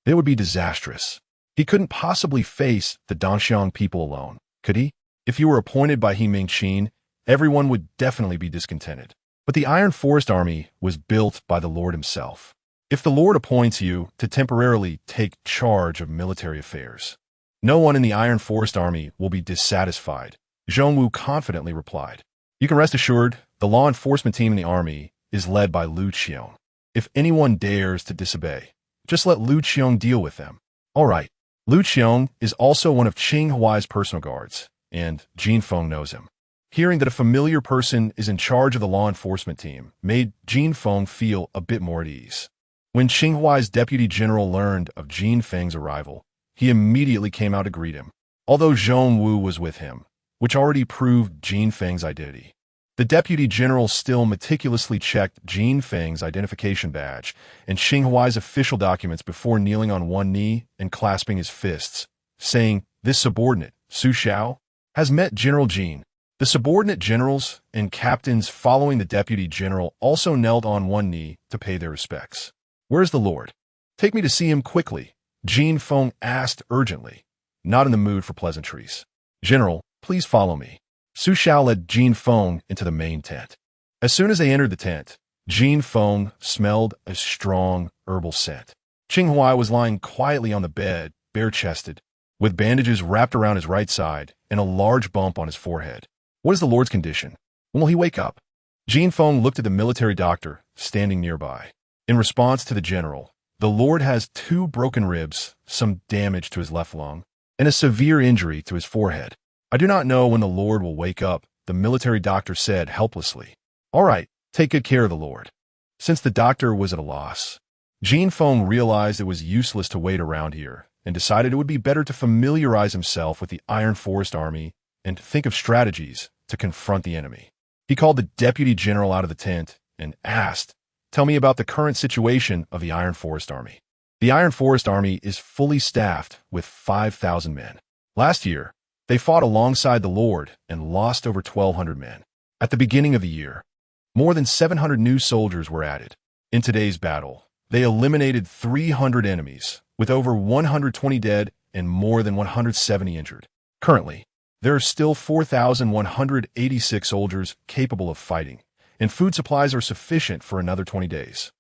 Speaker 1: it would be disastrous. He couldn't possibly face the Dongxiang people alone, could he? If you were appointed by He Ming Qin, everyone would definitely be discontented. But the Iron Forest Army was built by the Lord himself. If the Lord appoints you to temporarily take charge of military affairs, no one in the Iron Forest Army will be dissatisfied, Zhongwu confidently replied. You can rest assured, the law enforcement team in the army is led by Lu Qiong. If anyone dares to disobey, just let Lu Qiong deal with them. All right. Lu Qiong is also one of Qing Huai's personal guards, and Jin Feng knows him. Hearing that a familiar person is in charge of the law enforcement team made Jin Feng feel a bit more at ease. When Qing Huai's deputy general learned of Jin Feng's arrival, he immediately came out to greet him, although Zhong Wu was with him, which already proved Jin Feng's identity. The deputy general still meticulously checked Jin Feng's identification badge and Qing Huai's official documents before kneeling on one knee and clasping his fists, saying, "This subordinate, Su Xiao, has met General Jin." The subordinate generals and captains following the deputy general also knelt on one knee to pay their respects. "Where's the Lord? Take me to see him quickly," Jin Feng asked urgently, not in the mood for pleasantries. "General, please follow me." Su Xiao led Jin Feng into the main tent. As soon as they entered the tent, Jin Feng smelled a strong herbal scent. Qing Huai was lying quietly on the bed, bare-chested, with bandages wrapped around his right side and a large bump on his forehead. "What is the Lord's condition? When will he wake up?" Jin Feng looked at the military doctor standing nearby. In response to the general, "The Lord has 2 broken ribs, some damage to his left lung, and a severe injury to his forehead. I do not know when the Lord will wake up," the military doctor said helplessly. "All right, take good care of the Lord." Since the doctor was at a loss, Jin Feng realized it was useless to wait around here and decided it would be better to familiarize himself with the Iron Forest Army and think of strategies to confront the enemy. He called the deputy general out of the tent and asked, "Tell me about the current situation of the Iron Forest Army." The Iron Forest Army is fully staffed with 5,000 men. Last year, they fought alongside the Lord and lost over 1,200 men. At the beginning of the year, more than 700 new soldiers were added. In today's battle, they eliminated 300 enemies, with over 120 dead and more than 170 injured. Currently, there are still 4,186 soldiers capable of fighting, and food supplies are sufficient for another 20 days.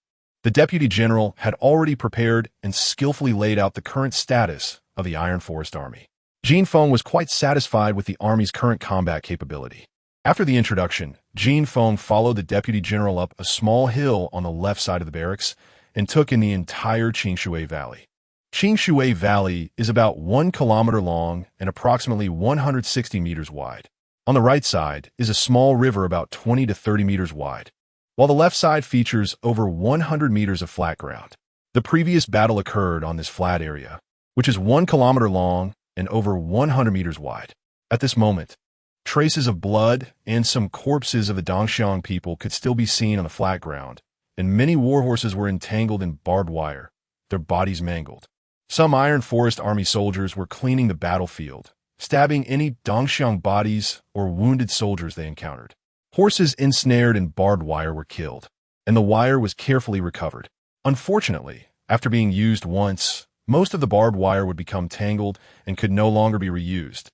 Speaker 1: The deputy general had already prepared and skillfully laid out the current status of the Iron Forest Army. Jin Feng was quite satisfied with the army's current combat capability. After the introduction, Jin Feng followed the deputy general up a small hill on the left side of the barracks and took in the entire Qingshui Valley. Qingshui Valley is about 1 kilometer long and approximately 160 meters wide. On the right side is a small river about 20 to 30 meters wide, while the left side features over 100 meters of flat ground. The previous battle occurred on this flat area, which is 1 kilometer long and over 100 meters wide. At this moment, traces of blood and some corpses of the Dongxiang people could still be seen on the flat ground, and many warhorses were entangled in barbed wire, their bodies mangled. Some Iron Forest Army soldiers were cleaning the battlefield, stabbing any Dongxiang bodies or wounded soldiers they encountered. Horses ensnared in barbed wire were killed, and the wire was carefully recovered. Unfortunately, after being used once, most of the barbed wire would become tangled and could no longer be reused,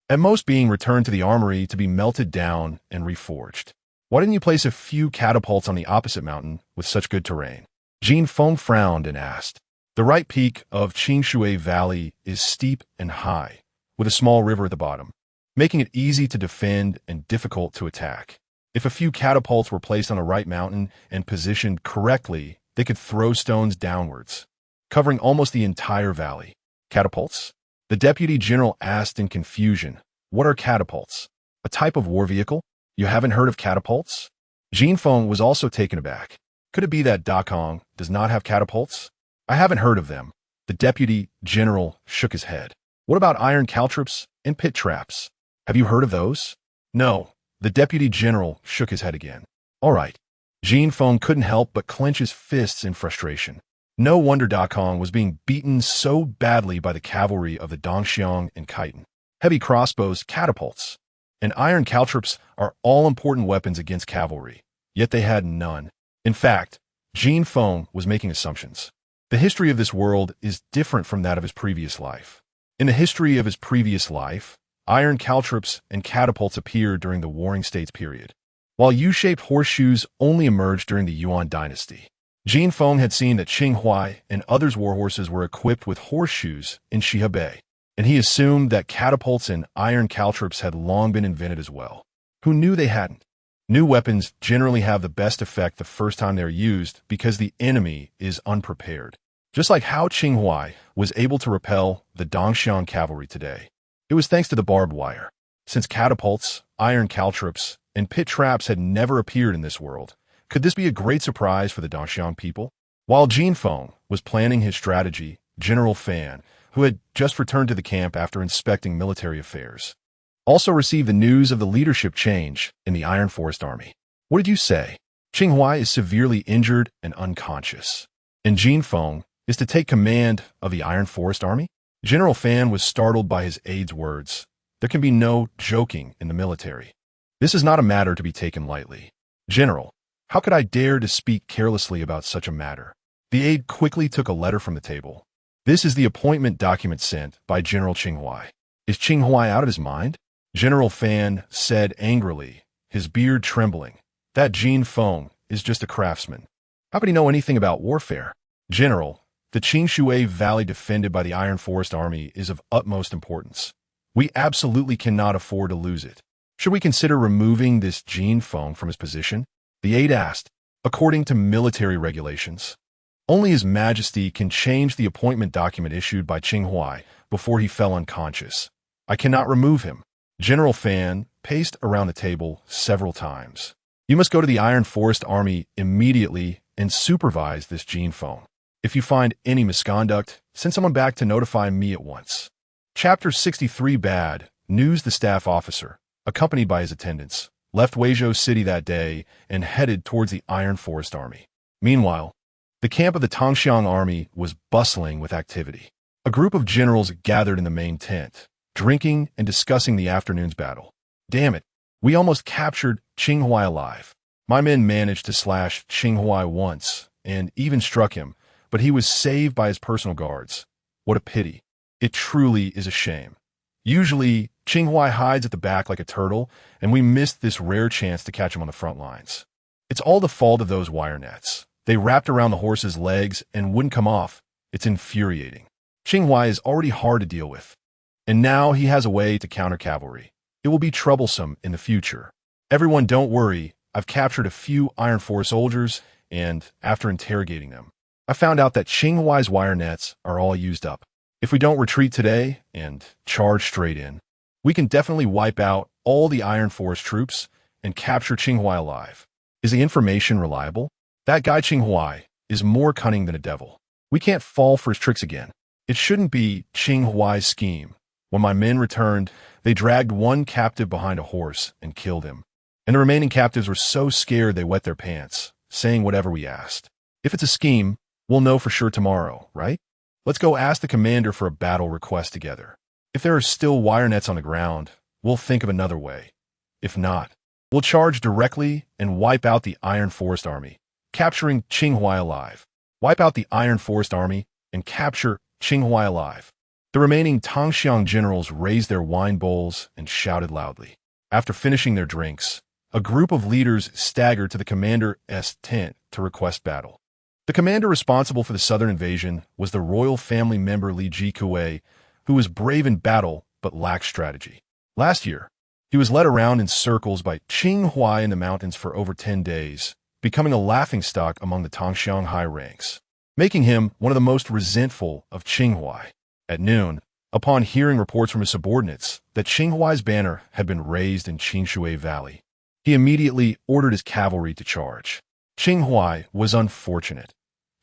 Speaker 1: at most being returned to the armory to be melted down and reforged. "Why didn't you place a few catapults on the opposite mountain with such good terrain?" Jin Feng frowned and asked. The right peak of Qingshui Valley is steep and high, with a small river at the bottom, making it easy to defend and difficult to attack. If a few catapults were placed on the right mountain and positioned correctly, they could throw stones downwards, covering almost the entire valley. "Catapults?" The deputy general asked in confusion. "What are catapults? A type of war vehicle? You haven't heard of catapults?" Jin Feng was also taken aback. Could it be that Dakong does not have catapults? "I haven't heard of them." The deputy general shook his head. "What about iron caltrops and pit traps? Have you heard of those?" "No." The deputy general shook his head again. "All right." Jin Feng couldn't help but clench his fists in frustration. No wonder Dakong was being beaten so badly by the cavalry of the Dongxiang and Khitan. Heavy crossbows, catapults, and iron caltrops are all important weapons against cavalry, yet they had none. In fact, Jin Feng was making assumptions. The history of this world is different from that of his previous life. In the history of his previous life, iron caltrops and catapults appeared during the Warring States period, while U-shaped horseshoes only emerged during the Yuan dynasty. Jin Feng had seen that Qing Huai and others' warhorses were equipped with horseshoes in Shihe, and he assumed that catapults and iron caltrops had long been invented as well. Who knew they hadn't? New weapons generally have the best effect the first time they're used because the enemy is unprepared. Just like how Qing Huai was able to repel the Dongxiang cavalry today. It was thanks to the barbed wire. Since catapults, iron caltrops, and pit traps had never appeared in this world, could this be a great surprise for the Dongxiang people? While Jin Feng was planning his strategy, General Fan, who had just returned to the camp after inspecting military affairs, also received the news of the leadership change in the Iron Forest Army. What did you say? Qing Huai is severely injured and unconscious, and Jin Feng is to take command of the Iron Forest Army? General Fan was startled by his aide's words. There can be no joking in the military. This is not a matter to be taken lightly. General, how could I dare to speak carelessly about such a matter? The aide quickly took a letter from the table. This is the appointment document sent by General Qing Huai. Is Qing Huai out of his mind? General Fan said angrily, his beard trembling. That Jin Feng is just a craftsman. How could he know anything about warfare? General, the Qingshui Valley defended by the Iron Forest Army is of utmost importance. We absolutely cannot afford to lose it. Should we consider removing this Jin Feng from his position? The aide asked. According to military regulations, only His Majesty can change the appointment document issued by Qing Huai before he fell unconscious. I cannot remove him. General Fan paced around the table several times. You must go to the Iron Forest Army immediately and supervise this Jin Feng. If you find any misconduct, send someone back to notify me at once. Chapter 63 Bad News. The staff officer, accompanied by his attendants, left Weizhou City that day and headed towards the Iron Forest Army. Meanwhile, the camp of the Dongxiang army was bustling with activity. A group of generals gathered in the main tent, drinking and discussing the afternoon's battle. Damn it, we almost captured Qing Huai alive. My men managed to slash Qing Huai once and even struck him, but he was saved by his personal guards. What a pity. It truly is a shame. Usually, Qing Huai hides at the back like a turtle, and we missed this rare chance to catch him on the front lines. It's all the fault of those wire nets. They wrapped around the horse's legs and wouldn't come off. It's infuriating. Qing Huai is already hard to deal with, and now he has a way to counter cavalry. It will be troublesome in the future. Everyone, don't worry. I've captured a few Iron Forest soldiers, and after interrogating them, I found out that Qing Huai's wire nets are all used up. If we don't retreat today and charge straight in, we can definitely wipe out all the Iron Forest troops and capture Qing Huai alive. Is the information reliable? That guy Qing Huai is more cunning than a devil. We can't fall for his tricks again. It shouldn't be Qing Huai's scheme. When my men returned, they dragged one captive behind a horse and killed him. And the remaining captives were so scared they wet their pants, saying whatever we asked. If it's a scheme, we'll know for sure tomorrow, right? Let's go ask the commander for a battle request together. If there are still wire nets on the ground, we'll think of another way. If not, we'll charge directly and wipe out the Iron Forest Army, capturing Qing Huai alive. Wipe out the Iron Forest Army and capture Qing Huai alive. The remaining Dongxiang generals raised their wine bowls and shouted loudly. After finishing their drinks, a group of leaders staggered to the commander's tent to request battle. The commander responsible for the southern invasion was the royal family member Li Jikue, who was brave in battle but lacked strategy. Last year, he was led around in circles by Qing Huai in the mountains for over 10 days, becoming a laughingstock among the Dongxiang high ranks, making him one of the most resentful of Qing Huai. At noon, upon hearing reports from his subordinates that Qing Huai's banner had been raised in Qingshui Valley, he immediately ordered his cavalry to charge. Qing Huai was unfortunate.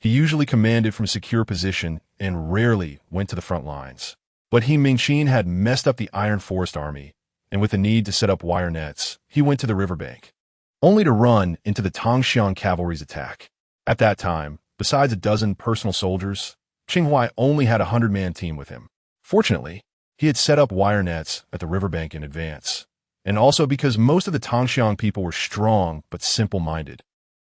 Speaker 1: He usually commanded from a secure position and rarely went to the front lines. But He Mingqin had messed up the Iron Forest Army, and with the need to set up wire nets, he went to the riverbank, only to run into the Dongxiang cavalry's attack. At that time, besides a dozen personal soldiers, Qing Huai only had a 100-man team with him. Fortunately, he had set up wire nets at the riverbank in advance, and also because most of the Dongxiang people were strong but simple-minded.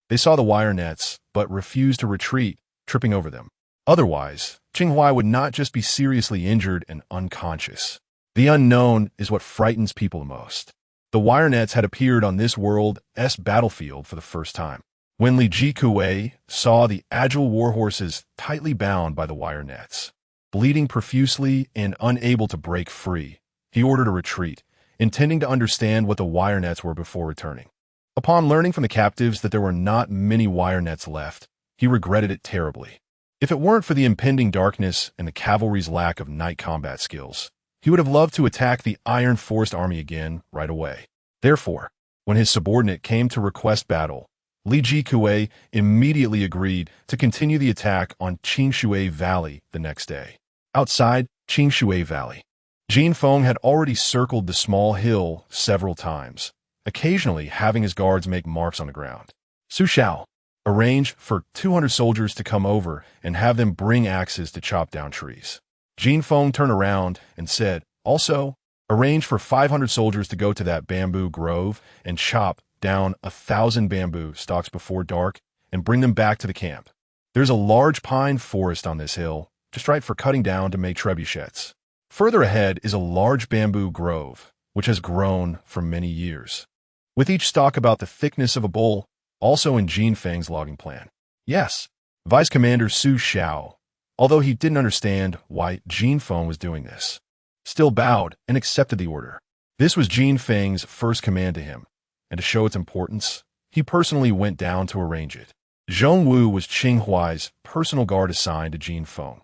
Speaker 1: They saw the wire nets, but refused to retreat, tripping over them. Otherwise, Qing Huai would not just be seriously injured and unconscious. The unknown is what frightens people the most. The wire nets had appeared on this world's battlefield for the first time. When Li Jikue saw the agile warhorses tightly bound by the wire nets, bleeding profusely and unable to break free, he ordered a retreat, intending to understand what the wire nets were before returning. Upon learning from the captives that there were not many wire nets left, he regretted it terribly. If it weren't for the impending darkness and the cavalry's lack of night combat skills, he would have loved to attack the Iron Forest army again right away. Therefore, when his subordinate came to request battle, Li Jikue immediately agreed to continue the attack on Qingshui Valley the next day. Outside Qingshui Valley, Jin Feng had already circled the small hill several times, occasionally having his guards make marks on the ground. Su Xiao arranged for 200 soldiers to come over and have them bring axes to chop down trees. Jin Feng turned around and said, also, arrange for 500 soldiers to go to that bamboo grove and chop down 1,000 bamboo stalks before dark and bring them back to the camp. There's a large pine forest on this hill, just right for cutting down to make trebuchets. Further ahead is a large bamboo grove, which has grown for many years, with each stalk about the thickness of a bowl, also in Jin Feng's logging plan. Yes, Vice Commander Su Xiao, although he didn't understand why Jin Feng was doing this, still bowed and accepted the order. This was Jin Feng's first command to him, and to show its importance, he personally went down to arrange it. Zhong Wu was Qing Huai's personal guard assigned to Jin Feng.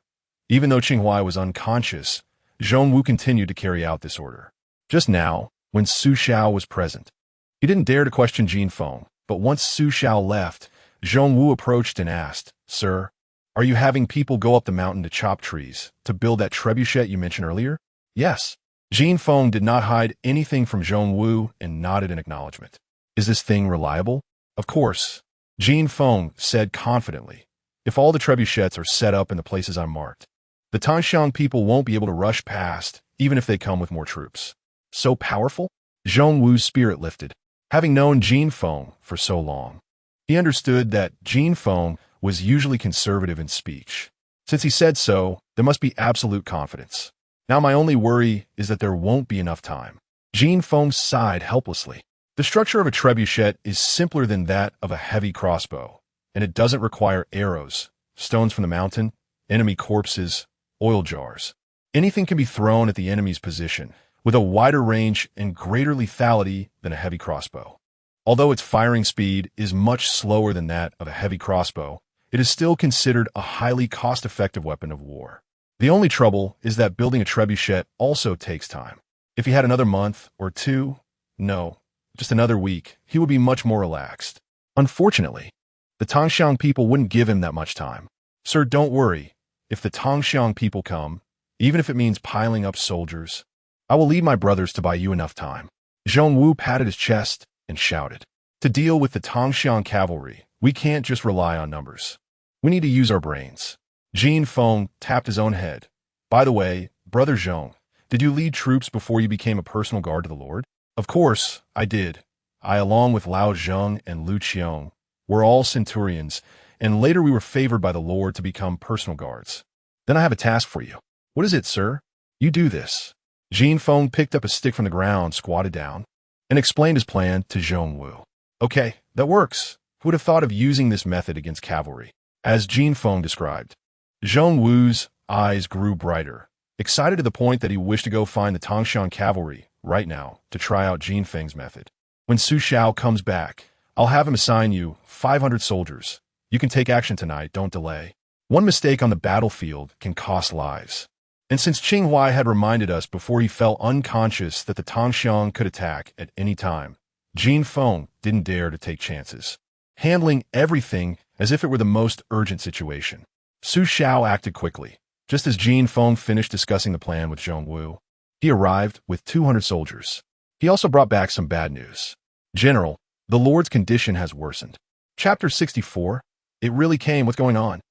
Speaker 1: Even though Qing Huai was unconscious, Zhong Wu continued to carry out this order. Just now, when Su Xiao was present, he didn't dare to question Jin Feng, but once Su Xiao left, Zhong Wu approached and asked, "Sir, are you having people go up the mountain to chop trees, to build that trebuchet you mentioned earlier?" "Yes." Jin Feng did not hide anything from Zhong Wu and nodded in acknowledgement. "Is this thing reliable?" "Of course," Jin Feng said confidently. "If all the trebuchets are set up in the places I marked, the Tangxiang people won't be able to rush past, even if they come with more troops." "So powerful?" Zhong Wu's spirit lifted. Having known Jin Feng for so long, he understood that Jin Feng was usually conservative in speech. Since he said so, there must be absolute confidence. "Now my only worry is that there won't be enough time." Jin Feng sighed helplessly. The structure of a trebuchet is simpler than that of a heavy crossbow, and it doesn't require arrows, stones from the mountain, enemy corpses, oil jars. Anything can be thrown at the enemy's position, with a wider range and greater lethality than a heavy crossbow. Although its firing speed is much slower than that of a heavy crossbow, it is still considered a highly cost-effective weapon of war. The only trouble is that building a trebuchet also takes time. If he had another month or two, no, just another week, he would be much more relaxed. Unfortunately, the Tangxiang people wouldn't give him that much time. "Sir, don't worry. If the Tangxiang people come, even if it means piling up soldiers, I will lead my brothers to buy you enough time." Zhong Wu patted his chest and shouted, "To deal with the Tangxiang cavalry, we can't just rely on numbers. We need to use our brains." Jin Feng tapped his own head. "By the way, Brother Zhong, did you lead troops before you became a personal guard to the Lord?" "Of course, I did. I, along with Lao Zheng and Lu Qiong, were all centurions, and later we were favored by the Lord to become personal guards. Then I have a task for you." "What is it, sir?" "You do this." Jin Feng picked up a stick from the ground, squatted down, and explained his plan to Zhong Wu. "Okay, that works. Who would have thought of using this method against cavalry?" As Jin Feng described. Zhong Wu's eyes grew brighter, excited to the point that he wished to go find the Tangxiang cavalry right now to try out Jin Feng's method. "When Su Xiao comes back, I'll have him assign you 500 soldiers. You can take action tonight, don't delay. One mistake on the battlefield can cost lives." And since Qing Huai had reminded us before he fell unconscious that the Tangxiang could attack at any time, Jin Feng didn't dare to take chances, handling everything as if it were the most urgent situation. Su Xiao acted quickly. Just as Jin Feng finished discussing the plan with Zhong Wu, he arrived with 200 soldiers. He also brought back some bad news. "General, the Lord's condition has worsened." Chapter 64. It really came. What's going on?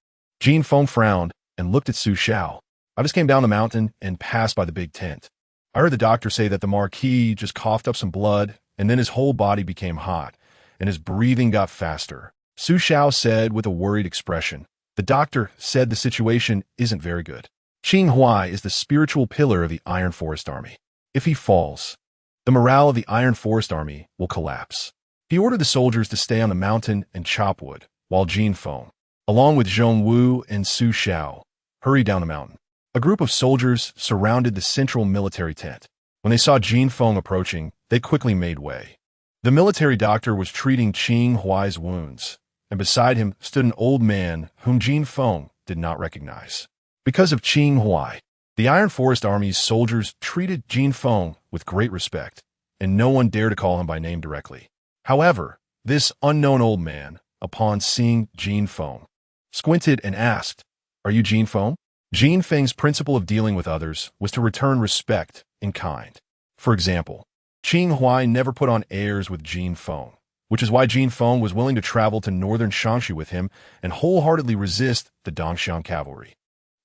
Speaker 1: Jin Feng frowned and looked at Su Xiao. "I just came down the mountain and passed by the big tent. I heard the doctor say that the Marquis just coughed up some blood, and then his whole body became hot, and his breathing got faster." Su Xiao said with a worried expression. "The doctor said the situation isn't very good. Qing Huai is the spiritual pillar of the Iron Forest army. If he falls, the morale of the Iron Forest Army will collapse. He ordered the soldiers to stay on the mountain and chop wood, while Jin Feng, along with Zhong Wu and Su Xiao, hurried down the mountain. A group of soldiers surrounded the central military tent. When they saw Jin Feng approaching, they quickly made way. The military doctor was treating Qing Huai's wounds, and beside him stood an old man whom Jin Feng did not recognize. Because of Qing Huai, the Iron Forest Army's soldiers treated Jin Feng with great respect, and no one dared to call him by name directly. However, this unknown old man, upon seeing Jin Feng, squinted and asked, "Are you Jin Feng?" Jin Feng's principle of dealing with others was to return respect in kind. For example, Qing Huai never put on airs with Jin Feng, which is why Jin Feng was willing to travel to northern Shaanxi with him and wholeheartedly resist the Dongxiang cavalry.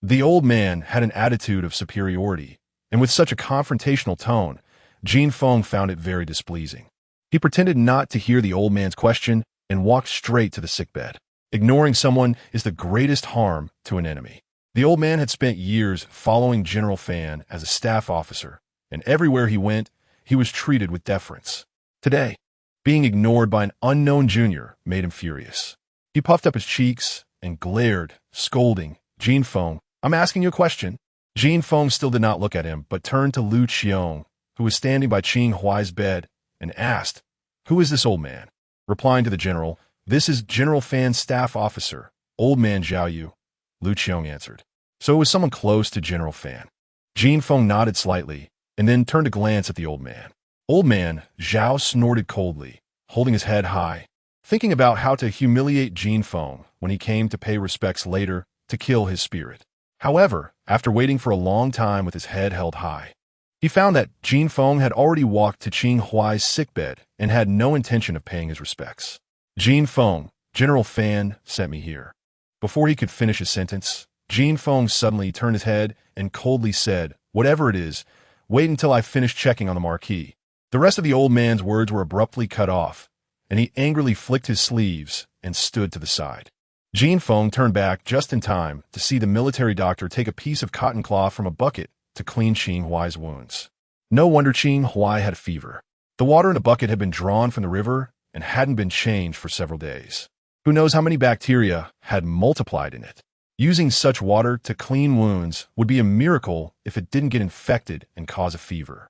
Speaker 1: The old man had an attitude of superiority, and with such a confrontational tone, Jin Feng found it very displeasing. He pretended not to hear the old man's question and walked straight to the sickbed. Ignoring someone is the greatest harm to an enemy. The old man had spent years following General Fan as a staff officer, and everywhere he went, he was treated with deference. Today, being ignored by an unknown junior made him furious. He puffed up his cheeks and glared, scolding, "Jin Feng, I'm asking you a question." Jin Feng still did not look at him, but turned to Lu Qiong, who was standing by Qing Huai's bed, and asked, "Who is this old man?" Replying to the general, "This is General Fan's staff officer, Old Man Zhao Yu," Lu Qiong answered. So it was someone close to General Fan. Jin Feng nodded slightly, and then turned to glance at the old man. Old man Zhao snorted coldly, holding his head high, thinking about how to humiliate Jin Feng when he came to pay respects later to kill his spirit. However, after waiting for a long time with his head held high, he found that Jin Feng had already walked to Qing Huai's sickbed and had no intention of paying his respects. "Jin Feng, General Fan sent me here." Before he could finish his sentence, Jin Feng suddenly turned his head and coldly said, "Whatever it is, wait until I finish checking on the marquee." The rest of the old man's words were abruptly cut off, and he angrily flicked his sleeves and stood to the side. Jin Feng turned back just in time to see the military doctor take a piece of cotton cloth from a bucket to clean Qing Huai's wounds. No wonder Qing Huai had a fever. The water in the bucket had been drawn from the river and hadn't been changed for several days. Who knows how many bacteria had multiplied in it? Using such water to clean wounds would be a miracle if it didn't get infected and cause a fever.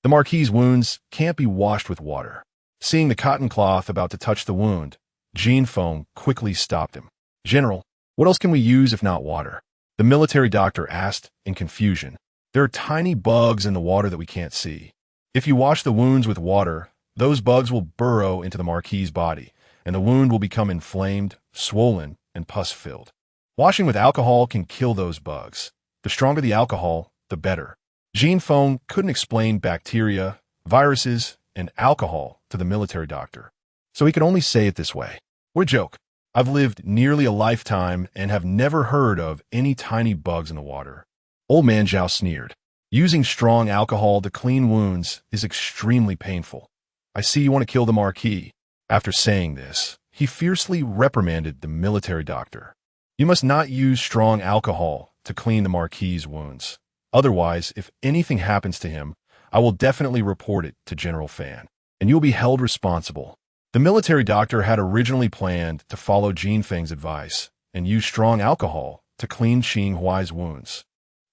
Speaker 1: The Marquis's wounds can't be washed with water. Seeing the cotton cloth about to touch the wound, Jin Feng quickly stopped him. "General, what else can we use if not water?" The military doctor asked in confusion. "There are tiny bugs in the water that we can't see. If you wash the wounds with water, those bugs will burrow into the Marquis's body, and the wound will become inflamed, swollen, and pus-filled. Washing with alcohol can kill those bugs. The stronger the alcohol, the better." Jin Feng couldn't explain bacteria, viruses, and alcohol to the military doctor, so he could only say it this way. "What a joke. I've lived nearly a lifetime and have never heard of any tiny bugs in the water." Old Man Zhao sneered. "Using strong alcohol to clean wounds is extremely painful. I see you want to kill the Marquis." After saying this, he fiercely reprimanded the military doctor. "You must not use strong alcohol to clean the Marquis's wounds. Otherwise, if anything happens to him, I will definitely report it to General Fan, and you will be held responsible." The military doctor had originally planned to follow Jin Feng's advice and use strong alcohol to clean Qing Huai's wounds.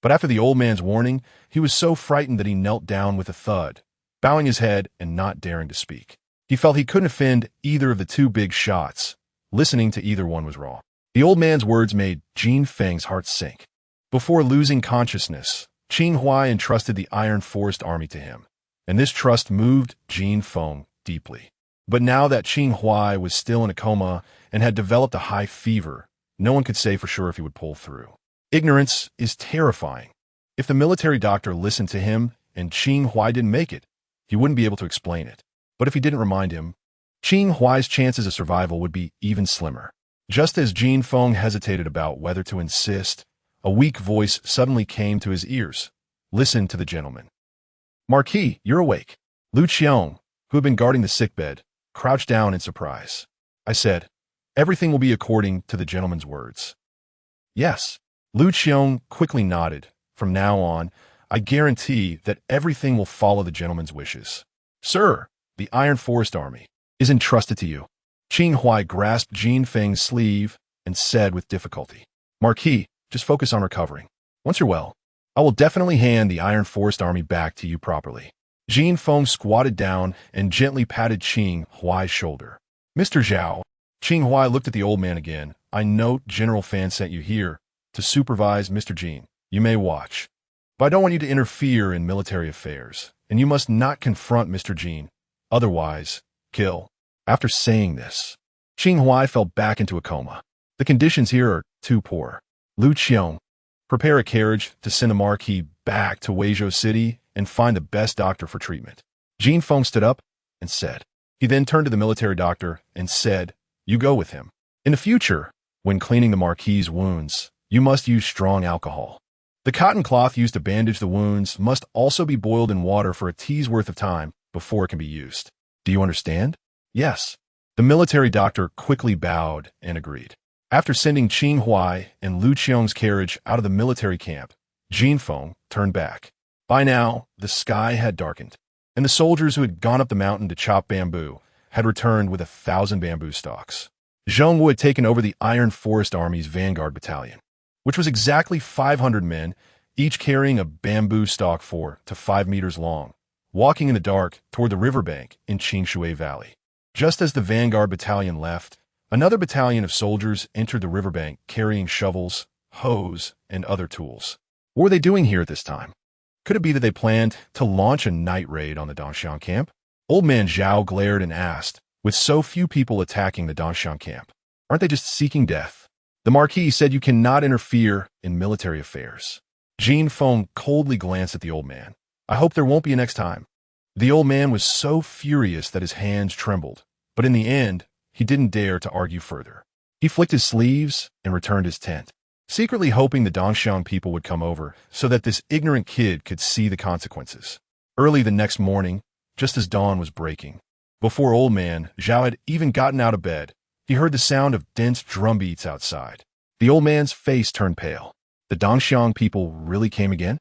Speaker 1: But after the old man's warning, he was so frightened that he knelt down with a thud, bowing his head and not daring to speak. He felt he couldn't offend either of the two big shots. Listening to either one was wrong. The old man's words made Jin Feng's heart sink. Before losing consciousness, Qing Huai entrusted the Iron Forest Army to him, and this trust moved Jin Feng deeply. But now that Qing Huai was still in a coma and had developed a high fever, no one could say for sure if he would pull through. Ignorance is terrifying. If the military doctor listened to him and Qing Huai didn't make it, he wouldn't be able to explain it. But if he didn't remind him, Qing Huai's chances of survival would be even slimmer. Just as Jin Feng hesitated about whether to insist, a weak voice suddenly came to his ears. "Listen to the gentleman." "Marquis, you're awake." Lu Qiong, who had been guarding the sickbed, crouched down in surprise. I said, "Everything will be according to the gentleman's words." "Yes." Lu Qiong quickly nodded. "From now on, I guarantee that everything will follow the gentleman's wishes." Sir, the Iron Forest Army is entrusted to you. Qing Huai grasped Jin Feng's sleeve and said with difficulty, Marquis, just focus on recovering. Once you're well, I will definitely hand the Iron Forest Army back to you properly. Jin Feng squatted down and gently patted Qing Huai's shoulder. Mr. Zhao. Qing Huai looked at the old man again. I note General Fan sent you here to supervise Mr. Jin. You may watch. But I don't want you to interfere in military affairs, and you must not confront Mr. Jin. Otherwise, kill. After saying this, Qing Huai fell back into a coma. The conditions here are too poor. Lu Qiong, prepare a carriage to send the Marquis back to Weizhou City and find the best doctor for treatment. Jin Feng stood up and said. He then turned to the military doctor and said, You go with him. In the future, when cleaning the Marquis's wounds, you must use strong alcohol. The cotton cloth used to bandage the wounds must also be boiled in water for a tea's worth of time before it can be used. Do you understand? Yes. The military doctor quickly bowed and agreed. After sending Qing Huai and Lu Qiong's carriage out of the military camp, Jin Feng turned back. By now, the sky had darkened, and the soldiers who had gone up the mountain to chop bamboo had returned with 1,000 bamboo stalks. Zhong Wu had taken over the Iron Forest Army's vanguard battalion, which was exactly 500 men, each carrying a bamboo stalk 4 to 5 meters long, walking in the dark toward the riverbank in Qingshui Valley. Just as the vanguard battalion left, another battalion of soldiers entered the riverbank carrying shovels, hoes, and other tools. What were they doing here at this time? Could it be that they planned to launch a night raid on the Dongxiang camp? Old man Zhao glared and asked, with so few people attacking the Dongxiang camp, aren't they just seeking death? The Marquis said you cannot interfere in military affairs. Jin Feng coldly glanced at the old man. I hope there won't be a next time. The old man was so furious that his hands trembled, but in the end, he didn't dare to argue further. He flicked his sleeves and returned his tent, secretly hoping the Dongxiang people would come over so that this ignorant kid could see the consequences. Early the next morning, just as dawn was breaking, before old man Zhao had even gotten out of bed, he heard the sound of dense drum beats outside. The old man's face turned pale. The Dongxiang people really came again?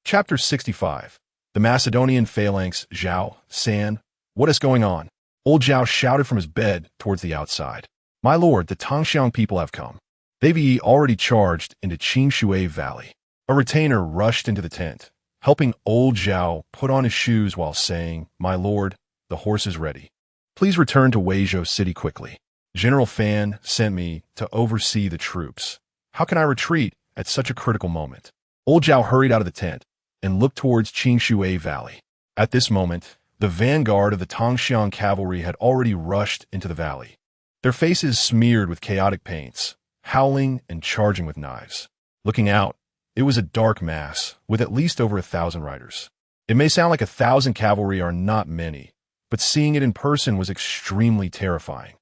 Speaker 1: Chapter 65. The Macedonian phalanx. Zhao, San, what is going on? Old Zhao shouted from his bed towards the outside. My lord, the Dongxiang people have come. They've already charged into Qingshui Valley. A retainer rushed into the tent, helping old Zhao put on his shoes while saying, My lord, the horse is ready. Please return to Weizhou City quickly. General Fan sent me to oversee the troops. How can I retreat at such a critical moment? Old Zhao hurried out of the tent and looked towards Qingshui Valley. At this moment, the vanguard of the Dongxiang cavalry had already rushed into the valley, their faces smeared with chaotic paints, howling and charging with knives. Looking out, it was a dark mass with at least over 1,000 riders. It may sound like 1,000 cavalry are not many, but seeing it in person was extremely terrifying.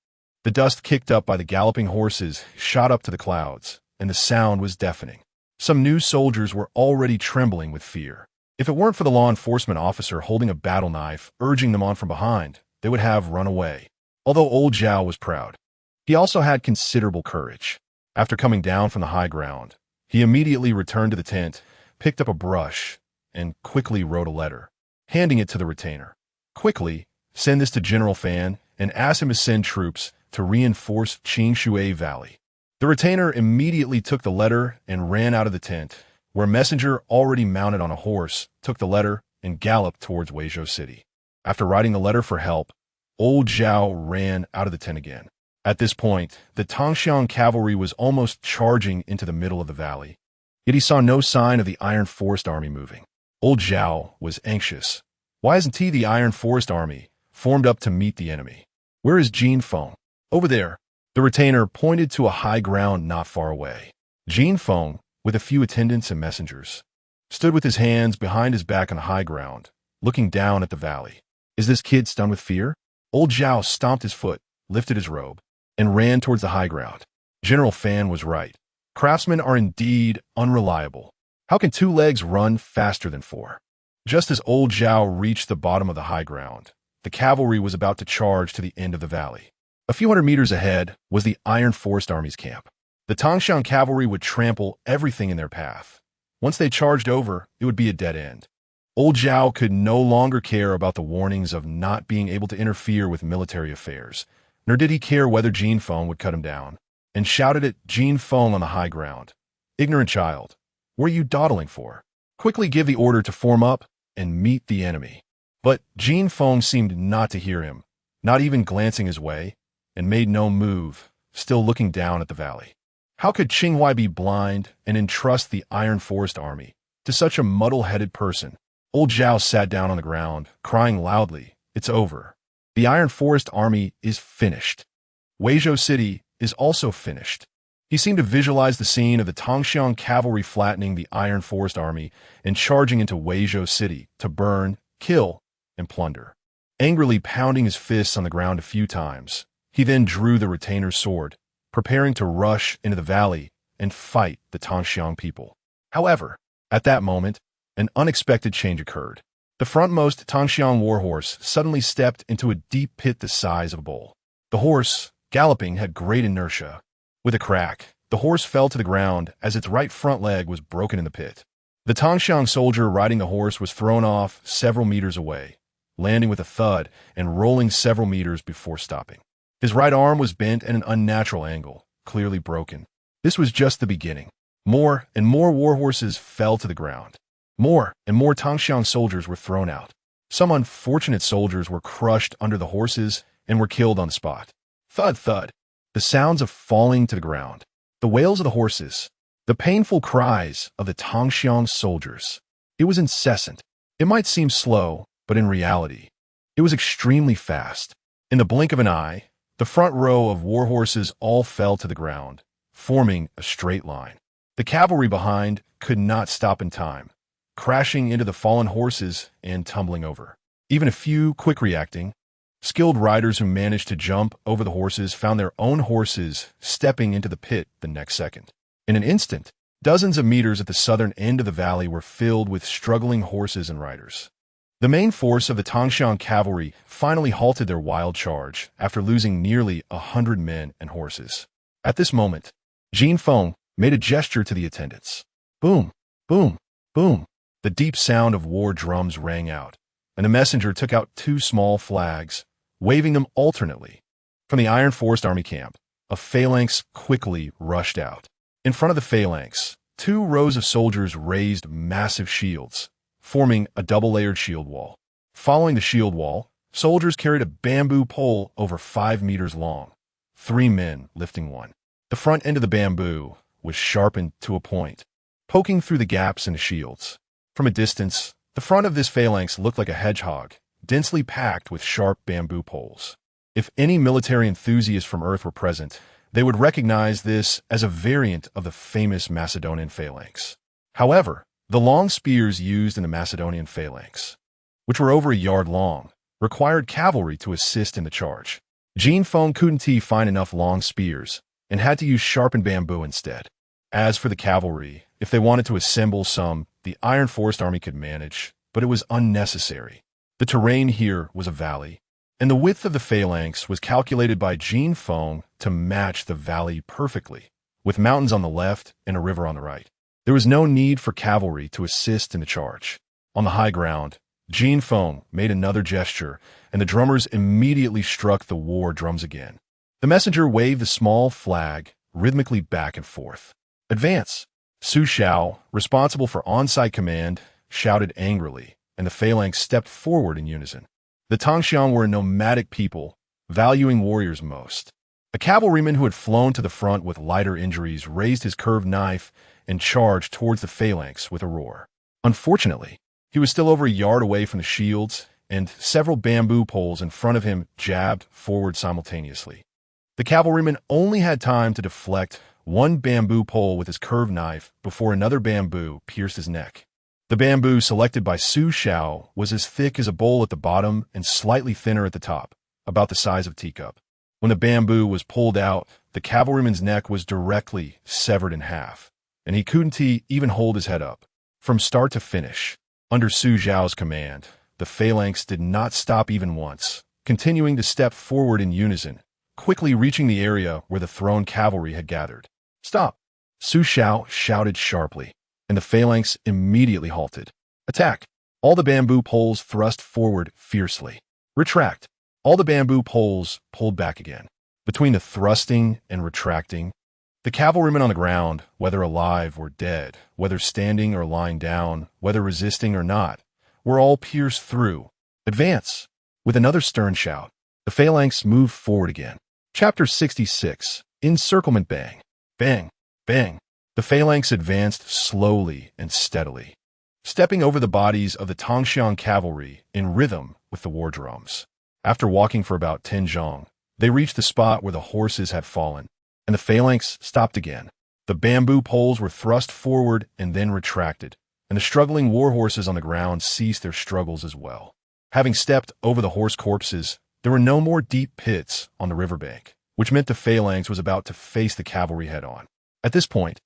Speaker 1: The dust kicked up by the galloping horses shot up to the clouds, and the sound was deafening. Some new soldiers were already trembling with fear. If it weren't for the law enforcement officer holding a battle knife, urging them on from behind, they would have run away. Although old Zhao was proud, he also had considerable courage. After coming down from the high ground, he immediately returned to the tent, picked up a brush, and quickly wrote a letter, handing it to the retainer. Quickly, send this to General Fan and ask him to send troops to reinforce Qingshui Valley. The retainer immediately took the letter and ran out of the tent, where a messenger already mounted on a horse took the letter and galloped towards Weizhou City. After writing the letter for help, old Zhao ran out of the tent again. At this point, the Dongxiang cavalry was almost charging into the middle of the valley, yet he saw no sign of the Iron Forest Army moving. Old Zhao was anxious. Why isn't the Iron Forest Army formed up to meet the enemy? Where is Jin Feng? Over there. The retainer pointed to a high ground not far away. Jin Feng, with a few attendants and messengers, stood with his hands behind his back on the high ground, looking down at the valley. Is this kid stunned with fear? Old Zhao stomped his foot, lifted his robe, and ran towards the high ground. General Fan was right. Craftsmen are indeed unreliable. How can 2 legs run faster than 4? Just as old Zhao reached the bottom of the high ground, the cavalry was about to charge to the end of the valley. A few hundred meters ahead was the Iron Forest Army's camp. The Dongxiang cavalry would trample everything in their path. Once they charged over, it would be a dead end. Old Zhao could no longer care about the warnings of not being able to interfere with military affairs, nor did he care whether Jin Feng would cut him down, and shouted at Jin Feng on the high ground. "Ignorant child, what are you dawdling for? Quickly give the order to form up and meet the enemy." But Jin Feng seemed not to hear him, not even glancing his way, and made no move, still looking down at the valley. How could Qinghai be blind and entrust the Iron Forest Army to such a muddle-headed person? Old Zhao sat down on the ground, crying loudly, "It's over. The Iron Forest Army is finished. Weizhou City is also finished." He seemed to visualize the scene of the Tongxiang cavalry flattening the Iron Forest Army and charging into Weizhou City to burn, kill, and plunder. Angrily pounding his fists on the ground a few times, he then drew the retainer's sword, preparing to rush into the valley and fight the Tongxiang people. However, at that moment, an unexpected change occurred. The frontmost Tongxiang warhorse suddenly stepped into a deep pit the size of a bowl. The horse, galloping, had great inertia. With a crack, the horse fell to the ground as its right front leg was broken in the pit. The Tongxiang soldier riding the horse was thrown off several meters away, landing with a thud and rolling several meters before stopping. His right arm was bent at an unnatural angle, clearly broken. This was just the beginning. More and more warhorses fell to the ground. More and more Tongxiang soldiers were thrown out. Some unfortunate soldiers were crushed under the horses and were killed on the spot. Thud, thud. The sounds of falling to the ground. The wails of the horses. The painful cries of the Tongxiang soldiers. It was incessant. It might seem slow, but in reality, it was extremely fast. In the blink of an eye, the front row of warhorses all fell to the ground, forming a straight line. The cavalry behind could not stop in time, crashing into the fallen horses and tumbling over. Even a few quick-reacting, skilled riders who managed to jump over the horses found their own horses stepping into the pit the next second. In an instant, dozens of meters at the southern end of the valley were filled with struggling horses and riders. The main force of the Tongxiang cavalry finally halted their wild charge after losing nearly 100 men and horses. At this moment, Jin Feng made a gesture to the attendants. Boom, boom, boom. The deep sound of war drums rang out, and the messenger took out 2 small flags, waving them alternately. From the Iron Forest Army camp, a phalanx quickly rushed out. In front of the phalanx, 2 rows of soldiers raised massive shields, forming a double-layered shield wall. Following the shield wall, soldiers carried a bamboo pole over 5 meters long, 3 men lifting one. The front end of the bamboo was sharpened to a point, poking through the gaps in the shields. From a distance, the front of this phalanx looked like a hedgehog, densely packed with sharp bamboo poles. If any military enthusiasts from Earth were present, they would recognize this as a variant of the famous Macedonian phalanx. However, the long spears used in the Macedonian phalanx, which were over a yard long, required cavalry to assist in the charge. Jin Feng couldn't find enough long spears and had to use sharpened bamboo instead. As for the cavalry, if they wanted to assemble some, the Iron Forest Army could manage, but it was unnecessary. The terrain here was a valley, and the width of the phalanx was calculated by Jin Feng to match the valley perfectly, with mountains on the left and a river on the right. There was no need for cavalry to assist in the charge. On the high ground, Jin Feng made another gesture, and the drummers immediately struck the war drums again. The messenger waved the small flag rhythmically back and forth. Advance! Su Xiao, responsible for on-site command, shouted angrily, and the phalanx stepped forward in unison. The Tongxiang were a nomadic people, valuing warriors most. A cavalryman who had flown to the front with lighter injuries raised his curved knife and charged towards the phalanx with a roar. Unfortunately, he was still over a yard away from the shields, and several bamboo poles in front of him jabbed forward simultaneously. The cavalryman only had time to deflect one bamboo pole with his curved knife before another bamboo pierced his neck. The bamboo selected by Su Xiao was as thick as a bowl at the bottom and slightly thinner at the top, about the size of a teacup. When the bamboo was pulled out, the cavalryman's neck was directly severed in half, and he couldn't even hold his head up. From start to finish, under Su Xiao's command, the phalanx did not stop even once, continuing to step forward in unison, quickly reaching the area where the thrown cavalry had gathered. Stop! Su Xiao shouted sharply, and the phalanx immediately halted. Attack! All the bamboo poles thrust forward fiercely. Retract. All the bamboo poles pulled back again. Between the thrusting and retracting, the cavalrymen on the ground, whether alive or dead, whether standing or lying down, whether resisting or not, were all pierced through. Advance! With another stern shout, the phalanx moved forward again. Chapter 66. Encirclement. Bang! Bang! Bang! The phalanx advanced slowly and steadily, stepping over the bodies of the Tongxiang cavalry in rhythm with the war drums. After walking for about 10 zhang, they reached the spot where the horses had fallen, and the phalanx stopped again. The bamboo poles were thrust forward and then retracted, and the struggling war horses on the ground ceased their struggles as well. Having stepped over the horse corpses, there were no more deep pits on the riverbank, which meant the phalanx was about to face the cavalry head-on. At this point,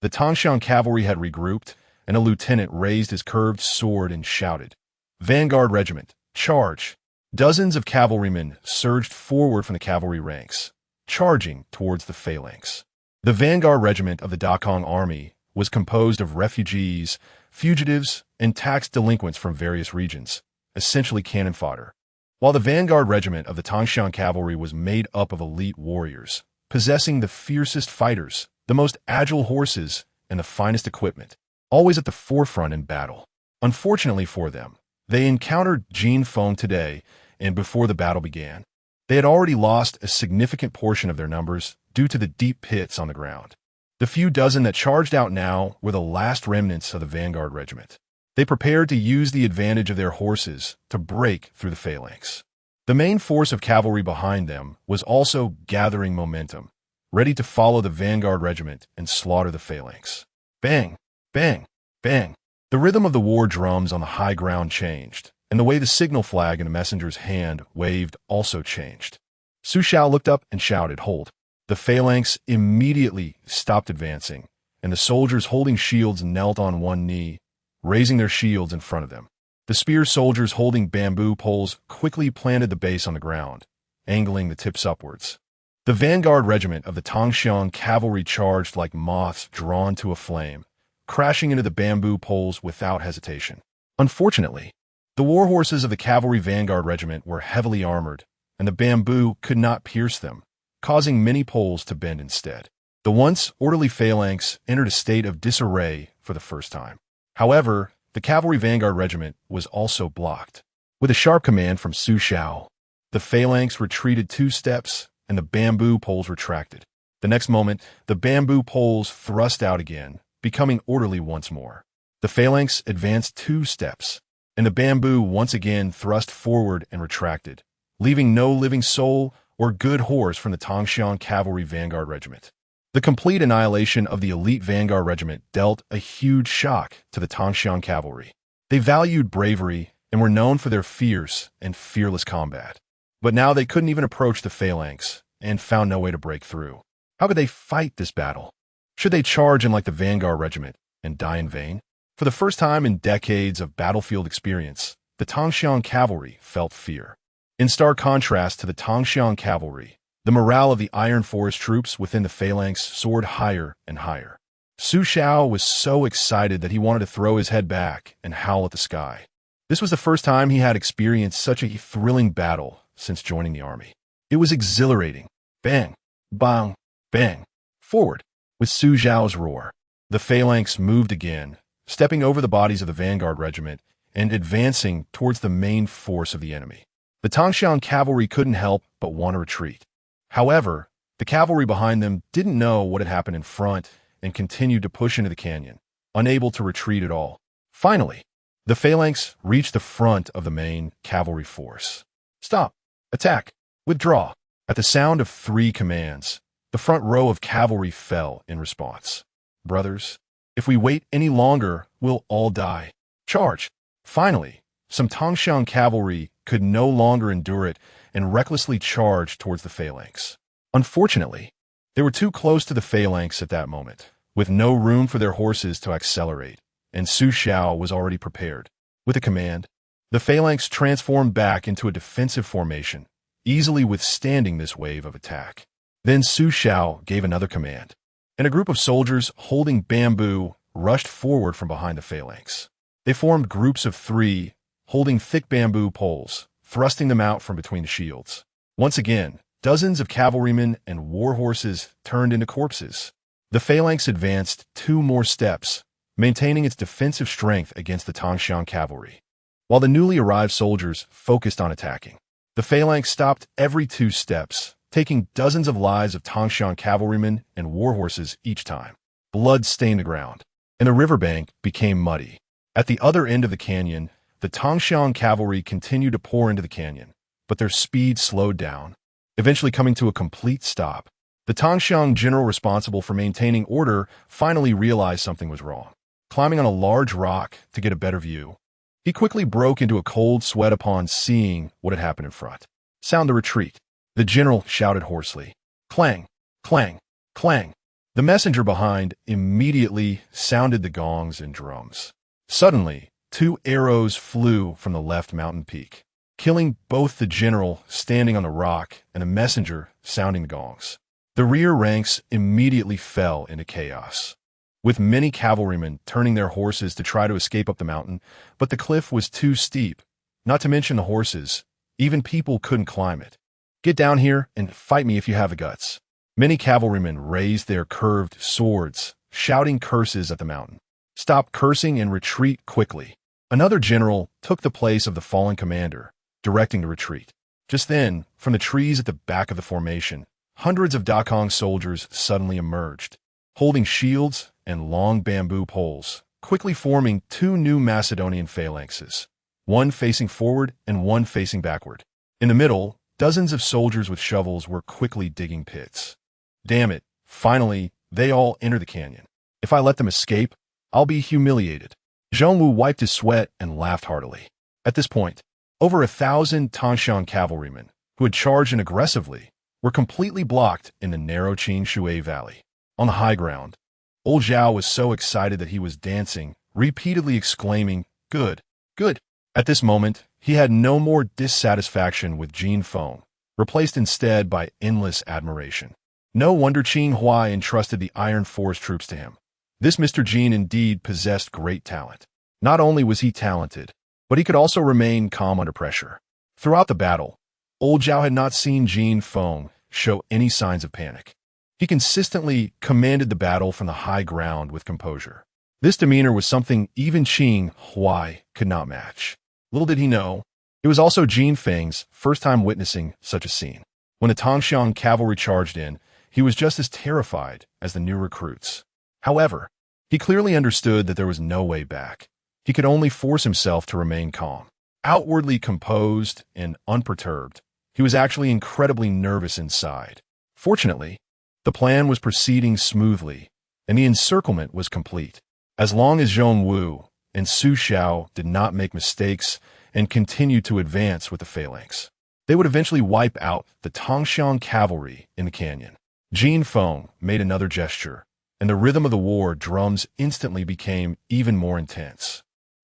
Speaker 1: the Tongxiang cavalry had regrouped, and a lieutenant raised his curved sword and shouted, "Vanguard regiment, charge!" Dozens of cavalrymen surged forward from the cavalry ranks, charging towards the phalanx. The vanguard regiment of the Dakong army was composed of refugees, fugitives, and tax delinquents from various regions, essentially cannon fodder, while the vanguard regiment of the Tongxiang cavalry was made up of elite warriors, possessing the fiercest fighters, the most agile horses, and the finest equipment, always at the forefront in battle. Unfortunately for them, they encountered Jin Feng today, and before the battle began, they had already lost a significant portion of their numbers due to the deep pits on the ground. The few dozen that charged out now were the last remnants of the vanguard regiment. They prepared to use the advantage of their horses to break through the phalanx. The main force of cavalry behind them was also gathering momentum, ready to follow the vanguard regiment and slaughter the phalanx. Bang! Bang! Bang! The rhythm of the war drums on the high ground changed, and the way the signal flag in the messenger's hand waved also changed. Su Xiao looked up and shouted, "Hold!" The phalanx immediately stopped advancing, and the soldiers holding shields knelt on one knee, raising their shields in front of them. The spear soldiers holding bamboo poles quickly planted the base on the ground, angling the tips upwards. The vanguard regiment of the Tongxiang cavalry charged like moths drawn to a flame, crashing into the bamboo poles without hesitation. Unfortunately, the war horses of the cavalry vanguard regiment were heavily armored, and the bamboo could not pierce them, causing many poles to bend instead. The once orderly phalanx entered a state of disarray for the first time. However, the cavalry vanguard regiment was also blocked. With a sharp command from Su Xiao, the phalanx retreated 2 steps, and the bamboo poles retracted. The next moment, the bamboo poles thrust out again, becoming orderly once more. The phalanx advanced 2 steps, and the bamboo once again thrust forward and retracted, leaving no living soul or good horse from the Tongxiang cavalry vanguard regiment. The complete annihilation of the elite vanguard regiment dealt a huge shock to the Tongxiang cavalry. They valued bravery and were known for their fierce and fearless combat. But now they couldn't even approach the phalanx and found no way to break through. How could they fight this battle? Should they charge in like the vanguard regiment and die in vain? For the first time in decades of battlefield experience, the Tongxiang cavalry felt fear. In stark contrast to the Tongxiang cavalry, the morale of the Iron Forest troops within the phalanx soared higher and higher. Su Xiao was so excited that he wanted to throw his head back and howl at the sky. This was the first time he had experienced such a thrilling battle since joining the army. It was exhilarating. Bang! Bang! Bang! Forward! With Su Xiao's roar, the phalanx moved again, stepping over the bodies of the vanguard regiment and advancing towards the main force of the enemy. The Tongxiang cavalry couldn't help but want to retreat. However, the cavalry behind them didn't know what had happened in front and continued to push into the canyon, unable to retreat at all. Finally, the phalanx reached the front of the main cavalry force. Stop! Attack! Withdraw! At the sound of 3 commands, the front row of cavalry fell in response. Brothers, if we wait any longer, we'll all die. Charge! Finally, some Tongxiang cavalry could no longer endure it and recklessly charged towards the phalanx. Unfortunately, they were too close to the phalanx at that moment, with no room for their horses to accelerate, and Su Xiao was already prepared. With a command, the phalanx transformed back into a defensive formation, easily withstanding this wave of attack. Then Su Xiao gave another command, and a group of soldiers holding bamboo rushed forward from behind the phalanx. They formed groups of 3, holding thick bamboo poles, thrusting them out from between the shields. Once again, dozens of cavalrymen and war horses turned into corpses. The phalanx advanced 2 more steps, maintaining its defensive strength against the Tangshan cavalry. While the newly arrived soldiers focused on attacking, the phalanx stopped every 2 steps, taking dozens of lives of Tangshan cavalrymen and war horses each time. Blood stained the ground, and the riverbank became muddy. At the other end of the canyon, the Tangshan cavalry continued to pour into the canyon, but their speed slowed down, eventually coming to a complete stop. The Tangshan general responsible for maintaining order finally realized something was wrong. Climbing on a large rock to get a better view, he quickly broke into a cold sweat upon seeing what had happened in front. "Sound the retreat," the general shouted hoarsely. Clang, clang, clang. The messenger behind immediately sounded the gongs and drums. Suddenly, 2 arrows flew from the left mountain peak, killing both the general standing on the rock and the messenger sounding the gongs. The rear ranks immediately fell into chaos, with many cavalrymen turning their horses to try to escape up the mountain, but the cliff was too steep, not to mention the horses. Even people couldn't climb it. "Get down here and fight me if you have the guts." Many cavalrymen raised their curved swords, shouting curses at the mountain. "Stop cursing and retreat quickly." Another general took the place of the fallen commander, directing the retreat. Just then, from the trees at the back of the formation, hundreds of Dakong soldiers suddenly emerged, holding shields and long bamboo poles, quickly forming 2 new Macedonian phalanxes, one facing forward and one facing backward. In the middle, dozens of soldiers with shovels were quickly digging pits. Damn it, finally, they all enter the canyon. If I let them escape, I'll be humiliated. Zhongwu wiped his sweat and laughed heartily. At this point, over 1,000 Tangshan cavalrymen, who had charged in aggressively, were completely blocked in the narrow Qing Valley. On the high ground, old Zhao was so excited that he was dancing, repeatedly exclaiming, "Good, good." At this moment, he had no more dissatisfaction with Jin Feng, replaced instead by endless admiration. No wonder Qing Huai entrusted the Iron Forest troops to him. This Mr. Jin indeed possessed great talent. Not only was he talented, but he could also remain calm under pressure. Throughout the battle, old Zhao had not seen Jin Feng show any signs of panic. He consistently commanded the battle from the high ground with composure. This demeanor was something even Qing Huai could not match. Little did he know, it was also Jin Feng's first time witnessing such a scene. When the Tangshan cavalry charged in, he was just as terrified as the new recruits. However, he clearly understood that there was no way back. He could only force himself to remain calm. Outwardly composed and unperturbed, he was actually incredibly nervous inside. Fortunately, the plan was proceeding smoothly, and the encirclement was complete. As long as Zhong Wu and Su Xiao did not make mistakes and continued to advance with the phalanx, they would eventually wipe out the Tangshan cavalry in the canyon. Jin Feng made another gesture, and the rhythm of the war drums instantly became even more intense.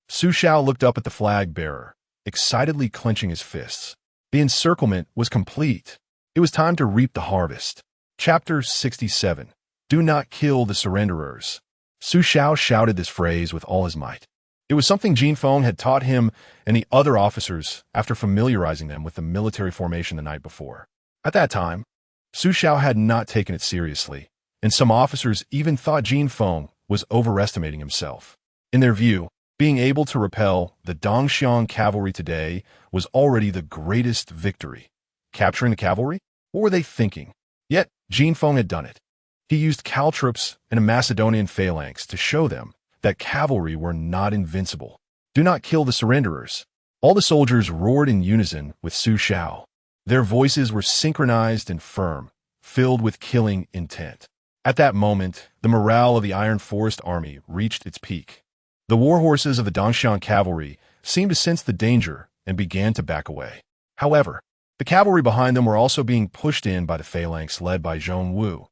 Speaker 1: Su Xiao looked up at the flag bearer, excitedly clenching his fists. The encirclement was complete. It was time to reap the harvest. Chapter 67. Do not kill the surrenderers. Su Xiao shouted this phrase with all his might. It was something Jin Feng had taught him and the other officers after familiarizing them with the military formation the night before. At that time, Su Xiao had not taken it seriously, and some officers even thought Jin Feng was overestimating himself. In their view, being able to repel the Dongxiang cavalry today was already the greatest victory. Capturing the cavalry? What were they thinking? Yet, Jin Feng had done it. He used caltrops and a Macedonian phalanx to show them that cavalry were not invincible. Do not kill the surrenderers. All the soldiers roared in unison with Su Xiao. Their voices were synchronized and firm, filled with killing intent. At that moment, the morale of the Iron Forest army reached its peak. The war horses of the Dongxiang cavalry seemed to sense the danger and began to back away. However, the cavalry behind them were also being pushed in by the phalanx led by Zhong Wu.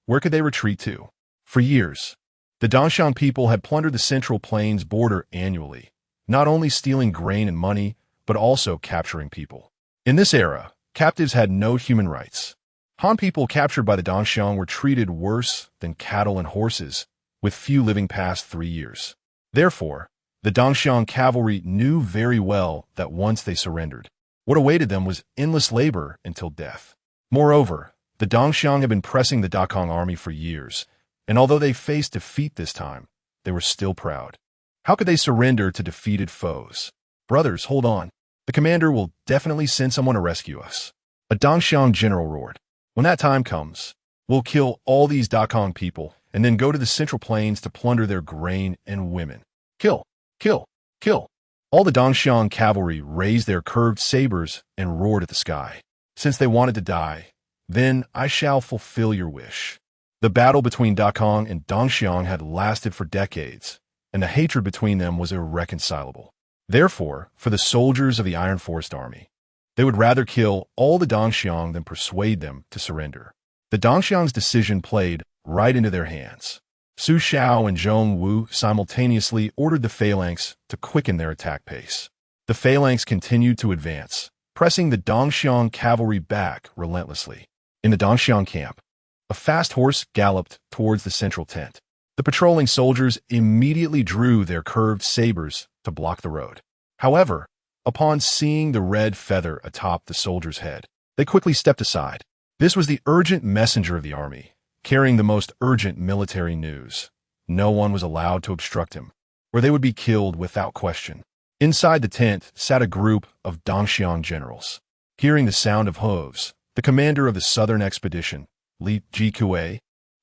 Speaker 1: Where could they retreat to? For years, the Dongxiang people had plundered the Central Plains border annually, not only stealing grain and money, but also capturing people. In this era, captives had no human rights. Han people captured by the Dongxiang were treated worse than cattle and horses, with few living past 3 years. Therefore, The Dongxiang cavalry knew very well that once they surrendered, what awaited them was endless labor until death. Moreover, the Dongxiang had been pressing the Dakong army for years, and although they faced defeat this time, they were still proud. How could they surrender to defeated foes? Brothers, hold on. The commander will definitely send someone to rescue us. A Dongxiang general roared. When that time comes, we'll kill all these Dakong people and then go to the Central Plains to plunder their grain and women. Kill, kill, kill. All the Dongxiang cavalry raised their curved sabers and roared at the sky. Since they wanted to die, then I shall fulfill your wish. The battle between Dakong and Dongxiang had lasted for decades, and the hatred between them was irreconcilable. Therefore, for the soldiers of the Iron Forest Army, they would rather kill all the Dongxiang than persuade them to surrender. The Dongxiang's decision played right into their hands. Su Xiao and Zhong Wu simultaneously ordered the phalanx to quicken their attack pace. The phalanx continued to advance, pressing the Dongxiang cavalry back relentlessly. In the Dongxiang camp, a fast horse galloped towards the central tent. The patrolling soldiers immediately drew their curved sabers to block the road. However, upon seeing the red feather atop the soldier's head, they quickly stepped aside. This was the urgent messenger of the army, carrying the most urgent military news. No one was allowed to obstruct him, or they would be killed without question. Inside the tent sat a group of Dongxiang generals. Hearing the sound of hooves, the commander of the southern expedition, Li Jikue,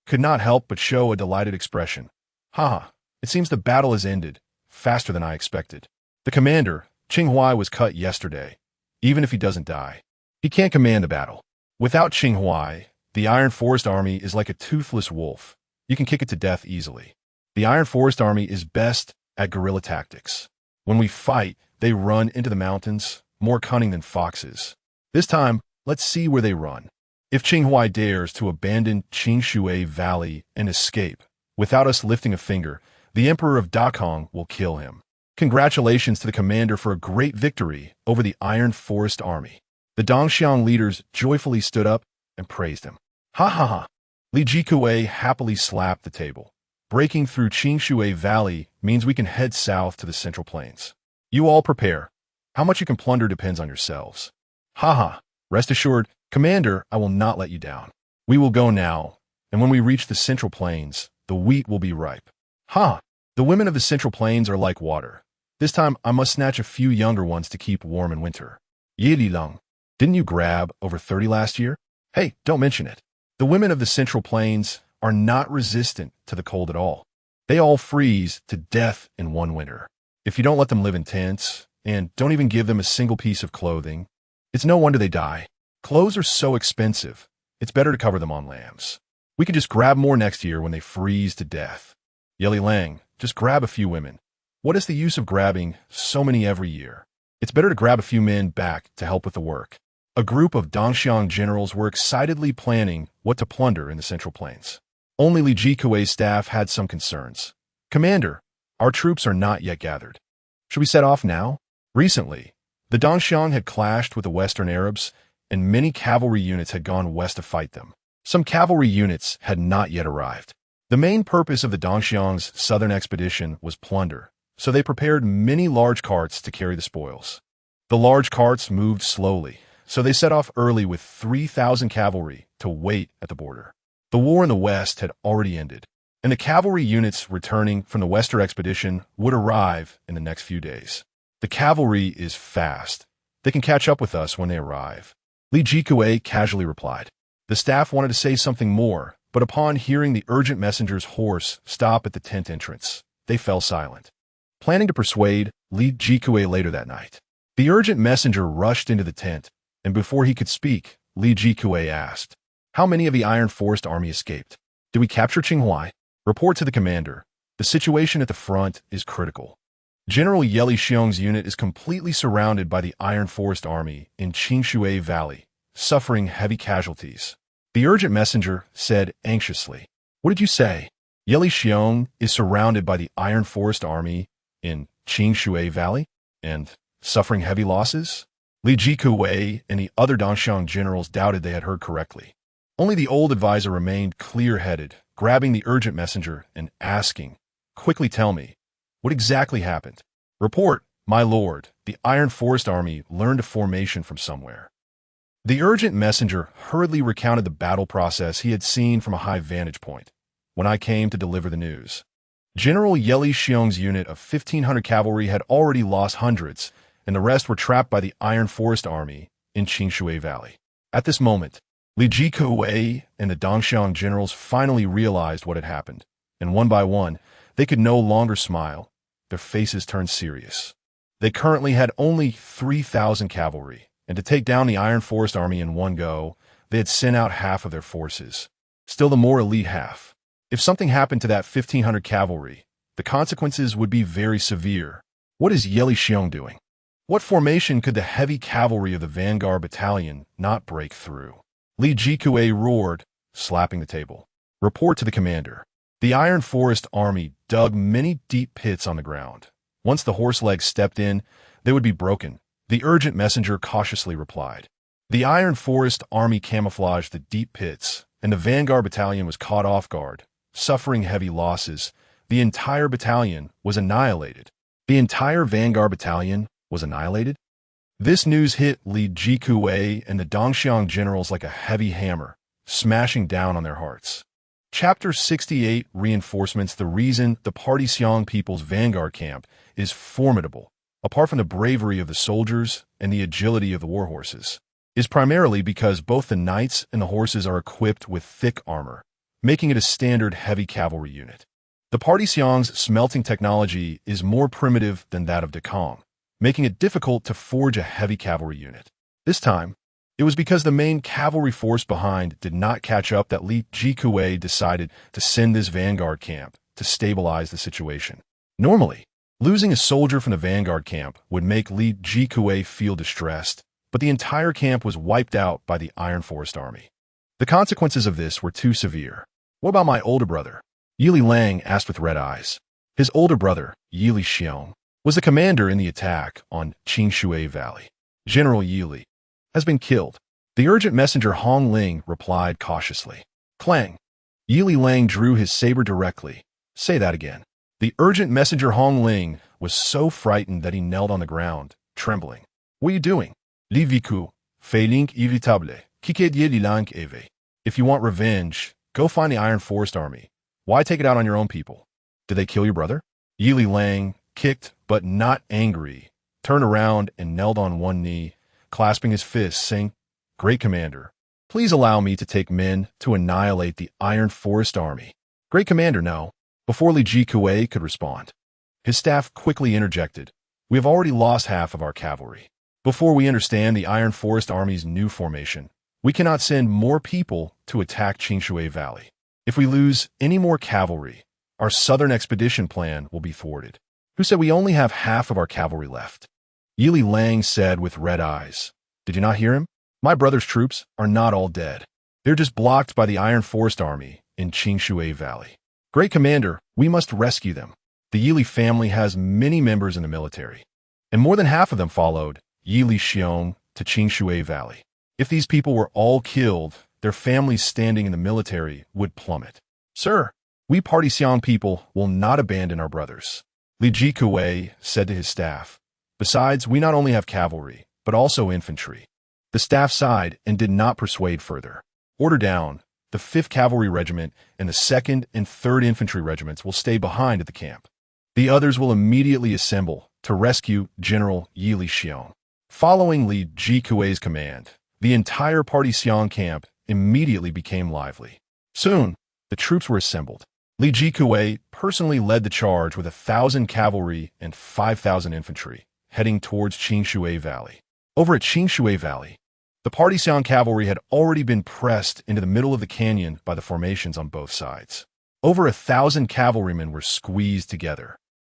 Speaker 1: could not help but show a delighted expression. Ha! It seems the battle has ended, faster than I expected. The commander, Qinghai, was cut yesterday. Even if he doesn't die, he can't command the battle. Without Qinghai, the Iron Forest Army is like a toothless wolf. You can kick it to death easily. The Iron Forest Army is best at guerrilla tactics. When we fight, they run into the mountains, more cunning than foxes. This time, let's see where they run. If Qinghai dares to abandon Qingshui Valley and escape, without us lifting a finger, the Emperor of Dakong will kill him. Congratulations to the commander for a great victory over the Iron Forest Army. The Dongxiang leaders joyfully stood up and praised him. Ha ha ha! Li Jikue happily slapped the table. Breaking through Qingshui Valley means we can head south to the Central Plains. You all prepare. How much you can plunder depends on yourselves. Ha ha! Rest assured, Commander, I will not let you down. We will go now, and when we reach the Central Plains, the wheat will be ripe. Ha! The women of the Central Plains are like water. This time I must snatch a few younger ones to keep warm in winter. Ye Li Lung, didn't you grab over 30 last year? Hey, don't mention it. The women of the Central Plains are not resistant to the cold at all. They all freeze to death in one winter. If you don't let them live in tents, and don't even give them a single piece of clothing, it's no wonder they die. Clothes are so expensive, it's better to cover them on lambs. We could just grab more next year when they freeze to death. Yeli Lang, just grab a few women. What is the use of grabbing so many every year? It's better to grab a few men back to help with the work. A group of Dongxiang generals were excitedly planning what to plunder in the Central Plains. Only Li Jikue's staff had some concerns. Commander, our troops are not yet gathered. Should we set off now? Recently, the Dongxiang had clashed with the Western Arabs, and many cavalry units had gone west to fight them. Some cavalry units had not yet arrived. The main purpose of the Dongxiang's southern expedition was plunder, so they prepared many large carts to carry the spoils. The large carts moved slowly, so they set off early with 3,000 cavalry to wait at the border. The war in the west had already ended, and the cavalry units returning from the Western expedition would arrive in the next few days. The cavalry is fast. They can catch up with us when they arrive. Li Jikue casually replied. The staff wanted to say something more, but upon hearing the urgent messenger's horse stop at the tent entrance, they fell silent. Planning to persuade Li Jikue later that night, the urgent messenger rushed into the tent, and before he could speak, Li Jikue asked, "How many of the Iron Forest Army escaped? Did we capture Qinghai?" Report to the commander. The situation at the front is critical. General Yeli Xiong's unit is completely surrounded by the Iron Forest Army in Qingshui Valley, suffering heavy casualties. The urgent messenger said anxiously, "What did you say?" Yeli Xiong is surrounded by the Iron Forest Army in Qingshui Valley and suffering heavy losses? Li Jikue and the other Dongxiang generals doubted they had heard correctly. Only the old advisor remained clear-headed, grabbing the urgent messenger and asking, "Quickly tell me, what exactly happened?" Report, my lord, the Iron Forest Army learned a formation from somewhere. The urgent messenger hurriedly recounted the battle process he had seen from a high vantage point. When I came to deliver the news, General Yeli Xiong's unit of 1,500 cavalry had already lost hundreds, and the rest were trapped by the Iron Forest Army in Qingshui Valley. At this moment, Li Jikuei and the Dongxiang generals finally realized what had happened, and one by one, they could no longer smile. Their faces turned serious. They currently had only 3,000 cavalry, and to take down the Iron Forest Army in one go, they had sent out half of their forces. Still the more elite half. If something happened to that 1,500 cavalry, the consequences would be very severe. What is Yeli Xiong doing? What formation could the heavy cavalry of the Vanguard Battalion not break through? Li Jikuei roared, slapping the table. Report to the commander. The Iron Forest Army dug many deep pits on the ground. Once the horse legs stepped in, they would be broken. The urgent messenger cautiously replied. The Iron Forest Army camouflaged the deep pits, and the Vanguard Battalion was caught off guard, suffering heavy losses. The entire battalion was annihilated. The entire Vanguard Battalion was annihilated? This news hit Li Jikuei and the Dongxiang generals like a heavy hammer, smashing down on their hearts. Chapter 68 reinforcements the reason the Party-Xiang people's Vanguard camp is formidable, apart from the bravery of the soldiers and the agility of the warhorses, is primarily because both the knights and the horses are equipped with thick armor, making it a standard heavy cavalry unit. The Party-Xiang's smelting technology is more primitive than that of Dekong, making it difficult to forge a heavy cavalry unit. This time, it was because the main cavalry force behind did not catch up that Li Jikuei decided to send this vanguard camp to stabilize the situation. Normally, losing a soldier from the vanguard camp would make Li Jikuei feel distressed, but the entire camp was wiped out by the Iron Forest Army. The consequences of this were too severe. What about my older brother? Yili Lang asked with red eyes. His older brother, Yili Xiong, was the commander in the attack on Qingshui Valley. General Yili has been killed. The urgent messenger Hong Ling replied cautiously. Clang. Yili Lang drew his saber directly. Say that again. The urgent messenger Hong Ling was so frightened that he knelt on the ground, trembling. What are you doing? Li Viku, fei link inévitable, quitte Yili Lang eve. If you want revenge, go find the Iron Forest Army. Why take it out on your own people? Did they kill your brother? Yili Lang, kicked but not angry, turned around and knelt on one knee, clasping his fists, saying, Great Commander, please allow me to take men to annihilate the Iron Forest Army. Great Commander, no. Before Li Jikuei could respond, his staff quickly interjected. We have already lost half of our cavalry. Before we understand the Iron Forest Army's new formation, we cannot send more people to attack Qingshui Valley. If we lose any more cavalry, our southern expedition plan will be thwarted. Who said we only have half of our cavalry left? Yili Lang said with red eyes. Did you not hear him? My brother's troops are not all dead. They're just blocked by the Iron Forest Army in Qingshui Valley. Great Commander, we must rescue them. The Yili family has many members in the military, and more than half of them followed Yili Xiong to Qingshui Valley. If these people were all killed, their families standing in the military would plummet. Sir, we Party-Xiang people will not abandon our brothers, Li Jikuei said to his staff. Besides, we not only have cavalry, but also infantry. The staff sighed and did not persuade further. Order down. The 5th Cavalry Regiment and the 2nd and 3rd Infantry Regiments will stay behind at the camp. The others will immediately assemble to rescue General Yili Xiong. Following Li Jikuei's command, the entire Party-Xiang camp immediately became lively. Soon, the troops were assembled. Li Jikuei personally led the charge with 1,000 cavalry and 5,000 infantry, heading towards Qingshui Valley. Over at Qingshui Valley, the Party-Xiang cavalry had already been pressed into the middle of the canyon by the formations on both sides. Over 1,000 cavalrymen were squeezed together,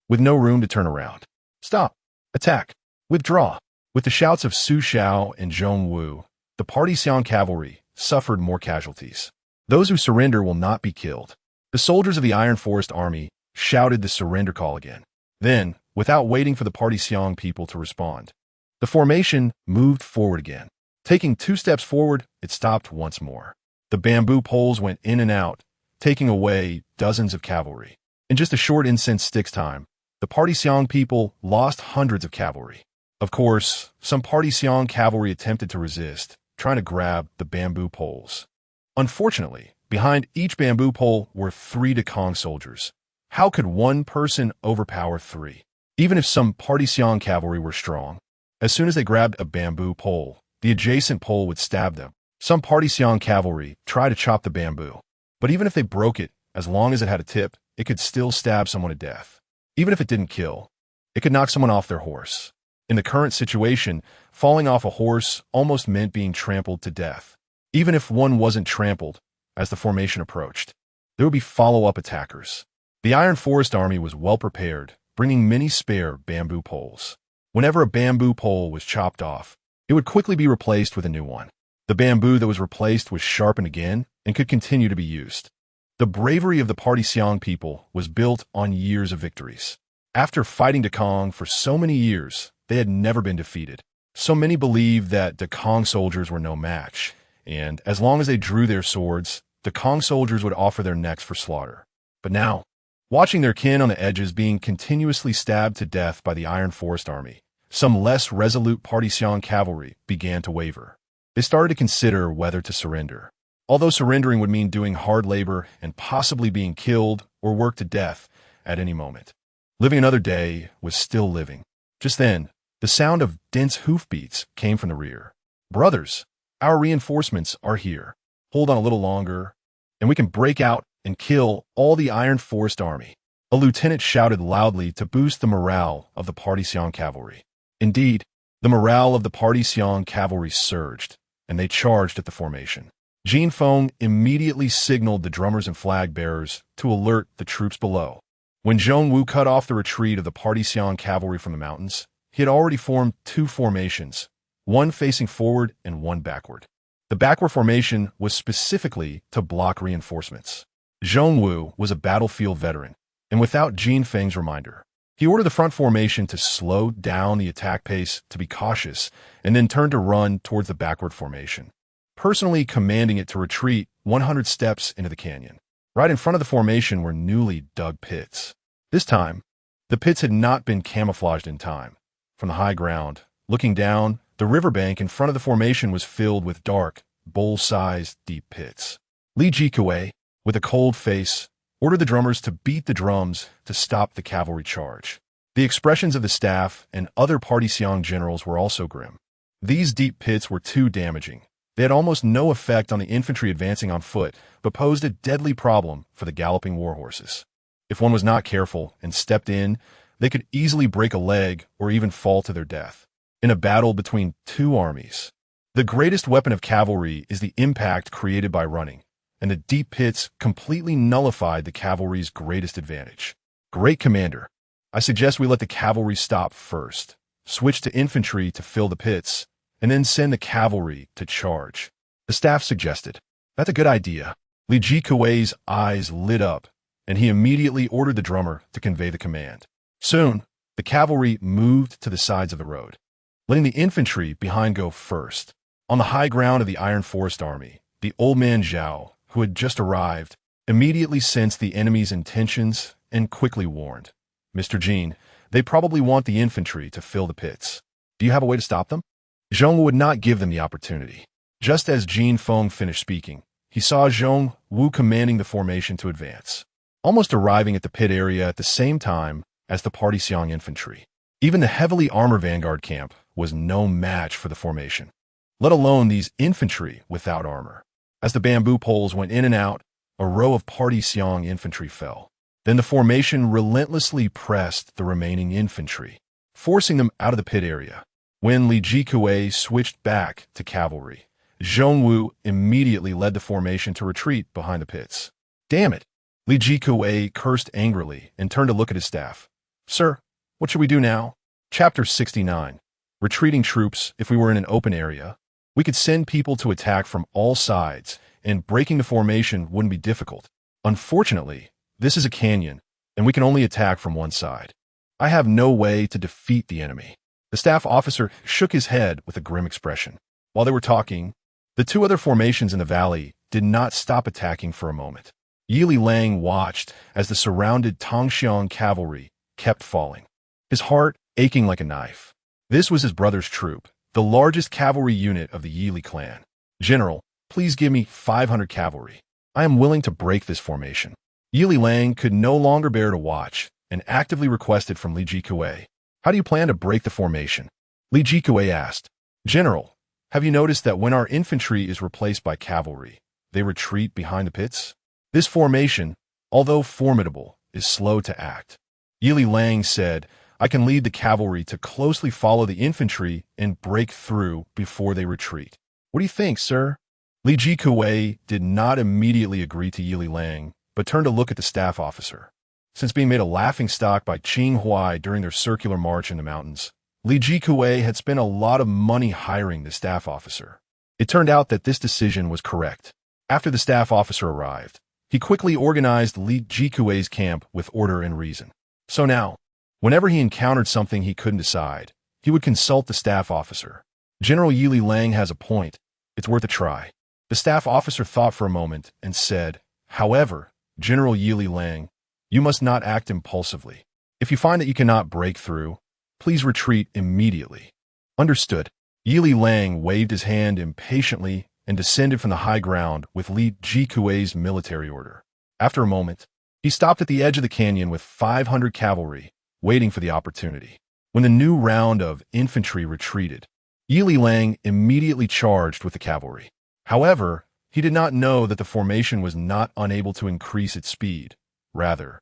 Speaker 1: with no room to turn around. Stop! Attack! Withdraw! With the shouts of Su Xiao and Zhong Wu, the Party-Xiang cavalry suffered more casualties. Those who surrender will not be killed. The soldiers of the Iron Forest Army shouted the surrender call again. Then, without waiting for the Party-Xiang people to respond, the formation moved forward again. Taking 2 steps forward, it stopped once more. The bamboo poles went in and out, taking away dozens of cavalry. In just a short incense stick's time, the Party Xiong people lost hundreds of cavalry. Of course, some Party Xiong cavalry attempted to resist, trying to grab the bamboo poles. Unfortunately, behind each bamboo pole were 3 Dekong soldiers. How could one person overpower 3? Even if some Party Xiong cavalry were strong, as soon as they grabbed a bamboo pole, the adjacent pole would stab them. Some Party Xiong cavalry tried to chop the bamboo, but even if they broke it, as long as it had a tip, it could still stab someone to death. Even if it didn't kill, it could knock someone off their horse. In the current situation, falling off a horse almost meant being trampled to death. Even if one wasn't trampled, as the formation approached, there would be follow-up attackers. The Iron Forest Army was well prepared, bringing many spare bamboo poles. Whenever a bamboo pole was chopped off, it would quickly be replaced with a new one. The bamboo that was replaced was sharpened again and could continue to be used. The bravery of the Party Xiong people was built on years of victories. After fighting Dekong for so many years, they had never been defeated. So many believed that Dekong soldiers were no match, and as long as they drew their swords, Dekong soldiers would offer their necks for slaughter. But now, watching their kin on the edges being continuously stabbed to death by the Iron Forest Army, some less resolute Party Xiong cavalry began to waver. They started to consider whether to surrender. Although surrendering would mean doing hard labor and possibly being killed or worked to death at any moment. Living another day was still living. Just then, the sound of dense hoofbeats came from the rear. "Brothers, our reinforcements are here. Hold on a little longer, and we can break out and kill all the Iron Forest Army." A lieutenant shouted loudly to boost the morale of the Party Xiong cavalry. Indeed, the morale of the Party Xiong cavalry surged, and they charged at the formation. Jin Feng immediately signaled the drummers and flag bearers to alert the troops below. When Zhong Wu cut off the retreat of the Party Xiong cavalry from the mountains, he had already formed 2 formations, one facing forward and one backward. The backward formation was specifically to block reinforcements. Zhong Wu was a battlefield veteran, and without Jin Feng's reminder, he ordered the front formation to slow down the attack pace to be cautious and then turn to run towards the backward formation, personally commanding it to retreat 100 steps into the canyon. Right in front of the formation were newly dug pits. This time, the pits had not been camouflaged in time. From the high ground, looking down, the riverbank in front of the formation was filled with dark, bowl-sized, deep pits. Li Jikue, with a cold face, ordered the drummers to beat the drums to stop the cavalry charge. The expressions of the staff and other Party Xiong generals were also grim. These deep pits were too damaging. They had almost no effect on the infantry advancing on foot, but posed a deadly problem for the galloping warhorses. If one was not careful and stepped in, they could easily break a leg or even fall to their death. In a battle between 2 armies, the greatest weapon of cavalry is the impact created by running, and the deep pits completely nullified the cavalry's greatest advantage. "Great Commander, I suggest we let the cavalry stop first, switch to infantry to fill the pits, and then send the cavalry to charge," the staff suggested. "That's a good idea." Li Jikuei's eyes lit up, and he immediately ordered the drummer to convey the command. Soon, the cavalry moved to the sides of the road, letting the infantry behind go first. On the high ground of the Iron Forest Army, the old man Zhao, who had just arrived, immediately sensed the enemy's intentions and quickly warned, "Mr. Jin, they probably want the infantry to fill the pits. Do you have a way to stop them?" Zhong would not give them the opportunity. Just as Jin Feng finished speaking, he saw Zhong Wu commanding the formation to advance, almost arriving at the pit area at the same time as the Party Xiong infantry. Even the heavily armored vanguard camp was no match for the formation, let alone these infantry without armor. As the bamboo poles went in and out, a row of Party Xiong infantry fell. Then the formation relentlessly pressed the remaining infantry, forcing them out of the pit area. When Li Jikue switched back to cavalry, Zhong Wu immediately led the formation to retreat behind the pits. "Damn it!" Li Jikue cursed angrily and turned to look at his staff. "Sir, what should we do now?" Chapter 69. Retreating troops. If we were in an open area, we could send people to attack from all sides, and breaking the formation wouldn't be difficult. Unfortunately, this is a canyon, and we can only attack from one side. I have no way to defeat the enemy. The staff officer shook his head with a grim expression. While they were talking, the 2 other formations in the valley did not stop attacking for a moment. Yili Lang watched as the surrounded Tongxiang cavalry kept falling, his heart aching like a knife. This was his brother's troop, the largest cavalry unit of the Yili clan. "General, please give me 500 cavalry. I am willing to break this formation." Yili Lang could no longer bear to watch and actively requested from Li Jikue, "How do you plan to break the formation?" Li Jikue asked, "General, have you noticed that when our infantry is replaced by cavalry, they retreat behind the pits? This formation, although formidable, is slow to act." Yili Lang said, "I can lead the cavalry to closely follow the infantry and break through before they retreat. What do you think, sir?" Li Jikue did not immediately agree to Yili Lang, but turned to look at the staff officer. Since being made a laughingstock by Qing Huai during their circular march in the mountains, Li Jikue had spent a lot of money hiring the staff officer. It turned out that this decision was correct. After the staff officer arrived, he quickly organized Li Jikue's camp with order and reason. So now, whenever he encountered something he couldn't decide, he would consult the staff officer. "General Yili Lang has a point. It's worth a try." The staff officer thought for a moment and said, "However, General Yili Lang, you must not act impulsively. If you find that you cannot break through, please retreat immediately." "Understood." Yili Lang waved his hand impatiently and descended from the high ground with Li Jikue's military order. After a moment, he stopped at the edge of the canyon with 500 cavalry, waiting for the opportunity. When the new round of infantry retreated, Yili Lang immediately charged with the cavalry. However, he did not know that the formation was not unable to increase its speed. Rather,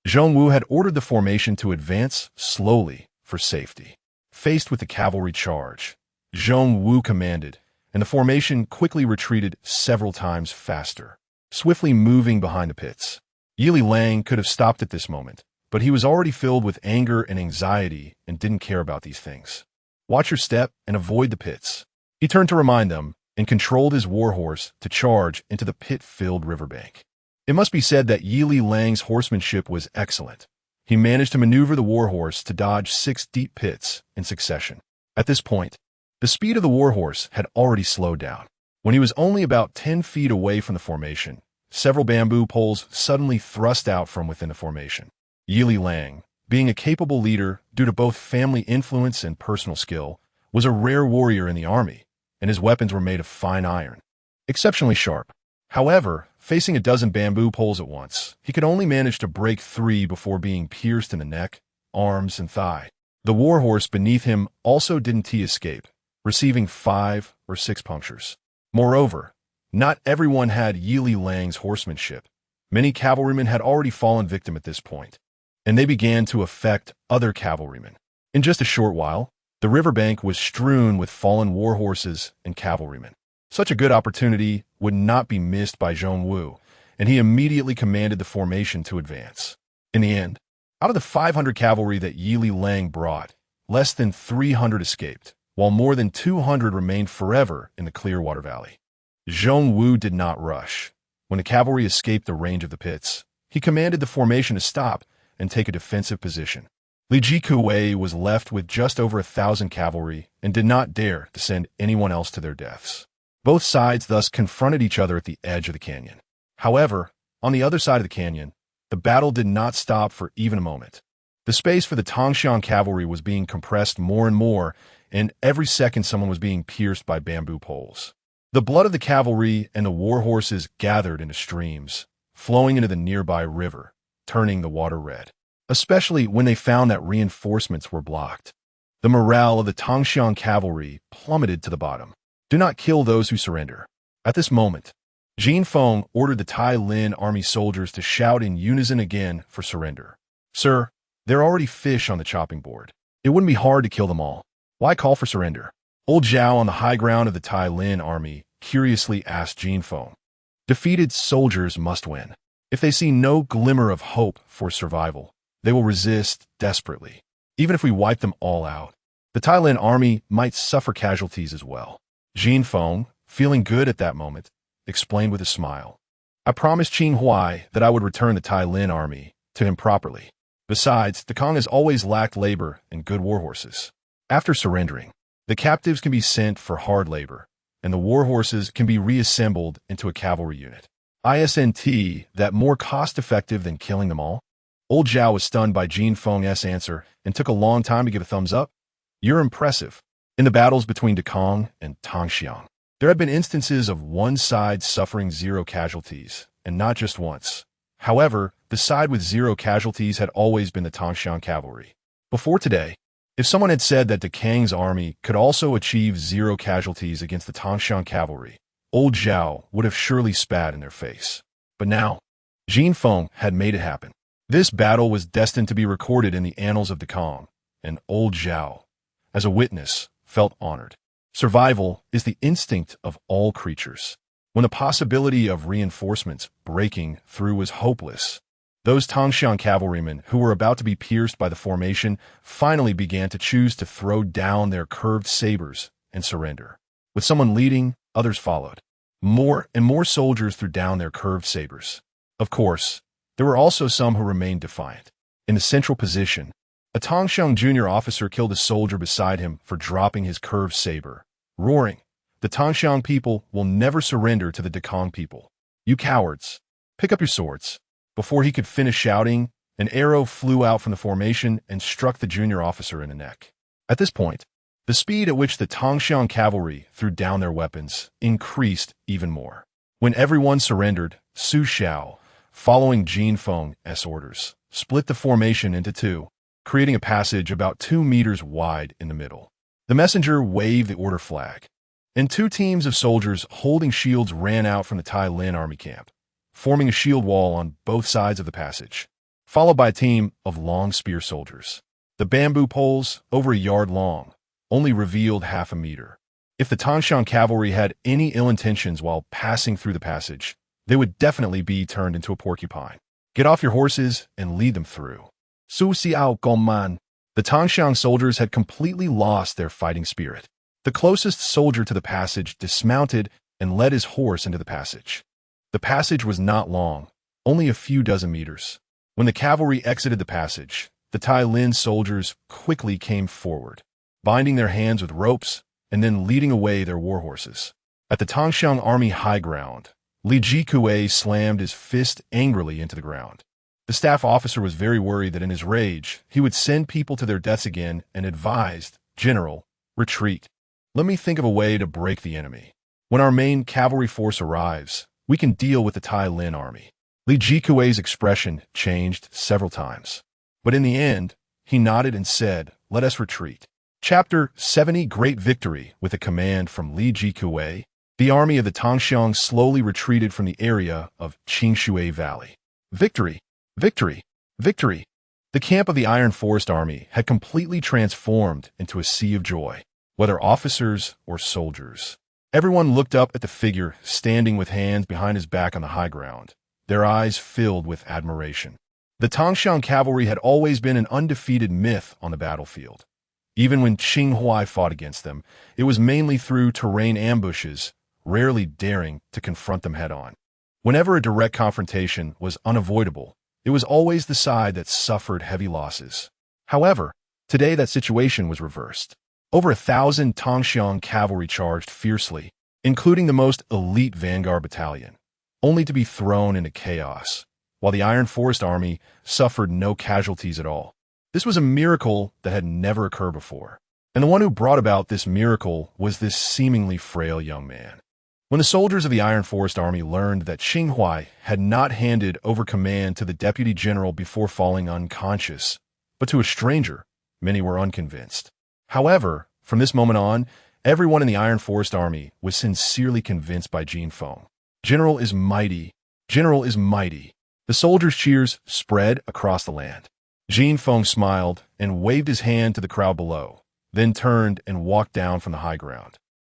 Speaker 1: Zhongwu had ordered the formation to advance slowly for safety. Faced with the cavalry charge, Zhongwu commanded, and the formation quickly retreated several times faster, swiftly moving behind the pits. Yili Lang could have stopped at this moment, but he was already filled with anger and anxiety and didn't care about these things. "Watch your step and avoid the pits." He turned to remind them and controlled his warhorse to charge into the pit-filled riverbank. It must be said that Yili Lang's horsemanship was excellent. He managed to maneuver the warhorse to dodge 6 deep pits in succession. At this point, the speed of the warhorse had already slowed down. When he was only about 10 feet away from the formation, several bamboo poles suddenly thrust out from within the formation. Yili Lang, being a capable leader due to both family influence and personal skill, was a rare warrior in the army, and his weapons were made of fine iron, exceptionally sharp. However, facing a dozen bamboo poles at once, he could only manage to break 3 before being pierced in the neck, arms, and thigh. The warhorse beneath him also didn't escape, receiving 5 or 6 punctures. Moreover, not everyone had Yili Lang's horsemanship. Many cavalrymen had already fallen victim at this point, and they began to affect other cavalrymen. In just a short while, the riverbank was strewn with fallen warhorses and cavalrymen. Such a good opportunity would not be missed by Zhongwu, and he immediately commanded the formation to advance. In the end, out of the 500 cavalry that Yili Lang brought, less than 300 escaped, while more than 200 remained forever in the Clearwater Valley. Zhongwu did not rush. When the cavalry escaped the range of the pits, he commanded the formation to stop and take a defensive position. Li Jikue was left with just over 1,000 cavalry and did not dare to send anyone else to their deaths. Both sides thus confronted each other at the edge of the canyon. However, on the other side of the canyon, the battle did not stop for even a moment. The space for the Tangshan cavalry was being compressed more and more, and every second someone was being pierced by bamboo poles. The blood of the cavalry and the war horses gathered into streams, flowing into the nearby river, turning the water red, especially when they found that reinforcements were blocked. The morale of the Tangshan cavalry plummeted to the bottom. "Do not kill those who surrender." At this moment, Jin Feng ordered the Tai Lin army soldiers to shout in unison again for surrender. "Sir, there are already fish on the chopping board. It wouldn't be hard to kill them all. Why call for surrender?" Old Zhao on the high ground of the Tai Lin army curiously asked Jin Feng. "Defeated soldiers must win. If they see no glimmer of hope for survival, they will resist desperately. Even if we wipe them all out, the Tai Lin army might suffer casualties as well." Jin Feng, feeling good at that moment, explained with a smile, "I promised Qing Huai that I would return the Tai Lin army to him properly. Besides, the Kong has always lacked labor and good warhorses. After surrendering, the captives can be sent for hard labor, and the warhorses can be reassembled into a cavalry unit. Isn't that more cost-effective than killing them all?" Old Zhao was stunned by Jin Feng's answer and took a long time to give a thumbs up. You're impressive. In the battles between Dekong and Tongxiang, there had been instances of one side suffering 0 casualties, and not just once. However, the side with 0 casualties had always been the Tongxiang cavalry. Before today, if someone had said that Dekong's army could also achieve 0 casualties against the Tongxiang cavalry, Old Zhao would have surely spat in their face. But now, Jin Feng had made it happen. This battle was destined to be recorded in the annals of Dekong, and Old Zhao, as a witness, felt honored. Survival is the instinct of all creatures. When the possibility of reinforcements breaking through was hopeless, those Tongxiang cavalrymen who were about to be pierced by the formation finally began to choose to throw down their curved sabers and surrender. With someone leading, others followed. More and more soldiers threw down their curved sabers. Of course, there were also some who remained defiant. In the central position, a Tongxiang junior officer killed a soldier beside him for dropping his curved saber, roaring, "The Tongxiang people will never surrender to the Dekong people. You cowards, pick up your swords." Before he could finish shouting, an arrow flew out from the formation and struck the junior officer in the neck. At this point, the speed at which the Tongxiang cavalry threw down their weapons increased even more. When everyone surrendered, Su Xiao, following Jin Feng's orders, split the formation into 2, creating a passage about 2 meters wide in the middle. The messenger waved the order flag, and 2 teams of soldiers holding shields ran out from the Tai Lin army camp, forming a shield wall on both sides of the passage, followed by a team of long spear soldiers. The bamboo poles, over a yard long, only revealed half a meter. If the Tongxiang cavalry had any ill intentions while passing through the passage, they would definitely be turned into a porcupine. Get off your horses and lead them through. Su Xiao Gongman. The Tongxiang soldiers had completely lost their fighting spirit. The closest soldier to the passage dismounted and led his horse into the passage. The passage was not long, only a few dozen meters. When the cavalry exited the passage, the Tai Lin soldiers quickly came forward, binding their hands with ropes and then leading away their war horses. At the Tongxiang army high ground, Li Jikue slammed his fist angrily into the ground. The staff officer was very worried that in his rage, he would send people to their deaths again and advised, "General, retreat. Let me think of a way to break the enemy. When our main cavalry force arrives, we can deal with the Tai Lin army." Li Jikue's expression changed several times, but in the end, he nodded and said, "Let us retreat." Chapter 70 Great Victory. With a command from Li Jikue, the army of the Tongxiang slowly retreated from the area of Qingshui Valley. Victory! Victory! Victory! The camp of the Iron Forest Army had completely transformed into a sea of joy, whether officers or soldiers. Everyone looked up at the figure standing with hands behind his back on the high ground, their eyes filled with admiration. The Tongxiang cavalry had always been an undefeated myth on the battlefield. Even when Qing Huai fought against them, it was mainly through terrain ambushes, rarely daring to confront them head-on. Whenever a direct confrontation was unavoidable, it was always the side that suffered heavy losses. However, today that situation was reversed. Over 1,000 Tongxiang cavalry charged fiercely, including the most elite vanguard battalion, only to be thrown into chaos, while the Iron Forest Army suffered no casualties at all. This was a miracle that had never occurred before, and the one who brought about this miracle was this seemingly frail young man. When the soldiers of the Iron Forest Army learned that Qing Huai had not handed over command to the deputy general before falling unconscious, but to a stranger, many were unconvinced. However, from this moment on, everyone in the Iron Forest Army was sincerely convinced by Jin Feng. General is mighty. General is mighty. The soldiers' cheers spread across the land. Jin Feng smiled and waved his hand to the crowd below, then turned and walked down from the high ground.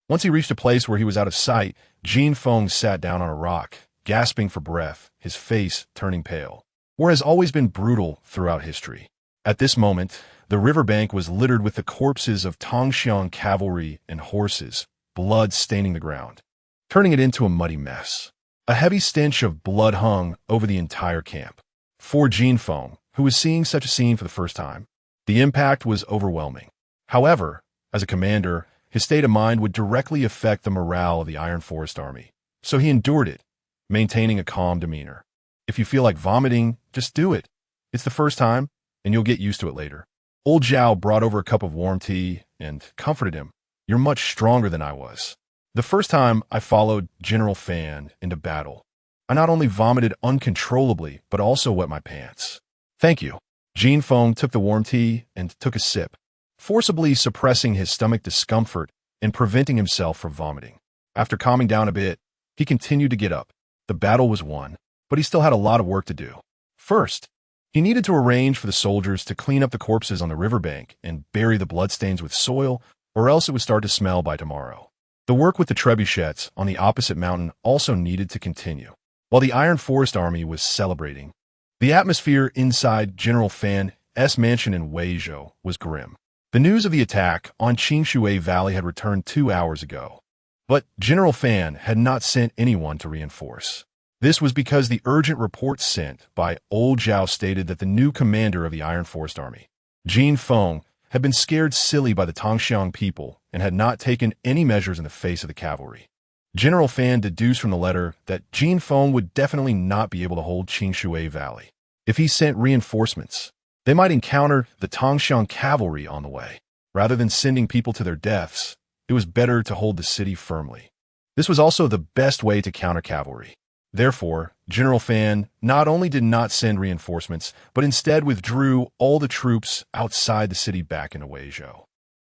Speaker 1: Once he reached a place where he was out of sight, Jin Feng sat down on a rock, gasping for breath, his face turning pale. War has always been brutal throughout history. At this moment, the riverbank was littered with the corpses of Tongxiang cavalry and horses, blood staining the ground, turning it into a muddy mess. A heavy stench of blood hung over the entire camp. For Jin Feng, who was seeing such a scene for the first time, the impact was overwhelming. However, as a commander, his state of mind would directly affect the morale of the Iron Forest Army, so he endured it, maintaining a calm demeanor. If you feel like vomiting, just do it. It's the first time, and you'll get used to it later. Old Zhao brought over a cup of warm tea and comforted him. You're much stronger than I was. The first time I followed General Fan into battle, I not only vomited uncontrollably, but also wet my pants. Thank you. Jin Feng took the warm tea and took a sip, forcibly suppressing his stomach discomfort and preventing himself from vomiting. After calming down a bit, he continued to get up. The battle was won, but he still had a lot of work to do. First, he needed to arrange for the soldiers to clean up the corpses on the riverbank and bury the bloodstains with soil, or else it would start to smell by tomorrow. The work with the trebuchets on the opposite mountain also needed to continue. While the Iron Forest Army was celebrating, the atmosphere inside General Fan's mansion in Weizhou was grim. The news of the attack on Qingshui Valley had returned 2 hours ago, but General Fan had not sent anyone to reinforce. This was because the urgent report sent by Old Zhao stated that the new commander of the Iron Forest Army, Jin Feng, had been scared silly by the Tongxiang people and had not taken any measures in the face of the cavalry. General Fan deduced from the letter that Jin Feng would definitely not be able to hold Qingshui Valley. If he sent reinforcements, they might encounter the Tongxiang cavalry on the way. Rather than sending people to their deaths, it was better to hold the city firmly. This was also the best way to counter cavalry. Therefore, General Fan not only did not send reinforcements, but instead withdrew all the troops outside the city back into Weizhou.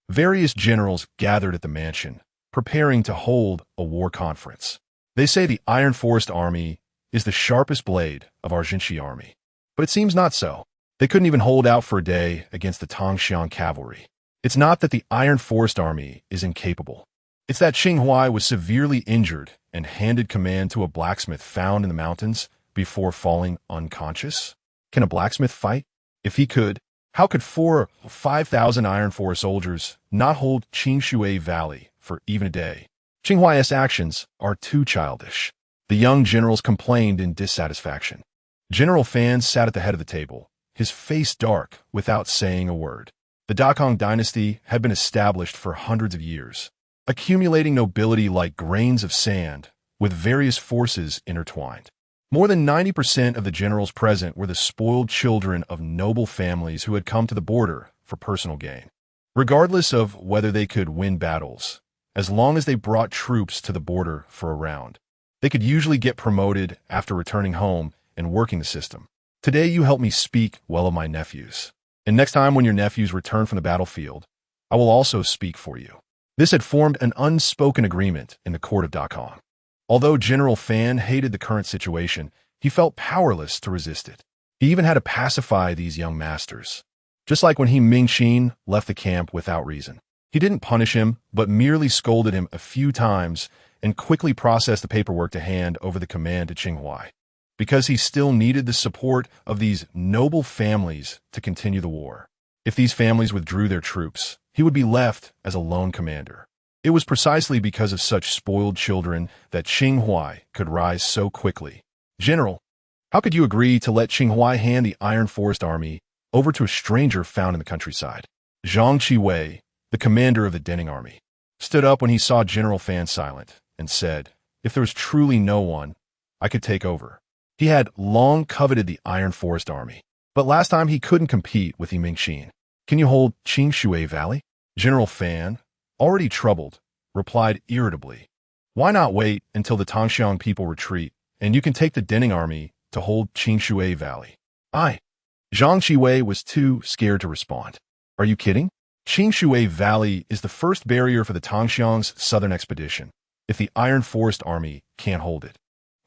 Speaker 1: Various generals gathered at the mansion, preparing to hold a war conference. They say the Iron Forest Army is the sharpest blade of our Jinshi army. But it seems not so. They couldn't even hold out for a day against the Tongxiang cavalry. It's not that the Iron Forest Army is incapable. It's that Qinghai was severely injured and handed command to a blacksmith found in the mountains before falling unconscious. Can a blacksmith fight? If he could, how could 4,000 or 5,000 Iron Forest soldiers not hold Qingshui Valley for even a day? Qinghuai's actions are too childish. The young generals complained in dissatisfaction. General Fan sat at the head of the table, his face dark, without saying a word. The Great Dynasty had been established for hundreds of years, accumulating nobility like grains of sand, with various forces intertwined. More than 90% of the generals present were the spoiled children of noble families who had come to the border for personal gain. Regardless of whether they could win battles, as long as they brought troops to the border for a round, they could usually get promoted after returning home and working the system. Today you help me speak well of my nephews. And next time when your nephews return from the battlefield, I will also speak for you. This had formed an unspoken agreement in the court of Dakong. Although General Fan hated the current situation, he felt powerless to resist it. He even had to pacify these young masters. Just like when Mingxin left the camp without reason. He didn't punish him, but merely scolded him a few times and quickly processed the paperwork to hand over the command to Qinghai, because he still needed the support of these noble families to continue the war. If these families withdrew their troops, he would be left as a lone commander. It was precisely because of such spoiled children that Qinghai could rise so quickly. General, how could you agree to let Qinghai hand the Iron Forest Army over to a stranger found in the countryside? Zhang Qiwei, the commander of the Denning Army, stood up when he saw General Fan silent and said, if there was truly no one, I could take over. He had long coveted the Iron Forest Army, but last time he couldn't compete with Mingxin. Can you hold Qingshui Valley? General Fan, already troubled, replied irritably, why not wait until the Tongxiang people retreat, and you can take the Denning Army to hold Qingshui Valley? Zhang Qiwei was too scared to respond. Are you kidding? Qingshui Valley is the first barrier for the Tongxiang's southern expedition. If the Iron Forest Army can't hold it,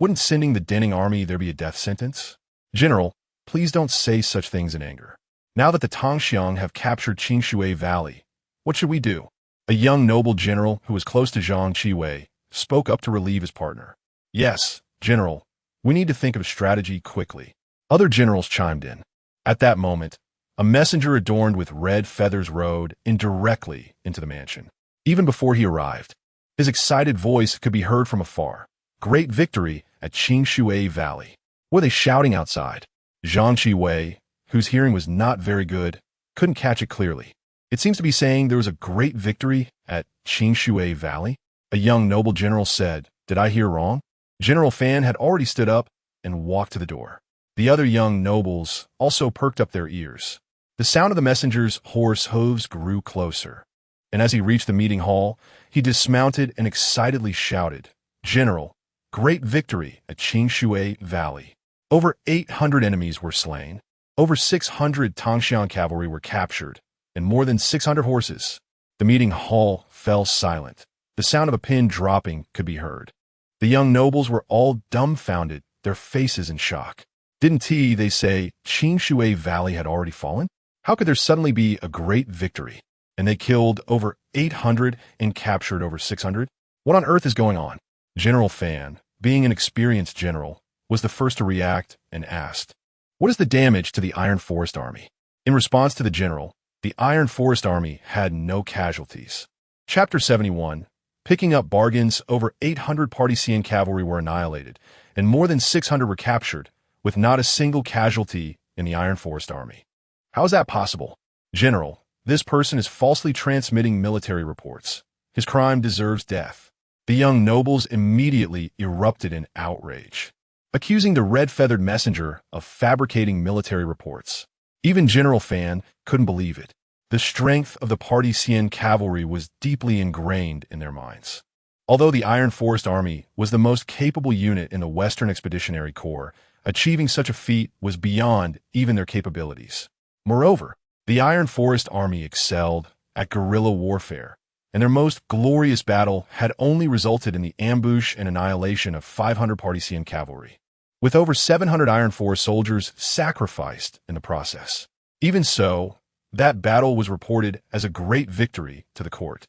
Speaker 1: wouldn't sending the Denning Army there be a death sentence? General, please don't say such things in anger. Now that the Tongxiang have captured Qingshui Valley, what should we do? A young noble general who was close to Zhang Qiwei spoke up to relieve his partner. Yes, General, we need to think of a strategy quickly. Other generals chimed in. At that moment, a messenger adorned with red feathers rode in directly into the mansion. Even before he arrived, his excited voice could be heard from afar. Great victory at Qingshui Valley. Were they shouting outside? Zhang Qiwei, whose hearing was not very good, couldn't catch it clearly. It seems to be saying there was a great victory at Qingshui Valley. A young noble general said, did I hear wrong? General Fan had already stood up and walked to the door. The other young nobles also perked up their ears. The sound of the messenger's horse hooves grew closer, and as he reached the meeting hall, he dismounted and excitedly shouted, "General, great victory at Qingshui Valley. Over 800 enemies were slain, over 600 Tangshan cavalry were captured, and more than 600 horses." The meeting hall fell silent. The sound of a pin dropping could be heard. The young nobles were all dumbfounded, their faces in shock. Didn't they say Qingshui Valley had already fallen? How could there suddenly be a great victory? And they killed over 800 and captured over 600? What on earth is going on? General Fan, being an experienced general, was the first to react and asked, "What is the damage to the Iron Forest Army?" In response to the general, the Iron Forest Army had no casualties. Chapter 71, Picking up bargains, over 800 Partician cavalry were annihilated, and more than 600 were captured, with not a single casualty in the Iron Forest Army. How is that possible? General, this person is falsely transmitting military reports. His crime deserves death. The young nobles immediately erupted in outrage, accusing the red-feathered messenger of fabricating military reports. Even General Fan couldn't believe it. The strength of the Partician cavalry was deeply ingrained in their minds. Although the Iron Forest Army was the most capable unit in the Western Expeditionary Corps, achieving such a feat was beyond even their capabilities. Moreover, the Iron Forest Army excelled at guerrilla warfare, and their most glorious battle had only resulted in the ambush and annihilation of 500 Partician cavalry, with over 700 Iron Forest soldiers sacrificed in the process. Even so, that battle was reported as a great victory to the court.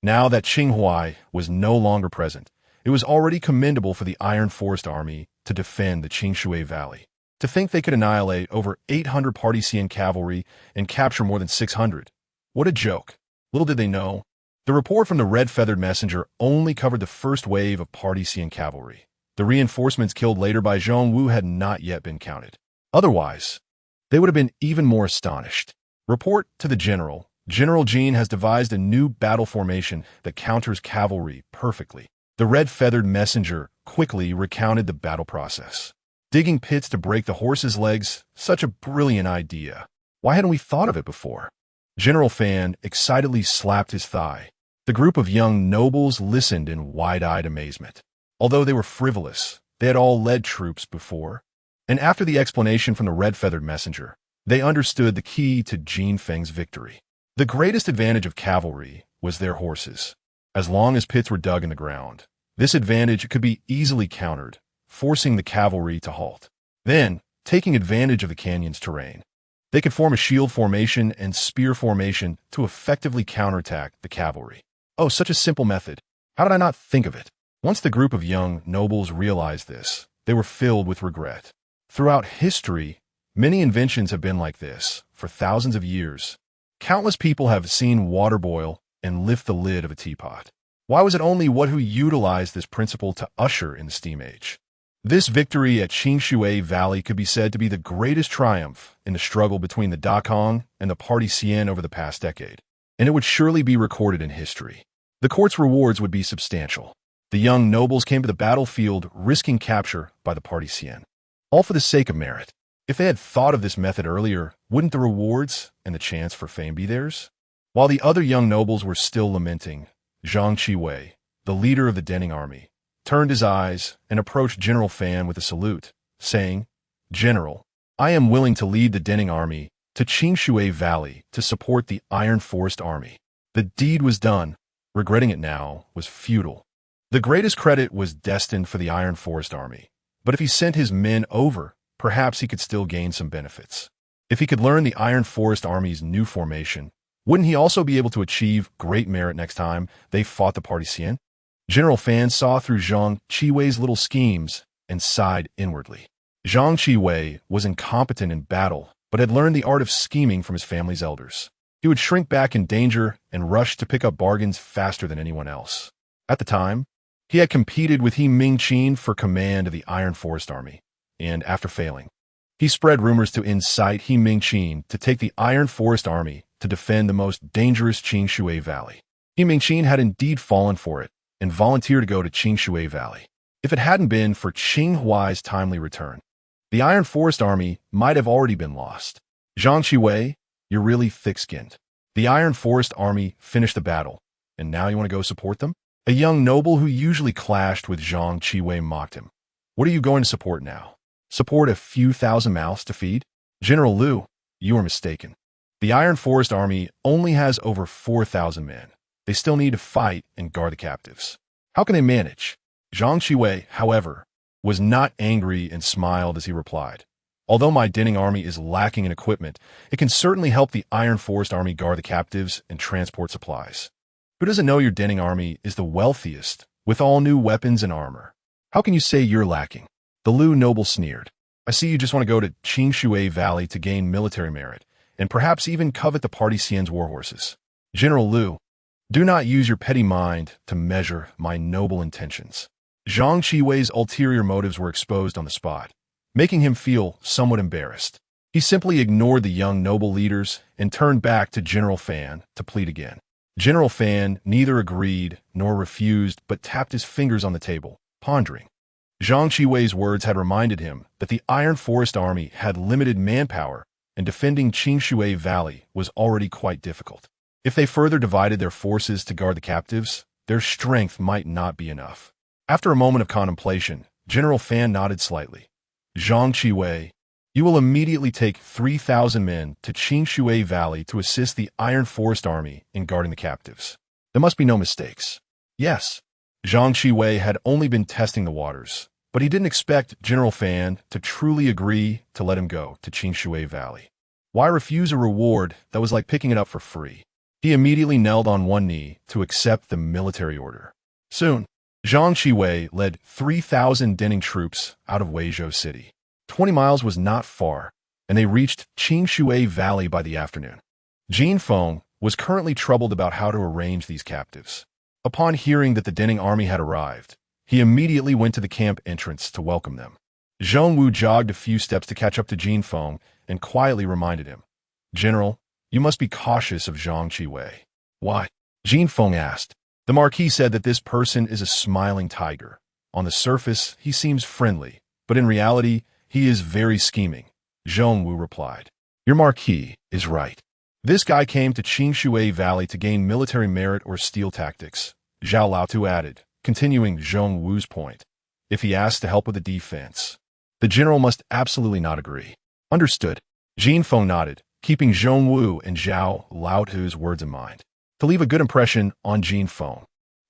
Speaker 1: Now that Qinghai was no longer present, it was already commendable for the Iron Forest Army to defend the Qingshui Valley. To think they could annihilate over 800 Partician cavalry and capture more than 600. What a joke. Little did they know, the report from the red-feathered messenger only covered the first wave of Partician cavalry. The reinforcements killed later by Zhong Wu had not yet been counted. Otherwise, they would have been even more astonished. Report to the general. General Jean has devised a new battle formation that counters cavalry perfectly. The red-feathered messenger quickly recounted the battle process. Digging pits to break the horses' legs, such a brilliant idea. Why hadn't we thought of it before? General Fan excitedly slapped his thigh. The group of young nobles listened in wide-eyed amazement. Although they were frivolous, they had all led troops before. And after the explanation from the red-feathered messenger, they understood the key to Jin Feng's victory. The greatest advantage of cavalry was their horses. As long as pits were dug in the ground, this advantage could be easily countered, forcing the cavalry to halt. Then, taking advantage of the canyon's terrain, they could form a shield formation and spear formation to effectively counterattack the cavalry. Oh, such a simple method. How did I not think of it? Once the group of young nobles realized this, they were filled with regret. Throughout history, many inventions have been like this for thousands of years. Countless people have seen water boil and lift the lid of a teapot. Why was it only what who utilized this principle to usher in the steam age? This victory at Qingshui Valley could be said to be the greatest triumph in the struggle between the Dakong and the Partician over the past decade, and it would surely be recorded in history. The court's rewards would be substantial. The young nobles came to the battlefield risking capture by the Partician, all for the sake of merit. If they had thought of this method earlier, wouldn't the rewards and the chance for fame be theirs? While the other young nobles were still lamenting, Zhang Qiwei, the leader of the Denning army, turned his eyes and approached General Fan with a salute, saying, "General, I am willing to lead the Denning army to Qingshui Valley to support the Iron Forest Army." The deed was done. Regretting it now was futile. The greatest credit was destined for the Iron Forest Army, but if he sent his men over, perhaps he could still gain some benefits. If he could learn the Iron Forest Army's new formation, wouldn't he also be able to achieve great merit next time they fought the Partician? General Fan saw through Zhang Qiwei's little schemes and sighed inwardly. Zhang Qiwei was incompetent in battle, but had learned the art of scheming from his family's elders. He would shrink back in danger and rush to pick up bargains faster than anyone else. At the time, he had competed with He Mingqin for command of the Iron Forest Army, and after failing, he spread rumors to incite He Mingqin to take the Iron Forest Army to defend the most dangerous Qingshui Valley. He Mingqin had indeed fallen for it and volunteered to go to Qingshui Valley. If it hadn't been for Qinghuai's timely return, The Iron Forest army might have already been lost. Zhang Qiwei, you're really thick-skinned. The Iron Forest army finished the battle, and now you want to go support them? A young noble who usually clashed with Zhang Qiwei mocked him. What are you going to support now? Support a few thousand mouths to feed? General Liu, you are mistaken. The Iron Forest army only has over 4,000 men. They still need to fight and guard the captives. How can they manage? Zhang Qiwei, however, was not angry and smiled as he replied. Although my Denning army is lacking in equipment, it can certainly help the Iron Forest army guard the captives and transport supplies. Who doesn't know your Denning army is the wealthiest, with all new weapons and armor? How can you say you're lacking? The Liu noble sneered. I see you just want to go to Qingshui Valley to gain military merit, and perhaps even covet the party Xian's warhorses. General Liu, do not use your petty mind to measure my noble intentions. Zhang Qiwei's ulterior motives were exposed on the spot, making him feel somewhat embarrassed. He simply ignored the young noble leaders and turned back to General Fan to plead again. General Fan neither agreed nor refused but tapped his fingers on the table, pondering. Zhang Qiwei's words had reminded him that the Iron Forest army had limited manpower and defending Qingshui Valley was already quite difficult. If they further divided their forces to guard the captives, their strength might not be enough. After a moment of contemplation, General Fan nodded slightly. Zhang Qiwei, you will immediately take 3,000 men to Qingshui Valley to assist the Iron Forest army in guarding the captives. There must be no mistakes. Yes. Zhang Qiwei had only been testing the waters, but he didn't expect General Fan to truly agree to let him go to Qingshui Valley. Why refuse a reward that was like picking it up for free? He immediately knelt on one knee to accept the military order. Soon, Zhang Qiwei led 3,000 Denning troops out of Weizhou City. 20 miles was not far, and they reached Qingshui Valley by the afternoon. Jin Feng was currently troubled about how to arrange these captives. Upon hearing that the Denning army had arrived, he immediately went to the camp entrance to welcome them. Zhong Wu jogged a few steps to catch up to Jin Feng and quietly reminded him, General, you must be cautious of Zhang Qiwei. Why? Jin Feng asked. The Marquis said that this person is a smiling tiger. On the surface, he seems friendly, but in reality, he is very scheming. Zhong Wu replied. Your Marquis is right. This guy came to Qingshui Valley to gain military merit or steal tactics. Zhao Laotu added, continuing Zhong Wu's point. If he asks to help with the defense, the general must absolutely not agree. Understood. Jin Feng nodded, keeping Zhong Wu and Zhao Laotu's words in mind. To leave a good impression on Jin Feng,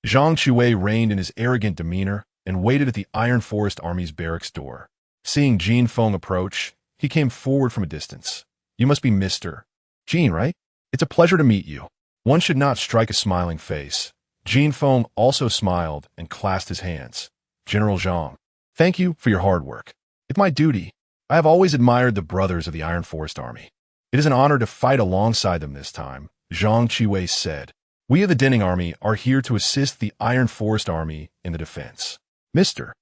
Speaker 1: Zhang Qiwei reigned in his arrogant demeanor and waited at the Iron Forest Army's barracks door. Seeing Jin Feng approach, he came forward from a distance. You must be Mr. Jin, right? It's a pleasure to meet you. One should not strike a smiling face. Jin Feng also smiled and clasped his hands. General Zhang, thank you for your hard work. It's my duty. I have always admired the brothers of the Iron Forest Army. It is an honor to fight alongside them this time, Zhang Qiwei said. We of the Denning Army are here to assist the Iron Forest Army in the defense. Mr.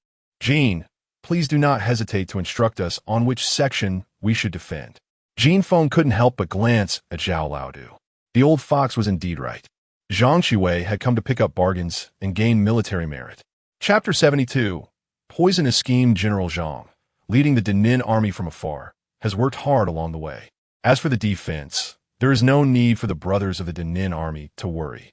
Speaker 1: Jin, please do not hesitate to instruct us on which section we should defend. Jin Feng couldn't help but glance at Zhao Laodu. The old fox was indeed right. Zhang Qiwei had come to pick up bargains and gain military merit. Chapter 72. Poisonous scheme. General Zhang, leading the Dennin army from afar, has worked hard along the way. As for the defense, there is no need for the brothers of the Dennin army to worry.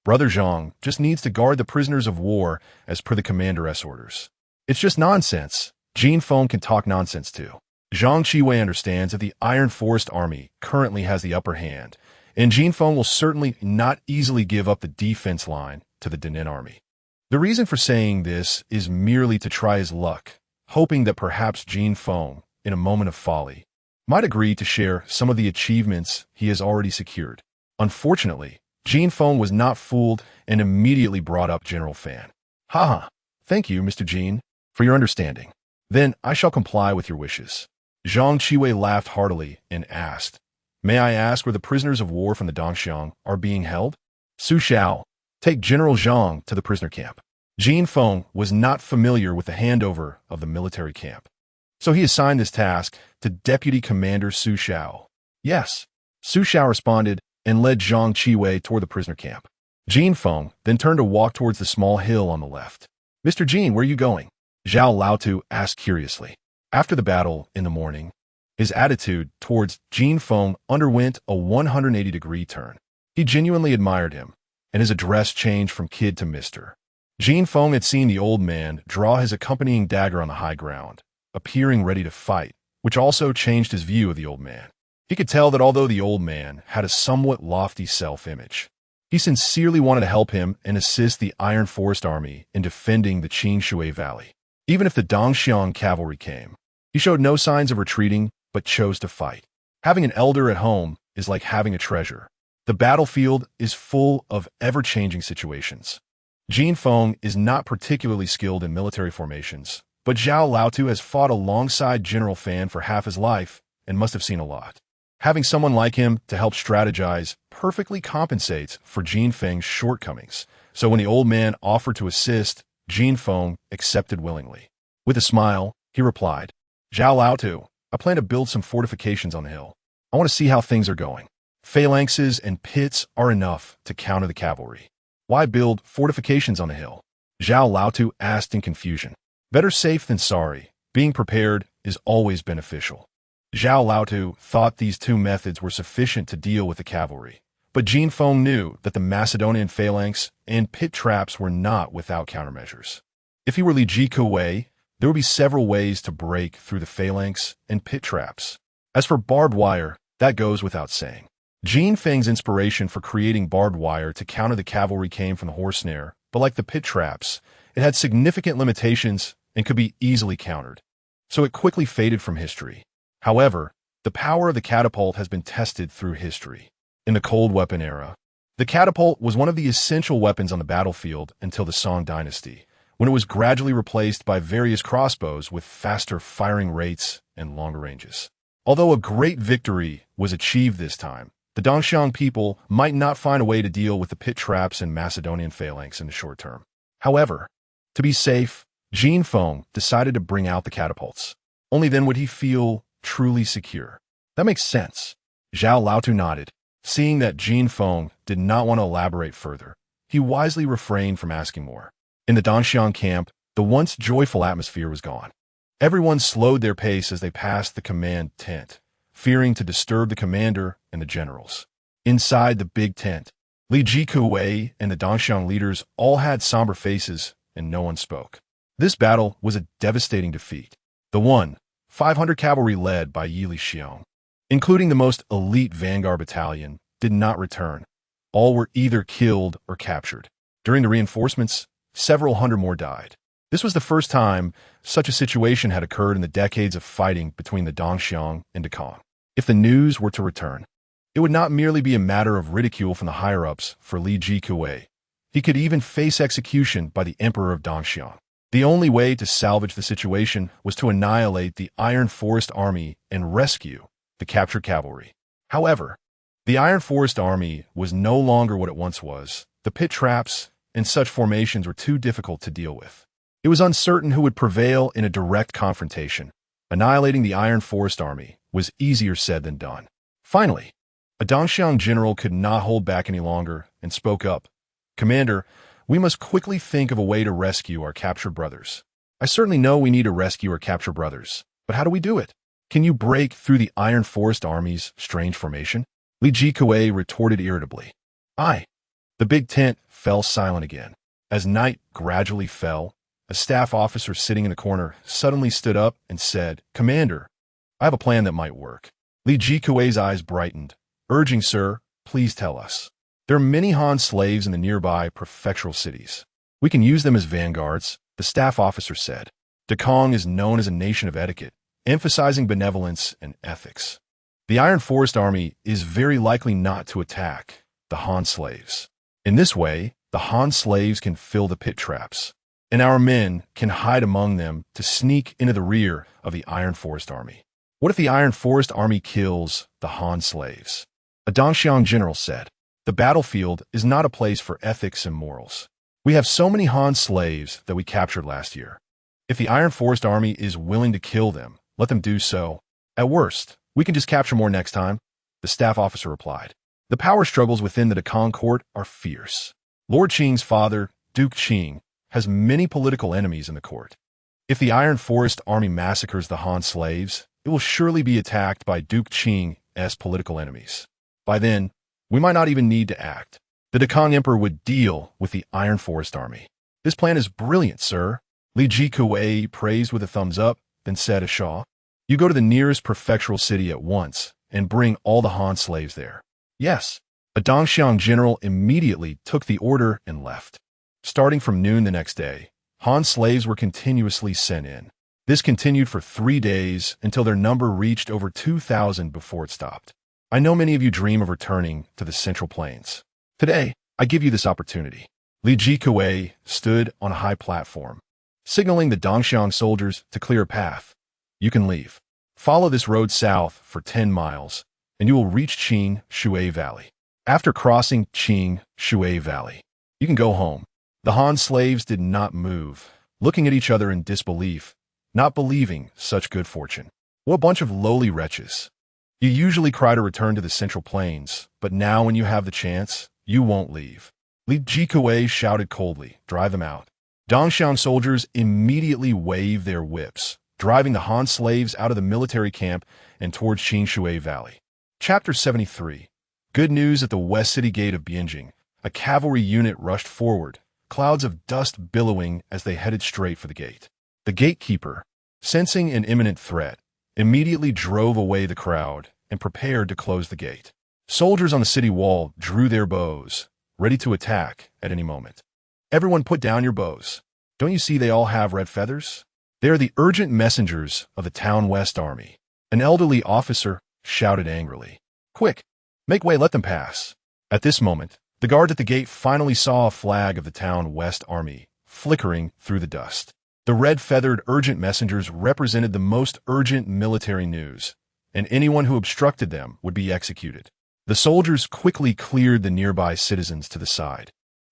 Speaker 1: Brother Zhang just needs to guard the prisoners of war as per the commander's orders. It's just nonsense. Jin Feng can talk nonsense too. Zhang Qiwei understands that the Iron Forest Army currently has the upper hand, and Jin Feng will certainly not easily give up the defense line to the Dennin army. The reason for saying this is merely to try his luck, hoping that perhaps Jin Feng, in a moment of folly, might agree to share some of the achievements he has already secured. Unfortunately, Jin Feng was not fooled and immediately brought up General Fan. Haha, thank you, Mr. Jin, for your understanding. Then I shall comply with your wishes. Zhang Qiwei laughed heartily and asked, May I ask where the prisoners of war from the Dongxiang are being held? Su Xiao, take General Zhang to the prisoner camp. Jin Feng was not familiar with the handover of the military camp, so he assigned this task to Deputy Commander Su Xiao. Yes, Su Xiao responded and led Zhang Qiwei toward the prisoner camp. Jin Feng then turned to walk towards the small hill on the left. Mr. Jin, where are you going? Zhao Laotu asked curiously. After the battle in the morning, his attitude towards Jin Feng underwent a 180-degree turn. He genuinely admired him, and his address changed from kid to mister. Jin Feng had seen the old man draw his accompanying dagger on the high ground, appearing ready to fight, which also changed his view of the old man. He could tell that although the old man had a somewhat lofty self-image, he sincerely wanted to help him and assist the Iron Forest Army in defending the Qing Shui Valley. Even if the Dongxiang cavalry came, he showed no signs of retreating but chose to fight. Having an elder at home is like having a treasure. The battlefield is full of ever-changing situations. Jin Feng is not particularly skilled in military formations, but Zhao Laotu has fought alongside General Fan for half his life and must have seen a lot. Having someone like him to help strategize perfectly compensates for Jin Feng's shortcomings, so when the old man offered to assist, Jin Feng accepted willingly. With a smile, he replied, "Zhao Laotu, I plan to build some fortifications on the hill. I want to see how things are going. Phalanxes and pits are enough to counter the cavalry. Why build fortifications on the hill?" Zhao Laotu asked in confusion. Better safe than sorry. Being prepared is always beneficial. Zhao Laotu thought these two methods were sufficient to deal with the cavalry, but Jin Feng knew that the Macedonian phalanx and pit traps were not without countermeasures. If he were Li Jikuei, there would be several ways to break through the phalanx and pit traps. As for barbed wire, that goes without saying. Jin Feng's inspiration for creating barbed wire to counter the cavalry came from the horse snare, but like the pit traps, it had significant limitations and could be easily countered, so it quickly faded from history. However, the power of the catapult has been tested through history. In the cold weapon era, the catapult was one of the essential weapons on the battlefield until the Song Dynasty, when it was gradually replaced by various crossbows with faster firing rates and longer ranges. Although a great victory was achieved this time, the Dongxiang people might not find a way to deal with the pit traps and Macedonian phalanx in the short term. However, to be safe, Jin Feng decided to bring out the catapults. Only then would he feel truly secure. That makes sense. Zhao Laotu nodded. Seeing that Jin Feng did not want to elaborate further, he wisely refrained from asking more. In the Dongxiang camp, the once joyful atmosphere was gone. Everyone slowed their pace as they passed the command tent, fearing to disturb the commander and the generals. Inside the big tent, Li Jikuei and the Dongxiang leaders all had somber faces and no one spoke. This battle was a devastating defeat. The 500 cavalry led by Yi Lixiong, including the most elite vanguard battalion, did not return. All were either killed or captured. During the reinforcements, several hundred more died. This was the first time such a situation had occurred in the decades of fighting between the Dongxiang and Dekong. If the news were to return, it would not merely be a matter of ridicule from the higher-ups for Li Jikuei. He could even face execution by the Emperor of Dongxiang. The only way to salvage the situation was to annihilate the Iron Forest Army and rescue the captured cavalry. However, the Iron Forest Army was no longer what it once was. The pit traps and such formations were too difficult to deal with. It was uncertain who would prevail in a direct confrontation. Annihilating the Iron Forest Army was easier said than done. Finally, a Dongxiang general could not hold back any longer and spoke up. "Commander, we must quickly think of a way to rescue our captured brothers. I certainly know we need to rescue our captured brothers, but how do we do it? Can you break through the Iron Forest Army's strange formation?" Li Jikuei retorted irritably. "Aye." The big tent fell silent again. As night gradually fell, a staff officer sitting in a corner suddenly stood up and said, "Commander, I have a plan that might work." Li Jikuei's eyes brightened, urging, "Sir, please tell us." "There are many Han slaves in the nearby prefectural cities. We can use them as vanguards," the staff officer said. Dekong is known as a nation of etiquette, emphasizing benevolence and ethics. The Iron Forest Army is very likely not to attack the Han slaves. In this way, the Han slaves can fill the pit traps, and our men can hide among them to sneak into the rear of the Iron Forest Army. What if the Iron Forest Army kills the Han slaves? A Dongxiang general said, "The battlefield is not a place for ethics and morals. We have so many Han slaves that we captured last year. If the Iron Forest Army is willing to kill them, let them do so. At worst, we can just capture more next time," the staff officer replied. The power struggles within the Dekong court are fierce. Lord Qing's father, Duke Qing, has many political enemies in the court. If the Iron Forest army massacres the Han slaves, it will surely be attacked by Duke Qing's political enemies. By then, we might not even need to act. The Dekong Emperor would deal with the Iron Forest army. This plan is brilliant, sir. Li Jikuei praised with a thumbs up, then said to Shaw, "You go to the nearest prefectural city at once and bring all the Han slaves there." Yes. A Dongxiang general immediately took the order and left. Starting from noon the next day, Han slaves were continuously sent in. This continued for 3 days until their number reached over 2,000 before it stopped. I know many of you dream of returning to the Central Plains. Today, I give you this opportunity. Li Jikuei stood on a high platform, signaling the Dongxiang soldiers to clear a path. You can leave. Follow this road south for 10 miles, and you will reach Qing Shui Valley. After crossing Qing Shui Valley, you can go home. The Han slaves did not move, looking at each other in disbelief, not believing such good fortune. What a bunch of lowly wretches. You usually cry to return to the Central Plains, but now when you have the chance, you won't leave. Li Jikuei shouted coldly, "Drive them out." Dongxiang soldiers immediately waved their whips, driving the Han slaves out of the military camp and towards Qing Shui Valley. Chapter 73. Good news at the West City Gate of Bianjing. A cavalry unit rushed forward, clouds of dust billowing as they headed straight for the gate. The gatekeeper, sensing an imminent threat, immediately drove away the crowd and prepared to close the gate. Soldiers on the city wall drew their bows, ready to attack at any moment. Everyone put down your bows. Don't you see they all have red feathers? They are the urgent messengers of the Town West Army. An elderly officer shouted angrily. Quick, make way, let them pass. At this moment, the guard at the gate finally saw a flag of the Town West Army flickering through the dust. The red-feathered urgent messengers represented the most urgent military news, and anyone who obstructed them would be executed. The soldiers quickly cleared the nearby citizens to the side,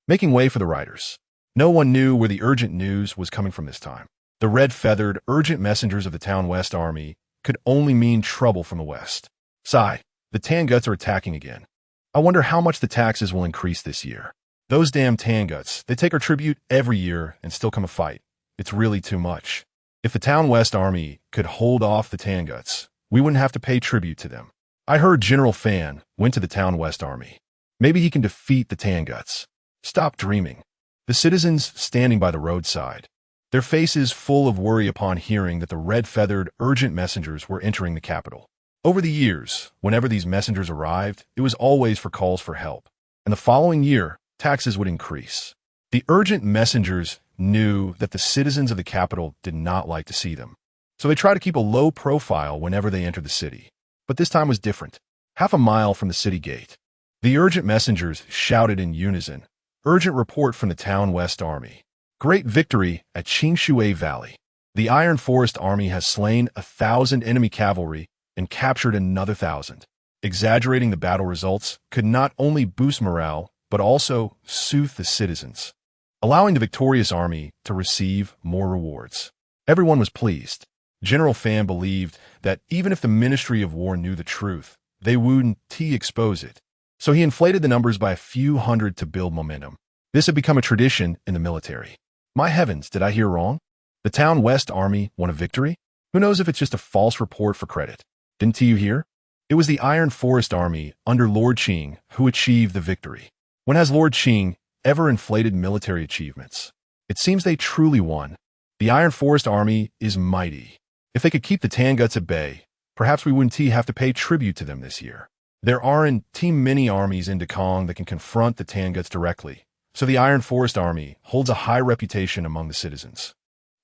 Speaker 1: making way for the riders. No one knew where the urgent news was coming from this time. The red-feathered urgent messengers of the Town West Army could only mean trouble from the west. Sigh, the Tanguts are attacking again. I wonder how much the taxes will increase this year. Those damn Tanguts, they take our tribute every year and still come a fight. It's really too much. If the Town West Army could hold off the Tanguts, we wouldn't have to pay tribute to them. I heard General Fan went to the Town West Army. Maybe he can defeat the Tanguts. Stop dreaming. The citizens standing by the roadside, their faces full of worry upon hearing that the red-feathered urgent messengers were entering the capital. Over the years, whenever these messengers arrived, it was always for calls for help, and the following year, taxes would increase. The urgent messengers knew that the citizens of the capital did not like to see them, so they tried to keep a low profile whenever they entered the city. But this time was different. Half a mile from the city gate, the urgent messengers shouted in unison, "Urgent report from the Town West Army. Great victory at Qing Shui Valley. The Iron Forest Army has slain 1,000 enemy cavalry and captured another 1,000. Exaggerating the battle results could not only boost morale, but also soothe the citizens, allowing the victorious army to receive more rewards. Everyone was pleased. General Fan believed that even if the Ministry of War knew the truth, they wouldn't expose it. So he inflated the numbers by a few hundred to build momentum. This had become a tradition in the military. My heavens, did I hear wrong? The Town West Army won a victory? Who knows if it's just a false report for credit? Didn't you hear? It was the Iron Forest Army under Lord Qing who achieved the victory. When has Lord Qing ever inflated military achievements? It seems they truly won. The Iron Forest Army is mighty. If they could keep the Tanguts at bay, perhaps we wouldn't have to pay tribute to them this year. There aren't many armies in Dekong that can confront the Tanguts directly, so the Iron Forest Army holds a high reputation among the citizens.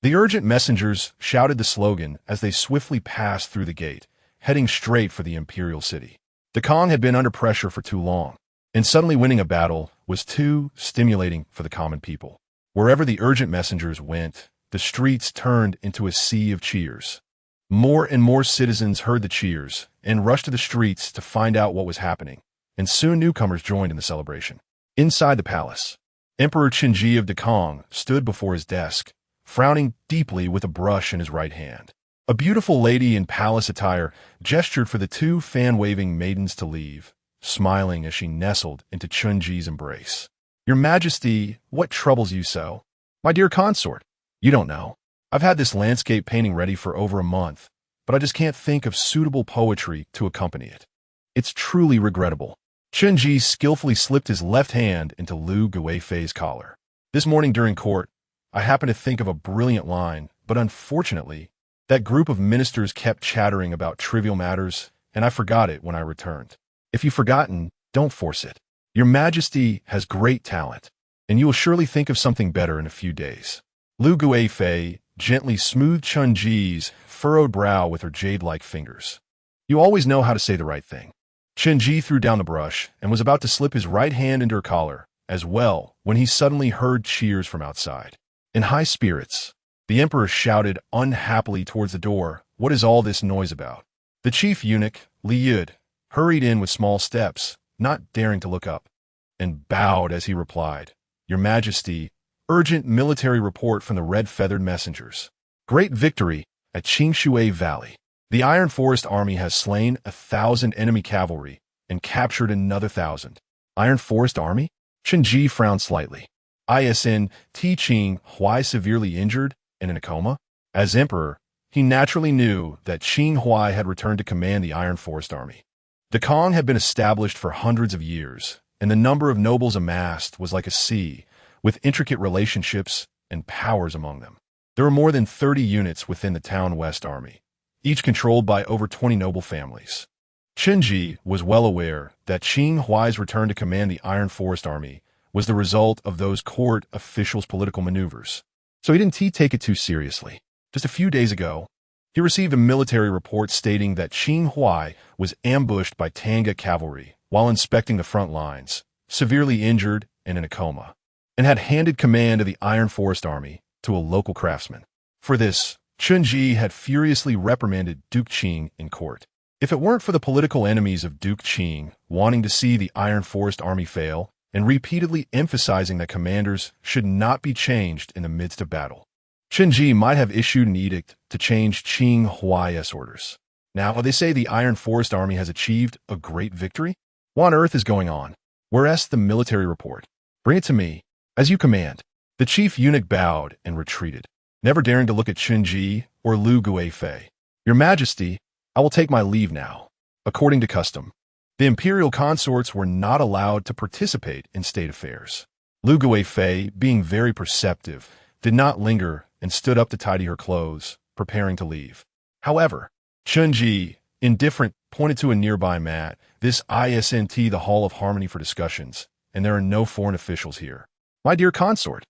Speaker 1: The urgent messengers shouted the slogan as they swiftly passed through the gate, heading straight for the imperial city. Dekong had been under pressure for too long, and suddenly winning a battle was too stimulating for the common people. Wherever the urgent messengers went, the streets turned into a sea of cheers. More and more citizens heard the cheers and rushed to the streets to find out what was happening, and soon newcomers joined in the celebration. Inside the palace, Emperor Qinji of Dekong stood before his desk, frowning deeply with a brush in his right hand. A beautiful lady in palace attire gestured for the two fan-waving maidens to leave, smiling as she nestled into Qinji's embrace. "Your Majesty, what troubles you so?" "My dear consort, you don't know. I've had this landscape painting ready for over a month, but I just can't think of suitable poetry to accompany it. It's truly regrettable. Chen Ji skillfully slipped his left hand into Lu Guifei's collar. This morning during court, I happened to think of a brilliant line, but unfortunately, that group of ministers kept chattering about trivial matters, and I forgot it when I returned. If you've forgotten, don't force it. Your Majesty has great talent, and you will surely think of something better in a few days. Lu Guifei gently smoothed Chen Ji's furrowed brow with her jade-like fingers. You always know how to say the right thing. Chen Ji threw down the brush and was about to slip his right hand into her collar as well when he suddenly heard cheers from outside. In high spirits, the emperor shouted unhappily towards the door, "What is all this noise about?" The chief eunuch, Li Yud, hurried in with small steps, not daring to look up, and bowed as he replied, "Your Majesty, urgent military report from the red-feathered messengers. Great victory at Qingshui Valley. The Iron Forest Army has slain 1,000 enemy cavalry and captured another 1,000. Iron Forest Army? Chen Ji frowned slightly. Isn Ti Qing Huai severely injured and in a coma? As emperor, he naturally knew that Qing Huai had returned to command the Iron Forest Army. The Kong had been established for hundreds of years, and the number of nobles amassed was like a sea, with intricate relationships and powers among them. There were more than 30 units within the Town West Army, each controlled by over 20 noble families. Chen Ji was well aware that Qing Huai's return to command the Iron Forest Army was the result of those court officials' political maneuvers, so he didn't take it too seriously. Just a few days ago, he received a military report stating that Qing Huai was ambushed by Tanga cavalry while inspecting the front lines, severely injured and in a coma, and had handed command of the Iron Forest Army to a local craftsman. For this, Chen Ji had furiously reprimanded Duke Qing in court. If it weren't for the political enemies of Duke Qing wanting to see the Iron Forest Army fail and repeatedly emphasizing that commanders should not be changed in the midst of battle, Chen Ji might have issued an edict to change Qing Huai's orders. Now, they say the Iron Forest Army has achieved a great victory? What on earth is going on? Where's the military report? Bring it to me, as you command. The chief eunuch bowed and retreated, never daring to look at Chen Ji or Lu Guifei. Your Majesty, I will take my leave now. According to custom, the imperial consorts were not allowed to participate in state affairs. Lu Guifei, being very perceptive, did not linger and stood up to tidy her clothes, preparing to leave. However, Chen Ji, indifferent, pointed to a nearby mat. This isn't the Hall of Harmony for discussions, and there are no foreign officials here. My dear consort,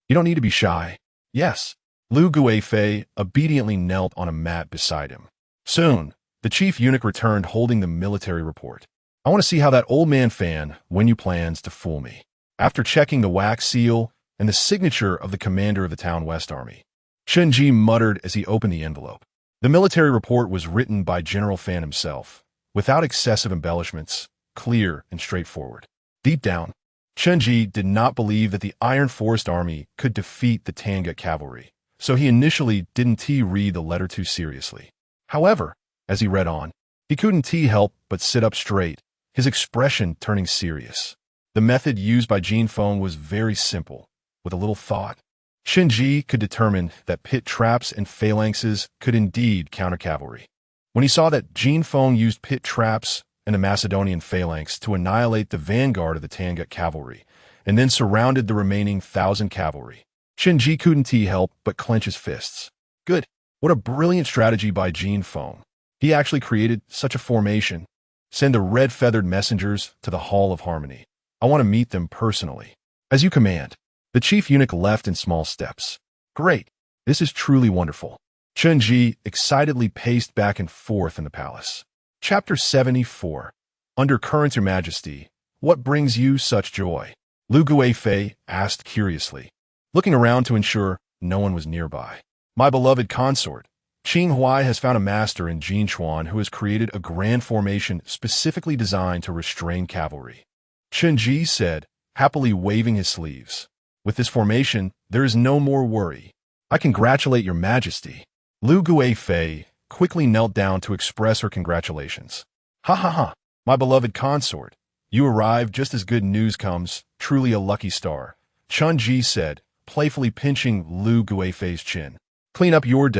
Speaker 1: you don't need to be shy. Yes. Lu Guifei obediently knelt on a mat beside him. Soon, the chief eunuch returned holding the military report. I want to see how that old man Fan plans to fool me. After checking the wax seal and the signature of the commander of the Town West Army, Chen Ji muttered as he opened the envelope. The military report was written by General Fan himself, without excessive embellishments, clear and straightforward. Deep down, Chen Ji did not believe that the Iron Forest Army could defeat the Tanga cavalry, so he initially didn't read the letter too seriously. However, as he read on, he couldn't help but sit up straight, his expression turning serious. The method used by Jin Feng was very simple, with a little thought. Chen Ji could determine that pit traps and phalanxes could indeed counter cavalry. When he saw that Jin Feng used pit traps and the Macedonian phalanx to annihilate the vanguard of the Tanga cavalry, and then surrounded the remaining 1,000 cavalry, Chen Ji couldn't help but clench his fists. Good. What a brilliant strategy by Jin Feng. He actually created such a formation. Send the red-feathered messengers to the Hall of Harmony. I want to meet them personally. As you command. The chief eunuch left in small steps. Great. This is truly wonderful. Chen Ji excitedly paced back and forth in the palace. Chapter 74. Undercurrents, Your Majesty. What brings you such joy? Lu Guifei asked curiously, looking around to ensure no one was nearby. My beloved consort, Qing Huai has found a master in Jin Chuan who has created a grand formation specifically designed to restrain cavalry. Chen Ji said, happily waving his sleeves. With this formation, there is no more worry. I congratulate Your Majesty. Lu Guifei quickly knelt down to express her congratulations. Ha ha ha, my beloved consort. You arrived just as good news comes, truly a lucky star. Chen Ji said, playfully pinching Lu Guifei's chin. Clean up your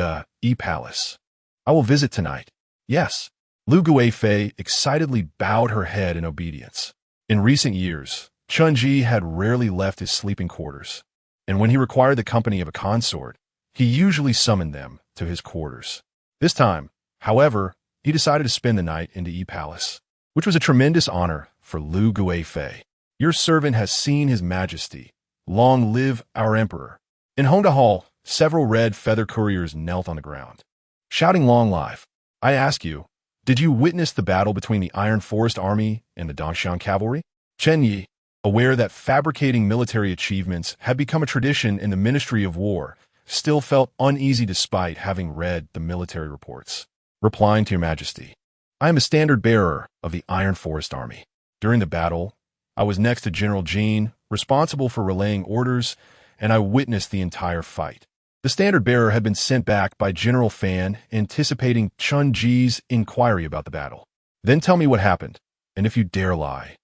Speaker 1: palace. I will visit tonight. Yes. Lu Guifei excitedly bowed her head in obedience. In recent years, Chun Ji had rarely left his sleeping quarters, and when he required the company of a consort, he usually summoned them to his quarters. This time, however, he decided to spend the night in the palace, which was a tremendous honor for Lu Guifei. Your servant has seen His Majesty. Long live our emperor. In Honda Hall, several red feather couriers knelt on the ground, shouting long live. I ask you, did you witness the battle between the Iron Forest Army and the Dongxiang Cavalry? Chen Yi, aware that fabricating military achievements had become a tradition in the Ministry of War, still felt uneasy despite having read the military reports. Replying to Your Majesty, I am a standard bearer of the Iron Forest Army. During the battle, I was next to General Jean, responsible for relaying orders, and I witnessed the entire fight. The standard bearer had been sent back by General Fan, anticipating Chun Ji's inquiry about the battle. Then tell me what happened, and if you dare lie,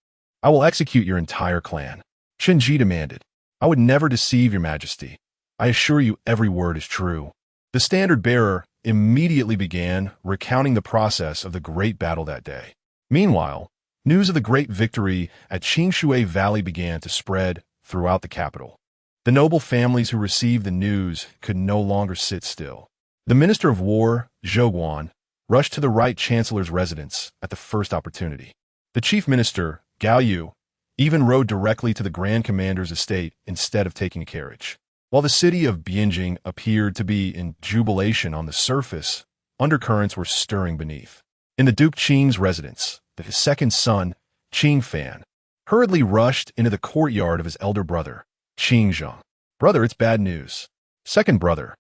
Speaker 1: I will execute your entire clan. Chen Ji demanded. I would never deceive Your Majesty. I assure you every word is true. The standard bearer immediately began recounting the process of the great battle that day. Meanwhile, news of the great victory at Qingshui Valley began to spread throughout the capital. The noble families who received the news could no longer sit still. The Minister of War, Zhou Han, rushed to the Right Chancellor's residence at the first opportunity. The Chief Minister, Gao Yu, even rode directly to the Grand Commander's estate instead of taking a carriage. While the city of Bianjing appeared to be in jubilation on the surface, undercurrents were stirring beneath. In the Duke Qing's residence, his second son, Qing Fan, hurriedly rushed into the courtyard of his elder brother, Qing Zheng. Brother, it's bad news. Second brother,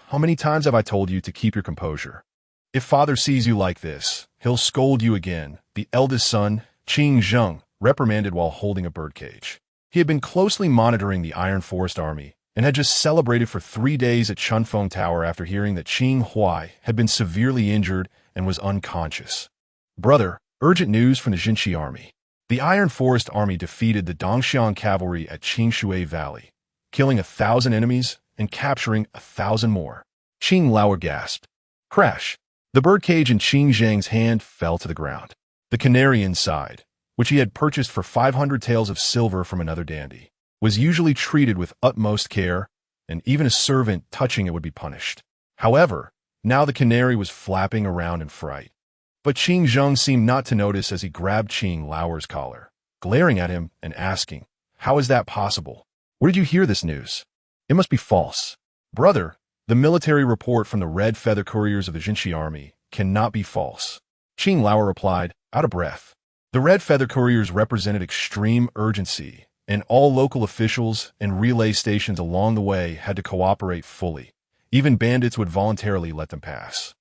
Speaker 1: how many times have I told you to keep your composure? If father sees you like this, he'll scold you again, the eldest son, Qing Zheng, reprimanded while holding a birdcage. He had been closely monitoring the Iron Forest Army and had just celebrated for 3 days at Chunfeng Tower after hearing that Qing Huai had been severely injured and was unconscious. Brother, urgent news from the Jinxi Army. The Iron Forest Army defeated the Dongxiang Cavalry at Qingshui Valley, killing 1,000 enemies and capturing 1,000 more. Qing Lauer gasped. Crash! The birdcage in Qing Zheng's hand fell to the ground. The canary inside, which he had purchased for 500 taels of silver from another dandy, was usually treated with utmost care, and even a servant touching it would be punished. However, now the canary was flapping around in fright. But Qing Zheng seemed not to notice as he grabbed Qing Lauer's collar, glaring at him and asking, How is that possible? Where did you hear this news? It must be false. Brother, the military report from the red feather couriers of the Jinxi Army cannot be false. Qing Lauer replied, out of breath. The red feather couriers represented extreme urgency, and all local officials and relay stations along the way had to cooperate fully. Even bandits would voluntarily let them pass.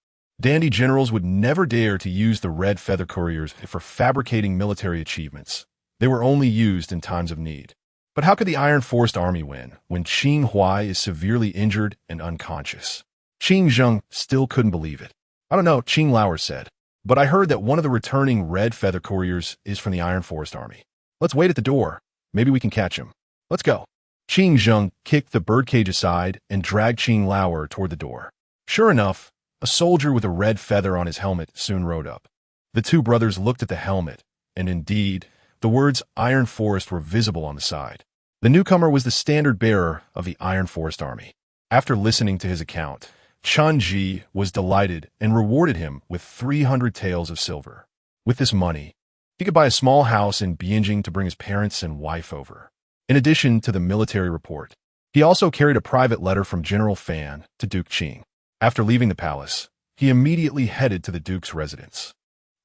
Speaker 1: Dandy generals would never dare to use the red feather couriers for fabricating military achievements. They were only used in times of need. But how could the Iron Forest Army win when Qing Huai is severely injured and unconscious? Qing Zheng still couldn't believe it. I don't know, Qing Lauer said, but I heard that one of the returning red feather couriers is from the Iron Forest Army. Let's wait at the door. Maybe we can catch him. Let's go. Qing Zheng kicked the birdcage aside and dragged Qing Lauer toward the door. Sure enough, a soldier with a red feather on his helmet soon rode up. The two brothers looked at the helmet, and indeed, the words Iron Forest were visible on the side. The newcomer was the standard bearer of the Iron Forest Army. After listening to his account, Chun Ji was delighted and rewarded him with 300 taels of silver. With this money, he could buy a small house in Bianjing to bring his parents and wife over. In addition to the military report, he also carried a private letter from General Fan to Duke Qing. After leaving the palace, he immediately headed to the Duke's residence.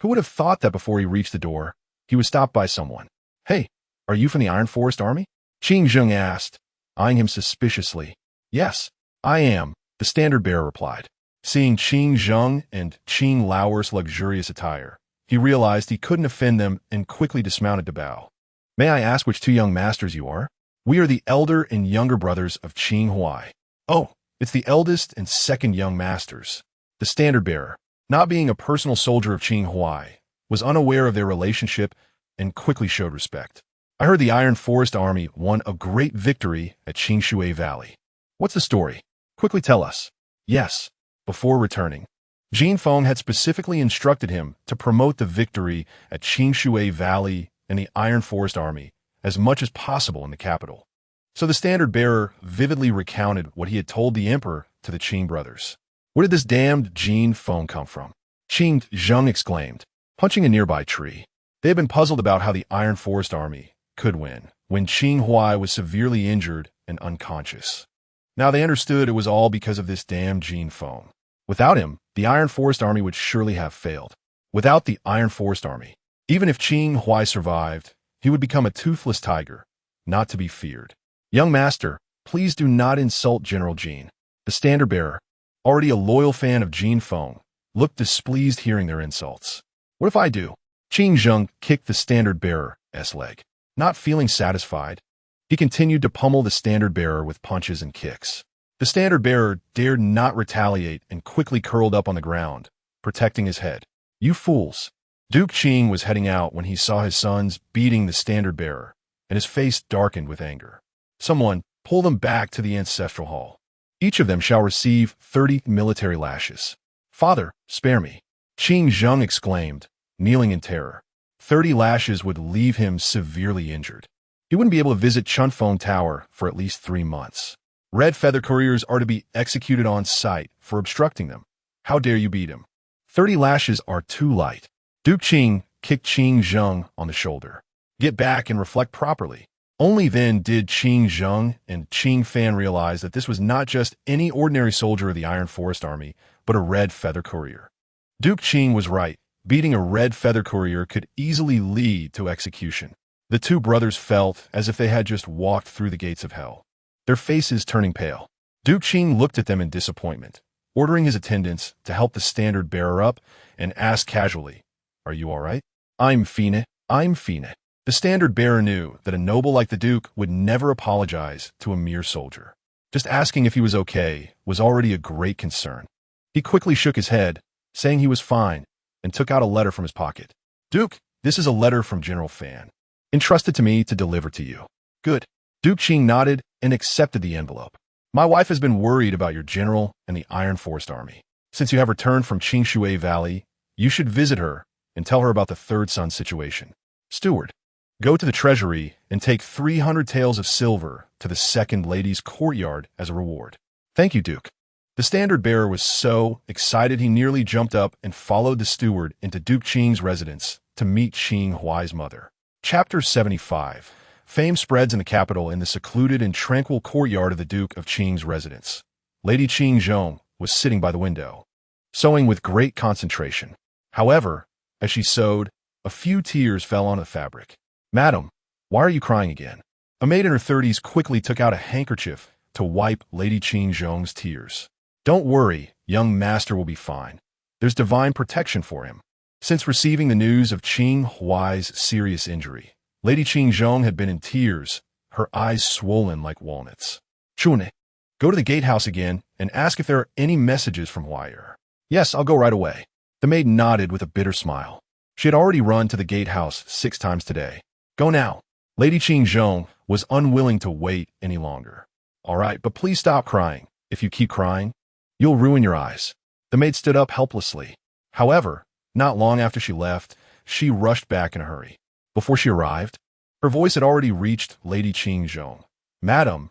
Speaker 1: Who would have thought that before he reached the door, he was stopped by someone? Hey, are you from the Iron Forest Army? Qing Zheng asked, eyeing him suspiciously. Yes, I am, the standard bearer replied. Seeing Qing Zheng and Qing Lauer's luxurious attire, he realized he couldn't offend them and quickly dismounted to bow. May I ask which two young masters you are? We are the elder and younger brothers of Qing Huai. Oh, it's the eldest and second young masters. The standard bearer, not being a personal soldier of Qing Huai, was unaware of their relationship and quickly showed respect. I heard the Iron Forest Army won a great victory at Qingshui Valley. What's the story? Quickly tell us. Yes. Before returning, Jin Feng had specifically instructed him to promote the victory at Qingshui Valley and the Iron Forest Army as much as possible in the capital. So the standard-bearer vividly recounted what he had told the emperor to the Qing brothers. Where did this damned Jin Feng come from? Qing Zheng exclaimed, punching a nearby tree. They had been puzzled about how the Iron Forest Army could win when Qing Huai was severely injured and unconscious. Now they understood it was all because of this damned Jin Feng. Without him, the Iron Forest Army would surely have failed. Without the Iron Forest Army, even if Qing Huai survived, he would become a toothless tiger, not to be feared. Young master, please do not insult General Jin. The standard-bearer, already a loyal fan of Jin Feng, looked displeased hearing their insults. What if I do? Qing Zheng kicked the standard-bearer's leg. Not feeling satisfied, he continued to pummel the standard-bearer with punches and kicks. The standard-bearer dared not retaliate and quickly curled up on the ground, protecting his head. You fools! Duke Qing was heading out when he saw his sons beating the standard-bearer, and his face darkened with anger. Someone, pull them back to the ancestral hall. Each of them shall receive 30 military lashes. Father, spare me! Qing Zheng exclaimed, kneeling in terror. 30 lashes would leave him severely injured. He wouldn't be able to visit Chunfeng Tower for at least 3 months. Red feather couriers are to be executed on sight for obstructing them. How dare you beat him? 30 lashes are too light. Duke Qing kicked Qing Zheng on the shoulder. Get back and reflect properly. Only then did Qing Zheng and Qing Fan realize that this was not just any ordinary soldier of the Iron Forest Army, but a red feather courier. Duke Qing was right. Beating a red feather courier could easily lead to execution. The two brothers felt as if they had just walked through the gates of hell, their faces turning pale. Duke Qing looked at them in disappointment, ordering his attendants to help the standard-bearer up and asked casually, "Are you all right?" I'm fine. The standard-bearer knew that a noble like the Duke would never apologize to a mere soldier. Just asking if he was okay was already a great concern. He quickly shook his head, saying he was fine, and took out a letter from his pocket. Duke, this is a letter from General Fan, entrusted to me to deliver to you. Good. Duke Qing nodded and accepted the envelope. My wife has been worried about your general and the Iron Forest Army. Since you have returned from Qingshui Valley, you should visit her and tell her about the third son situation. Steward, go to the treasury and take 300 taels of silver to the second lady's courtyard as a reward. Thank you, Duke. The standard-bearer was so excited he nearly jumped up and followed the steward into Duke Qing's residence to meet Qing Huai's mother. Chapter 75. Fame spreads in the capital in the secluded and tranquil courtyard of the Duke of Qing's residence. Lady Qing Zhong was sitting by the window, sewing with great concentration. However, as she sewed, a few tears fell on the fabric. Madam, why are you crying again? A maid in her 30s quickly took out a handkerchief to wipe Lady Qing Zhong's tears. Don't worry, young master will be fine. There's divine protection for him. Since receiving the news of Qing Huai's serious injury, Lady Qing Zhong had been in tears, her eyes swollen like walnuts. Chune, go to the gatehouse again and ask if there are any messages from Huaier. Yes, I'll go right away. The maid nodded with a bitter smile. She had already run to the gatehouse 6 times today. Go now. Lady Qing Zhong was unwilling to wait any longer. All right, but please stop crying. If you keep crying, you'll ruin your eyes. The maid stood up helplessly. However, not long after she left, she rushed back in a hurry. Before she arrived, her voice had already reached Lady Qing Zhong. Madam,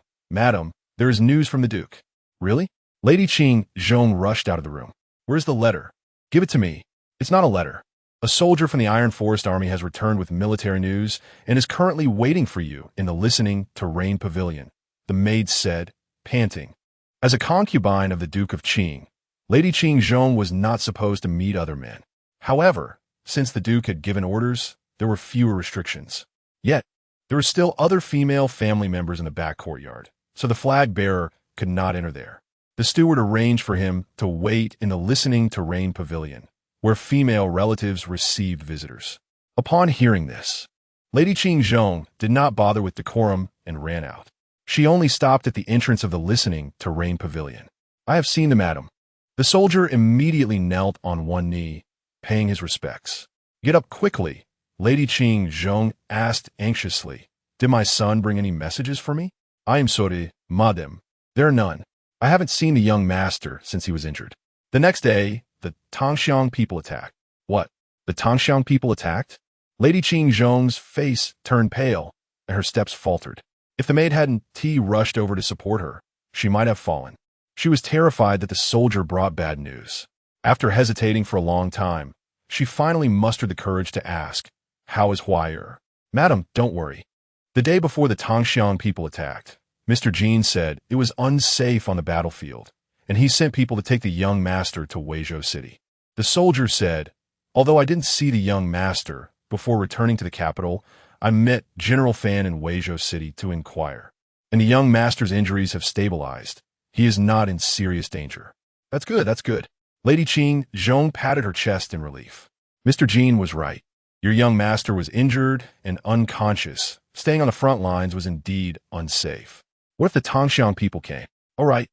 Speaker 1: there is news from the Duke. Really? Lady Qing Zhong rushed out of the room. Where's the letter? Give it to me. It's not a letter. A soldier from the Iron Forest Army has returned with military news and is currently waiting for you in the listening to Rain Pavilion, the maid said, panting. As a concubine of the Duke of Qing, Lady Qing Zhong was not supposed to meet other men. However, since the Duke had given orders, there were fewer restrictions. Yet, there were still other female family members in the back courtyard, so the flag bearer could not enter there. The steward arranged for him to wait in the listening to Rain Pavilion, where female relatives received visitors. Upon hearing this, Lady Qing Zhong did not bother with decorum and ran out. She only stopped at the entrance of the listening to Rain Pavilion. I have seen the madam. The soldier immediately knelt on one knee, paying his respects. Get up quickly, Lady Qing Zhong asked anxiously. Did my son bring any messages for me? I am sorry, madam. There are none. I haven't seen the young master since he was injured. The next day, the Tongxiang people attacked. What? The Tongxiang people attacked? Lady Qing Zhong's face turned pale, and her steps faltered. If the maid hadn't rushed over to support her, she might have fallen. She was terrified that the soldier brought bad news. After hesitating for a long time, she finally mustered the courage to ask, "How is Huai'er?" "Madam, don't worry." The day before the Tongxiang people attacked, Mr. Jin said it was unsafe on the battlefield, and he sent people to take the young master to Weizhou City. The soldier said, "Although I didn't see the young master before returning to the capital, I met General Fan in Weizhou City to inquire, and the young master's injuries have stabilized. He is not in serious danger." That's good, that's good. Lady Qing Zhong patted her chest in relief. Mr. Jin was right. Your young master was injured and unconscious. Staying on the front lines was indeed unsafe. What if the Tongxiang people came? All right.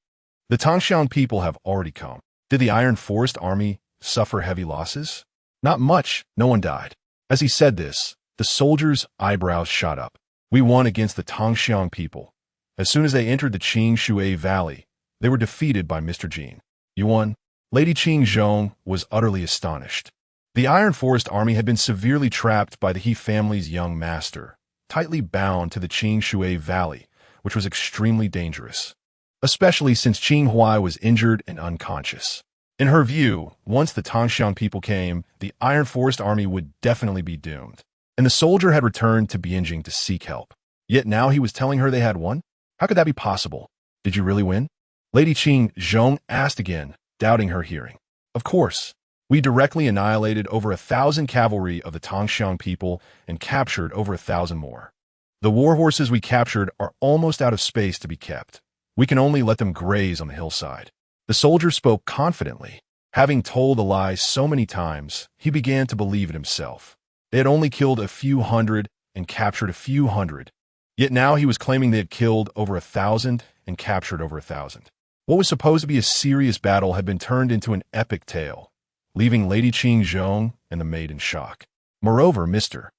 Speaker 1: The Tongxiang people have already come. Did the Iron Forest army suffer heavy losses? Not much. No one died. As he said this, the soldier's eyebrows shot up. We won against the Tongxiang people. As soon as they entered the Qing Shui Valley, they were defeated by Mr. Jin. You won? Lady Qing Zhong was utterly astonished. The Iron Forest army had been severely trapped by the He family's young master, tightly bound to the Qing Shui Valley, which was extremely dangerous, especially since Qing Huai was injured and unconscious. In her view, once the Tongxiang people came, the Iron Forest army would definitely be doomed. And the soldier had returned to Bianjing to seek help. Yet now he was telling her they had won? How could that be possible? Did you really win? Lady Qing Zhong asked again, doubting her hearing. Of course. We directly annihilated over 1,000 cavalry of the Tongxiang people and captured over 1,000 more. The war horses we captured are almost out of space to be kept. We can only let them graze on the hillside. The soldier spoke confidently. Having told a lie so many times, he began to believe it himself. They had only killed a few hundred and captured a few hundred. Yet now he was claiming they had killed over 1,000 and captured over 1,000. What was supposed to be a serious battle had been turned into an epic tale, leaving Lady Qing Zhong and the maid in shock. Moreover, Mr.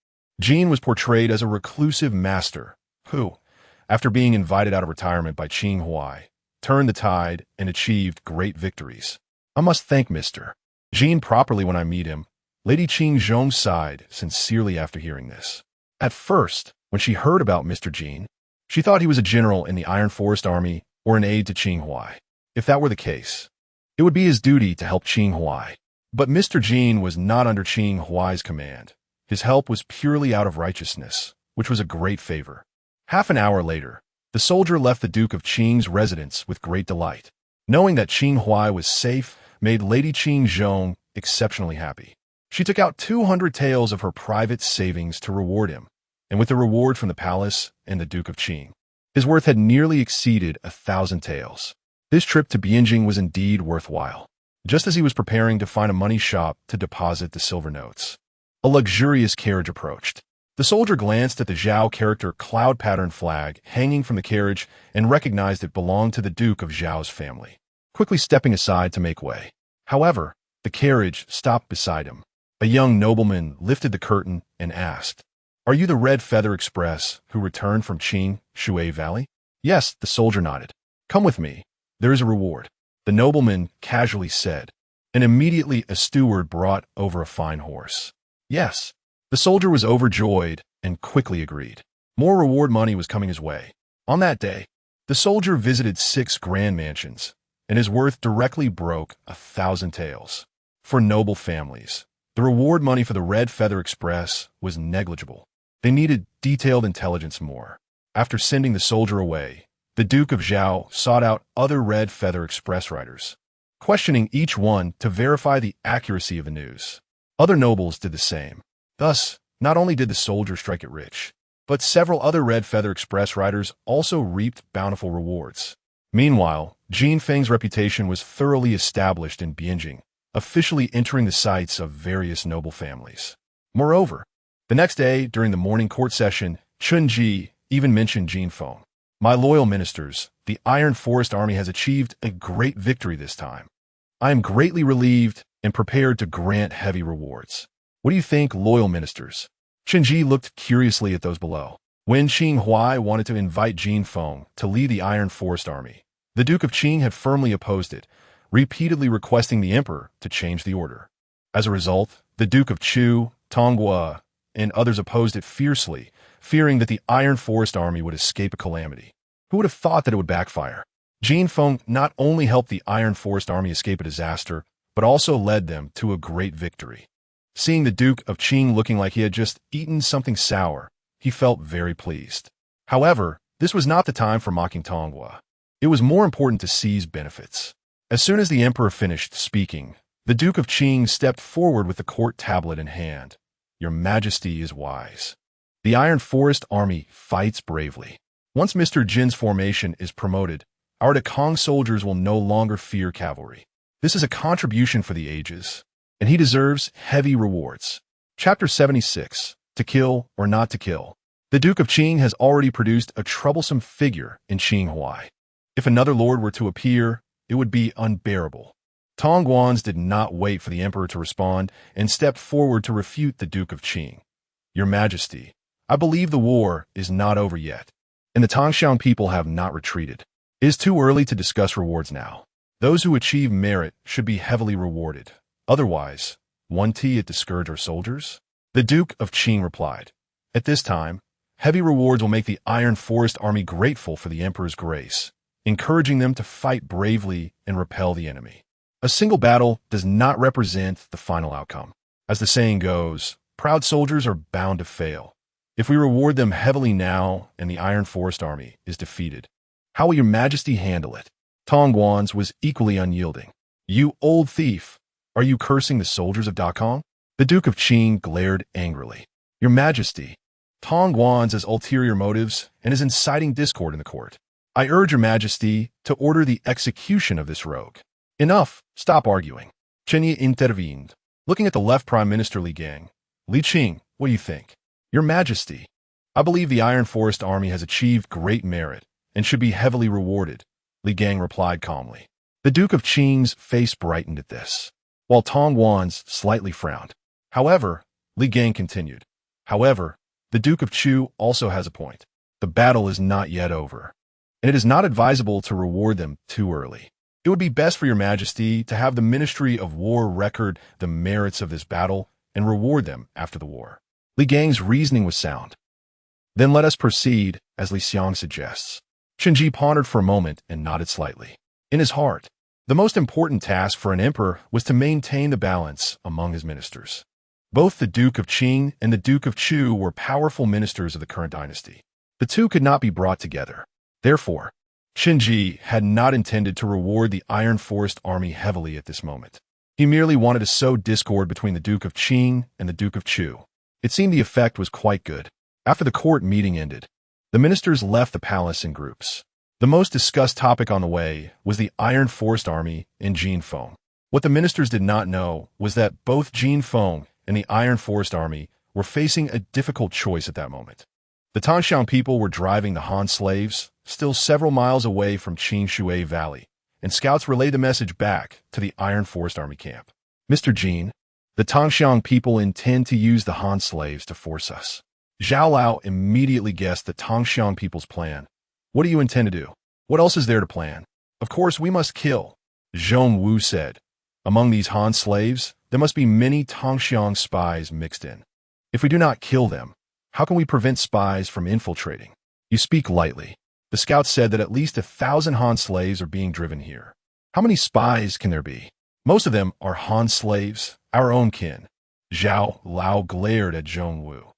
Speaker 1: Jin was portrayed as a reclusive master who, after being invited out of retirement by Qing Huai, turned the tide and achieved great victories. I must thank Mr. Jin properly when I meet him. Lady Qing Zhong sighed sincerely after hearing this. At first, when she heard about Mr. Jin, she thought he was a general in the Iron Forest Army or an aide to Qing Huai. If that were the case, it would be his duty to help Qing Huai. But Mr. Jin was not under Qing Huai's command. His help was purely out of righteousness, which was a great favor. Half an hour later, the soldier left the Duke of Qing's residence with great delight. Knowing that Qing Huai was safe made Lady Qing Zhong exceptionally happy. She took out 200 taels of her private savings to reward him, and with the reward from the palace and the Duke of Qing, his worth had nearly exceeded 1,000 taels. This trip to Bianjing was indeed worthwhile. Just as he was preparing to find a money shop to deposit the silver notes, a luxurious carriage approached. The soldier glanced at the Zhao character cloud pattern flag hanging from the carriage and recognized it belonged to the Duke of Zhao's family, quickly stepping aside to make way. However, the carriage stopped beside him. A young nobleman lifted the curtain and asked, "Are you the Red Feather Express who returned from Qing Shui Valley?" "Yes," the soldier nodded. "Come with me. There is a reward," the nobleman casually said, and immediately a steward brought over a fine horse. Yes. The soldier was overjoyed and quickly agreed. More reward money was coming his way. On that day, the soldier visited 6 grand mansions, and his worth directly broke 1,000 taels. For noble families, the reward money for the Red Feather Express was negligible. They needed detailed intelligence more. After sending the soldier away, the Duke of Zhao sought out other Red Feather Express riders, questioning each one to verify the accuracy of the news. Other nobles did the same. Thus, not only did the soldier strike it rich, but several other Red Feather Express riders also reaped bountiful rewards. Meanwhile, Jin Feng's reputation was thoroughly established in Bianjing, officially entering the sights of various noble families. Moreover, the next day, during the morning court session, Chun Ji even mentioned Jin Feng. "My loyal ministers, the Iron Forest Army has achieved a great victory this time. I am greatly relieved and prepared to grant heavy rewards. What do you think, loyal ministers?" Chen Ji looked curiously at those below. When Qing Huai wanted to invite Jin Feng to lead the Iron Forest Army, The Duke of Qing had firmly opposed it, repeatedly requesting the emperor to change the order. As a result, the Duke of Chu, Tonghua, and others opposed it fiercely, fearing that the Iron Forest Army would escape a calamity. Who would have thought that it would backfire? Jin Feng not only helped the Iron Forest Army escape a disaster, but also led them to a great victory. Seeing the Duke of Qing looking like he had just eaten something sour, he felt very pleased. However, this was not the time for mocking Tonghua. It was more important to seize benefits. As soon as the emperor finished speaking, the Duke of Qing stepped forward with the court tablet in hand. Your Majesty is wise. The Iron Forest Army fights bravely. Once Mr. Jin's formation is promoted, our Dekong soldiers will no longer fear cavalry. This is a contribution for the ages, and he deserves heavy rewards. Chapter 76. To kill or not to kill. The Duke of Qing has already produced a troublesome figure in Qinghai. If another lord were to appear, it would be unbearable. Tongguans did not wait for the emperor to respond and stepped forward to refute the Duke of Qing. Your Majesty, I believe the war is not over yet, and the Tongxiang people have not retreated. It is too early to discuss rewards now. Those who achieve merit should be heavily rewarded. Otherwise, won't it discourage our soldiers? The Duke of Qing replied. At this time, heavy rewards will make the Iron Forest Army grateful for the emperor's grace, encouraging them to fight bravely and repel the enemy. A single battle does not represent the final outcome. As the saying goes, proud soldiers are bound to fail. If we reward them heavily now and the Iron Forest Army is defeated, how will your Majesty handle it? Tongguans was equally unyielding. You old thief, are you cursing the soldiers of Dakong? The Duke of Qing glared angrily. Your Majesty, Tongguans has ulterior motives and is inciting discord in the court. I urge your Majesty to order the execution of this rogue. Enough, stop arguing. Chen Yi intervened. Looking at the left Prime Minister Li Gang, Li Qing, what do you think? Your Majesty, I believe the Iron Forest Army has achieved great merit and should be heavily rewarded, Li Gang replied calmly. The Duke of Qing's face brightened at this, while Tongguan's slightly frowned. However, Li Gang continued. However, the Duke of Chu also has a point. The battle is not yet over, and it is not advisable to reward them too early. It would be best for your Majesty to have the Ministry of War record the merits of this battle and reward them after the war. Li Gang's reasoning was sound. Then let us proceed, as Li Xiang suggests. Chen Ji pondered for a moment and nodded slightly. In his heart, the most important task for an emperor was to maintain the balance among his ministers. Both the Duke of Qing and the Duke of Chu were powerful ministers of the current dynasty. The two could not be brought together. Therefore, Chen Ji had not intended to reward the Iron Forest Army heavily at this moment. He merely wanted to sow discord between the Duke of Qing and the Duke of Chu. It seemed the effect was quite good. After the court meeting ended, the ministers left the palace in groups. The most discussed topic on the way was the Iron Forest Army and Jin Feng. What the ministers did not know was that both Jin Feng and the Iron Forest Army were facing a difficult choice at that moment. The Tongxiang people were driving the Han slaves, still several miles away from Qin Shui Valley, and scouts relayed the message back to the Iron Forest Army camp. Mr. Jin, the Tongxiang people intend to use the Han slaves to force us. Zhao Lao immediately guessed the Tongxiang people's plan. What do you intend to do? What else is there to plan? Of course, we must kill, Zhong Wu said. Among these Han slaves, there must be many Tongxiang spies mixed in. If we do not kill them, how can we prevent spies from infiltrating? You speak lightly. The scouts said that at least 1,000 Han slaves are being driven here. How many spies can there be? Most of them are Han slaves, our own kin. Zhao Lao glared at Zhong Wu.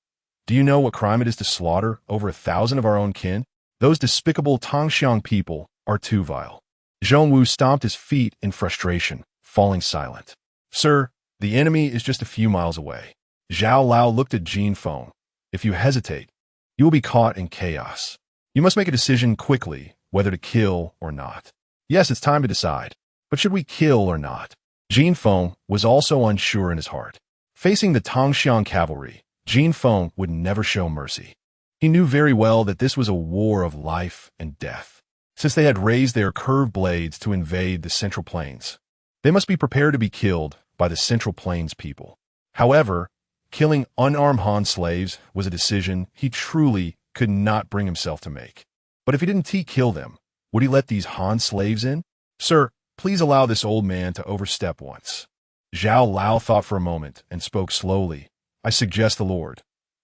Speaker 1: Do you know what crime it is to slaughter over 1,000 of our own kin? Those despicable Tongxiang people are too vile. Zhong Wu stomped his feet in frustration, falling silent. Sir, the enemy is just a few miles away. Zhao Lao looked at Jin Feng. If you hesitate, you will be caught in chaos. You must make a decision quickly, whether to kill or not. Yes, it's time to decide. But should we kill or not? Jin Feng was also unsure in his heart. Facing the Tongxiang cavalry, Jin Feng would never show mercy. He knew very well that this was a war of life and death. Since they had raised their curved blades to invade the Central Plains, they must be prepared to be killed by the Central Plains people. However, killing unarmed Han slaves was a decision he truly could not bring himself to make. But if he didn't kill them, Would he let these Han slaves in? Sir, please allow this old man to overstep once. Zhao Lao thought for a moment and spoke slowly. I suggest the Lord.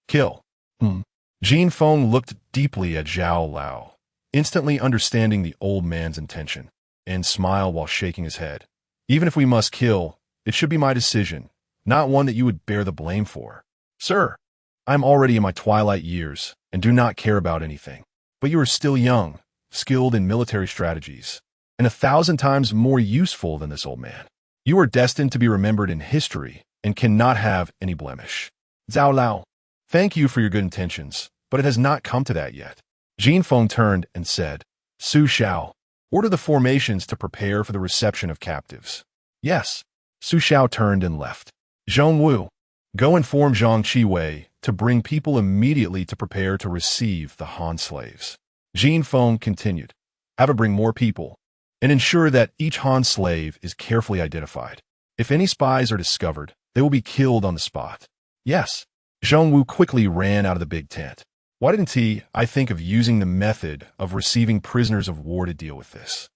Speaker 1: Kill. Jin Feng looked deeply at Zhao Lao, instantly understanding the old man's intention, and smiled while shaking his head. Even if we must kill, it should be my decision, not one that you would bear the blame for. Sir, I am already in my twilight years and do not care about anything. But you are still young, skilled in military strategies, and 1,000 times more useful than this old man. You are destined to be remembered in history and cannot have any blemish. Zhao Lao, thank you for your good intentions, but it has not come to that yet. Jin Feng turned and said, Su Xiao, order the formations to prepare for the reception of captives. Yes. Su Xiao turned and left. Zhong Wu, go inform Zhang Qiwei to bring people immediately to prepare to receive the Han slaves. Jin Feng continued, have her bring more people, and ensure that each Han slave is carefully identified. If any spies are discovered, they will be killed on the spot. Yes. Zhong Wu quickly ran out of the big tent. Why didn't I think of using the method of receiving prisoners of war to deal with this?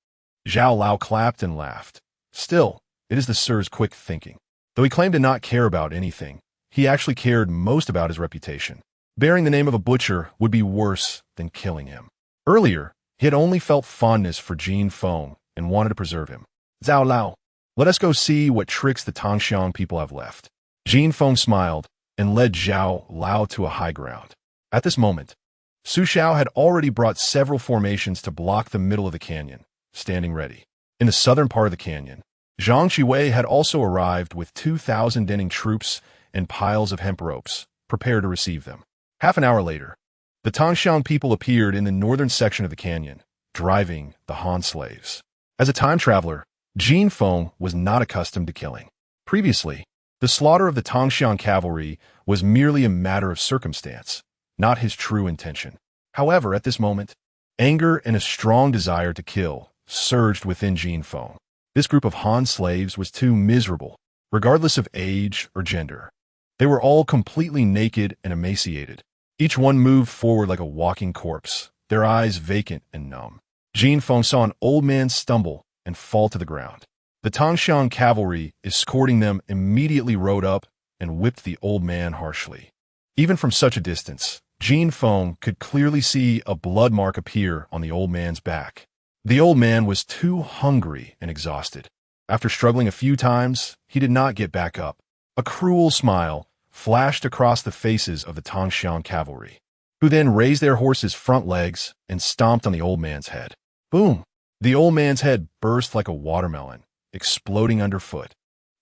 Speaker 1: Zhao Lao clapped and laughed. Still, it is the Sir's quick thinking. Though he claimed to not care about anything, he actually cared most about his reputation. Bearing the name of a butcher would be worse than killing him. Earlier, he had only felt fondness for Jin Feng and wanted to preserve him. Zhao Lao, let us go see what tricks the Tongxiang people have left. Jin Feng smiled and led Zhao Lao to a high ground. At this moment, Su Xiao had already brought several formations to block the middle of the canyon, standing ready. In the southern part of the canyon, Zhang Qiwei had also arrived with 2,000 denning troops and piles of hemp ropes, prepared to receive them. Half an hour later, the Tongxiang people appeared in the northern section of the canyon, driving the Han slaves. As a time traveler, Jin Feng was not accustomed to killing. Previously, the slaughter of the Tongxiang cavalry was merely a matter of circumstance, not his true intention. However, at this moment, anger and a strong desire to kill surged within Jin Feng. This group of Han slaves was too miserable, regardless of age or gender. They were all completely naked and emaciated. Each one moved forward like a walking corpse, their eyes vacant and numb. Jin Feng saw an old man stumble and fall to the ground. The Tongxiang cavalry, escorting them, immediately rode up and whipped the old man harshly. Even from such a distance, Jin Feng could clearly see a blood mark appear on the old man's back. The old man was too hungry and exhausted. After struggling a few times, he did not get back up. A cruel smile flashed across the faces of the Tongxiang cavalry, who then raised their horses' front legs and stomped on the old man's head. Boom! The old man's head burst like a watermelon, exploding underfoot.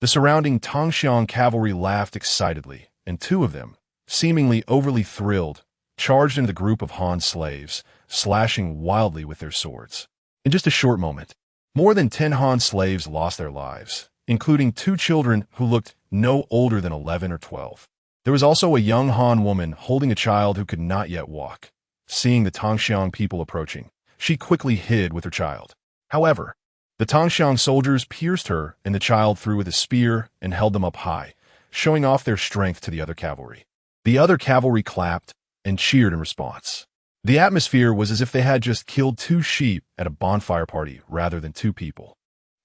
Speaker 1: The surrounding Tongxiang cavalry laughed excitedly, and two of them, seemingly overly thrilled, charged into the group of Han slaves, slashing wildly with their swords. In just a short moment, more than 10 Han slaves lost their lives, including 2 children who looked no older than 11 or 12. There was also a young Han woman holding a child who could not yet walk. Seeing the Tongxiang people approaching, she quickly hid with her child. However, the Tongxiang soldiers pierced her and the child through with a spear and held them up high, showing off their strength to the other cavalry. The other cavalry clapped and cheered in response. The atmosphere was as if they had just killed 2 sheep at a bonfire party rather than 2 people.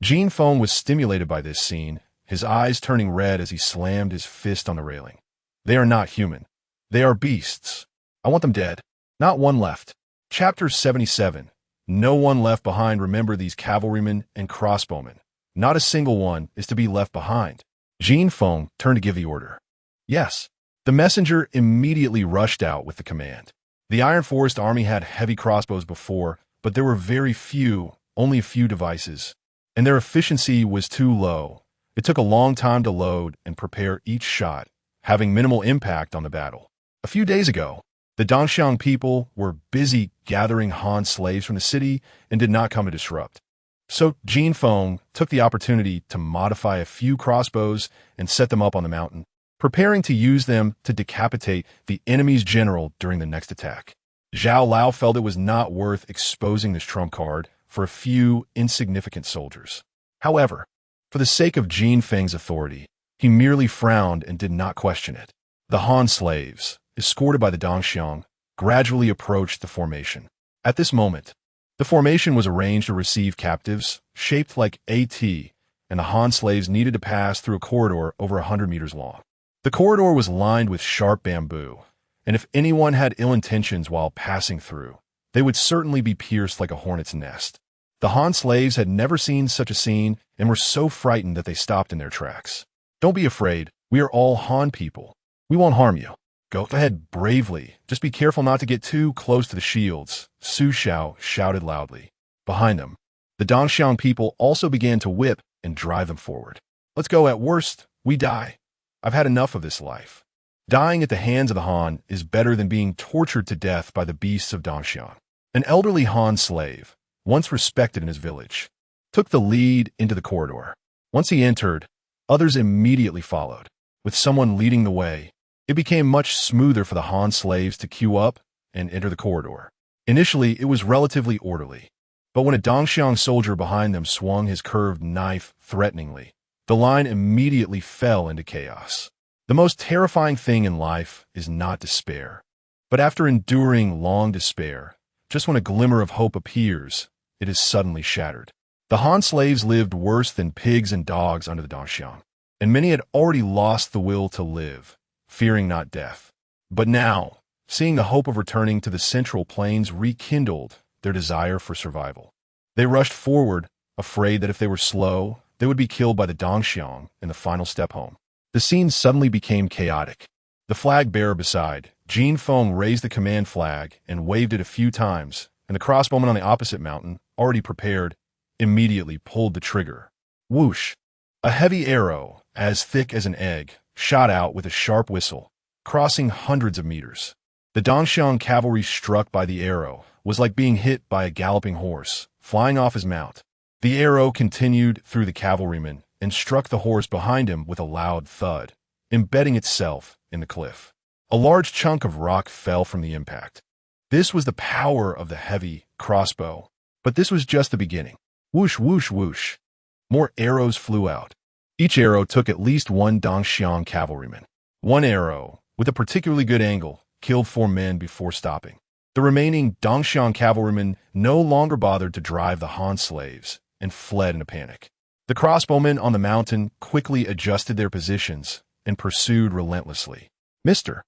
Speaker 1: Jin Feng was stimulated by this scene, his eyes turning red as he slammed his fist on the railing. They are not human. They are beasts. I want them dead. Not one left. Chapter 77. No one left behind. Remember these cavalrymen and crossbowmen. Not a single one is to be left behind. Jin Feng turned to give the order. Yes. The messenger immediately rushed out with the command. The Iron Forest army had heavy crossbows before, but there were very few, only a few devices, and their efficiency was too low. It took a long time to load and prepare each shot, having minimal impact on the battle. A few days ago, the Dongxiang people were busy gathering Han slaves from the city and did not come to disrupt. So Jin Feng took the opportunity to modify a few crossbows and set them up on the mountain, preparing to use them to decapitate the enemy's general during the next attack. Zhao Lao felt it was not worth exposing this trump card for a few insignificant soldiers. However, for the sake of Jin Feng's authority, he merely frowned and did not question it. The Han slaves, escorted by the Dongxiang, gradually approached the formation. At this moment, The formation was arranged to receive captives, shaped like a T, and the Han slaves needed to pass through a corridor over 100 meters long. The corridor was lined with sharp bamboo, and if anyone had ill intentions while passing through, they would certainly be pierced like a hornet's nest. The Han slaves had never seen such a scene and were so frightened that they stopped in their tracks. "Don't be afraid. We are all Han people. We won't harm you. Go ahead bravely. Just be careful not to get too close to the shields," Su Xiao shouted loudly. Behind them, the Dongxiang people also began to whip and drive them forward. "Let's go. At worst, we die. I've had enough of this life." Dying at the hands of the Han is better than being tortured to death by the beasts of Dongxiang. An elderly Han slave, once respected in his village, took the lead into the corridor. Once he entered, others immediately followed. With someone leading the way, it became much smoother for the Han slaves to queue up and enter the corridor. Initially, it was relatively orderly, but when a Dongxiang soldier behind them swung his curved knife threateningly, the line immediately fell into chaos. The most terrifying thing in life is not despair, but after enduring long despair, just when a glimmer of hope appears, it is suddenly shattered. The Han slaves lived worse than pigs and dogs under the Dongxiang, and many had already lost the will to live, fearing not death. But now, seeing the hope of returning to the Central Plains rekindled their desire for survival. They rushed forward, afraid that if they were slow, they would be killed by the Dongxiang in the final step home. The scene suddenly became chaotic. The flag bearer beside, Jin Feng, raised the command flag and waved it a few times, and the crossbowman on the opposite mountain, already prepared, immediately pulled the trigger. Whoosh! A heavy arrow, as thick as an egg, shot out with a sharp whistle, crossing hundreds of meters. The Dongxiang cavalry struck by the arrow was like being hit by a galloping horse, flying off his mount. The arrow continued through the cavalryman and struck the horse behind him with a loud thud, embedding itself in the cliff. A large chunk of rock fell from the impact. This was the power of the heavy crossbow, but this was just the beginning. Whoosh, whoosh, whoosh. More arrows flew out. Each arrow took at least one Dongxiang cavalryman. One arrow, with a particularly good angle, killed 4 men before stopping. The remaining Dongxiang cavalrymen no longer bothered to drive the Han slaves and fled in a panic. The crossbowmen on the mountain quickly adjusted their positions and pursued relentlessly. "Mister,"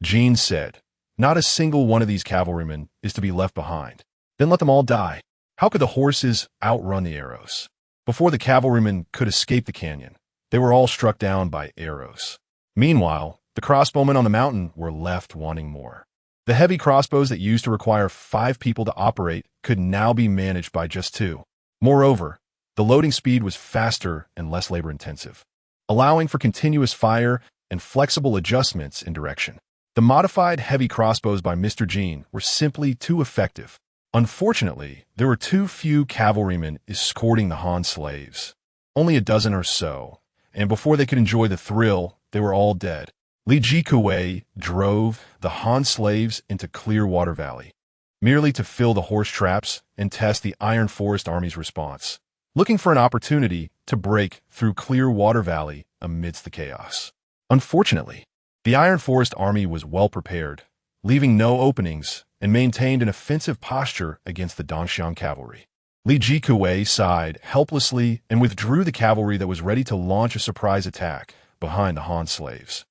Speaker 1: Jin said, "not a single one of these cavalrymen is to be left behind. Then let them all die." How could the horses outrun the arrows? Before the cavalrymen could escape the canyon, they were all struck down by arrows. Meanwhile, the crossbowmen on the mountain were left wanting more. The heavy crossbows that used to require 5 people to operate could now be managed by just 2. Moreover, the loading speed was faster and less labor-intensive, allowing for continuous fire and flexible adjustments in direction. The modified heavy crossbows by Mr. Jin were simply too effective. Unfortunately, there were too few cavalrymen escorting the Han slaves, only a dozen or so, and before they could enjoy the thrill, they were all dead. Li Jikuei drove the Han slaves into Clearwater Valley, merely to fill the horse traps and test the Iron Forest Army's response, looking for an opportunity to break through Clearwater Valley amidst the chaos. Unfortunately, the Iron Forest Army was well prepared, leaving no openings, and maintained an offensive posture against the Dongxiang cavalry. Li Jikuei sighed helplessly and withdrew the cavalry that was ready to launch a surprise attack behind the Han slaves.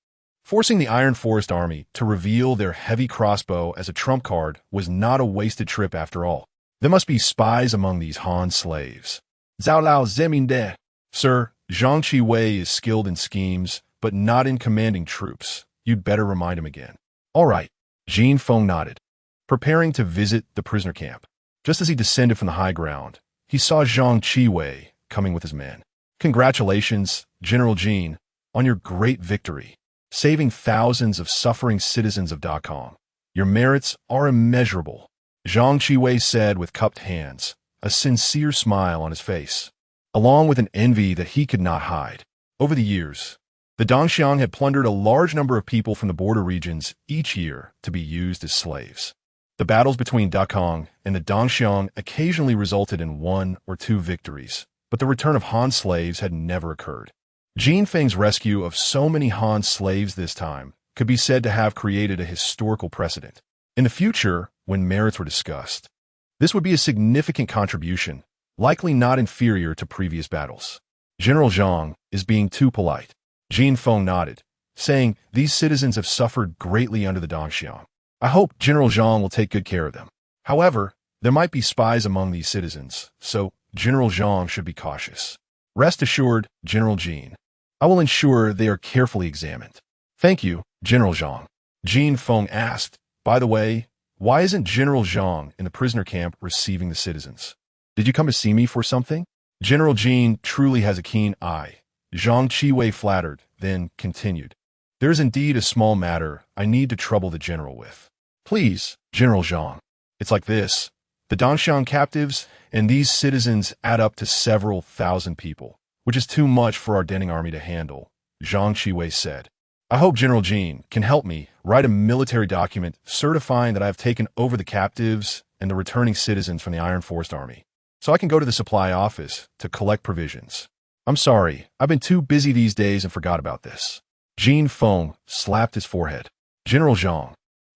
Speaker 1: Forcing the Iron Forest Army to reveal their heavy crossbow as a trump card was not a wasted trip after all. There must be spies among these Han slaves. "Zhao Lao Zeminde." "Sir, Zhang Qiwei is skilled in schemes, but not in commanding troops. You'd better remind him again." "All right." Jin Feng nodded, preparing to visit the prisoner camp. Just as he descended from the high ground, he saw Zhang Qiwei coming with his men. "Congratulations, General Jin, on your great victory, saving thousands of suffering citizens of Dakong. Your merits are immeasurable," Zhang Qiwei said with cupped hands, a sincere smile on his face, along with an envy that he could not hide. Over the years, the Dongxiang had plundered a large number of people from the border regions each year to be used as slaves. The battles between Dakong and the Dongxiang occasionally resulted in 1 or 2 victories, but the return of Han slaves had never occurred. Jin Feng's rescue of so many Han slaves this time could be said to have created a historical precedent. In the future, when merits were discussed, This would be a significant contribution, likely not inferior to previous battles. General Zhang is being too polite. Jin Feng nodded, saying, these citizens have suffered greatly under the Dongxiang. I hope General Zhang will take good care of them. However, there might be spies among these citizens, so General Zhang should be cautious. Rest assured, General Jin. I will ensure they are carefully examined. Thank you, General Zhang. Jin Feng asked, by the way, why isn't General Zhang in the prisoner camp receiving the citizens? Did you come to see me for something? General Jin truly has a keen eye. Zhang Qiwei flattered, then continued. There is indeed a small matter I need to trouble the general with. Please, General Zhang. It's like this. The Dongxiang captives and these citizens add up to several thousand people, which is too much for our denning army to handle, Zhang Qiwei said. I hope General Jin can help me write a military document certifying that I have taken over the captives and the returning citizens from the Iron Forest Army, so I can go to the supply office to collect provisions. I'm sorry, I've been too busy these days and forgot about this. Jin Feng slapped his forehead. General Zhang,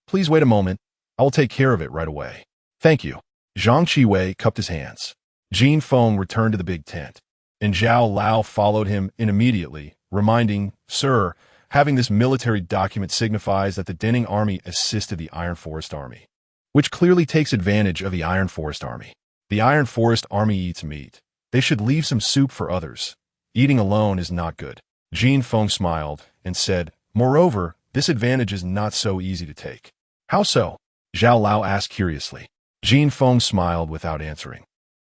Speaker 1: please wait a moment. I will take care of it right away. Thank you. Zhang Qiwei cupped his hands. Jin Feng returned to the big tent, and Zhao Lao followed him in immediately, reminding, Sir, having this military document signifies that the denning army assisted the Iron Forest Army, which clearly takes advantage of the Iron Forest Army. The Iron Forest Army eats meat. They should leave some soup for others. Eating alone is not good. Jin Feng smiled and said, moreover, this advantage is not so easy to take. How so? Zhao Lao asked curiously. Jin Feng smiled without answering,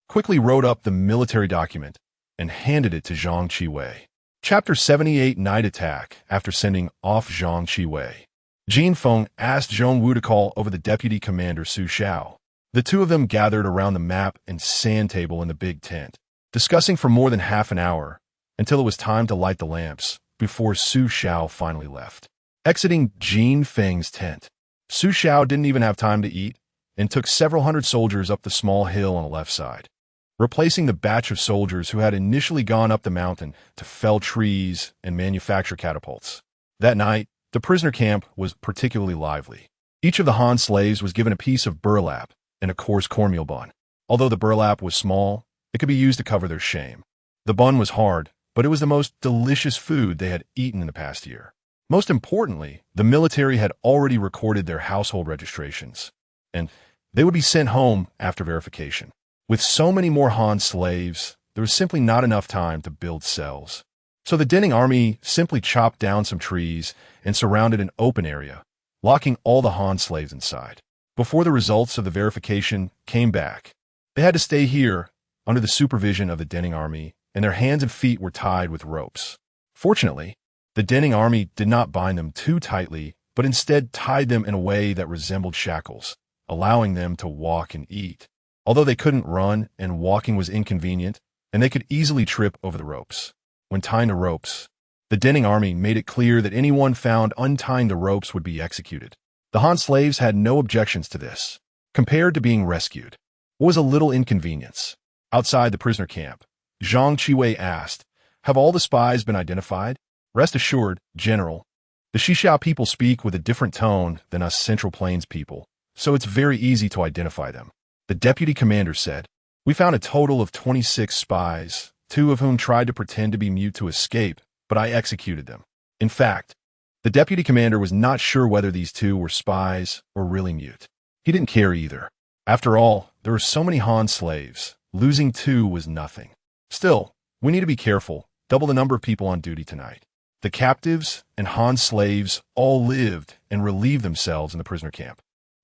Speaker 1: quickly wrote up the military document, and handed it to Zhang Qiwei. Chapter 78 Night Attack. After sending off Zhang Qiwei, Jin Feng asked Zhong Wu to call over the deputy commander Su Xiao. The two of them gathered around the map and sand table in the big tent, discussing for more than half an hour, until it was time to light the lamps, before Su Xiao finally left. Exiting Jin Feng's tent, Su Xiao didn't even have time to eat, and took several hundred soldiers up the small hill on the left side, replacing the batch of soldiers who had initially gone up the mountain to fell trees and manufacture catapults. That night, the prisoner camp was particularly lively. Each of the Han slaves was given a piece of burlap and a coarse cornmeal bun. Although the burlap was small, it could be used to cover their shame. The bun was hard, but it was the most delicious food they had eaten in the past year. Most importantly, the military had already recorded their household registrations, and they would be sent home after verification. With so many more Han slaves, there was simply not enough time to build cells. So the denning army simply chopped down some trees and surrounded an open area, locking all the Han slaves inside. Before the results of the verification came back, they had to stay here under the supervision of the denning army, and their hands and feet were tied with ropes. Fortunately, the denning army did not bind them too tightly, but instead tied them in a way that resembled shackles, allowing them to walk and eat. Although they couldn't run and walking was inconvenient, and they could easily trip over the ropes. When tying the ropes, the denning army made it clear that anyone found untying the ropes would be executed. The Han slaves had no objections to this, compared to being rescued. What was a little inconvenience? Outside the prisoner camp, Zhang Qiwei asked, have all the spies been identified? Rest assured, General, the Xixiao people speak with a different tone than us Central Plains people, so it's very easy to identify them. The deputy commander said, we found a total of 26 spies, 2 of whom tried to pretend to be mute to escape, but I executed them. In fact, the deputy commander was not sure whether these 2 were spies or really mute. He didn't care either. After all, there were so many Han slaves. Losing 2 was nothing. Still, we need to be careful. Double the number of people on duty tonight. The captives and Han slaves all lived and relieved themselves in the prisoner camp,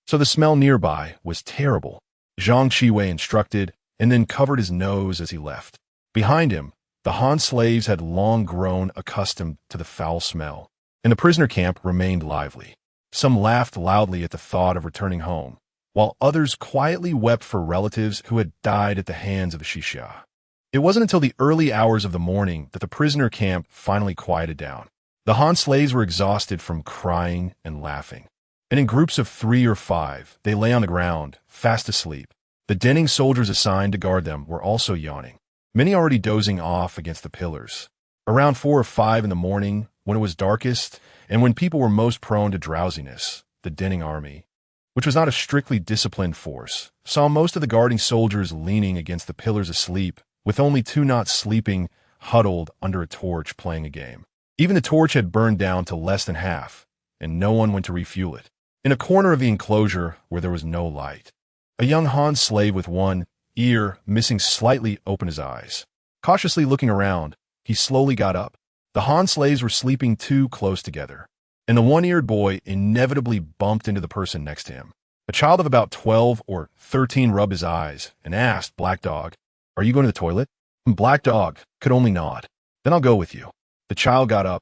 Speaker 1: so the smell nearby was terrible. Zhang Qiwei instructed, and then covered his nose as he left. Behind him, the Han slaves had long grown accustomed to the foul smell, and the prisoner camp remained lively. Some laughed loudly at the thought of returning home, while others quietly wept for relatives who had died at the hands of the Xixia. It wasn't until the early hours of the morning that the prisoner camp finally quieted down. The Han slaves were exhausted from crying and laughing, and in groups of 3 or 5, they lay on the ground, fast asleep. The denning soldiers assigned to guard them were also yawning, many already dozing off against the pillars. Around 4 or 5 in the morning, when it was darkest, and when people were most prone to drowsiness, the denning army, which was not a strictly disciplined force, saw most of the guarding soldiers leaning against the pillars asleep, with only two not sleeping, huddled under a torch playing a game. Even the torch had burned down to less than half, and no one went to refuel it. In a corner of the enclosure where there was no light, a young Han slave with one ear missing slightly opened his eyes. Cautiously looking around, he slowly got up. The Han slaves were sleeping too close together, and the one-eared boy inevitably bumped into the person next to him. A child of about 12 or 13 rubbed his eyes and asked Black Dog, "Are you going to the toilet?" Black Dog could only nod. "Then I'll go with you." The child got up,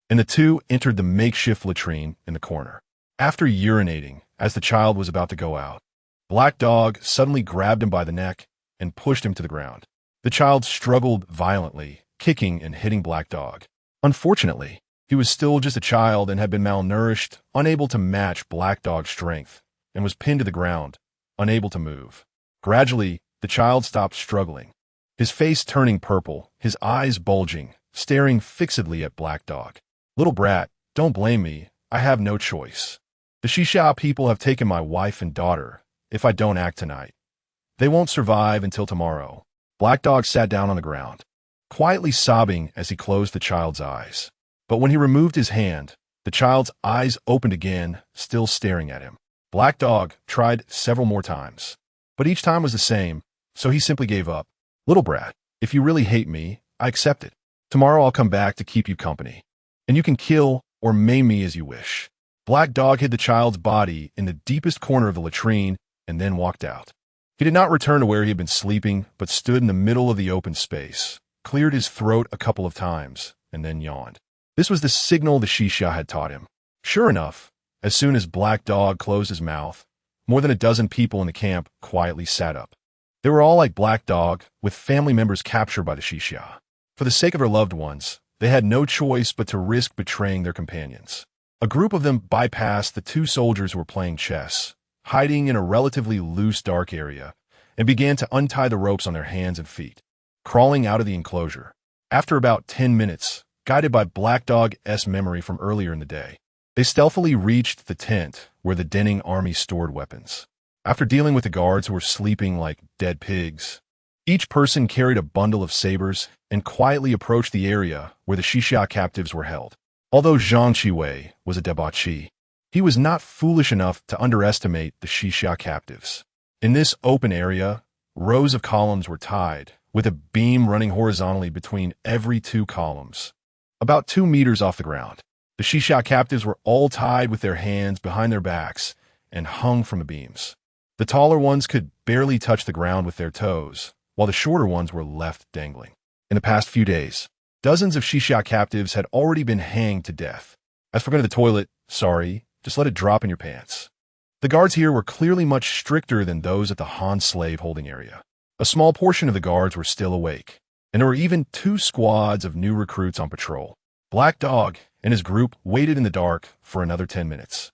Speaker 1: and the two entered the makeshift latrine in the corner. After urinating, as the child was about to go out, Black Dog suddenly grabbed him by the neck and pushed him to the ground. The child struggled violently, kicking and hitting Black Dog. Unfortunately, he was still just a child and had been malnourished, unable to match Black Dog's strength, and was pinned to the ground, unable to move. Gradually, the child stopped struggling, his face turning purple, his eyes bulging, staring fixedly at Black Dog. "Little brat, don't blame me. I have no choice. The Xia people have taken my wife and daughter. If I don't act tonight, they won't survive until tomorrow." Black Dog sat down on the ground, quietly sobbing as he closed the child's eyes. But when he removed his hand, the child's eyes opened again, still staring at him. Black Dog tried several more times, but each time was the same, so he simply gave up. "Little brat, if you really hate me, I accept it. Tomorrow I'll come back to keep you company, and you can kill or maim me as you wish." Black Dog hid the child's body in the deepest corner of the latrine and then walked out. He did not return to where he had been sleeping, but stood in the middle of the open space, cleared his throat a couple of times, and then yawned. This was the signal the Xia had taught him. Sure enough, as soon as Black Dog closed his mouth, more than a dozen people in the camp quietly sat up. They were all like Black Dog, with family members captured by the Xia. For the sake of their loved ones, they had no choice but to risk betraying their companions. A group of them bypassed the two soldiers who were playing chess, hiding in a relatively loose dark area, and began to untie the ropes on their hands and feet, crawling out of the enclosure. After about 10 minutes, guided by Black Dog's memory from earlier in the day, they stealthily reached the tent where the denning army stored weapons. After dealing with the guards who were sleeping like dead pigs, each person carried a bundle of sabers and quietly approached the area where the Xia captives were held. Although Zhang Qiwei was a debauchee, he was not foolish enough to underestimate the Xia captives. In this open area, rows of columns were tied, with a beam running horizontally between every two columns, about 2 meters off the ground. The Xia captives were all tied with their hands behind their backs and hung from the beams. The taller ones could barely touch the ground with their toes, while the shorter ones were left dangling. In the past few days, dozens of Xia captives had already been hanged to death. As for going to the toilet, sorry, just let it drop in your pants. The guards here were clearly much stricter than those at the Han slave holding area. A small portion of the guards were still awake, and there were even 2 squads of new recruits on patrol. Black Dog and his group waited in the dark for another 10 minutes.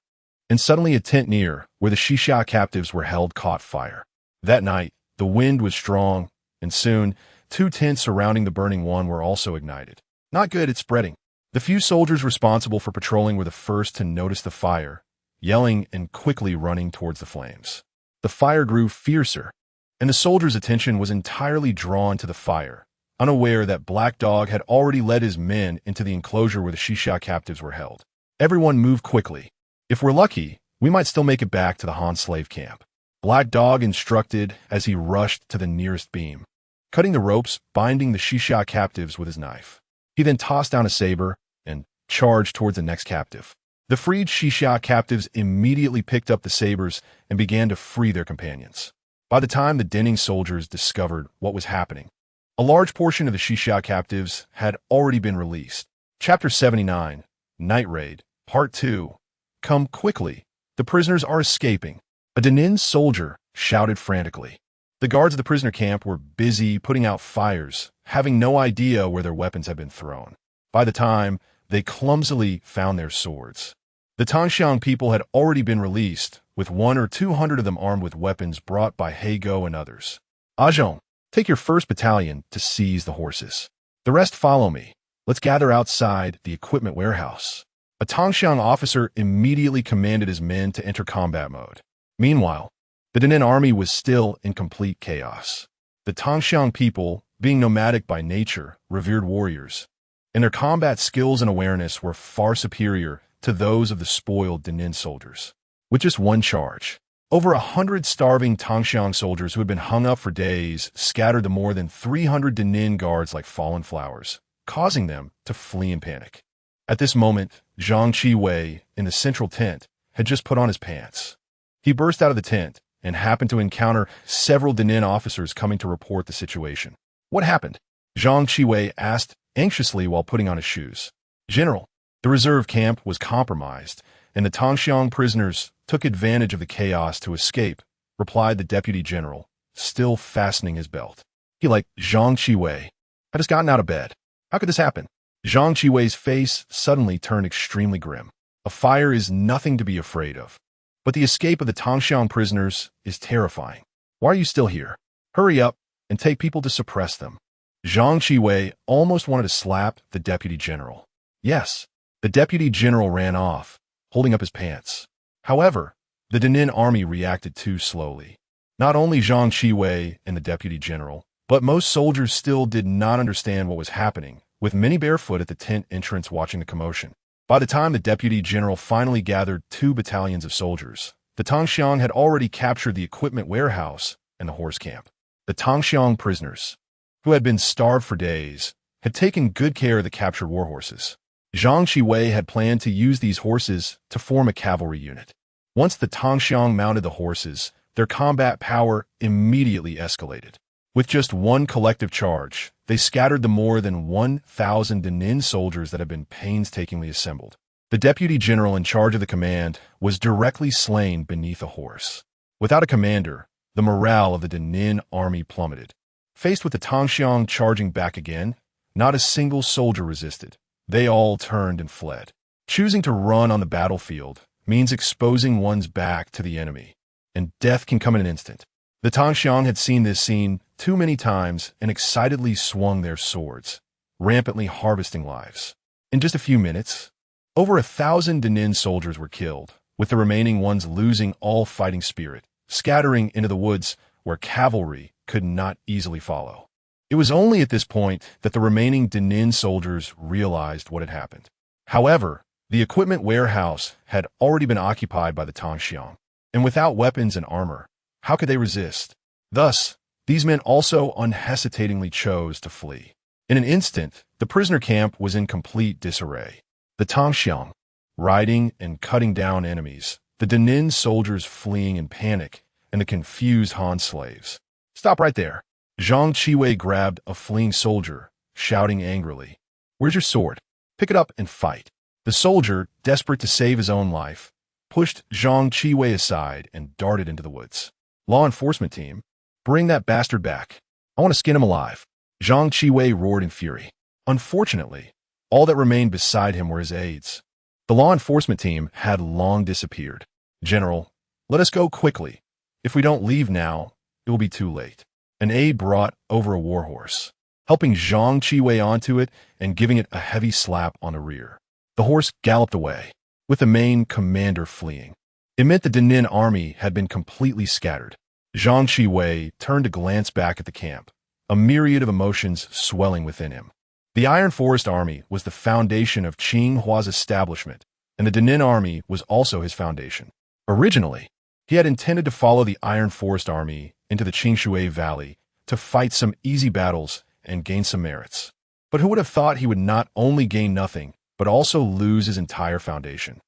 Speaker 1: And suddenly a tent near where the Xia captives were held caught fire. That night, the wind was strong, and soon 2 tents surrounding the burning one were also ignited. Not good at spreading. The few soldiers responsible for patrolling were the first to notice the fire, yelling and quickly running towards the flames. The fire grew fiercer, and the soldiers' attention was entirely drawn to the fire, unaware that Black Dog had already led his men into the enclosure where the Xia captives were held. Everyone moved quickly. If we're lucky, we might still make it back to the Han slave camp. Black Dog instructed as he rushed to the nearest beam, cutting the ropes binding the Xia captives with his knife. He then tossed down a saber and charged towards the next captive. The freed Xia captives immediately picked up the sabers and began to free their companions. By the time the denning soldiers discovered what was happening, a large portion of the Xia captives had already been released. Chapter 79, Night Raid, Part 2. Come quickly. The prisoners are escaping. A Denin soldier shouted frantically. The guards of the prisoner camp were busy putting out fires, having no idea where their weapons had been thrown. By the time they clumsily found their swords, the Tangxiang people had already been released, with 100 or 200 of them armed with weapons brought by Hego and others. Ajong, take your first battalion to seize the horses. The rest follow me. Let's gather outside the equipment warehouse. A Tangxiang officer immediately commanded his men to enter combat mode. Meanwhile, the Dinan army was still in complete chaos. The Tongxiang people, being nomadic by nature, revered warriors, and their combat skills and awareness were far superior to those of the spoiled Dinan soldiers. With just one charge, over 100 starving Tongxiang soldiers who had been hung up for days scattered the more than 300 Dinan guards like fallen flowers, causing them to flee in panic. At this moment, Zhang Qiwei, in the central tent, had just put on his pants. He burst out of the tent and happened to encounter several Dinan officers coming to report the situation. What happened? Zhang Qiwei asked anxiously while putting on his shoes. General, the reserve camp was compromised, and the Tongxiang prisoners took advantage of the chaos to escape, replied the deputy general, still fastening his belt. He like Zhang Qiwei had just gotten out of bed. How could this happen? Zhang Qiwei's face suddenly turned extremely grim. A fire is nothing to be afraid of, but the escape of the Tongxiang prisoners is terrifying. Why are you still here? Hurry up and take people to suppress them. Zhang Qiwei almost wanted to slap the deputy general. Yes, the deputy general ran off, holding up his pants. However, the Dinan army reacted too slowly. Not only Zhang Qiwei and the deputy general, but most soldiers still did not understand what was happening, with many barefoot at the tent entrance watching the commotion. By the time the deputy general finally gathered 2 battalions of soldiers, the Tongxiang had already captured the equipment warehouse and the horse camp. The Tongxiang prisoners, who had been starved for days, had taken good care of the captured war horses. Zhang Qiwei had planned to use these horses to form a cavalry unit. Once the Tongxiang mounted the horses, their combat power immediately escalated. With just one collective charge, they scattered the more than 1,000 Dinan soldiers that had been painstakingly assembled. The deputy general in charge of the command was directly slain beneath a horse. Without a commander, the morale of the Dinan army plummeted. Faced with the Tongxiang charging back again, not a single soldier resisted. They all turned and fled. Choosing to run on the battlefield means exposing one's back to the enemy, and death can come in an instant. The Tongxiang had seen this scene too many times and excitedly swung their swords, rampantly harvesting lives. In just a few minutes, over 1,000 Dinan soldiers were killed, with the remaining ones losing all fighting spirit, scattering into the woods where cavalry could not easily follow. It was only at this point that the remaining Dinan soldiers realized what had happened. However, the equipment warehouse had already been occupied by the Tongxiang, and without weapons and armor, how could they resist? Thus, these men also unhesitatingly chose to flee. In an instant, the prisoner camp was in complete disarray. The Tongxiang, riding and cutting down enemies, the Dinan soldiers fleeing in panic, and the confused Han slaves. Stop right there. Zhang Qiwei grabbed a fleeing soldier, shouting angrily, "Where's your sword? Pick it up and fight." The soldier, desperate to save his own life, pushed Zhang Qiwei aside and darted into the woods. Law enforcement team, bring that bastard back. I want to skin him alive. Zhang Qiwei roared in fury. Unfortunately, all that remained beside him were his aides. The law enforcement team had long disappeared. General, let us go quickly. If we don't leave now, it will be too late. An aide brought over a war horse, helping Zhang Qiwei onto it and giving it a heavy slap on the rear. The horse galloped away, with the main commander fleeing. It meant the Dinan army had been completely scattered. Zhang Qiwei turned to glance back at the camp, a myriad of emotions swelling within him. The Iron Forest Army was the foundation of Qing Hua's establishment, and the Dinan army was also his foundation. Originally, he had intended to follow the Iron Forest Army into the Qingshui Valley to fight some easy battles and gain some merits. But who would have thought he would not only gain nothing, but also lose his entire foundation?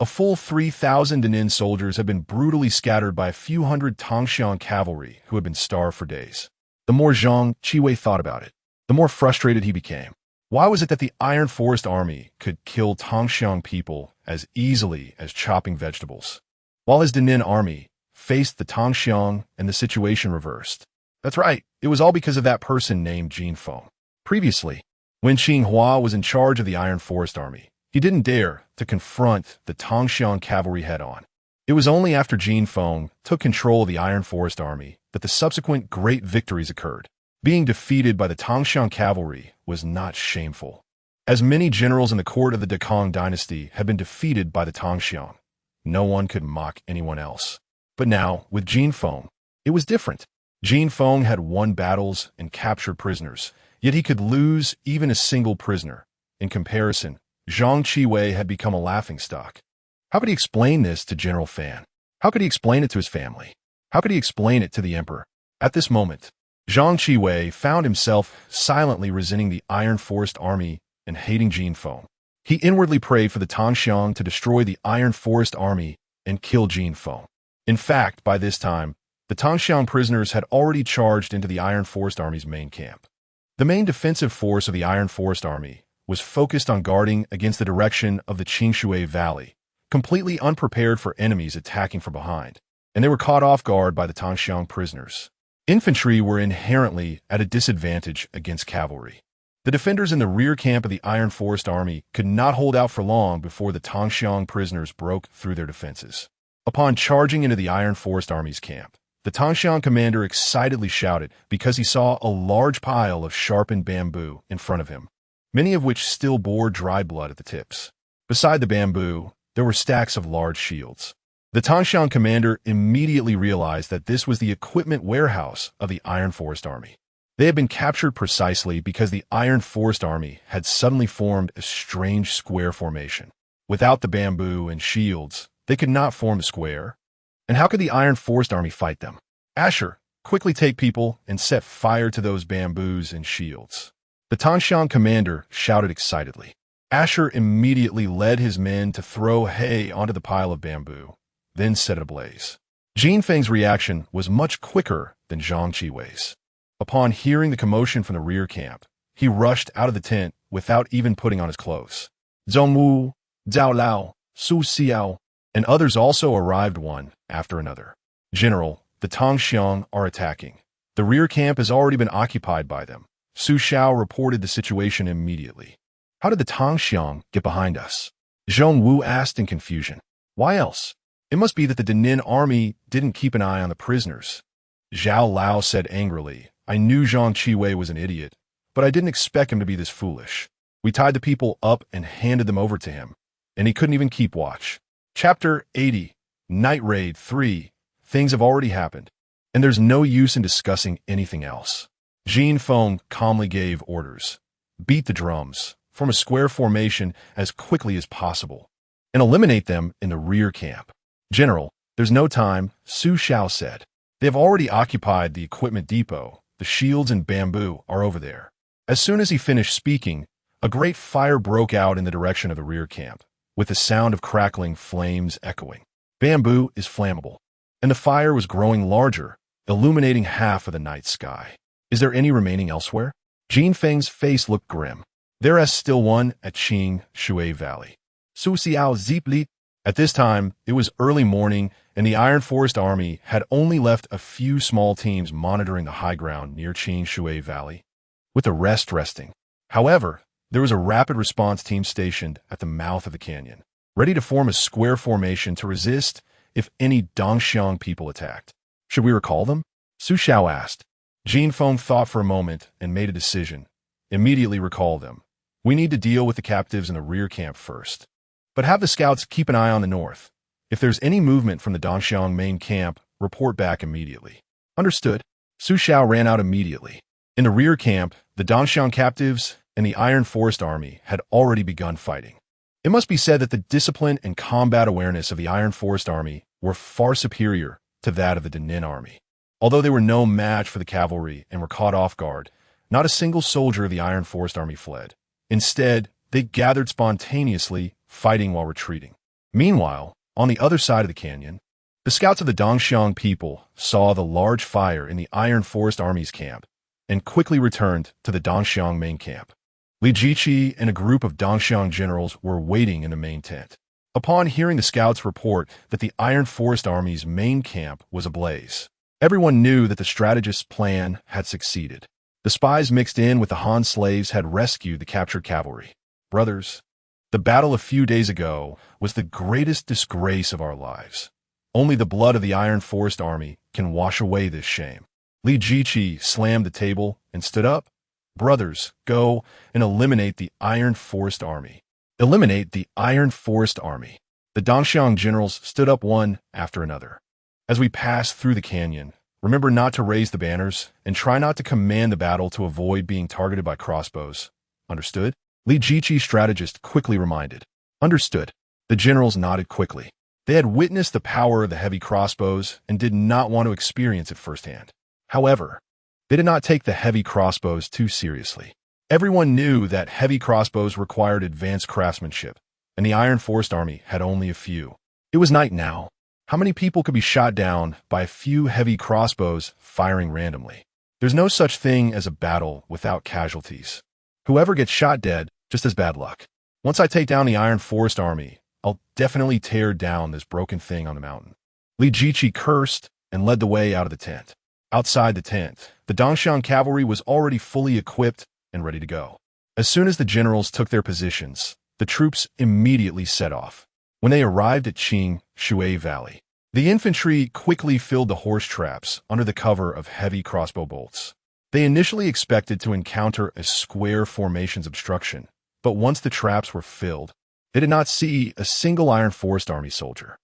Speaker 1: A full 3,000 Dinan soldiers had been brutally scattered by a few hundred Tongxiang cavalry who had been starved for days. The more Zhang Qiwei thought about it, the more frustrated he became. Why was it that the Iron Forest Army could kill Tongxiang people as easily as chopping vegetables, while his Dinan army faced the Tongxiang and the situation reversed? That's right, it was all because of that person named Jin Feng. Previously, when Qing Hua was in charge of the Iron Forest Army, he didn't dare to confront the Tongxiang cavalry head-on. It was only after Jin Feng took control of the Iron Forest Army that the subsequent great victories occurred. Being defeated by the Tongxiang cavalry was not shameful. As many generals in the court of the Great Zhou Dynasty had been defeated by the Tongxiang, no one could mock anyone else. But now, with Jin Feng, it was different. Jin Feng had won battles and captured prisoners, yet he could lose even a single prisoner. In comparison, Zhang Qiwei had become a laughingstock. How could he explain this to General Fan? How could he explain it to his family? How could he explain it to the emperor? At this moment, Zhang Qiwei found himself silently resenting the Iron Forest army and hating Jin Feng. He inwardly prayed for the Tangxiang to destroy the Iron Forest army and kill Jin Feng. In fact, by this time, the Tangxiang prisoners had already charged into the Iron Forest army's main camp. The main defensive force of the Iron Forest army was focused on guarding against the direction of the Qingshui Valley, completely unprepared for enemies attacking from behind, and they were caught off guard by the Tangxiang prisoners. Infantry were inherently at a disadvantage against cavalry. The defenders in the rear camp of the Iron Forest army could not hold out for long before the Tangxiang prisoners broke through their defenses. Upon charging into the Iron Forest army's camp, the Tangxiang commander excitedly shouted because he saw a large pile of sharpened bamboo in front of him, many of which still bore dried blood at the tips. Beside the bamboo, there were stacks of large shields. The Tangxiang commander immediately realized that this was the equipment warehouse of the Iron Forest army. They had been captured precisely because the Iron Forest army had suddenly formed a strange square formation. Without the bamboo and shields, they could not form a square. And how could the Iron Forest army fight them? Asher, quickly take people and set fire to those bamboos and shields. The Tangxiang commander shouted excitedly. Asher immediately led his men to throw hay onto the pile of bamboo, then set it ablaze. Jin Feng's reaction was much quicker than Zhang Qiwei's. Upon hearing the commotion from the rear camp, he rushed out of the tent without even putting on his clothes. Zhong Wu, Zhao Lao, Su Xiao, and others also arrived one after another. General, the Tangxiang are attacking. The rear camp has already been occupied by them. Su Xiao reported the situation immediately. How did the Tangxiang get behind us? Zhong Wu asked in confusion. Why else? It must be that the Dinan army didn't keep an eye on the prisoners. Zhao Lao said angrily, I knew Zhang Qiwei was an idiot, but I didn't expect him to be this foolish. We tied the people up and handed them over to him, and he couldn't even keep watch. Chapter 80, Night Raid 3. Things have already happened, and there's no use in discussing anything else. Jin Feng calmly gave orders. Beat the drums, form a square formation as quickly as possible, and eliminate them in the rear camp. General, there's no time, Su Xiao said. They have already occupied the equipment depot. The shields and bamboo are over there. As soon as he finished speaking, a great fire broke out in the direction of the rear camp, with the sound of crackling flames echoing. Bamboo is flammable, and the fire was growing larger, illuminating half of the night sky. Is there any remaining elsewhere? Jin Feng's face looked grim. There is still one at Qingshui Valley. Su Xiao Zipli. At this time, it was early morning, and the Iron Forest army had only left a few small teams monitoring the high ground near Qingshui Valley, with the rest resting. However, there was a rapid response team stationed at the mouth of the canyon, ready to form a square formation to resist if any Dongxiang people attacked. Should we recall them? Su Xiao asked. Jin Feng thought for a moment and made a decision. Immediately recall them. We need to deal with the captives in the rear camp first. But have the scouts keep an eye on the north. If there's any movement from the Dongxiang main camp, report back immediately. Understood. Su Xiao ran out immediately. In the rear camp, the Dongxiang captives and the Iron Forest army had already begun fighting. It must be said that the discipline and combat awareness of the Iron Forest army were far superior to that of the Dinan army. Although they were no match for the cavalry and were caught off guard, not a single soldier of the Iron Forest army fled. Instead, they gathered spontaneously, fighting while retreating. Meanwhile, on the other side of the canyon, the scouts of the Dongxiang people saw the large fire in the Iron Forest army's camp and quickly returned to the Dongxiang main camp. Li Jiqi and a group of Dongxiang generals were waiting in the main tent. Upon hearing the scouts report that the Iron Forest army's main camp was ablaze, everyone knew that the strategist's plan had succeeded. The spies mixed in with the Han slaves had rescued the captured cavalry. Brothers, the battle a few days ago was the greatest disgrace of our lives. Only the blood of the Iron Forest army can wash away this shame. Li Jiqi slammed the table and stood up. Brothers, go and eliminate the Iron Forest army. Eliminate the Iron Forest army. The Dongxiang generals stood up one after another. As we pass through the canyon, remember not to raise the banners and try not to command the battle to avoid being targeted by crossbows. Understood? Li Jiqi's strategist quickly reminded. Understood. The generals nodded quickly. They had witnessed the power of the heavy crossbows and did not want to experience it firsthand. However, they did not take the heavy crossbows too seriously. Everyone knew that heavy crossbows required advanced craftsmanship, and the Iron Forest army had only a few. It was night now. How many people could be shot down by a few heavy crossbows firing randomly? There's no such thing as a battle without casualties. Whoever gets shot dead just has bad luck. Once I take down the Iron Forest army, I'll definitely tear down this broken thing on the mountain. Li Jiqi cursed and led the way out of the tent. Outside the tent, the Dongxiang cavalry was already fully equipped and ready to go. As soon as the generals took their positions, the troops immediately set off. When they arrived at Qing Shui Valley, the infantry quickly filled the horse traps under the cover of heavy crossbow bolts. They initially expected to encounter a square formation's obstruction, but once the traps were filled, they did not see a single Iron Forest army soldier.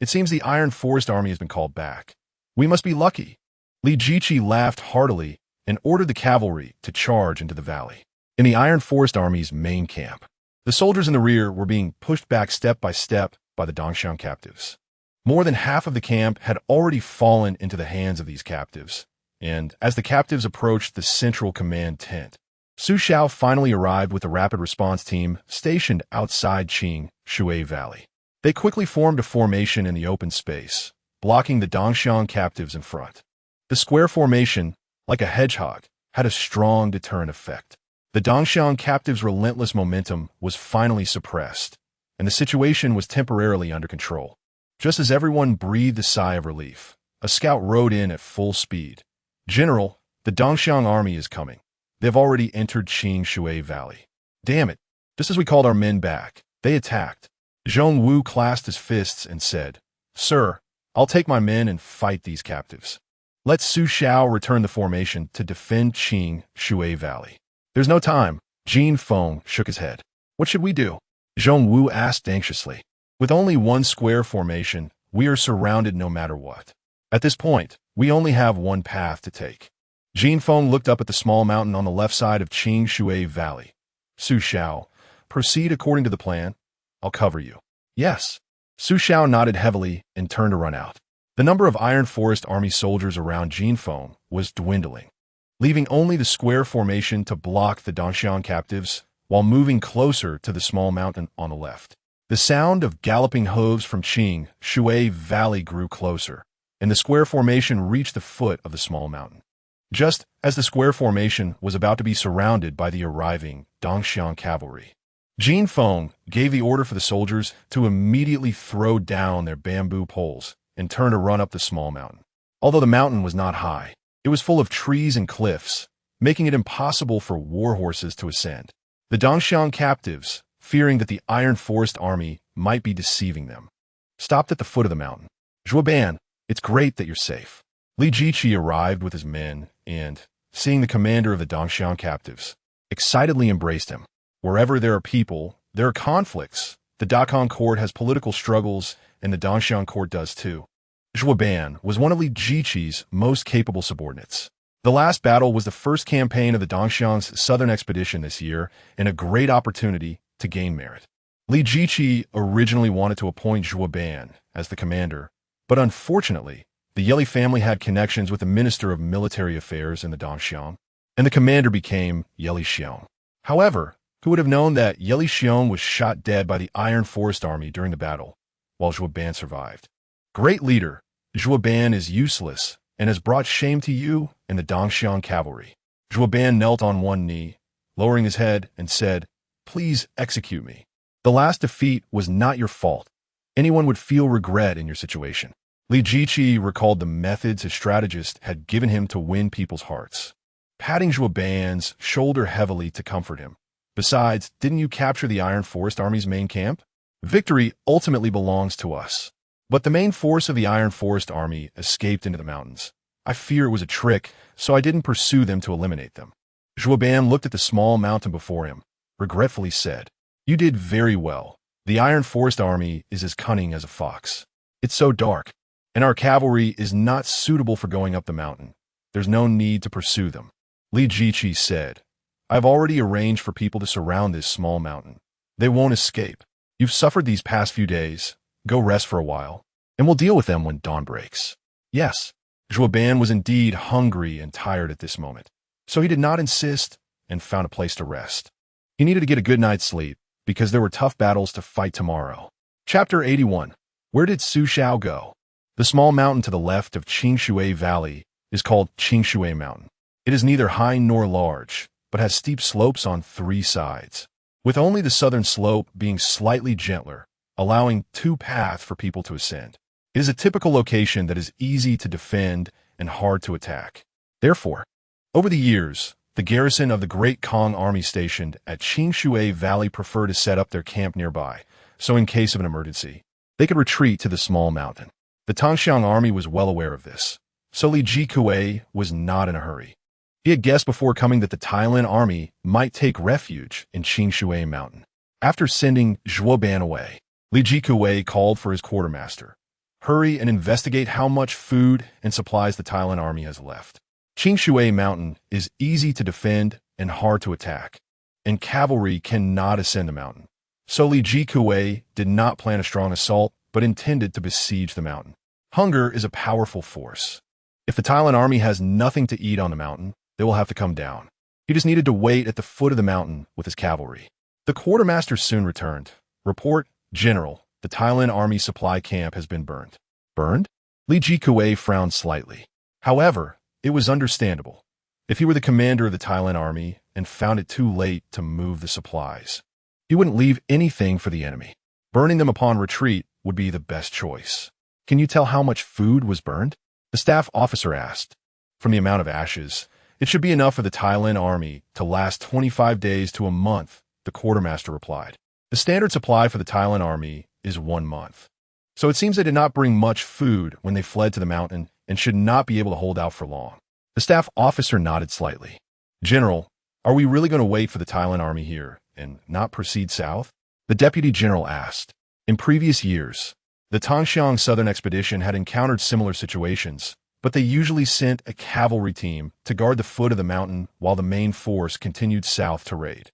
Speaker 1: It seems the Iron Forest army has been called back. We must be lucky. Li Jiqi laughed heartily and ordered the cavalry to charge into the valley. In the Iron Forest army's main camp, the soldiers in the rear were being pushed back step by step by the Dongxiang captives. More than half of the camp had already fallen into the hands of these captives, and as the captives approached the central command tent, Su Xiao finally arrived with the rapid response team stationed outside Qing Shui Valley. They quickly formed a formation in the open space, blocking the Dongxiang captives in front. The square formation, like a hedgehog, had a strong deterrent effect. The Dongxiang captives' relentless momentum was finally suppressed, and the situation was temporarily under control. Just as everyone breathed a sigh of relief, a scout rode in at full speed. General, the Dongxiang army is coming. They've already entered Qing Shui Valley. Damn it. Just as we called our men back, they attacked. Zhong Wu clasped his fists and said, Sir, I'll take my men and fight these captives. Let Su Xiao return the formation to defend Qing Shui Valley. There's no time. Jin Feng shook his head. What should we do? Zhong Wu asked anxiously. With only one square formation, we are surrounded no matter what. At this point, we only have one path to take. Jin Feng looked up at the small mountain on the left side of Qing Shui Valley. Su Xiao, proceed according to the plan. I'll cover you. Yes. Su Xiao nodded heavily and turned to run out. The number of Iron Forest army soldiers around Jin Feng was dwindling, leaving only the square formation to block the Dongxiang captives while moving closer to the small mountain on the left. The sound of galloping hooves from Qing Shui Valley grew closer, and the square formation reached the foot of the small mountain. Just as the square formation was about to be surrounded by the arriving Dongxiang cavalry, Jin Feng gave the order for the soldiers to immediately throw down their bamboo poles and turn to run up the small mountain. Although the mountain was not high, it was full of trees and cliffs, making it impossible for war horses to ascend. The Dongxiang captives, fearing that the Iron Forest army might be deceiving them, stopped at the foot of the mountain. Zhuoban, it's great that you're safe. Li Jiqi arrived with his men and, seeing the commander of the Dongxiang captives, excitedly embraced him. Wherever there are people, there are conflicts. The Dakong court has political struggles, and the Dongxiang court does too. Zhuoban was one of Li Jiqi's most capable subordinates. The last battle was the first campaign of the Dongxiang's southern expedition this year, and a great opportunity to gain merit. Li Jiqi originally wanted to appoint Zhuoban as the commander, but unfortunately, the Yeli family had connections with the Minister of Military Affairs in the Dongxiang, and the commander became Yeli Xiong. However, who would have known that Yeli Xiong was shot dead by the Iron Forest army during the battle, while Zhuoban survived? Great leader, Zhuoban is useless and has brought shame to you and the Dongxiang cavalry. Zhuoban knelt on one knee, lowering his head, and said, Please execute me. The last defeat was not your fault. Anyone would feel regret in your situation. Li Jiqi recalled the methods his strategist had given him to win people's hearts, patting Zhuoban's shoulder heavily to comfort him. Besides, didn't you capture the Iron Forest Army's main camp? Victory ultimately belongs to us. But the main force of the Iron Forest Army escaped into the mountains. I fear it was a trick, so I didn't pursue them to eliminate them. Zhuoban looked at the small mountain before him, regretfully said, You did very well. The Iron Forest Army is as cunning as a fox. It's so dark. and our cavalry is not suitable for going up the mountain. There's no need to pursue them. Li Jiqi said, I've already arranged for people to surround this small mountain. They won't escape. You've suffered these past few days. Go rest for a while, and we'll deal with them when dawn breaks. Yes, Zhou Han was indeed hungry and tired at this moment, so he did not insist and found a place to rest. He needed to get a good night's sleep because there were tough battles to fight tomorrow. Chapter 81. Where did Su Xiao go? The small mountain to the left of Qingshui Valley is called Qingshui Mountain. It is neither high nor large, but has steep slopes on 3 sides, with only the southern slope being slightly gentler, allowing 2 paths for people to ascend. It is a typical location that is easy to defend and hard to attack. Therefore, over the years, the garrison of the Great Kong army stationed at Qingshui Valley preferred to set up their camp nearby, so in case of an emergency, they could retreat to the small mountain. The Tongxiang army was well aware of this, so Li Jikui was not in a hurry. He had guessed before coming that the Tailan army might take refuge in Qingshui Mountain. After sending Zhou Han away, Li Jikui called for his quartermaster. Hurry and investigate how much food and supplies the Tailan army has left. Qingshui Mountain is easy to defend and hard to attack, and cavalry cannot ascend the mountain. So Li Jikui did not plan a strong assault, but intended to besiege the mountain. Hunger is a powerful force. If the Tailan army has nothing to eat on the mountain, they will have to come down. He just needed to wait at the foot of the mountain with his cavalry. The quartermaster soon returned. Report, General, the Tailan army supply camp has been burned. Burned? Li Jikui frowned slightly. However, it was understandable. If he were the commander of the Tailan army and found it too late to move the supplies, he wouldn't leave anything for the enemy. Burning them upon retreat would be the best choice. Can you tell how much food was burned? The staff officer asked. From the amount of ashes, it should be enough for the Tailan army to last 25 days to a month, the quartermaster replied. The standard supply for the Tailan army is 1 month. So it seems they did not bring much food when they fled to the mountain and should not be able to hold out for long. The staff officer nodded slightly. General, are we really going to wait for the Tailan army here and not proceed south? The deputy general asked. In previous years, the Tongxiang Southern Expedition had encountered similar situations, but they usually sent a cavalry team to guard the foot of the mountain while the main force continued south to raid.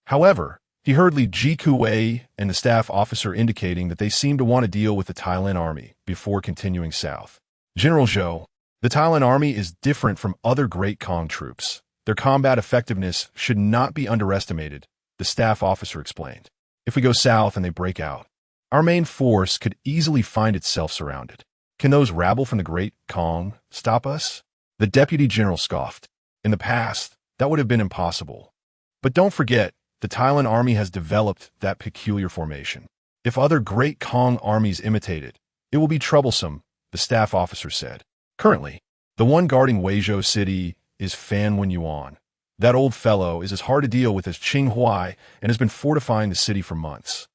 Speaker 1: However, he heard Li Jikui and the staff officer indicating that they seemed to want to deal with the Tailan army before continuing south. General Zhou, the Tailan army is different from other Great Kong troops. Their combat effectiveness should not be underestimated, the staff officer explained. If we go south and they break out, our main force could easily find itself surrounded. Can those rabble from the Great Kong stop us? The deputy general scoffed. In the past, that would have been impossible. But don't forget, the Tailan army has developed that peculiar formation. If other Great Kong armies imitate it, it will be troublesome, the staff officer said. Currently, the one guarding Weizhou City is Fan Wenyuan. That old fellow is as hard to deal with as Qing Huai and has been fortifying the city for months.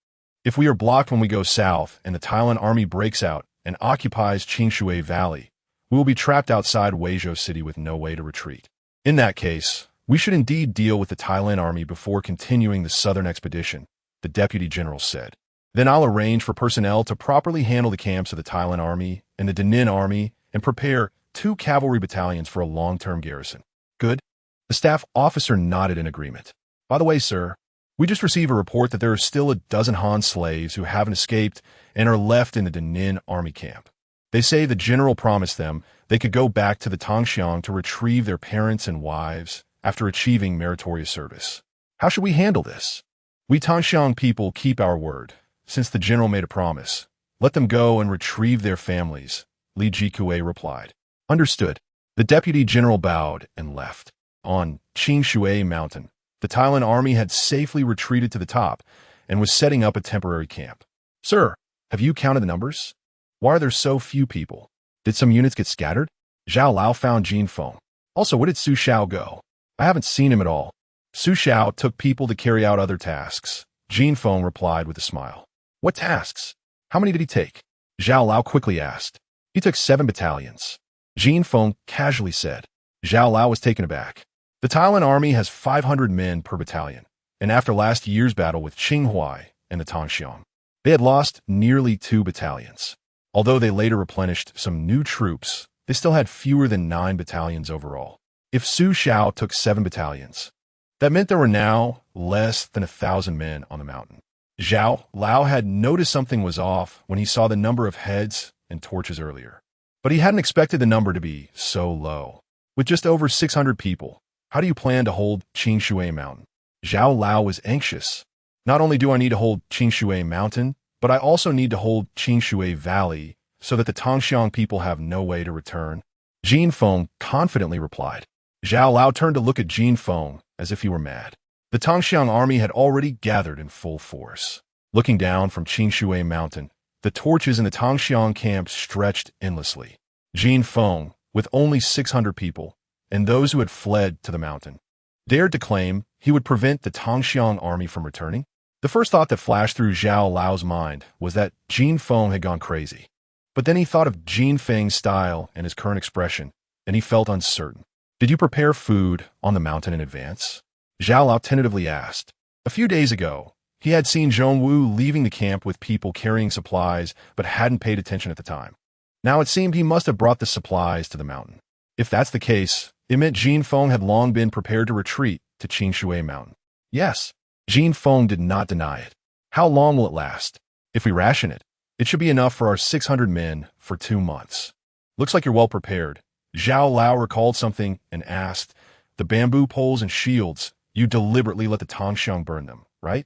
Speaker 1: If we are blocked when we go south and the Tailan army breaks out and occupies Qingshui Valley, we will be trapped outside Weizhou City with no way to retreat. In that case, we should indeed deal with the Tailan army before continuing the southern expedition, the deputy general said. Then I'll arrange for personnel to properly handle the camps of the Tailan army and the Danin army and prepare 2 cavalry battalions for a long-term garrison. Good? The staff officer nodded in agreement. By the way, sir, we just received a report that there are still a dozen Han slaves who haven't escaped and are left in the Danin army camp. They say the general promised them they could go back to the Tongxiang to retrieve their parents and wives after achieving meritorious service. How should we handle this? We Tongxiang people keep our word. Since the general made a promise, let them go and retrieve their families, Li Jikui replied. Understood. The deputy general bowed and left. On Qingshui Mountain, the Tailan army had safely retreated to the top and was setting up a temporary camp. Sir, have you counted the numbers? Why are there so few people? Did some units get scattered? Zhao Lao found Jin Feng. Also, where did Su Xiao go? I haven't seen him at all. Su Xiao took people to carry out other tasks. Jin Feng replied with a smile. What tasks? How many did he take? Zhao Lao quickly asked. He took 7 battalions. Jin Feng casually said. Zhao Lao was taken aback. The Tailan army has 500 men per battalion, and after last year's battle with Qing Huai and the Tongxiang, they had lost nearly 2 battalions. Although they later replenished some new troops, they still had fewer than 9 battalions overall. If Su Xiao took 7 battalions, that meant there were now less than 1,000 men on the mountain. Zhao Lao had noticed something was off when he saw the number of heads and torches earlier. But he hadn't expected the number to be so low. With just over 600 people, how do you plan to hold Qingshui Mountain? Zhao Lao was anxious. Not only do I need to hold Qingshui Mountain, but I also need to hold Qingshui Valley so that the Tongxiang people have no way to return. Jin Feng confidently replied. Zhao Lao turned to look at Jin Feng as if he were mad. The Tongxiang army had already gathered in full force. Looking down from Qingshui Mountain, the torches in the Tongxiang camp stretched endlessly. Jin Feng, with only 600 people, and those who had fled to the mountain, dared to claim he would prevent the Tongxiang army from returning. The first thought that flashed through Zhao Lao's mind was that Jin Feng had gone crazy. But then he thought of Jin Feng's style and his current expression, and he felt uncertain. Did you prepare food on the mountain in advance? Zhao Lao tentatively asked. A few days ago, he had seen Zhongwu leaving the camp with people carrying supplies but hadn't paid attention at the time. Now it seemed he must have brought the supplies to the mountain. If that's the case, it meant Jin Feng had long been prepared to retreat to Qingshui Mountain. Yes, Jin Feng did not deny it. How long will it last? If we ration it, it should be enough for our 600 men for 2 months. Looks like you're well prepared. Zhao Lao recalled something and asked, the bamboo poles and shields, you deliberately let the Tongxiang burn them, right?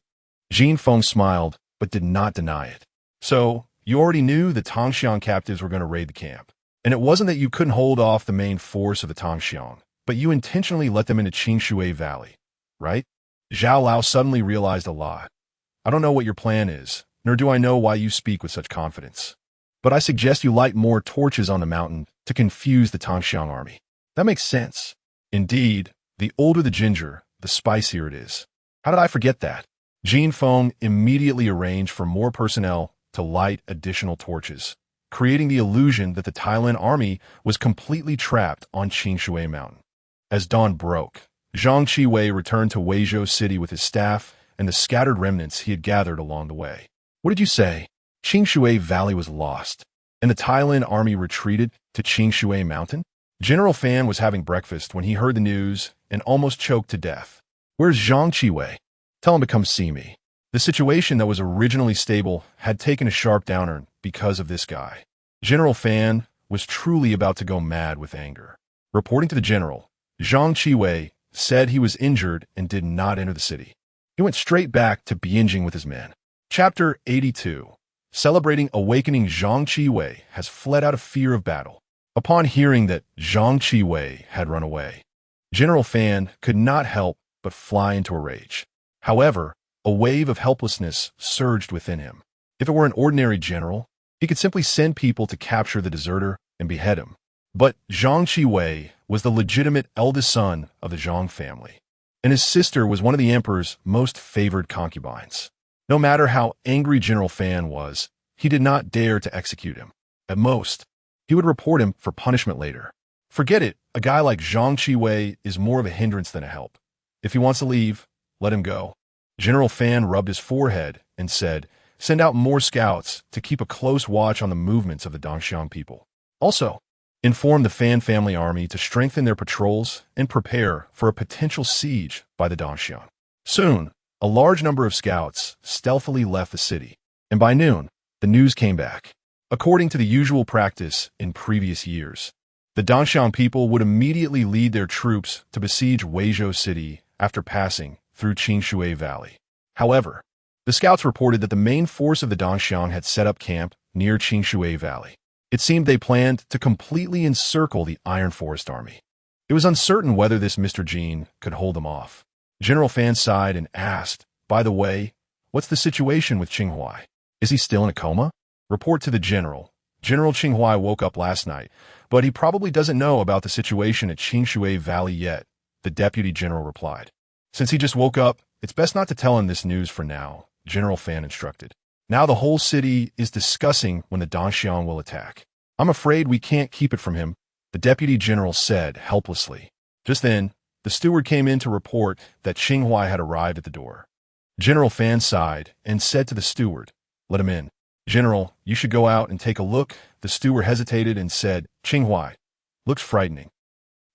Speaker 1: Jin Feng smiled, but did not deny it. So, you already knew the Tongxiang captives were going to raid the camp. And it wasn't that you couldn't hold off the main force of the Tongxiang, but you intentionally let them into Qingshui Valley, right? Zhao Lao suddenly realized a lot. I don't know what your plan is, nor do I know why you speak with such confidence. But I suggest you light more torches on the mountain to confuse the Tongxiang army. That makes sense. Indeed, the older the ginger, the spicier it is. How did I forget that? Jin Feng immediately arranged for more personnel to light additional torches, creating the illusion that the Thailand army was completely trapped on Qingshui Mountain. As dawn broke, Zhang Qiwei returned to Weizhou City with his staff and the scattered remnants he had gathered along the way. What did you say? Qingshui Valley was lost, and the Thailand army retreated to Qingshui Mountain? General Fan was having breakfast when he heard the news and almost choked to death. Where's Zhang Qiwei? Tell him to come see me. The situation that was originally stable had taken a sharp downturn because of this guy. General Fan was truly about to go mad with anger. Reporting to the general, Zhang Qiwei said he was injured and did not enter the city. He went straight back to binging with his men. Chapter 82. Celebrating awakening, Zhang Qiwei has fled out of fear of battle. Upon hearing that Zhang Qiwei had run away, General Fan could not help but fly into a rage. However, a wave of helplessness surged within him. If it were an ordinary general, he could simply send people to capture the deserter and behead him. But Zhang Qiwei was the legitimate eldest son of the Zhang family, and his sister was one of the emperor's most favored concubines. No matter how angry General Fan was, he did not dare to execute him. At most, he would report him for punishment later. Forget it, a guy like Zhang Qiwei is more of a hindrance than a help. If he wants to leave, let him go. General Fan rubbed his forehead and said, send out more scouts to keep a close watch on the movements of the Dongxiang people. Also, inform the Fan family army to strengthen their patrols and prepare for a potential siege by the Dongxiang. Soon, a large number of scouts stealthily left the city, and by noon, the news came back. According to the usual practice in previous years, the Dongxiang people would immediately lead their troops to besiege Weizhou City after passing through Qingshui Valley. However, the scouts reported that the main force of the Dongxiang had set up camp near Qingshui Valley. It seemed they planned to completely encircle the Iron Forest army. It was uncertain whether this Mr. Jin could hold them off. General Fan sighed and asked, by the way, what's the situation with Qinghuai? Is he still in a coma? Report to the general. General Qinghuai woke up last night, but he probably doesn't know about the situation at Qingshui Valley yet, the deputy general replied. Since he just woke up, it's best not to tell him this news for now, General Fan instructed. Now the whole city is discussing when the Dongxiang will attack. I'm afraid we can't keep it from him, the deputy general said helplessly. Just then, the steward came in to report that Qinghuai had arrived at the door. General Fan sighed and said to the steward, let him in. "General, you should go out and take a look." The steward hesitated and said, "Qinghai looks frightening."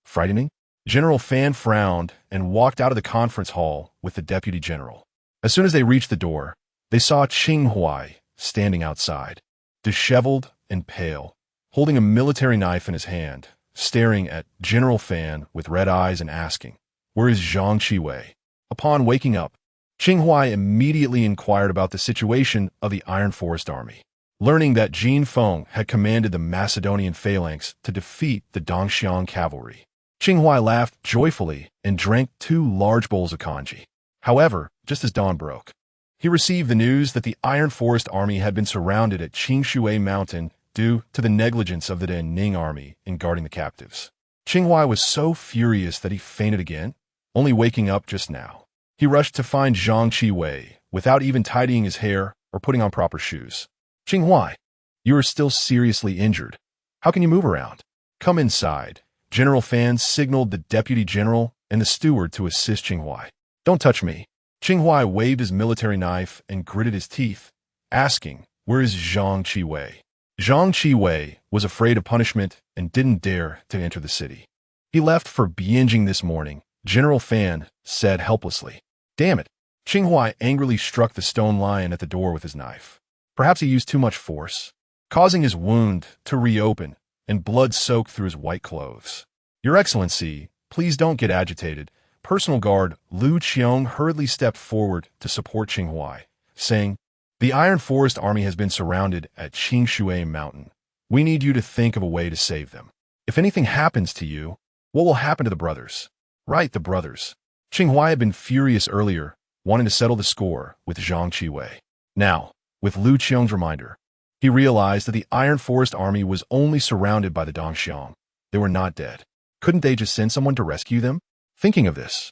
Speaker 1: "Frightening?" General Fan frowned and walked out of the conference hall with the deputy general. As soon as they reached the door, they saw Qinghai standing outside, disheveled and pale, holding a military knife in his hand, staring at General Fan with red eyes and asking, "Where is Zhang Qiwei?" Upon waking up, Qinghai immediately inquired about the situation of the Iron Forest Army. Learning that Jin Feng had commanded the Macedonian phalanx to defeat the Dongxiang cavalry, Qinghai laughed joyfully and drank 2 large bowls of congee. However, just as dawn broke, he received the news that the Iron Forest Army had been surrounded at Qingshui Mountain due to the negligence of the Ning army in guarding the captives. Qinghai was so furious that he fainted again, only waking up just now. He rushed to find Zhang Qiwei without even tidying his hair or putting on proper shoes. "Qinghai, you are still seriously injured. How can you move around? Come inside." General Fan signaled the deputy general and the steward to assist Qinghai. "Don't touch me." Qinghai waved his military knife and gritted his teeth, asking, "Where is Zhang Qiwei?" Zhang Qiwei was afraid of punishment and didn't dare to enter the city. "He left for Bianjing this morning," General Fan said helplessly. "Damn it." Qinghai angrily struck the stone lion at the door with his knife. Perhaps he used too much force, causing his wound to reopen and blood soaked through his white clothes. "Your Excellency, please don't get agitated." Personal guard Lu Qiong hurriedly stepped forward to support Qinghai, saying, "The Iron Forest Army has been surrounded at Qingshui Mountain. We need you to think of a way to save them. If anything happens to you, what will happen to the brothers?" "Right, the brothers." Qinghai had been furious earlier, wanting to settle the score with Zhang Qiwei. Now, with Lu Qiong's reminder, he realized that the Iron Forest Army was only surrounded by the Dongxiang. They were not dead. Couldn't they just send someone to rescue them? Thinking of this,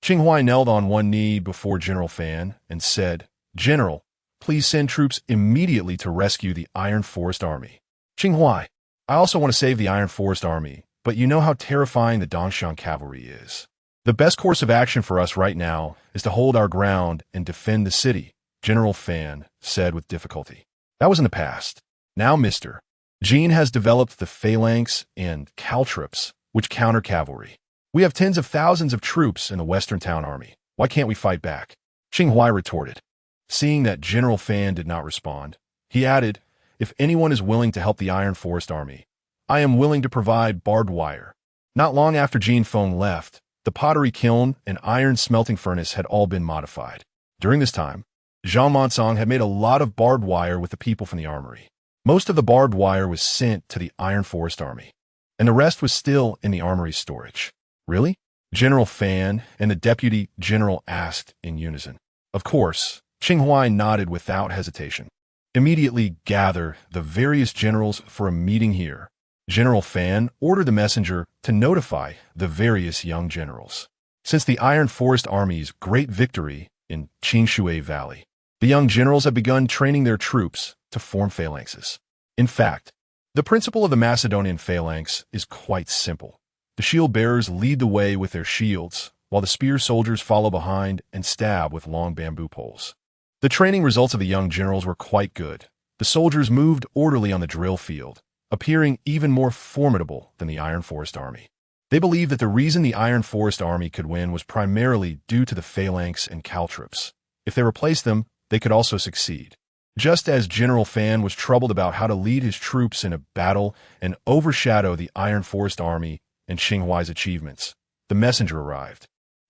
Speaker 1: Qinghai knelt on one knee before General Fan and said, "General, please send troops immediately to rescue the Iron Forest Army." "Qinghai, I also want to save the Iron Forest Army, but you know how terrifying the Dongxiang cavalry is. The best course of action for us right now is to hold our ground and defend the city," General Fan said with difficulty. "That was in the past. Now, Mr. Jin has developed the phalanx and caltrops, which counter cavalry. We have tens of thousands of troops in the Western Town Army. Why can't we fight back?" Qinghai retorted. Seeing that General Fan did not respond, he added, "If anyone is willing to help the Iron Forest Army, I am willing to provide barbed wire." Not long after Jin Feng left, the pottery kiln and iron smelting furnace had all been modified. During this time, Zhang Monsong had made a lot of barbed wire with the people from the armory. Most of the barbed wire was sent to the Iron Forest Army, and the rest was still in the armory's storage. "Really?" General Fan and the deputy general asked in unison. "Of course." Qinghai nodded without hesitation. "Immediately gather the various generals for a meeting here." General Fan ordered the messenger to notify the various young generals. Since the Iron Forest Army's great victory in Qingshui Valley, the young generals have begun training their troops to form phalanxes. In fact, the principle of the Macedonian phalanx is quite simple. The shield bearers lead the way with their shields, while the spear soldiers follow behind and stab with long bamboo poles. The training results of the young generals were quite good. The soldiers moved orderly on the drill field, appearing even more formidable than the Iron Forest Army. They believed that the reason the Iron Forest Army could win was primarily due to the phalanx and caltrops. If they replaced them, they could also succeed. Just as General Fan was troubled about how to lead his troops in a battle and overshadow the Iron Forest Army and Qinghai's achievements, the messenger arrived.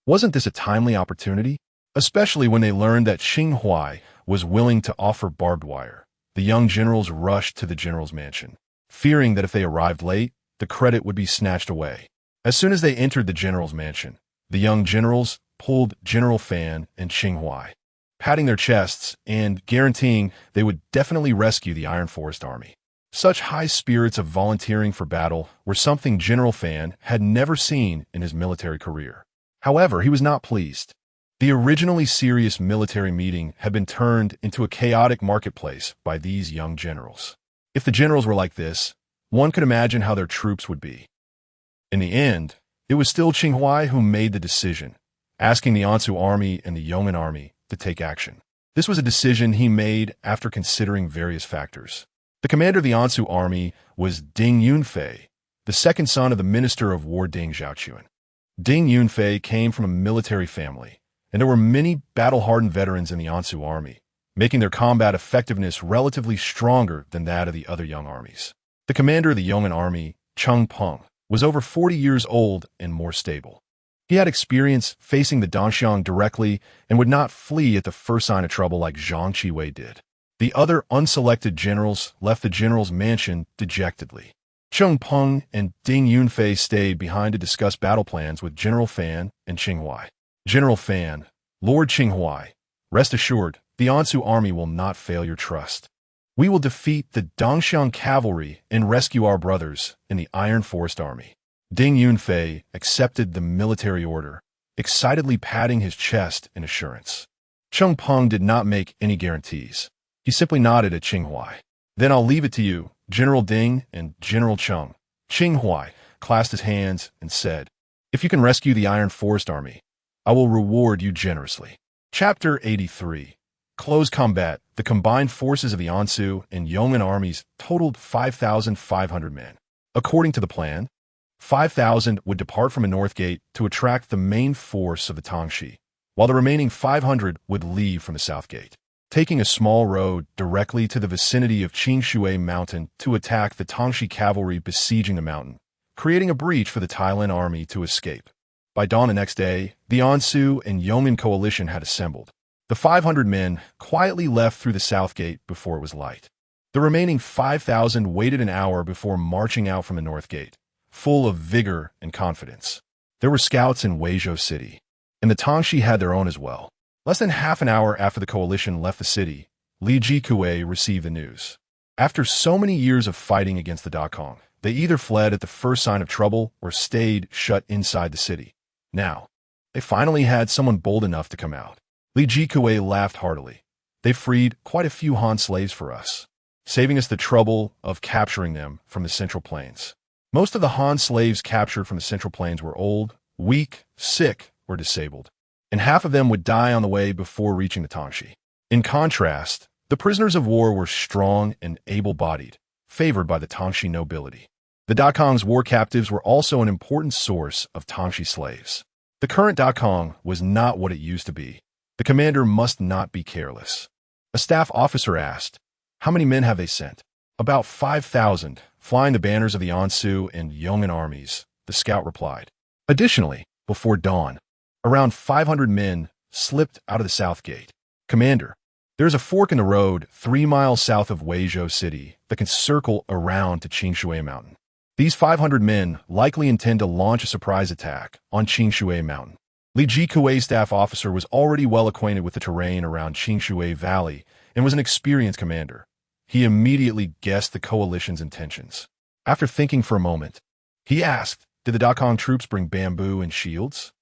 Speaker 1: Wasn't this a timely opportunity? Especially when they learned that Qinghai was willing to offer barbed wire. The young generals rushed to the general's mansion, fearing that if they arrived late, the credit would be snatched away. As soon as they entered the general's mansion, the young generals pulled General Fan and Qinghai, patting their chests and guaranteeing they would definitely rescue the Iron Forest Army. Such high spirits of volunteering for battle were something General Fan had never seen in his military career. However, he was not pleased. The originally serious military meeting had been turned into a chaotic marketplace by these young generals. If the generals were like this, one could imagine how their troops would be. In the end, it was still Qinghai who made the decision, asking the Ansu army and the Yong'an army to take action. This was a decision he made after considering various factors. The commander of the Ansu army was Ding Yunfei, the second son of the Minister of War Ding Zhaoquan. Ding Yunfei came from a military family, and there were many battle-hardened veterans in the Ansu army, making their combat effectiveness relatively stronger than that of the other young armies. The commander of the Yong'an army, Cheng Peng, was over 40 years old and more stable. He had experience facing the Dongxiang directly and would not flee at the first sign of trouble like Zhang Qiwei did. The other unselected generals left the general's mansion dejectedly. Cheng Peng and Ding Yunfei stayed behind to discuss battle plans with General Fan and Qinghuai. General Fan, Lord Qinghuai, rest assured, the Ansu army will not fail your trust. We will defeat the Dongxiang cavalry and rescue our brothers in the Iron Forest army. Ding Yunfei accepted the military order, excitedly patting his chest in assurance. Cheng Peng did not make any guarantees. He simply nodded at Qinghuai. Then I'll leave it to you, General Ding and General Cheng. Qinghuai clasped his hands and said, if you can rescue the Iron Forest army, I will reward you generously. Chapter 83. Close combat. The combined forces of the Ansu and Yong'an armies totaled 5,500 men. According to the plan, 5,000 would depart from a north gate to attract the main force of the Tangxi, while the remaining 500 would leave from the south gate, taking a small road directly to the vicinity of Qingshui Mountain to attack the Tangxi cavalry besieging the mountain, creating a breach for the Tailan army to escape. By dawn the next day, the Ansu and Yong'an coalition had assembled. The 500 men quietly left through the south gate before it was light. The remaining 5,000 waited an hour before marching out from the north gate, full of vigor and confidence. There were scouts in Weizhou City, and the Tangxi had their own as well. Less than half an hour after the coalition left the city, Li Jikue received the news. After so many years of fighting against the Dakong, they either fled at the first sign of trouble or stayed shut inside the city. Now, they finally had someone bold enough to come out. Li Jikue laughed heartily. They freed quite a few Han slaves for us, saving us the trouble of capturing them from the Central Plains. Most of the Han slaves captured from the Central Plains were old, weak, sick, or disabled, and half of them would die on the way before reaching the Tangxi. In contrast, the prisoners of war were strong and able-bodied, favored by the Tangxi nobility. The Dakong's war captives were also an important source of Tangxi slaves. The current Dakong was not what it used to be. The commander must not be careless. A staff officer asked, how many men have they sent? About 5,000, flying the banners of the Ansu and Yong'an armies, the scout replied. Additionally, before dawn, around 500 men slipped out of the south gate. Commander, there is a fork in the road 3 miles south of Weizhou City that can circle around to Qingshui Mountain. These 500 men likely intend to launch a surprise attack on Qingshui Mountain. Li Jikue's staff officer was already well acquainted with the terrain around Qingshui Valley and was an experienced commander. He immediately guessed the coalition's intentions. After thinking for a moment, he asked, did the Dakong troops bring bamboo and shields?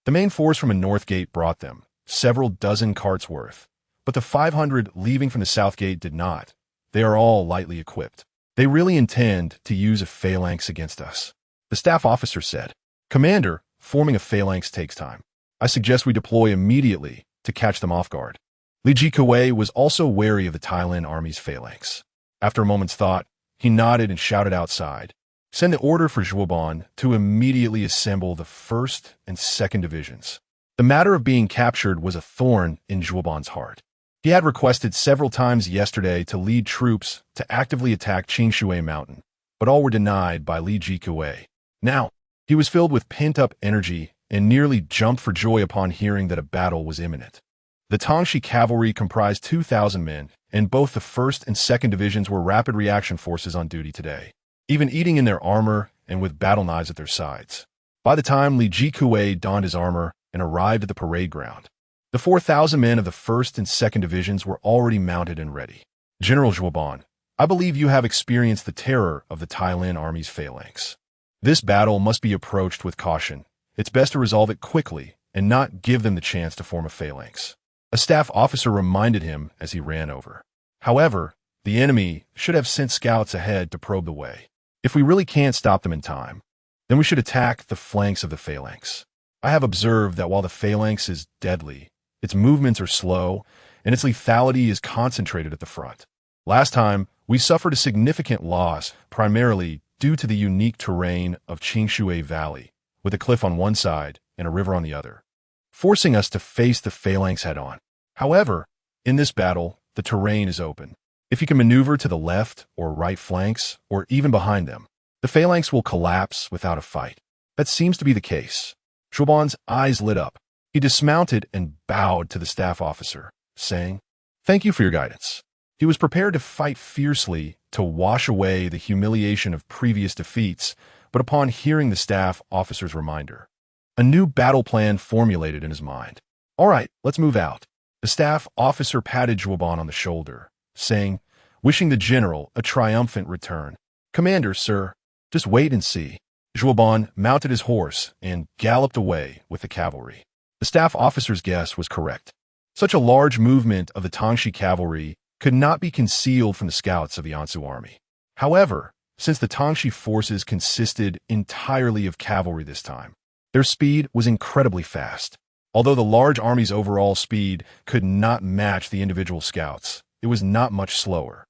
Speaker 1: The main force from a north gate brought them, several dozen carts worth, but the 500 leaving from the south gate did not. They are all lightly equipped. They really intend to use a phalanx against us. The staff officer said, Commander, forming a phalanx takes time. I suggest we deploy immediately to catch them off guard. Li Jikue was also wary of the Tailan army's phalanx. After a moment's thought, he nodded and shouted outside, send the order for Zhuoban to immediately assemble the 1st and 2nd divisions. The matter of being captured was a thorn in Zhuoban's heart. He had requested several times yesterday to lead troops to actively attack Qingshui Mountain, but all were denied by Li Jikue. Now, he was filled with pent-up energy and nearly jumped for joy upon hearing that a battle was imminent. The Tangxi cavalry comprised 2,000 men, and both the 1st and 2nd divisions were rapid reaction forces on duty today, even eating in their armor and with battle knives at their sides. By the time Li Jikue donned his armor and arrived at the parade ground, the 4,000 men of the 1st and 2nd divisions were already mounted and ready. General Zhuoban, I believe you have experienced the terror of the Tailan army's phalanx. This battle must be approached with caution. It's best to resolve it quickly and not give them the chance to form a phalanx. A staff officer reminded him as he ran over. However, the enemy should have sent scouts ahead to probe the way. If we really can't stop them in time, then we should attack the flanks of the phalanx. I have observed that while the phalanx is deadly, its movements are slow, and its lethality is concentrated at the front. Last time, we suffered a significant loss, primarily due to the unique terrain of Qingshui Valley, with a cliff on one side and a river on the other, forcing us to face the phalanx head-on. However, in this battle, the terrain is open. If you can maneuver to the left or right flanks, or even behind them, the phalanx will collapse without a fight. That seems to be the case. Zhou Han's eyes lit up. He dismounted and bowed to the staff officer, saying, "Thank you for your guidance." He was prepared to fight fiercely to wash away the humiliation of previous defeats, but upon hearing the staff officer's reminder, a new battle plan formulated in his mind. "All right, let's move out." The staff officer patted Zhou Han on the shoulder, saying, wishing the general a triumphant return. "Commander, sir, just wait and see." Zhou Han mounted his horse and galloped away with the cavalry. The staff officer's guess was correct. Such a large movement of the Tangxi cavalry could not be concealed from the scouts of the Ansu army. However, since the Tangxi forces consisted entirely of cavalry this time, their speed was incredibly fast. Although the large army's overall speed could not match the individual scouts, it was not much slower.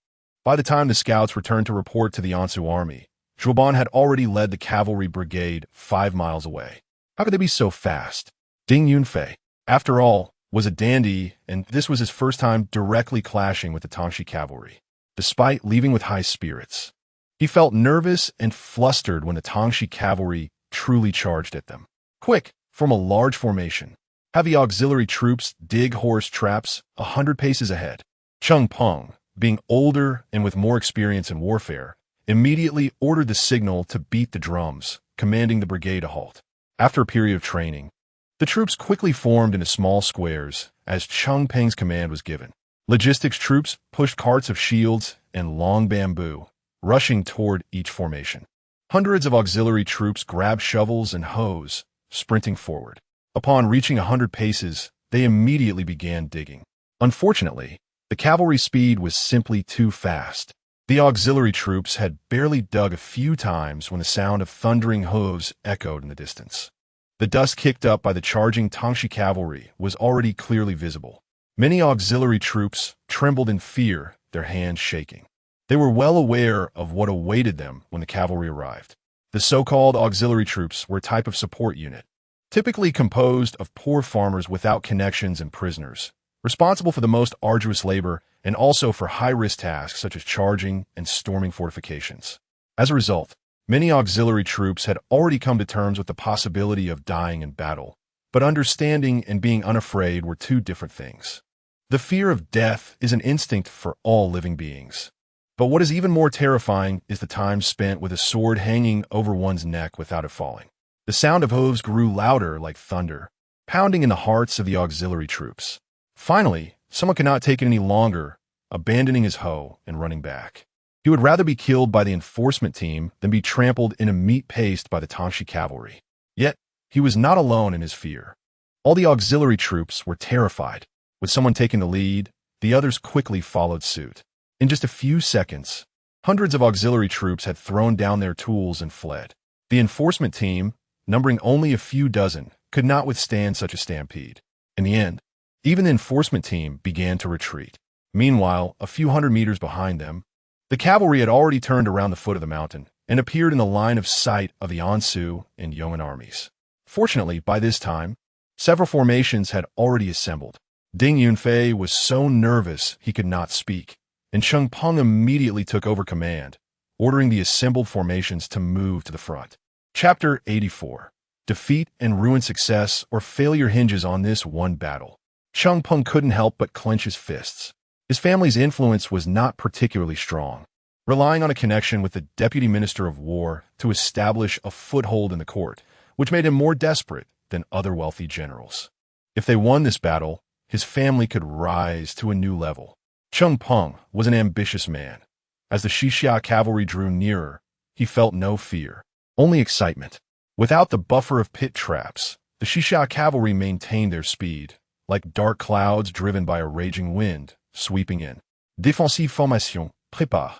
Speaker 1: By the time the scouts returned to report to the Ansu army, Zhou Han had already led the cavalry brigade 5 miles away. How could they be so fast? Ding Yunfei, after all, was a dandy, and this was his first time directly clashing with the Tangxi cavalry. Despite leaving with high spirits, he felt nervous and flustered when the Tangxi cavalry truly charged at them. "Quick, form a large formation. Have the auxiliary troops dig horse traps 100 paces ahead." Cheng Peng, being older and with more experience in warfare, immediately ordered the signal to beat the drums, commanding the brigade to halt. After a period of training, the troops quickly formed into small squares as Cheng Peng's command was given. Logistics troops pushed carts of shields and long bamboo, rushing toward each formation. Hundreds of auxiliary troops grabbed shovels and hoes, sprinting forward. Upon reaching 100 paces, they immediately began digging. Unfortunately, the cavalry speed was simply too fast. The auxiliary troops had barely dug a few times when the sound of thundering hooves echoed in the distance. The dust kicked up by the charging Tangxi cavalry was already clearly visible. Many auxiliary troops trembled in fear, their hands shaking. They were well aware of what awaited them when the cavalry arrived. The so-called auxiliary troops were a type of support unit, typically composed of poor farmers without connections and prisoners, responsible for the most arduous labor and also for high-risk tasks such as charging and storming fortifications. As a result, many auxiliary troops had already come to terms with the possibility of dying in battle, but understanding and being unafraid were two different things. The fear of death is an instinct for all living beings. But what is even more terrifying is the time spent with a sword hanging over one's neck without it falling. The sound of hooves grew louder like thunder, pounding in the hearts of the auxiliary troops. Finally, someone could not take it any longer, abandoning his hoe and running back. He would rather be killed by the enforcement team than be trampled in a meat paste by the Tangxi cavalry. Yet, he was not alone in his fear. All the auxiliary troops were terrified. With someone taking the lead, the others quickly followed suit. In just a few seconds, hundreds of auxiliary troops had thrown down their tools and fled. The enforcement team, numbering only a few dozen, could not withstand such a stampede. In the end, even the enforcement team began to retreat. Meanwhile, a few hundred meters behind them, the cavalry had already turned around the foot of the mountain and appeared in the line of sight of the Ansu and Yong'an armies. Fortunately, by this time, several formations had already assembled. Ding Yunfei was so nervous he could not speak, and Cheng Peng immediately took over command, ordering the assembled formations to move to the front. Chapter 84. Defeat and ruin. Success or failure hinges on this one battle. Cheng Peng couldn't help but clench his fists. His family's influence was not particularly strong, relying on a connection with the Deputy Minister of War to establish a foothold in the court, which made him more desperate than other wealthy generals. If they won this battle, his family could rise to a new level. Cheng Peng was an ambitious man. As the Xixia cavalry drew nearer, he felt no fear, only excitement. Without the buffer of pit traps, the Xixia cavalry maintained their speed, like dark clouds driven by a raging wind, sweeping in. Défensive formation, prépare.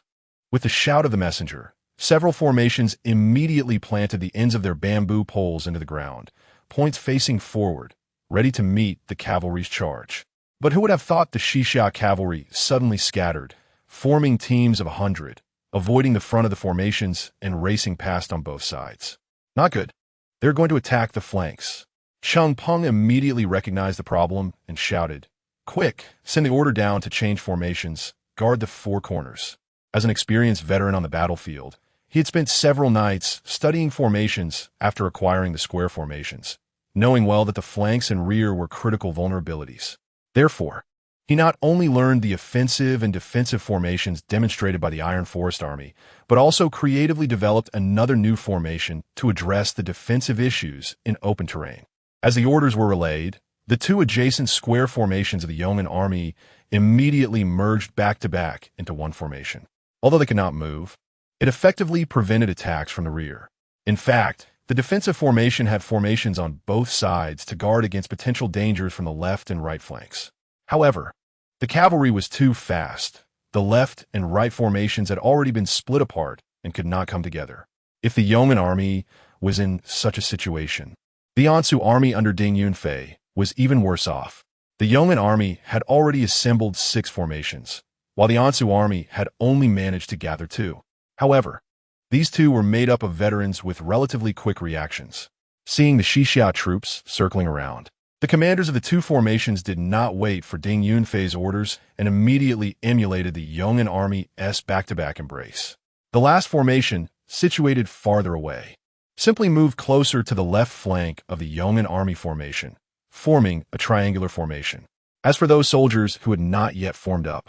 Speaker 1: With the shout of the messenger, several formations immediately planted the ends of their bamboo poles into the ground, points facing forward, ready to meet the cavalry's charge. But who would have thought the Xia cavalry suddenly scattered, forming teams of 100, avoiding the front of the formations and racing past on both sides? Not good. They're going to attack the flanks. Cheng Peng immediately recognized the problem and shouted, "Quick, send the order down to change formations, guard the four corners." As an experienced veteran on the battlefield, he had spent several nights studying formations after acquiring the square formations, knowing well that the flanks and rear were critical vulnerabilities. Therefore, he not only learned the offensive and defensive formations demonstrated by the Iron Forest Army, but also creatively developed another new formation to address the defensive issues in open terrain. As the orders were relayed, the two adjacent square formations of the Yong'an army immediately merged back-to-back into one formation. Although they could not move, it effectively prevented attacks from the rear. In fact, the defensive formation had formations on both sides to guard against potential dangers from the left and right flanks. However, the cavalry was too fast. The left and right formations had already been split apart and could not come together. If the Yong'an army was in such a situation, the Ansu army under Ding Yunfei was even worse off. The Yong'an army had already assembled 6 formations, while the Ansu army had only managed to gather 2. However, these 2 were made up of veterans with relatively quick reactions. Seeing the Xia troops circling around, the commanders of the 2 formations did not wait for Ding Yunfei's orders and immediately emulated the Yong'an army's back-to-back embrace. The last formation, situated farther away, simply moved closer to the left flank of the Yong'an army formation, forming a triangular formation. As for those soldiers who had not yet formed up,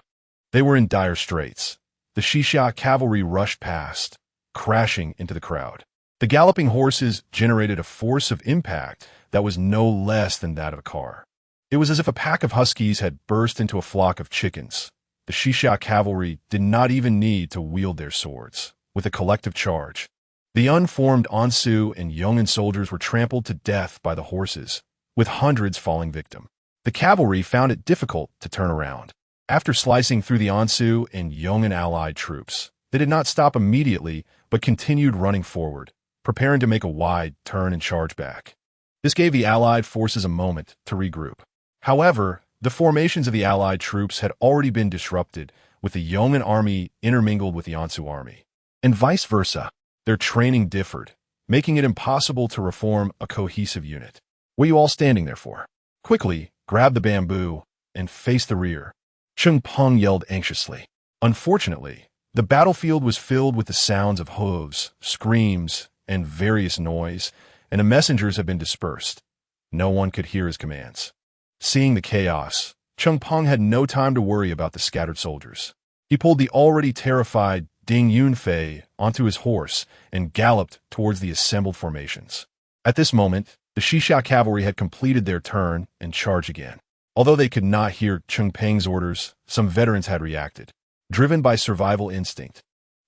Speaker 1: they were in dire straits. The Xia cavalry rushed past, crashing into the crowd. The galloping horses generated a force of impact that was no less than that of a car. It was as if a pack of huskies had burst into a flock of chickens. The Xia cavalry did not even need to wield their swords. With a collective charge, the unformed Ansu and Yong'an soldiers were trampled to death by the horses, with hundreds falling victim. The cavalry found it difficult to turn around. After slicing through the Ansu and Yong'an allied troops, they did not stop immediately but continued running forward, preparing to make a wide turn and charge back. This gave the Allied forces a moment to regroup. However, the formations of the Allied troops had already been disrupted, with the Yong'an army intermingled with the Ansu army. And vice versa, their training differed, making it impossible to reform a cohesive unit. What are you all standing there for? Quickly, grab the bamboo and face the rear. Cheng Peng yelled anxiously. Unfortunately, the battlefield was filled with the sounds of hooves, screams, and various noise, and the messengers had been dispersed. No one could hear his commands. Seeing the chaos, Cheng Peng had no time to worry about the scattered soldiers. He pulled the already terrified Ding Yunfei onto his horse and galloped towards the assembled formations. At this moment, the Xia cavalry had completed their turn and charged again. Although they could not hear Cheng Peng's orders, some veterans had reacted, driven by survival instinct.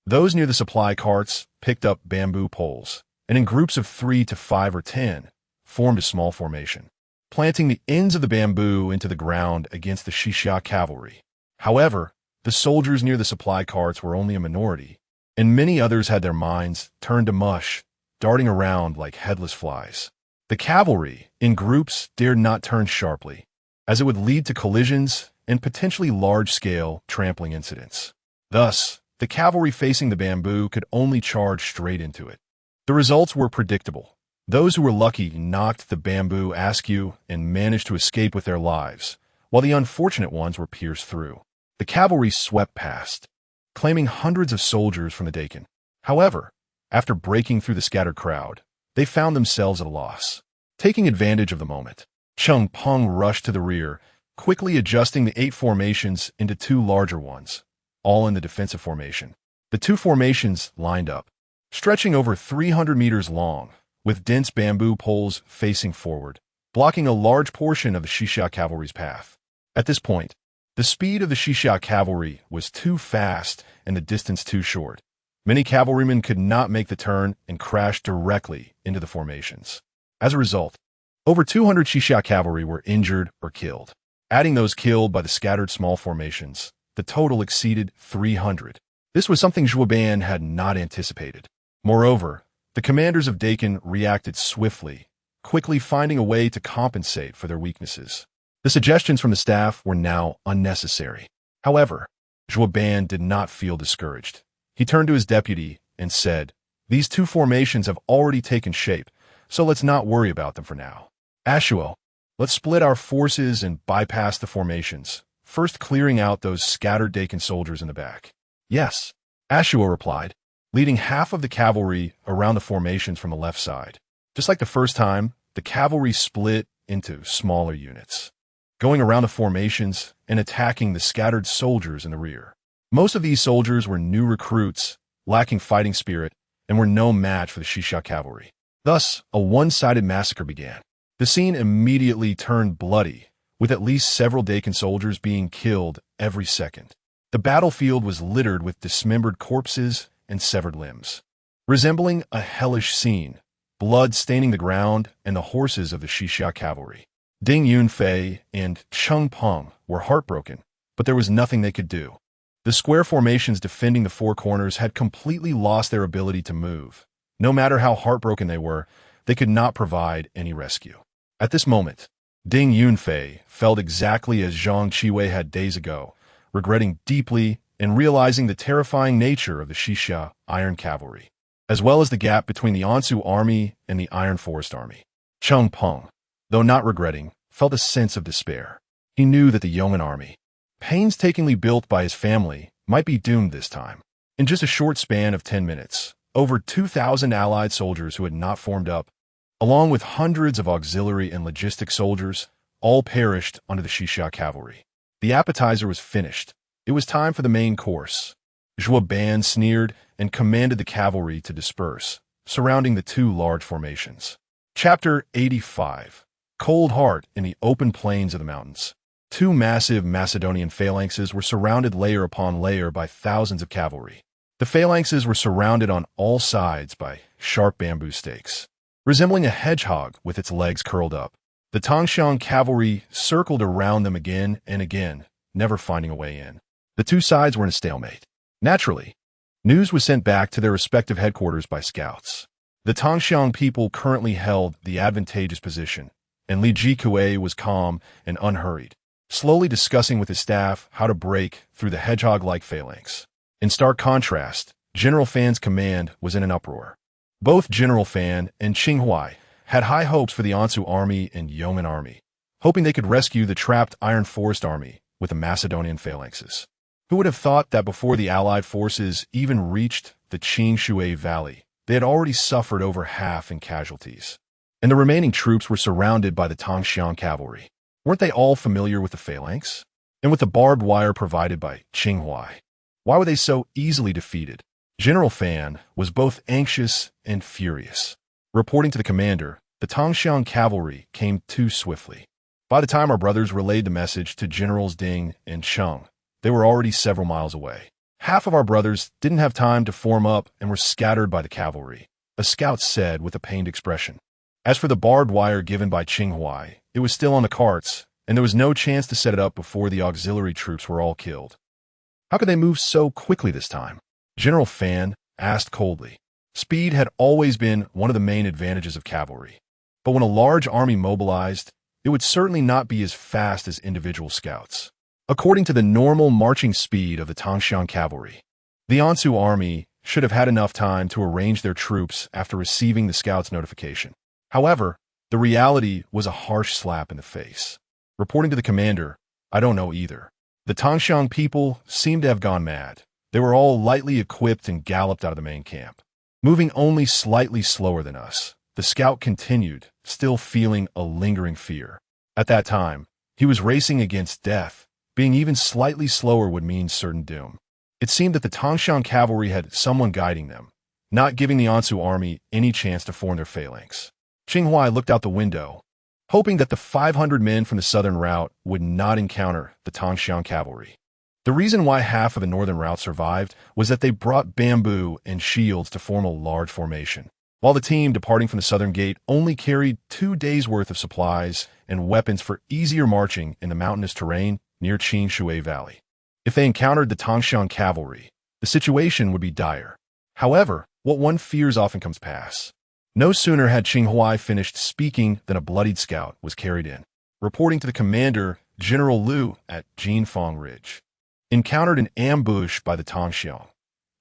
Speaker 1: Those near the supply carts picked up bamboo poles, and in groups of 3 to 5 or 10, formed a small formation, planting the ends of the bamboo into the ground against the Xia cavalry. However, the soldiers near the supply carts were only a minority, and many others had their minds turned to mush, darting around like headless flies. The cavalry, in groups, dared not turn sharply, as it would lead to collisions and potentially large-scale trampling incidents. Thus, the cavalry facing the bamboo could only charge straight into it. The results were predictable. Those who were lucky knocked the bamboo askew and managed to escape with their lives, while the unfortunate ones were pierced through. The cavalry swept past, claiming hundreds of soldiers from the Dakin. However, after breaking through the scattered crowd, they found themselves at a loss. Taking advantage of the moment, Cheng Peng rushed to the rear, quickly adjusting the 8 formations into 2 larger ones, all in the defensive formation. The 2 formations lined up, stretching over 300 meters long, with dense bamboo poles facing forward, blocking a large portion of the Xia cavalry's path. At this point, the speed of the Xia cavalry was too fast and the distance too short. Many cavalrymen could not make the turn and crashed directly into the formations. As a result, over 200 Xia cavalry were injured or killed. Adding those killed by the scattered small formations, the total exceeded 300. This was something Zhou Ban had not anticipated. Moreover, the commanders of Dakin reacted swiftly, quickly finding a way to compensate for their weaknesses. The suggestions from the staff were now unnecessary. However, Zhou Han did not feel discouraged. He turned to his deputy and said, "These two formations have already taken shape, so let's not worry about them for now. Ashuo, let's split our forces and bypass the formations, first clearing out those scattered Dakin soldiers in the back." "Yes," Ashuo replied, leading half of the cavalry around the formations from the left side. Just like the first time, the cavalry split into smaller units, going around the formations and attacking the scattered soldiers in the rear. Most of these soldiers were new recruits, lacking fighting spirit, and were no match for the Xisha cavalry. Thus, a one-sided massacre began. The scene immediately turned bloody, with at least several Dakin soldiers being killed every second. The battlefield was littered with dismembered corpses and severed limbs, resembling a hellish scene, blood staining the ground and the horses of the Xisha cavalry. Ding Yunfei and Cheng Peng were heartbroken, but there was nothing they could do. The square formations defending the four corners had completely lost their ability to move. No matter how heartbroken they could not provide any rescue. At this moment, Ding Yunfei felt exactly as Zhang Qiwei had days ago, regretting deeply and realizing the terrifying nature of the Xisha Iron Cavalry, as well as the gap between the Ansu army and the Iron Forest army. Cheng Peng, though not regretting, felt a sense of despair. He knew that the Yong'an army, painstakingly built by his family, might be doomed this time. In just a short span of 10 minutes, over 2,000 allied soldiers who had not formed up, along with hundreds of auxiliary and logistic soldiers, all perished under the Xisha cavalry. The appetizer was finished. It was time for the main course. Zhou Han sneered and commanded the cavalry to disperse, surrounding the two large formations. Chapter 85. Cold Heart in the Open Plains of the Mountains. Two massive Macedonian phalanxes were surrounded layer upon layer by thousands of cavalry. The phalanxes were surrounded on all sides by sharp bamboo stakes. Resembling a hedgehog with its legs curled up, the Tangshan cavalry circled around them again and again, never finding a way in. The two sides were in a stalemate. Naturally, news was sent back to their respective headquarters by scouts. The Tangshan people currently held the advantageous position, and Li Jikue was calm and unhurried, slowly discussing with his staff how to break through the hedgehog-like phalanx. In stark contrast, General Fan's command was in an uproar. Both General Fan and Qinghuai had high hopes for the Ansu army and Yong'an army, hoping they could rescue the trapped Iron Forest army with the Macedonian phalanxes. Who would have thought that before the Allied forces even reached the Qingshui Valley, they had already suffered over half in casualties, and the remaining troops were surrounded by the Tangshan cavalry. Weren't they all familiar with the phalanx? And with the barbed wire provided by Qinghuai? Why were they so easily defeated? General Fan was both anxious and furious. Reporting to the commander, the Tangshan cavalry came too swiftly. By the time our brothers relayed the message to Generals Ding and Cheng, they were already several miles away. Half of our brothers didn't have time to form up and were scattered by the cavalry, a scout said with a pained expression. As for the barbed wire given by Qinghuai, it was still on the carts, and there was no chance to set it up before the auxiliary troops were all killed. How could they move so quickly this time? General Fan asked coldly. Speed had always been one of the main advantages of cavalry, but when a large army mobilized, it would certainly not be as fast as individual scouts. According to the normal marching speed of the Tangshan cavalry, the Ansu army should have had enough time to arrange their troops after receiving the scouts' notification. However, the reality was a harsh slap in the face. Reporting to the commander, "I don't know either. The Tangshan people seemed to have gone mad. They were all lightly equipped and galloped out of the main camp, moving only slightly slower than us." The scout continued, still feeling a lingering fear. At that time, he was racing against death. Being even slightly slower would mean certain doom. It seemed that the Tangshan cavalry had someone guiding them, not giving the Ansu army any chance to form their phalanx. Qinghuai looked out the window, hoping that the 500 men from the southern route would not encounter the Tangshan cavalry. The reason why half of the northern route survived was that they brought bamboo and shields to form a large formation, while the team departing from the southern gate only carried 2 days' worth of supplies and weapons for easier marching in the mountainous terrain near Qingshui Valley. If they encountered the Tangshan cavalry, the situation would be dire. However, what one fears often comes pass. No sooner had Qinghuai finished speaking than a bloodied scout was carried in. reporting to the commander, General Liu, at Jinfeng Ridge. Encountered an ambush by the Tongxiang.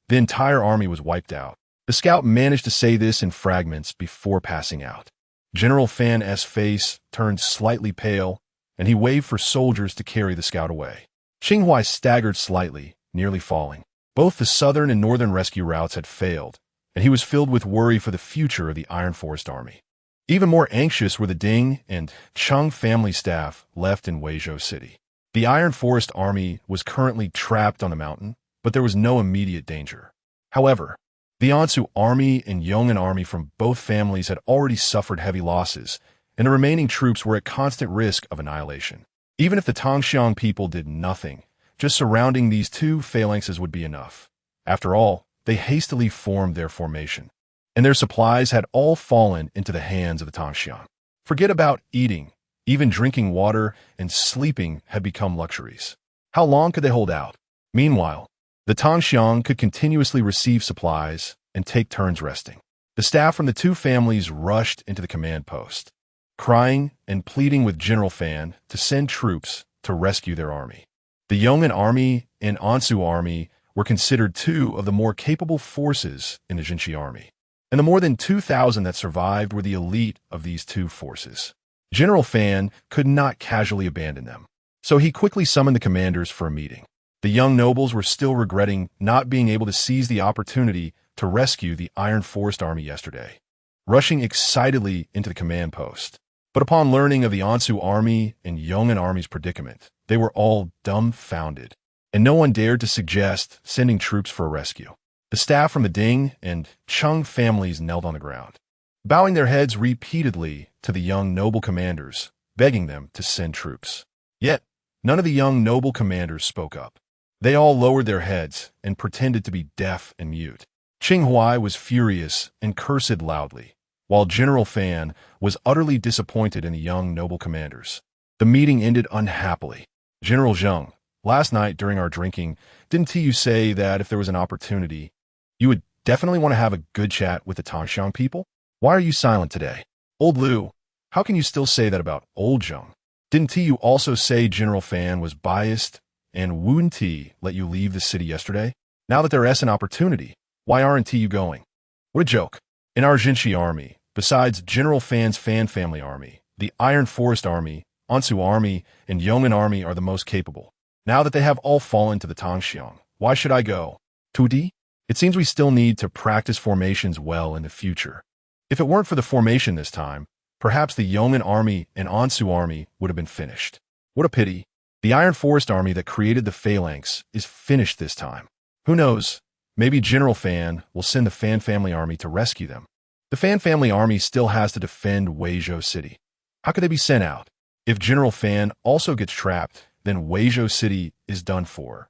Speaker 1: The entire army was wiped out. The scout managed to say this in fragments before passing out. General Fan's face turned slightly pale, and he waved for soldiers to carry the scout away. Qinghai staggered slightly, nearly falling. Both the southern and northern rescue routes had failed, and he was filled with worry for the future of the Iron Forest Army. Even more anxious were the Ding and Cheng family staff left in Weizhou City. The Iron Forest Army was currently trapped on the mountain, but there was no immediate danger. However, the Ansu army and Yong'an army from both families had already suffered heavy losses, and the remaining troops were at constant risk of annihilation. Even if the Tongxiang people did nothing, just surrounding these two phalanxes would be enough. After all, they hastily formed their formation, and their supplies had all fallen into the hands of the Tongxiang. Forget about eating. Even drinking water and sleeping had become luxuries. How long could they hold out? Meanwhile, the Tongxiang could continuously receive supplies and take turns resting. The staff from the two families rushed into the command post, crying and pleading with General Fan to send troops to rescue their army. The Yong'an army and Ansu army were considered two of the more capable forces in the Jinshi army, and the more than 2,000 that survived were the elite of these two forces. General Fan could not casually abandon them, so he quickly summoned the commanders for a meeting. The young nobles were still regretting not being able to seize the opportunity to rescue the Iron Forest Army yesterday, rushing excitedly into the command post. But upon learning of the Ansu army and Yong'an army's predicament, they were all dumbfounded, and no one dared to suggest sending troops for a rescue. The staff from the Ding and Cheng families knelt on the ground, bowing their heads repeatedly to the young noble commanders, begging them to send troops. Yet, none of the young noble commanders spoke up. They all lowered their heads and pretended to be deaf and mute. Qinghai was furious and cursed loudly, while General Fan was utterly disappointed in the young noble commanders. The meeting ended unhappily. General Zheng, last night during our drinking, didn't you say that if there was an opportunity, you would definitely want to have a good chat with the Tongxiang people? Why are you silent today? Old Liu, how can you still say that about old Zheng? Didn't you also say General Fan was biased and wouldn't he let you leave the city yesterday? Now that there is an opportunity, why aren't you going? What a joke. In our Jinshi army, besides General Fan's Fan family army, the Iron Forest Army, Ansu army, and Yong'an army are the most capable. Now that they have all fallen to the Tongxiang, why should I go? Tudi? It seems we still need to practice formations well in the future. If it weren't for the formation this time, perhaps the Yong'an army and Ansu army would have been finished. What a pity. The Iron Forest Army that created the phalanx is finished this time. Who knows? Maybe General Fan will send the Fan family army to rescue them. The Fan family army still has to defend Weizhou City. How could they be sent out? If General Fan also gets trapped, then Weizhou City is done for.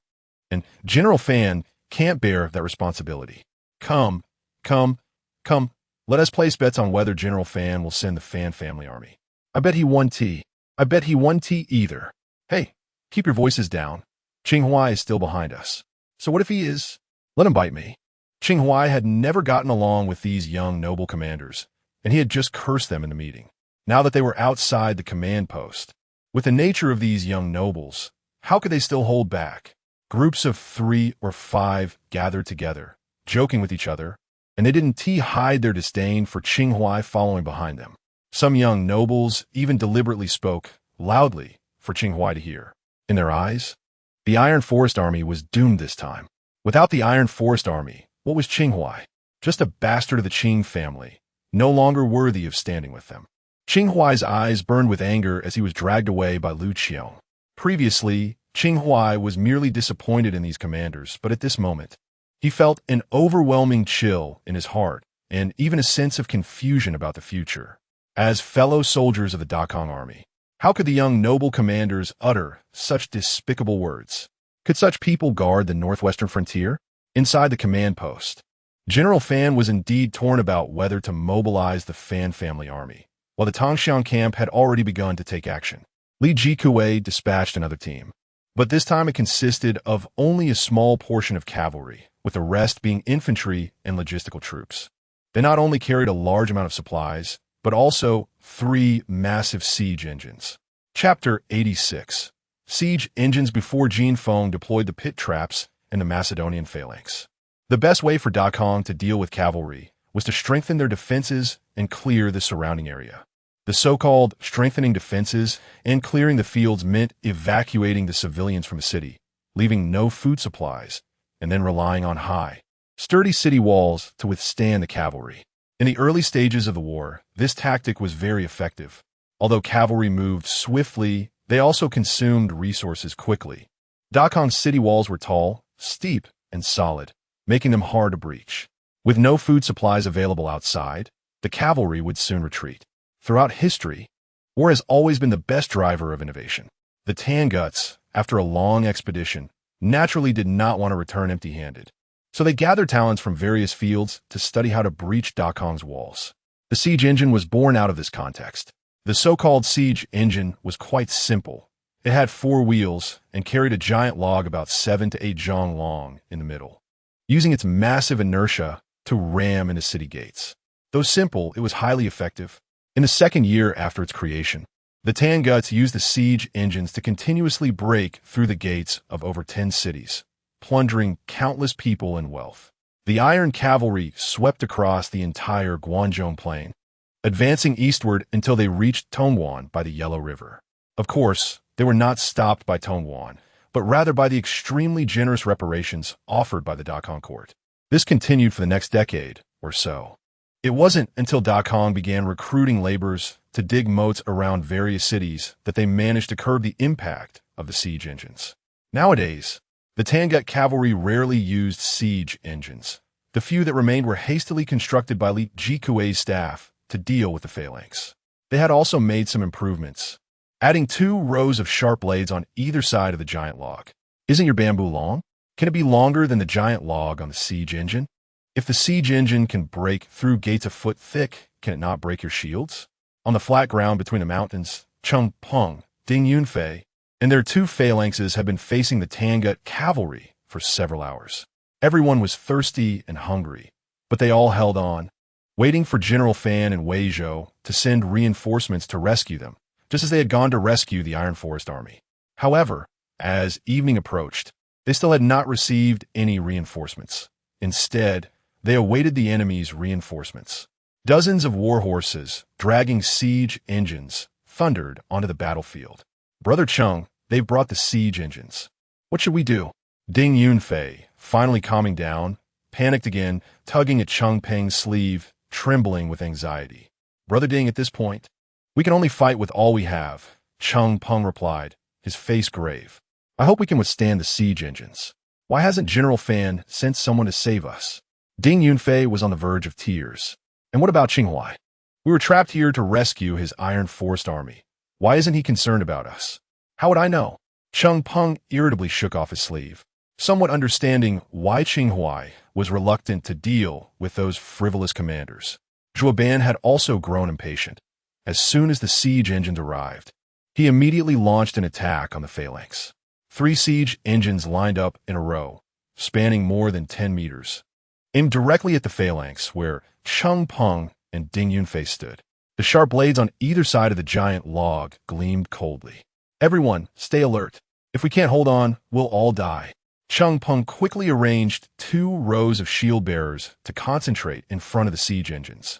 Speaker 1: And General Fan can't bear that responsibility. Come. Let us place bets on whether General Fan will send the Fan family army. I bet he won T. I bet he won T either. Hey, keep your voices down. Qinghai is still behind us. So what if he is? Let him bite me. Qinghai had never gotten along with these young noble commanders, and he had just cursed them in the meeting. Now that they were outside the command post, with the nature of these young nobles, how could they still hold back? Groups of 3 or 5 gathered together, joking with each other, and they didn't hide their disdain for Qinghai following behind them. Some young nobles even deliberately spoke loudly for Qinghai to hear. In their eyes, the Iron Forest Army was doomed this time. Without the Iron Forest Army, what was Qinghai? Just a bastard of the Qing family, no longer worthy of standing with them. Qinghai's eyes burned with anger as he was dragged away by Lu Qiong. Previously, Qinghai was merely disappointed in these commanders, but at this moment, he felt an overwhelming chill in his heart and even a sense of confusion about the future. As fellow soldiers of the Dakong army, how could the young noble commanders utter such despicable words? Could such people guard the northwestern frontier? Inside the command post, General Fan was indeed torn about whether to mobilize the Fan family army, while the Tongxiang camp had already begun to take action. Li Jikue dispatched another team, but this time it consisted of only a small portion of cavalry, with the rest being infantry and logistical troops. They not only carried a large amount of supplies, but also 3 massive siege engines. Chapter 86. Siege engines before Jin Feng deployed the pit traps and the Macedonian phalanx. The best way for Dakong to deal with cavalry was to strengthen their defenses and clear the surrounding area. The so-called strengthening defenses and clearing the fields meant evacuating the civilians from the city, leaving no food supplies, and then relying on high, sturdy city walls to withstand the cavalry. In the early stages of the war, this tactic was very effective. Although cavalry moved swiftly, they also consumed resources quickly. Dakong's city walls were tall, steep, and solid, making them hard to breach. With no food supplies available outside, the cavalry would soon retreat. Throughout history, war has always been the best driver of innovation. The Tanguts, after a long expedition, naturally did not want to return empty-handed. So they gathered talents from various fields to study how to breach Dakong's walls. The siege engine was born out of this context. The so-called siege engine was quite simple. It had 4 wheels and carried a giant log about 7 to 8 zhang long in the middle, using its massive inertia to ram into city gates. Though simple, it was highly effective. In the second year after its creation, the Tanguts used the siege engines to continuously break through the gates of over 10 cities, plundering countless people and wealth. The Iron Cavalry swept across the entire Guanzhong Plain, advancing eastward until they reached Tongguan by the Yellow River. Of course, they were not stopped by Tongguan, but rather by the extremely generous reparations offered by the Dakong court. This continued for the next decade or so. It wasn't until Dakong began recruiting laborers to dig moats around various cities that they managed to curb the impact of the siege engines. Nowadays, the Tangut cavalry rarely used siege engines. The few that remained were hastily constructed by Li Jikuei's staff to deal with the phalanx. They had also made some improvements, adding 2 rows of sharp blades on either side of the giant log. Isn't your bamboo long? Can it be longer than the giant log on the siege engine? If the siege engine can break through gates a foot thick, can it not break your shields? On the flat ground between the mountains, Cheng Peng, Ding Yunfei, and their 2 phalanxes had been facing the Tangut cavalry for several hours. Everyone was thirsty and hungry, but they all held on, waiting for General Fan and Wei Zhou to send reinforcements to rescue them, just as they had gone to rescue the Iron Forest Army. However, as evening approached, they still had not received any reinforcements. Instead, they awaited the enemy's reinforcements. Dozens of war horses, dragging siege engines, thundered onto the battlefield. Brother Cheng, they've brought the siege engines. What should we do? Ding Yunfei, finally calming down, panicked again, tugging at Cheng Peng's sleeve, trembling with anxiety. Brother Ding, at this point, we can only fight with all we have, Cheng Peng replied, his face grave. I hope we can withstand the siege engines. Why hasn't General Fan sent someone to save us? Ding Yunfei was on the verge of tears. And what about Qinghuai? We were trapped here to rescue his Iron Forest Army. Why isn't he concerned about us? How would I know? Cheng Peng irritably shook off his sleeve, somewhat understanding why Qinghuai was reluctant to deal with those frivolous commanders. Zhuo Ban had also grown impatient. As soon as the siege engines arrived, he immediately launched an attack on the phalanx. 3 siege engines lined up in a row, spanning more than 10 meters, aimed directly at the phalanx where Cheng Peng and Ding Yunfei stood. The sharp blades on either side of the giant log gleamed coldly. Everyone, stay alert. If we can't hold on, we'll all die. Cheng Peng quickly arranged 2 rows of shield bearers to concentrate in front of the siege engines.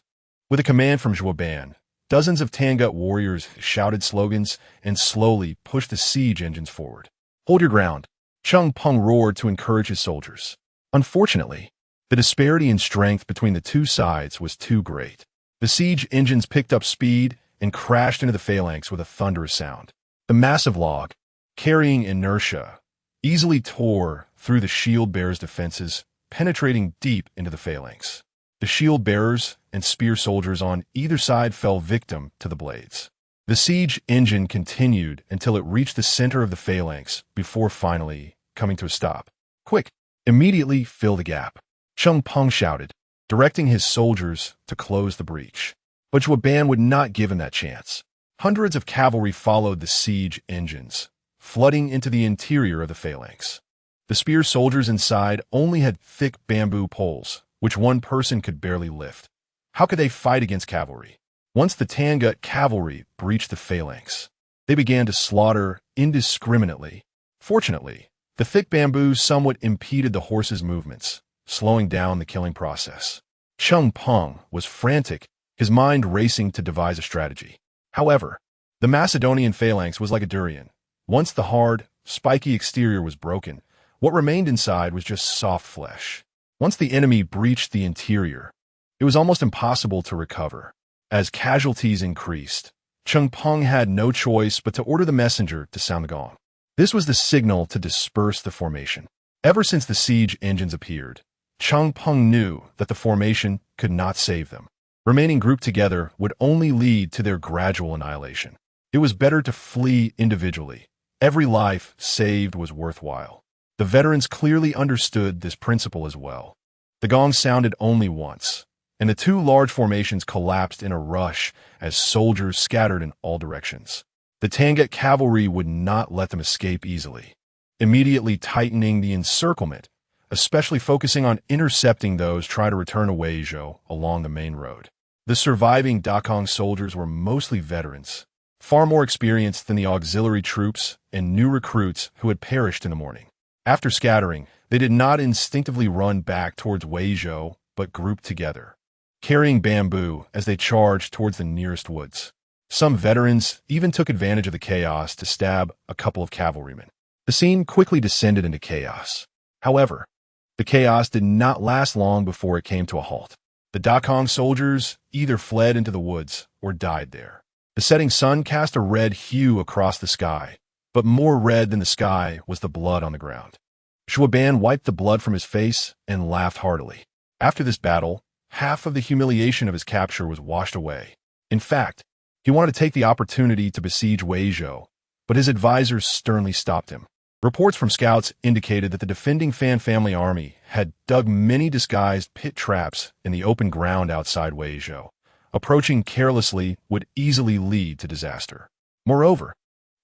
Speaker 1: With a command from Zhuo Ban, dozens of Tangut warriors shouted slogans and slowly pushed the siege engines forward. Hold your ground, Cheng Peng roared to encourage his soldiers. Unfortunately, the disparity in strength between the 2 sides was too great. The siege engines picked up speed and crashed into the phalanx with a thunderous sound. The massive log, carrying inertia, easily tore through the shield bearers' defenses, penetrating deep into the phalanx. The shield bearers and spear soldiers on either side fell victim to the blades. The siege engine continued until it reached the center of the phalanx before finally coming to a stop. Quick, immediately fill the gap, Cheng Peng shouted, directing his soldiers to close the breach. But Zhuo Ban would not give him that chance. Hundreds of cavalry followed the siege engines, flooding into the interior of the phalanx. The spear soldiers inside only had thick bamboo poles, which one person could barely lift. How could they fight against cavalry? Once the Tangut cavalry breached the phalanx, They began to slaughter indiscriminately. Fortunately, the thick bamboo somewhat impeded the horses' movements, slowing down the killing process. Cheng Peng was frantic, his mind racing to devise a strategy. However, the Macedonian phalanx was like a durian. Once the hard, spiky exterior was broken, what remained inside was just soft flesh. Once the enemy breached the interior, it was almost impossible to recover. As casualties increased, Cheng Peng had no choice but to order the messenger to sound the gong. This was the signal to disperse the formation. Ever since the siege engines appeared, Cheng Peng knew that the formation could not save them. Remaining grouped together would only lead to their gradual annihilation. It was better to flee individually. Every life saved was worthwhile. The veterans clearly understood this principle as well. The gong sounded only once, and the two large formations collapsed in a rush as soldiers scattered in all directions. The Tangut cavalry would not let them escape easily, immediately tightening the encirclement, especially focusing on intercepting those trying to return to Weizhou along the main road. The surviving Dakong soldiers were mostly veterans, far more experienced than the auxiliary troops and new recruits who had perished in the morning. After scattering, they did not instinctively run back towards Weizhou, but grouped together, carrying bamboo as they charged towards the nearest woods. Some veterans even took advantage of the chaos to stab a couple of cavalrymen. The scene quickly descended into chaos. However, the chaos did not last long before it came to a halt. The Dakong soldiers either fled into the woods or died there. The setting sun cast a red hue across the sky, but more red than the sky was the blood on the ground. Zhou Han wiped the blood from his face and laughed heartily. After this battle, half of the humiliation of his capture was washed away. In fact, he wanted to take the opportunity to besiege Weizhou, but his advisors sternly stopped him. Reports from scouts indicated that the defending Fan family army had dug many disguised pit traps in the open ground outside Weizhou. Approaching carelessly would easily lead to disaster. Moreover,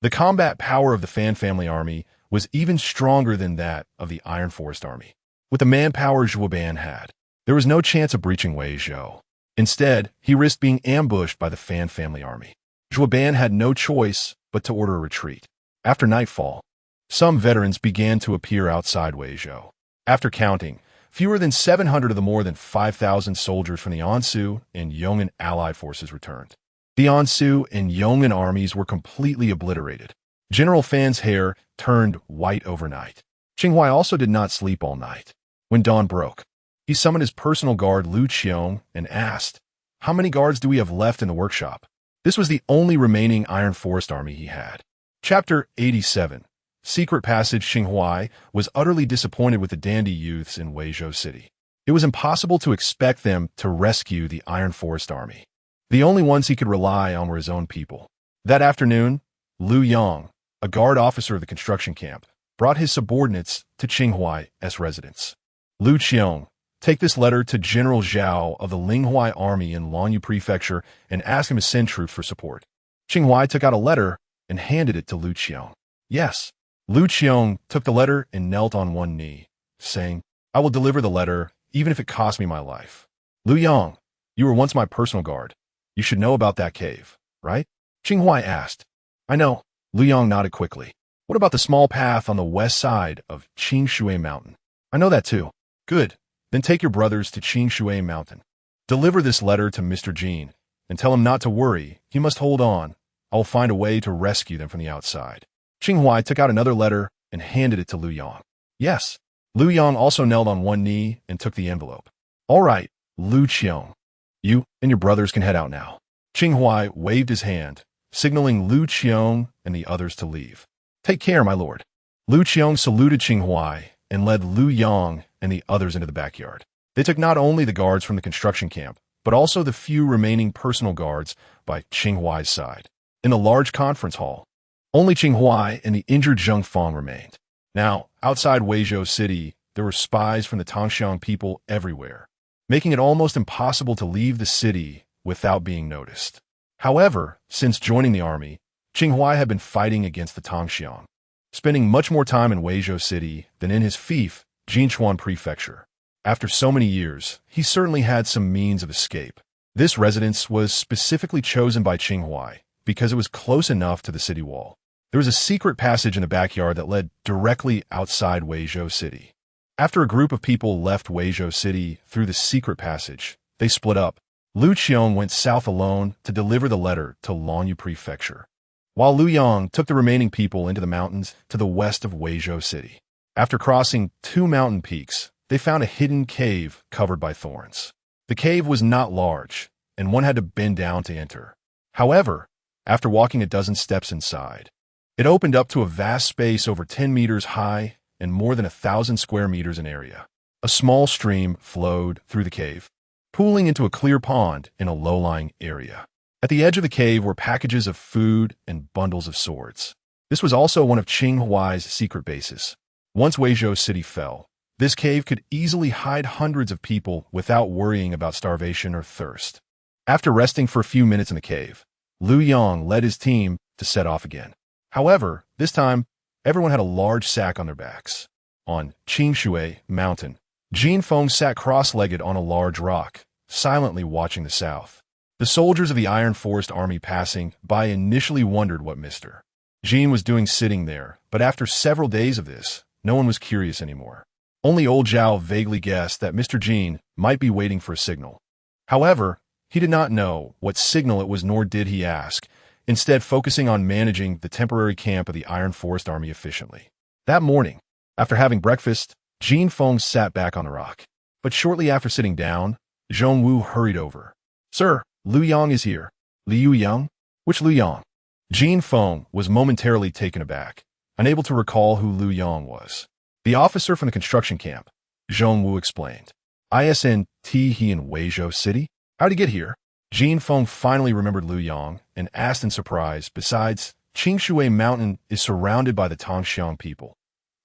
Speaker 1: the combat power of the Fan family army was even stronger than that of the Iron Forest army. With the manpower Zhou Han had, there was no chance of breaching Weizhou. Instead, he risked being ambushed by the Fan family army. Zhou Han had no choice but to order a retreat. After nightfall, some veterans began to appear outside Weizhou. After counting, fewer than 700 of the more than 5,000 soldiers from the Ansu and Yong'an allied forces returned. The Ansu and Yong'an armies were completely obliterated. General Fan's hair turned white overnight. Qinghai also did not sleep all night. When dawn broke, he summoned his personal guard Lu Qiong and asked, "How many guards do we have left in the workshop?" This was the only remaining Iron Forest army he had. Chapter 87. Secret Passage. Qinghai was utterly disappointed with the dandy youths in Weizhou City. It was impossible to expect them to rescue the Iron Forest army. The only ones he could rely on were his own people. That afternoon, Lu Yang, a guard officer of the construction camp, brought his subordinates to Qinghai's residence. Lu Qiong, take this letter to General Zhao of the Linghuai army in Lanyu Prefecture and ask him to send troops for support. Qinghai took out a letter and handed it to Lu Qiong. Yes. Lu Qiong took the letter and knelt on one knee, saying, "I will deliver the letter, even if it costs me my life." Lu Yang, you were once my personal guard. You should know about that cave, right? Qinghai asked. I know. Lu Yang nodded quickly. What about the small path on the west side of Qingshui Mountain? I know that too. Good. Then take your brothers to Qingshui Mountain. Deliver this letter to Mr. Jin, and tell him not to worry. He must hold on. I will find a way to rescue them from the outside. Qinghai took out another letter and handed it to Lu Yang. Yes. Lu Yang also knelt on one knee and took the envelope. All right, Lu Qiong. You and your brothers can head out now. Qinghai waved his hand, signaling Lu Qiong and the others to leave. Take care, my lord. Lu Qiong saluted Qinghai and led Lu Yang and the others into the backyard. They took not only the guards from the construction camp, but also the few remaining personal guards by Qinghai's side. In the large conference hall, only Qinghai and the injured Zheng Fang remained. Now, outside Weizhou City, there were spies from the Tongxiang people everywhere, making it almost impossible to leave the city without being noticed. However, since joining the army, Qinghai had been fighting against the Tongxiang, spending much more time in Weizhou City than in his fief, Jinchuan Prefecture. After so many years, he certainly had some means of escape. This residence was specifically chosen by Qinghai because it was close enough to the city wall. There was a secret passage in the backyard that led directly outside Weizhou City. After a group of people left Weizhou City through the secret passage, they split up. Lu Qiong went south alone to deliver the letter to Longyu Prefecture, while Lu Yang took the remaining people into the mountains to the west of Weizhou City. After crossing 2 mountain peaks, they found a hidden cave covered by thorns. The cave was not large, and one had to bend down to enter. However, after walking a dozen steps inside, it opened up to a vast space over 10 meters high and more than 1,000 square meters in area. A small stream flowed through the cave, pooling into a clear pond in a low-lying area. At the edge of the cave were packages of food and bundles of swords. This was also one of Qing Huai's secret bases. Once Weizhou City fell, this cave could easily hide hundreds of people without worrying about starvation or thirst. After resting for a few minutes in the cave, Lu Yang led his team to set off again. However, this time, everyone had a large sack on their backs. On Qingshui Mountain, Jin Feng sat cross-legged on a large rock, silently watching the south. The soldiers of the Iron Forest Army passing by initially wondered what Mr. Jin was doing sitting there, but after several days of this, no one was curious anymore. Only old Zhao vaguely guessed that Mr. Jin might be waiting for a signal. However, he did not know what signal it was, nor did he ask, instead focusing on managing the temporary camp of the Iron Forest Army efficiently. That morning, after having breakfast, Jin Feng sat back on the rock. But shortly after sitting down, Zhong Wu hurried over. "Sir, Lu Yang is here." "Liu Yang? Which Lu Yang?" Jin Feng was momentarily taken aback, unable to recall who Lu Yang was. "The officer from the construction camp," Zhong Wu explained. "Isn't he in Weizhou City? How'd he get here?" Jin Feng finally remembered Lu Yang and asked in surprise, "Besides, Qingshui Mountain is surrounded by the Tongxiang people.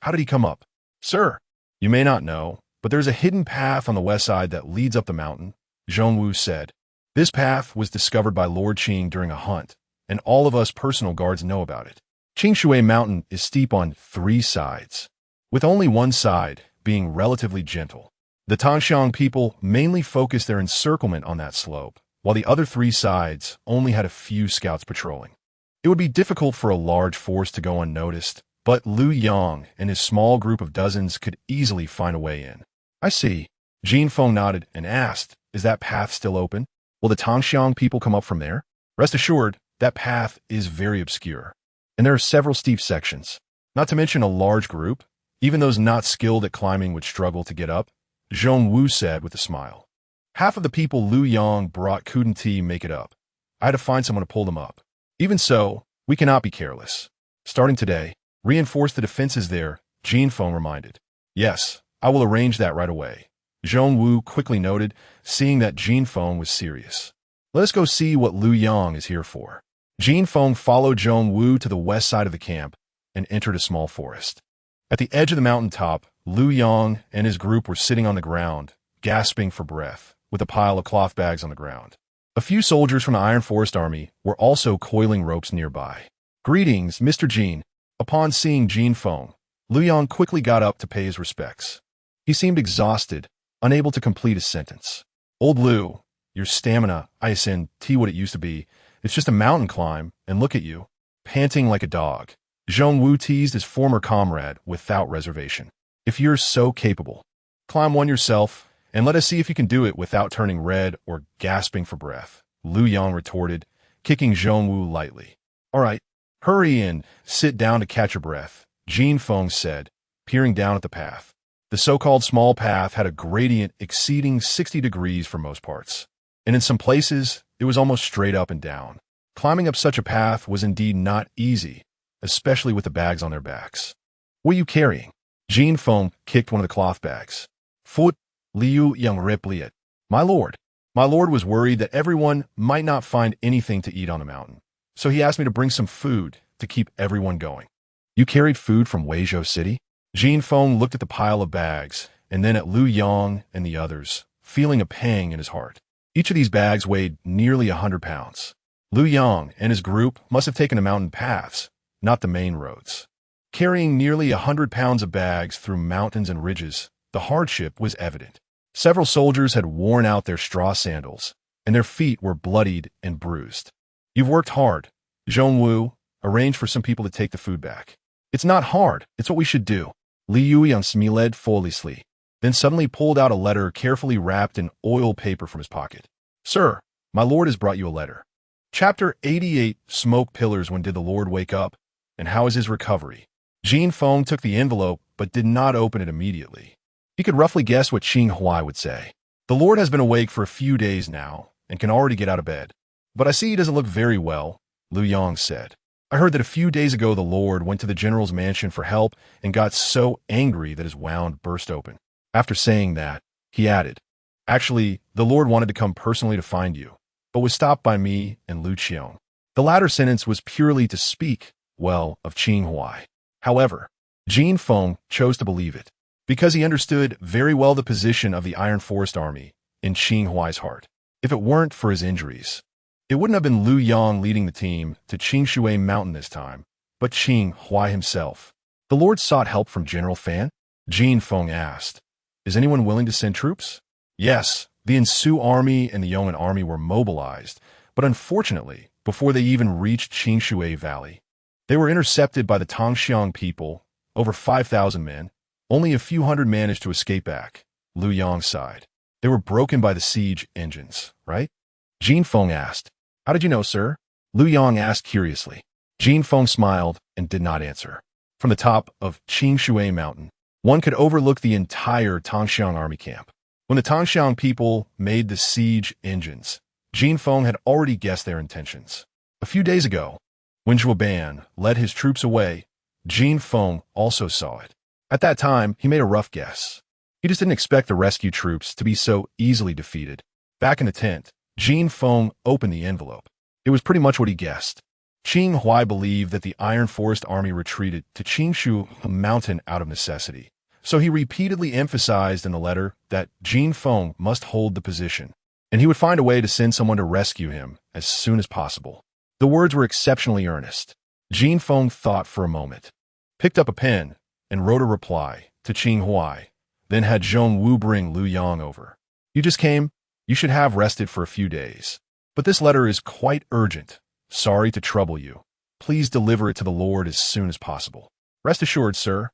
Speaker 1: How did he come up?" "Sir, you may not know, but there's a hidden path on the west side that leads up the mountain," Zhong Wu said. "This path was discovered by Lord Qing during a hunt, and all of us personal guards know about it. Qingshui Mountain is steep on 3 sides, with only one side being relatively gentle. The Tongxiang people mainly focused their encirclement on that slope, while the other 3 sides only had a few scouts patrolling. It would be difficult for a large force to go unnoticed, but Lu Yang and his small group of dozens could easily find a way in." "I see." Jin Feng nodded and asked, "Is that path still open? Will the Tongxiang people come up from there?" "Rest assured, that path is very obscure, and there are several steep sections. Not to mention a large group. Even those not skilled at climbing would struggle to get up," Zhong Wu said with a smile. "Half of the people Lu Yang brought couldn't make it up. I had to find someone to pull them up. Even so, we cannot be careless. Starting today, reinforce the defenses there," Jin Feng reminded. "Yes, I will arrange that right away," Zhong Wu quickly noted, seeing that Jin Feng was serious. "Let us go see what Lu Yang is here for." Jin Feng followed Zhong Wu to the west side of the camp and entered a small forest. At the edge of the mountain top, Lu Yang and his group were sitting on the ground, gasping for breath, with a pile of cloth bags on the ground. A few soldiers from the Iron Forest Army were also coiling ropes nearby. "Greetings, Mr. Jin." Upon seeing Jin Feng, Lu Yang quickly got up to pay his respects. He seemed exhausted, unable to complete his sentence. "Old Lu, your stamina isn't what it used to be. It's just a mountain climb, and look at you, panting like a dog." Zhong Wu teased his former comrade without reservation. "If you're so capable, climb one yourself, and let us see if you can do it without turning red or gasping for breath," Lu Yang retorted, kicking Zhong Wu lightly. "All right, hurry and sit down to catch your breath," Jin Feng said, peering down at the path. The so-called small path had a gradient exceeding 60 degrees for most parts, and in some places, it was almost straight up and down. Climbing up such a path was indeed not easy, especially with the bags on their backs. "What are you carrying?" Jin Feng kicked one of the cloth bags. "Foot," Liu Yang replied. My lord was worried that everyone might not find anything to eat on the mountain, so he asked me to bring some food to keep everyone going." "You carried food from Weizhou City?" Jin Feng looked at the pile of bags, and then at Lu Yang and the others, feeling a pang in his heart. Each of these bags weighed nearly 100 pounds. Lu Yang and his group must have taken the mountain paths, not the main roads. Carrying nearly 100 pounds of bags through mountains and ridges, the hardship was evident. Several soldiers had worn out their straw sandals, and their feet were bloodied and bruised. "You've worked hard," Zhongwu, arrange for some people to take the food back. It's not hard. It's what we should do. Li Yuyan smiled foolishly, then suddenly pulled out a letter carefully wrapped in oil paper from his pocket. Sir, my lord has brought you a letter. Chapter 88, Smoke Pillars. When did the Lord wake up, and how is his recovery? Jin Feng took the envelope, but did not open it immediately. He could roughly guess what Qing Huai would say. The Lord has been awake for a few days now, and can already get out of bed. But I see he doesn't look very well, Lu Yang said. I heard that a few days ago the Lord went to the general's mansion for help and got so angry that his wound burst open. After saying that, he added, Actually, the Lord wanted to come personally to find you, but was stopped by me and Lu Qiong. The latter sentence was purely to speak well of Qing Huai. However, Jin Feng chose to believe it, because he understood very well the position of the Iron Forest Army in Qing Huai's heart. If it weren't for his injuries, it wouldn't have been Lu Yang leading the team to Qingshui Mountain this time, but Qing Huai himself. The Lord sought help from General Fan? Jin Feng asked. Is anyone willing to send troops? Yes, the Insu army and the Yong'an army were mobilized, but unfortunately, before they even reached Qingshui Valley, they were intercepted by the Tongxiang people, over 5,000 men. Only a few hundred managed to escape back, Lu Yang sighed. They were broken by the siege engines, right? Jin Feng asked. How did you know, sir? Lu Yang asked curiously. Jin Feng smiled and did not answer. From the top of Qingshui Mountain, one could overlook the entire Tongxiang army camp. When the Tongxiang people made the siege engines, Jin Feng had already guessed their intentions. A few days ago, when Zhuo Ban led his troops away, Jin Feng also saw it. At that time, he made a rough guess. He just didn't expect the rescue troops to be so easily defeated. Back in the tent, Jin Feng opened the envelope. It was pretty much what he guessed. Qing Huai believed that the Iron Forest Army retreated to Qingshu Mountain out of necessity. So he repeatedly emphasized in the letter that Jin Feng must hold the position, and he would find a way to send someone to rescue him as soon as possible. The words were exceptionally earnest. Jin Feng thought for a moment, picked up a pen, and wrote a reply to Qing Huai, then had Zhong Wu bring Lu Yang over. You just came. You should have rested for a few days. But this letter is quite urgent. Sorry to trouble you. Please deliver it to the Lord as soon as possible. Rest assured, sir,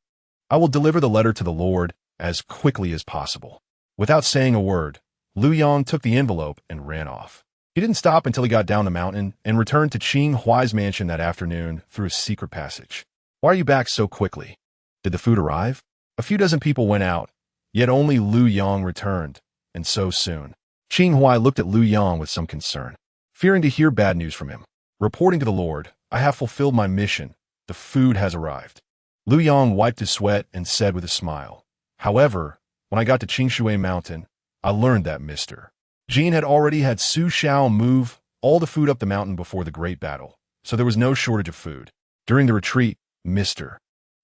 Speaker 1: I will deliver the letter to the Lord as quickly as possible. Without saying a word, Lu Yang took the envelope and ran off. He didn't stop until he got down the mountain and returned to Qing Huai's mansion that afternoon through a secret passage. Why are you back so quickly? Did the food arrive? A few dozen people went out, yet only Lu Yang returned, and so soon. Qing Huai looked at Lu Yang with some concern, fearing to hear bad news from him. Reporting to the Lord, I have fulfilled my mission. The food has arrived. Lu Yang wiped his sweat and said with a smile, However, when I got to Qingshui Mountain, I learned that Mr. Jin had already had Su Shao move all the food up the mountain before the great battle, so there was no shortage of food. During the retreat, Mr.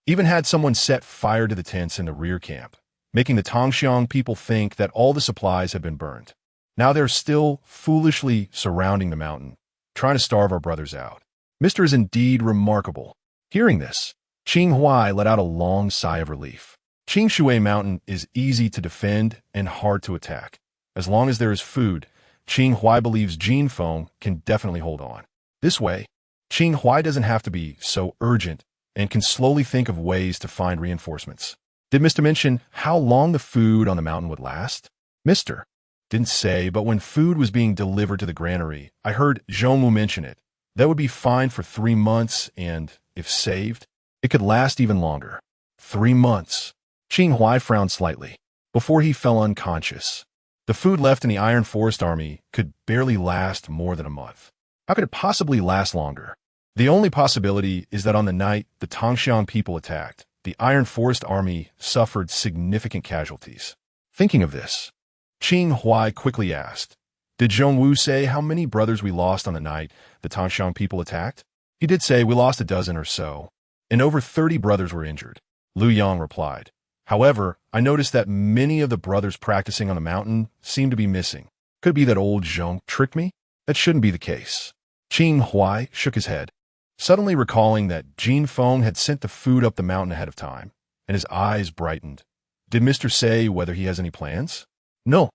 Speaker 1: even had someone set fire to the tents in the rear camp, making the Tongxiang people think that all the supplies had been burned. Now they're still foolishly surrounding the mountain, trying to starve our brothers out. Mr. is indeed remarkable. Hearing this, Qing Huai let out a long sigh of relief. Qingshui Mountain is easy to defend and hard to attack. As long as there is food, Qing Huai believes Jin Feng can definitely hold on. This way, Qing Huai doesn't have to be so urgent and can slowly think of ways to find reinforcements. Did Mr. mention how long the food on the mountain would last? Mr. didn't say, but when food was being delivered to the granary, I heard Zhongmu mention it. That would be fine for 3 months, and, if saved, it could last even longer. 3 months. Qing Huai frowned slightly, before he fell unconscious. The food left in the Iron Forest Army could barely last more than a month. How could it possibly last longer? The only possibility is that on the night the Tongxiang people attacked, the Iron Forest Army suffered significant casualties. Thinking of this, Qing Huai quickly asked, Did Zhong Wu say how many brothers we lost on the night the Tongxiang people attacked? He did say we lost a dozen or so, and over 30 brothers were injured. Lu Yang replied. However, I noticed that many of the brothers practicing on the mountain seemed to be missing. Could it be that old Zhong tricked me? That shouldn't be the case. Qing Huai shook his head, suddenly recalling that Jin Feng had sent the food up the mountain ahead of time, and his eyes brightened. Did Mr. say whether he has any plans? No.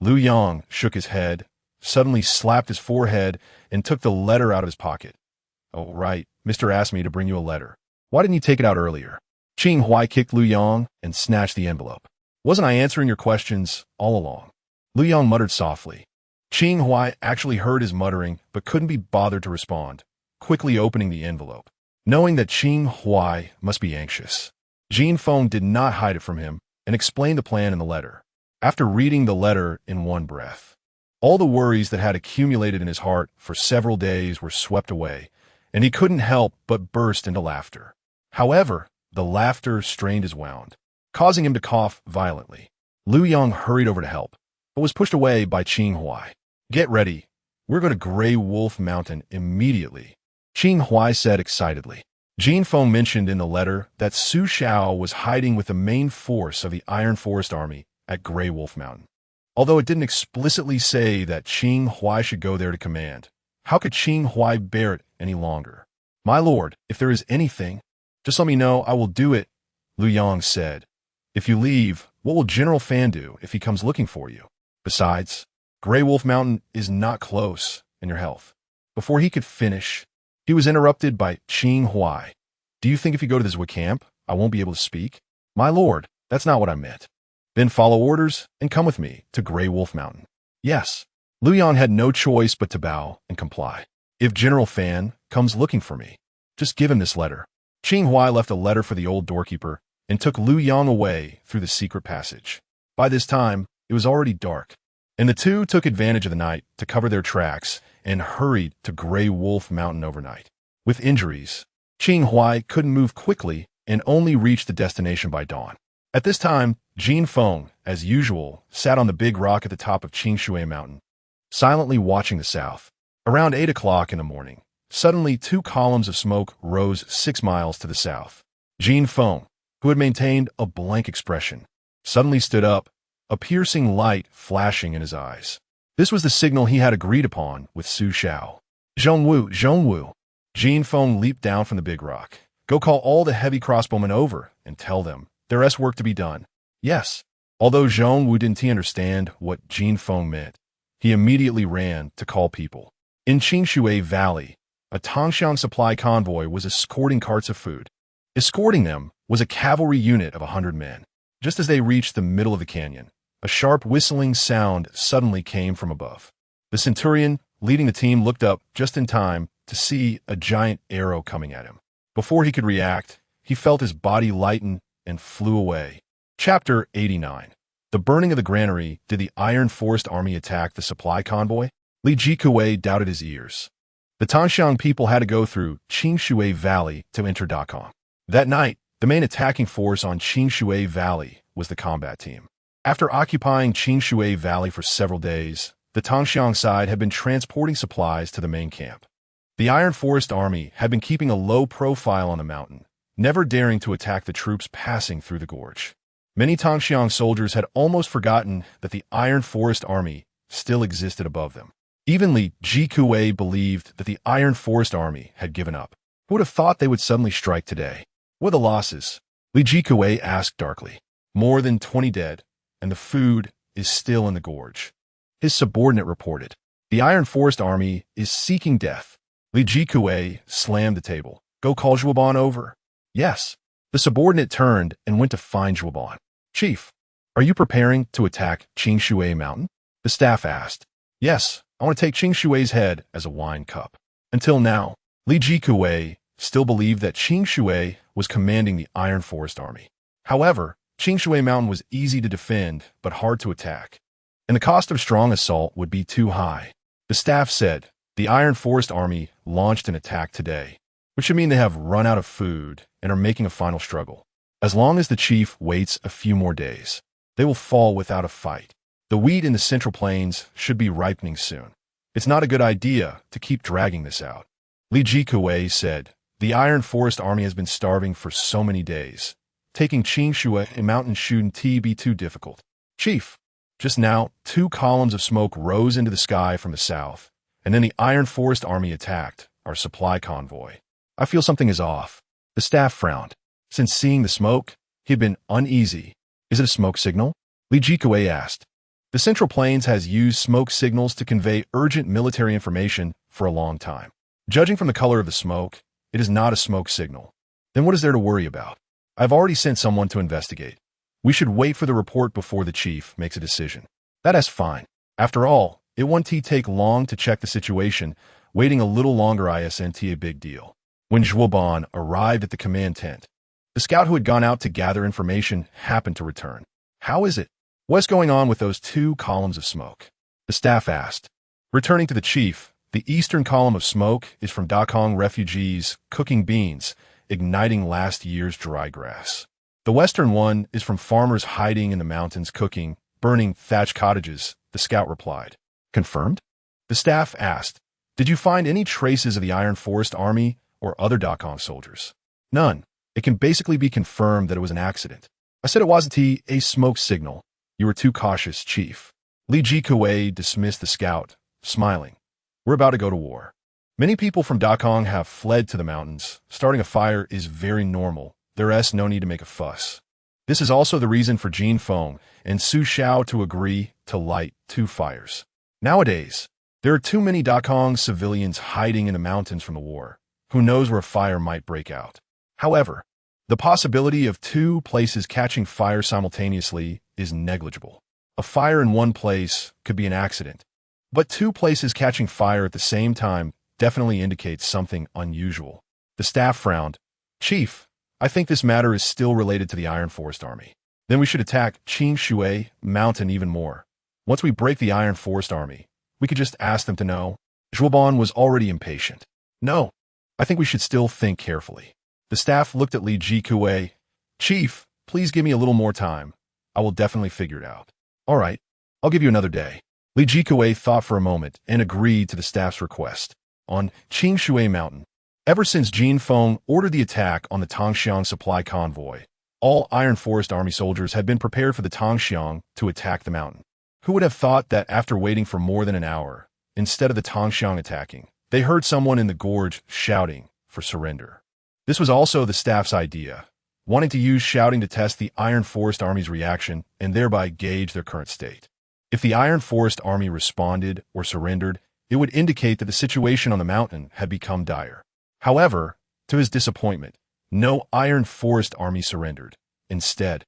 Speaker 1: Lu Yang shook his head, suddenly slapped his forehead, and took the letter out of his pocket. "Oh, right. Mr. asked me to bring you a letter. Why didn't you take it out earlier?" Qing Huai kicked Lu Yong and snatched the envelope. "Wasn't I answering your questions all along?" Lu Yong muttered softly. Qing Huai actually heard his muttering but couldn't be bothered to respond, quickly opening the envelope. Knowing that Qing Huai must be anxious, Jin Feng did not hide it from him and explained the plan in the letter. After reading the letter in one breath, all the worries that had accumulated in his heart for several days were swept away, and he couldn't help but burst into laughter. However, the laughter strained his wound, causing him to cough violently. Lu Yong hurried over to help, but was pushed away by Qing Huai. "Get ready. We're going to Grey Wolf Mountain immediately," Qing Huai said excitedly. Jin Feng mentioned in the letter that Su Xiao was hiding with the main force of the Iron Forest Army at Grey Wolf Mountain. Although it didn't explicitly say that Qing Huai should go there to command, how could Qing Huai bear it any longer? "My lord, if there is anything, just let me know, I will do it," Lu Yong said. "If you leave, what will General Fan do if he comes looking for you? Besides, Grey Wolf Mountain is not close in your health." Before he could finish, he was interrupted by Qing Huai. "Do you think if you go to the Zhui camp, I won't be able to speak?" "My lord, that's not what I meant." "Then follow orders and come with me to Grey Wolf Mountain." "Yes." Lu Yong had no choice but to bow and comply. "If General Fan comes looking for me, just give him this letter." Qing Huai left a letter for the old doorkeeper and took Lu Yong away through the secret passage. By this time, it was already dark, and the two took advantage of the night to cover their tracks and hurried to Grey Wolf Mountain overnight. With injuries, Qing Huai couldn't move quickly and only reached the destination by dawn. At this time, Jin Feng, as usual, sat on the big rock at the top of Qingshui Mountain, silently watching the south. Around 8 o'clock in the morning, suddenly 2 columns of smoke rose 6 miles to the south. Jin Feng, who had maintained a blank expression, suddenly stood up, a piercing light flashing in his eyes. This was the signal he had agreed upon with Su Xiao. "Zhongwu, Zhongwu." Jin Feng leaped down from the big rock. "Go call all the heavy crossbowmen over and tell them there is work to be done." "Yes." Although Zhongwu didn't understand what Jin Feng meant, he immediately ran to call people. In Qingshui Valley, a Tangshan supply convoy was escorting carts of food. Escorting them was a cavalry unit of 100 men. Just as they reached the middle of the canyon, a sharp whistling sound suddenly came from above. The centurion leading the team looked up just in time to see a giant arrow coming at him. Before he could react, he felt his body lighten and flew away. Chapter 89. The burning of the granary. Did the Iron Forest Army attack the supply convoy? Li Jikuei doubted his ears. The Tangshan people had to go through Qingshui Valley to enter Dakong. That night, the main attacking force on Qingshui Valley was the combat team. After occupying Qingshui Valley for several days, the Tangshan side had been transporting supplies to the main camp. The Iron Forest Army had been keeping a low profile on the mountain, never daring to attack the troops passing through the gorge. Many Tangshan soldiers had almost forgotten that the Iron Forest Army still existed above them. Even Li Jikuei believed that the Iron Forest Army had given up. Who would have thought they would suddenly strike today? What are the losses? Li Jikuei asked darkly. More than 20 dead, and the food is still in the gorge. His subordinate reported. The Iron Forest Army is seeking death. Li Jikuei slammed the table. Go call Zhuoban over. Yes. The subordinate turned and went to find Zhuoban. Chief, are you preparing to attack Qingshui Mountain? The staff asked. Yes, I want to take Qingshui's head as a wine cup. Until now, Li Jikuei still believed that Qingshui was commanding the Iron Forest Army. However, Qingshui Mountain was easy to defend but hard to attack, and the cost of strong assault would be too high. The staff said, the Iron Forest Army launched an attack today, which should mean they have run out of food and are making a final struggle. As long as the chief waits a few more days, they will fall without a fight. The wheat in the Central Plains should be ripening soon. It's not a good idea to keep dragging this out. Li Jikuei said, the Iron Forest Army has been starving for so many days. Taking Qingshui Mountain shouldn't be too difficult. Chief, just now, 2 columns of smoke rose into the sky from the south, and then the Iron Forest Army attacked our supply convoy. I feel something is off. The staff frowned. Since seeing the smoke, he had been uneasy. Is it a smoke signal? Li Jikuei asked. The Central Plains has used smoke signals to convey urgent military information for a long time. Judging from the color of the smoke, it is not a smoke signal. Then what is there to worry about? I've already sent someone to investigate. We should wait for the report before the chief makes a decision. That's fine. After all, it won't take long to check the situation. Waiting a little longer isn't a big deal. When Zhou Han arrived at the command tent, the scout who had gone out to gather information happened to return. How is it? What's going on with those 2 columns of smoke? The staff asked. Returning to the chief, the eastern column of smoke is from Dakong refugees cooking beans, igniting last year's dry grass. The western one is from farmers hiding in the mountains cooking, burning thatched cottages, the scout replied. Confirmed? The staff asked. Did you find any traces of the Iron Forest Army or other Dakong soldiers? None. It can basically be confirmed that it was an accident. I said it wasn't a smoke signal. You were too cautious, Chief. Li Jikue dismissed the scout, smiling. We're about to go to war. Many people from Dakong have fled to the mountains. Starting a fire is very normal. There's no need to make a fuss. This is also the reason for Jin Feng and Su Xiao to agree to light 2 fires. Nowadays, there are too many Dakong civilians hiding in the mountains from the war. Who knows where a fire might break out? However, the possibility of 2 places catching fire simultaneously is negligible. A fire in one place could be an accident, but 2 places catching fire at the same time definitely indicates something unusual. The staff frowned. Chief, I think this matter is still related to the Iron Forest Army. Then we should attack Qing Shui Mountain even more. Once we break the Iron Forest Army, we could just ask them to know. Zhou Han was already impatient. No, I think we should still think carefully. The staff looked at Li Jikue. Chief, please give me a little more time. I will definitely figure it out. All right, I'll give you another day. Li Jikue thought for a moment and agreed to the staff's request. On Qing Shui Mountain, ever since Jin Feng ordered the attack on the Tongxiang supply convoy, all Iron Forest Army soldiers had been prepared for the Tongxiang to attack the mountain. Who would have thought that after waiting for more than an hour, instead of the Tongxiang attacking, they heard someone in the gorge shouting for surrender? This was also the staff's idea, wanting to use shouting to test the Iron Forest Army's reaction and thereby gauge their current state. If the Iron Forest Army responded or surrendered, it would indicate that the situation on the mountain had become dire. However, to his disappointment, no Iron Forest Army surrendered. Instead,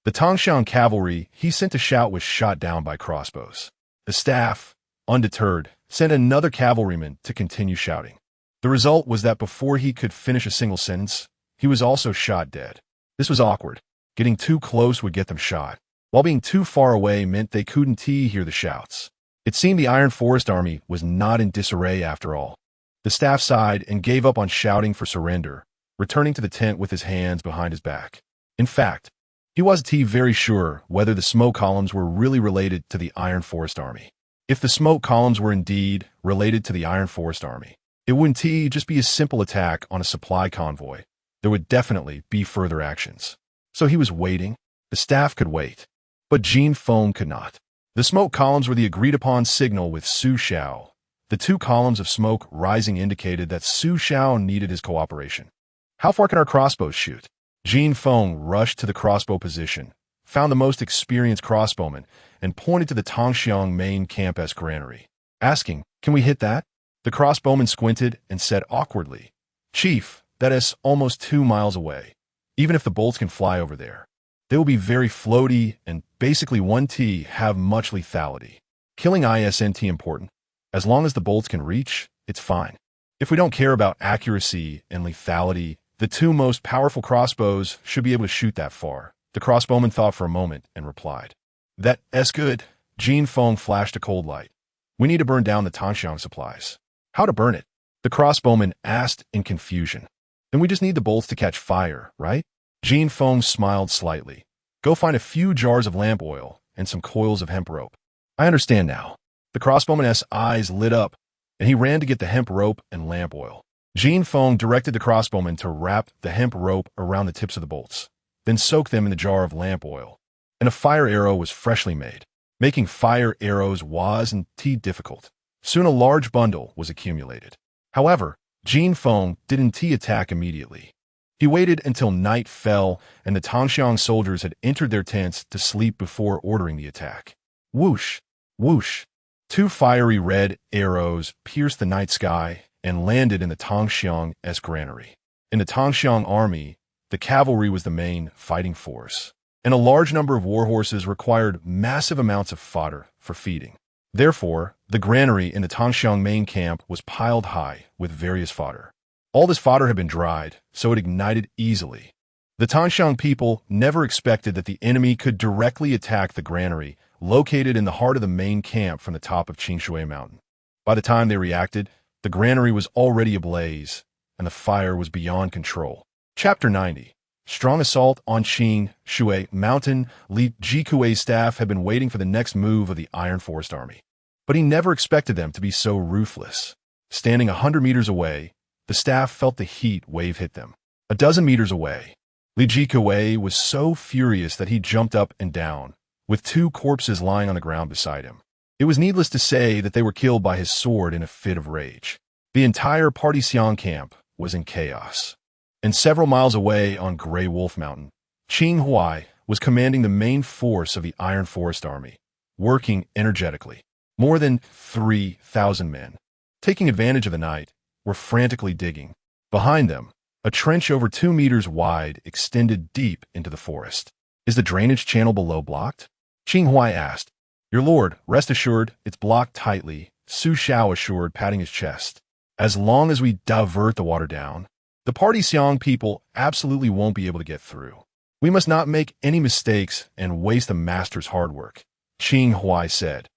Speaker 1: the Tongxiang cavalry he sent to shout was shot down by crossbows. The staff, undeterred, sent another cavalryman to continue shouting. The result was that before he could finish a single sentence, he was also shot dead. This was awkward. Getting too close would get them shot, while being too far away meant they couldn't hear the shouts. It seemed the Iron Forest Army was not in disarray after all. The staff sighed and gave up on shouting for surrender, returning to the tent with his hands behind his back. In fact, he wasn't very sure whether the smoke columns were really related to the Iron Forest Army. If the smoke columns were indeed related to the Iron Forest Army, it wouldn't just be a simple attack on a supply convoy. There would definitely be further actions. So he was waiting. The staff could wait, but Jin Feng could not. The smoke columns were the agreed-upon signal with Su Xiao. The 2 columns of smoke rising indicated that Su Xiao needed his cooperation. How far can our crossbows shoot? Jin Feng rushed to the crossbow position, found the most experienced crossbowman, and pointed to the Tongxiang main campus granary, asking, Can we hit that? The crossbowman squinted and said awkwardly, Chief, that is almost 2 miles away. Even if the bolts can fly over there, they will be very floaty and basically won't have much lethality. Killing isn't important. As long as the bolts can reach, it's fine. If we don't care about accuracy and lethality, the 2 most powerful crossbows should be able to shoot that far. The crossbowman thought for a moment and replied. That's good. Jin Feng flashed a cold light. We need to burn down the Tongxiang supplies. How to burn it? The crossbowman asked in confusion. Then we just need the bolts to catch fire, right? Jin Feng smiled slightly. Go find a few jars of lamp oil and some coils of hemp rope. I understand now. The crossbowman's eyes lit up, and he ran to get the hemp rope and lamp oil. Jin Feng directed the crossbowman to wrap the hemp rope around the tips of the bolts, then soak them in the jar of lamp oil, and a fire arrow was freshly made. Making fire arrows wasn't difficult. Soon a large bundle was accumulated. However, Jin Feng didn't attack immediately. He waited until night fell and the Tongxiang soldiers had entered their tents to sleep before ordering the attack. Whoosh! Whoosh! 2 fiery red arrows pierced the night sky and landed in the Tongxiang's granary. In the Tongxiang army, the cavalry was the main fighting force, and a large number of warhorses required massive amounts of fodder for feeding. Therefore, the granary in the Tongxiang main camp was piled high with various fodder. All this fodder had been dried, so it ignited easily. The Tongxiang people never expected that the enemy could directly attack the granary located in the heart of the main camp from the top of Qingshui Mountain. By the time they reacted, the granary was already ablaze, and the fire was beyond control. Chapter 90. Strong assault on Qingshui Mountain. Li Jikui's staff had been waiting for the next move of the Iron Forest Army, but he never expected them to be so ruthless. Standing 100 meters away, the staff felt the heat wave hit them. A dozen meters away, Li Jikui was so furious that he jumped up and down, with two corpses lying on the ground beside him. It was needless to say that they were killed by his sword in a fit of rage. The entire Party Xiang camp was in chaos. And several miles away on Grey Wolf Mountain, Qing Huai was commanding the main force of the Iron Forest Army, working energetically. More than 3,000 men, taking advantage of the night, were frantically digging. Behind them, a trench over 2 meters wide extended deep into the forest. Is the drainage channel below blocked? Qing Huai asked. Your lord, rest assured, it's blocked tightly, Su Xiao assured, patting his chest. As long as we divert the water down, the Party Xiang people absolutely won't be able to get through. We must not make any mistakes and waste the master's hard work, Qing Huai said,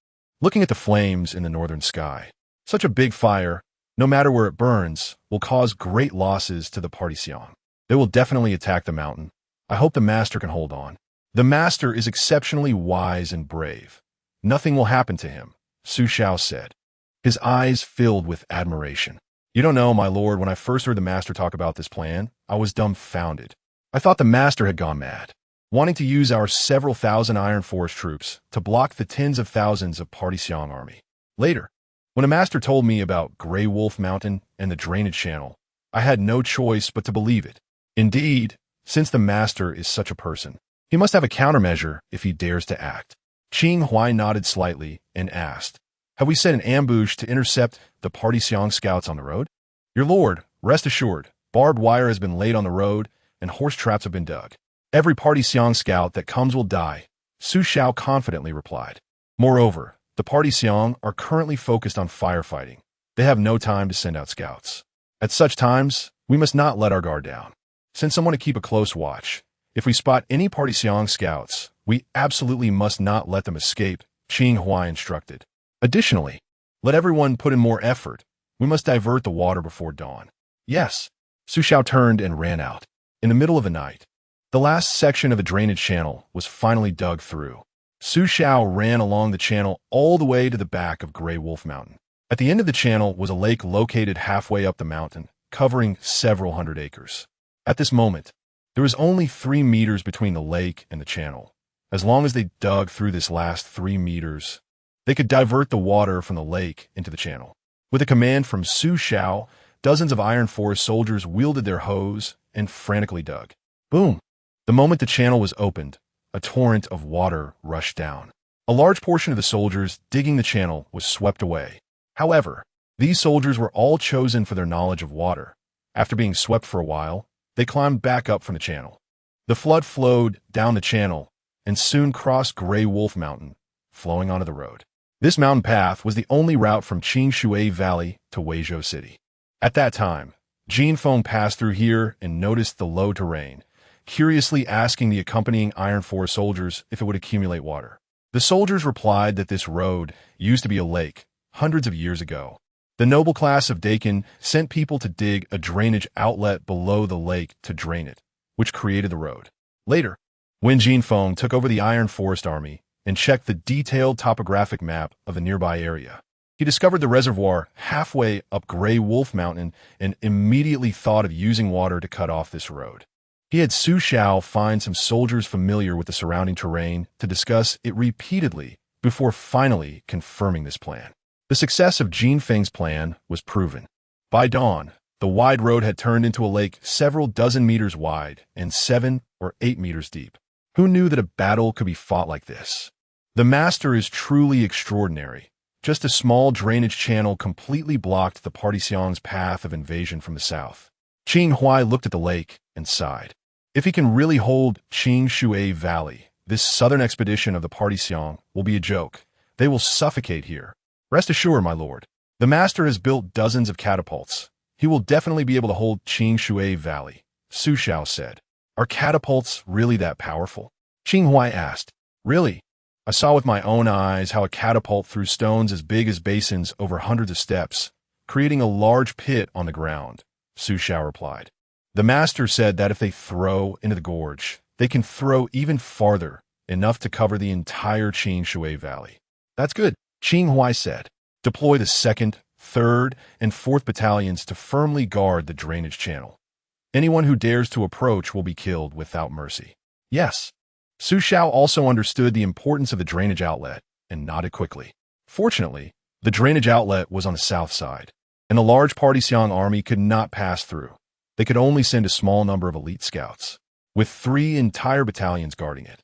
Speaker 1: looking at the flames in the northern sky. Such a big fire, no matter where it burns, will cause great losses to the Party Xiang. They will definitely attack the mountain. I hope the master can hold on. The master is exceptionally wise and brave. Nothing will happen to him, Su Xiao said, his eyes filled with admiration. You don't know, my lord, when I first heard the master talk about this plan, I was dumbfounded. I thought the master had gone mad, wanting to use our several thousand Iron Forest troops to block the tens of thousands of Party Xiang army. Later, when the master told me about Grey Wolf Mountain and the drainage channel, I had no choice but to believe it. Indeed, since the master is such a person, he must have a countermeasure if he dares to act. Qing Huai nodded slightly and asked, have we set an ambush to intercept the Party Xiang scouts on the road? Your lord, rest assured, barbed wire has been laid on the road and horse traps have been dug. Every Party Xiang scout that comes will die, Su Xiao confidently replied. Moreover, the Party Xiang are currently focused on firefighting. They have no time to send out scouts. At such times, we must not let our guard down. Send someone to keep a close watch. If we spot any Party Xiang scouts, we absolutely must not let them escape, Qing Huai instructed. Additionally, let everyone put in more effort. We must divert the water before dawn. Yes. Su Xiao turned and ran out. In the middle of the night, the last section of the drainage channel was finally dug through. Su Xiao ran along the channel all the way to the back of Grey Wolf Mountain. At the end of the channel was a lake located halfway up the mountain, covering several hundred acres. At this moment, there was only 3 meters between the lake and the channel. As long as they dug through this last 3 meters, they could divert the water from the lake into the channel. With a command from Su Xiao, dozens of Iron Forest soldiers wielded their hoes and frantically dug. Boom! The moment the channel was opened, a torrent of water rushed down. A large portion of the soldiers digging the channel was swept away. However, these soldiers were all chosen for their knowledge of water. After being swept for a while, they climbed back up from the channel. The flood flowed down the channel and soon crossed Grey Wolf Mountain, flowing onto the road. This mountain path was the only route from Qingshui Valley to Weizhou City. At that time, Jin Feng passed through here and noticed the low terrain, curiously asking the accompanying Iron Forest soldiers if it would accumulate water. The soldiers replied that this road used to be a lake hundreds of years ago. The noble class of Dakin sent people to dig a drainage outlet below the lake to drain it, which created the road. Later, when Jin Feng took over the Iron Forest Army and checked the detailed topographic map of the nearby area, he discovered the reservoir halfway up Grey Wolf Mountain and immediately thought of using water to cut off this road. He had Su Xiao find some soldiers familiar with the surrounding terrain to discuss it repeatedly before finally confirming this plan. The success of Jin Feng's plan was proven. By dawn, the wide road had turned into a lake several dozen meters wide and 7 or 8 meters deep. Who knew that a battle could be fought like this? The master is truly extraordinary, Just a small drainage channel completely blocked the party Xiang's path of invasion from the south. Qing Huai looked at the lake and sighed. If he can really hold Qing Shui Valley, this southern expedition of the party Xiang will be a joke. They will suffocate here. Rest assured, my lord. The master has built dozens of catapults. He will definitely be able to hold Qing Shui Valley, Su Xiao said. Are catapults really that powerful? Qing Huai asked. Really? I saw with my own eyes how a catapult threw stones as big as basins over hundreds of steps, creating a large pit on the ground, Su Xiao replied. The master said that if they throw into the gorge, they can throw even farther, enough to cover the entire Qing Shui Valley. That's good, Qing Huai said. Deploy the 2nd, 3rd, and 4th battalions to firmly guard the drainage channel. Anyone who dares to approach will be killed without mercy. Yes. Su Xiao also understood the importance of the drainage outlet and nodded quickly. Fortunately, the drainage outlet was on the south side, and the large party Xiang army could not pass through. They could only send a small number of elite scouts, with 3 entire battalions guarding it.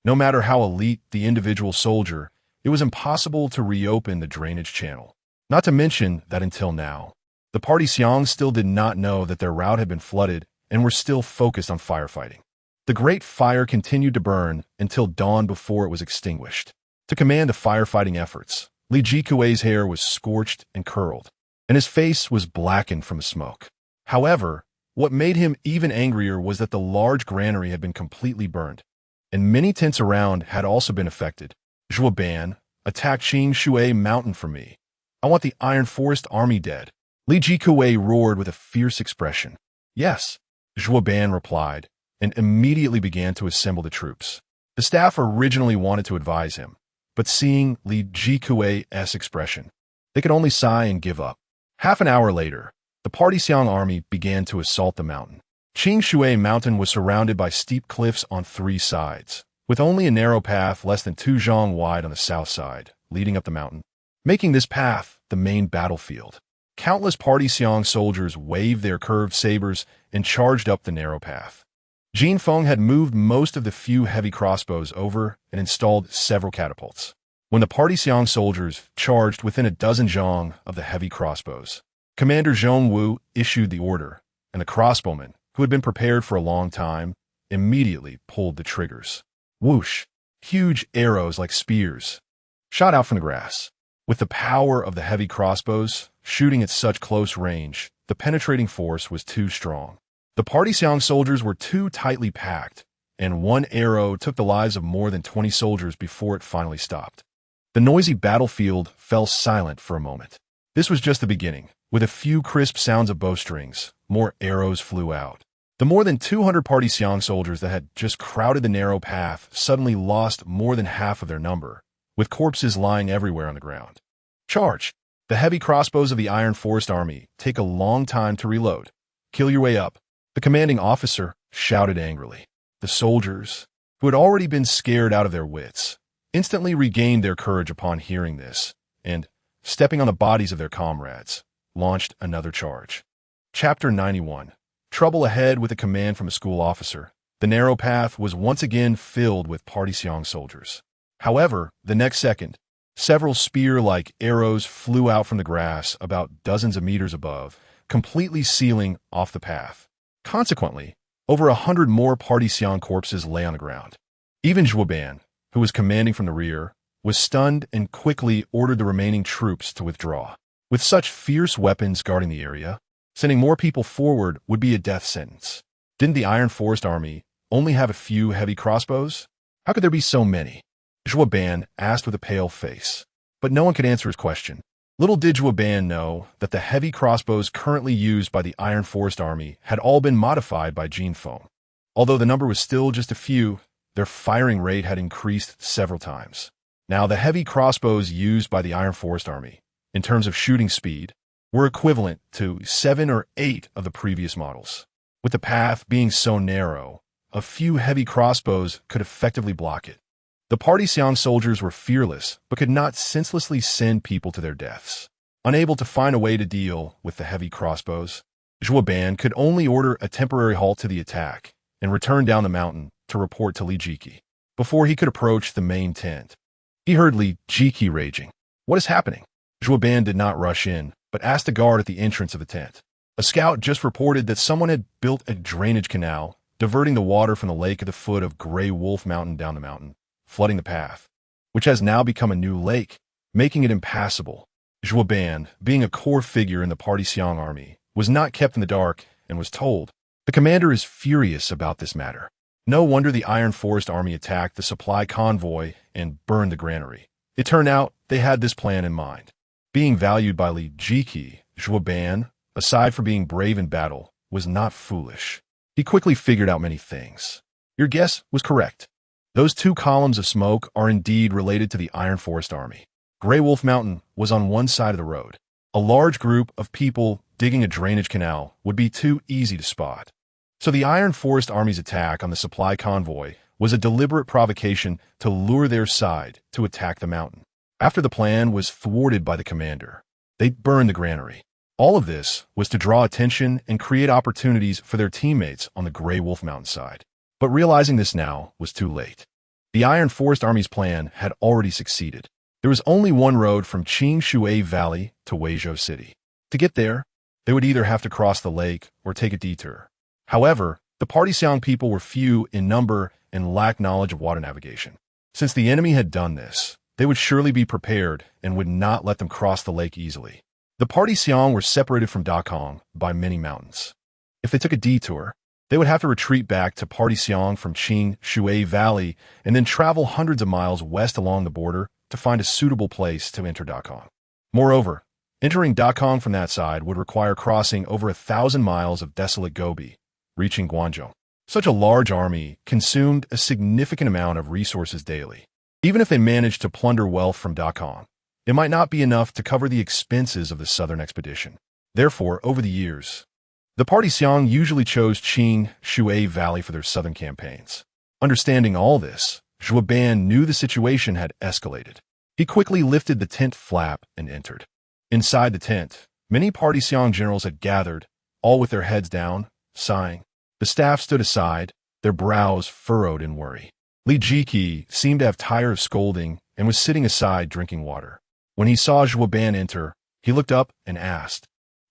Speaker 1: No matter how elite the individual soldier, it was impossible to reopen the drainage channel. Not to mention that until now, the party Xiang still did not know that their route had been flooded and were still focused on firefighting. The great fire continued to burn until dawn before it was extinguished. To command the firefighting efforts, Li Jikuei's hair was scorched and curled, and his face was blackened from the smoke. However, what made him even angrier was that the large granary had been completely burned, and many tents around had also been affected. Zhou Ban, attack Qing Shui Mountain for me. I want the Iron Forest army dead. Li Jikuei roared with a fierce expression. Yes, Zhou Ban replied, and immediately began to assemble the troops. The staff originally wanted to advise him, but seeing Li Jikuei's expression, they could only sigh and give up. Half an hour later, the party Xiang army began to assault the mountain. Qing Shui Mountain was surrounded by steep cliffs on 3 sides, with only a narrow path less than 2 zhang wide on the south side, leading up the mountain, making this path the main battlefield. Countless party Xiang soldiers waved their curved sabers and charged up the narrow path. Jin Feng had moved most of the few heavy crossbows over and installed several catapults. When the party Xiang soldiers charged within a dozen zhang of the heavy crossbows, Commander Zhong Wu issued the order, and the crossbowmen, who had been prepared for a long time, immediately pulled the triggers. Whoosh! Huge arrows like spears shot out from the grass. With the power of the heavy crossbows shooting at such close range, the penetrating force was too strong. The party Xiang soldiers were too tightly packed, and one arrow took the lives of more than 20 soldiers before it finally stopped. The noisy battlefield fell silent for a moment. This was just the beginning. With a few crisp sounds of bowstrings, more arrows flew out. The more than 200 party Xiang soldiers that had just crowded the narrow path suddenly lost more than half of their number, with corpses lying everywhere on the ground. Charge! The heavy crossbows of the Iron Forest Army take a long time to reload. Kill your way up, the commanding officer shouted angrily. The soldiers, who had already been scared out of their wits, instantly regained their courage upon hearing this, and, stepping on the bodies of their comrades, launched another charge. Chapter 91. Trouble ahead with a command from a school officer. The narrow path was once again filled with party Xiang soldiers. However, the next second, several spear-like arrows flew out from the grass about dozens of meters above, completely sealing off the path. Consequently, over 100 more party Xiang corpses lay on the ground. Even Zhou Ban, who was commanding from the rear, was stunned and quickly ordered the remaining troops to withdraw. With such fierce weapons guarding the area, sending more people forward would be a death sentence. Didn't the Iron Forest Army only have a few heavy crossbows? How could there be so many? Zhou Ban asked with a pale face, but no one could answer his question. Little did Zhou Ban know that the heavy crossbows currently used by the Iron Forest Army had all been modified by Jin Feng. Although the number was still just a few, their firing rate had increased several times. Now, the heavy crossbows used by the Iron Forest Army, in terms of shooting speed, were equivalent to 7 or 8 of the previous models. With the path being so narrow, a few heavy crossbows could effectively block it. The party Xiang soldiers were fearless, but could not senselessly send people to their deaths. Unable to find a way to deal with the heavy crossbows, Zhou Ban could only order a temporary halt to the attack and return down the mountain to report to Li Jiki. Before he could approach the main tent, he heard Li Jiki raging. What is happening? Zhou Han did not rush in, but asked the guard at the entrance of the tent. A scout just reported that someone had built a drainage canal, diverting the water from the lake at the foot of Grey Wolf Mountain down the mountain, flooding the path, which has now become a new lake, making it impassable. Zhou Han, being a core figure in the Party-Siang army, was not kept in the dark and was told, "The commander is furious about this matter." No wonder the Iron Forest army attacked the supply convoy and burned the granary. It turned out they had this plan in mind. Being valued by Li Jiki, Zhou Han, aside from being brave in battle, was not foolish. He quickly figured out many things. Your guess was correct. Those two columns of smoke are indeed related to the Iron Forest army. Grey Wolf Mountain was on one side of the road. A large group of people digging a drainage canal would be too easy to spot. So the Iron Forest Army's attack on the supply convoy was a deliberate provocation to lure their side to attack the mountain. After the plan was thwarted by the commander, they burned the granary. All of this was to draw attention and create opportunities for their teammates on the Grey Wolf Mountain side. But realizing this now was too late. The Iron Forest Army's plan had already succeeded. There was only one road from Qing Shui Valley to Weizhou City. To get there, they would either have to cross the lake or take a detour. However, the Party-Siang people were few in number and lacked knowledge of water navigation. Since the enemy had done this, they would surely be prepared and would not let them cross the lake easily. The Party-Siang were separated from Dakong by many mountains. If they took a detour, they would have to retreat back to Party-Siang from Qing Shui Valley and then travel hundreds of miles west along the border to find a suitable place to enter Dakong. Moreover, entering Dakong from that side would require crossing over 1,000 miles of desolate Gobi, reaching Guangzhou. Such a large army consumed a significant amount of resources daily. Even if they managed to plunder wealth from Dakong, it might not be enough to cover the expenses of the southern expedition. Therefore, over the years, the Party-Siang usually chose Qing Shui Valley for their southern campaigns. Understanding all this, Zhou Han knew the situation had escalated. He quickly lifted the tent flap and entered. Inside the tent, many Party-Siang generals had gathered, all with their heads down, sighing. The staff stood aside, their brows furrowed in worry. Li Jiki seemed to have tired of scolding and was sitting aside drinking water. When he saw Zhou Han enter, he looked up and asked,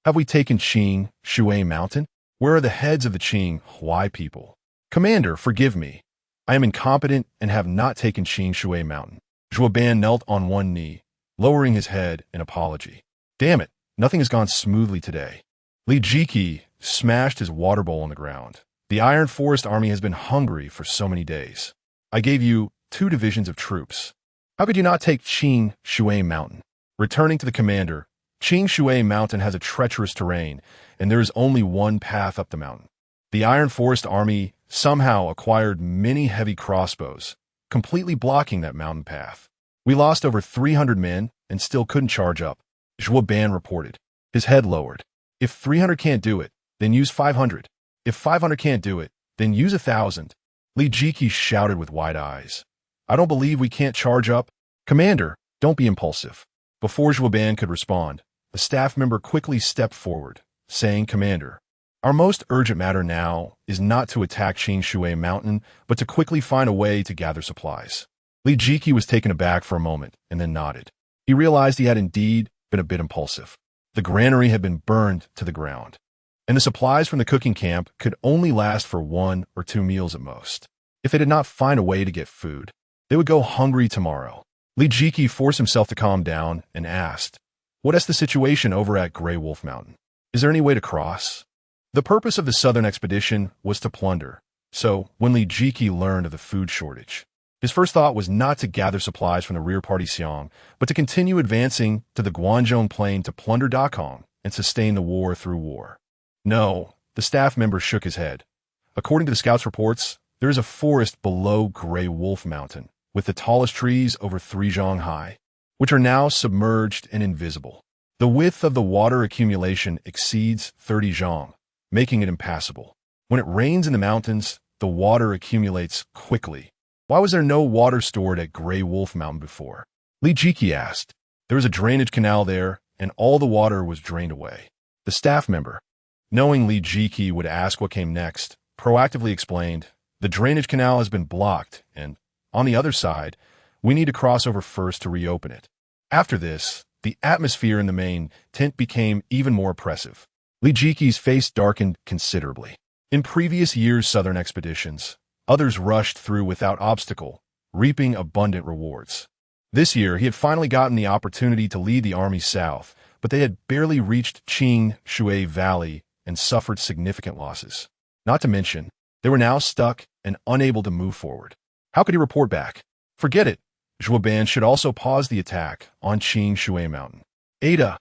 Speaker 1: "Have we taken Qing Shui Mountain? Where are the heads of the Qing Hui people?" "Commander, forgive me. I am incompetent and have not taken Qing Shui Mountain." Zhou Han knelt on one knee, lowering his head in apology. "Damn it, nothing has gone smoothly today." Li Jiki smashed his water bowl on the ground. "The Iron Forest Army has been hungry for so many days. I gave you 2 divisions of troops. How could you not take Qing Shui Mountain?" Returning to the commander, Qing Shui Mountain has a treacherous terrain, and there is only one path up the mountain. The Iron Forest Army somehow acquired many heavy crossbows, completely blocking that mountain path. "We lost over 300 men and still couldn't charge up," Zhou Han reported, his head lowered. "If 300 can't do it, then use 500. If 500 can't do it, then use 1,000. Li Jiki shouted with wide eyes. "I don't believe we can't charge up." "Commander, don't be impulsive." Before Zhou Han could respond, a staff member quickly stepped forward, saying, "Commander, our most urgent matter now is not to attack Qing Shui Mountain, but to quickly find a way to gather supplies." Li Jiki was taken aback for a moment and then nodded. He realized he had indeed been a bit impulsive. The granary had been burned to the ground, and the supplies from the cooking camp could only last for 1 or 2 meals at most. If they did not find a way to get food, they would go hungry tomorrow. Li Jiki forced himself to calm down and asked, "What is the situation over at Grey Wolf Mountain? Is there any way to cross?" The purpose of the southern expedition was to plunder, so when Li Jiki learned of the food shortage, his first thought was not to gather supplies from the rear Party-Siang, but to continue advancing to the Guangzhou Plain to plunder Dakong and sustain the war through war. "No," the staff member shook his head. "According to the scouts' reports, there is a forest below Grey Wolf Mountain, with the tallest trees over 3 zhang high, which are now submerged and invisible. The width of the water accumulation exceeds 30 zhang, making it impassable. When it rains in the mountains, the water accumulates quickly. Why was there no water stored at Grey Wolf Mountain before?" Li Jiki asked. "There was a drainage canal there, and all the water was drained away." The staff member, knowing Li Jiki would ask what came next, proactively explained, "The drainage canal has been blocked, and on the other side, we need to cross over first to reopen it." After this, the atmosphere in the main tent became even more oppressive. Li Jiqi's face darkened considerably. In previous years' southern expeditions, others rushed through without obstacle, reaping abundant rewards. This year, he had finally gotten the opportunity to lead the army south, but they had barely reached Qing Shui Valley and suffered significant losses. Not to mention, they were now stuck and unable to move forward. How could he report back? Forget it. Zhou Ban should also pause the attack on Qing Shui Mountain. Ada,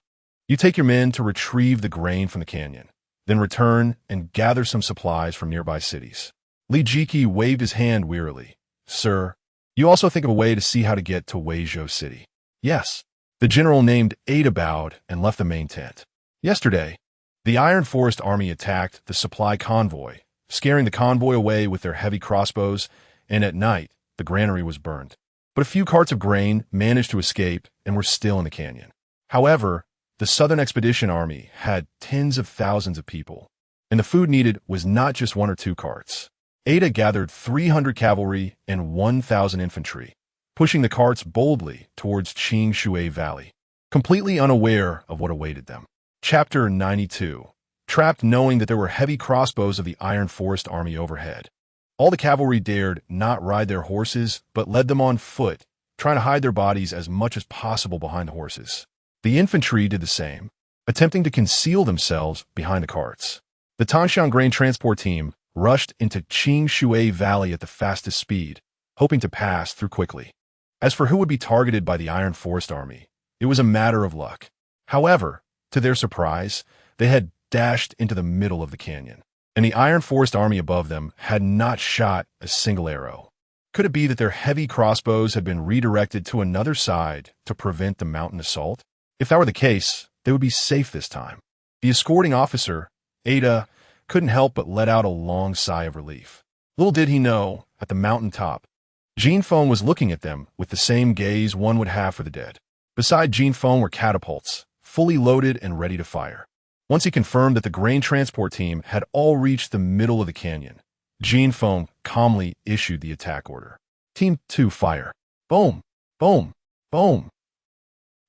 Speaker 1: you take your men to retrieve the grain from the canyon, then return and gather some supplies from nearby cities. Li Jiqi waved his hand wearily. Sir, you also think of a way to see how to get to Weizhou City. Yes. The general named Ada bowed and left the main tent. Yesterday, the Iron Forest Army attacked the supply convoy, scaring the convoy away with their heavy crossbows, and at night, the granary was burned. But a few carts of grain managed to escape and were still in the canyon. However, the Southern Expedition Army had tens of thousands of people, and the food needed was not just 1 or 2 carts. Ada gathered 300 cavalry and 1,000 infantry, pushing the carts boldly towards Qing Shui Valley, completely unaware of what awaited them. Chapter 92. Trapped knowing that there were heavy crossbows of the Iron Forest Army overhead. All the cavalry dared not ride their horses, but led them on foot, trying to hide their bodies as much as possible behind the horses. The infantry did the same, attempting to conceal themselves behind the carts. The Tanshan grain transport team rushed into Qing Shui Valley at the fastest speed, hoping to pass through quickly. As for who would be targeted by the Iron Forest Army, it was a matter of luck. However, to their surprise, they had dashed into the middle of the canyon, and the Iron Forest Army above them had not shot a single arrow. Could it be that their heavy crossbows had been redirected to another side to prevent the mountain assault? If that were the case, they would be safe this time. The escorting officer, Ada, couldn't help but let out a long sigh of relief. Little did he know, at the mountain top, Jinfeng was looking at them with the same gaze one would have for the dead. Beside Jinfeng were catapults, fully loaded and ready to fire. Once he confirmed that the grain transport team had all reached the middle of the canyon, Jinfeng calmly issued the attack order. Team 2, fire. Boom, boom, boom.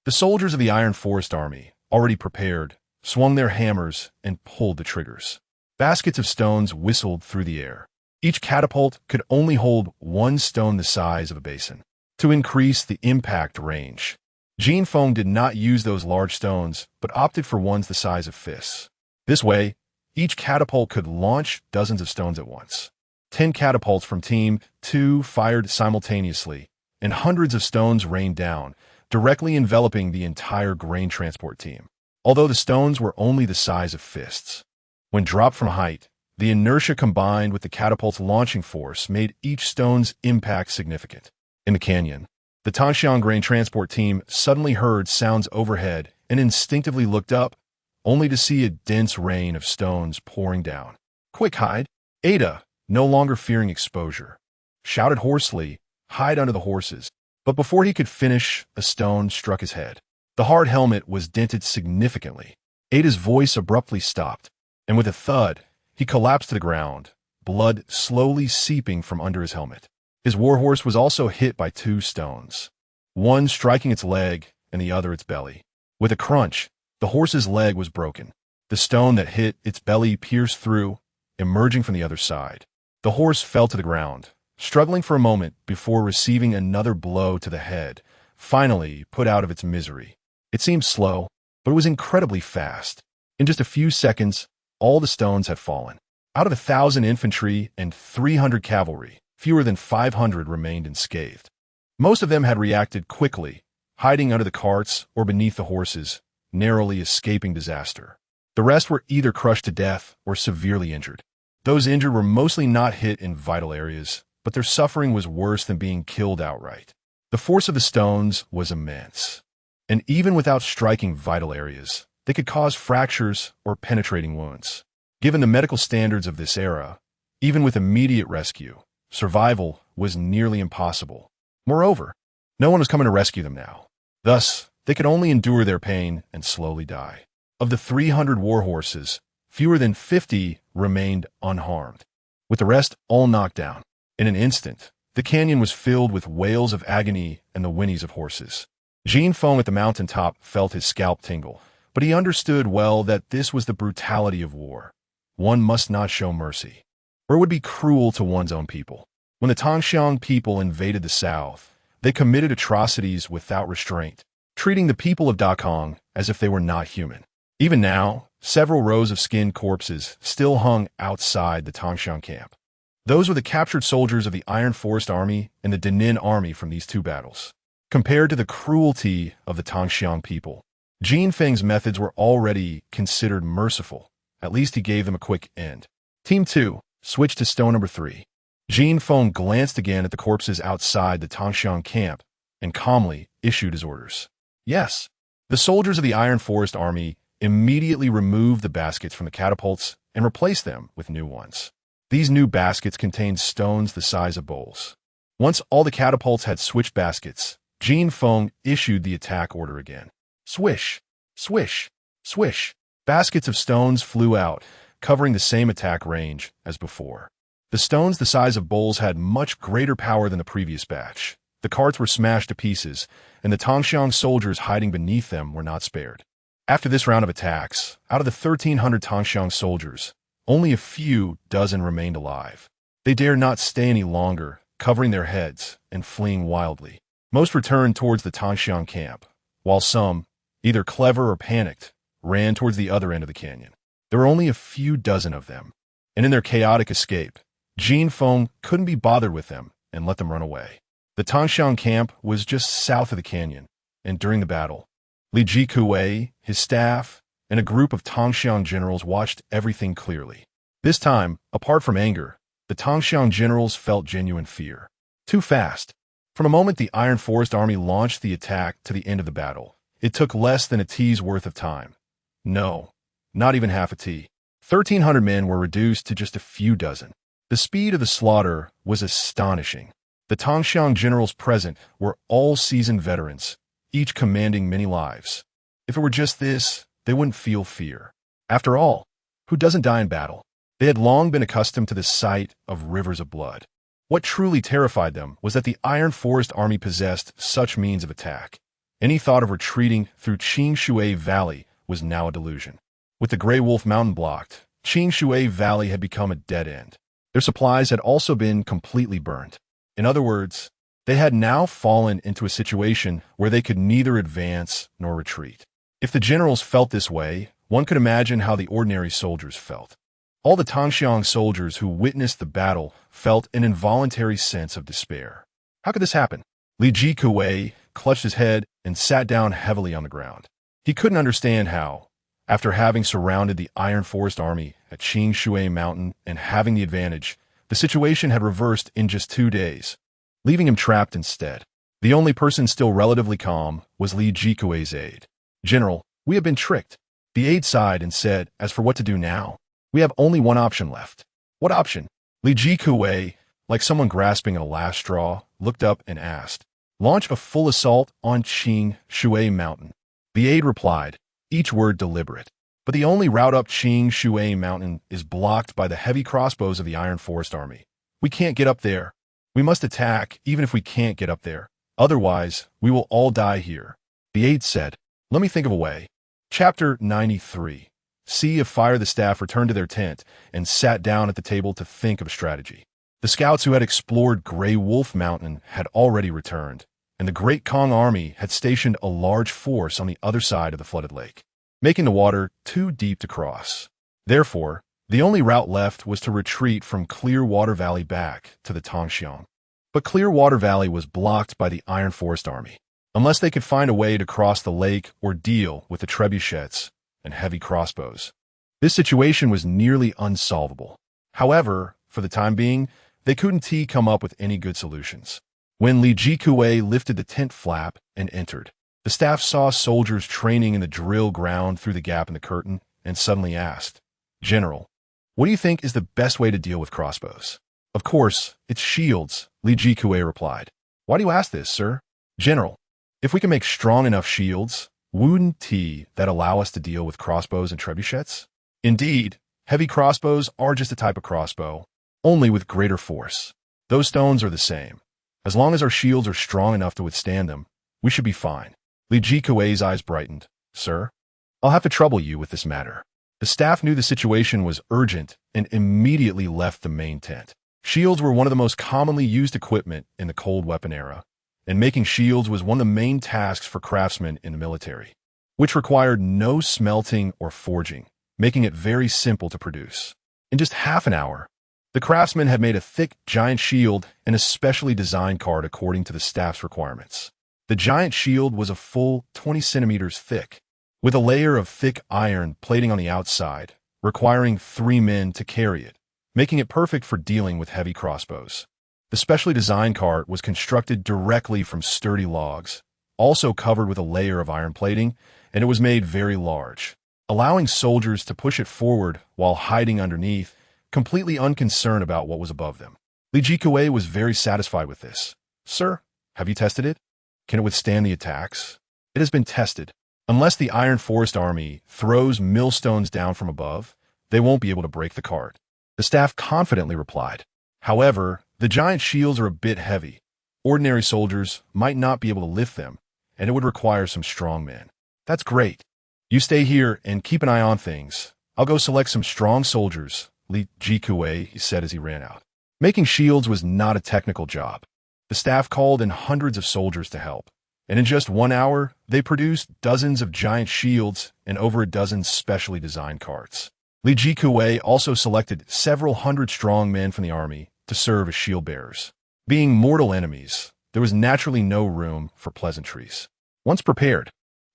Speaker 1: The soldiers of the Iron Forest Army, already prepared, swung their hammers and pulled the triggers. Baskets of stones whistled through the air. Each catapult could only hold 1 stone the size of a basin. To increase the impact range, Jinfeng did not use those large stones, but opted for ones the size of fists. This way, each catapult could launch dozens of stones at once. 10 catapults from Team 2 fired simultaneously, and hundreds of stones rained down, directly enveloping the entire grain transport team. Although the stones were only the size of fists. When dropped from height, the inertia combined with the catapult's launching force made each stone's impact significant. In the canyon, the Tanshan grain transport team suddenly heard sounds overhead and instinctively looked up, only to see a dense rain of stones pouring down. Quick, hide! Ada, no longer fearing exposure, shouted hoarsely, hide under the horses. But before he could finish, a stone struck his head. The hard helmet was dented significantly. Ada's voice abruptly stopped, and with a thud, he collapsed to the ground, blood slowly seeping from under his helmet. His warhorse was also hit by 2 stones, one striking its leg and the other its belly. With a crunch, the horse's leg was broken. The stone that hit its belly pierced through, emerging from the other side. The horse fell to the ground, struggling for a moment before receiving another blow to the head, finally put out of its misery. It seemed slow, but it was incredibly fast. In just a few seconds, all the stones had fallen. Out of 1,000 infantry and 300 cavalry, fewer than 500 remained unscathed. Most of them had reacted quickly, hiding under the carts or beneath the horses, narrowly escaping disaster. The rest were either crushed to death or severely injured. Those injured were mostly not hit in vital areas, but their suffering was worse than being killed outright. The force of the stones was immense, and even without striking vital areas, they could cause fractures or penetrating wounds. Given the medical standards of this era, even with immediate rescue, survival was nearly impossible. Moreover, no one was coming to rescue them now. Thus, they could only endure their pain and slowly die. Of the 300 war horses, fewer than 50 remained unharmed, with the rest all knocked down. In an instant, the canyon was filled with wails of agony and the whinnies of horses. Jin Feng at the mountaintop felt his scalp tingle, but he understood well that this was the brutality of war. One must not show mercy, or it would be cruel to one's own people. When the Tongxiang people invaded the south, they committed atrocities without restraint, treating the people of Dakong as if they were not human. Even now, several rows of skinned corpses still hung outside the Tongxiang camp. Those were the captured soldiers of the Iron Forest Army and the Denin Army from these two battles. Compared to the cruelty of the Tongxiang people, Jin Feng's methods were already considered merciful. At least he gave them a quick end. Team 2 switched to stone number 3. Jin Feng glanced again at the corpses outside the Tongxiang camp and calmly issued his orders. Yes. The soldiers of the Iron Forest Army immediately removed the baskets from the catapults and replaced them with new ones. These new baskets contained stones the size of bowls. Once all the catapults had switched baskets, Jin Feng issued the attack order again. Swish, swish, swish. Baskets of stones flew out, covering the same attack range as before. The stones the size of bowls had much greater power than the previous batch. The carts were smashed to pieces, and the Tongxiang soldiers hiding beneath them were not spared. After this round of attacks, out of the 1,300 Tongxiang soldiers, only a few dozen remained alive. They dared not stay any longer, covering their heads and fleeing wildly. Most returned towards the Tongxiang camp, while some, either clever or panicked, ran towards the other end of the canyon. There were only a few dozen of them, and in their chaotic escape, Jin Feng couldn't be bothered with them and let them run away. The Tongxiang camp was just south of the canyon, and during the battle, Li Jikui, his staff, and a group of Tongxiang generals watched everything clearly. This time, apart from anger, the Tongxiang generals felt genuine fear. Too fast. From the moment the Iron Forest Army launched the attack to the end of the battle, it took less than a T's worth of time. No, not even half a T. 1,300 men were reduced to just a few dozen. The speed of the slaughter was astonishing. The Tongxiang generals present were all seasoned veterans, each commanding many lives. If it were just this, they wouldn't feel fear. After all, who doesn't die in battle? They had long been accustomed to the sight of rivers of blood. What truly terrified them was that the Iron Forest Army possessed such means of attack. Any thought of retreating through Qingshui Valley was now a delusion. With the Grey Wolf Mountain blocked, Qingshui Valley had become a dead end. Their supplies had also been completely burned. In other words, they had now fallen into a situation where they could neither advance nor retreat. If the generals felt this way, one could imagine how the ordinary soldiers felt. All the Tongxiang soldiers who witnessed the battle felt an involuntary sense of despair. How could this happen? Li Jikui clutched his head and sat down heavily on the ground. He couldn't understand how, after having surrounded the Iron Forest Army at Qingshui Mountain and having the advantage, the situation had reversed in just 2 days, leaving him trapped instead. The only person still relatively calm was Li Jikui's aide. General, we have been tricked. The aide sighed and said, as for what to do now, we have only one option left. What option? Li Jikui, like someone grasping at a last straw, looked up and asked, launch a full assault on Qingshui Mountain. The aide replied, each word deliberate. But the only route up Qingshui Mountain is blocked by the heavy crossbows of the Iron Forest Army. We can't get up there. We must attack even if we can't get up there. Otherwise, we will all die here. The aide said, let me think of a way. Chapter 93. See if Fire the staff returned to their tent and sat down at the table to think of a strategy. The scouts who had explored Grey Wolf Mountain had already returned, and the Great Kong army had stationed a large force on the other side of the flooded lake, making the water too deep to cross. Therefore, the only route left was to retreat from Clearwater Valley back to the Tongxiang. But Clearwater Valley was blocked by the Iron Forest Army, unless they could find a way to cross the lake or deal with the trebuchets and heavy crossbows. This situation was nearly unsolvable. However, for the time being, they couldn't come up with any good solutions. When Li Jikui lifted the tent flap and entered, the staff saw soldiers training in the drill ground through the gap in the curtain and suddenly asked, General, what do you think is the best way to deal with crossbows? Of course, it's shields, Li Jikui replied. Why do you ask this, sir? General, if we can make strong enough shields, wouldn't that allow us to deal with crossbows and trebuchets? Indeed, heavy crossbows are just a type of crossbow, only with greater force. Those stones are the same. As long as our shields are strong enough to withstand them, we should be fine. Li Jikuei's eyes brightened. Sir, I'll have to trouble you with this matter. The staff knew the situation was urgent and immediately left the main tent. Shields were one of the most commonly used equipment in the cold weapon era, and making shields was one of the main tasks for craftsmen in the military, which required no smelting or forging, making it very simple to produce. In just half an hour, the craftsman had made a thick, giant shield and a specially designed card according to the staff's requirements. The giant shield was a full 20 centimeters thick, with a layer of thick iron plating on the outside, requiring 3 men to carry it, making it perfect for dealing with heavy crossbows. The specially designed cart was constructed directly from sturdy logs, also covered with a layer of iron plating, and it was made very large, allowing soldiers to push it forward while hiding underneath, completely unconcerned about what was above them. Li Jikuei was very satisfied with this. Sir, have you tested it? Can it withstand the attacks? It has been tested. Unless the Iron Forest Army throws millstones down from above, they won't be able to break the cart. The staff confidently replied. However, the giant shields are a bit heavy. Ordinary soldiers might not be able to lift them, and it would require some strong men. That's great. You stay here and keep an eye on things. I'll go select some strong soldiers, Li Jikuei said as he ran out. Making shields was not a technical job. The staff called in hundreds of soldiers to help, and in just 1 hour, they produced dozens of giant shields and over a dozen specially designed carts. Li Jikuei also selected several hundred strong men from the army to serve as shield bearers. Being mortal enemies, there was naturally no room for pleasantries. Once prepared,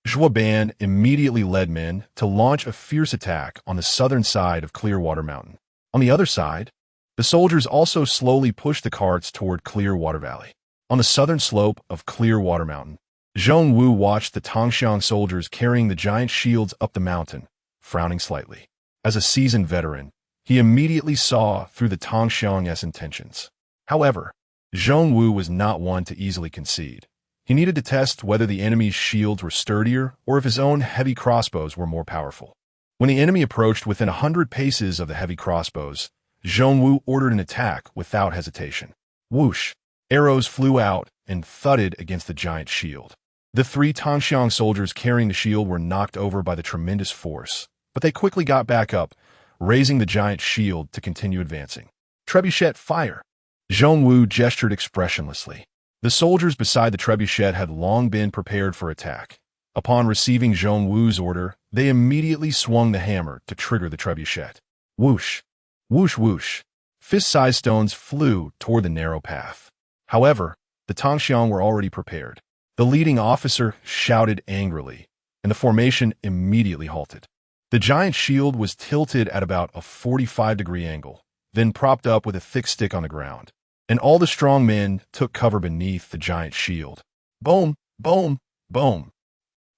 Speaker 1: Zhou Han immediately led men to launch a fierce attack on the southern side of Clearwater Mountain. On the other side, the soldiers also slowly pushed the carts toward Clearwater Valley. On the southern slope of Clearwater Mountain, Zhong Wu watched the Tongxiang soldiers carrying the giant shields up the mountain, frowning slightly. As a seasoned veteran, he immediately saw through the Tongxiang's intentions. However, Zhong Wu was not one to easily concede. He needed to test whether the enemy's shields were sturdier or if his own heavy crossbows were more powerful. When the enemy approached within 100 paces of the heavy crossbows, Zhong Wu ordered an attack without hesitation. Whoosh! Arrows flew out and thudded against the giant shield. The 3 Tongxiang soldiers carrying the shield were knocked over by the tremendous force, but they quickly got back up, raising the giant shield to continue advancing. Trebuchet, fire! Zhong Wu gestured expressionlessly. The soldiers beside the trebuchet had long been prepared for attack. Upon receiving Zhong Wu's order, they immediately swung the hammer to trigger the trebuchet. Whoosh! Whoosh whoosh! Fist-sized stones flew toward the narrow path. However, the Tongxiang were already prepared. The leading officer shouted angrily, and the formation immediately halted. The giant shield was tilted at about a 45-degree angle, then propped up with a thick stick on the ground, and all the strong men took cover beneath the giant shield. Boom! Boom! Boom!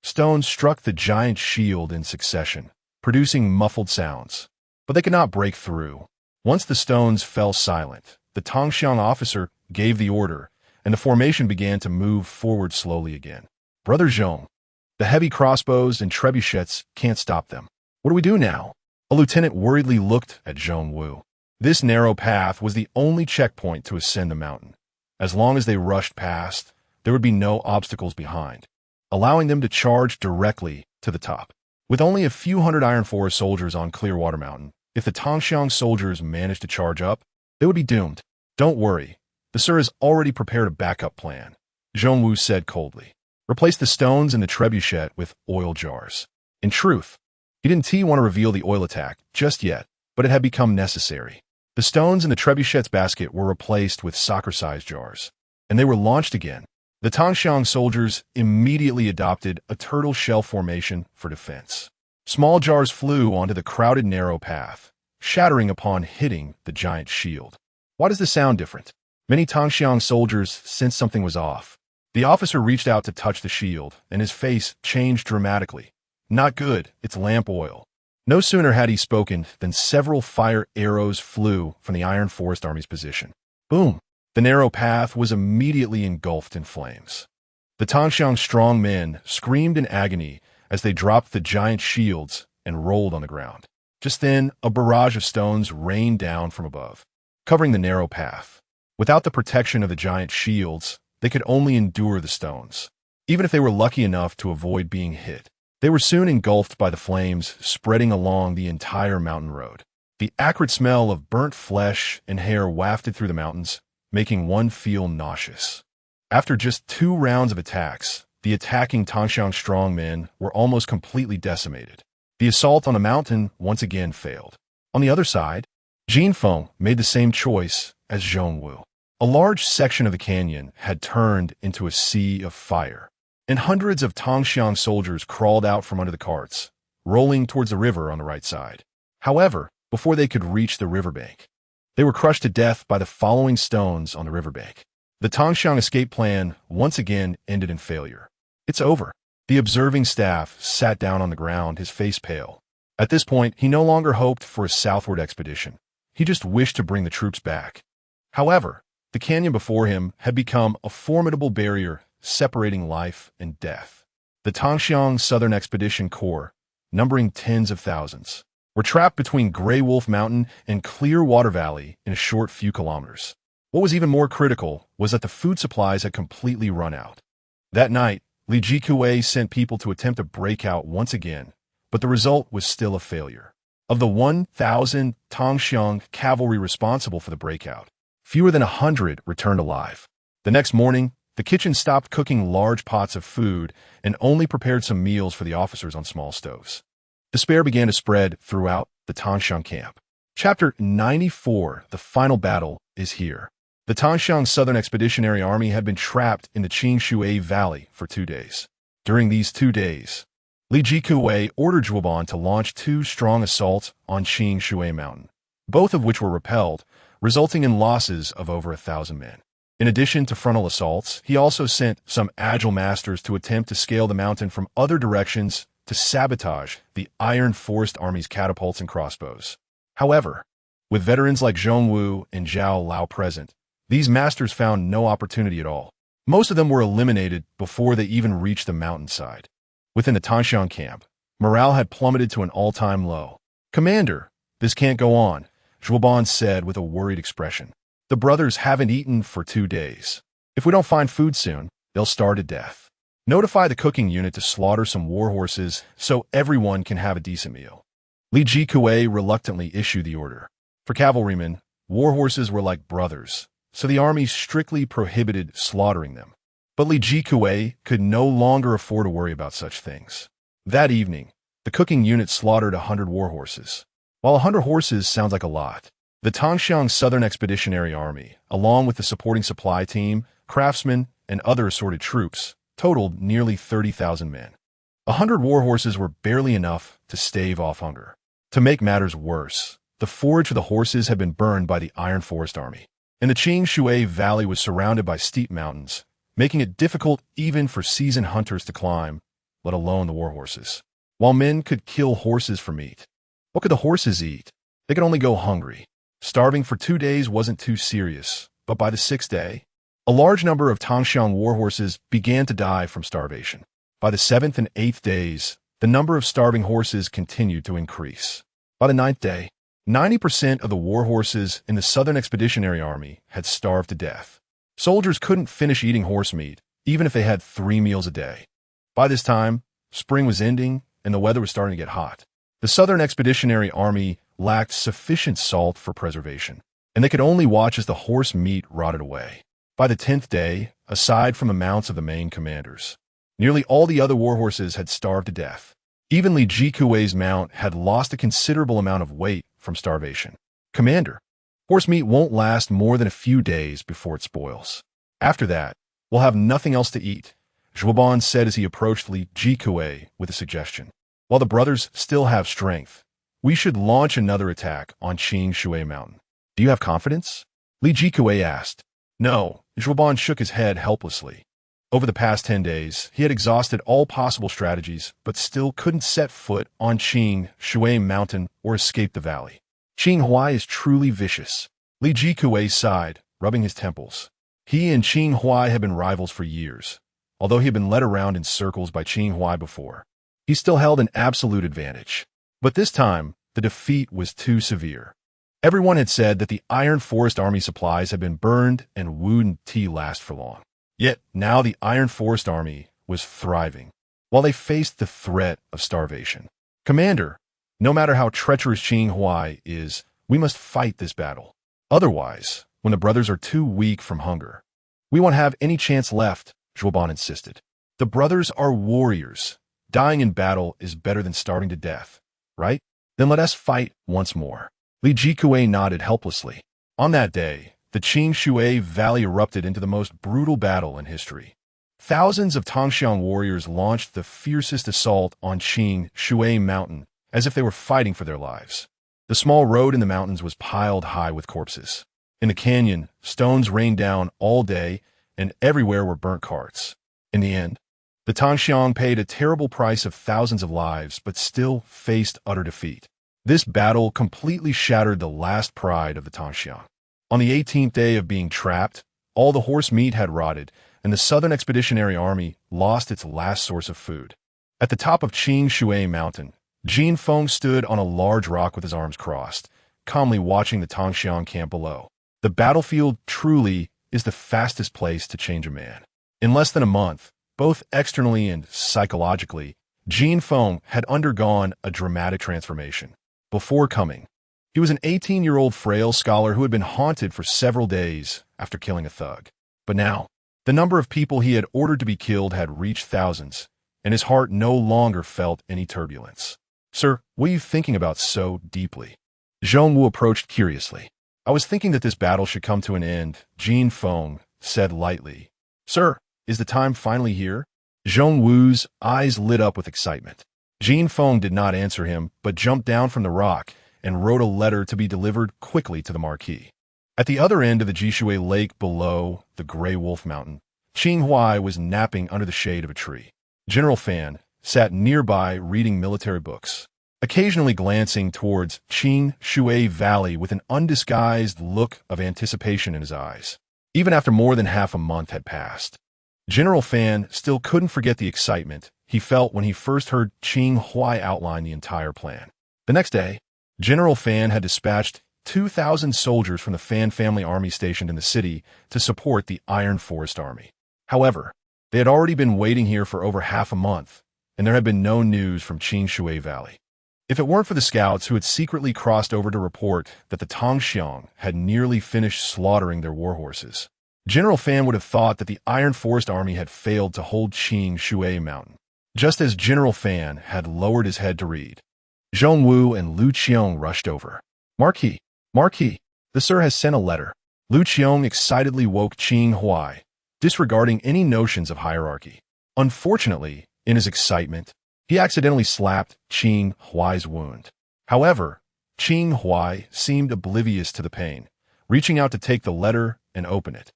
Speaker 1: Stones struck the giant shield in succession, producing muffled sounds, but they could not break through. Once the stones fell silent, the Tongxiang officer gave the order, and the formation began to move forward slowly again. Brother Zhong, the heavy crossbows and trebuchets can't stop them. What do we do now? A lieutenant worriedly looked at Zhong Wu. This narrow path was the only checkpoint to ascend the mountain. As long as they rushed past, there would be no obstacles behind, allowing them to charge directly to the top. With only a few hundred Iron Forest soldiers on Clearwater Mountain, if the Tongxiang soldiers managed to charge up, they would be doomed. Don't worry, the Sir has already prepared a backup plan, Zhong Wu said coldly. Replace the stones in the trebuchet with oil jars. In truth, he didn't want to reveal the oil attack just yet, but it had become necessary. The stones in the trebuchet's basket were replaced with soccer-sized jars, and they were launched again. The Tongxiang soldiers immediately adopted a turtle shell formation for defense. Small jars flew onto the crowded narrow path, shattering upon hitting the giant shield. Why does this sound different? Many Tongxiang soldiers sensed something was off. The officer reached out to touch the shield, and his face changed dramatically. Not good, it's lamp oil. No sooner had he spoken than several fire arrows flew from the Iron Forest Army's position. Boom! The narrow path was immediately engulfed in flames. The Tongxiang strong men screamed in agony as they dropped the giant shields and rolled on the ground. Just then, a barrage of stones rained down from above, covering the narrow path. Without the protection of the giant shields, they could only endure the stones. even if they were lucky enough to avoid being hit. They were soon engulfed by the flames spreading along the entire mountain road. The acrid smell of burnt flesh and hair wafted through the mountains, making one feel nauseous. After just 2 rounds of attacks, the attacking Tongxiang strongmen were almost completely decimated. The assault on the mountain once again failed. On the other side, Jinfeng made the same choice as Zhongwu. A large section of the canyon had turned into a sea of fire, and hundreds of Tongxiang soldiers crawled out from under the carts, rolling towards the river on the right side. However, before they could reach the riverbank, they were crushed to death by the following stones on the riverbank. The Tongxiang escape plan once again ended in failure. It's over. The observing staff sat down on the ground, his face pale. At this point, he no longer hoped for a southward expedition. He just wished to bring the troops back. However, the canyon before him had become a formidable barrier separating life and death. The Tongxiang Southern Expedition Corps, numbering tens of thousands, were trapped between Grey Wolf Mountain and Clearwater Valley in a short few kilometers. What was even more critical was that the food supplies had completely run out. That night, Li Jikue sent people to attempt a breakout once again, but the result was still a failure. Of the 1,000 Tongxiang cavalry responsible for the breakout, fewer than 100 returned alive. The next morning, the kitchen stopped cooking large pots of food and only prepared some meals for the officers on small stoves. Despair began to spread throughout the Tongxiang camp. Chapter 94, the final battle, is here. The Tongxiang Southern Expeditionary Army had been trapped in the Qingshui Valley for 2 days. During these 2 days, Li Jikue ordered Zhuoban to launch 2 strong assaults on Qingshui Mountain, both of which were repelled, resulting in losses of over 1,000 men. In addition to frontal assaults, he also sent some agile masters to attempt to scale the mountain from other directions to sabotage the Iron Forest Army's catapults and crossbows. However, with veterans like Zhongwu and Zhao Lao present, these masters found no opportunity at all. Most of them were eliminated before they even reached the mountainside. Within the Tongxiang camp, morale had plummeted to an all-time low. "Commander, this can't go on," Zhuoban said with a worried expression. "The brothers haven't eaten for 2 days. If we don't find food soon, they'll starve to death. Notify the cooking unit to slaughter some war horses so everyone can have a decent meal." Li Jikue reluctantly issued the order. For cavalrymen, war horses were like brothers, so the army strictly prohibited slaughtering them. But Li Jikue could no longer afford to worry about such things. That evening, the cooking unit slaughtered 100 war horses. While 100 horses sounds like a lot, the Tongxiang Southern Expeditionary Army, along with the supporting supply team, craftsmen, and other assorted troops, totaled nearly 30,000 men. 100 war horses were barely enough to stave off hunger. To make matters worse, the forage for the horses had been burned by the Iron Forest Army, and the Qingshui Valley was surrounded by steep mountains, making it difficult even for seasoned hunters to climb, let alone the war horses. While men could kill horses for meat, what could the horses eat? They could only go hungry. Starving for 2 days wasn't too serious, but by the 6th day, a large number of Tongxiang war horses began to die from starvation. By the 7th and 8th days, the number of starving horses continued to increase. By the 9th day, 90% of the war horses in the Southern Expeditionary Army had starved to death. Soldiers couldn't finish eating horse meat, even if they had 3 meals a day. By this time, spring was ending and the weather was starting to get hot. The Southern Expeditionary Army lacked sufficient salt for preservation, and they could only watch as the horse meat rotted away. By the 10th day, aside from the mounts of the main commanders, nearly all the other war horses had starved to death. Even Li Jikue's mount had lost a considerable amount of weight from starvation. "Commander, horse meat won't last more than a few days before it spoils. After that, we'll have nothing else to eat," Zhuoban said as he approached Li Jikue with a suggestion. "While the brothers still have strength, we should launch another attack on Qingshui Mountain. Do you have confidence?" Li Jikue asked. "No," Zhuoban shook his head helplessly. Over the past 10 days, he had exhausted all possible strategies, but still couldn't set foot on Qingshui Mountain or escape the valley. "Qinghua is truly vicious." Li Jikue sighed, rubbing his temples. He and Qinghua had been rivals for years. Although he had been led around in circles by Qinghua before, he still held an absolute advantage. But this time, the defeat was too severe. Everyone had said that the Iron Forest Army supplies had been burned and wouldn't last for long. Yet now the Iron Forest Army was thriving, while they faced the threat of starvation. "Commander, no matter how treacherous Qing Huai is, we must fight this battle. Otherwise, when the brothers are too weak from hunger, we won't have any chance left," Zhou Han insisted. "The brothers are warriors. Dying in battle is better than starving to death, right? Then let us fight once more." Li Jikue nodded helplessly. On that day, the Qing Shui Valley erupted into the most brutal battle in history. Thousands of Tongxiang warriors launched the fiercest assault on Qing Shui Mountain as if they were fighting for their lives. The small road in the mountains was piled high with corpses. In the canyon, stones rained down all day, and everywhere were burnt carts. In the end, the Tongxiang paid a terrible price of thousands of lives, but still faced utter defeat. This battle completely shattered the last pride of the Tongxiang. On the 18th day of being trapped, all the horse meat had rotted, and the Southern Expeditionary Army lost its last source of food. At the top of Qing Shui Mountain, Jin Feng stood on a large rock with his arms crossed, calmly watching the Tongxiang camp below. The battlefield truly is the fastest place to change a man. In less than a month, both externally and psychologically, Jin Feng had undergone a dramatic transformation. Before coming, he was an 18-year-old frail scholar who had been haunted for several days after killing a thug. But now, the number of people he had ordered to be killed had reached thousands, and his heart no longer felt any turbulence. "Sir, what are you thinking about so deeply?" Zhong Wu approached curiously. "I was thinking that this battle should come to an end," Jin Feng said lightly. "Sir, is the time finally here?" Zhong Wu's eyes lit up with excitement. Jin Feng did not answer him, but jumped down from the rock and wrote a letter to be delivered quickly to the marquis. At the other end of the Jishui Lake below the Gray Wolf Mountain, Qing Huai was napping under the shade of a tree. General Fan sat nearby reading military books, occasionally glancing towards Qing Shui Valley with an undisguised look of anticipation in his eyes. Even after more than half a month had passed, General Fan still couldn't forget the excitement he felt when he first heard Qing Huai outline the entire plan. The next day, General Fan had dispatched 2,000 soldiers from the Fan family army stationed in the city to support the Iron Forest Army. However, they had already been waiting here for over half a month, and there had been no news from Qing Shui Valley. If it weren't for the scouts who had secretly crossed over to report that the Tongxiang had nearly finished slaughtering their warhorses, General Fan would have thought that the Iron Forest Army had failed to hold Qing Shui Mountain. Just as General Fan had lowered his head to read, Zhong Wu and Lu Qiong rushed over. Marquis, the sir has sent a letter." Lu Qiong excitedly woke Qing Huai, disregarding any notions of hierarchy. Unfortunately, in his excitement, he accidentally slapped Qing Huai's wound. However, Qing Huai seemed oblivious to the pain, reaching out to take the letter and open it.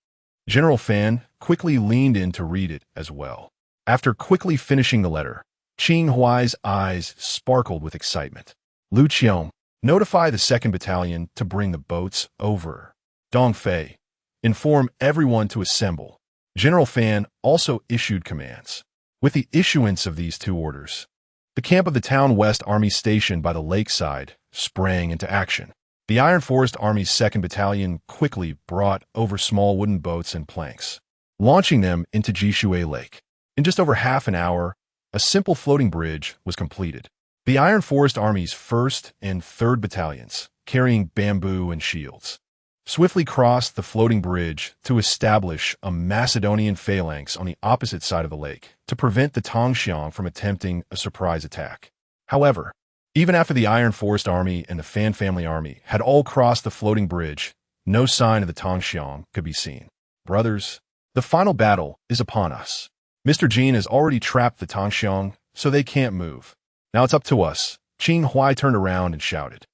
Speaker 1: General Fan quickly leaned in to read it as well. After quickly finishing the letter, Qing Huai's eyes sparkled with excitement. "Lu Qiong, notify the 2nd Battalion to bring the boats over. Dongfei, inform everyone to assemble." General Fan also issued commands. With the issuance of these two orders, the camp of the Town West Army stationed by the lakeside sprang into action. The Iron Forest Army's 2nd Battalion quickly brought over small wooden boats and planks, launching them into Jishui Lake. In just over half an hour, a simple floating bridge was completed. The Iron Forest Army's 1st and 3rd Battalions, carrying bamboo and shields, swiftly crossed the floating bridge to establish a Macedonian phalanx on the opposite side of the lake to prevent the Tongxiang from attempting a surprise attack. However, even after the Iron Forest Army and the Fan family army had all crossed the floating bridge, no sign of the Tongxiang could be seen. "Brothers, the final battle is upon us. Mr. Jin has already trapped the Tongxiang, so they can't move. Now it's up to us." Qing Huai turned around and shouted.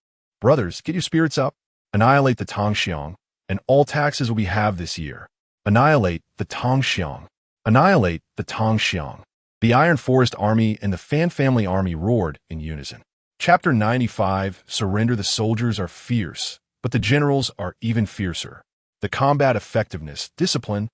Speaker 1: "Brothers, get your spirits up. Annihilate the Tongxiang, and all taxes will be halved this year. Annihilate the Tongxiang. Annihilate the Tongxiang." The Iron Forest Army and the Fan family army roared in unison. Chapter 95, Surrender. The soldiers are fierce, but the generals are even fiercer. The combat effectiveness, discipline,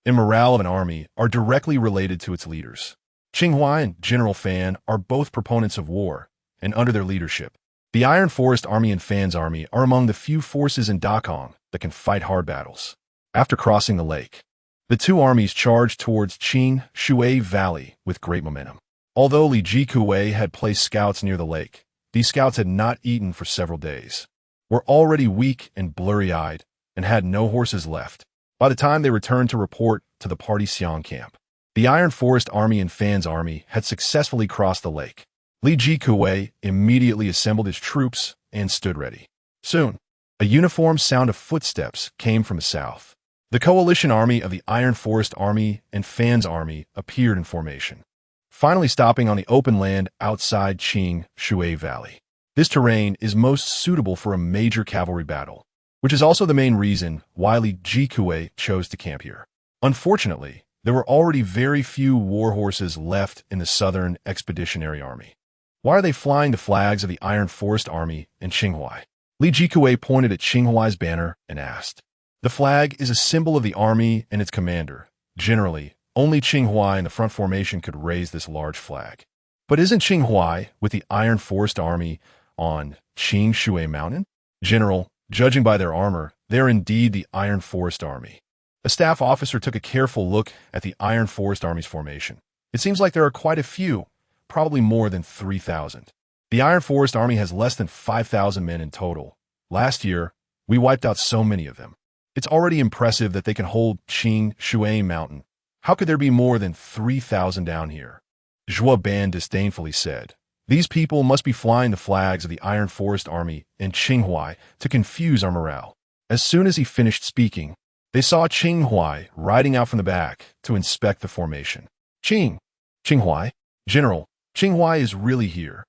Speaker 1: and morale of an army are directly related to its leaders. Qing Huai and General Fan are both proponents of war, and under their leadership, the Iron Forest Army and Fan's army are among the few forces in Dakong that can fight hard battles. After crossing the lake, The two armies charged towards Qing Shui Valley with great momentum. Although Li Jikuei had placed scouts near the lake, these scouts had not eaten for several days, were already weak and blurry-eyed, and had no horses left. By the time they returned to report to the Party Xiang camp, the Iron Forest Army and Fan's army had successfully crossed the lake. Li Jikuei immediately assembled his troops and stood ready. Soon, a uniform sound of footsteps came from the south. The coalition army of the Iron Forest Army and Fan's army appeared in formation, finally stopping on the open land outside Qing Shui Valley. This terrain is most suitable for a major cavalry battle, which is also the main reason why Li Jikuei chose to camp here. Unfortunately, there were already very few war horses left in the Southern Expeditionary Army. Why are they flying the flags of the Iron Forest Army and Qinghai? Li Jikuei pointed at Qinghai's banner and asked. The flag is a symbol of the army and its commander. Generally, only Qinghai in the front formation could raise this large flag. But isn't Qinghai with the Iron Forest Army on Qing Shui Mountain? General, judging by their armor, they are indeed the Iron Forest Army. A staff officer took a careful look at the Iron Forest Army's formation. It seems like there are quite a few, probably more than 3,000. The Iron Forest Army has less than 5,000 men in total. Last year, we wiped out so many of them. It's already impressive that they can hold Qing Shui Mountain. How could there be more than 3,000 down here? Zhou Ban disdainfully said. These people must be flying the flags of the Iron Forest Army and Qinghai to confuse our morale. As soon as he finished speaking, they saw Qinghai riding out from the back to inspect the formation. Qinghai? General, Qinghai is really here.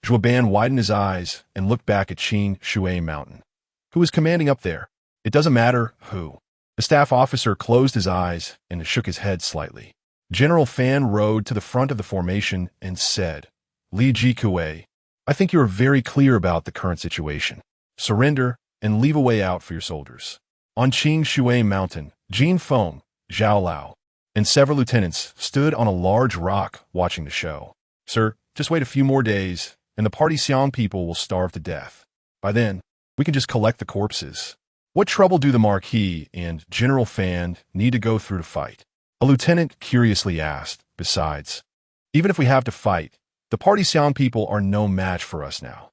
Speaker 1: Zhou Ban widened his eyes and looked back at Qing Shui Mountain. Who is commanding up there? It doesn't matter who. The staff officer closed his eyes and shook his head slightly. General Fan rode to the front of the formation and said, Li Jikuei, I think you are very clear about the current situation. Surrender and leave a way out for your soldiers. On Qing Shui Mountain, Jin Feng, Zhao Lao, and several lieutenants stood on a large rock watching the show. Sir, just wait a few more days, and the Party Xiang people will starve to death. By then, we can just collect the corpses. What trouble do the Marquis and General Fan need to go through to fight? A lieutenant curiously asked. Besides, even if we have to fight, the Party Xiang people are no match for us now.